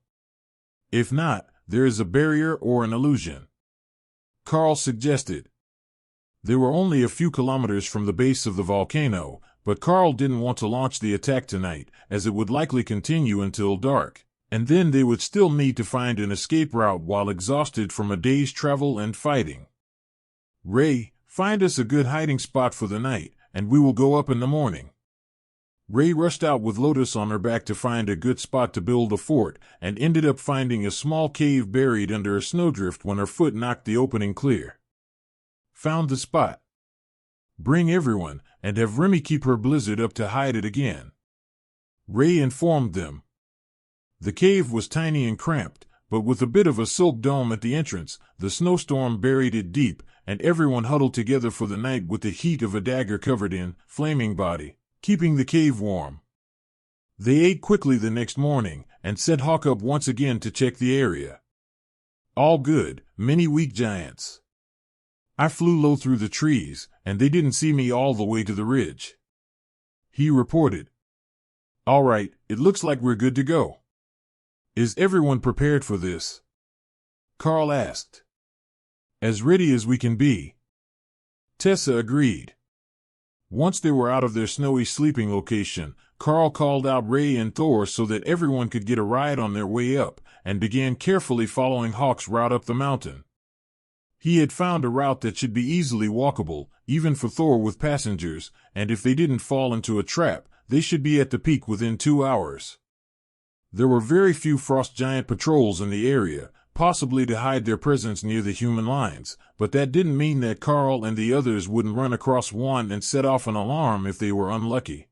If not, there is a barrier or an illusion. Karl suggested. They were only a few kilometers from the base of the volcano, but Karl didn't want to launch the attack tonight, as it would likely continue until dark, and then they would still need to find an escape route while exhausted from a day's travel and fighting. Ray, find us a good hiding spot for the night, and we will go up in the morning. Ray rushed out with Lotus on her back to find a good spot to build a fort, and ended up finding a small cave buried under a snowdrift when her foot knocked the opening clear. Found the spot. Bring everyone, and have Remy keep her blizzard up to hide it again. Ray informed them. The cave was tiny and cramped, but with a bit of a silk dome at the entrance, the snowstorm buried it deep, and everyone huddled together for the night with the heat of a dagger covered in flaming body, keeping the cave warm. They ate quickly the next morning, and sent Hawk up once again to check the area. All good, many weak giants. I flew low through the trees, and they didn't see me all the way to the ridge. He reported. All right, it looks like we're good to go. Is everyone prepared for this? Karl asked. As ready as we can be. Tessa agreed. Once they were out of their snowy sleeping location, Karl called out Ray and Thor so that everyone could get a ride on their way up, and began carefully following Hawk's route up the mountain. He had found a route that should be easily walkable, even for Thor with passengers, and if they didn't fall into a trap, they should be at the peak within 2 hours. There were very few frost giant patrols in the area, possibly to hide their presence near the human lines, but that didn't mean that Karl and the others wouldn't run across one and set off an alarm if they were unlucky.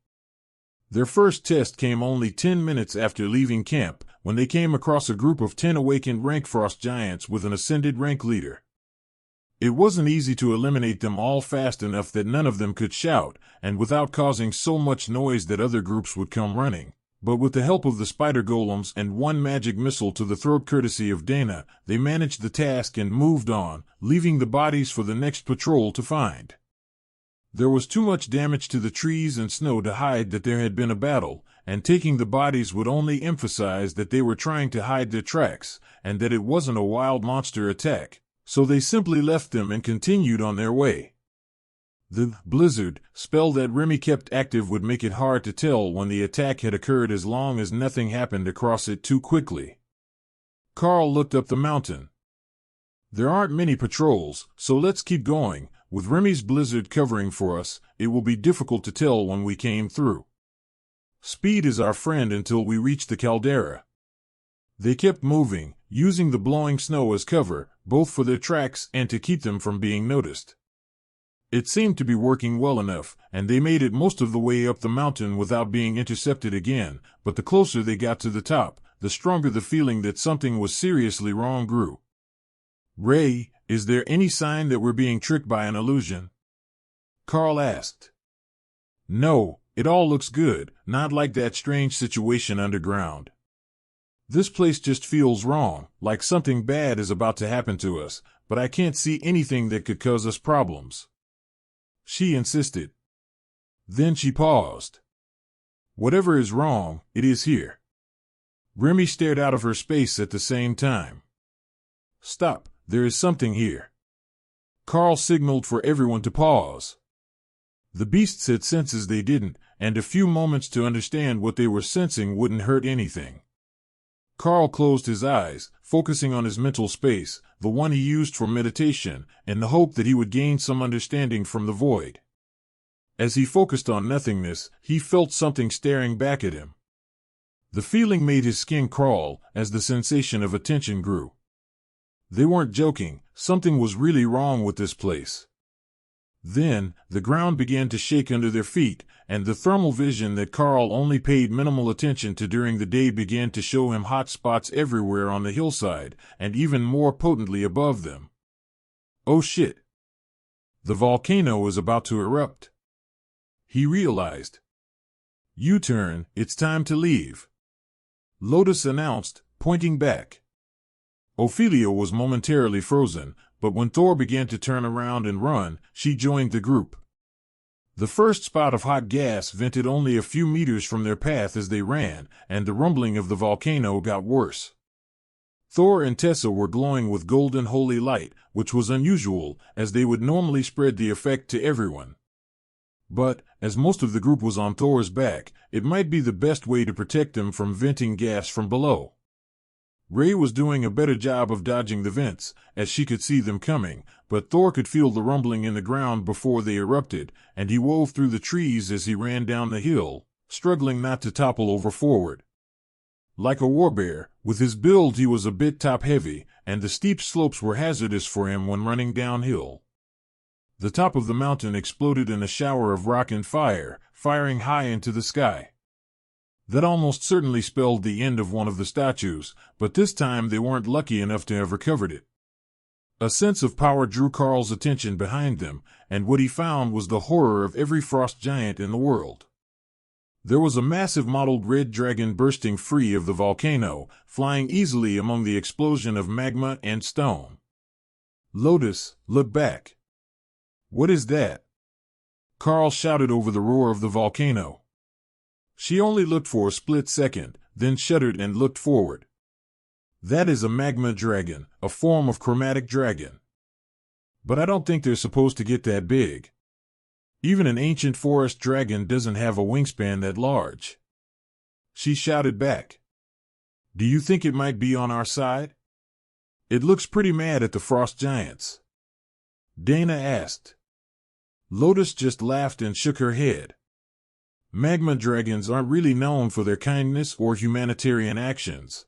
Their first test came only 10 minutes after leaving camp, when they came across a group of 10 awakened rank frost giants with an ascended rank leader. It wasn't easy to eliminate them all fast enough that none of them could shout, and without causing so much noise that other groups would come running. But with the help of the spider golems and one magic missile to the throat courtesy of Dana, they managed the task and moved on, leaving the bodies for the next patrol to find. There was too much damage to the trees and snow to hide that there had been a battle, and taking the bodies would only emphasize that they were trying to hide their tracks, and that it wasn't a wild monster attack. So they simply left them and continued on their way. The blizzard spell that Remy kept active would make it hard to tell when the attack had occurred as long as nothing happened across it too quickly. Karl looked up the mountain. There aren't many patrols, so let's keep going. With Remy's blizzard covering for us, it will be difficult to tell when we came through. Speed is our friend until we reach the caldera. They kept moving, using the blowing snow as cover, both for their tracks and to keep them from being noticed. It seemed to be working well enough, and they made it most of the way up the mountain without being intercepted again, but the closer they got to the top, the stronger the feeling that something was seriously wrong grew. Ray, is there any sign that we're being tricked by an illusion? Karl asked. No, it all looks good, not like that strange situation underground. This place just feels wrong, like something bad is about to happen to us, but I can't see anything that could cause us problems. She insisted. Then she paused. Whatever is wrong, it is here. Remy stared out of her space at the same time. Stop, there is something here. Karl signaled for everyone to pause. The beasts had senses they didn't, and a few moments to understand what they were sensing wouldn't hurt anything. Karl closed his eyes, focusing on his mental space, the one he used for meditation, in the hope that he would gain some understanding from the void. As he focused on nothingness, he felt something staring back at him. The feeling made his skin crawl, as the sensation of attention grew. They weren't joking, something was really wrong with this place. Then, the ground began to shake under their feet, and the thermal vision that Karl only paid minimal attention to during the day began to show him hot spots everywhere on the hillside, and even more potently above them. Oh shit! The volcano is about to erupt. He realized. U-turn, it's time to leave. Lotus announced, pointing back. Ophelia was momentarily frozen, but when Thor began to turn around and run, she joined the group. The first spout of hot gas vented only a few meters from their path as they ran, and the rumbling of the volcano got worse. Thor and Tessa were glowing with golden holy light, which was unusual, as they would normally spread the effect to everyone. But, as most of the group was on Thor's back, it might be the best way to protect them from venting gas from below. Ray was doing a better job of dodging the vents, as she could see them coming, but Thor could feel the rumbling in the ground before they erupted, and he wove through the trees as he ran down the hill, struggling not to topple over forward. Like a warbear, with his build he was a bit top-heavy, and the steep slopes were hazardous for him when running downhill. The top of the mountain exploded in a shower of rock and fire, firing high into the sky. That almost certainly spelled the end of one of the statues, but this time they weren't lucky enough to have recovered it. A sense of power drew Karl's attention behind them, and what he found was the horror of every frost giant in the world. There was a massive mottled red dragon bursting free of the volcano, flying easily among the explosion of magma and stone. Lotus, look back. What is that? Karl shouted over the roar of the volcano. She only looked for a split second, then shuddered and looked forward. That is a magma dragon, a form of chromatic dragon. But I don't think they're supposed to get that big. Even an ancient forest dragon doesn't have a wingspan that large. She shouted back. Do you think it might be on our side? It looks pretty mad at the frost giants. Dana asked. Lotus just laughed and shook her head. Magma dragons aren't really known for their kindness or humanitarian actions.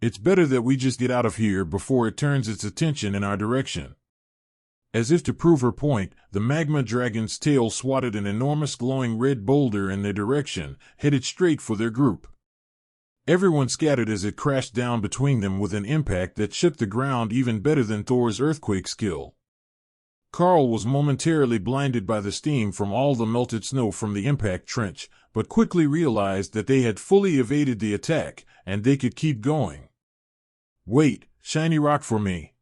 It's better that we just get out of here before it turns its attention in our direction. As if to prove her point, the magma dragon's tail swatted an enormous glowing red boulder in their direction, headed straight for their group. Everyone scattered as it crashed down between them with an impact that shook the ground even better than Thor's earthquake skill. Karl was momentarily blinded by the steam from all the melted snow from the impact trench, but quickly realized that they had fully evaded the attack, and they could keep going. Wait, shiny rock for me.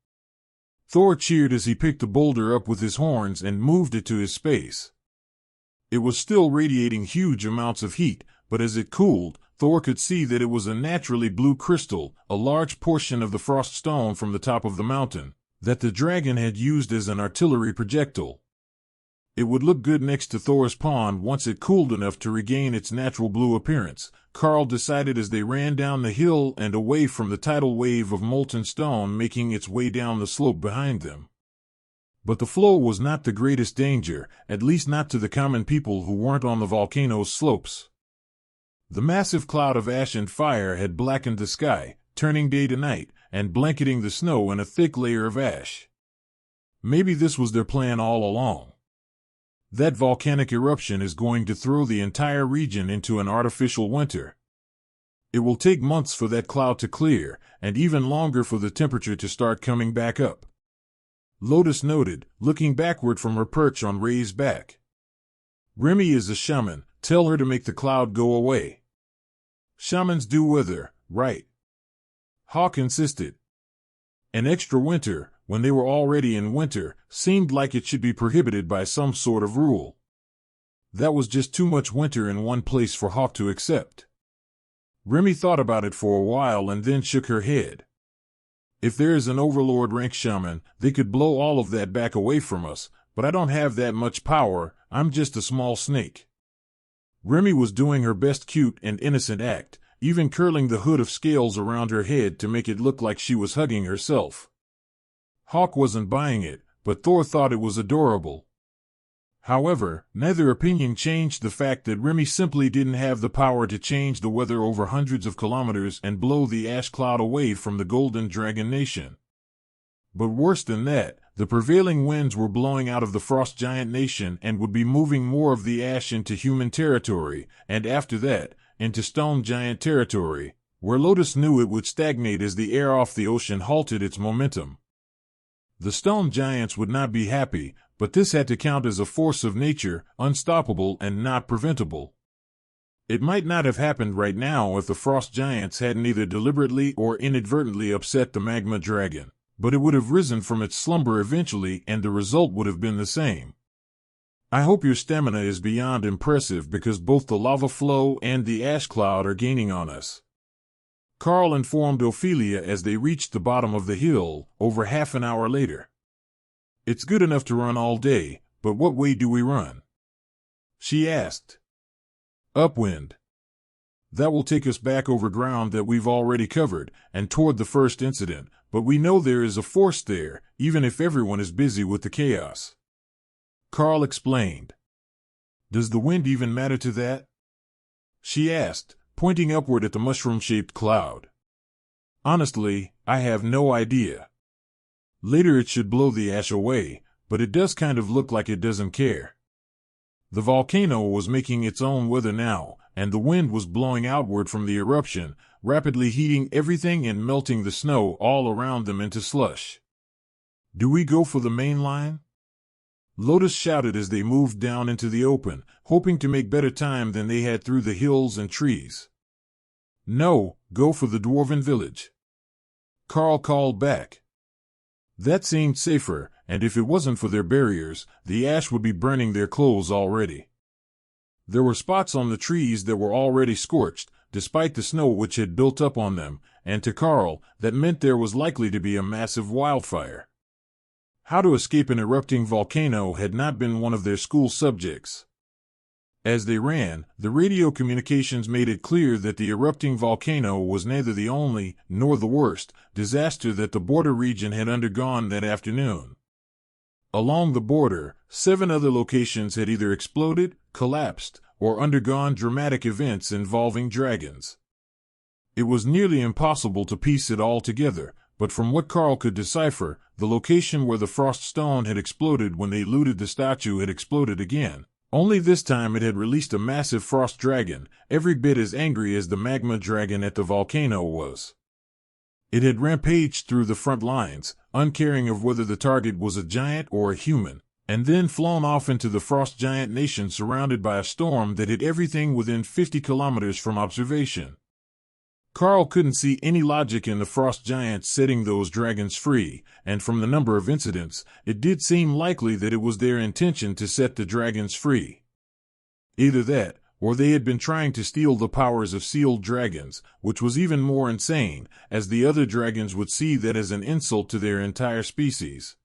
Thor cheered as he picked the boulder up with his horns and moved it to his space. It was still radiating huge amounts of heat, but as it cooled, Thor could see that it was a naturally blue crystal, a large portion of the frost stone from the top of the mountain, that the dragon had used as an artillery projectile. It would look good next to Thor's pond once it cooled enough to regain its natural blue appearance, Karl decided as they ran down the hill and away from the tidal wave of molten stone making its way down the slope behind them. But the flow was not the greatest danger, at least not to the common people who weren't on the volcano's slopes. The massive cloud of ash and fire had blackened the sky, turning day to night, and blanketing the snow in a thick layer of ash. Maybe this was their plan all along. That volcanic eruption is going to throw the entire region into an artificial winter. It will take months for that cloud to clear, and even longer for the temperature to start coming back up. Lotus noted, looking backward from her perch on Ray's back. Remy is a shaman, tell her to make the cloud go away. Shamans do weather, right? Hawk insisted. An extra winter, when they were already in winter, seemed like it should be prohibited by some sort of rule. That was just too much winter in one place for Hawk to accept. Remy thought about it for a while and then shook her head. If there is an overlord rank shaman, they could blow all of that back away from us, but I don't have that much power, I'm just a small snake. Remy was doing her best cute and innocent act, even curling the hood of scales around her head to make it look like she was hugging herself. Hawk wasn't buying it, but Thor thought it was adorable. However, neither opinion changed the fact that Remy simply didn't have the power to change the weather over hundreds of kilometers and blow the ash cloud away from the Golden Dragon Nation. But worse than that, the prevailing winds were blowing out of the frost giant nation and would be moving more of the ash into human territory, and after that, into stone giant territory, where Lotus knew it would stagnate as the air off the ocean halted its momentum. The stone giants would not be happy, but this had to count as a force of nature, unstoppable and not preventable. It might not have happened right now if the frost giants hadn't either deliberately or inadvertently upset the magma dragon, but it would have risen from its slumber eventually and the result would have been the same. I hope your stamina is beyond impressive because both the lava flow and the ash cloud are gaining on us. Karl informed Ophelia as they reached the bottom of the hill, over half an hour later. It's good enough to run all day, but what way do we run? She asked. Upwind. That will take us back over ground that we've already covered, and toward the first incident, but we know there is a force there, even if everyone is busy with the chaos. Karl explained. Does the wind even matter to that? She asked, pointing upward at the mushroom-shaped cloud. Honestly, I have no idea. Later it should blow the ash away, but it does kind of look like it doesn't care. The volcano was making its own weather now, and the wind was blowing outward from the eruption, rapidly heating everything and melting the snow all around them into slush. Do we go for the main line? Lotus shouted as they moved down into the open, hoping to make better time than they had through the hills and trees. No, go for the dwarven village. Karl called back. That seemed safer, and if it wasn't for their barriers, the ash would be burning their clothes already. There were spots on the trees that were already scorched, despite the snow which had built up on them, and to Karl, that meant there was likely to be a massive wildfire. How to escape an erupting volcano had not been one of their school subjects. As they ran, the radio communications made it clear that the erupting volcano was neither the only, nor the worst, disaster that the border region had undergone that afternoon. Along the border, 7 other locations had either exploded, collapsed, or undergone dramatic events involving dragons. It was nearly impossible to piece it all together, but from what Karl could decipher, the location where the frost stone had exploded when they looted the statue had exploded again. Only this time it had released a massive frost dragon, every bit as angry as the magma dragon at the volcano was. It had rampaged through the front lines, uncaring of whether the target was a giant or a human, and then flown off into the frost giant nation surrounded by a storm that hit everything within 50 kilometers from observation. Karl couldn't see any logic in the frost giants setting those dragons free, and from the number of incidents, it did seem likely that it was their intention to set the dragons free. Either that, or they had been trying to steal the powers of sealed dragons, which was even more insane, as the other dragons would see that as an insult to their entire species.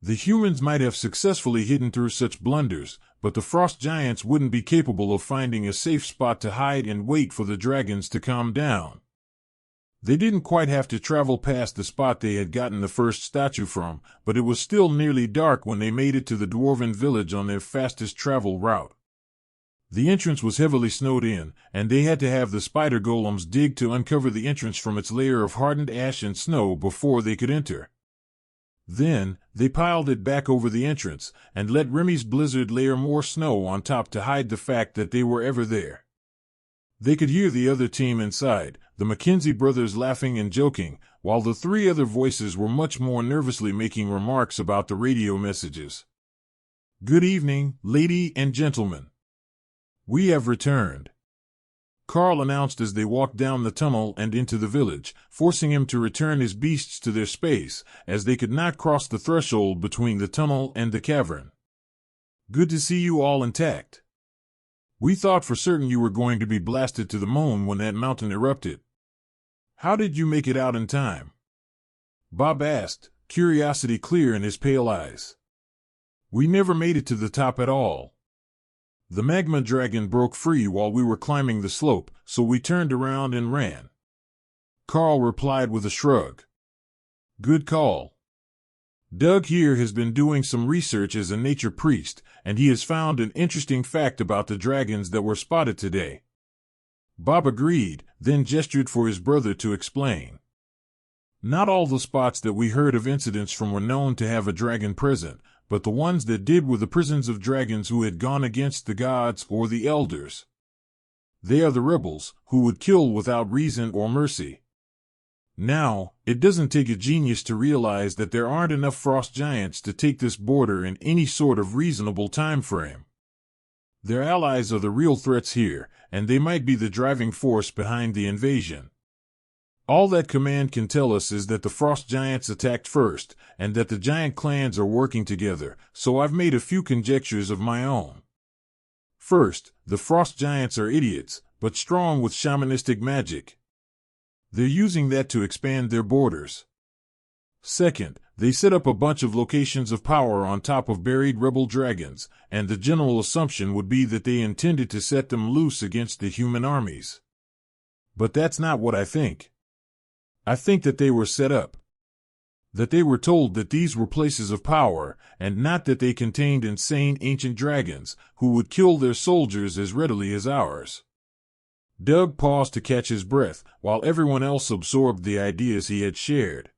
The humans might have successfully hidden through such blunders, but the frost giants wouldn't be capable of finding a safe spot to hide and wait for the dragons to calm down. They didn't quite have to travel past the spot they had gotten the first statue from, but it was still nearly dark when they made it to the dwarven village on their fastest travel route. The entrance was heavily snowed in, and they had to have the spider golems dig to uncover the entrance from its layer of hardened ash and snow before they could enter. Then, they piled it back over the entrance, and let Remy's blizzard layer more snow on top to hide the fact that they were ever there. They could hear the other team inside, the Mackenzie brothers laughing and joking, while the 3 other voices were much more nervously making remarks about the radio messages. Good evening, lady and gentlemen. We have returned. Karl announced as they walked down the tunnel and into the village, forcing him to return his beasts to their space, as they could not cross the threshold between the tunnel and the cavern. Good to see you all intact. We thought for certain you were going to be blasted to the moon when that mountain erupted. How did you make it out in time? Bob asked, curiosity clear in his pale eyes. We never made it to the top at all. The magma dragon broke free while we were climbing the slope, so we turned around and ran. Karl replied with a shrug. Good call. Doug here has been doing some research as a nature priest, and he has found an interesting fact about the dragons that were spotted today. Bob agreed, then gestured for his brother to explain. Not all the spots that we heard of incidents from were known to have a dragon present, but the ones that did were the prisons of dragons who had gone against the gods or the elders. They are the rebels, who would kill without reason or mercy. Now, it doesn't take a genius to realize that there aren't enough frost giants to take this border in any sort of reasonable time frame. Their allies are the real threats here, and they might be the driving force behind the invasion. All that command can tell us is that the frost giants attacked first, and that the giant clans are working together, so I've made a few conjectures of my own. First, the frost giants are idiots, but strong with shamanistic magic. They're using that to expand their borders. Second, they set up a bunch of locations of power on top of buried rebel dragons, and the general assumption would be that they intended to set them loose against the human armies. But that's not what I think. I think that they were set up. That they were told that these were places of power, and not that they contained insane ancient dragons, who would kill their soldiers as readily as ours. Doug paused to catch his breath, while everyone else absorbed the ideas he had shared.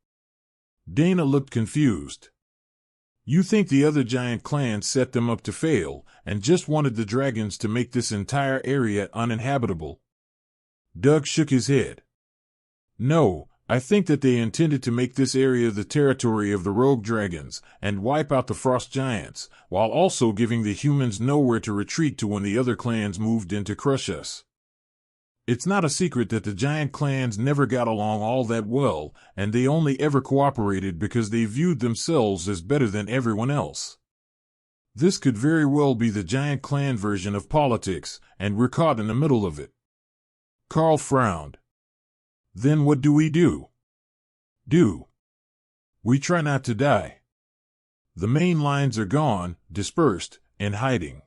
Dana looked confused. You think the other giant clans set them up to fail, and just wanted the dragons to make this entire area uninhabitable? Doug shook his head. No, I think that they intended to make this area the territory of the rogue dragons, and wipe out the frost giants, while also giving the humans nowhere to retreat to when the other clans moved in to crush us. It's not a secret that the giant clans never got along all that well, and they only ever cooperated because they viewed themselves as better than everyone else. This could very well be the giant clan version of politics, and we're caught in the middle of it. Karl frowned. Then what do we do? We try not to die. The main lines are gone, dispersed, and hiding.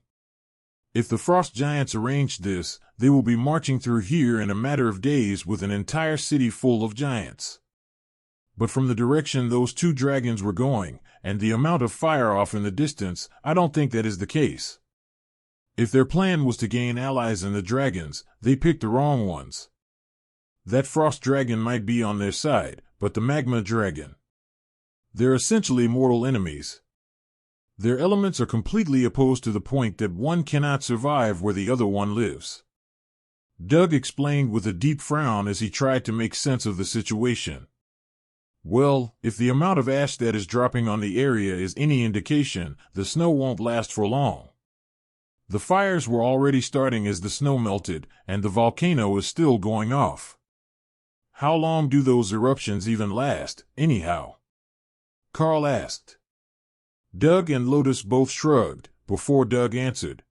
If the frost giants arranged this, they will be marching through here in a matter of days with an entire city full of giants. But from the direction those two dragons were going, and the amount of fire off in the distance, I don't think that is the case. If their plan was to gain allies in the dragons, they picked the wrong ones. That frost dragon might be on their side, but the magma dragon. They're essentially mortal enemies. Their elements are completely opposed to the point that one cannot survive where the other one lives. Doug explained with a deep frown as he tried to make sense of the situation. Well, if the amount of ash that is dropping on the area is any indication, the snow won't last for long. The fires were already starting as the snow melted, and the volcano is still going off. How long do those eruptions even last, anyhow? Karl asked. Doug and Lotus both shrugged, before Doug answered.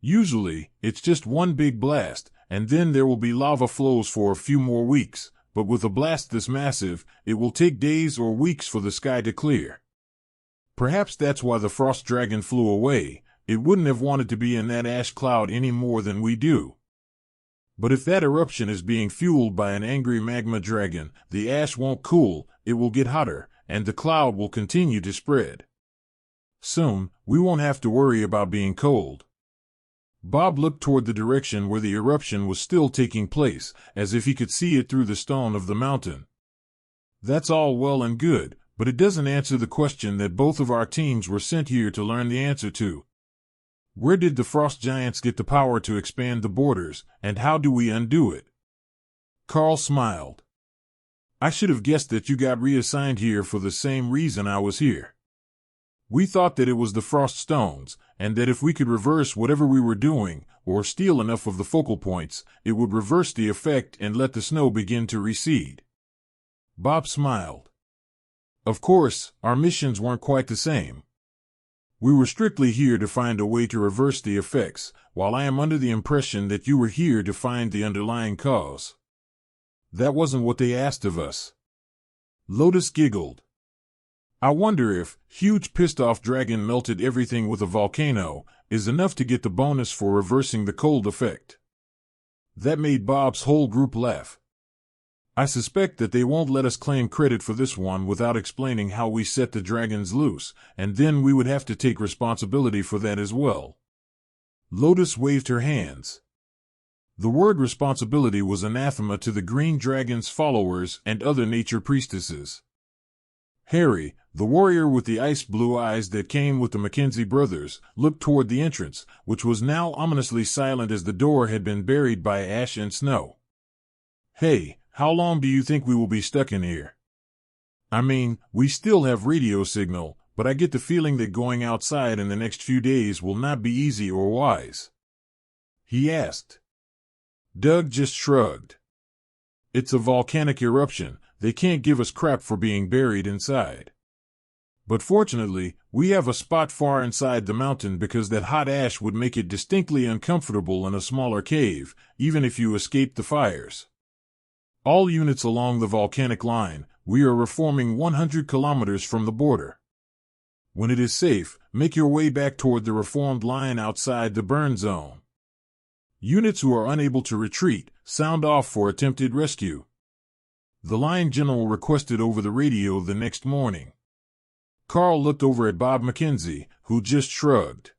Usually, it's just one big blast, and then there will be lava flows for a few more weeks, but with a blast this massive, it will take days or weeks for the sky to clear. Perhaps that's why the frost dragon flew away. It wouldn't have wanted to be in that ash cloud any more than we do. But if that eruption is being fueled by an angry magma dragon, the ash won't cool, it will get hotter, and the cloud will continue to spread. Soon, we won't have to worry about being cold. Bob looked toward the direction where the eruption was still taking place, as if he could see it through the stone of the mountain. That's all well and good, but it doesn't answer the question that both of our teams were sent here to learn the answer to. Where did the frost giants get the power to expand the borders, and how do we undo it? Karl smiled. I should have guessed that you got reassigned here for the same reason I was here. We thought that it was the frost stones, and that if we could reverse whatever we were doing, or steal enough of the focal points, it would reverse the effect and let the snow begin to recede. Bob smiled. Of course, our missions weren't quite the same. We were strictly here to find a way to reverse the effects, while I am under the impression that you were here to find the underlying cause. That wasn't what they asked of us. Lotus giggled. I wonder if huge pissed-off dragon melted everything with a volcano is enough to get the bonus for reversing the cold effect. That made Bob's whole group laugh. I suspect that they won't let us claim credit for this one without explaining how we set the dragons loose, and then we would have to take responsibility for that as well. Lotus waved her hands. The word responsibility was anathema to the green dragon's followers and other nature priestesses. Harry, the warrior with the ice-blue eyes that came with the Mackenzie brothers, looked toward the entrance, which was now ominously silent as the door had been buried by ash and snow. "Hey, how long do you think we will be stuck in here? I mean, we still have radio signal, but I get the feeling that going outside in the next few days will not be easy or wise," he asked. Doug just shrugged. "It's a volcanic eruption. They can't give us crap for being buried inside. But fortunately, we have a spot far inside the mountain because that hot ash would make it distinctly uncomfortable in a smaller cave, even if you escaped the fires. All units along the volcanic line, we are reforming 100 kilometers from the border. When it is safe, make your way back toward the reformed line outside the burn zone. Units who are unable to retreat, sound off for attempted rescue," the line general requested over the radio the next morning. Karl looked over at Bob Mackenzie, who just shrugged.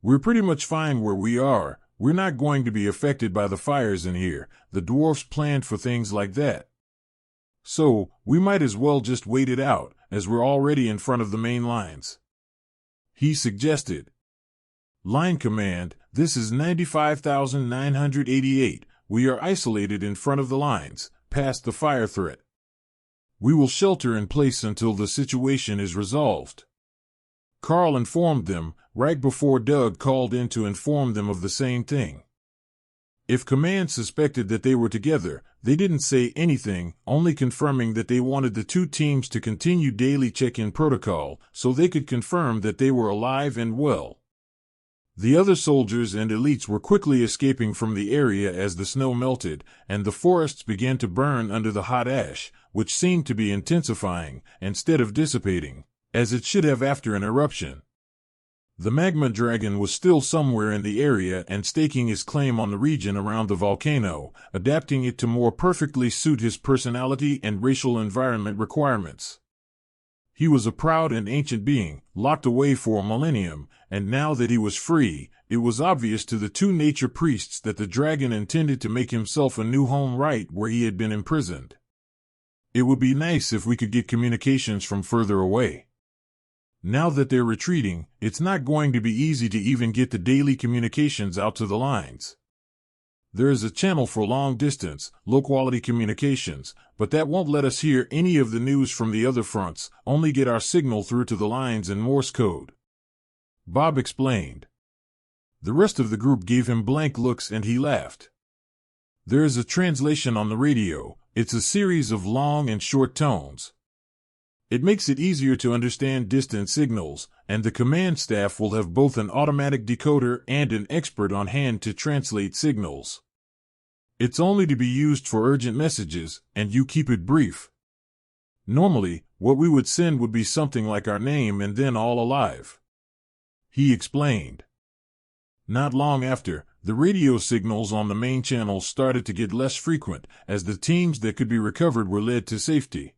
"We're pretty much fine where we are. We're not going to be affected by the fires in here. The dwarfs planned for things like that. So, we might as well just wait it out, as we're already in front of the main lines," he suggested. "Line command, this is 95,988. We are isolated in front of the lines, past the fire threat. We will shelter in place until the situation is resolved." Karl informed them, right before Doug called in to inform them of the same thing. If command suspected that they were together, they didn't say anything, only confirming that they wanted the two teams to continue daily check-in protocol so they could confirm that they were alive and well. The other soldiers and elites were quickly escaping from the area as the snow melted, and the forests began to burn under the hot ash, which seemed to be intensifying, instead of dissipating, as it should have after an eruption. The magma dragon was still somewhere in the area and staking his claim on the region around the volcano, adapting it to more perfectly suit his personality and racial environment requirements. He was a proud and ancient being, locked away for a millennium, and now that he was free, it was obvious to the two nature priests that the dragon intended to make himself a new home right where he had been imprisoned. "It would be nice if we could get communications from further away. Now that they're retreating, it's not going to be easy to even get the daily communications out to the lines. There is a channel for long-distance, low-quality communications, but that won't let us hear any of the news from the other fronts, only get our signal through to the lines in Morse code," Bob explained. The rest of the group gave him blank looks and he laughed. "There is a translation on the radio. It's a series of long and short tones. It makes it easier to understand distant signals, and the command staff will have both an automatic decoder and an expert on hand to translate signals. It's only to be used for urgent messages, and you keep it brief. Normally, what we would send would be something like our name and then all alive," he explained. Not long after, the radio signals on the main channels started to get less frequent, as the teams that could be recovered were led to safety.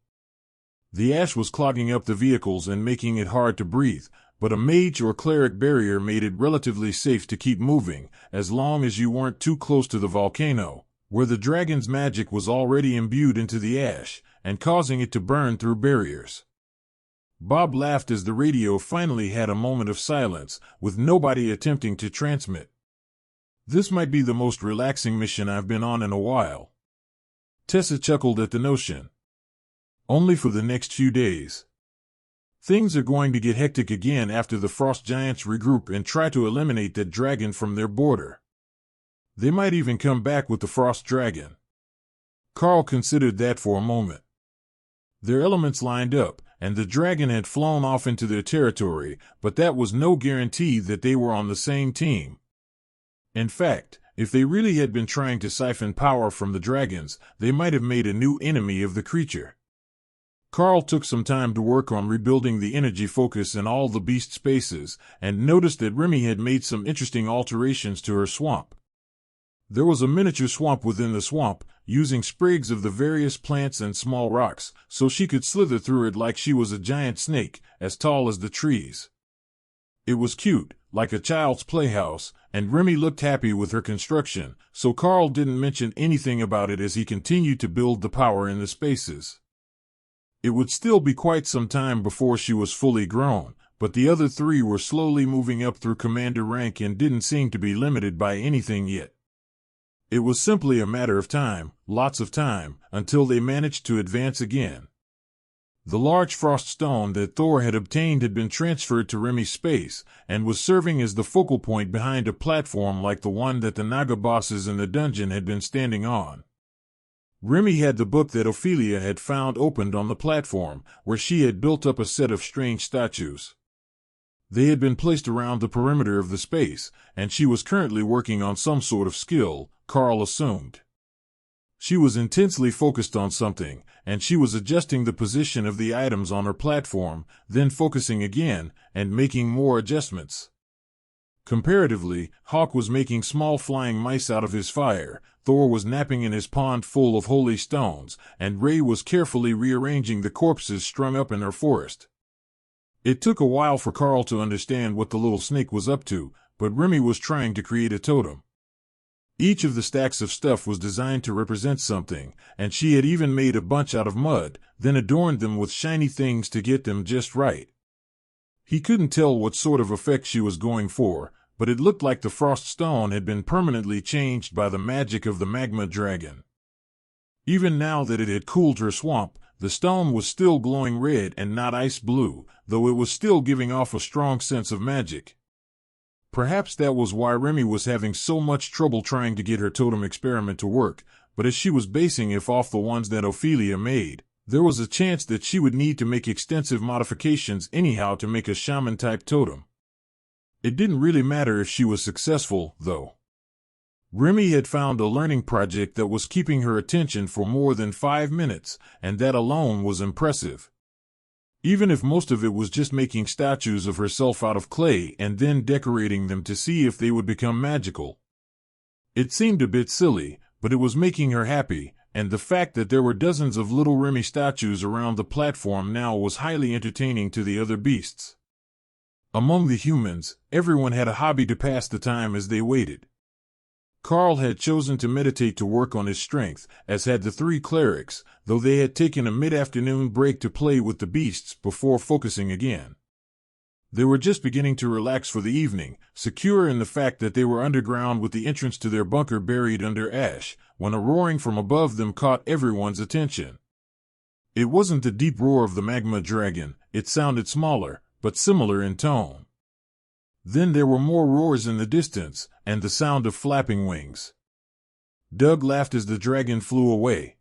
The ash was clogging up the vehicles and making it hard to breathe, but a mage or cleric barrier made it relatively safe to keep moving, as long as you weren't too close to the volcano, where the dragon's magic was already imbued into the ash, and causing it to burn through barriers. Bob laughed as the radio finally had a moment of silence, with nobody attempting to transmit. "This might be the most relaxing mission I've been on in a while." Tessa chuckled at the notion. "Only for the next few days. Things are going to get hectic again after the frost giants regroup and try to eliminate that dragon from their border. They might even come back with the frost dragon." Karl considered that for a moment. Their elements lined up, and the dragon had flown off into their territory, but that was no guarantee that they were on the same team. In fact, if they really had been trying to siphon power from the dragons, they might have made a new enemy of the creature. Karl took some time to work on rebuilding the energy focus in all the beast spaces, and noticed that Remy had made some interesting alterations to her swamp. There was a miniature swamp within the swamp, using sprigs of the various plants and small rocks, so she could slither through it like she was a giant snake, as tall as the trees. It was cute, like a child's playhouse, and Remy looked happy with her construction, so Karl didn't mention anything about it as he continued to build the power in the spaces. It would still be quite some time before she was fully grown, but the other three were slowly moving up through commander rank and didn't seem to be limited by anything yet. It was simply a matter of time, lots of time, until they managed to advance again. The large frost stone that Thor had obtained had been transferred to Remy's space, and was serving as the focal point behind a platform like the one that the Naga bosses in the dungeon had been standing on. Remy had the book that Ophelia had found opened on the platform, where she had built up a set of strange statues. They had been placed around the perimeter of the space, and she was currently working on some sort of skill, Karl assumed. She was intensely focused on something, and she was adjusting the position of the items on her platform, then focusing again, and making more adjustments. Comparatively, Hawk was making small flying mice out of his fire, Thor was napping in his pond full of holy stones, and Ray was carefully rearranging the corpses strung up in her forest. It took a while for Karl to understand what the little snake was up to, but Remy was trying to create a totem. Each of the stacks of stuff was designed to represent something, and she had even made a bunch out of mud, then adorned them with shiny things to get them just right. He couldn't tell what sort of effect she was going for, but it looked like the frost stone had been permanently changed by the magic of the magma dragon. Even now that it had cooled her swamp, the stone was still glowing red and not ice blue, though it was still giving off a strong sense of magic. Perhaps that was why Remy was having so much trouble trying to get her totem experiment to work, but as she was basing it off the ones that Ophelia made, there was a chance that she would need to make extensive modifications anyhow to make a shaman-type totem. It didn't really matter if she was successful, though. Remy had found a learning project that was keeping her attention for more than 5 minutes, and that alone was impressive. Even if most of it was just making statues of herself out of clay and then decorating them to see if they would become magical. It seemed a bit silly, but it was making her happy, and the fact that there were dozens of little Remy statues around the platform now was highly entertaining to the other beasts. Among the humans, everyone had a hobby to pass the time as they waited. Karl had chosen to meditate to work on his strength, as had the 3 clerics, though they had taken a mid-afternoon break to play with the beasts before focusing again. They were just beginning to relax for the evening, secure in the fact that they were underground with the entrance to their bunker buried under ash, when a roaring from above them caught everyone's attention. It wasn't the deep roar of the magma dragon, it sounded smaller, but similar in tone. Then there were more roars in the distance, and the sound of flapping wings. Doug laughed as the dragon flew away.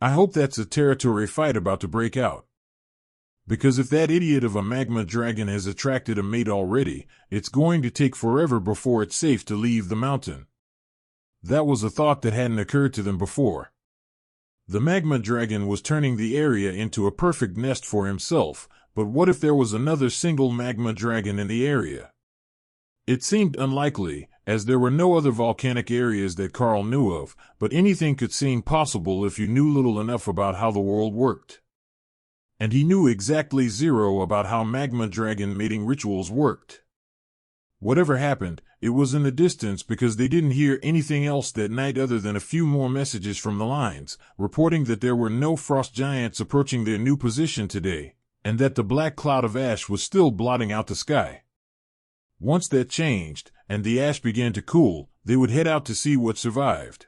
I hope that's a territory fight about to break out. Because if that idiot of a magma dragon has attracted a mate already, it's going to take forever before it's safe to leave the mountain. That was a thought that hadn't occurred to them before. The magma dragon was turning the area into a perfect nest for himself, but what if there was another single magma dragon in the area? It seemed unlikely, as there were no other volcanic areas that Karl knew of, but anything could seem possible if you knew little enough about how the world worked. And he knew exactly zero about how magma dragon mating rituals worked. Whatever happened, it was in the distance because they didn't hear anything else that night other than a few more messages from the lines, reporting that there were no frost giants approaching their new position today, and that the black cloud of ash was still blotting out the sky. Once that changed, and the ash began to cool, they would head out to see what survived.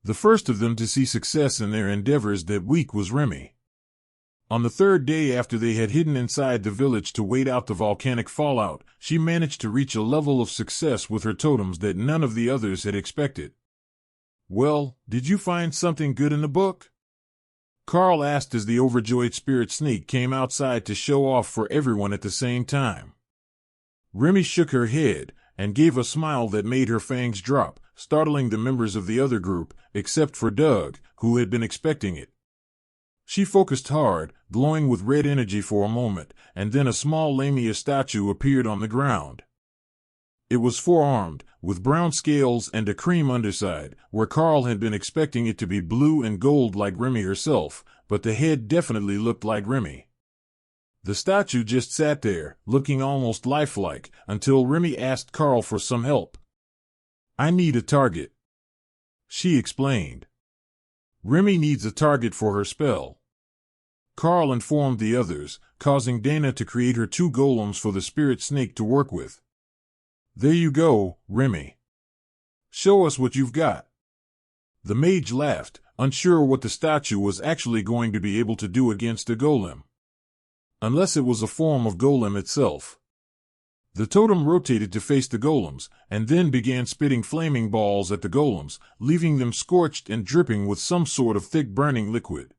The first of them to see success in their endeavors that week was Remy. On the 3rd day after they had hidden inside the village to wait out the volcanic fallout, she managed to reach a level of success with her totems that none of the others had expected. Well, did you find something good in the book? Karl asked as the overjoyed spirit snake came outside to show off for everyone at the same time. Remy shook her head, and gave a smile that made her fangs drop, startling the members of the other group, except for Doug, who had been expecting it. She focused hard, glowing with red energy for a moment, and then a small Lamia statue appeared on the ground. It was 4-armed, with brown scales and a cream underside, where Karl had been expecting it to be blue and gold like Remy herself, but the head definitely looked like Remy. The statue just sat there, looking almost lifelike, until Remy asked Karl for some help. "I need a target," she explained. Remy needs a target for her spell. Karl informed the others, causing Dana to create her 2 golems for the spirit snake to work with. "There you go, Remy. Show us what you've got." The mage laughed, unsure what the statue was actually going to be able to do against a golem. Unless it was a form of golem itself. The totem rotated to face the golems, and then began spitting flaming balls at the golems, leaving them scorched and dripping with some sort of thick burning liquid.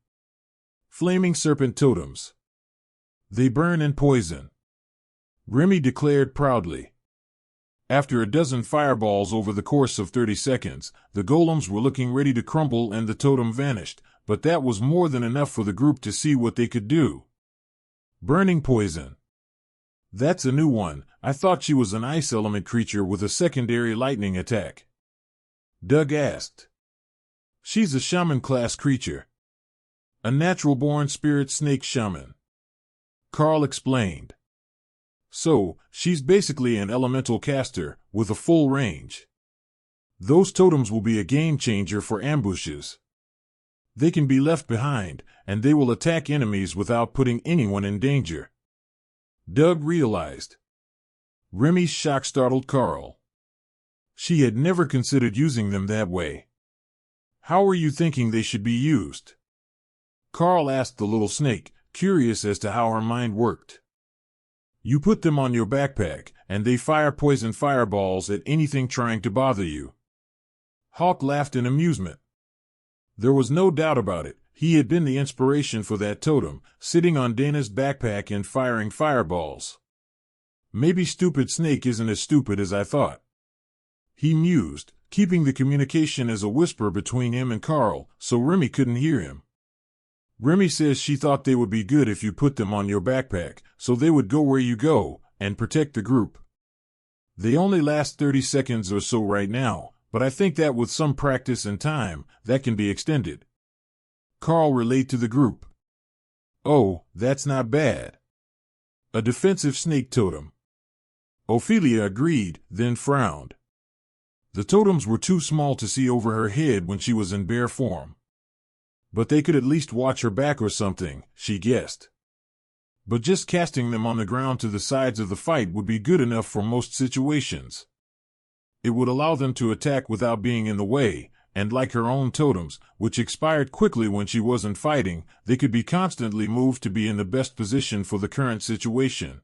Flaming serpent totems. They burn and poison, Remy declared proudly. After a dozen fireballs over the course of 30 seconds, the golems were looking ready to crumble and the totem vanished, but that was more than enough for the group to see what they could do. Burning poison. That's a new one. I thought she was an ice element creature with a secondary lightning attack. Doug asked. She's a shaman-class creature. A natural-born spirit snake shaman. Karl explained. So, she's basically an elemental caster, with a full range. Those totems will be a game-changer for ambushes. They can be left behind, and they will attack enemies without putting anyone in danger. Doug realized. Remy's shock startled Karl. She had never considered using them that way. How were you thinking they should be used? Karl asked the little snake, curious as to how her mind worked. You put them on your backpack, and they fire poison fireballs at anything trying to bother you. Hawk laughed in amusement. There was no doubt about it. He had been the inspiration for that totem, sitting on Dana's backpack and firing fireballs. Maybe Stupid Snake isn't as stupid as I thought. He mused, keeping the communication as a whisper between him and Karl, so Remy couldn't hear him. Remy says she thought they would be good if you put them on your backpack, so they would go where you go, and protect the group. They only last 30 seconds or so right now, but I think that with some practice and time, that can be extended. Karl relayed to the group. Oh, that's not bad. A defensive snake totem. Ophelia agreed, then frowned. The totems were too small to see over her head when she was in bare form. But they could at least watch her back or something, she guessed. But just casting them on the ground to the sides of the fight would be good enough for most situations. It would allow them to attack without being in the way, and like her own totems, which expired quickly when she wasn't fighting, they could be constantly moved to be in the best position for the current situation.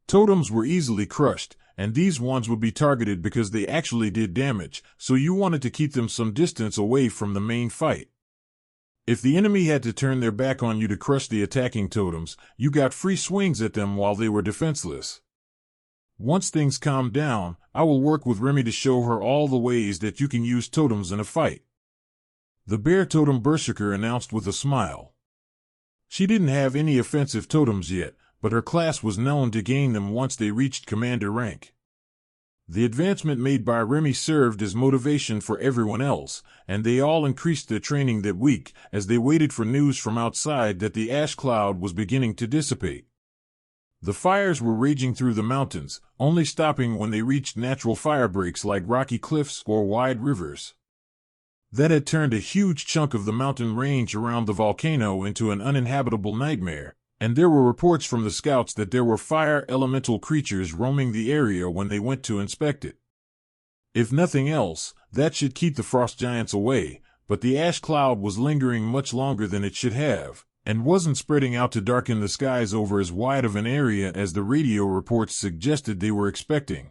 Totems were easily crushed, and these ones would be targeted because they actually did damage, so you wanted to keep them some distance away from the main fight. If the enemy had to turn their back on you to crush the attacking totems, you got free swings at them while they were defenseless. Once things calm down, I will work with Remy to show her all the ways that you can use totems in a fight. The bear totem berserker announced with a smile. She didn't have any offensive totems yet, but her class was known to gain them once they reached commander rank. The advancement made by Remy served as motivation for everyone else, and they all increased their training that week as they waited for news from outside that the ash cloud was beginning to dissipate. The fires were raging through the mountains, only stopping when they reached natural fire breaks like rocky cliffs or wide rivers. That had turned a huge chunk of the mountain range around the volcano into an uninhabitable nightmare, and there were reports from the scouts that there were fire elemental creatures roaming the area when they went to inspect it. If nothing else, that should keep the frost giants away, but the ash cloud was lingering much longer than it should have, and wasn't spreading out to darken the skies over as wide of an area as the radio reports suggested they were expecting.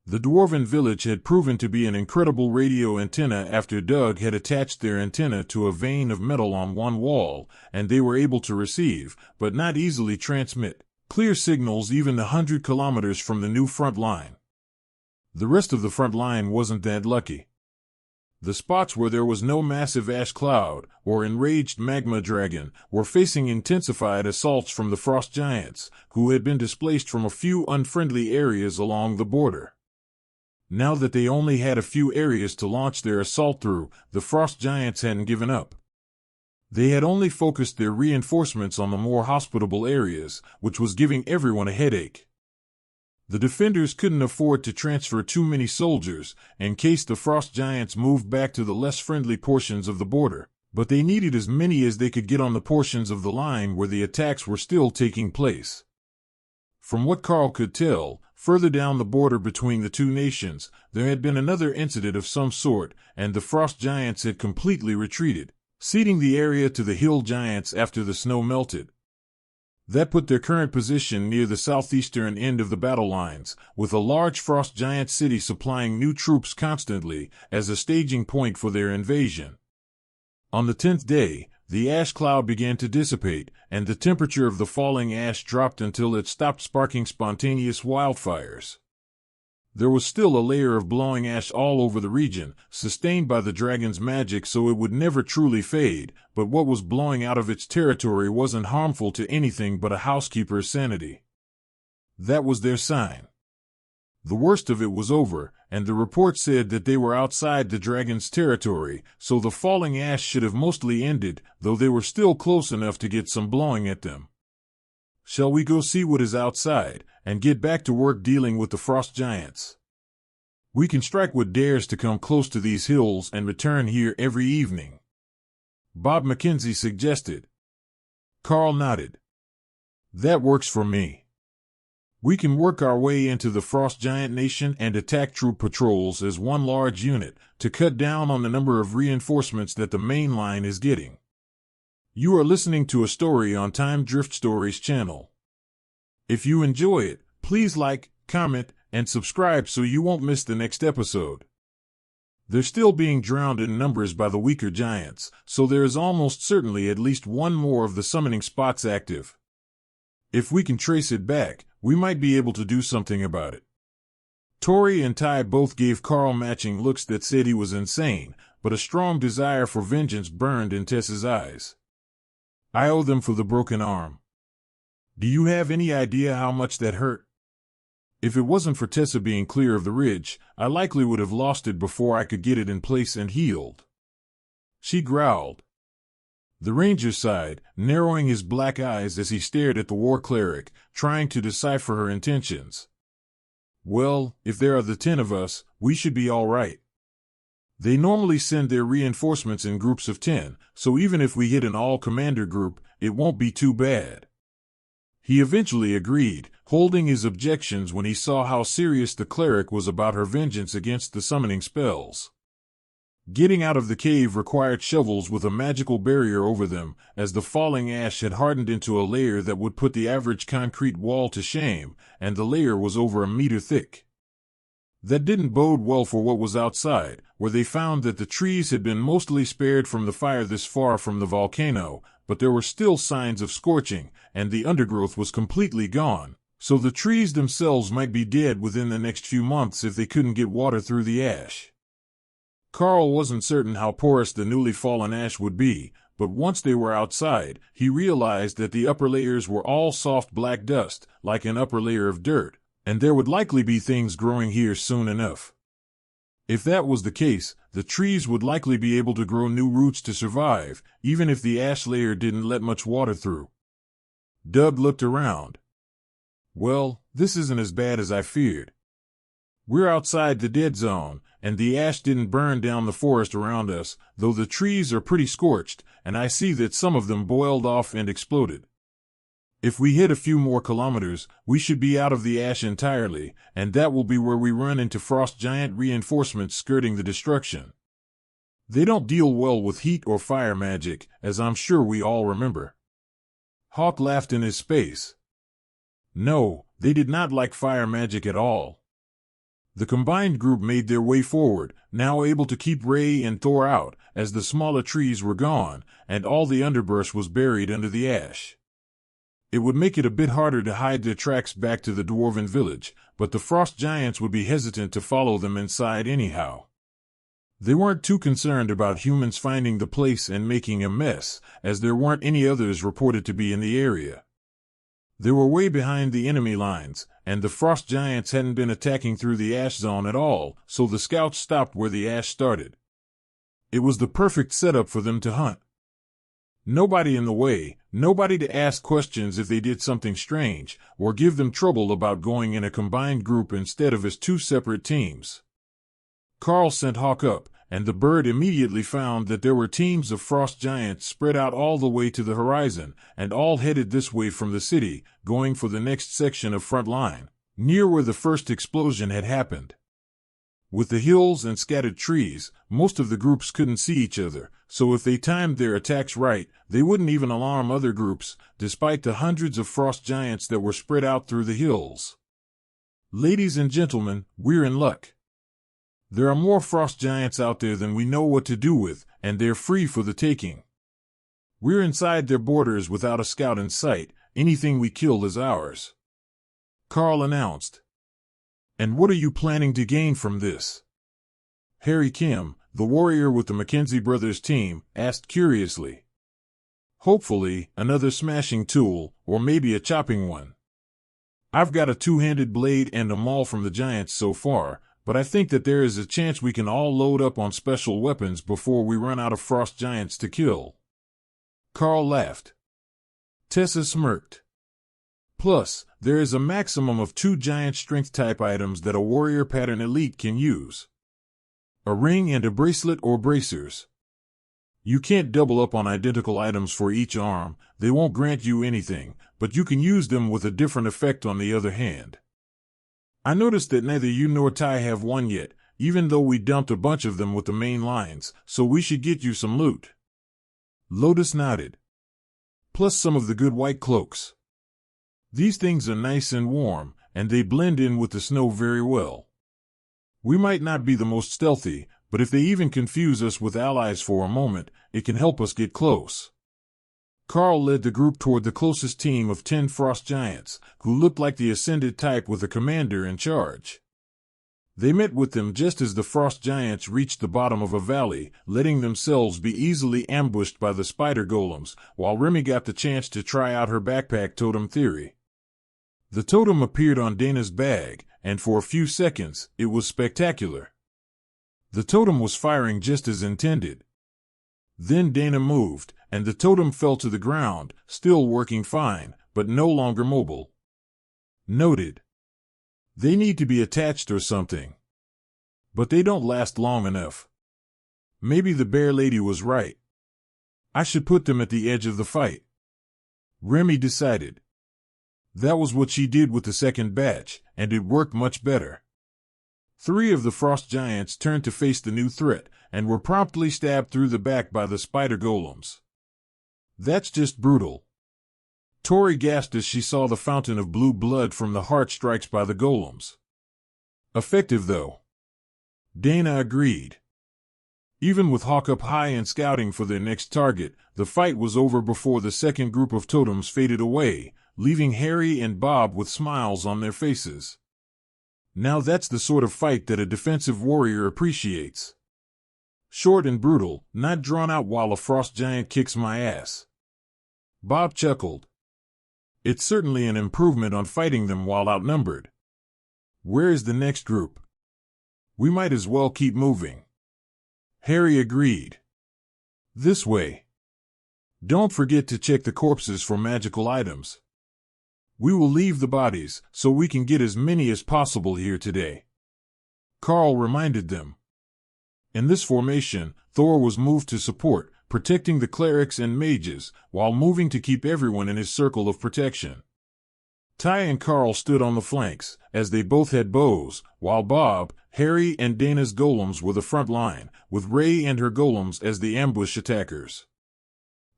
The dwarven village had proven to be an incredible radio antenna after Doug had attached their antenna to a vein of metal on one wall, and they were able to receive, but not easily transmit, clear signals even 100 kilometers from the new front line. The rest of the front line wasn't that lucky. The spots where there was no massive ash cloud or enraged magma dragon were facing intensified assaults from the frost giants, who had been displaced from a few unfriendly areas along the border. Now that they only had a few areas to launch their assault through, the frost giants hadn't given up. They had only focused their reinforcements on the more hospitable areas, which was giving everyone a headache. The defenders couldn't afford to transfer too many soldiers in case the frost giants moved back to the less friendly portions of the border, but they needed as many as they could get on the portions of the line where the attacks were still taking place. From what Karl could tell, further down the border between the two nations, there had been another incident of some sort, and the frost giants had completely retreated, ceding the area to the hill giants after the snow melted. That put their current position near the southeastern end of the battle lines, with a large frost giant city supplying new troops constantly as a staging point for their invasion. On the 10th day, the ash cloud began to dissipate, and the temperature of the falling ash dropped until it stopped sparking spontaneous wildfires. There was still a layer of blowing ash all over the region, sustained by the dragon's magic so it would never truly fade, but what was blowing out of its territory wasn't harmful to anything but a housekeeper's sanity. That was their sign. The worst of it was over, and the report said that they were outside the dragon's territory, so the falling ash should have mostly ended, though they were still close enough to get some blowing at them. Shall we go see what is outside, and get back to work dealing with the frost giants? We can strike what dares to come close to these hills and return here every evening, Bob Mackenzie suggested. Karl nodded. That works for me. We can work our way into the frost giant nation and attack troop patrols as one large unit to cut down on the number of reinforcements that the main line is getting. You are listening to a story on Time Drift Stories channel. If you enjoy it, please like, comment, and subscribe so you won't miss the next episode. They're still being drowned in numbers by the weaker giants, so there is almost certainly at least one more of the summoning spots active. If we can trace it back, we might be able to do something about it. Tori and Ty both gave Karl matching looks that said he was insane, but a strong desire for vengeance burned in Tessa's eyes. I owe them for the broken arm. Do you have any idea how much that hurt? If it wasn't for Tessa being clear of the ridge, I likely would have lost it before I could get it in place and healed. She growled. The ranger sighed, narrowing his black eyes as he stared at the war cleric, trying to decipher her intentions. Well, if there are the 10 of us, we should be all right. They normally send their reinforcements in groups of 10, so even if we hit an all-commander group, it won't be too bad. He eventually agreed, holding his objections when he saw how serious the cleric was about her vengeance against the summoning spells. Getting out of the cave required shovels with a magical barrier over them, as the falling ash had hardened into a layer that would put the average concrete wall to shame, and the layer was over a meter thick. That didn't bode well for what was outside, where they found that the trees had been mostly spared from the fire this far from the volcano, but there were still signs of scorching, and the undergrowth was completely gone, so the trees themselves might be dead within the next few months if they couldn't get water through the ash. Karl wasn't certain how porous the newly fallen ash would be, but once they were outside, he realized that the upper layers were all soft black dust, like an upper layer of dirt, and there would likely be things growing here soon enough. If that was the case, the trees would likely be able to grow new roots to survive, even if the ash layer didn't let much water through. Doug looked around. Well, this isn't as bad as I feared. We're outside the dead zone, and the ash didn't burn down the forest around us, though the trees are pretty scorched, and I see that some of them boiled off and exploded. If we hit a few more kilometers, we should be out of the ash entirely, and that will be where we run into frost giant reinforcements skirting the destruction. They don't deal well with heat or fire magic, as I'm sure we all remember. Hawk laughed in his space. No, they did not like fire magic at all. The combined group made their way forward, now able to keep Ray and Thor out, as the smaller trees were gone, and all the underbrush was buried under the ash. It would make it a bit harder to hide their tracks back to the dwarven village, but the frost giants would be hesitant to follow them inside anyhow. They weren't too concerned about humans finding the place and making a mess, as there weren't any others reported to be in the area. They were way behind the enemy lines, and the frost giants hadn't been attacking through the ash zone at all, so the scouts stopped where the ash started. It was the perfect setup for them to hunt. Nobody in the way, nobody to ask questions if they did something strange, or give them trouble about going in a combined group instead of as two separate teams. Karl sent Hawk up, and the bird immediately found that there were teams of frost giants spread out all the way to the horizon, and all headed this way from the city, going for the next section of front line, near where the first explosion had happened. With the hills and scattered trees, most of the groups couldn't see each other, so if they timed their attacks right, they wouldn't even alarm other groups, despite the hundreds of frost giants that were spread out through the hills. Ladies and gentlemen, we're in luck. There are more frost giants out there than we know what to do with, and they're free for the taking. We're inside their borders without a scout in sight. Anything we kill is ours. Karl announced. And what are you planning to gain from this? Harry Kim, the warrior with the Mackenzie brothers team, asked curiously. Hopefully, another smashing tool, or maybe a chopping one. I've got a two-handed blade and a maul from the giants so far, but I think that there is a chance we can all load up on special weapons before we run out of frost giants to kill. Karl laughed. Tessa smirked. Plus, there is a maximum of 2 giant strength type items that a warrior pattern elite can use. A ring and a bracelet or bracers. You can't double up on identical items for each arm, they won't grant you anything, but you can use them with a different effect on the other hand. I noticed that neither you nor Ty have one yet, even though we dumped a bunch of them with the main lines, so we should get you some loot. Lotus nodded. Plus some of the good white cloaks. These things are nice and warm, and they blend in with the snow very well. We might not be the most stealthy, but if they even confuse us with allies for a moment, it can help us get close. Karl led the group toward the closest team of 10 frost giants, who looked like the ascended type with a commander in charge. They met with them just as the frost giants reached the bottom of a valley, letting themselves be easily ambushed by the spider golems, while Remy got the chance to try out her backpack totem theory. The totem appeared on Dana's bag, and for a few seconds, it was spectacular. The totem was firing just as intended. Then Dana moved, and the totem fell to the ground, still working fine, but no longer mobile. Noted. They need to be attached or something. But they don't last long enough. Maybe the bear lady was right. I should put them at the edge of the fight. Remy decided. That was what she did with the second batch, and it worked much better. 3 of the frost giants turned to face the new threat, and were promptly stabbed through the back by the spider golems. That's just brutal. Tori gasped as she saw the fountain of blue blood from the heart strikes by the golems. Effective, though. Dana agreed. Even with Hawk up high and scouting for their next target, the fight was over before the second group of totems faded away, leaving Harry and Bob with smiles on their faces. Now that's the sort of fight that a defensive warrior appreciates. Short and brutal, not drawn out while a frost giant kicks my ass. Bob chuckled. It's certainly an improvement on fighting them while outnumbered. Where is the next group? We might as well keep moving. Harry agreed. This way. Don't forget to check the corpses for magical items. We will leave the bodies, so we can get as many as possible here today. Karl reminded them. In this formation, Thor was moved to support, protecting the clerics and mages, while moving to keep everyone in his circle of protection. Ty and Karl stood on the flanks, as they both had bows, while Bob, Harry, and Dana's golems were the front line, with Ray and her golems as the ambush attackers.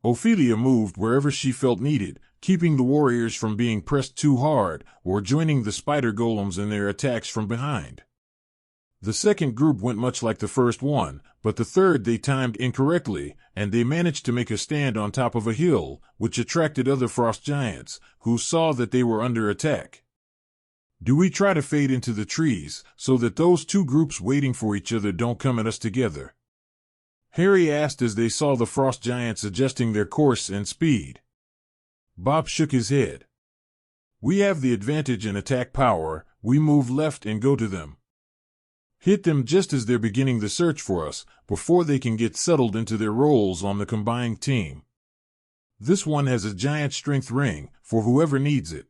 Ophelia moved wherever she felt needed, keeping the warriors from being pressed too hard, or joining the spider golems in their attacks from behind. The second group went much like the first one, but the third they timed incorrectly, and they managed to make a stand on top of a hill, which attracted other frost giants, who saw that they were under attack. Do we try to fade into the trees, so that those 2 groups waiting for each other don't come at us together? Harry asked as they saw the frost giants adjusting their course and speed. Bob shook his head. We have the advantage in attack power, we move left and go to them. Hit them just as they're beginning the search for us, before they can get settled into their roles on the combined team. This one has a giant strength ring for whoever needs it.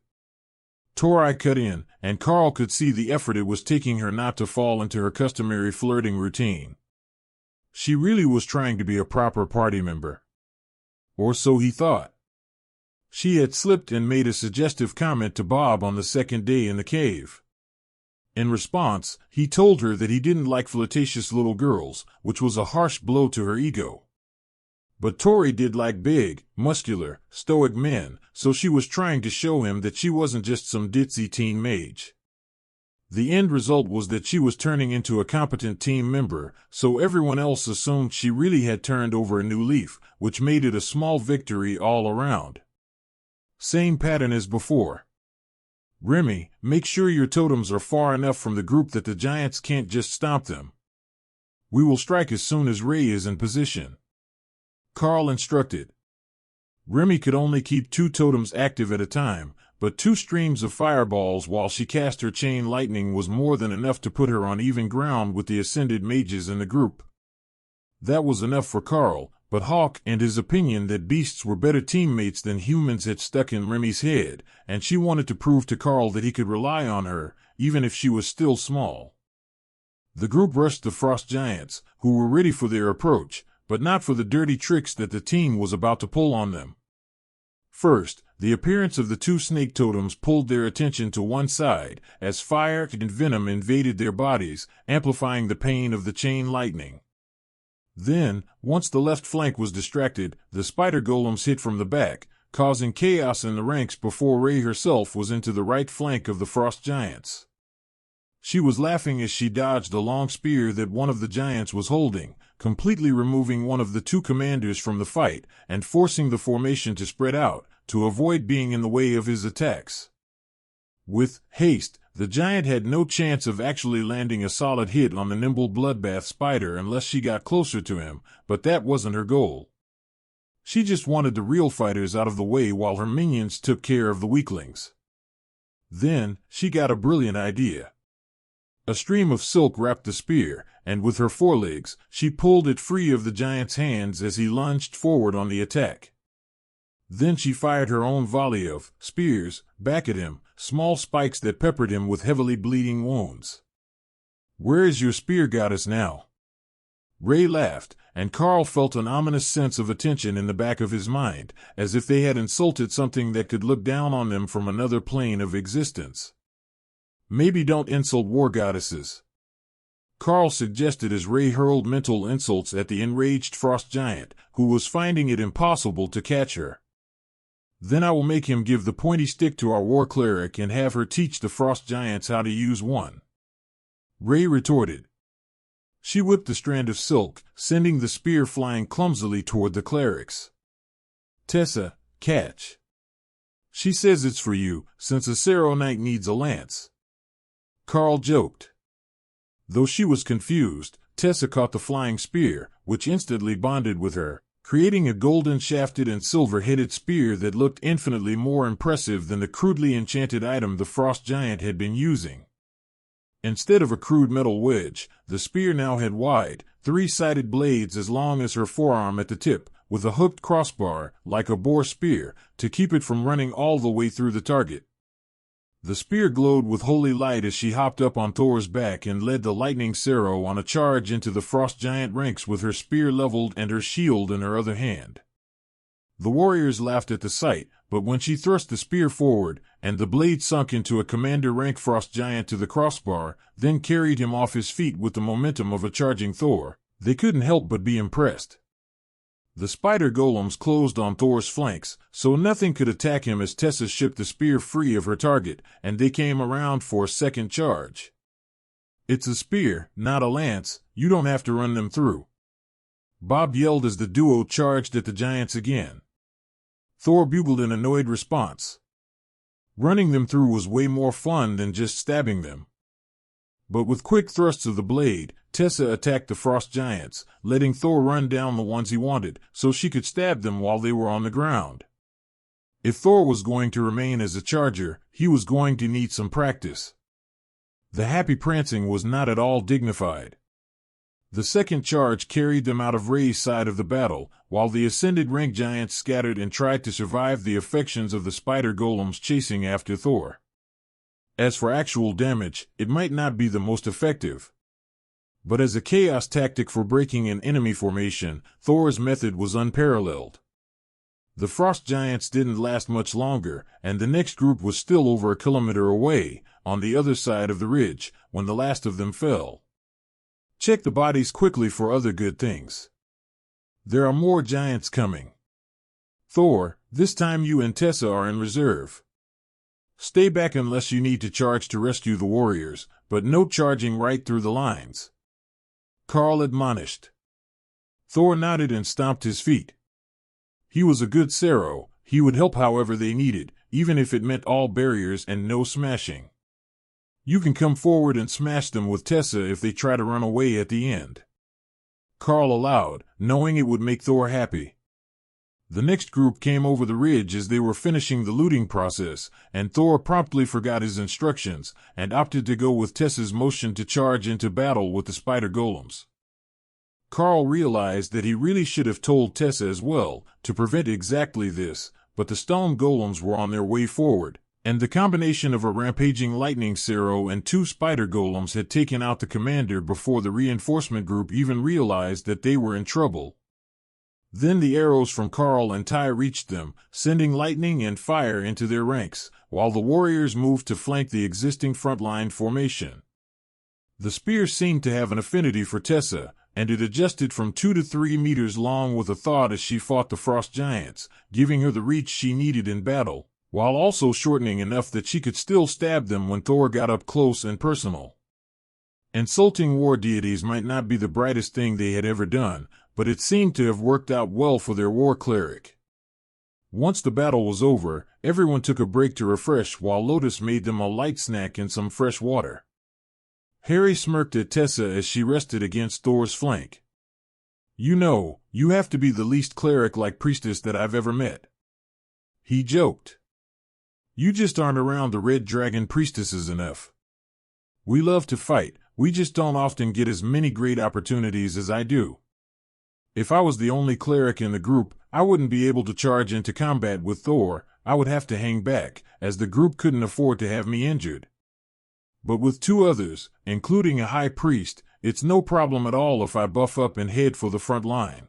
Tori cut in, and Karl could see the effort it was taking her not to fall into her customary flirting routine. She really was trying to be a proper party member. Or so he thought. She had slipped and made a suggestive comment to Bob on the second day in the cave. In response, he told her that he didn't like flirtatious little girls, which was a harsh blow to her ego. But Tori did like big, muscular, stoic men, so she was trying to show him that she wasn't just some ditzy teen mage. The end result was that she was turning into a competent team member, so everyone else assumed she really had turned over a new leaf, which made it a small victory all around. Same pattern as before. Remy, make sure your totems are far enough from the group that the giants can't just stomp them. We will strike as soon as Ray is in position. Karl instructed. Remy could only keep 2 totems active at a time, but 2 streams of fireballs while she cast her chain lightning was more than enough to put her on even ground with the ascended mages in the group. That was enough for Karl, but Hawk and his opinion that beasts were better teammates than humans had stuck in Remy's head, and she wanted to prove to Karl that he could rely on her, even if she was still small. The group rushed the frost giants, who were ready for their approach, but not for the dirty tricks that the team was about to pull on them. First, the appearance of the 2 snake totems pulled their attention to one side, as fire and venom invaded their bodies, amplifying the pain of the chain lightning. Then, once the left flank was distracted, the spider golems hit from the back, causing chaos in the ranks before Ray herself was into the right flank of the frost giants. She was laughing as she dodged a long spear that one of the giants was holding, completely removing one of the 2 commanders from the fight and forcing the formation to spread out, to avoid being in the way of his attacks. With haste, the giant had no chance of actually landing a solid hit on the nimble bloodbath spider unless she got closer to him, but that wasn't her goal. She just wanted the real fighters out of the way while her minions took care of the weaklings. Then, she got a brilliant idea. A stream of silk wrapped the spear, and with her forelegs, she pulled it free of the giant's hands as he lunged forward on the attack. Then she fired her own volley of spears back at him, small spikes that peppered him with heavily bleeding wounds. "Where is your spear goddess now?" Ray laughed, and Karl felt an ominous sense of attention in the back of his mind, as if they had insulted something that could look down on them from another plane of existence. "Maybe don't insult war goddesses," Karl suggested as Ray hurled mental insults at the enraged frost giant, who was finding it impossible to catch her. "Then I will make him give the pointy stick to our war cleric and have her teach the frost giants how to use one," Ray retorted. She whipped the strand of silk, sending the spear flying clumsily toward the clerics. "Tessa, catch. She says it's for you, since a Cerro Knight needs a lance," Karl joked. Though she was confused, Tessa caught the flying spear, which instantly bonded with her, creating a golden-shafted and silver-headed spear that looked infinitely more impressive than the crudely enchanted item the frost giant had been using. Instead of a crude metal wedge, the spear now had wide, 3-sided blades as long as her forearm at the tip, with a hooked crossbar, like a boar spear, to keep it from running all the way through the target. The spear glowed with holy light as she hopped up on Thor's back and led the lightning Cerro on a charge into the frost giant ranks with her spear leveled and her shield in her other hand. The warriors laughed at the sight, but when she thrust the spear forward, and the blade sunk into a commander-rank frost giant to the crossbar, then carried him off his feet with the momentum of a charging Thor, they couldn't help but be impressed. The spider golems closed on Thor's flanks, so nothing could attack him as Tessa shipped the spear free of her target, and they came around for a second charge. "It's a spear, not a lance, you don't have to run them through," Bob yelled as the duo charged at the giants again. Thor bugled in annoyed response. Running them through was way more fun than just stabbing them. But with quick thrusts of the blade, Tessa attacked the frost giants, letting Thor run down the ones he wanted, so she could stab them while they were on the ground. If Thor was going to remain as a charger, he was going to need some practice. The happy prancing was not at all dignified. The second charge carried them out of Ray's side of the battle, while the ascended rank giants scattered and tried to survive the affections of the spider golems chasing after Thor. As for actual damage, it might not be the most effective. But as a chaos tactic for breaking an enemy formation, Thor's method was unparalleled. The frost giants didn't last much longer, and the next group was still over a kilometer away, on the other side of the ridge, when the last of them fell. Check the bodies quickly for other good things. There are more giants coming. Thor, this time you and Tessa are in reserve. Stay back unless you need to charge to rescue the warriors, but no charging right through the lines. Karl admonished. Thor nodded and stomped his feet. He was a good Sero. He would help however they needed, even if it meant all barriers and no smashing. You can come forward and smash them with Tessa if they try to run away at the end. Karl allowed, knowing it would make Thor happy. The next group came over the ridge as they were finishing the looting process, and Thor promptly forgot his instructions, and opted to go with Tessa's motion to charge into battle with the spider golems. Karl realized that he really should have told Tessa as well, to prevent exactly this, but the stone golems were on their way forward, and the combination of a rampaging lightning Sero and 2 spider golems had taken out the commander before the reinforcement group even realized that they were in trouble. Then the arrows from Karl and Ty reached them, sending lightning and fire into their ranks, while the warriors moved to flank the existing front-line formation. The spear seemed to have an affinity for Tessa, and it adjusted from 2 to 3 meters long with a thought as she fought the frost giants, giving her the reach she needed in battle, while also shortening enough that she could still stab them when Thor got up close and personal. Insulting war deities might not be the brightest thing they had ever done, but it seemed to have worked out well for their war cleric. Once the battle was over, everyone took a break to refresh while Lotus made them a light snack and some fresh water. Harry smirked at Tessa as she rested against Thor's flank. You know, you have to be the least cleric-like priestess that I've ever met. He joked. You just aren't around the red dragon priestesses enough. We love to fight, we just don't often get as many great opportunities as I do. If I was the only cleric in the group, I wouldn't be able to charge into combat with Thor. I would have to hang back, as the group couldn't afford to have me injured. But with 2 others, including a high priest, it's no problem at all if I buff up and head for the front line.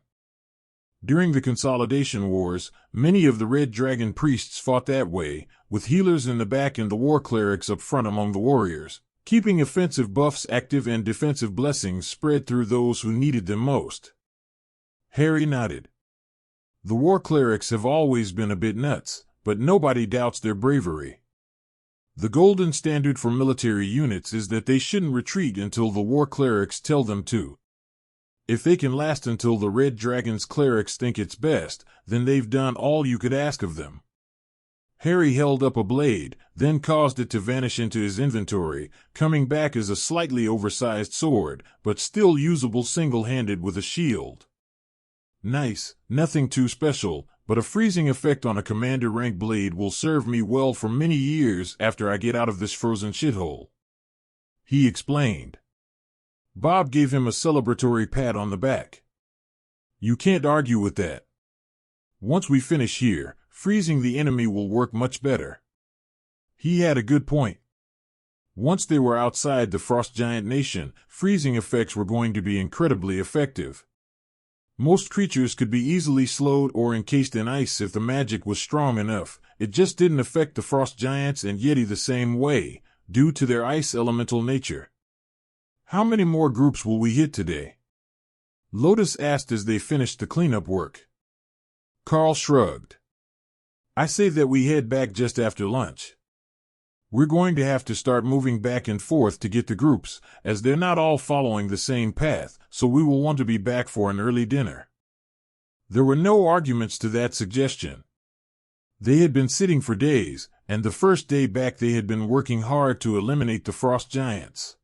During the Consolidation Wars, many of the Red Dragon priests fought that way, with healers in the back and the war clerics up front among the warriors, keeping offensive buffs active and defensive blessings spread through those who needed them most. Harry nodded. The war clerics have always been a bit nuts, but nobody doubts their bravery. The golden standard for military units is that they shouldn't retreat until the war clerics tell them to. If they can last until the Red Dragon's clerics think it's best, then they've done all you could ask of them. Harry held up a blade, then caused it to vanish into his inventory, coming back as a slightly oversized sword, but still usable single-handed with a shield. Nice, nothing too special, but a freezing effect on a commander-rank blade will serve me well for many years after I get out of this frozen shithole. He explained. Bob gave him a celebratory pat on the back. You can't argue with that. Once we finish here, freezing the enemy will work much better. He had a good point. Once they were outside the Frost Giant Nation, freezing effects were going to be incredibly effective. Most creatures could be easily slowed or encased in ice if the magic was strong enough. It just didn't affect the Frost Giants and Yeti the same way, due to their ice elemental nature. How many more groups will we hit today? Lotus asked as they finished the cleanup work. Karl shrugged. I say that we head back just after lunch. We're going to have to start moving back and forth to get the groups, as they're not all following the same path, so we will want to be back for an early dinner. There were no arguments to that suggestion. They had been sitting for days, and the first day back they had been working hard to eliminate the Frost Giants.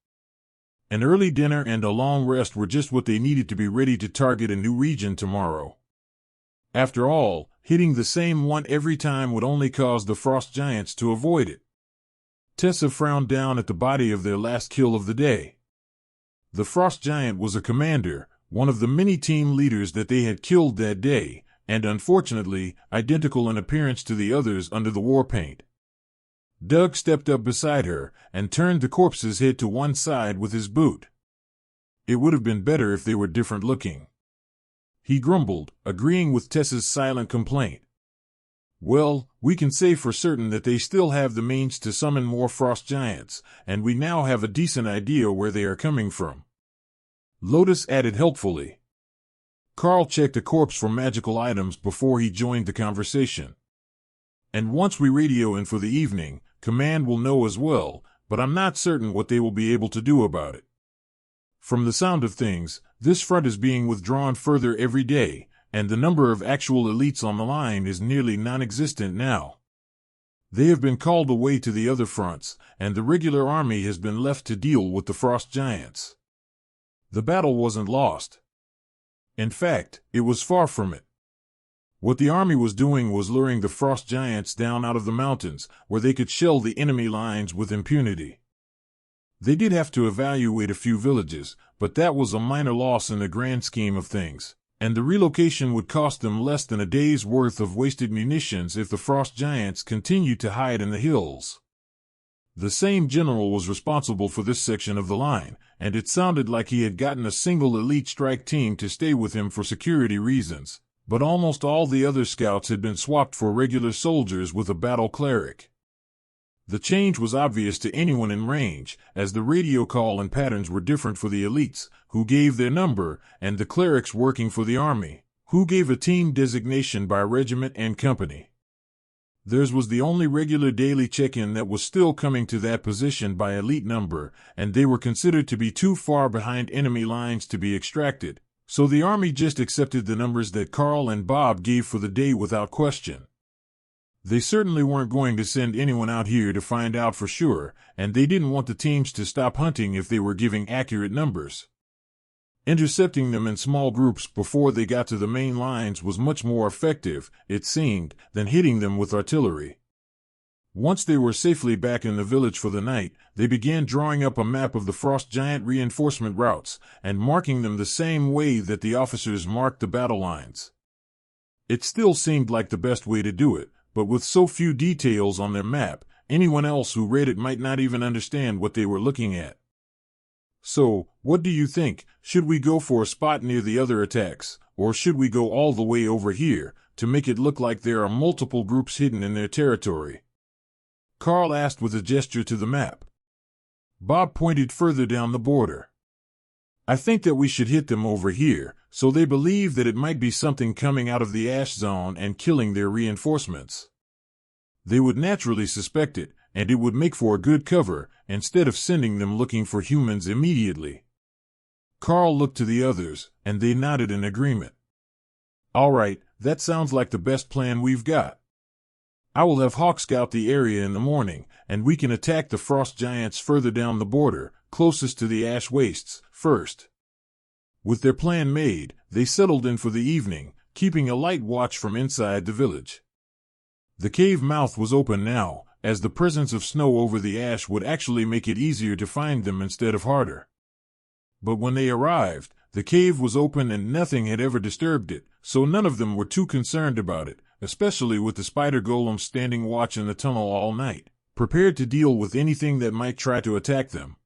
An early dinner and a long rest were just what they needed to be ready to target a new region tomorrow. After all, hitting the same one every time would only cause the Frost Giants to avoid it. Tessa frowned down at the body of their last kill of the day. The frost giant was a commander, one of the many team leaders that they had killed that day, and unfortunately, identical in appearance to the others under the war paint. Doug stepped up beside her and turned the corpse's head to one side with his boot. It would have been better if they were different looking. He grumbled, agreeing with Tessa's silent complaint. Well, we can say for certain that they still have the means to summon more frost giants, and we now have a decent idea where they are coming from. Lotus added helpfully. Karl checked a corpse for magical items before he joined the conversation. And once we radio in for the evening, Command will know as well, but I'm not certain what they will be able to do about it. From the sound of things, this front is being withdrawn further every day, and the number of actual elites on the line is nearly non-existent now. They have been called away to the other fronts, and the regular army has been left to deal with the frost giants. The battle wasn't lost. In fact, it was far from it. What the army was doing was luring the frost giants down out of the mountains, where they could shell the enemy lines with impunity. They did have to evacuate a few villages, but that was a minor loss in the grand scheme of things, and the relocation would cost them less than a day's worth of wasted munitions if the frost giants continued to hide in the hills. The same general was responsible for this section of the line, and it sounded like he had gotten a single elite strike team to stay with him for security reasons, but almost all the other scouts had been swapped for regular soldiers with a battle cleric. The change was obvious to anyone in range, as the radio call and patterns were different for the elites, who gave their number, and the clerics working for the army, who gave a team designation by regiment and company. Theirs was the only regular daily check-in that was still coming to that position by elite number, and they were considered to be too far behind enemy lines to be extracted, so the army just accepted the numbers that Karl and Bob gave for the day without question. They certainly weren't going to send anyone out here to find out for sure, and they didn't want the teams to stop hunting if they were giving accurate numbers. Intercepting them in small groups before they got to the main lines was much more effective, it seemed, than hitting them with artillery. Once they were safely back in the village for the night, they began drawing up a map of the frost giant reinforcement routes and marking them the same way that the officers marked the battle lines. It still seemed like the best way to do it, but with so few details on their map, anyone else who read it might not even understand what they were looking at. So, what do you think? Should we go for a spot near the other attacks, or should we go all the way over here, to make it look like there are multiple groups hidden in their territory? Karl asked with a gesture to the map. Bob pointed further down the border. I think that we should hit them over here, so they believe that it might be something coming out of the ash zone and killing their reinforcements. They would naturally suspect it, and it would make for a good cover, instead of sending them looking for humans immediately. Karl looked to the others, and they nodded in agreement. All right, that sounds like the best plan we've got. I will have Hawk scout the area in the morning, and we can attack the frost giants further down the border, closest to the ash wastes, first. With their plan made, they settled in for the evening, keeping a light watch from inside the village. The cave mouth was open now, as the presence of snow over the ash would actually make it easier to find them instead of harder. But when they arrived, the cave was open and nothing had ever disturbed it, so none of them were too concerned about it, especially with the spider golems standing watch in the tunnel all night, prepared to deal with anything that might try to attack them.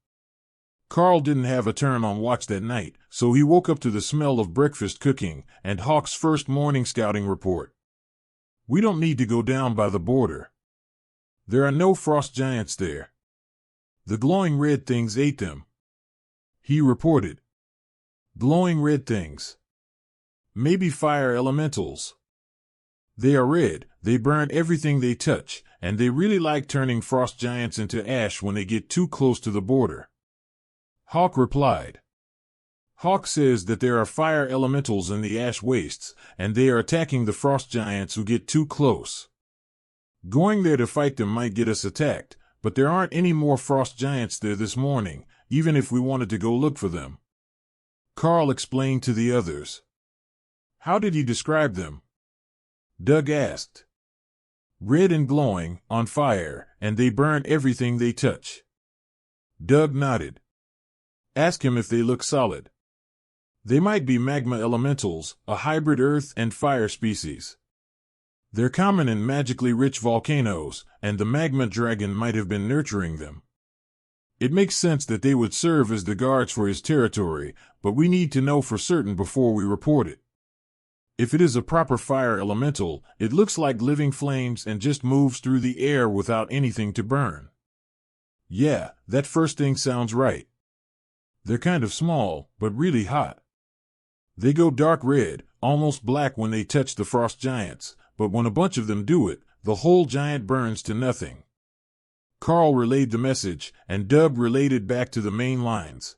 Karl didn't have a turn on watch that night, so he woke up to the smell of breakfast cooking and Hawk's first morning scouting report. We don't need to go down by the border. There are no frost giants there. The glowing red things ate them, he reported. Glowing red things. Maybe fire elementals. They are red, they burn everything they touch, and they really like turning frost giants into ash when they get too close to the border. Hawk replied. Hawk says that there are fire elementals in the ash wastes, and they are attacking the frost giants who get too close. Going there to fight them might get us attacked, but there aren't any more frost giants there this morning, even if we wanted to go look for them. Karl explained to the others. How did he describe them? Doug asked. Red and glowing, on fire, and they burn everything they touch. Doug nodded. Ask him if they look solid. They might be magma elementals, a hybrid earth and fire species. They're common in magically rich volcanoes, and the magma dragon might have been nurturing them. It makes sense that they would serve as the guards for his territory, but we need to know for certain before we report it. If it is a proper fire elemental, it looks like living flames and just moves through the air without anything to burn. Yeah, that first thing sounds right. They're kind of small, but really hot. They go dark red, almost black when they touch the frost giants, but when a bunch of them do it, the whole giant burns to nothing. Karl relayed the message, and Doug relayed it back to the main lines.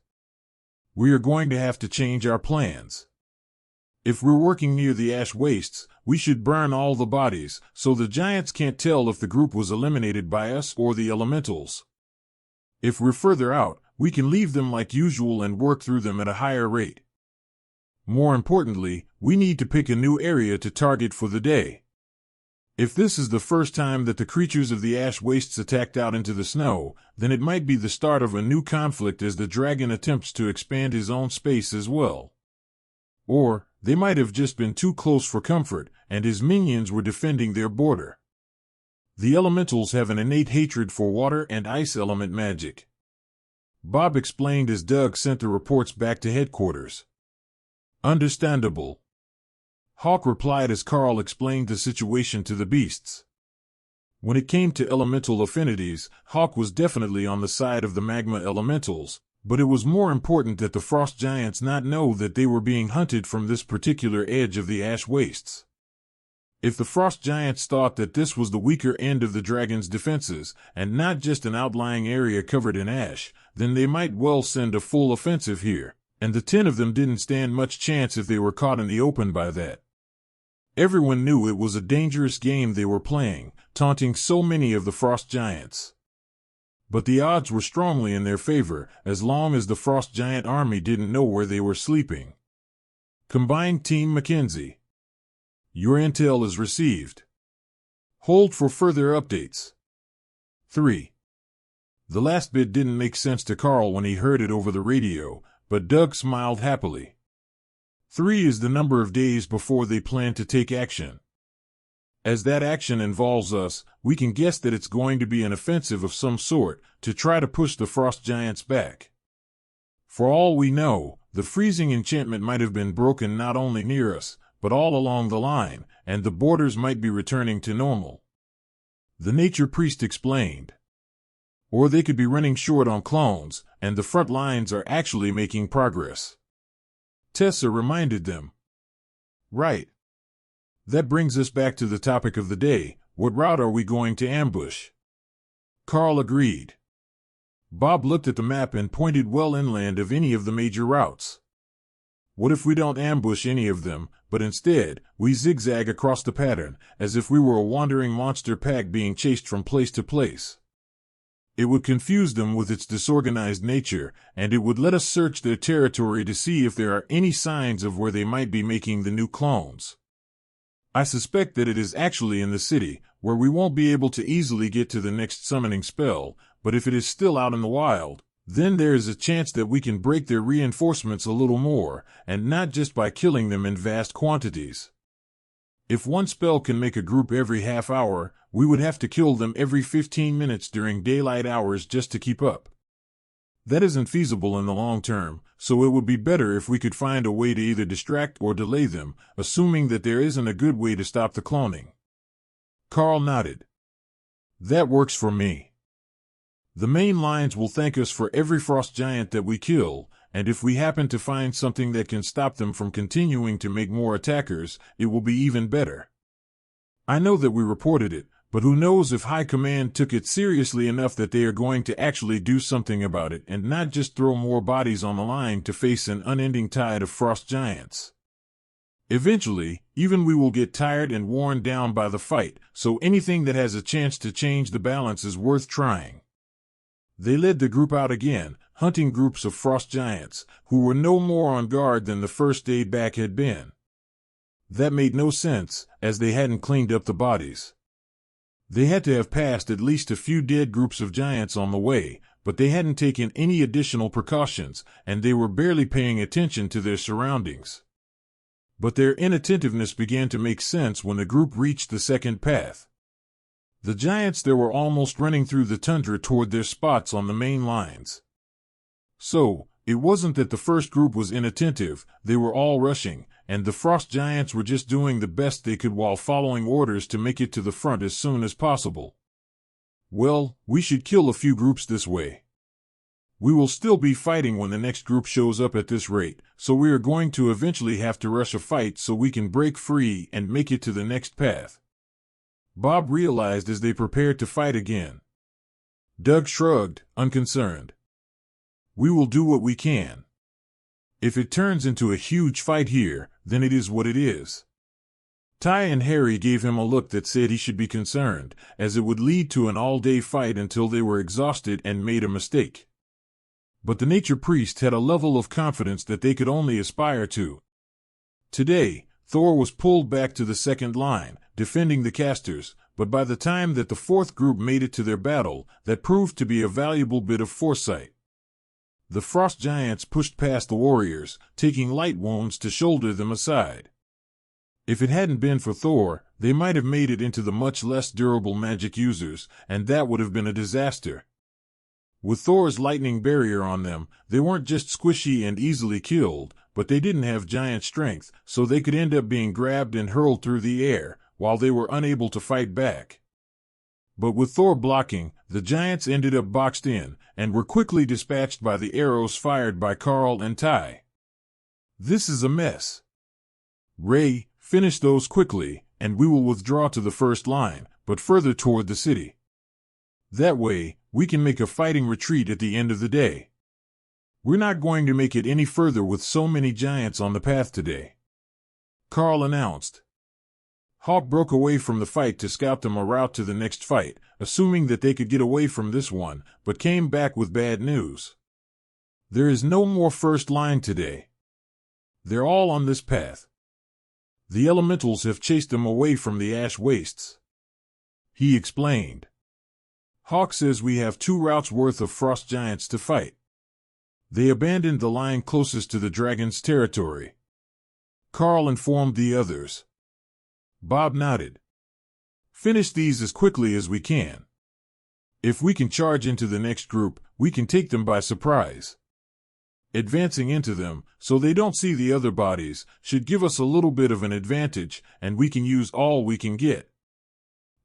We are going to have to change our plans. If we're working near the ash wastes, we should burn all the bodies, so the giants can't tell if the group was eliminated by us or the elementals. If we're further out, we can leave them like usual and work through them at a higher rate. More importantly, we need to pick a new area to target for the day. If this is the first time that the creatures of the ash wastes attacked out into the snow, then it might be the start of a new conflict as the dragon attempts to expand his own space as well. Or, they might have just been too close for comfort, and his minions were defending their border. The elementals have an innate hatred for water and ice element magic. Bob explained as Doug sent the reports back to headquarters. Understandable. Hawk replied as Karl explained the situation to the beasts. When it came to elemental affinities, Hawk was definitely on the side of the magma elementals, but it was more important that the frost giants not know that they were being hunted from this particular edge of the ash wastes. If the frost giants thought that this was the weaker end of the dragon's defenses, and not just an outlying area covered in ash, then they might well send a full offensive here, and the 10 of them didn't stand much chance if they were caught in the open by that. Everyone knew it was a dangerous game they were playing, taunting so many of the frost giants. But the odds were strongly in their favor, as long as the frost giant army didn't know where they were sleeping. Combined Team Mackenzie. Your intel is received. Hold for further updates. 3. The last bit didn't make sense to Karl when he heard it over the radio, but Doug smiled happily. 3 is the number of days before they plan to take action. As that action involves us, we can guess that it's going to be an offensive of some sort to try to push the frost giants back. For all we know, the freezing enchantment might have been broken not only near us, but all along the line, and the borders might be returning to normal. The nature priest explained. Or they could be running short on clones, and the front lines are actually making progress. Tessa reminded them. Right. That brings us back to the topic of the day. What route are we going to ambush? Karl agreed. Bob looked at the map and pointed well inland of any of the major routes. What if we don't ambush any of them, but instead, we zigzag across the pattern, as if we were a wandering monster pack being chased from place to place? It would confuse them with its disorganized nature, and it would let us search their territory to see if there are any signs of where they might be making the new clones. I suspect that it is actually in the city, where we won't be able to easily get to the next summoning spell, but if it is still out in the wild, then there is a chance that we can break their reinforcements a little more, and not just by killing them in vast quantities. If one spell can make a group every half hour, we would have to kill them every 15 minutes during daylight hours just to keep up. That isn't feasible in the long term, so it would be better if we could find a way to either distract or delay them, assuming that there isn't a good way to stop the cloning. Karl nodded. That works for me. The main lines will thank us for every frost giant that we kill, and if we happen to find something that can stop them from continuing to make more attackers, it will be even better. I know that we reported it, but who knows if High Command took it seriously enough that they are going to actually do something about it and not just throw more bodies on the line to face an unending tide of frost giants. Eventually, even we will get tired and worn down by the fight, so anything that has a chance to change the balance is worth trying. They led the group out again, hunting groups of frost giants, who were no more on guard than the first day back had been. That made no sense, as they hadn't cleaned up the bodies. They had to have passed at least a few dead groups of giants on the way, but they hadn't taken any additional precautions, and they were barely paying attention to their surroundings. But their inattentiveness began to make sense when the group reached the second path. The giants there were almost running through the tundra toward their spots on the main lines. So, it wasn't that the first group was inattentive, they were all rushing, and the frost giants were just doing the best they could while following orders to make it to the front as soon as possible. Well, we should kill a few groups this way. We will still be fighting when the next group shows up at this rate, so we are going to eventually have to rush a fight so we can break free and make it to the next path. Bob realized as they prepared to fight again. Doug shrugged, unconcerned. We will do what we can. If it turns into a huge fight here, then it is what it is. Ty and Harry gave him a look that said he should be concerned, as it would lead to an all-day fight until they were exhausted and made a mistake. But the nature priest had a level of confidence that they could only aspire to. Today, Thor was pulled back to the second line, defending the casters, but by the time that the fourth group made it to their battle, that proved to be a valuable bit of foresight. The frost giants pushed past the warriors, taking light wounds to shoulder them aside. If it hadn't been for Thor, they might have made it into the much less durable magic users, and that would have been a disaster. With Thor's lightning barrier on them, they weren't just squishy and easily killed, but they didn't have giant strength, so they could end up being grabbed and hurled through the air, while they were unable to fight back. But with Thor blocking, the giants ended up boxed in, and were quickly dispatched by the arrows fired by Karl and Ty. This is a mess. Ray, finish those quickly, and we will withdraw to the first line, but further toward the city. That way, we can make a fighting retreat at the end of the day. We're not going to make it any further with so many giants on the path today, Karl announced. Hawk broke away from the fight to scout them a route to the next fight, assuming that they could get away from this one, but came back with bad news. There is no more first line today. They're all on this path. The elementals have chased them away from the ash wastes. He explained. Hawk says we have 2 routes worth of frost giants to fight. They abandoned the line closest to the dragon's territory. Karl informed the others. Bob nodded. Finish these as quickly as we can. If we can charge into the next group, we can take them by surprise. Advancing into them, so they don't see the other bodies, should give us a little bit of an advantage, and we can use all we can get.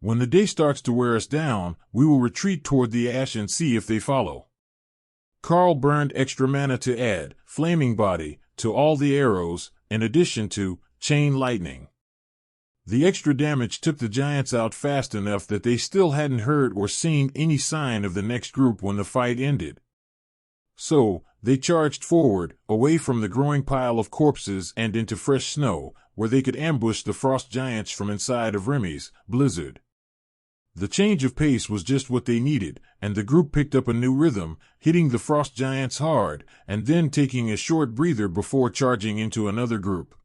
When the day starts to wear us down, we will retreat toward the ash and see if they follow. Karl burned extra mana to add Flaming Body to all the arrows, in addition to Chain Lightning. The extra damage took the giants out fast enough that they still hadn't heard or seen any sign of the next group when the fight ended. So, they charged forward, away from the growing pile of corpses and into fresh snow, where they could ambush the frost giants from inside of Remy's blizzard. The change of pace was just what they needed, and the group picked up a new rhythm, hitting the frost giants hard, and then taking a short breather before charging into another group.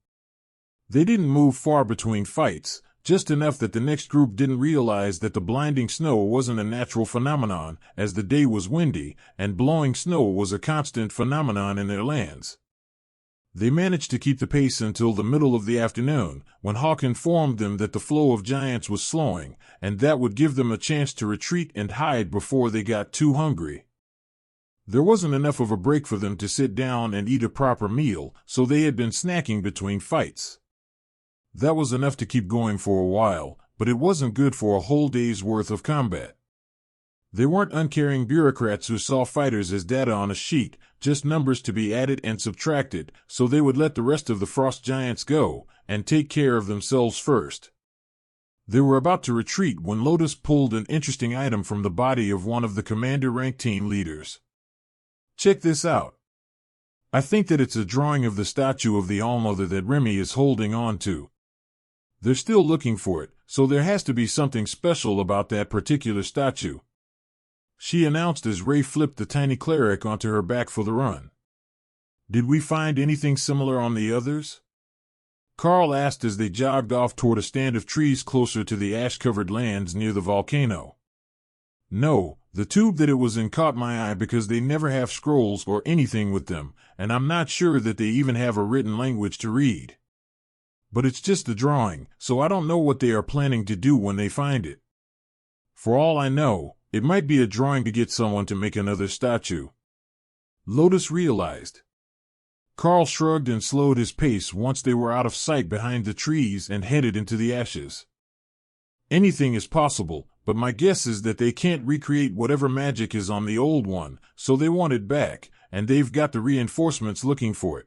They didn't move far between fights, just enough that the next group didn't realize that the blinding snow wasn't a natural phenomenon, as the day was windy, and blowing snow was a constant phenomenon in their lands. They managed to keep the pace until the middle of the afternoon, when Hawk informed them that the flow of giants was slowing, and that would give them a chance to retreat and hide before they got too hungry. There wasn't enough of a break for them to sit down and eat a proper meal, so they had been snacking between fights. That was enough to keep going for a while, but it wasn't good for a whole day's worth of combat. They weren't uncaring bureaucrats who saw fighters as data on a sheet, just numbers to be added and subtracted, so they would let the rest of the frost giants go, and take care of themselves first. They were about to retreat when Lotus pulled an interesting item from the body of one of the commander-ranked team leaders. Check this out. I think that it's a drawing of the statue of the Allmother that Remy is holding on to. They're still looking for it, so there has to be something special about that particular statue, she announced as Ray flipped the tiny cleric onto her back for the run. Did we find anything similar on the others? Karl asked as they jogged off toward a stand of trees closer to the ash-covered lands near the volcano. No, The tube that it was in caught my eye because they never have scrolls or anything with them, and I'm not sure that they even have a written language to read. But it's just a drawing, so I don't know what they are planning to do when they find it. For all I know, it might be a drawing to get someone to make another statue. Lotus realized. Karl shrugged and slowed his pace once they were out of sight behind the trees and headed into the ashes. Anything is possible, but my guess is that they can't recreate whatever magic is on the old one, so they want it back, and they've got the reinforcements looking for it.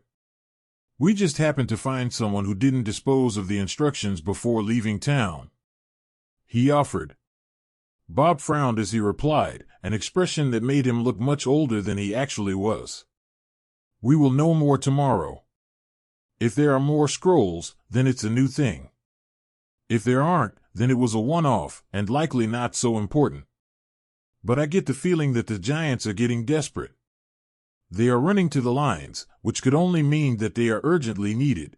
We just happened to find someone who didn't dispose of the instructions before leaving town. He offered. Bob frowned as he replied, an expression that made him look much older than he actually was. We will know more tomorrow. If there are more scrolls, then it's a new thing. If there aren't, then it was a one-off, and likely not so important. But I get the feeling that the giants are getting desperate. They are running to the lines, which could only mean that they are urgently needed.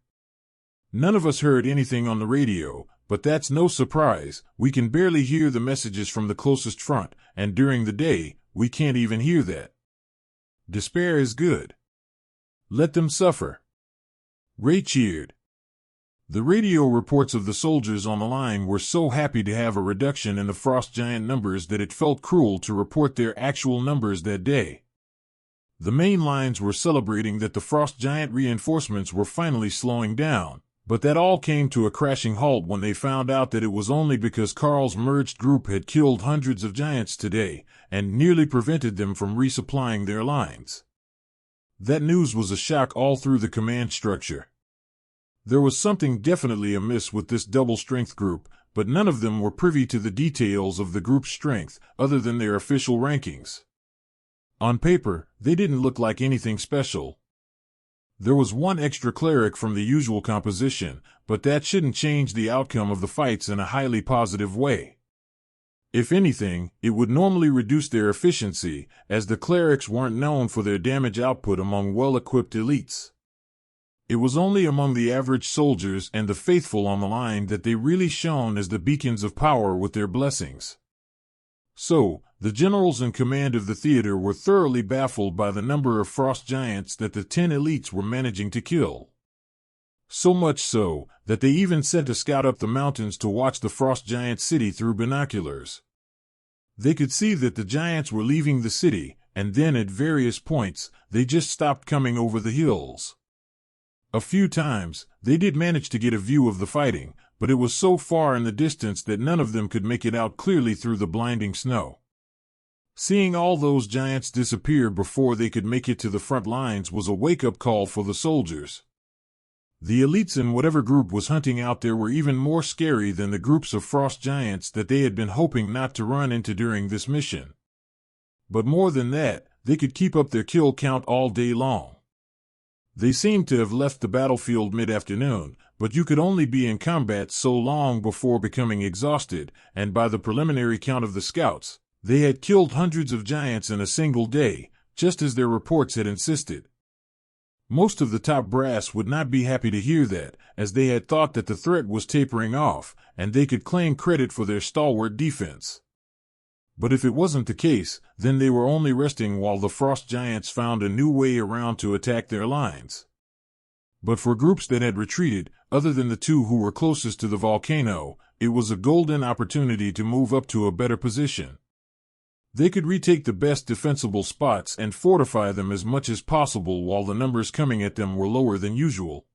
None of us heard anything on the radio, but that's no surprise. We can barely hear the messages from the closest front, and during the day, we can't even hear that. Despair is good. Let them suffer. Ray cheered. The radio reports of the soldiers on the line were so happy to have a reduction in the frost giant numbers that it felt cruel to report their actual numbers that day. The main lines were celebrating that the frost giant reinforcements were finally slowing down, but that all came to a crashing halt when they found out that it was only because Karl's merged group had killed hundreds of giants today and nearly prevented them from resupplying their lines. That news was a shock all through the command structure. There was something definitely amiss with this double-strength group, but none of them were privy to the details of the group's strength, other than their official rankings. On paper, they didn't look like anything special. There was one extra cleric from the usual composition, but that shouldn't change the outcome of the fights in a highly positive way. If anything, it would normally reduce their efficiency, as the clerics weren't known for their damage output among well-equipped elites. It was only among the average soldiers and the faithful on the line that they really shone as the beacons of power with their blessings. So, the generals in command of the theater were thoroughly baffled by the number of frost giants that the 10 elites were managing to kill. So much so, that they even sent a scout up the mountains to watch the frost giant city through binoculars. They could see that the giants were leaving the city, and then at various points, they just stopped coming over the hills. A few times, they did manage to get a view of the fighting, but it was so far in the distance that none of them could make it out clearly through the blinding snow. Seeing all those giants disappear before they could make it to the front lines was a wake-up call for the soldiers. The elites in whatever group was hunting out there were even more scary than the groups of frost giants that they had been hoping not to run into during this mission. But more than that, they could keep up their kill count all day long. They seemed to have left the battlefield mid-afternoon, but you could only be in combat so long before becoming exhausted, and by the preliminary count of the scouts, they had killed hundreds of giants in a single day, just as their reports had insisted. Most of the top brass would not be happy to hear that, as they had thought that the threat was tapering off, and they could claim credit for their stalwart defense. But if it wasn't the case, then they were only resting while the frost giants found a new way around to attack their lines. But for groups that had retreated, other than the two who were closest to the volcano, it was a golden opportunity to move up to a better position. They could retake the best defensible spots and fortify them as much as possible while the numbers coming at them were lower than usual.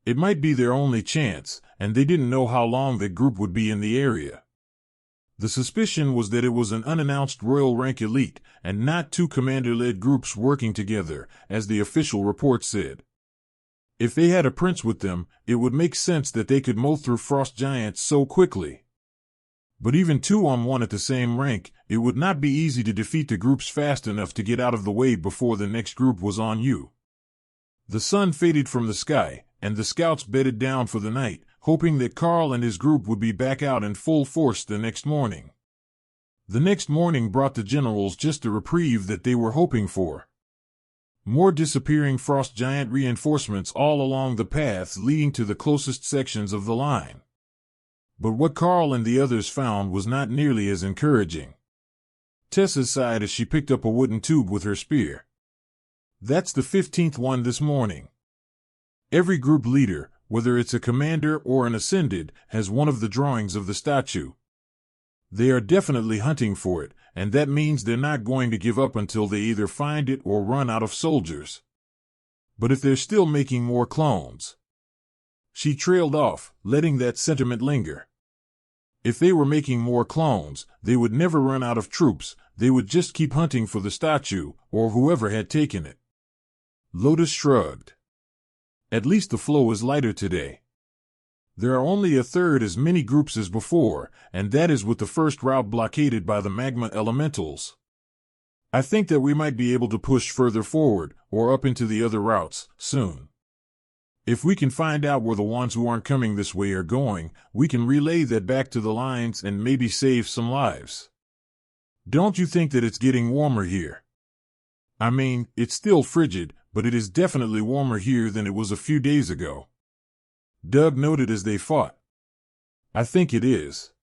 It might be their only chance, and they didn't know how long that group would be in the area. The suspicion was that it was an unannounced royal rank elite, and not two commander-led groups working together, as the official report said. If they had a prince with them, it would make sense that they could mow through frost giants so quickly. But even 2-on-1 at the same rank, it would not be easy to defeat the groups fast enough to get out of the way before the next group was on you. The sun faded from the sky, and the scouts bedded down for the night, hoping that Karl and his group would be back out in full force the next morning. The next morning brought the generals just the reprieve that they were hoping for. More disappearing frost giant reinforcements all along the paths leading to the closest sections of the line. But what Karl and the others found was not nearly as encouraging. Tessa sighed as she picked up a wooden tube with her spear. That's the 15th one this morning. Every group leader, whether it's a commander or an ascended, has one of the drawings of the statue. They are definitely hunting for it, and that means they're not going to give up until they either find it or run out of soldiers. But if they're still making more clones... She trailed off, letting that sentiment linger. If they were making more clones, they would never run out of troops, they would just keep hunting for the statue, or whoever had taken it. Lotus shrugged. At least the flow is lighter today. There are only a third as many groups as before, and that is with the first route blockaded by the magma elementals. I think that we might be able to push further forward, or up into the other routes, soon. If we can find out where the ones who aren't coming this way are going, we can relay that back to the lines and maybe save some lives. Don't you think that it's getting warmer here? I mean, it's still frigid, but it is definitely warmer here than it was a few days ago. Doug noted as they fought. I think it is.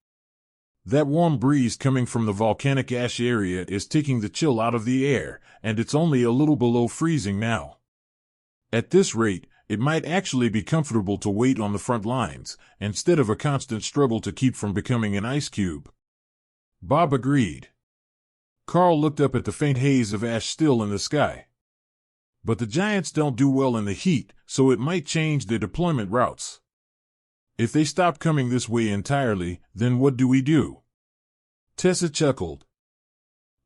That warm breeze coming from the volcanic ash area is taking the chill out of the air, and it's only a little below freezing now. At this rate, it might actually be comfortable to wait on the front lines, instead of a constant struggle to keep from becoming an ice cube. Bob agreed. Karl looked up at the faint haze of ash still in the sky. But the giants don't do well in the heat, so it might change their deployment routes. If they stop coming this way entirely, then what do we do? Tessa chuckled.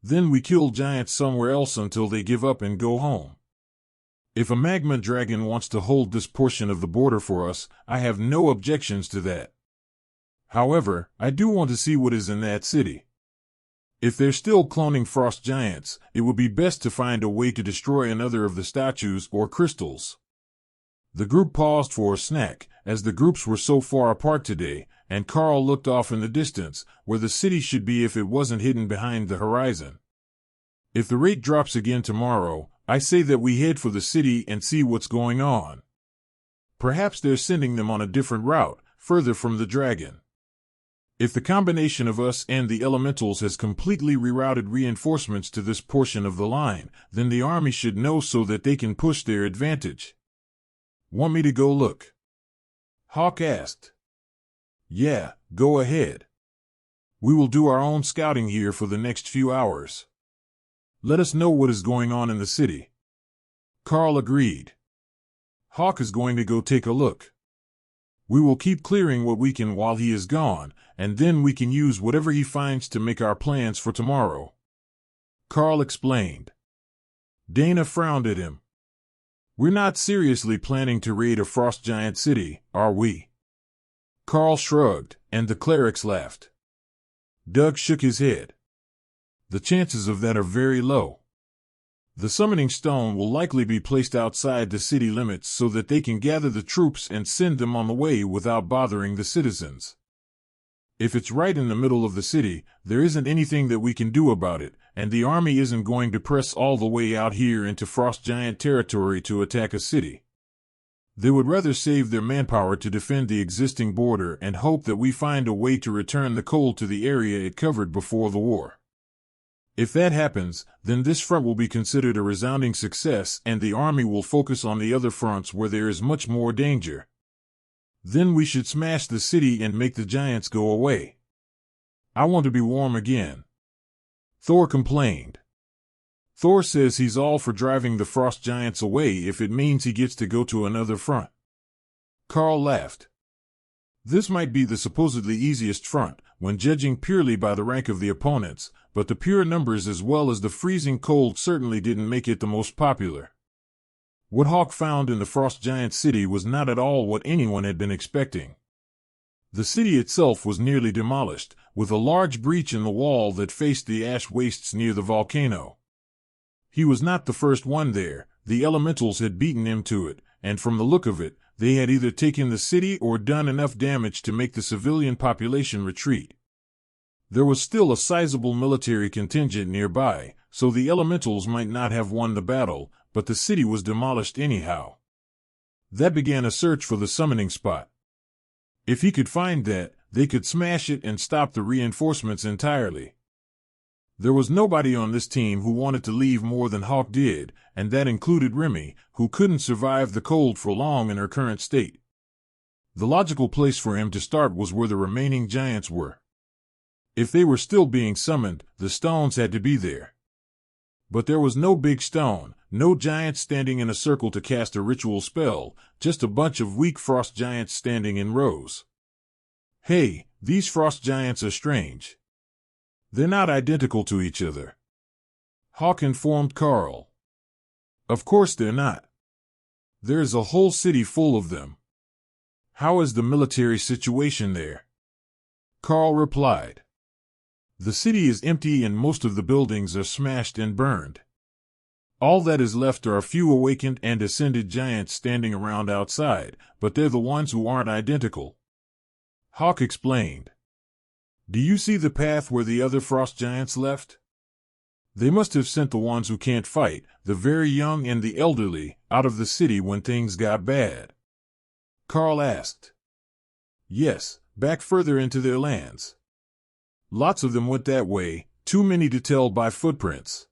Then we kill giants somewhere else until they give up and go home. If a magma dragon wants to hold this portion of the border for us, I have no objections to that. However, I do want to see what is in that city. If they're still cloning frost giants, it would be best to find a way to destroy another of the statues or crystals. The group paused for a snack, as the groups were so far apart today, and Karl looked off in the distance, where the city should be if it wasn't hidden behind the horizon. If the rate drops again tomorrow, I say that we head for the city and see what's going on. Perhaps they're sending them on a different route, further from the dragon. If the combination of us and the elementals has completely rerouted reinforcements to this portion of the line, then the army should know so that they can push their advantage. Want me to go look? Hawk asked. Yeah, go ahead. We will do our own scouting here for the next few hours. Let us know what is going on in the city. Karl agreed. Hawk is going to go take a look. We will keep clearing what we can while he is gone, and then we can use whatever he finds to make our plans for tomorrow. Karl explained. Dana frowned at him. We're not seriously planning to raid a frost giant city, are we? Karl shrugged, and the clerics laughed. Doug shook his head. The chances of that are very low. The summoning stone will likely be placed outside the city limits so that they can gather the troops and send them on the way without bothering the citizens. If it's right in the middle of the city, there isn't anything that we can do about it, and the army isn't going to press all the way out here into frost giant territory to attack a city. They would rather save their manpower to defend the existing border and hope that we find a way to return the coal to the area it covered before the war. If that happens, then this front will be considered a resounding success and the army will focus on the other fronts where there is much more danger. Then we should smash the city and make the giants go away. I want to be warm again. Thor complained. Thor says he's all for driving the frost giants away if it means he gets to go to another front. Karl laughed. This might be the supposedly easiest front, when judging purely by the rank of the opponents, but the pure numbers as well as the freezing cold certainly didn't make it the most popular. What Hawk found in the frost giant city was not at all what anyone had been expecting. The city itself was nearly demolished, with a large breach in the wall that faced the ash wastes near the volcano. He was not the first one there, the elementals had beaten him to it, and from the look of it, they had either taken the city or done enough damage to make the civilian population retreat. There was still a sizable military contingent nearby, so the elementals might not have won the battle, but the city was demolished anyhow. That began a search for the summoning spot. If he could find that, they could smash it and stop the reinforcements entirely. There was nobody on this team who wanted to leave more than Hawk did, and that included Remy, who couldn't survive the cold for long in her current state. The logical place for him to start was where the remaining giants were. If they were still being summoned, the stones had to be there. But there was no big stone, no giants standing in a circle to cast a ritual spell, just a bunch of weak frost giants standing in rows. Hey, these frost giants are strange. They're not identical to each other, Hawk informed Karl. Of course they're not. There's a whole city full of them. How is the military situation there? Karl replied. The city is empty and most of the buildings are smashed and burned. All that is left are a few awakened and ascended giants standing around outside, but they're the ones who aren't identical. Hawk explained. Do you see the path where the other frost giants left? They must have sent the ones who can't fight, the very young and the elderly, out of the city when things got bad. Karl asked. Yes, back further into their lands. Lots of them went that way, too many to tell by footprints.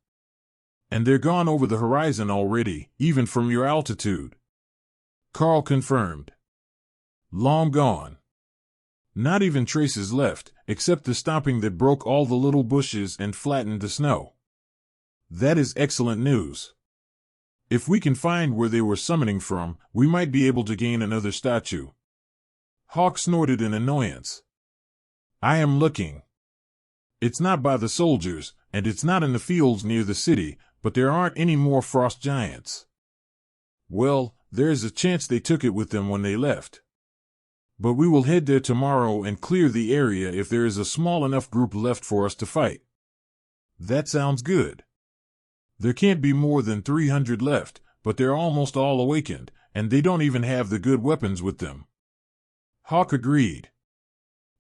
And they're gone over the horizon already, even from your altitude. Karl confirmed. Long gone. Not even traces left, except the stomping that broke all the little bushes and flattened the snow. That is excellent news. If we can find where they were summoning from, we might be able to gain another statue. Hawk snorted in annoyance. I am looking. It's not by the soldiers, and it's not in the fields near the city, but there aren't any more frost giants. Well, there's a chance they took it with them when they left. But we will head there tomorrow and clear the area if there is a small enough group left for us to fight. That sounds good. There can't be more than 300 left, but they're almost all awakened, and they don't even have the good weapons with them. Hawk agreed.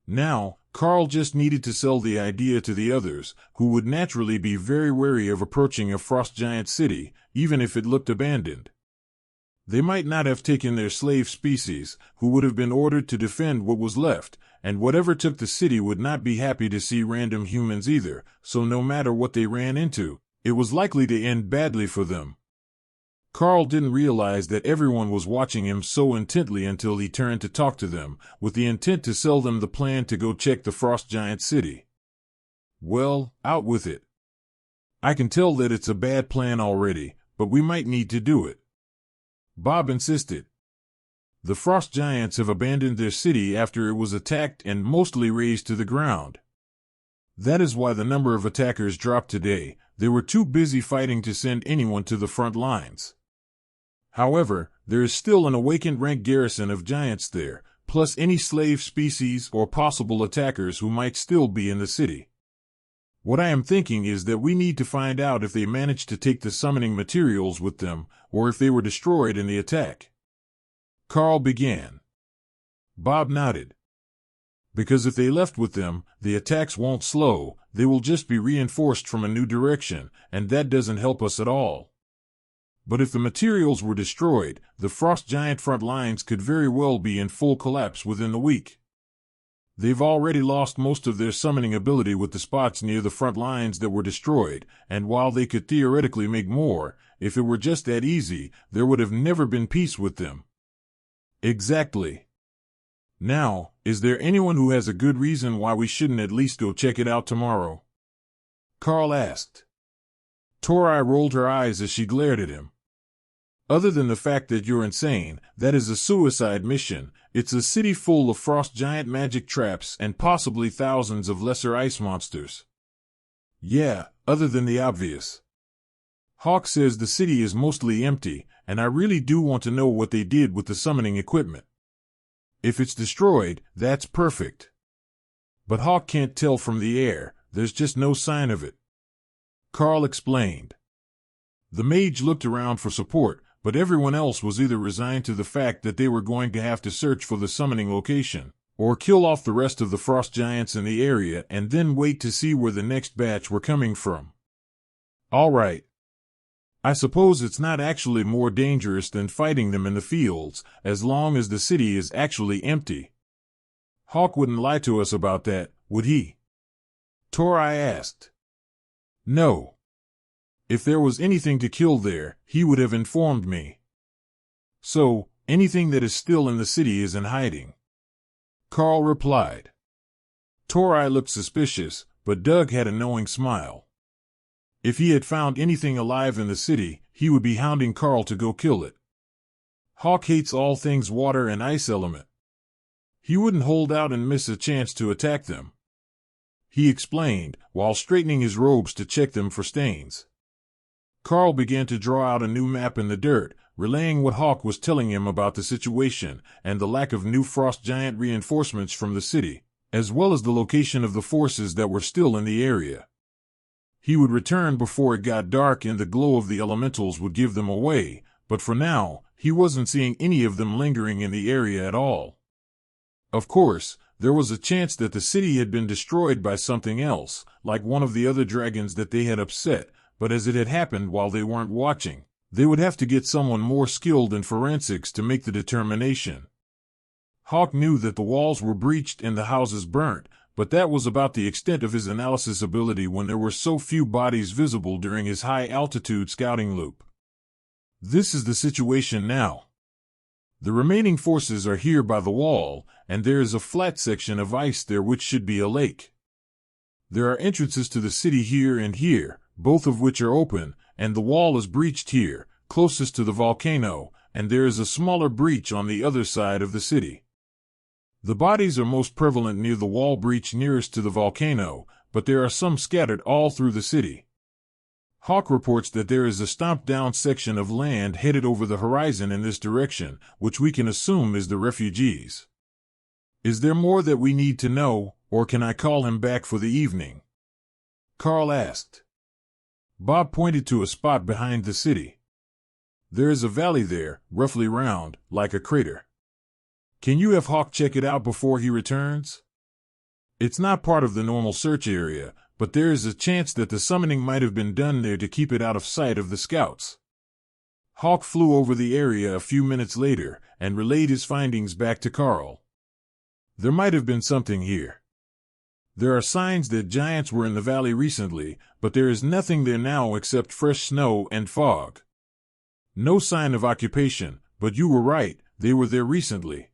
Now, Karl just needed to sell the idea to the others, who would naturally be very wary of approaching a frost giant city, even if it looked abandoned. They might not have taken their slave species, who would have been ordered to defend what was left, and whatever took the city would not be happy to see random humans either, so no matter what they ran into, it was likely to end badly for them. Karl didn't realize that everyone was watching him so intently until he turned to talk to them, with the intent to sell them the plan to go check the frost giant city. Well, out with it. I can tell that it's a bad plan already, but we might need to do it. Bob insisted. The frost giants have abandoned their city after it was attacked and mostly razed to the ground. That is why the number of attackers dropped today. They were too busy fighting to send anyone to the front lines. However, there is still an awakened rank garrison of giants there, plus any slave species or possible attackers who might still be in the city. What I am thinking is that we need to find out if they managed to take the summoning materials with them, or if they were destroyed in the attack. Karl began. Bob nodded. Because if they left with them, the attacks won't slow, they will just be reinforced from a new direction, and that doesn't help us at all. But if the materials were destroyed, the frost giant front lines could very well be in full collapse within the week. They've already lost most of their summoning ability with the spots near the front lines that were destroyed, and while they could theoretically make more, if it were just that easy, there would have never been peace with them. Exactly. Now, is there anyone who has a good reason why we shouldn't at least go check it out tomorrow? Karl asked. Torai rolled her eyes as she glared at him. Other than the fact that you're insane, that is a suicide mission. It's a city full of frost giant magic traps and possibly thousands of lesser ice monsters. Yeah, other than the obvious. Hawk says the city is mostly empty, and I really do want to know what they did with the summoning equipment. If it's destroyed, that's perfect. But Hawk can't tell from the air, there's just no sign of it. Karl explained. The mage looked around for support, but everyone else was either resigned to the fact that they were going to have to search for the summoning location, or kill off the rest of the frost giants in the area and then wait to see where the next batch were coming from. All right. I suppose it's not actually more dangerous than fighting them in the fields, as long as the city is actually empty. Hawk wouldn't lie to us about that, would he? Torai asked. No. If there was anything to kill there, he would have informed me. So, anything that is still in the city is in hiding. Karl replied. Tori looked suspicious, but Doug had a knowing smile. If he had found anything alive in the city, he would be hounding Karl to go kill it. Hawk hates all things water and ice element. He wouldn't hold out and miss a chance to attack them. He explained, while straightening his robes to check them for stains. Karl began to draw out a new map in the dirt, relaying what Hawk was telling him about the situation and the lack of new frost giant reinforcements from the city, as well as the location of the forces that were still in the area. He would return before it got dark and the glow of the elementals would give them away, but for now, he wasn't seeing any of them lingering in the area at all. Of course, there was a chance that the city had been destroyed by something else, like one of the other dragons that they had upset, but as it had happened while they weren't watching, they would have to get someone more skilled in forensics to make the determination. Hawk knew that the walls were breached and the houses burnt, but that was about the extent of his analysis ability when there were so few bodies visible during his high-altitude scouting loop. This is the situation now. The remaining forces are here by the wall, and there is a flat section of ice there which should be a lake. There are entrances to the city here and here, both of which are open, and the wall is breached here, closest to the volcano, and there is a smaller breach on the other side of the city. The bodies are most prevalent near the wall breach nearest to the volcano, but there are some scattered all through the city. Hawk reports that there is a stomped-down section of land headed over the horizon in this direction, which we can assume is the refugees. Is there more that we need to know, or can I call him back for the evening? Karl asked. Bob pointed to a spot behind the city. There is a valley there, roughly round, like a crater. Can you have Hawk check it out before he returns? It's not part of the normal search area, but there is a chance that the summoning might have been done there to keep it out of sight of the scouts. Hawk flew over the area a few minutes later and relayed his findings back to Karl. There might have been something here. There are signs that giants were in the valley recently, but there is nothing there now except fresh snow and fog. No sign of occupation, but you were right, they were there recently.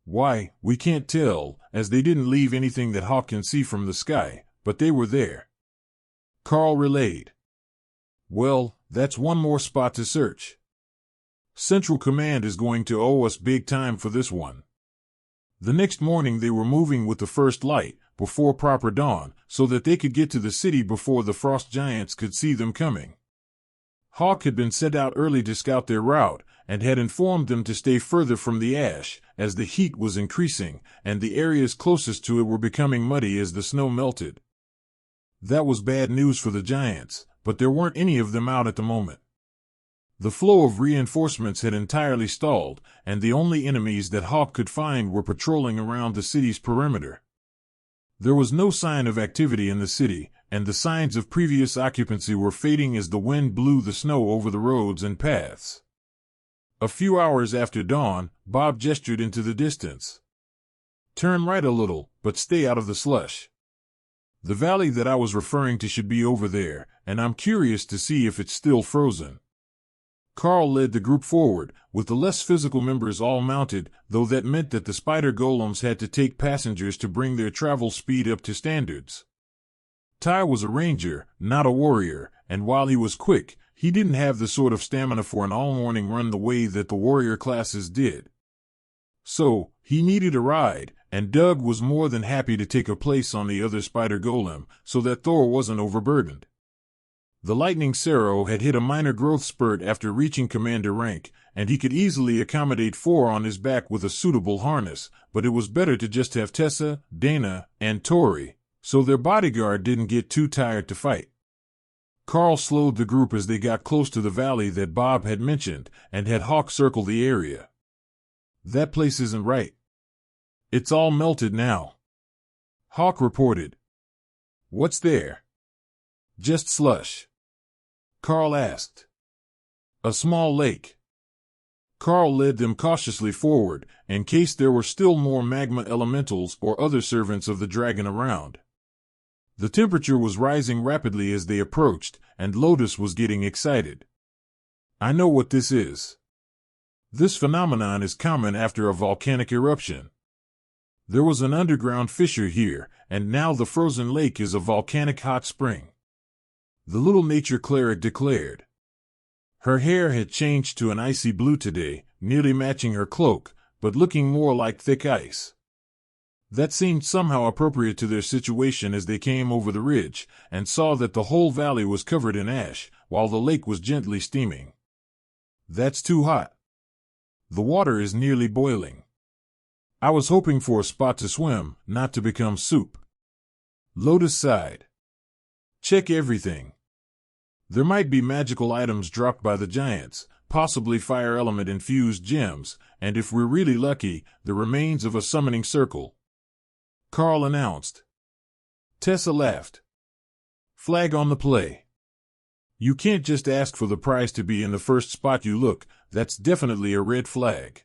Why, we can't tell, as they didn't leave anything that Hawk can see from the sky, but they were there. Karl relayed. Well, that's one more spot to search. Central Command is going to owe us big time for this one. The next morning they were moving with the first light, before proper dawn, so that they could get to the city before the frost giants could see them coming. Hawk had been sent out early to scout their route, and had informed them to stay further from the ash, as the heat was increasing, and the areas closest to it were becoming muddy as the snow melted. That was bad news for the giants, but there weren't any of them out at the moment. The flow of reinforcements had entirely stalled, and the only enemies that Hawk could find were patrolling around the city's perimeter. There was no sign of activity in the city, and the signs of previous occupancy were fading as the wind blew the snow over the roads and paths. A few hours after dawn, Bob gestured into the distance. Turn right a little, but stay out of the slush. The valley that I was referring to should be over there, and I'm curious to see if it's still frozen. Karl led the group forward, with the less physical members all mounted, though that meant that the spider golems had to take passengers to bring their travel speed up to standards. Ty was a ranger, not a warrior, and while he was quick, he didn't have the sort of stamina for an all-morning run the way that the warrior classes did. So, he needed a ride, and Doug was more than happy to take a place on the other spider golem, so that Thor wasn't overburdened. The lightning Cerro had hit a minor growth spurt after reaching commander rank, and he could easily accommodate 4 on his back with a suitable harness, but it was better to just have Tessa, Dana, and Tori, so their bodyguard didn't get too tired to fight. Karl slowed the group as they got close to the valley that Bob had mentioned, and had Hawk circle the area. That place isn't right. It's all melted now. Hawk reported. What's there? Just slush. Karl asked. A small lake. Karl led them cautiously forward, in case there were still more magma elementals or other servants of the dragon around. The temperature was rising rapidly as they approached, and Lotus was getting excited. I know what this is. This phenomenon is common after a volcanic eruption. There was an underground fissure here, and now the frozen lake is a volcanic hot spring. The little nature cleric declared. Her hair had changed to an icy blue today, nearly matching her cloak, but looking more like thick ice. That seemed somehow appropriate to their situation as they came over the ridge, and saw that the whole valley was covered in ash, while the lake was gently steaming. That's too hot. The water is nearly boiling. I was hoping for a spot to swim, not to become soup. Lotus sighed. Check everything. There might be magical items dropped by the giants, possibly fire element-infused gems, and if we're really lucky, the remains of a summoning circle. Karl announced. Tessa laughed. Flag on the play. You can't just ask for the prize to be in the first spot you look, that's definitely a red flag.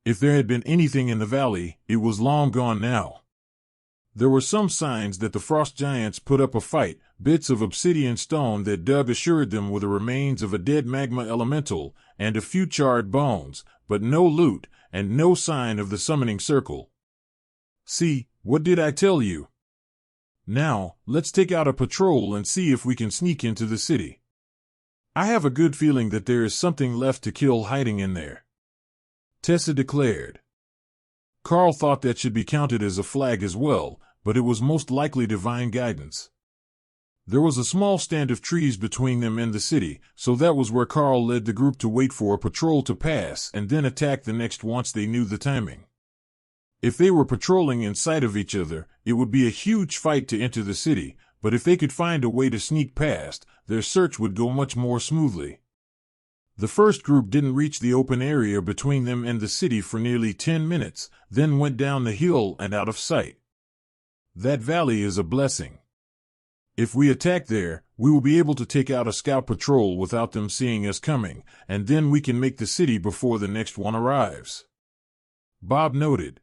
If there had been anything in the valley, it was long gone now. There were some signs that the frost giants put up a fight. Bits of obsidian stone that dug assured them were the remains of a dead magma elemental, and a few charred bones, but no loot, and no sign of the summoning circle. See, what did I tell you? Now, let's take out a patrol and see if we can sneak into the city. I have a good feeling that there is something left to kill hiding in there. Tessa declared. Karl thought that should be counted as a flag as well, but it was most likely divine guidance. There was a small stand of trees between them and the city, so that was where Karl led the group to wait for a patrol to pass and then attack the next once they knew the timing. If they were patrolling in sight of each other, it would be a huge fight to enter the city, but if they could find a way to sneak past, their search would go much more smoothly. The first group didn't reach the open area between them and the city for nearly 10 minutes, then went down the hill and out of sight. That valley is a blessing. If we attack there, we will be able to take out a scout patrol without them seeing us coming, and then we can make the city before the next one arrives. Bob noted.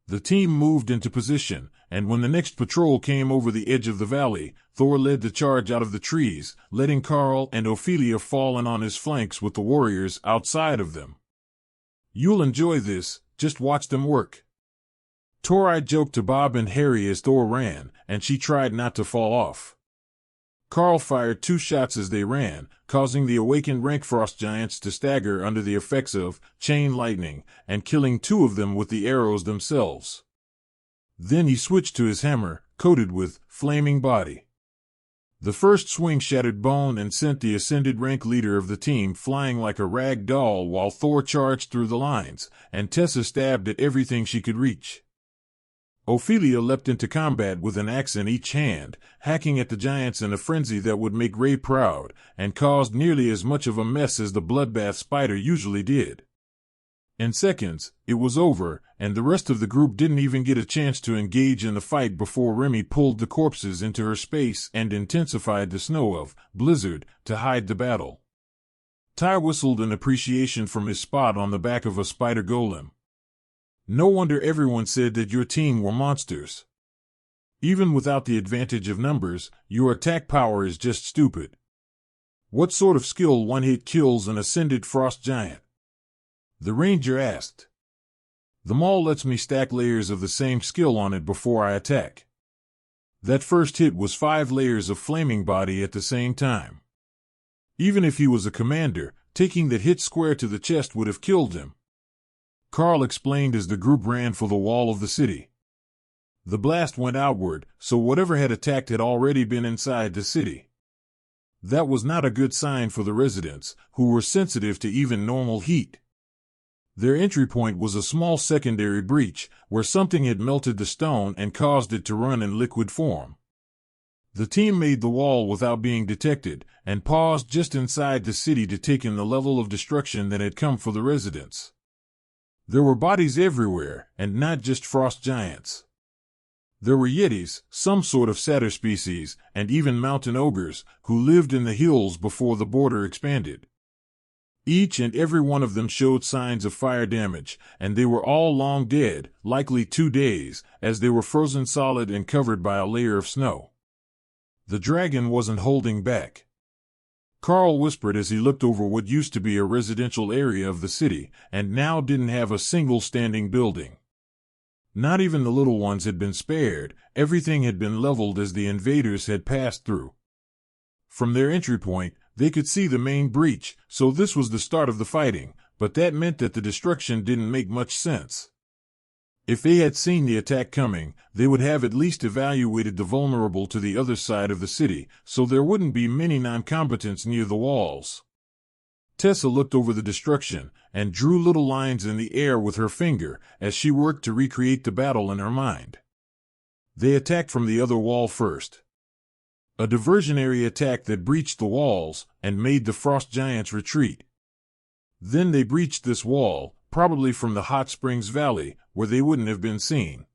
The team moved into position, and when the next patrol came over the edge of the valley, Thor led the charge out of the trees, letting Karl and Ophelia fall in on his flanks with the warriors outside of them. You'll enjoy this, just watch them work. Tori joked to Bob and Harry as Thor ran, and she tried not to fall off. Karl fired 2 shots as they ran, causing the awakened rank frost giants to stagger under the effects of chain lightning, and killing 2 of them with the arrows themselves. Then he switched to his hammer, coated with flaming body. The first swing shattered bone and sent the ascended rank leader of the team flying like a rag doll while Thor charged through the lines, and Tessa stabbed at everything she could reach. Ophelia leapt into combat with an axe in each hand, hacking at the giants in a frenzy that would make Ray proud, and caused nearly as much of a mess as the bloodbath spider usually did. In seconds, it was over, and the rest of the group didn't even get a chance to engage in the fight before Remy pulled the corpses into her space and intensified the snow of blizzard to hide the battle. Ty whistled in appreciation from his spot on the back of a spider golem. No wonder everyone said that your team were monsters. Even without the advantage of numbers, your attack power is just stupid. What sort of skill one-hit kills an ascended frost giant? The ranger asked. The maul lets me stack layers of the same skill on it before I attack. That first hit was 5 layers of flaming body at the same time. Even if he was a commander, taking that hit square to the chest would have killed him. Karl explained as the group ran for the wall of the city. The blast went outward, so whatever had attacked had already been inside the city. That was not a good sign for the residents, who were sensitive to even normal heat. Their entry point was a small secondary breach, where something had melted the stone and caused it to run in liquid form. The team made the wall without being detected, and paused just inside the city to take in the level of destruction that had come for the residents. There were bodies everywhere, and not just frost giants. There were yetis, some sort of satyr species, and even mountain ogres, who lived in the hills before the border expanded. Each and every one of them showed signs of fire damage, and they were all long dead, likely 2 days, as they were frozen solid and covered by a layer of snow. The dragon wasn't holding back. Karl whispered as he looked over what used to be a residential area of the city, and now didn't have a single standing building. Not even the little ones had been spared. Everything had been leveled as the invaders had passed through. From their entry point, they could see the main breach, so this was the start of the fighting, but that meant that the destruction didn't make much sense. If they had seen the attack coming, they would have at least evaluated the vulnerable to the other side of the city, so there wouldn't be many non-combatants near the walls. Tessa looked over the destruction, and drew little lines in the air with her finger, as she worked to recreate the battle in her mind. They attacked from the other wall first. A diversionary attack that breached the walls, and made the frost giants retreat. Then they breached this wall, probably from the Hot Springs Valley, where they wouldn't have been seen.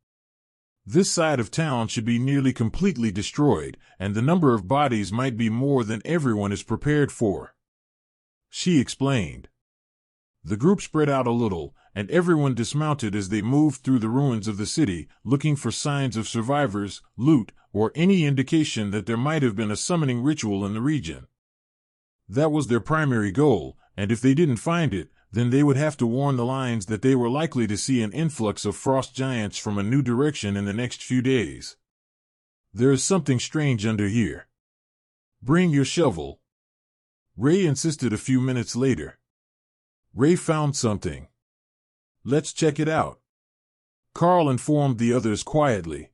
This side of town should be nearly completely destroyed, and the number of bodies might be more than everyone is prepared for. She explained. The group spread out a little, and everyone dismounted as they moved through the ruins of the city, looking for signs of survivors, loot, or any indication that there might have been a summoning ritual in the region. That was their primary goal, and if they didn't find it, then they would have to warn the lines that they were likely to see an influx of frost giants from a new direction in the next few days. There is something strange under here. Bring your shovel. Ray insisted a few minutes later. Ray found something. Let's check it out. Karl informed the others quietly.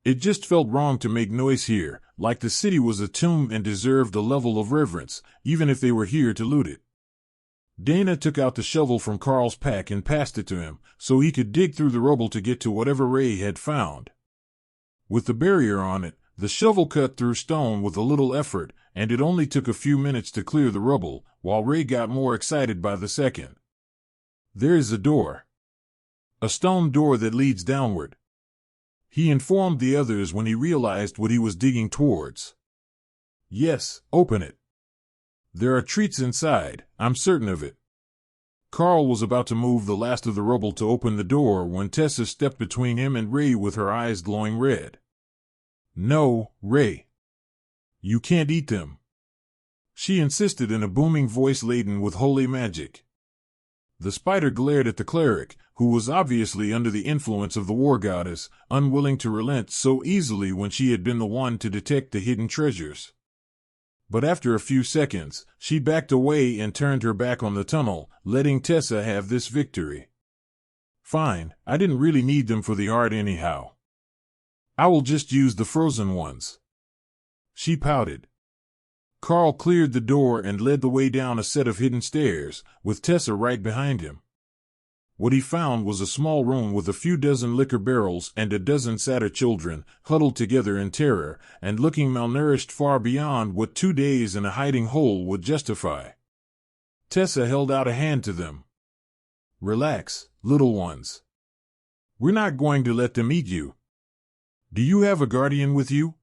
It just felt wrong to make noise here, like the city was a tomb and deserved a level of reverence, even if they were here to loot it. Dana took out the shovel from Karl's pack and passed it to him, so he could dig through the rubble to get to whatever Ray had found. With the barrier on it, the shovel cut through stone with a little effort, and it only took a few minutes to clear the rubble, while Ray got more excited by the second. There is a door. A stone door that leads downward. He informed the others when he realized what he was digging towards. Yes, open it. There are treats inside, I'm certain of it. Karl was about to move the last of the rubble to open the door when Tessa stepped between him and Ray with her eyes glowing red. No, Ray. You can't eat them. She insisted in a booming voice laden with holy magic. The spider glared at the cleric, who was obviously under the influence of the war goddess, unwilling to relent so easily when she had been the one to detect the hidden treasures. But after a few seconds, she backed away and turned her back on the tunnel, letting Tessa have this victory. Fine, I didn't really need them for the art anyhow. I will just use the frozen ones. She pouted. Karl cleared the door and led the way down a set of hidden stairs, with Tessa right behind him. What he found was a small room with a few dozen liquor barrels and a dozen satyr children, huddled together in terror, and looking malnourished far beyond what 2 days in a hiding hole would justify. Tessa held out a hand to them. Relax, little ones. We're not going to let them eat you. Do you have a guardian with you?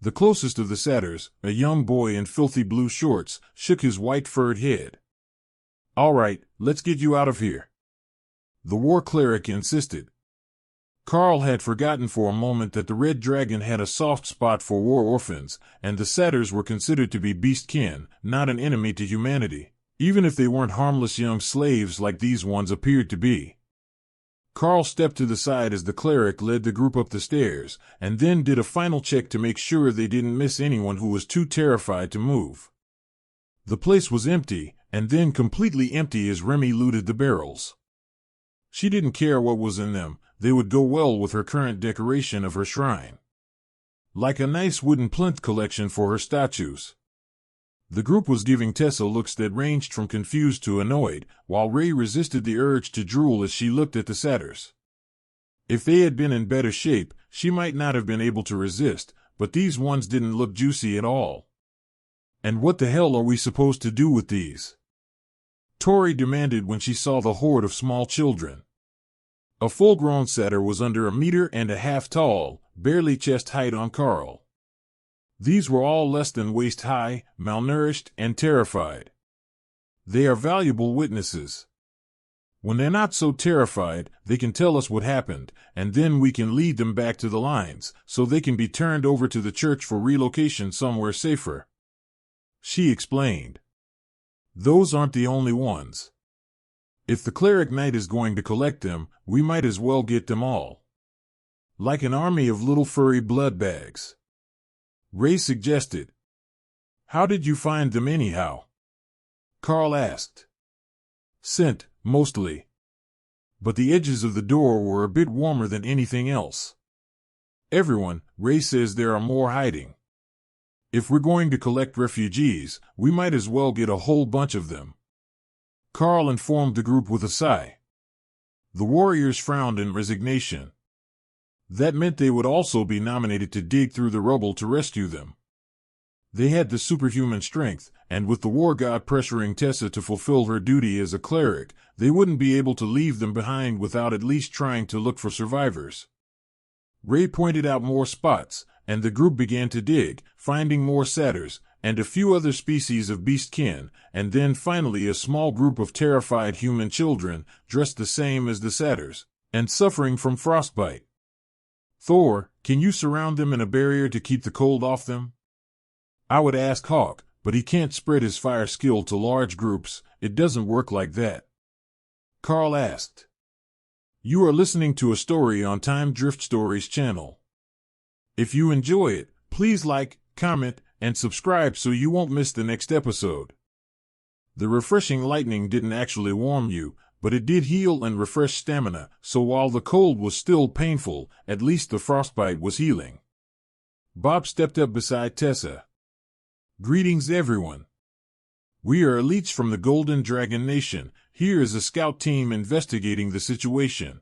The closest of the satyrs, a young boy in filthy blue shorts, shook his white furred head. All right, let's get you out of here. The war cleric insisted. Karl had forgotten for a moment that the red dragon had a soft spot for war orphans, and the satyrs were considered to be beast-kin, not an enemy to humanity, even if they weren't harmless young slaves like these ones appeared to be. Karl stepped to the side as the cleric led the group up the stairs, and then did a final check to make sure they didn't miss anyone who was too terrified to move. The place was empty, and then completely empty as Remy looted the barrels. She didn't care what was in them, they would go well with her current decoration of her shrine. Like a nice wooden plinth collection for her statues. The group was giving Tessa looks that ranged from confused to annoyed, while Ray resisted the urge to drool as she looked at the satyrs. If they had been in better shape, she might not have been able to resist, but these ones didn't look juicy at all. And what the hell are we supposed to do with these? Tori demanded when she saw the horde of small children. A full-grown satyr was under 1.5 meters tall, barely chest height on Karl. These were all less than waist high, malnourished, and terrified. They are valuable witnesses. When they're not so terrified, they can tell us what happened, and then we can lead them back to the lines, so they can be turned over to the church for relocation somewhere safer. She explained. Those aren't the only ones. If the cleric knight is going to collect them, we might as well get them all. Like an army of little furry blood bags. Ray suggested. How did you find them anyhow? Karl asked. Scent, mostly. But the edges of the door were a bit warmer than anything else. Everyone, Ray says there are more hiding. If we're going to collect refugees, we might as well get a whole bunch of them. Karl informed the group with a sigh. The warriors frowned in resignation. That meant they would also be nominated to dig through the rubble to rescue them. They had the superhuman strength, and with the war god pressuring Tessa to fulfill her duty as a cleric, they wouldn't be able to leave them behind without at least trying to look for survivors. Ray pointed out more spots, and the group began to dig, finding more satyrs, and a few other species of beastkin, and then finally a small group of terrified human children, dressed the same as the satyrs, and suffering from frostbite. Thor, can you surround them in a barrier to keep the cold off them? I would ask Hawk, but he can't spread his fire skill to large groups. It doesn't work like that. Karl asked. You are listening to a story on Time Drift Stories channel. If you enjoy it, please like, comment, and subscribe so you won't miss the next episode. The refreshing lightning didn't actually warm you, but it did heal and refresh stamina, so while the cold was still painful, at least the frostbite was healing. Bob stepped up beside Tessa. Greetings everyone. We are elites from the Golden Dragon Nation. Here is a scout team investigating the situation.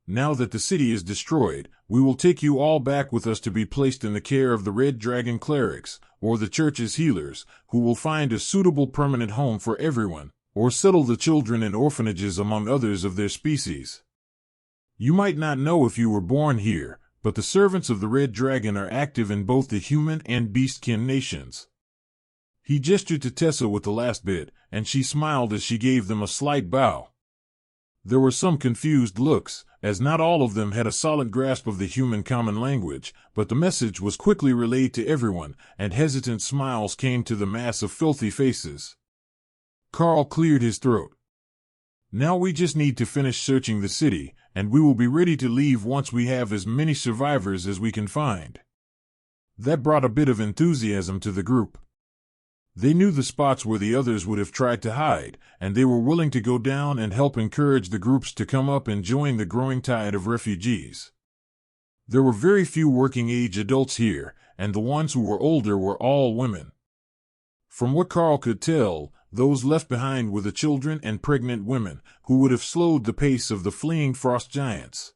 Now that the city is destroyed, we will take you all back with us to be placed in the care of the Red Dragon clerics, or the church's healers, who will find a suitable permanent home for everyone, or settle the children in orphanages among others of their species. You might not know if you were born here, but the servants of the Red Dragon are active in both the human and beastkin nations. He gestured to Tessa with the last bit, and she smiled as she gave them a slight bow. There were some confused looks, as not all of them had a solid grasp of the human common language, but the message was quickly relayed to everyone, and hesitant smiles came to the mass of filthy faces. Karl cleared his throat. Now we just need to finish searching the city, and we will be ready to leave once we have as many survivors as we can find. That brought a bit of enthusiasm to the group. They knew the spots where the others would have tried to hide, and they were willing to go down and help encourage the groups to come up and join the growing tide of refugees. There were very few working-age adults here, and the ones who were older were all women. From what Karl could tell, those left behind were the children and pregnant women, who would have slowed the pace of the fleeing frost giants.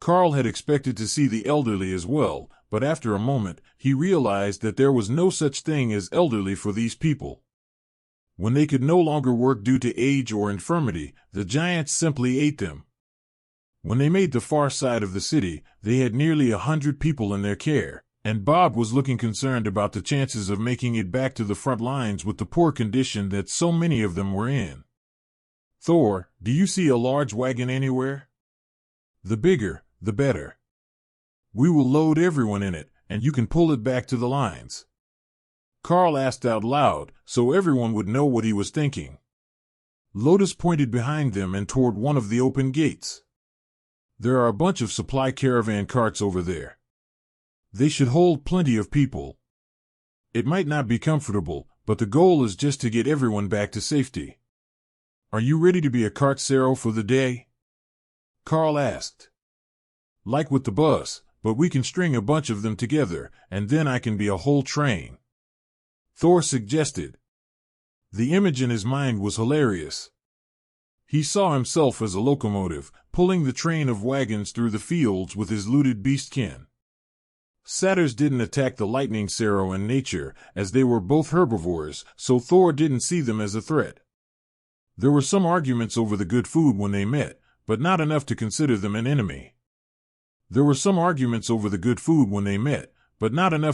Karl had expected to see the elderly as well, but after a moment, he realized that there was no such thing as elderly for these people. When they could no longer work due to age or infirmity, the giants simply ate them. When they made the far side of the city, they had nearly 100 people in their care, and Bob was looking concerned about the chances of making it back to the front lines with the poor condition that so many of them were in. Thor, do you see a large wagon anywhere? The bigger, the better. We will load everyone in it, and you can pull it back to the lines. Karl asked out loud, so everyone would know what he was thinking. Lotus pointed behind them and toward one of the open gates. There are a bunch of supply caravan carts over there. They should hold plenty of people. It might not be comfortable, but the goal is just to get everyone back to safety. Are you ready to be a cartsero for the day? Karl asked. Like with the bus, but we can string a bunch of them together, and then I can be a whole train. Thor suggested. The image in his mind was hilarious. He saw himself as a locomotive, pulling the train of wagons through the fields with his looted beastkin. Satyrs didn't attack the lightning Sero in nature, as they were both herbivores, so Thor didn't see them as a threat. There were some arguments over the good food when they met, but not enough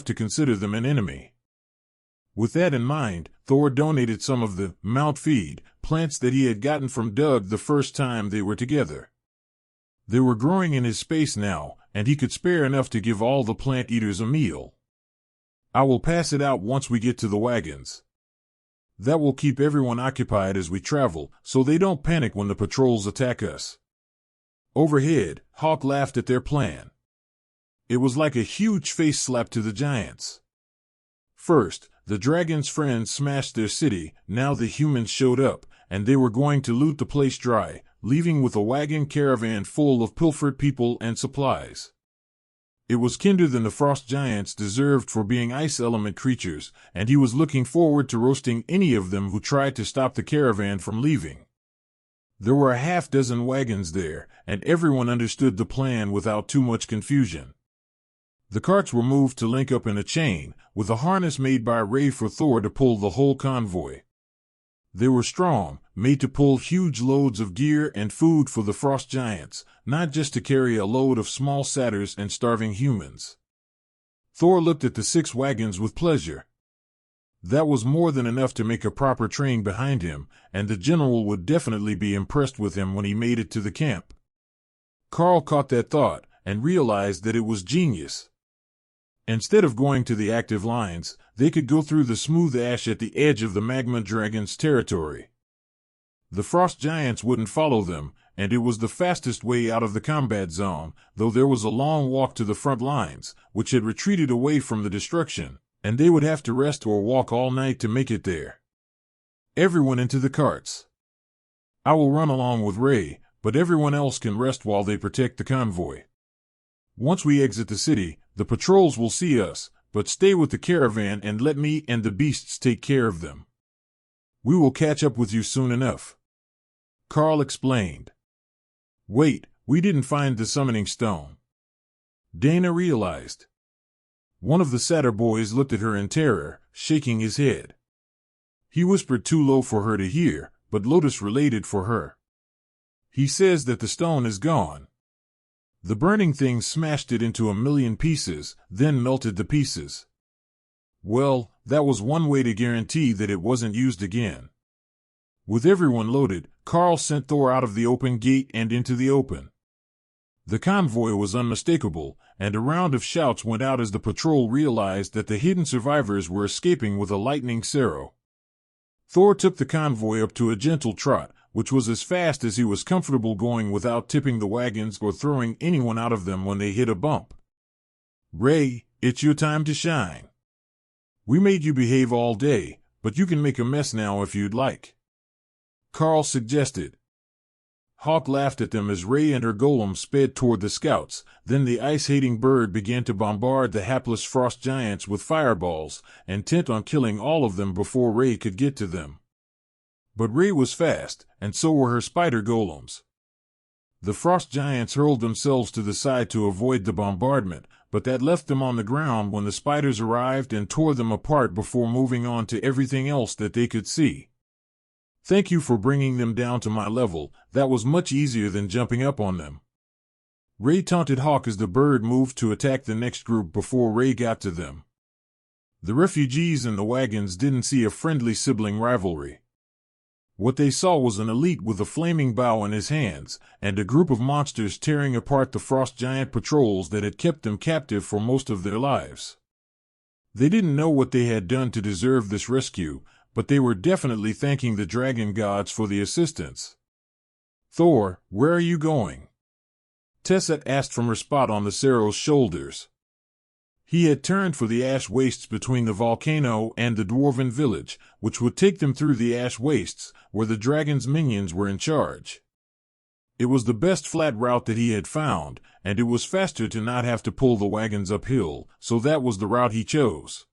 to consider them an enemy. With that in mind, Thor donated some of the mount feed plants that he had gotten from Doug the first time they were together. They were growing in his space now, and he could spare enough to give all the plant eaters a meal. I will pass it out once we get to the wagons. That will keep everyone occupied as we travel, so they don't panic when the patrols attack us. Overhead, Hawk laughed at their plan. It was like a huge face slap to the giants. First, the dragon's friends smashed their city. Now the humans showed up, and they were going to loot the place dry, leaving with a wagon caravan full of pilfered people and supplies. It was kinder than the frost giants deserved for being ice element creatures, and he was looking forward to roasting any of them who tried to stop the caravan from leaving. There were a half-dozen wagons there, and everyone understood the plan without too much confusion. The carts were moved to link up in a chain, with a harness made by Ray for Thor to pull the whole convoy. They were strong, made to pull huge loads of gear and food for the frost giants, not just to carry a load of small satyrs and starving humans. Thor looked at the 6 wagons with pleasure. That was more than enough to make a proper train behind him, and the general would definitely be impressed with him when he made it to the camp. Karl caught that thought, and realized that it was genius. Instead of going to the active lines, they could go through the smooth ash at the edge of the magma dragon's territory. The frost giants wouldn't follow them, and it was the fastest way out of the combat zone, though there was a long walk to the front lines, which had retreated away from the destruction, and they would have to rest or walk all night to make it there. Everyone into the carts. I will run along with Ray, but everyone else can rest while they protect the convoy. Once we exit the city, the patrols will see us, but stay with the caravan and let me and the beasts take care of them. We will catch up with you soon enough. Karl explained. Wait, we didn't find the summoning stone. Dana realized. One of the satyr boys looked at her in terror, shaking his head. He whispered too low for her to hear, but Lotus related for her. He says that the stone is gone. The burning thing smashed it into 1,000,000 pieces, then melted the pieces. Well, that was one way to guarantee that it wasn't used again. With everyone loaded, Karl sent Thor out of the open gate and into the open. The convoy was unmistakable, and a round of shouts went out as the patrol realized that the hidden survivors were escaping with a lightning arrow. Thor took the convoy up to a gentle trot, which was as fast as he was comfortable going without tipping the wagons or throwing anyone out of them when they hit a bump. Ray, it's your time to shine. We made you behave all day, but you can make a mess now if you'd like. Karl suggested. Hawk laughed at them as Ray and her golem sped toward the scouts. Then the ice-hating bird began to bombard the hapless frost giants with fireballs, intent on killing all of them before Ray could get to them. But Ray was fast, and so were her spider golems. The frost giants hurled themselves to the side to avoid the bombardment, but that left them on the ground when the spiders arrived and tore them apart before moving on to everything else that they could see. Thank you for bringing them down to my level. That was much easier than jumping up on them. Ray taunted Hawk as the bird moved to attack the next group before Ray got to them. The refugees in the wagons didn't see a friendly sibling rivalry. What they saw was an elite with a flaming bow in his hands, and a group of monsters tearing apart the frost giant patrols that had kept them captive for most of their lives. They didn't know what they had done to deserve this rescue, but they were definitely thanking the dragon gods for the assistance. Thor, where are you going? Tessa asked from her spot on the Cerro's shoulders. He had turned for the ash wastes between the volcano and the dwarven village, which would take them through the ash wastes, where the dragon's minions were in charge. It was the best flat route that he had found, and it was faster to not have to pull the wagons uphill, so that was the route he chose.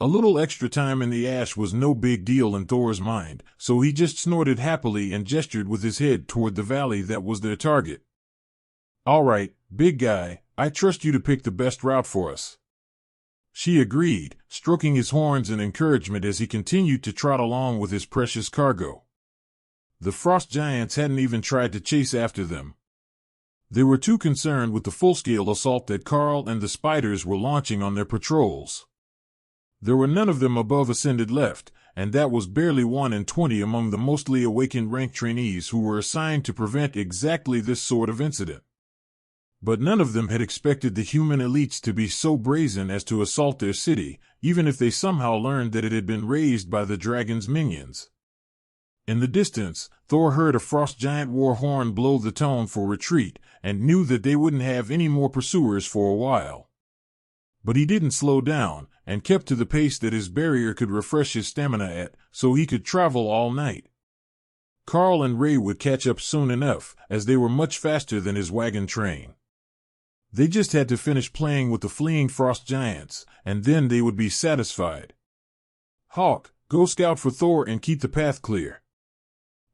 A little extra time in the ash was no big deal in Thor's mind, so he just snorted happily and gestured with his head toward the valley that was their target. All right, big guy, I trust you to pick the best route for us. She agreed, stroking his horns in encouragement as he continued to trot along with his precious cargo. The frost giants hadn't even tried to chase after them. They were too concerned with the full-scale assault that Karl and the spiders were launching on their patrols. There were none of them above ascended left, and that was barely 1 in 20 among the mostly awakened rank trainees who were assigned to prevent exactly this sort of incident. But none of them had expected the human elites to be so brazen as to assault their city, even if they somehow learned that it had been razed by the dragon's minions. In the distance, Thor heard a frost giant war horn blow the tone for retreat, and knew that they wouldn't have any more pursuers for a while. But he didn't slow down, and kept to the pace that his barrier could refresh his stamina at, so he could travel all night. Karl and Ray would catch up soon enough, as they were much faster than his wagon train. They just had to finish playing with the fleeing frost giants, and then they would be satisfied. Hawk, go scout for Thor and keep the path clear.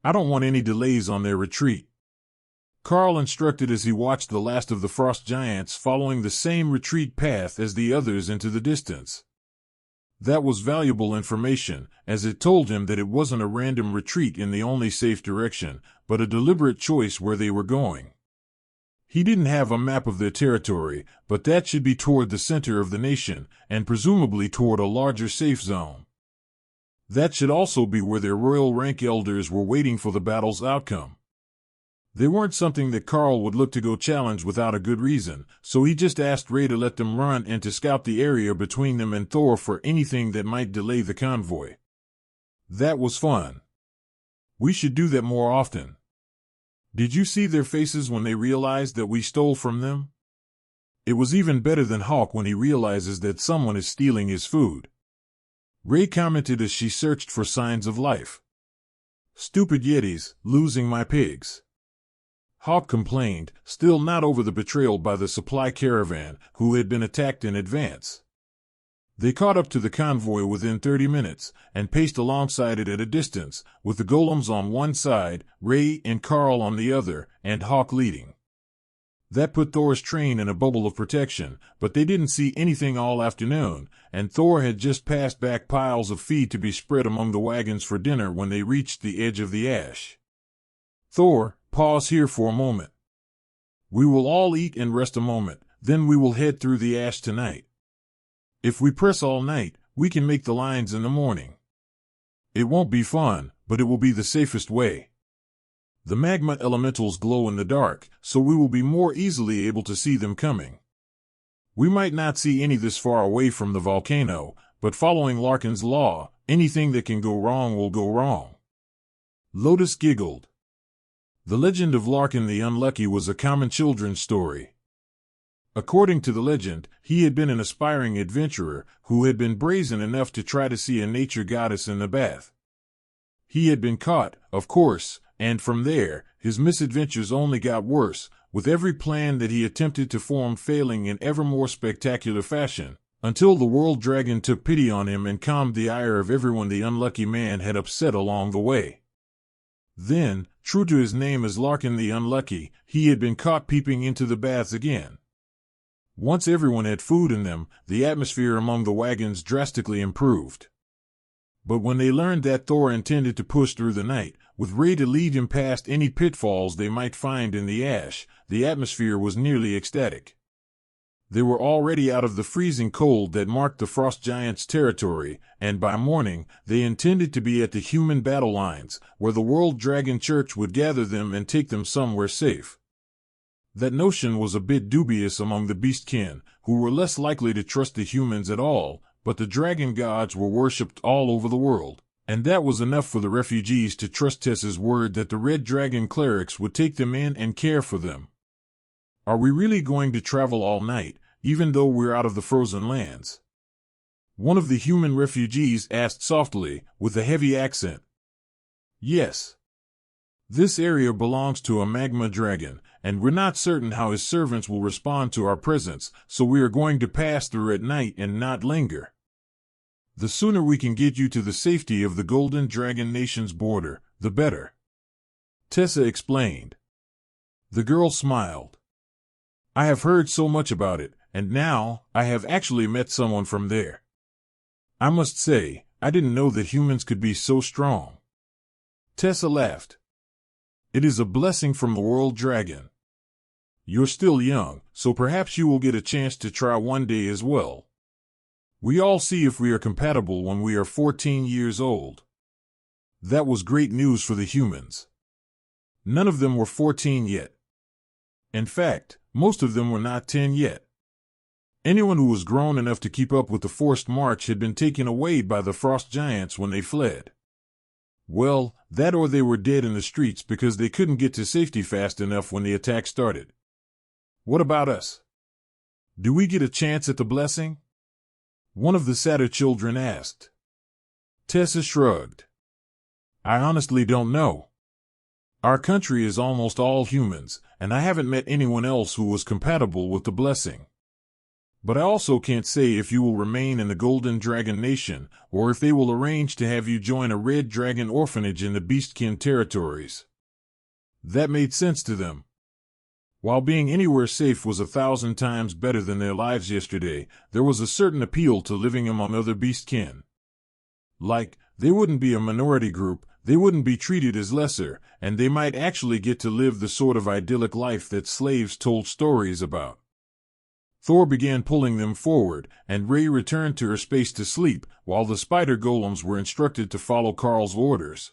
I don't want any delays on their retreat. Karl instructed as he watched the last of the frost giants following the same retreat path as the others into the distance. That was valuable information, as it told him that it wasn't a random retreat in the only safe direction, but a deliberate choice where they were going. He didn't have a map of their territory, but that should be toward the center of the nation, and presumably toward a larger safe zone. That should also be where their royal rank elders were waiting for the battle's outcome. They weren't something that Karl would look to go challenge without a good reason, so he just asked Ray to let them run and to scout the area between them and Thor for anything that might delay the convoy. That was fun. We should do that more often. Did you see their faces when they realized that we stole from them? It was even better than Hawk when he realizes that someone is stealing his food. Ray commented as she searched for signs of life. Stupid Yetis, losing my pigs. Hawk complained, still not over the betrayal by the supply caravan, who had been attacked in advance. They caught up to the convoy within 30 minutes, and paced alongside it at a distance, with the golems on one side, Ray and Karl on the other, and Hawk leading. That put Thor's train in a bubble of protection, but they didn't see anything all afternoon, and Thor had just passed back piles of feed to be spread among the wagons for dinner when they reached the edge of the ash. Thor, pause here for a moment. We will all eat and rest a moment, then we will head through the ash tonight. If we press all night, we can make the lines in the morning. It won't be fun, but it will be the safest way. The magma elementals glow in the dark, so we will be more easily able to see them coming. We might not see any this far away from the volcano, but following Larkin's law, anything that can go wrong will go wrong. Lotus giggled. The legend of Larkin the Unlucky was a common children's story. According to the legend, he had been an aspiring adventurer who had been brazen enough to try to see a nature goddess in the bath. He had been caught, of course, and from there, his misadventures only got worse, with every plan that he attempted to form failing in ever more spectacular fashion, until the world dragon took pity on him and calmed the ire of everyone the unlucky man had upset along the way. Then, true to his name as Larkin the Unlucky, he had been caught peeping into the baths again. Once everyone had food in them, the atmosphere among the wagons drastically improved. But when they learned that Thor intended to push through the night, with Ray to lead him past any pitfalls they might find in the ash, the atmosphere was nearly ecstatic. They were already out of the freezing cold that marked the frost giants' territory, and by morning, they intended to be at the human battle lines, where the World Dragon Church would gather them and take them somewhere safe. That notion was a bit dubious among the beastkin, who were less likely to trust the humans at all, but the dragon gods were worshipped all over the world, and that was enough for the refugees to trust Tessa's word that the red dragon clerics would take them in and care for them. Are we really going to travel all night, even though we're out of the frozen lands? One of the human refugees asked softly, with a heavy accent. Yes. This area belongs to a magma dragon, and we're not certain how his servants will respond to our presence, so we are going to pass through at night and not linger. The sooner we can get you to the safety of the Golden Dragon Nation's border, the better. Tessa explained. The girl smiled. I have heard so much about it, and now, I have actually met someone from there. I must say, I didn't know that humans could be so strong. Tessa laughed. It is a blessing from the World Dragon. You're still young, so perhaps you will get a chance to try one day as well. We all see if we are compatible when we are 14 years old. That was great news for the humans. None of them were 14 yet. In fact, most of them were not 10 yet. Anyone who was grown enough to keep up with the forced march had been taken away by the frost giants when they fled. Well, that or they were dead in the streets because they couldn't get to safety fast enough when the attack started. What about us? Do we get a chance at the blessing? One of the Satyr children asked. Tessa shrugged. I honestly don't know. Our country is almost all humans, and I haven't met anyone else who was compatible with the blessing. But I also can't say if you will remain in the Golden Dragon Nation, or if they will arrange to have you join a Red Dragon orphanage in the Beastkin territories. That made sense to them. While being anywhere safe was 1,000 times better than their lives yesterday, there was a certain appeal to living among other beastkin. Like, they wouldn't be a minority group, they wouldn't be treated as lesser, and they might actually get to live the sort of idyllic life that slaves told stories about. Thor began pulling them forward, and Ray returned to her space to sleep, while the spider golems were instructed to follow Karl's orders.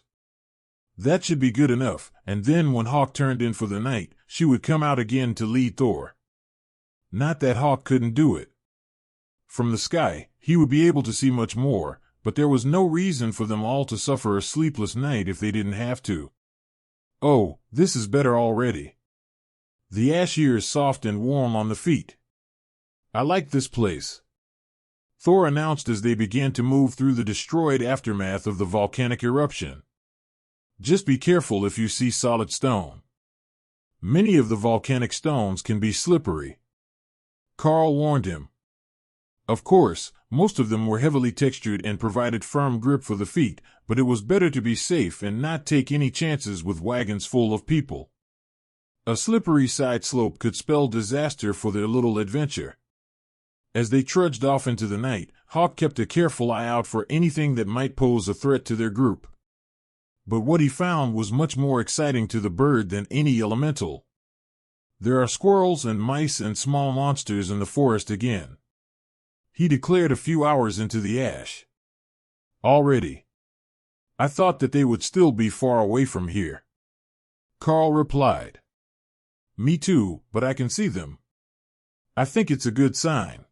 That should be good enough, and then when Hawk turned in for the night, she would come out again to lead Thor. Not that Hawk couldn't do it. From the sky, he would be able to see much more, but there was no reason for them all to suffer a sleepless night if they didn't have to. Oh, this is better already. The ash here is soft and warm on the feet. I like this place, Thor announced as they began to move through the destroyed aftermath of the volcanic eruption. Just be careful if you see solid stone. Many of the volcanic stones can be slippery. Karl warned him. Of course, most of them were heavily textured and provided firm grip for the feet, but it was better to be safe and not take any chances with wagons full of people. A slippery side slope could spell disaster for their little adventure. As they trudged off into the night, Hawk kept a careful eye out for anything that might pose a threat to their group. But what he found was much more exciting to the bird than any elemental. There are squirrels and mice and small monsters in the forest again, he declared a few hours into the ash. Already. I thought that they would still be far away from here. Karl replied. Me too, but I can see them. I think it's a good sign.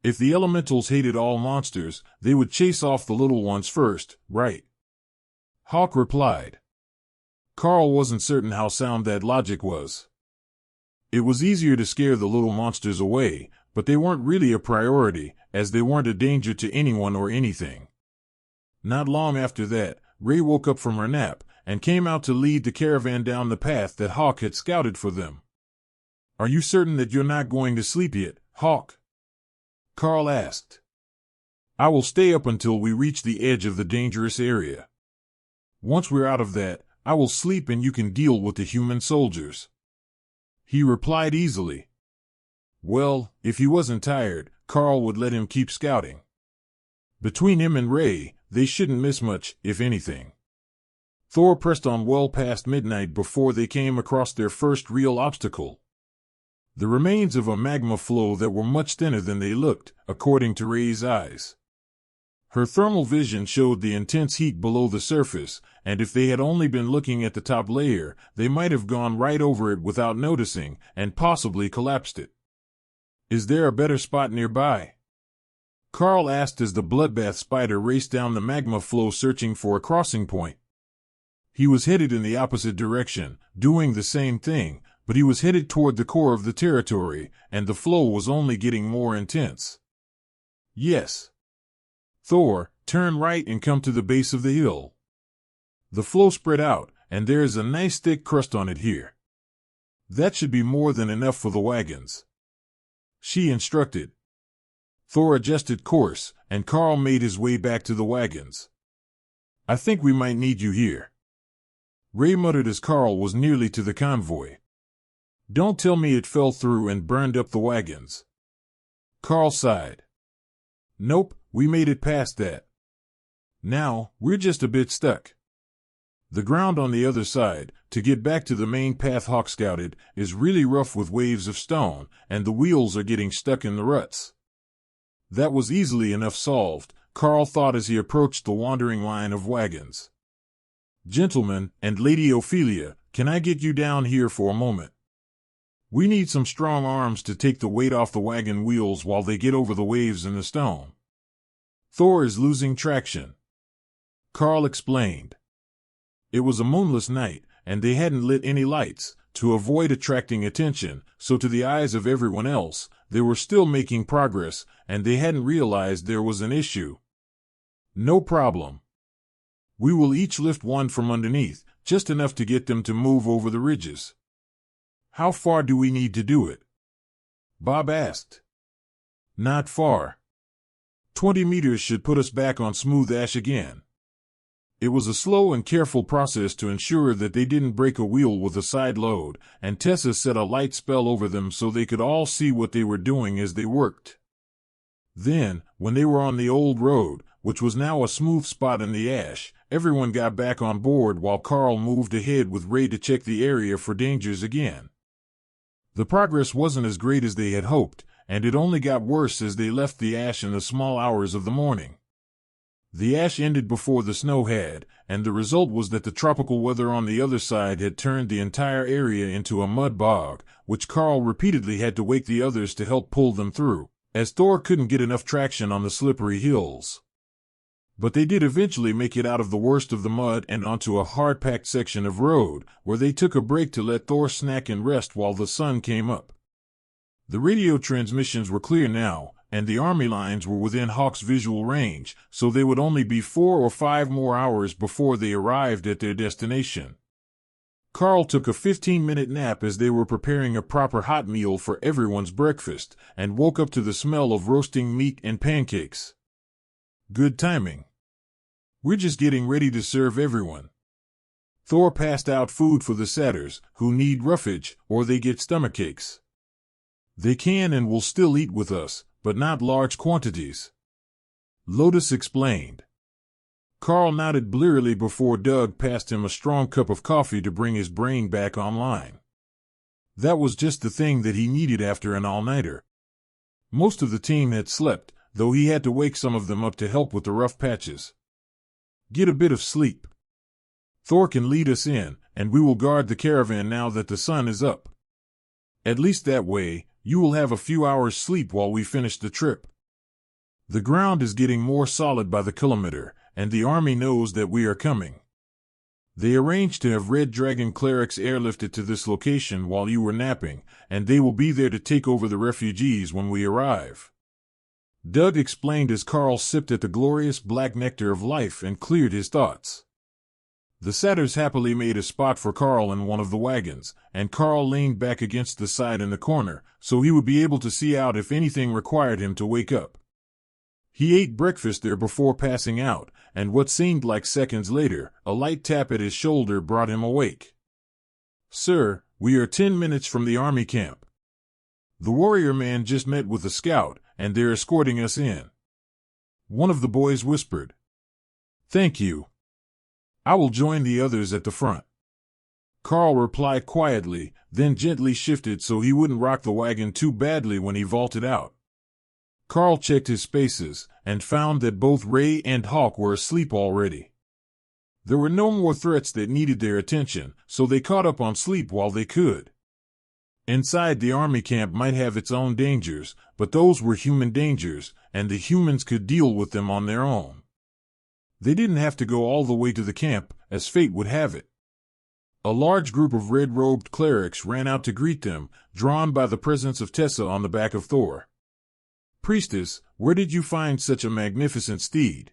If the elementals hated all monsters, they would chase off the little ones first, right? Hawk replied. Karl wasn't certain how sound that logic was. It was easier to scare the little monsters away, but they weren't really a priority, as they weren't a danger to anyone or anything. Not long after that, Ray woke up from her nap, and came out to lead the caravan down the path that Hawk had scouted for them. Are you certain that you're not going to sleep yet, Hawk? Karl asked. I will stay up until we reach the edge of the dangerous area. Once we're out of that, I will sleep and you can deal with the human soldiers. He replied easily. Well, if he wasn't tired, Karl would let him keep scouting. Between him and Ray, they shouldn't miss much, if anything. Thor pressed on well past midnight before they came across their first real obstacle. The remains of a magma flow that were much thinner than they looked, according to Ray's eyes. Her thermal vision showed the intense heat below the surface, and if they had only been looking at the top layer, they might have gone right over it without noticing, and possibly collapsed it. Is there a better spot nearby? Karl asked as the bloodbath spider raced down the magma flow searching for a crossing point. He was headed in the opposite direction, doing the same thing, but he was headed toward the core of the territory, and the flow was only getting more intense. Yes. Thor, turn right and come to the base of the hill. The flow spread out, and there is a nice thick crust on it here. That should be more than enough for the wagons. She instructed. Thor adjusted course, and Karl made his way back to the wagons. I think we might need you here. Ray muttered as Karl was nearly to the convoy. Don't tell me it fell through and burned up the wagons. Karl sighed. Nope, we made it past that. Now, we're just a bit stuck. The ground on the other side, to get back to the main path Hawk scouted, is really rough with waves of stone, and the wheels are getting stuck in the ruts. That was easily enough solved, Karl thought as he approached the wandering line of wagons. Gentlemen, and Lady Ophelia, can I get you down here for a moment? We need some strong arms to take the weight off the wagon wheels while they get over the waves and the stone. Thor is losing traction, Karl explained. It was a moonless night, and they hadn't lit any lights, to avoid attracting attention, so to the eyes of everyone else, they were still making progress, and they hadn't realized there was an issue. No problem. We will each lift one from underneath, just enough to get them to move over the ridges. How far do we need to do it? Bob asked. Not far. 20 meters should put us back on smooth ash again. It was a slow and careful process to ensure that they didn't break a wheel with a side load, and Tessa set a light spell over them so they could all see what they were doing as they worked. Then, when they were on the old road, which was now a smooth spot in the ash, everyone got back on board while Karl moved ahead with Ray to check the area for dangers again. The progress wasn't as great as they had hoped, and it only got worse as they left the ash in the small hours of the morning. The ash ended before the snow had, and the result was that the tropical weather on the other side had turned the entire area into a mud bog, which Karl repeatedly had to wake the others to help pull them through, as Thor couldn't get enough traction on the slippery hills. But they did eventually make it out of the worst of the mud and onto a hard-packed section of road, where they took a break to let Thor snack and rest while the sun came up. The radio transmissions were clear now, and the army lines were within Hawk's visual range, so they would only be 4 or 5 more hours before they arrived at their destination. Karl took a 15-minute nap as they were preparing a proper hot meal for everyone's breakfast, and woke up to the smell of roasting meat and pancakes. Good timing. We're just getting ready to serve everyone. Thor passed out food for the satyrs, who need roughage, or they get stomachaches. They can and will still eat with us, but not large quantities. Lotus explained. Karl nodded blearily before Doug passed him a strong cup of coffee to bring his brain back online. That was just the thing that he needed after an all-nighter. Most of the team had slept, though he had to wake some of them up to help with the rough patches. Get a bit of sleep. Thor can lead us in, and we will guard the caravan now that the sun is up. At least that way, you will have a few hours' sleep while we finish the trip. The ground is getting more solid by the kilometer, and the army knows that we are coming. They arranged to have Red Dragon clerics airlifted to this location while you were napping, and they will be there to take over the refugees when we arrive. Doug explained as Karl sipped at the glorious black nectar of life and cleared his thoughts. The satyrs happily made a spot for Karl in one of the wagons, and Karl leaned back against the side in the corner, so he would be able to see out if anything required him to wake up. He ate breakfast there before passing out, and what seemed like seconds later, a light tap at his shoulder brought him awake. Sir, we are 10 minutes from the army camp. The warrior man just met with a scout, and they're escorting us in. One of the boys whispered. Thank you. I will join the others at the front. Karl replied quietly, then gently shifted so he wouldn't rock the wagon too badly when he vaulted out. Karl checked his spaces, and found that both Ray and Hawk were asleep already. There were no more threats that needed their attention, so they caught up on sleep while they could. Inside the army camp might have its own dangers, but those were human dangers, and the humans could deal with them on their own. They didn't have to go all the way to the camp, as fate would have it. A large group of red-robed clerics ran out to greet them, drawn by the presence of Tessa on the back of Thor. Priestess, where did you find such a magnificent steed?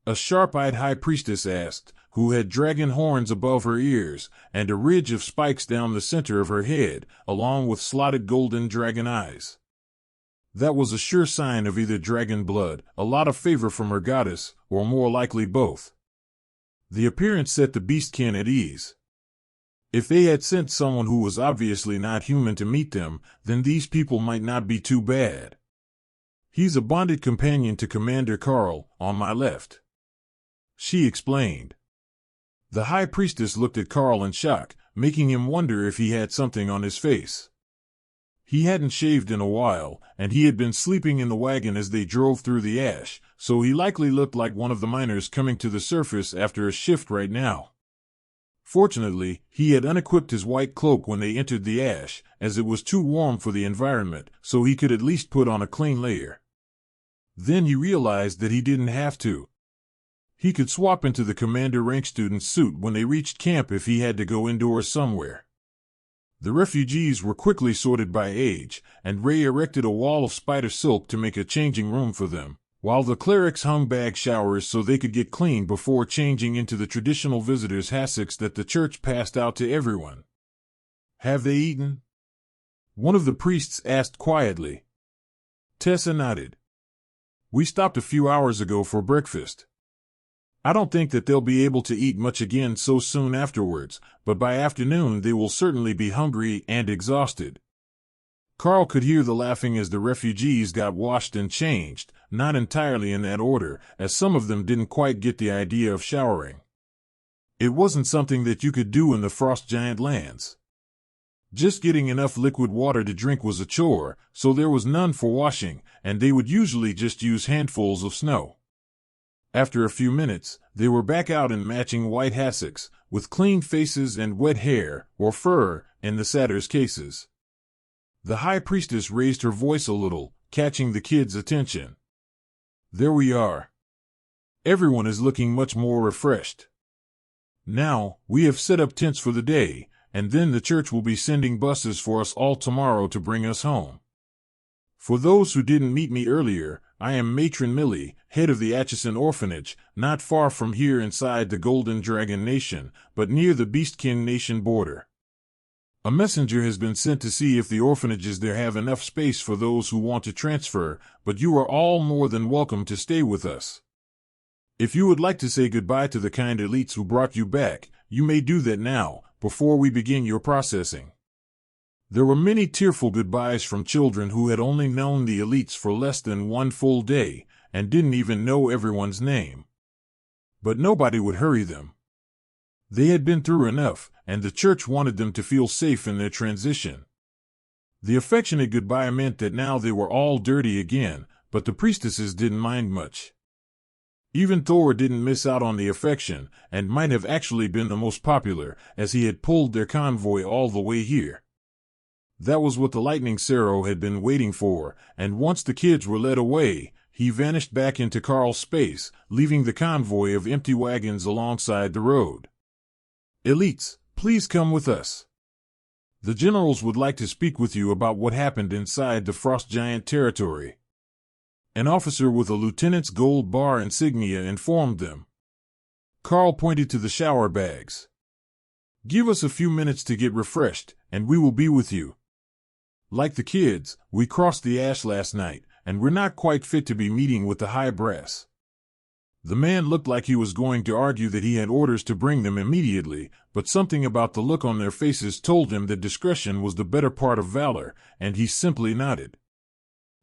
A sharp-eyed high priestess asked, who had dragon horns above her ears, and a ridge of spikes down the center of her head, along with slotted golden dragon eyes. That was a sure sign of either dragon blood, a lot of favor from her goddess, or more likely both. The appearance set the beastkin at ease. If they had sent someone who was obviously not human to meet them, then these people might not be too bad. He's a bonded companion to Commander Karl, on my left. She explained. The high priestess looked at Karl in shock, making him wonder if he had something on his face. He hadn't shaved in a while, and he had been sleeping in the wagon as they drove through the ash, so he likely looked like one of the miners coming to the surface after a shift right now. Fortunately, he had unequipped his white cloak when they entered the ash, as it was too warm for the environment, so he could at least put on a clean layer. Then he realized that he didn't have to. He could swap into the commander rank student suit when they reached camp if he had to go indoors somewhere. The refugees were quickly sorted by age, and Ray erected a wall of spider silk to make a changing room for them, while the clerics hung bag showers so they could get clean before changing into the traditional visitors' hassocks that the church passed out to everyone. "Have they eaten?" one of the priests asked quietly. Tessa nodded. "We stopped a few hours ago for breakfast. I don't think that they'll be able to eat much again so soon afterwards, but by afternoon they will certainly be hungry and exhausted." Karl could hear the laughing as the refugees got washed and changed, not entirely in that order, as some of them didn't quite get the idea of showering. It wasn't something that you could do in the frost giant lands. Just getting enough liquid water to drink was a chore, so there was none for washing, and they would usually just use handfuls of snow. After a few minutes, they were back out in matching white hassocks, with clean faces and wet hair, or fur, in the satyrs' cases. The high priestess raised her voice a little, catching the kids' attention. "There we are. Everyone is looking much more refreshed. Now, we have set up tents for the day, and then the church will be sending buses for us all tomorrow to bring us home. For those who didn't meet me earlier, I am Matron Millie, head of the Atchison Orphanage, not far from here inside the Golden Dragon Nation, but near the Beastkin Nation border. A messenger has been sent to see if the orphanages there have enough space for those who want to transfer, but you are all more than welcome to stay with us. If you would like to say goodbye to the kind elites who brought you back, you may do that now, before we begin your processing." There were many tearful goodbyes from children who had only known the elites for less than one full day, and didn't even know everyone's name. But nobody would hurry them. They had been through enough, and the church wanted them to feel safe in their transition. The affectionate goodbye meant that now they were all dirty again, but the priestesses didn't mind much. Even Thor didn't miss out on the affection, and might have actually been the most popular, as he had pulled their convoy all the way here. That was what the lightning Cerro had been waiting for, and once the kids were led away, he vanished back into Karl's space, leaving the convoy of empty wagons alongside the road. "Elites, please come with us. The generals would like to speak with you about what happened inside the Frost Giant territory." An officer with a lieutenant's gold bar insignia informed them. Karl pointed to the shower bags. "Give us a few minutes to get refreshed, and we will be with you. Like the kids, we crossed the ash last night, and we're not quite fit to be meeting with the high brass." The man looked like he was going to argue that he had orders to bring them immediately, but something about the look on their faces told him that discretion was the better part of valor, and he simply nodded.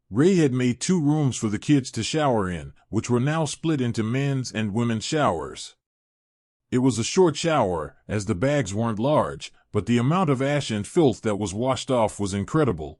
Ray had made 2 rooms for the kids to shower in, which were now split into men's and women's showers. It was a short shower, as the bags weren't large, but the amount of ash and filth that was washed off was incredible.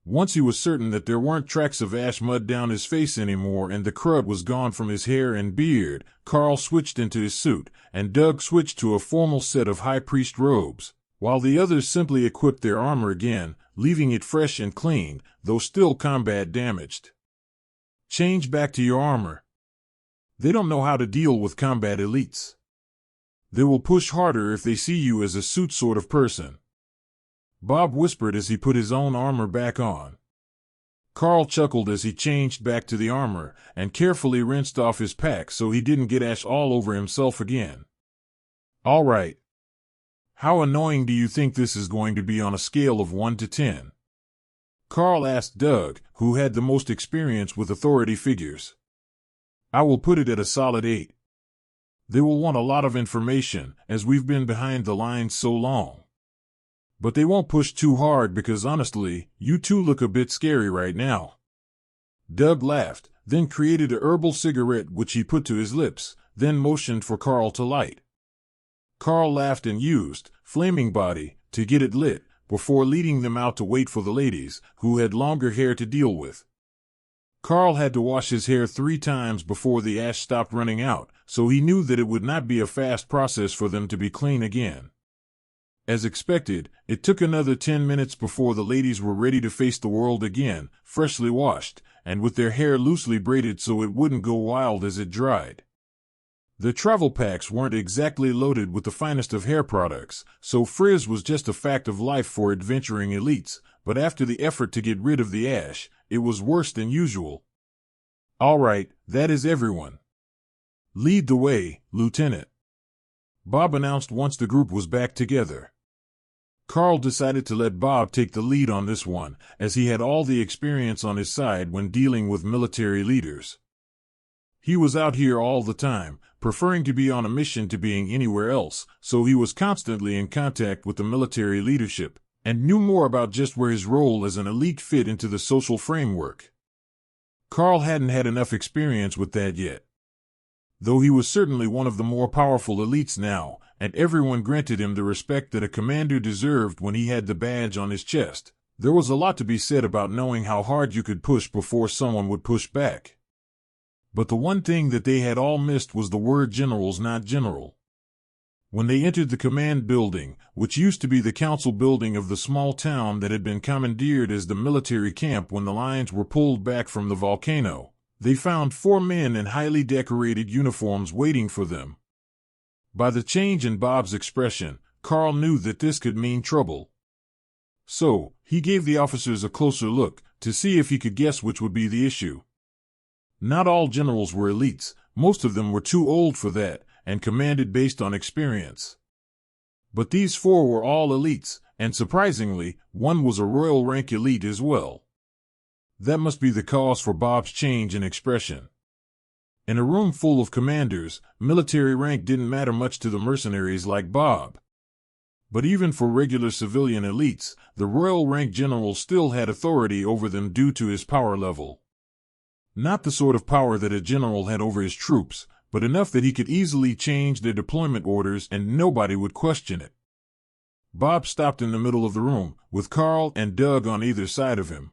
Once he was certain that there weren't tracks of ash mud down his face anymore and the crud was gone from his hair and beard, Karl switched into his suit, and Doug switched to a formal set of high priest robes, while the others simply equipped their armor again, leaving it fresh and clean, though still combat damaged. "Change back to your armor. They don't know how to deal with combat elites. They will push harder if they see you as a suit sort of person," Bob whispered as he put his own armor back on. Karl chuckled as he changed back to the armor, and carefully rinsed off his pack so he didn't get ash all over himself again. "All right. How annoying do you think this is going to be on a scale of 1 to 10? Karl asked Doug, who had the most experience with authority figures. "I will put it at a solid 8. They will want a lot of information, as we've been behind the lines so long. But they won't push too hard because honestly, you two look a bit scary right now." Doug laughed, then created a herbal cigarette which he put to his lips, then motioned for Karl to light. Karl laughed and used Flaming Body to get it lit, before leading them out to wait for the ladies, who had longer hair to deal with. Karl had to wash his hair 3 times before the ash stopped running out, so he knew that it would not be a fast process for them to be clean again. As expected, it took another 10 minutes before the ladies were ready to face the world again, freshly washed, and with their hair loosely braided so it wouldn't go wild as it dried. The travel packs weren't exactly loaded with the finest of hair products, so frizz was just a fact of life for adventuring elites, but after the effort to get rid of the ash, it was worse than usual. "All right, that is everyone. Lead the way, Lieutenant," Bob announced once the group was back together. Karl decided to let Bob take the lead on this one, as he had all the experience on his side when dealing with military leaders. He was out here all the time, preferring to be on a mission to being anywhere else, so he was constantly in contact with the military leadership, and knew more about just where his role as an elite fit into the social framework. Karl hadn't had enough experience with that yet. Though he was certainly one of the more powerful elites now, and everyone granted him the respect that a commander deserved when he had the badge on his chest, there was a lot to be said about knowing how hard you could push before someone would push back. But the one thing that they had all missed was the word generals, not general. When they entered the command building, which used to be the council building of the small town that had been commandeered as the military camp when the lines were pulled back from the volcano, they found 4 men in highly decorated uniforms waiting for them. By the change in Bob's expression, Karl knew that this could mean trouble. So, he gave the officers a closer look, to see if he could guess which would be the issue. Not all generals were elites, most of them were too old for that, and commanded based on experience. But these 4 were all elites, and surprisingly, one was a royal rank elite as well. That must be the cause for Bob's change in expression. In a room full of commanders, military rank didn't matter much to the mercenaries like Bob. But even for regular civilian elites, the royal rank general still had authority over them due to his power level. Not the sort of power that a general had over his troops, but enough that he could easily change their deployment orders and nobody would question it. Bob stopped in the middle of the room, with Karl and Doug on either side of him.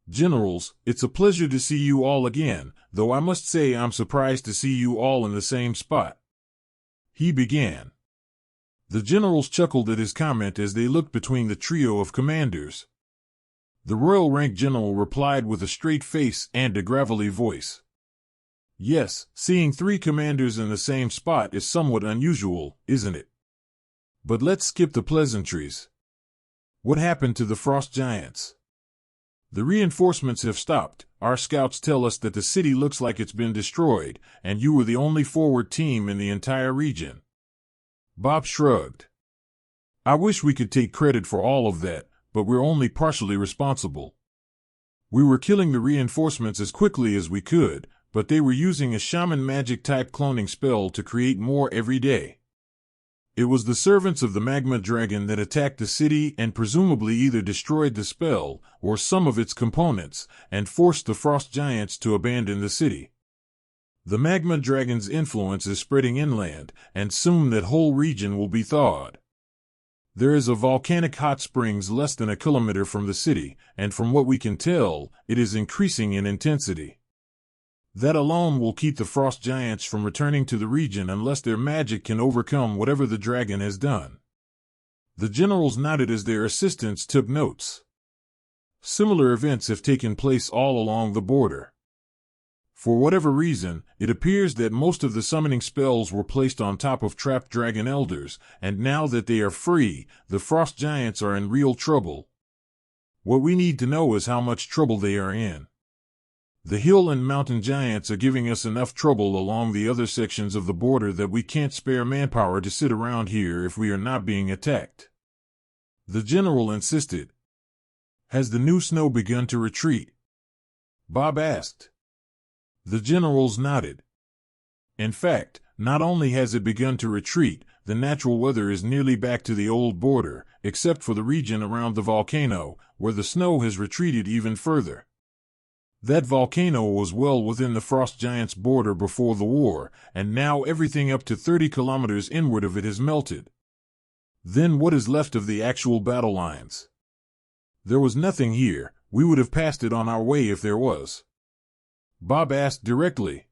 "Generals, it's a pleasure to see you all again, though I must say I'm surprised to see you all in the same spot," he began. The generals chuckled at his comment as they looked between the trio of commanders. The royal rank general replied with a straight face and a gravelly voice. "Yes, seeing 3 commanders in the same spot is somewhat unusual, isn't it? But let's skip the pleasantries. What happened to the frost giants?" "The reinforcements have stopped. Our scouts tell us that the city looks like it's been destroyed, and you were the only forward team in the entire region." Bob shrugged. "I wish we could take credit for all of that, but we're only partially responsible. We were killing the reinforcements as quickly as we could, but they were using a shaman magic-type cloning spell to create more every day. It was the servants of the magma dragon that attacked the city and presumably either destroyed the spell or some of its components and forced the frost giants to abandon the city. The magma dragon's influence is spreading inland, and soon that whole region will be thawed. There is a volcanic hot springs less than a kilometer from the city, and from what we can tell, it is increasing in intensity. That alone will keep the frost giants from returning to the region unless their magic can overcome whatever the dragon has done." The generals nodded as their assistants took notes. Similar events have taken place all along the border. For whatever reason, it appears that most of the summoning spells were placed on top of trapped dragon elders, and now that they are free, the frost giants are in real trouble. What we need to know is how much trouble they are in. The hill and mountain giants are giving us enough trouble along the other sections of the border that we can't spare manpower to sit around here if we are not being attacked. The general insisted. "Has the new snow begun to retreat?" Bob asked. The generals nodded. In fact, not only has it begun to retreat, the natural weather is nearly back to the old border, except for the region around the volcano, where the snow has retreated even further. That volcano was well within the frost giants' border before the war, and now everything up to 30 kilometers inward of it has melted. Then what is left of the actual battle lines? There was nothing here. We would have passed it on our way if there was. Bob asked directly.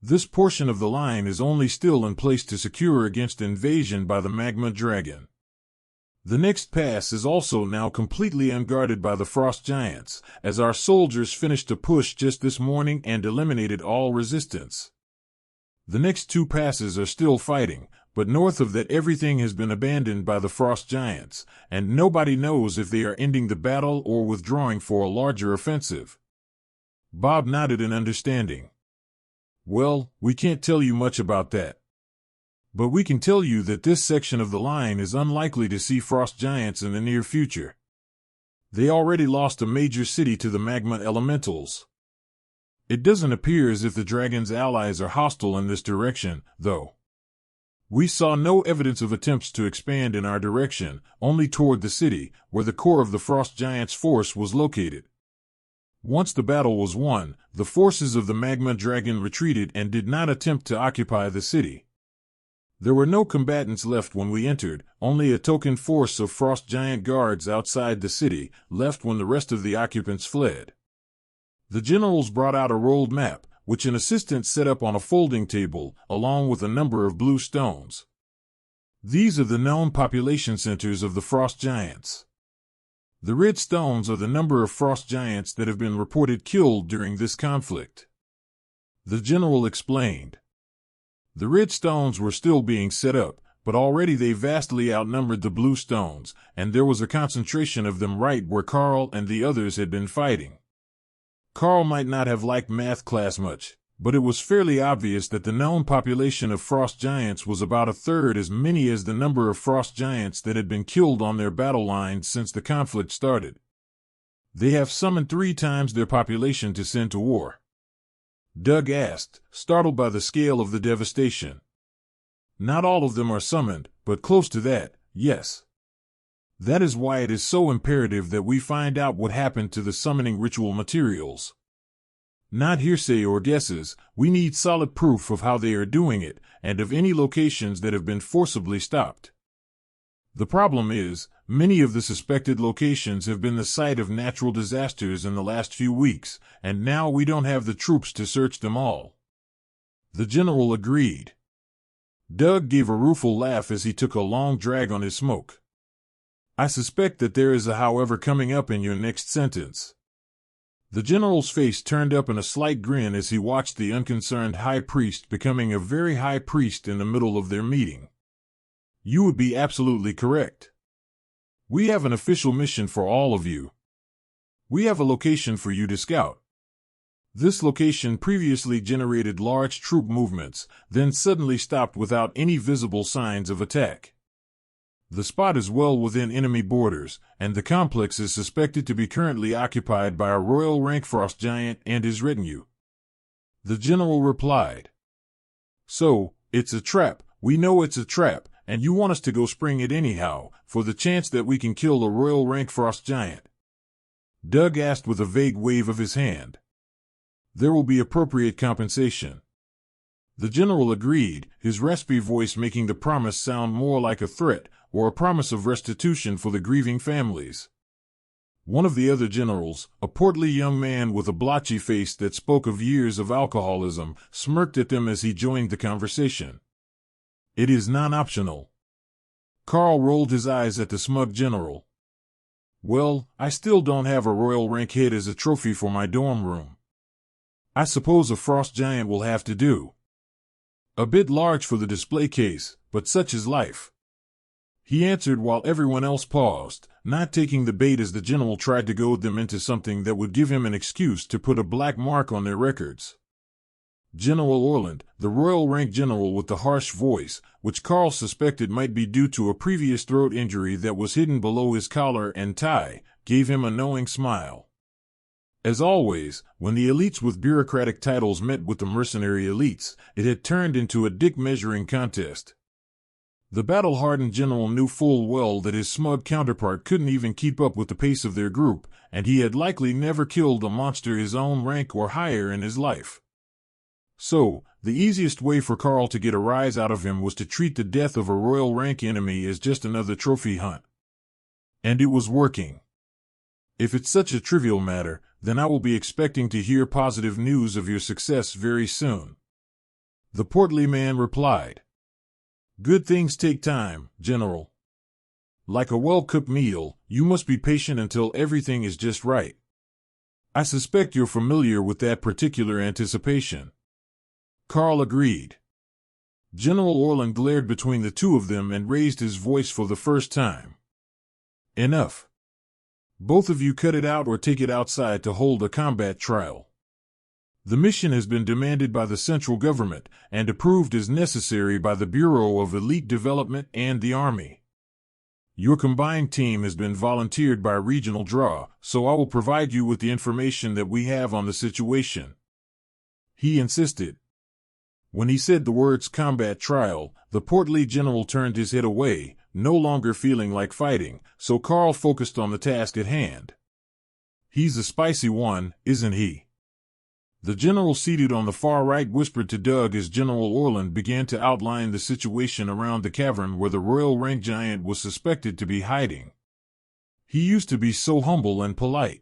This portion of the line is only still in place to secure against invasion by the magma dragon. The next pass is also now completely unguarded by the frost giants, as our soldiers finished a push just this morning and eliminated all resistance. The next two passes are still fighting, but north of that everything has been abandoned by the frost giants, and nobody knows if they are ending the battle or withdrawing for a larger offensive. Bob nodded in understanding. Well, we can't tell you much about that. But we can tell you that this section of the line is unlikely to see frost giants in the near future. They already lost a major city to the magma elementals. It doesn't appear as if the dragon's allies are hostile in this direction, though. We saw no evidence of attempts to expand in our direction, only toward the city, where the core of the frost giants' force was located. Once the battle was won, the forces of the magma dragon retreated and did not attempt to occupy the city. There were no combatants left when we entered, only a token force of frost giant guards outside the city, left when the rest of the occupants fled. The generals brought out a rolled map, which an assistant set up on a folding table, along with a number of blue stones. These are the known population centers of the frost giants. The red stones are the number of frost giants that have been reported killed during this conflict. The general explained. The red stones were still being set up, but already they vastly outnumbered the blue stones, and there was a concentration of them right where Karl and the others had been fighting. Karl might not have liked math class much, but it was fairly obvious that the known population of frost giants was about a third as many as the number of frost giants that had been killed on their battle lines since the conflict started. They have summoned 3 times their population to send to war. Doug asked, startled by the scale of the devastation. Not all of them are summoned, but close to that, yes. That is why it is so imperative that we find out what happened to the summoning ritual materials. Not hearsay or guesses, we need solid proof of how they are doing it, and of any locations that have been forcibly stopped. The problem is, many of the suspected locations have been the site of natural disasters in the last few weeks, and now we don't have the troops to search them all. The general agreed. Doug gave a rueful laugh as he took a long drag on his smoke. I suspect that there is a however coming up in your next sentence. The general's face turned up in a slight grin as he watched the unconcerned high priest becoming a very high priest in the middle of their meeting. You would be absolutely correct. We have an official mission for all of you. We have a location for you to scout. This location previously generated large troop movements, then suddenly stopped without any visible signs of attack. The spot is well within enemy borders, and the complex is suspected to be currently occupied by a royal rank frost giant and his retinue. The general replied. So, it's a trap, we know it's a trap, and you want us to go spring it anyhow, for the chance that we can kill a royal rank frost giant? Doug asked with a vague wave of his hand. There will be appropriate compensation. The general agreed, his raspy voice making the promise sound more like a threat, or a promise of restitution for the grieving families. One of the other generals, a portly young man with a blotchy face that spoke of years of alcoholism, smirked at them as he joined the conversation. It is non-optional. Karl rolled his eyes at the smug general. Well, I still don't have a royal rank head as a trophy for my dorm room. I suppose a frost giant will have to do. A bit large for the display case, but such is life. He answered while everyone else paused, not taking the bait as the general tried to goad them into something that would give him an excuse to put a black mark on their records. General Orland, the royal rank general with the harsh voice, which Karl suspected might be due to a previous throat injury that was hidden below his collar and tie, gave him a knowing smile. As always, when the elites with bureaucratic titles met with the mercenary elites, it had turned into a dick measuring contest. The battle-hardened general knew full well that his smug counterpart couldn't even keep up with the pace of their group, and he had likely never killed a monster his own rank or higher in his life. So, the easiest way for Karl to get a rise out of him was to treat the death of a royal rank enemy as just another trophy hunt. And it was working. If it's such a trivial matter, then I will be expecting to hear positive news of your success very soon. The portly man replied. Good things take time, General. Like a well-cooked meal, you must be patient until everything is just right. I suspect you're familiar with that particular anticipation. Karl agreed. General Orland glared between the two of them and raised his voice for the first time. Enough. Both of you cut it out or take it outside to hold a combat trial. The mission has been demanded by the central government and approved as necessary by the Bureau of Elite Development and the Army. Your combined team has been volunteered by Regional Draw, so I will provide you with the information that we have on the situation. He insisted. When he said the words combat trial, the portly general turned his head away, no longer feeling like fighting, so Karl focused on the task at hand. He's a spicy one, isn't he? The general seated on the far right whispered to Doug as General Orland began to outline the situation around the cavern where the royal rank giant was suspected to be hiding. He used to be so humble and polite.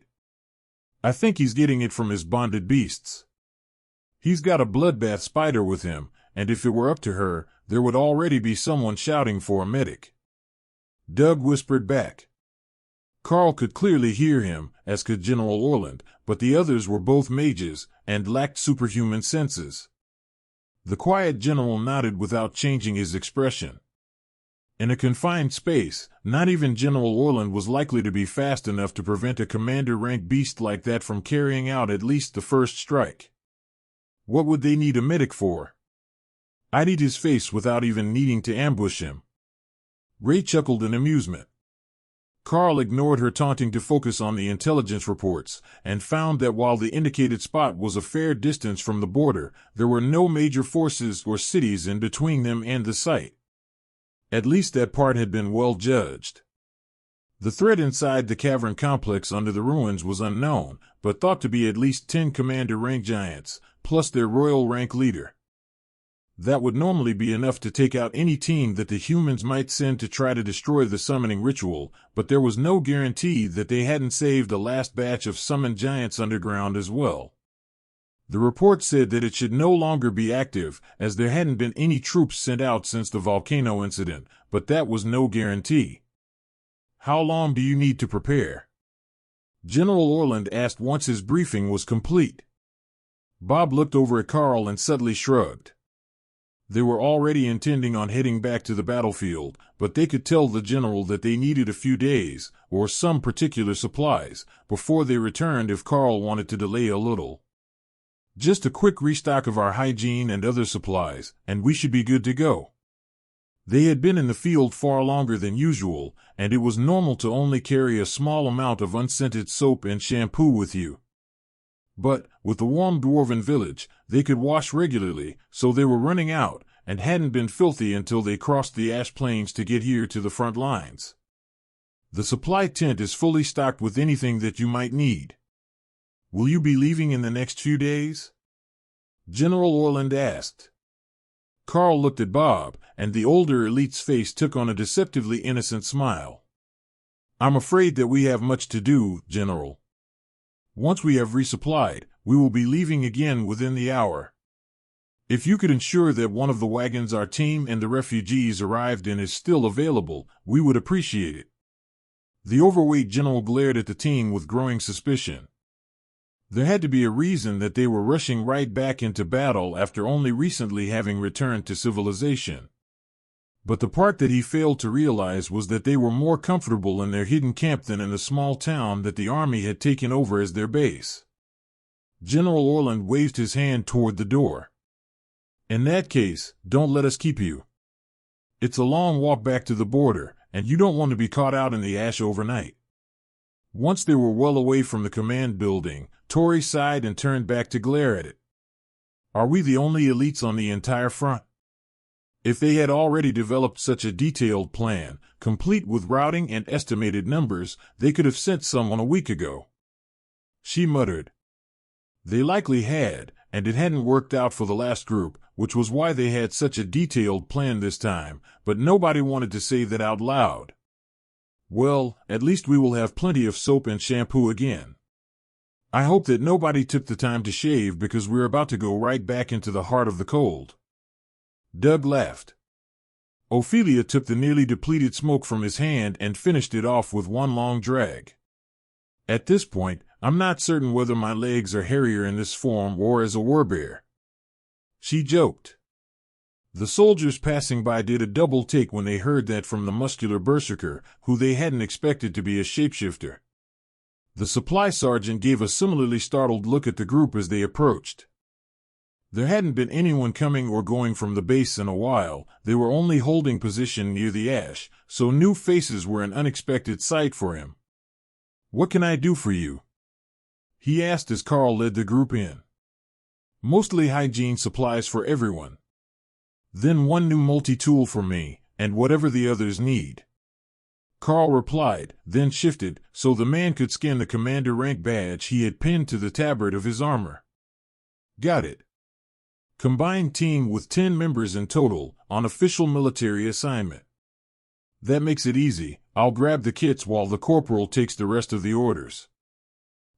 I think he's getting it from his bonded beasts. He's got a bloodbath spider with him, and if it were up to her, there would already be someone shouting for a medic. Doug whispered back. Karl could clearly hear him, as could General Orland, but the others were both mages and lacked superhuman senses. The quiet general nodded without changing his expression. In a confined space, not even General Orland was likely to be fast enough to prevent a commander-rank beast like that from carrying out at least the first strike. What would they need a medic for? I'd eat his face without even needing to ambush him. Ray chuckled in amusement. Karl ignored her taunting to focus on the intelligence reports, and found that while the indicated spot was a fair distance from the border, there were no major forces or cities in between them and the site. At least that part had been well judged. The threat inside the cavern complex under the ruins was unknown, but thought to be at least 10 commander-rank giants, plus their royal rank leader. That would normally be enough to take out any team that the humans might send to try to destroy the summoning ritual, but there was no guarantee that they hadn't saved the last batch of summoned giants underground as well. The report said that it should no longer be active, as there hadn't been any troops sent out since the volcano incident, but that was no guarantee. How long do you need to prepare? General Orland asked once his briefing was complete. Bob looked over at Karl and subtly shrugged. They were already intending on heading back to the battlefield, but they could tell the general that they needed a few days, or some particular supplies, before they returned if Karl wanted to delay a little. Just a quick restock of our hygiene and other supplies, and we should be good to go. They had been in the field far longer than usual, and it was normal to only carry a small amount of unscented soap and shampoo with you. But, with the warm dwarven village, they could wash regularly, so they were running out, and hadn't been filthy until they crossed the ash plains to get here to the front lines. The supply tent is fully stocked with anything that you might need. Will you be leaving in the next few days? General Orland asked. Karl looked at Bob, and the older elite's face took on a deceptively innocent smile. I'm afraid that we have much to do, General. Once we have resupplied, we will be leaving again within the hour. If you could ensure that one of the wagons our team and the refugees arrived in is still available, we would appreciate it. The overweight general glared at the team with growing suspicion. There had to be a reason that they were rushing right back into battle after only recently having returned to civilization. But the part that he failed to realize was that they were more comfortable in their hidden camp than in the small town that the army had taken over as their base. General Orland waved his hand toward the door. In that case, don't let us keep you. It's a long walk back to the border, and you don't want to be caught out in the ash overnight. Once they were well away from the command building, Tori sighed and turned back to glare at it. Are we the only elites on the entire front? If they had already developed such a detailed plan, complete with routing and estimated numbers, they could have sent someone a week ago. She muttered. They likely had, and it hadn't worked out for the last group, which was why they had such a detailed plan this time, but nobody wanted to say that out loud. Well, at least we will have plenty of soap and shampoo again. I hope that nobody took the time to shave because we're about to go right back into the heart of the cold. Doug laughed. Ophelia took the nearly depleted smoke from his hand and finished it off with one long drag. At this point, I'm not certain whether my legs are hairier in this form or as a werbear. She joked. The soldiers passing by did a double take when they heard that from the muscular berserker, who they hadn't expected to be a shapeshifter. The supply sergeant gave a similarly startled look at the group as they approached. There hadn't been anyone coming or going from the base in a while. They were only holding position near the ash, so new faces were an unexpected sight for him. "What can I do for you?" he asked as Karl led the group in. "Mostly hygiene supplies for everyone. Then one new multi-tool for me, and whatever the others need." Karl replied, then shifted, so the man could scan the commander rank badge he had pinned to the tabard of his armor. "Got it. Combined team with 10 members in total, on official military assignment. That makes it easy. I'll grab the kits while the corporal takes the rest of the orders."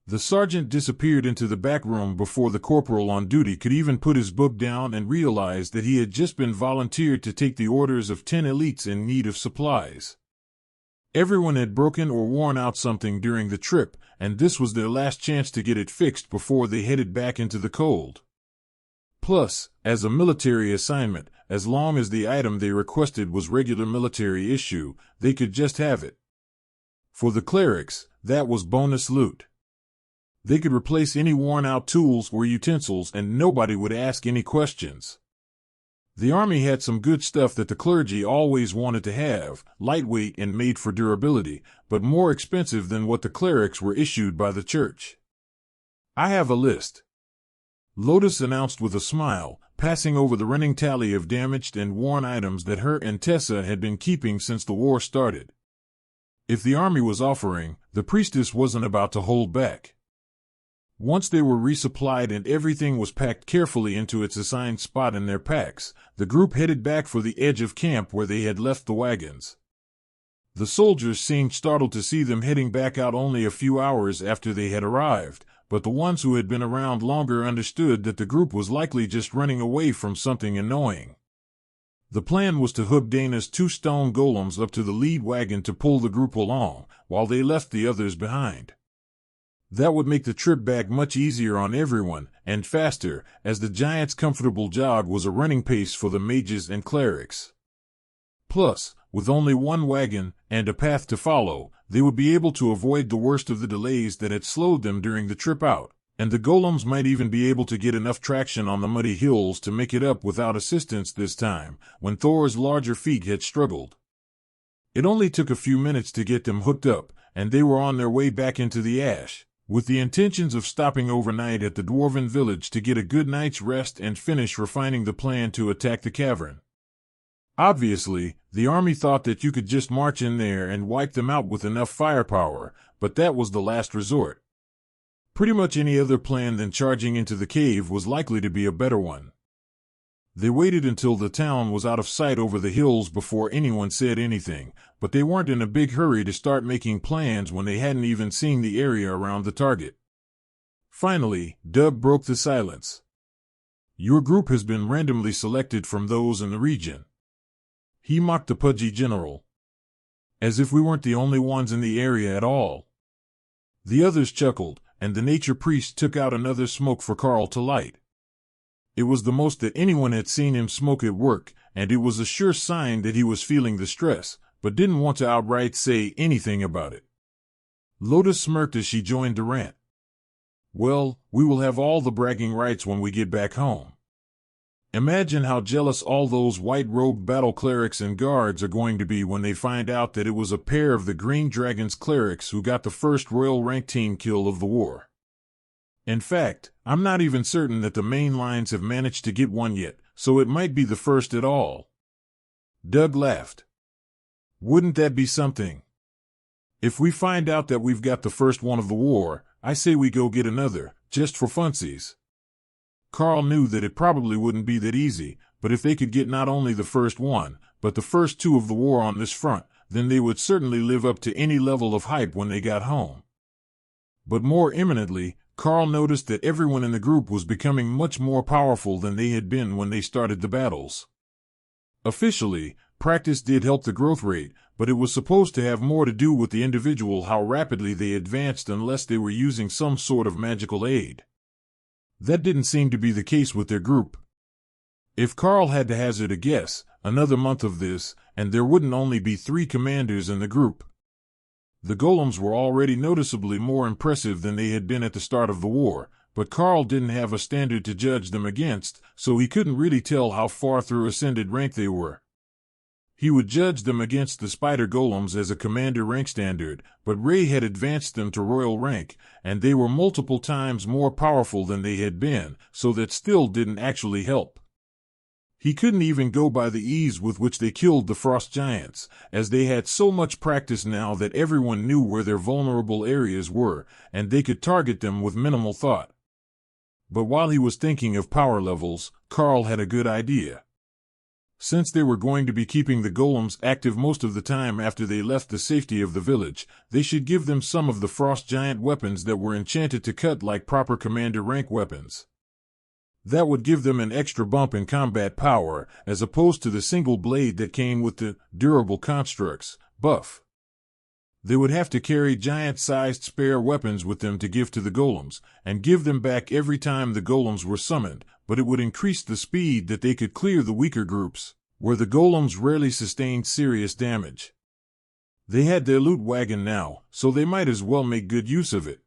The sergeant disappeared into the back room before the corporal on duty could even put his book down and realized that he had just been volunteered to take the orders of 10 elites in need of supplies. Everyone had broken or worn out something during the trip, and this was their last chance to get it fixed before they headed back into the cold. Plus, as a military assignment, as long as the item they requested was regular military issue, they could just have it. For the clerics, that was bonus loot. They could replace any worn-out tools or utensils and nobody would ask any questions. The army had some good stuff that the clergy always wanted to have, lightweight and made for durability, but more expensive than what the clerics were issued by the church. "I have a list," Lotus announced with a smile, passing over the running tally of damaged and worn items that her and Tessa had been keeping since the war started. If the army was offering, the priestess wasn't about to hold back. Once they were resupplied and everything was packed carefully into its assigned spot in their packs, the group headed back for the edge of camp where they had left the wagons. The soldiers seemed startled to see them heading back out only a few hours after they had arrived, but the ones who had been around longer understood that the group was likely just running away from something annoying. The plan was to hook Dana's 2 stone golems up to the lead wagon to pull the group along, while they left the others behind. That would make the trip back much easier on everyone, and faster, as the giant's comfortable jog was a running pace for the mages and clerics. Plus, with only one wagon, and a path to follow, they would be able to avoid the worst of the delays that had slowed them during the trip out, and the golems might even be able to get enough traction on the muddy hills to make it up without assistance this time, when Thor's larger feet had struggled. It only took a few minutes to get them hooked up, and they were on their way back into the ash, with the intentions of stopping overnight at the dwarven village to get a good night's rest and finish refining the plan to attack the cavern. Obviously, the army thought that you could just march in there and wipe them out with enough firepower, but that was the last resort. Pretty much any other plan than charging into the cave was likely to be a better one. They waited until the town was out of sight over the hills before anyone said anything, but they weren't in a big hurry to start making plans when they hadn't even seen the area around the target. Finally, Doug broke the silence. "Your group has been randomly selected from those in the region." He mocked the pudgy general. As if we weren't the only ones in the area at all. The others chuckled, and the nature priest took out another smoke for Karl to light. It was the most that anyone had seen him smoke at work, and it was a sure sign that he was feeling the stress, but didn't want to outright say anything about it. Lotus smirked as she joined the rant. "Well, we will have all the bragging rights when we get back home. Imagine how jealous all those white-robed battle clerics and guards are going to be when they find out that it was a pair of the Green Dragon's clerics who got the first Royal Rank team kill of the war. In fact, I'm not even certain that the main lines have managed to get one yet, so it might be the first at all." Doug laughed. "Wouldn't that be something? If we find out that we've got the first one of the war, I say we go get another, just for funsies." Karl knew that it probably wouldn't be that easy, but if they could get not only the first one, but the first two of the war on this front, then they would certainly live up to any level of hype when they got home. But more imminently, Karl noticed that everyone in the group was becoming much more powerful than they had been when they started the battles. Officially, practice did help the growth rate, but it was supposed to have more to do with the individual how rapidly they advanced unless they were using some sort of magical aid. That didn't seem to be the case with their group. If Karl had to hazard a guess, another month of this, and there wouldn't only be 3 commanders in the group. The golems were already noticeably more impressive than they had been at the start of the war, but Karl didn't have a standard to judge them against, so he couldn't really tell how far through ascended rank they were. He would judge them against the spider golems as a commander rank standard, but Ray had advanced them to royal rank, and they were multiple times more powerful than they had been, so that still didn't actually help. He couldn't even go by the ease with which they killed the frost giants, as they had so much practice now that everyone knew where their vulnerable areas were, and they could target them with minimal thought. But while he was thinking of power levels, Karl had a good idea. Since they were going to be keeping the golems active most of the time after they left the safety of the village, they should give them some of the frost giant weapons that were enchanted to cut like proper commander rank weapons. That would give them an extra bump in combat power, as opposed to the single blade that came with the durable constructs buff. They would have to carry giant-sized spare weapons with them to give to the golems, and give them back every time the golems were summoned, but it would increase the speed that they could clear the weaker groups, where the golems rarely sustained serious damage. They had their loot wagon now, so they might as well make good use of it.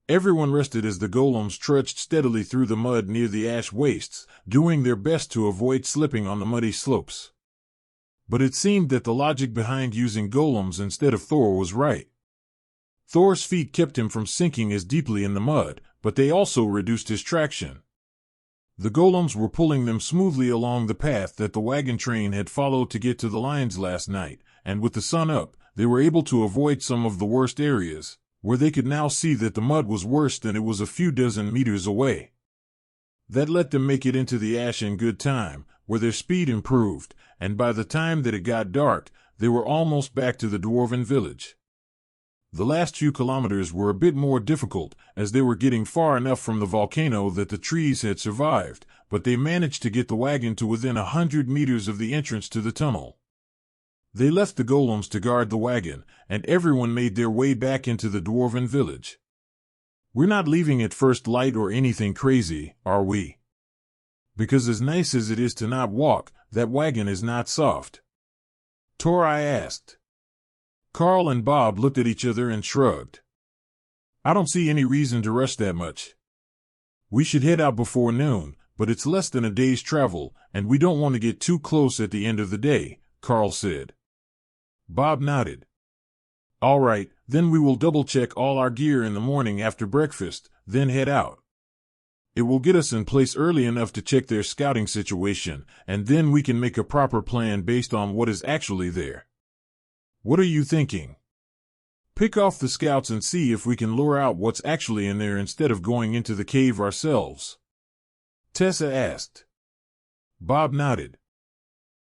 Everyone rested as the golems trudged steadily through the mud near the ash wastes, doing their best to avoid slipping on the muddy slopes. But it seemed that the logic behind using golems instead of Thor was right. Thor's feet kept him from sinking as deeply in the mud, but they also reduced his traction. The golems were pulling them smoothly along the path that the wagon train had followed to get to the lines last night, and with the sun up, they were able to avoid some of the worst areas, where they could now see that the mud was worse than it was a few dozen meters away. That let them make it into the ash in good time, where their speed improved, and by the time that it got dark, they were almost back to the dwarven village. The last few kilometers were a bit more difficult, as they were getting far enough from the volcano that the trees had survived, but they managed to get the wagon to within 100 meters of the entrance to the tunnel. They left the golems to guard the wagon, and everyone made their way back into the dwarven village. We're not leaving at first light or anything crazy, are we? Because as nice as it is to not walk, that wagon is not soft. Tori asked. Karl and Bob looked at each other and shrugged. I don't see any reason to rush that much. We should head out before noon, but it's less than a day's travel, and we don't want to get too close at the end of the day, Karl said. Bob nodded. All right, then we will double-check all our gear in the morning after breakfast, then head out. It will get us in place early enough to check their scouting situation, and then we can make a proper plan based on what is actually there. What are you thinking? Pick off the scouts and see if we can lure out what's actually in there instead of going into the cave ourselves. Tessa asked. Bob nodded.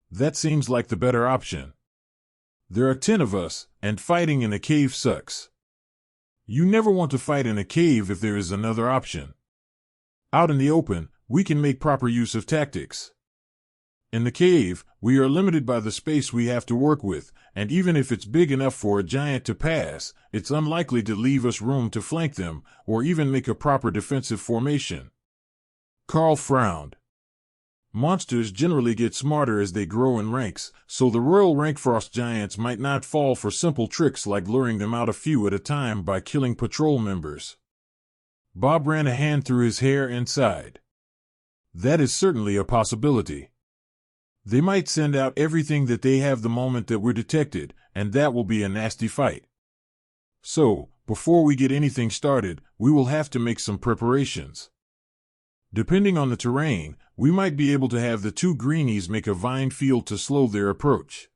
That seems like the better option. There are 10 of us, and fighting in a cave sucks. You never want to fight in a cave if there is another option. Out in the open, we can make proper use of tactics. In the cave, we are limited by the space we have to work with, and even if it's big enough for a giant to pass, it's unlikely to leave us room to flank them, or even make a proper defensive formation. Karl frowned. Monsters generally get smarter as they grow in ranks, so the royal rank frost giants might not fall for simple tricks like luring them out a few at a time by killing patrol members. Bob ran a hand through his hair and sighed. That is certainly a possibility. They might send out everything that they have the moment that we're detected, and that will be a nasty fight. So, before we get anything started, we will have to make some preparations. Depending on the terrain, we might be able to have the 2 greenies make a vine field to slow their approach.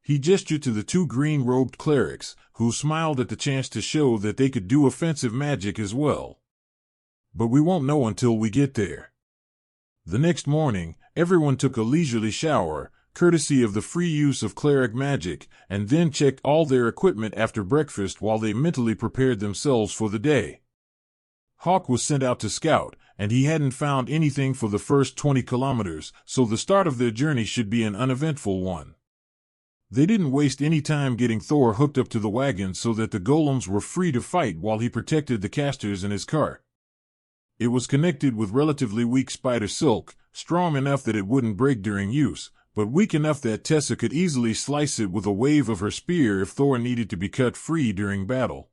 He gestured to the 2 green-robed clerics, who smiled at the chance to show that they could do offensive magic as well. But we won't know until we get there. The next morning, everyone took a leisurely shower, courtesy of the free use of cleric magic, and then checked all their equipment after breakfast while they mentally prepared themselves for the day. Hawk was sent out to scout, and he hadn't found anything for the first 20 kilometers, so the start of their journey should be an uneventful one. They didn't waste any time getting Thor hooked up to the wagon so that the golems were free to fight while he protected the casters in his cart. It was connected with relatively weak spider silk, strong enough that it wouldn't break during use, but weak enough that Tessa could easily slice it with a wave of her spear if Thor needed to be cut free during battle.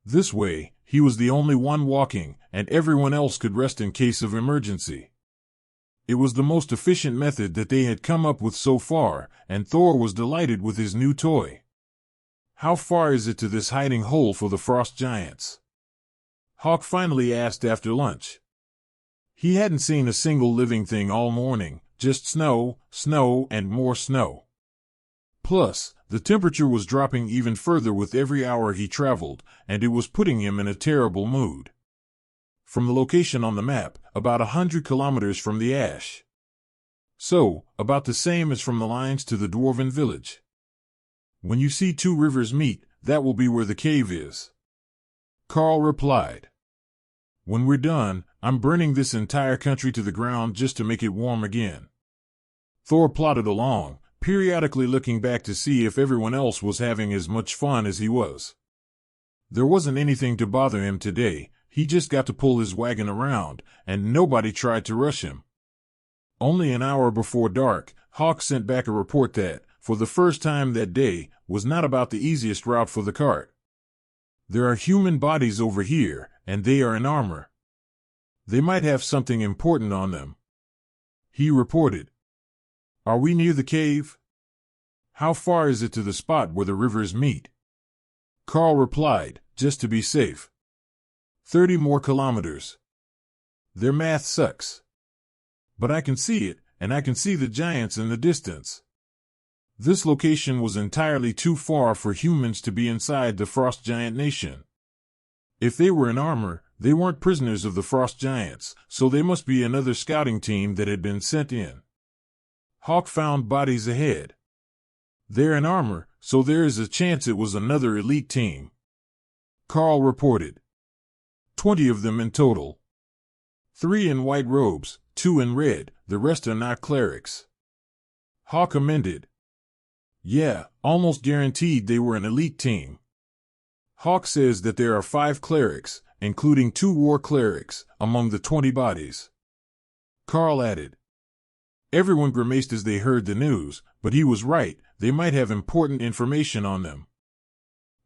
This way, he was the only one walking, and everyone else could rest in case of emergency. It was the most efficient method that they had come up with so far, and Thor was delighted with his new toy. "How far is it to this hiding hole for the frost giants?" Hawk finally asked after lunch. He hadn't seen a single living thing all morning, just snow, snow, and more snow. Plus, the temperature was dropping even further with every hour he traveled, and it was putting him in a terrible mood. From the location on the map, about 100 kilometers from the ash. So, about the same as from the lines to the dwarven village. When you see two rivers meet, that will be where the cave is. Karl replied. When we're done, I'm burning this entire country to the ground just to make it warm again. Thor plodded along, periodically looking back to see if everyone else was having as much fun as he was. There wasn't anything to bother him today, he just got to pull his wagon around, and nobody tried to rush him. Only an hour before dark, Hawk sent back a report that, for the first time that day, was not about the easiest route for the cart. There are human bodies over here, and they are in armor. They might have something important on them. He reported. Are we near the cave? How far is it to the spot where the rivers meet? Karl replied, just to be safe. 30 more kilometers. Their math sucks. But I can see it, and I can see the giants in the distance. This location was entirely too far for humans to be inside the Frost Giant Nation. If they were in armor, they weren't prisoners of the Frost Giants, so they must be another scouting team that had been sent in. Hawk found bodies ahead. They're in armor, so there is a chance it was another elite team. Karl reported. 20 of them in total. 3 in white robes, 2 in red, the rest are not clerics. Hawk amended. Yeah, almost guaranteed they were an elite team. Hawk says that there are 5 clerics, including 2 war clerics, among the 20 bodies. Karl added. Everyone grimaced as they heard the news, but he was right, they might have important information on them.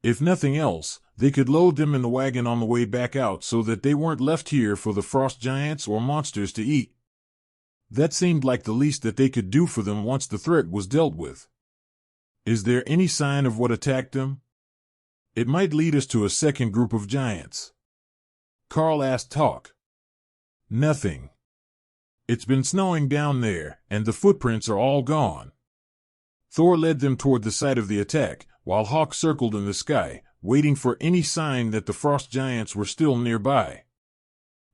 If nothing else, they could load them in the wagon on the way back out so that they weren't left here for the frost giants or monsters to eat. That seemed like the least that they could do for them once the threat was dealt with. Is there any sign of what attacked them? It might lead us to a second group of giants. Karl asked Hawk. Nothing. It's been snowing down there, and the footprints are all gone. Thor led them toward the site of the attack, while Hawk circled in the sky, waiting for any sign that the frost giants were still nearby.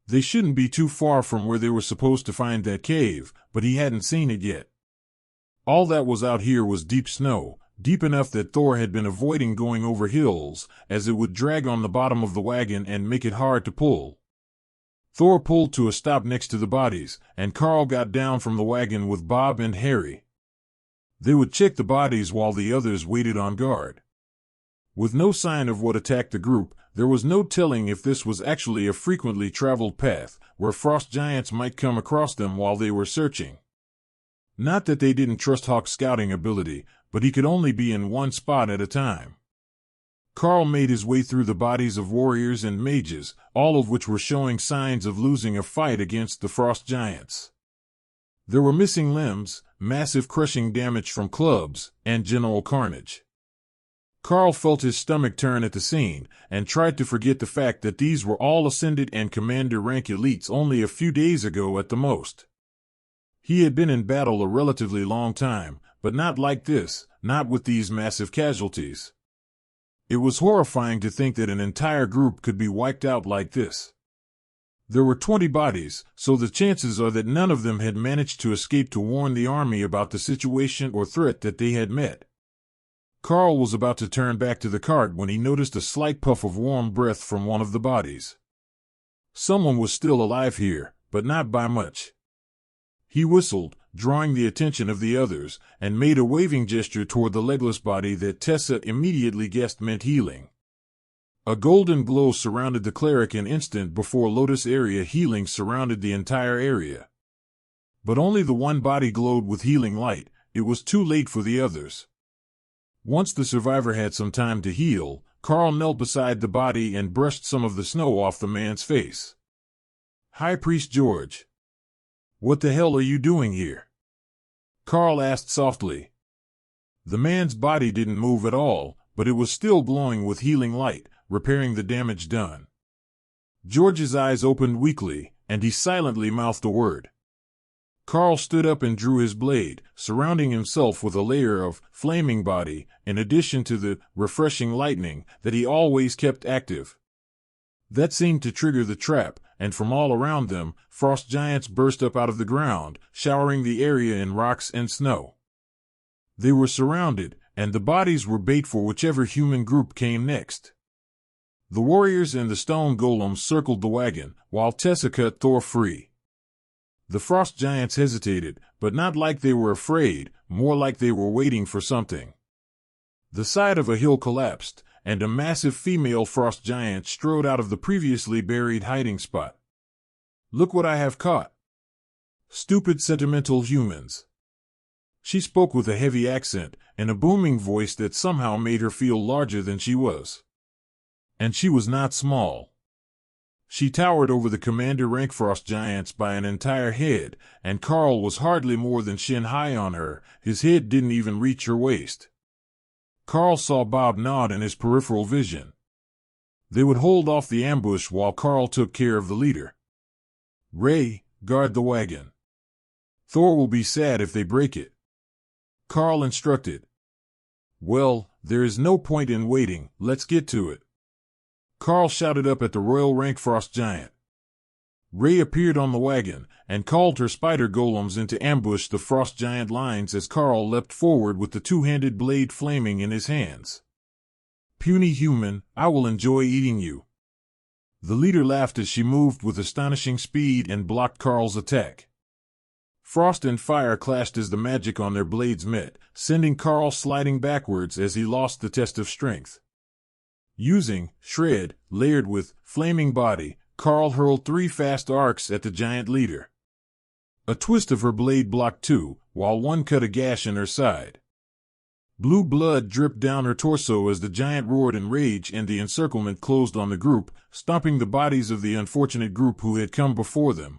They shouldn't be too far from where they were supposed to find that cave, but he hadn't seen it yet. All that was out here was deep snow, deep enough that Thor had been avoiding going over hills, as it would drag on the bottom of the wagon and make it hard to pull. Thor pulled to a stop next to the bodies, and Karl got down from the wagon with Bob and Harry. They would check the bodies while the others waited on guard. With no sign of what attacked the group, there was no telling if this was actually a frequently traveled path, where frost giants might come across them while they were searching. Not that they didn't trust Hawk's scouting ability, but he could only be in one spot at a time. Karl made his way through the bodies of warriors and mages, all of which were showing signs of losing a fight against the frost giants. There were missing limbs, massive crushing damage from clubs, and general carnage. Karl felt his stomach turn at the scene, and tried to forget the fact that these were all ascended and commander rank elites only a few days ago at the most. He had been in battle a relatively long time, but not like this, not with these massive casualties. It was horrifying to think that an entire group could be wiped out like this. There were 20 bodies, so the chances are that none of them had managed to escape to warn the army about the situation or threat that they had met. Karl was about to turn back to the cart when he noticed a slight puff of warm breath from one of the bodies. Someone was still alive here, but not by much. He whistled, drawing the attention of the others, and made a waving gesture toward the legless body that Tessa immediately guessed meant healing. A golden glow surrounded the cleric an instant before Lotus area healing surrounded the entire area. But only the one body glowed with healing light. It was too late for the others. Once the survivor had some time to heal, Karl knelt beside the body and brushed some of the snow off the man's face. "High Priest George. What the hell are you doing here?" Karl asked softly. The man's body didn't move at all, but it was still glowing with healing light, repairing the damage done. George's eyes opened weakly, and he silently mouthed a word. Karl stood up and drew his blade, surrounding himself with a layer of flaming body, in addition to the refreshing lightning that he always kept active. That seemed to trigger the trap, and from all around them, frost giants burst up out of the ground, showering the area in rocks and snow. They were surrounded, and the bodies were bait for whichever human group came next. The warriors and the stone golems circled the wagon, while Tessa cut Thor free. The frost giants hesitated, but not like they were afraid, more like they were waiting for something. The side of a hill collapsed, and a massive female frost giant strode out of the previously buried hiding spot. "Look what I have caught. Stupid sentimental humans." She spoke with a heavy accent, and a booming voice that somehow made her feel larger than she was. And she was not small. She towered over the commander rank frost giants by an entire head, and Karl was hardly more than shin high on her. His head didn't even reach her waist. Karl saw Bob nod in his peripheral vision. They would hold off the ambush while Karl took care of the leader. "Ray, guard the wagon. Thor will be sad if they break it," Karl instructed. "Well, there is no point in waiting, let's get to it," Karl shouted up at the royal rank frost giant. Ray appeared on the wagon, and called her spider golems in to ambush the frost giant lines as Karl leapt forward with the two-handed blade flaming in his hands. "Puny human, I will enjoy eating you." The leader laughed as she moved with astonishing speed and blocked Karl's attack. Frost and fire clashed as the magic on their blades met, sending Karl sliding backwards as he lost the test of strength. Using Shred, layered with Flaming Body, Karl hurled 3 fast arcs at the giant leader. A twist of her blade blocked 2, while one cut a gash in her side. Blue blood dripped down her torso as the giant roared in rage and the encirclement closed on the group, stomping the bodies of the unfortunate group who had come before them.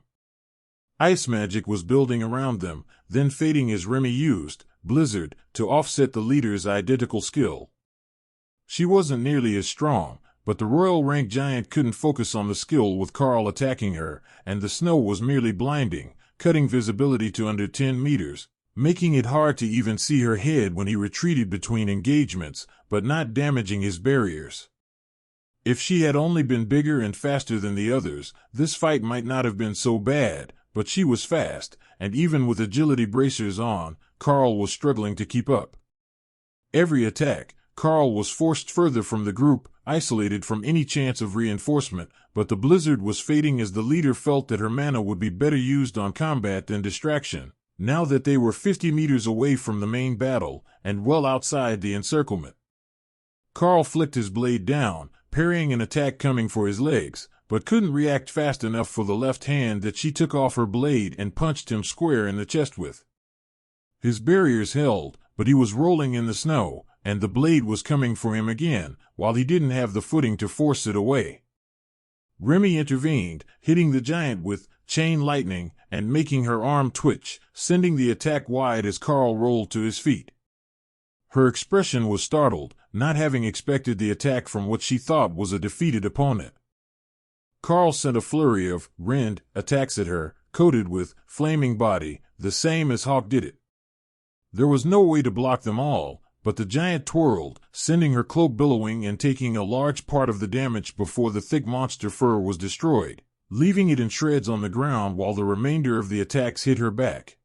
Ice magic was building around them, then fading as Remy used Blizzard to offset the leader's identical skill. She wasn't nearly as strong, but the royal rank giant couldn't focus on the skill with Karl attacking her, and the snow was merely blinding, cutting visibility to under 10 meters, making it hard to even see her head when he retreated between engagements, but not damaging his barriers. If she had only been bigger and faster than the others, this fight might not have been so bad, but she was fast, and even with agility bracers on, Karl was struggling to keep up. Every attack, Karl was forced further from the group, isolated from any chance of reinforcement, but the blizzard was fading as the leader felt that her mana would be better used on combat than distraction, now that they were 50 meters away from the main battle, and well outside the encirclement. Karl flicked his blade down, parrying an attack coming for his legs, but couldn't react fast enough for the left hand that she took off her blade and punched him square in the chest with. His barriers held, but he was rolling in the snow, and the blade was coming for him again, while he didn't have the footing to force it away. Remy intervened, hitting the giant with chain lightning and making her arm twitch, sending the attack wide as Karl rolled to his feet. Her expression was startled, not having expected the attack from what she thought was a defeated opponent. Karl sent a flurry of rend attacks at her, coated with Flaming Body, the same as Hawk did it. There was no way to block them all, but the giant twirled, sending her cloak billowing and taking a large part of the damage before the thick monster fur was destroyed. leaving it in shreds on the ground while the remainder of the attacks hit her back.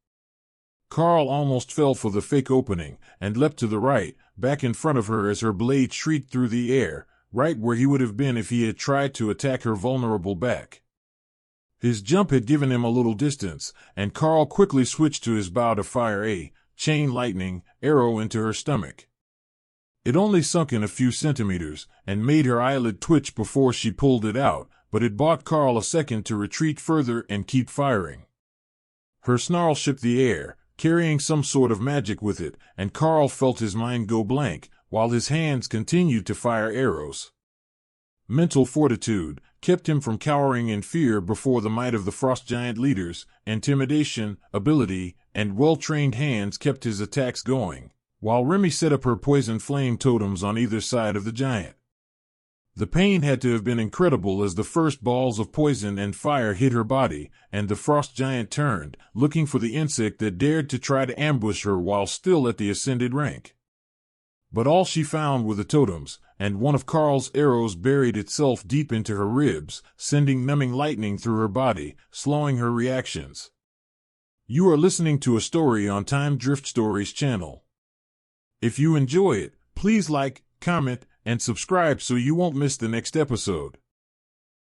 Karl almost fell for the fake opening and leapt to the right, back in front of her as her blade shrieked through the air, right where he would have been if he had tried to attack her vulnerable back. His jump had given him a little distance, and Karl quickly switched to his bow to fire a chain lightning arrow into her stomach. It only sunk in a few centimeters and made her eyelid twitch before she pulled it out, but it bought Karl a second to retreat further and keep firing. Her snarl shook the air, carrying some sort of magic with it, and Karl felt his mind go blank, while his hands continued to fire arrows. Mental fortitude kept him from cowering in fear before the might of the frost giant leaders. Intimidation, ability, and well-trained hands kept his attacks going, while Remy set up her poison flame totems on either side of the giant. The pain had to have been incredible as the first balls of poison and fire hit her body, and the frost giant turned, looking for the insect that dared to try to ambush her while still at the ascended rank. But all she found were the totems, and one of Karl's arrows buried itself deep into her ribs, sending numbing lightning through her body, slowing her reactions. You are listening to a story on Time Drift Stories channel. If you enjoy it, please like, comment, and subscribe so you won't miss the next episode.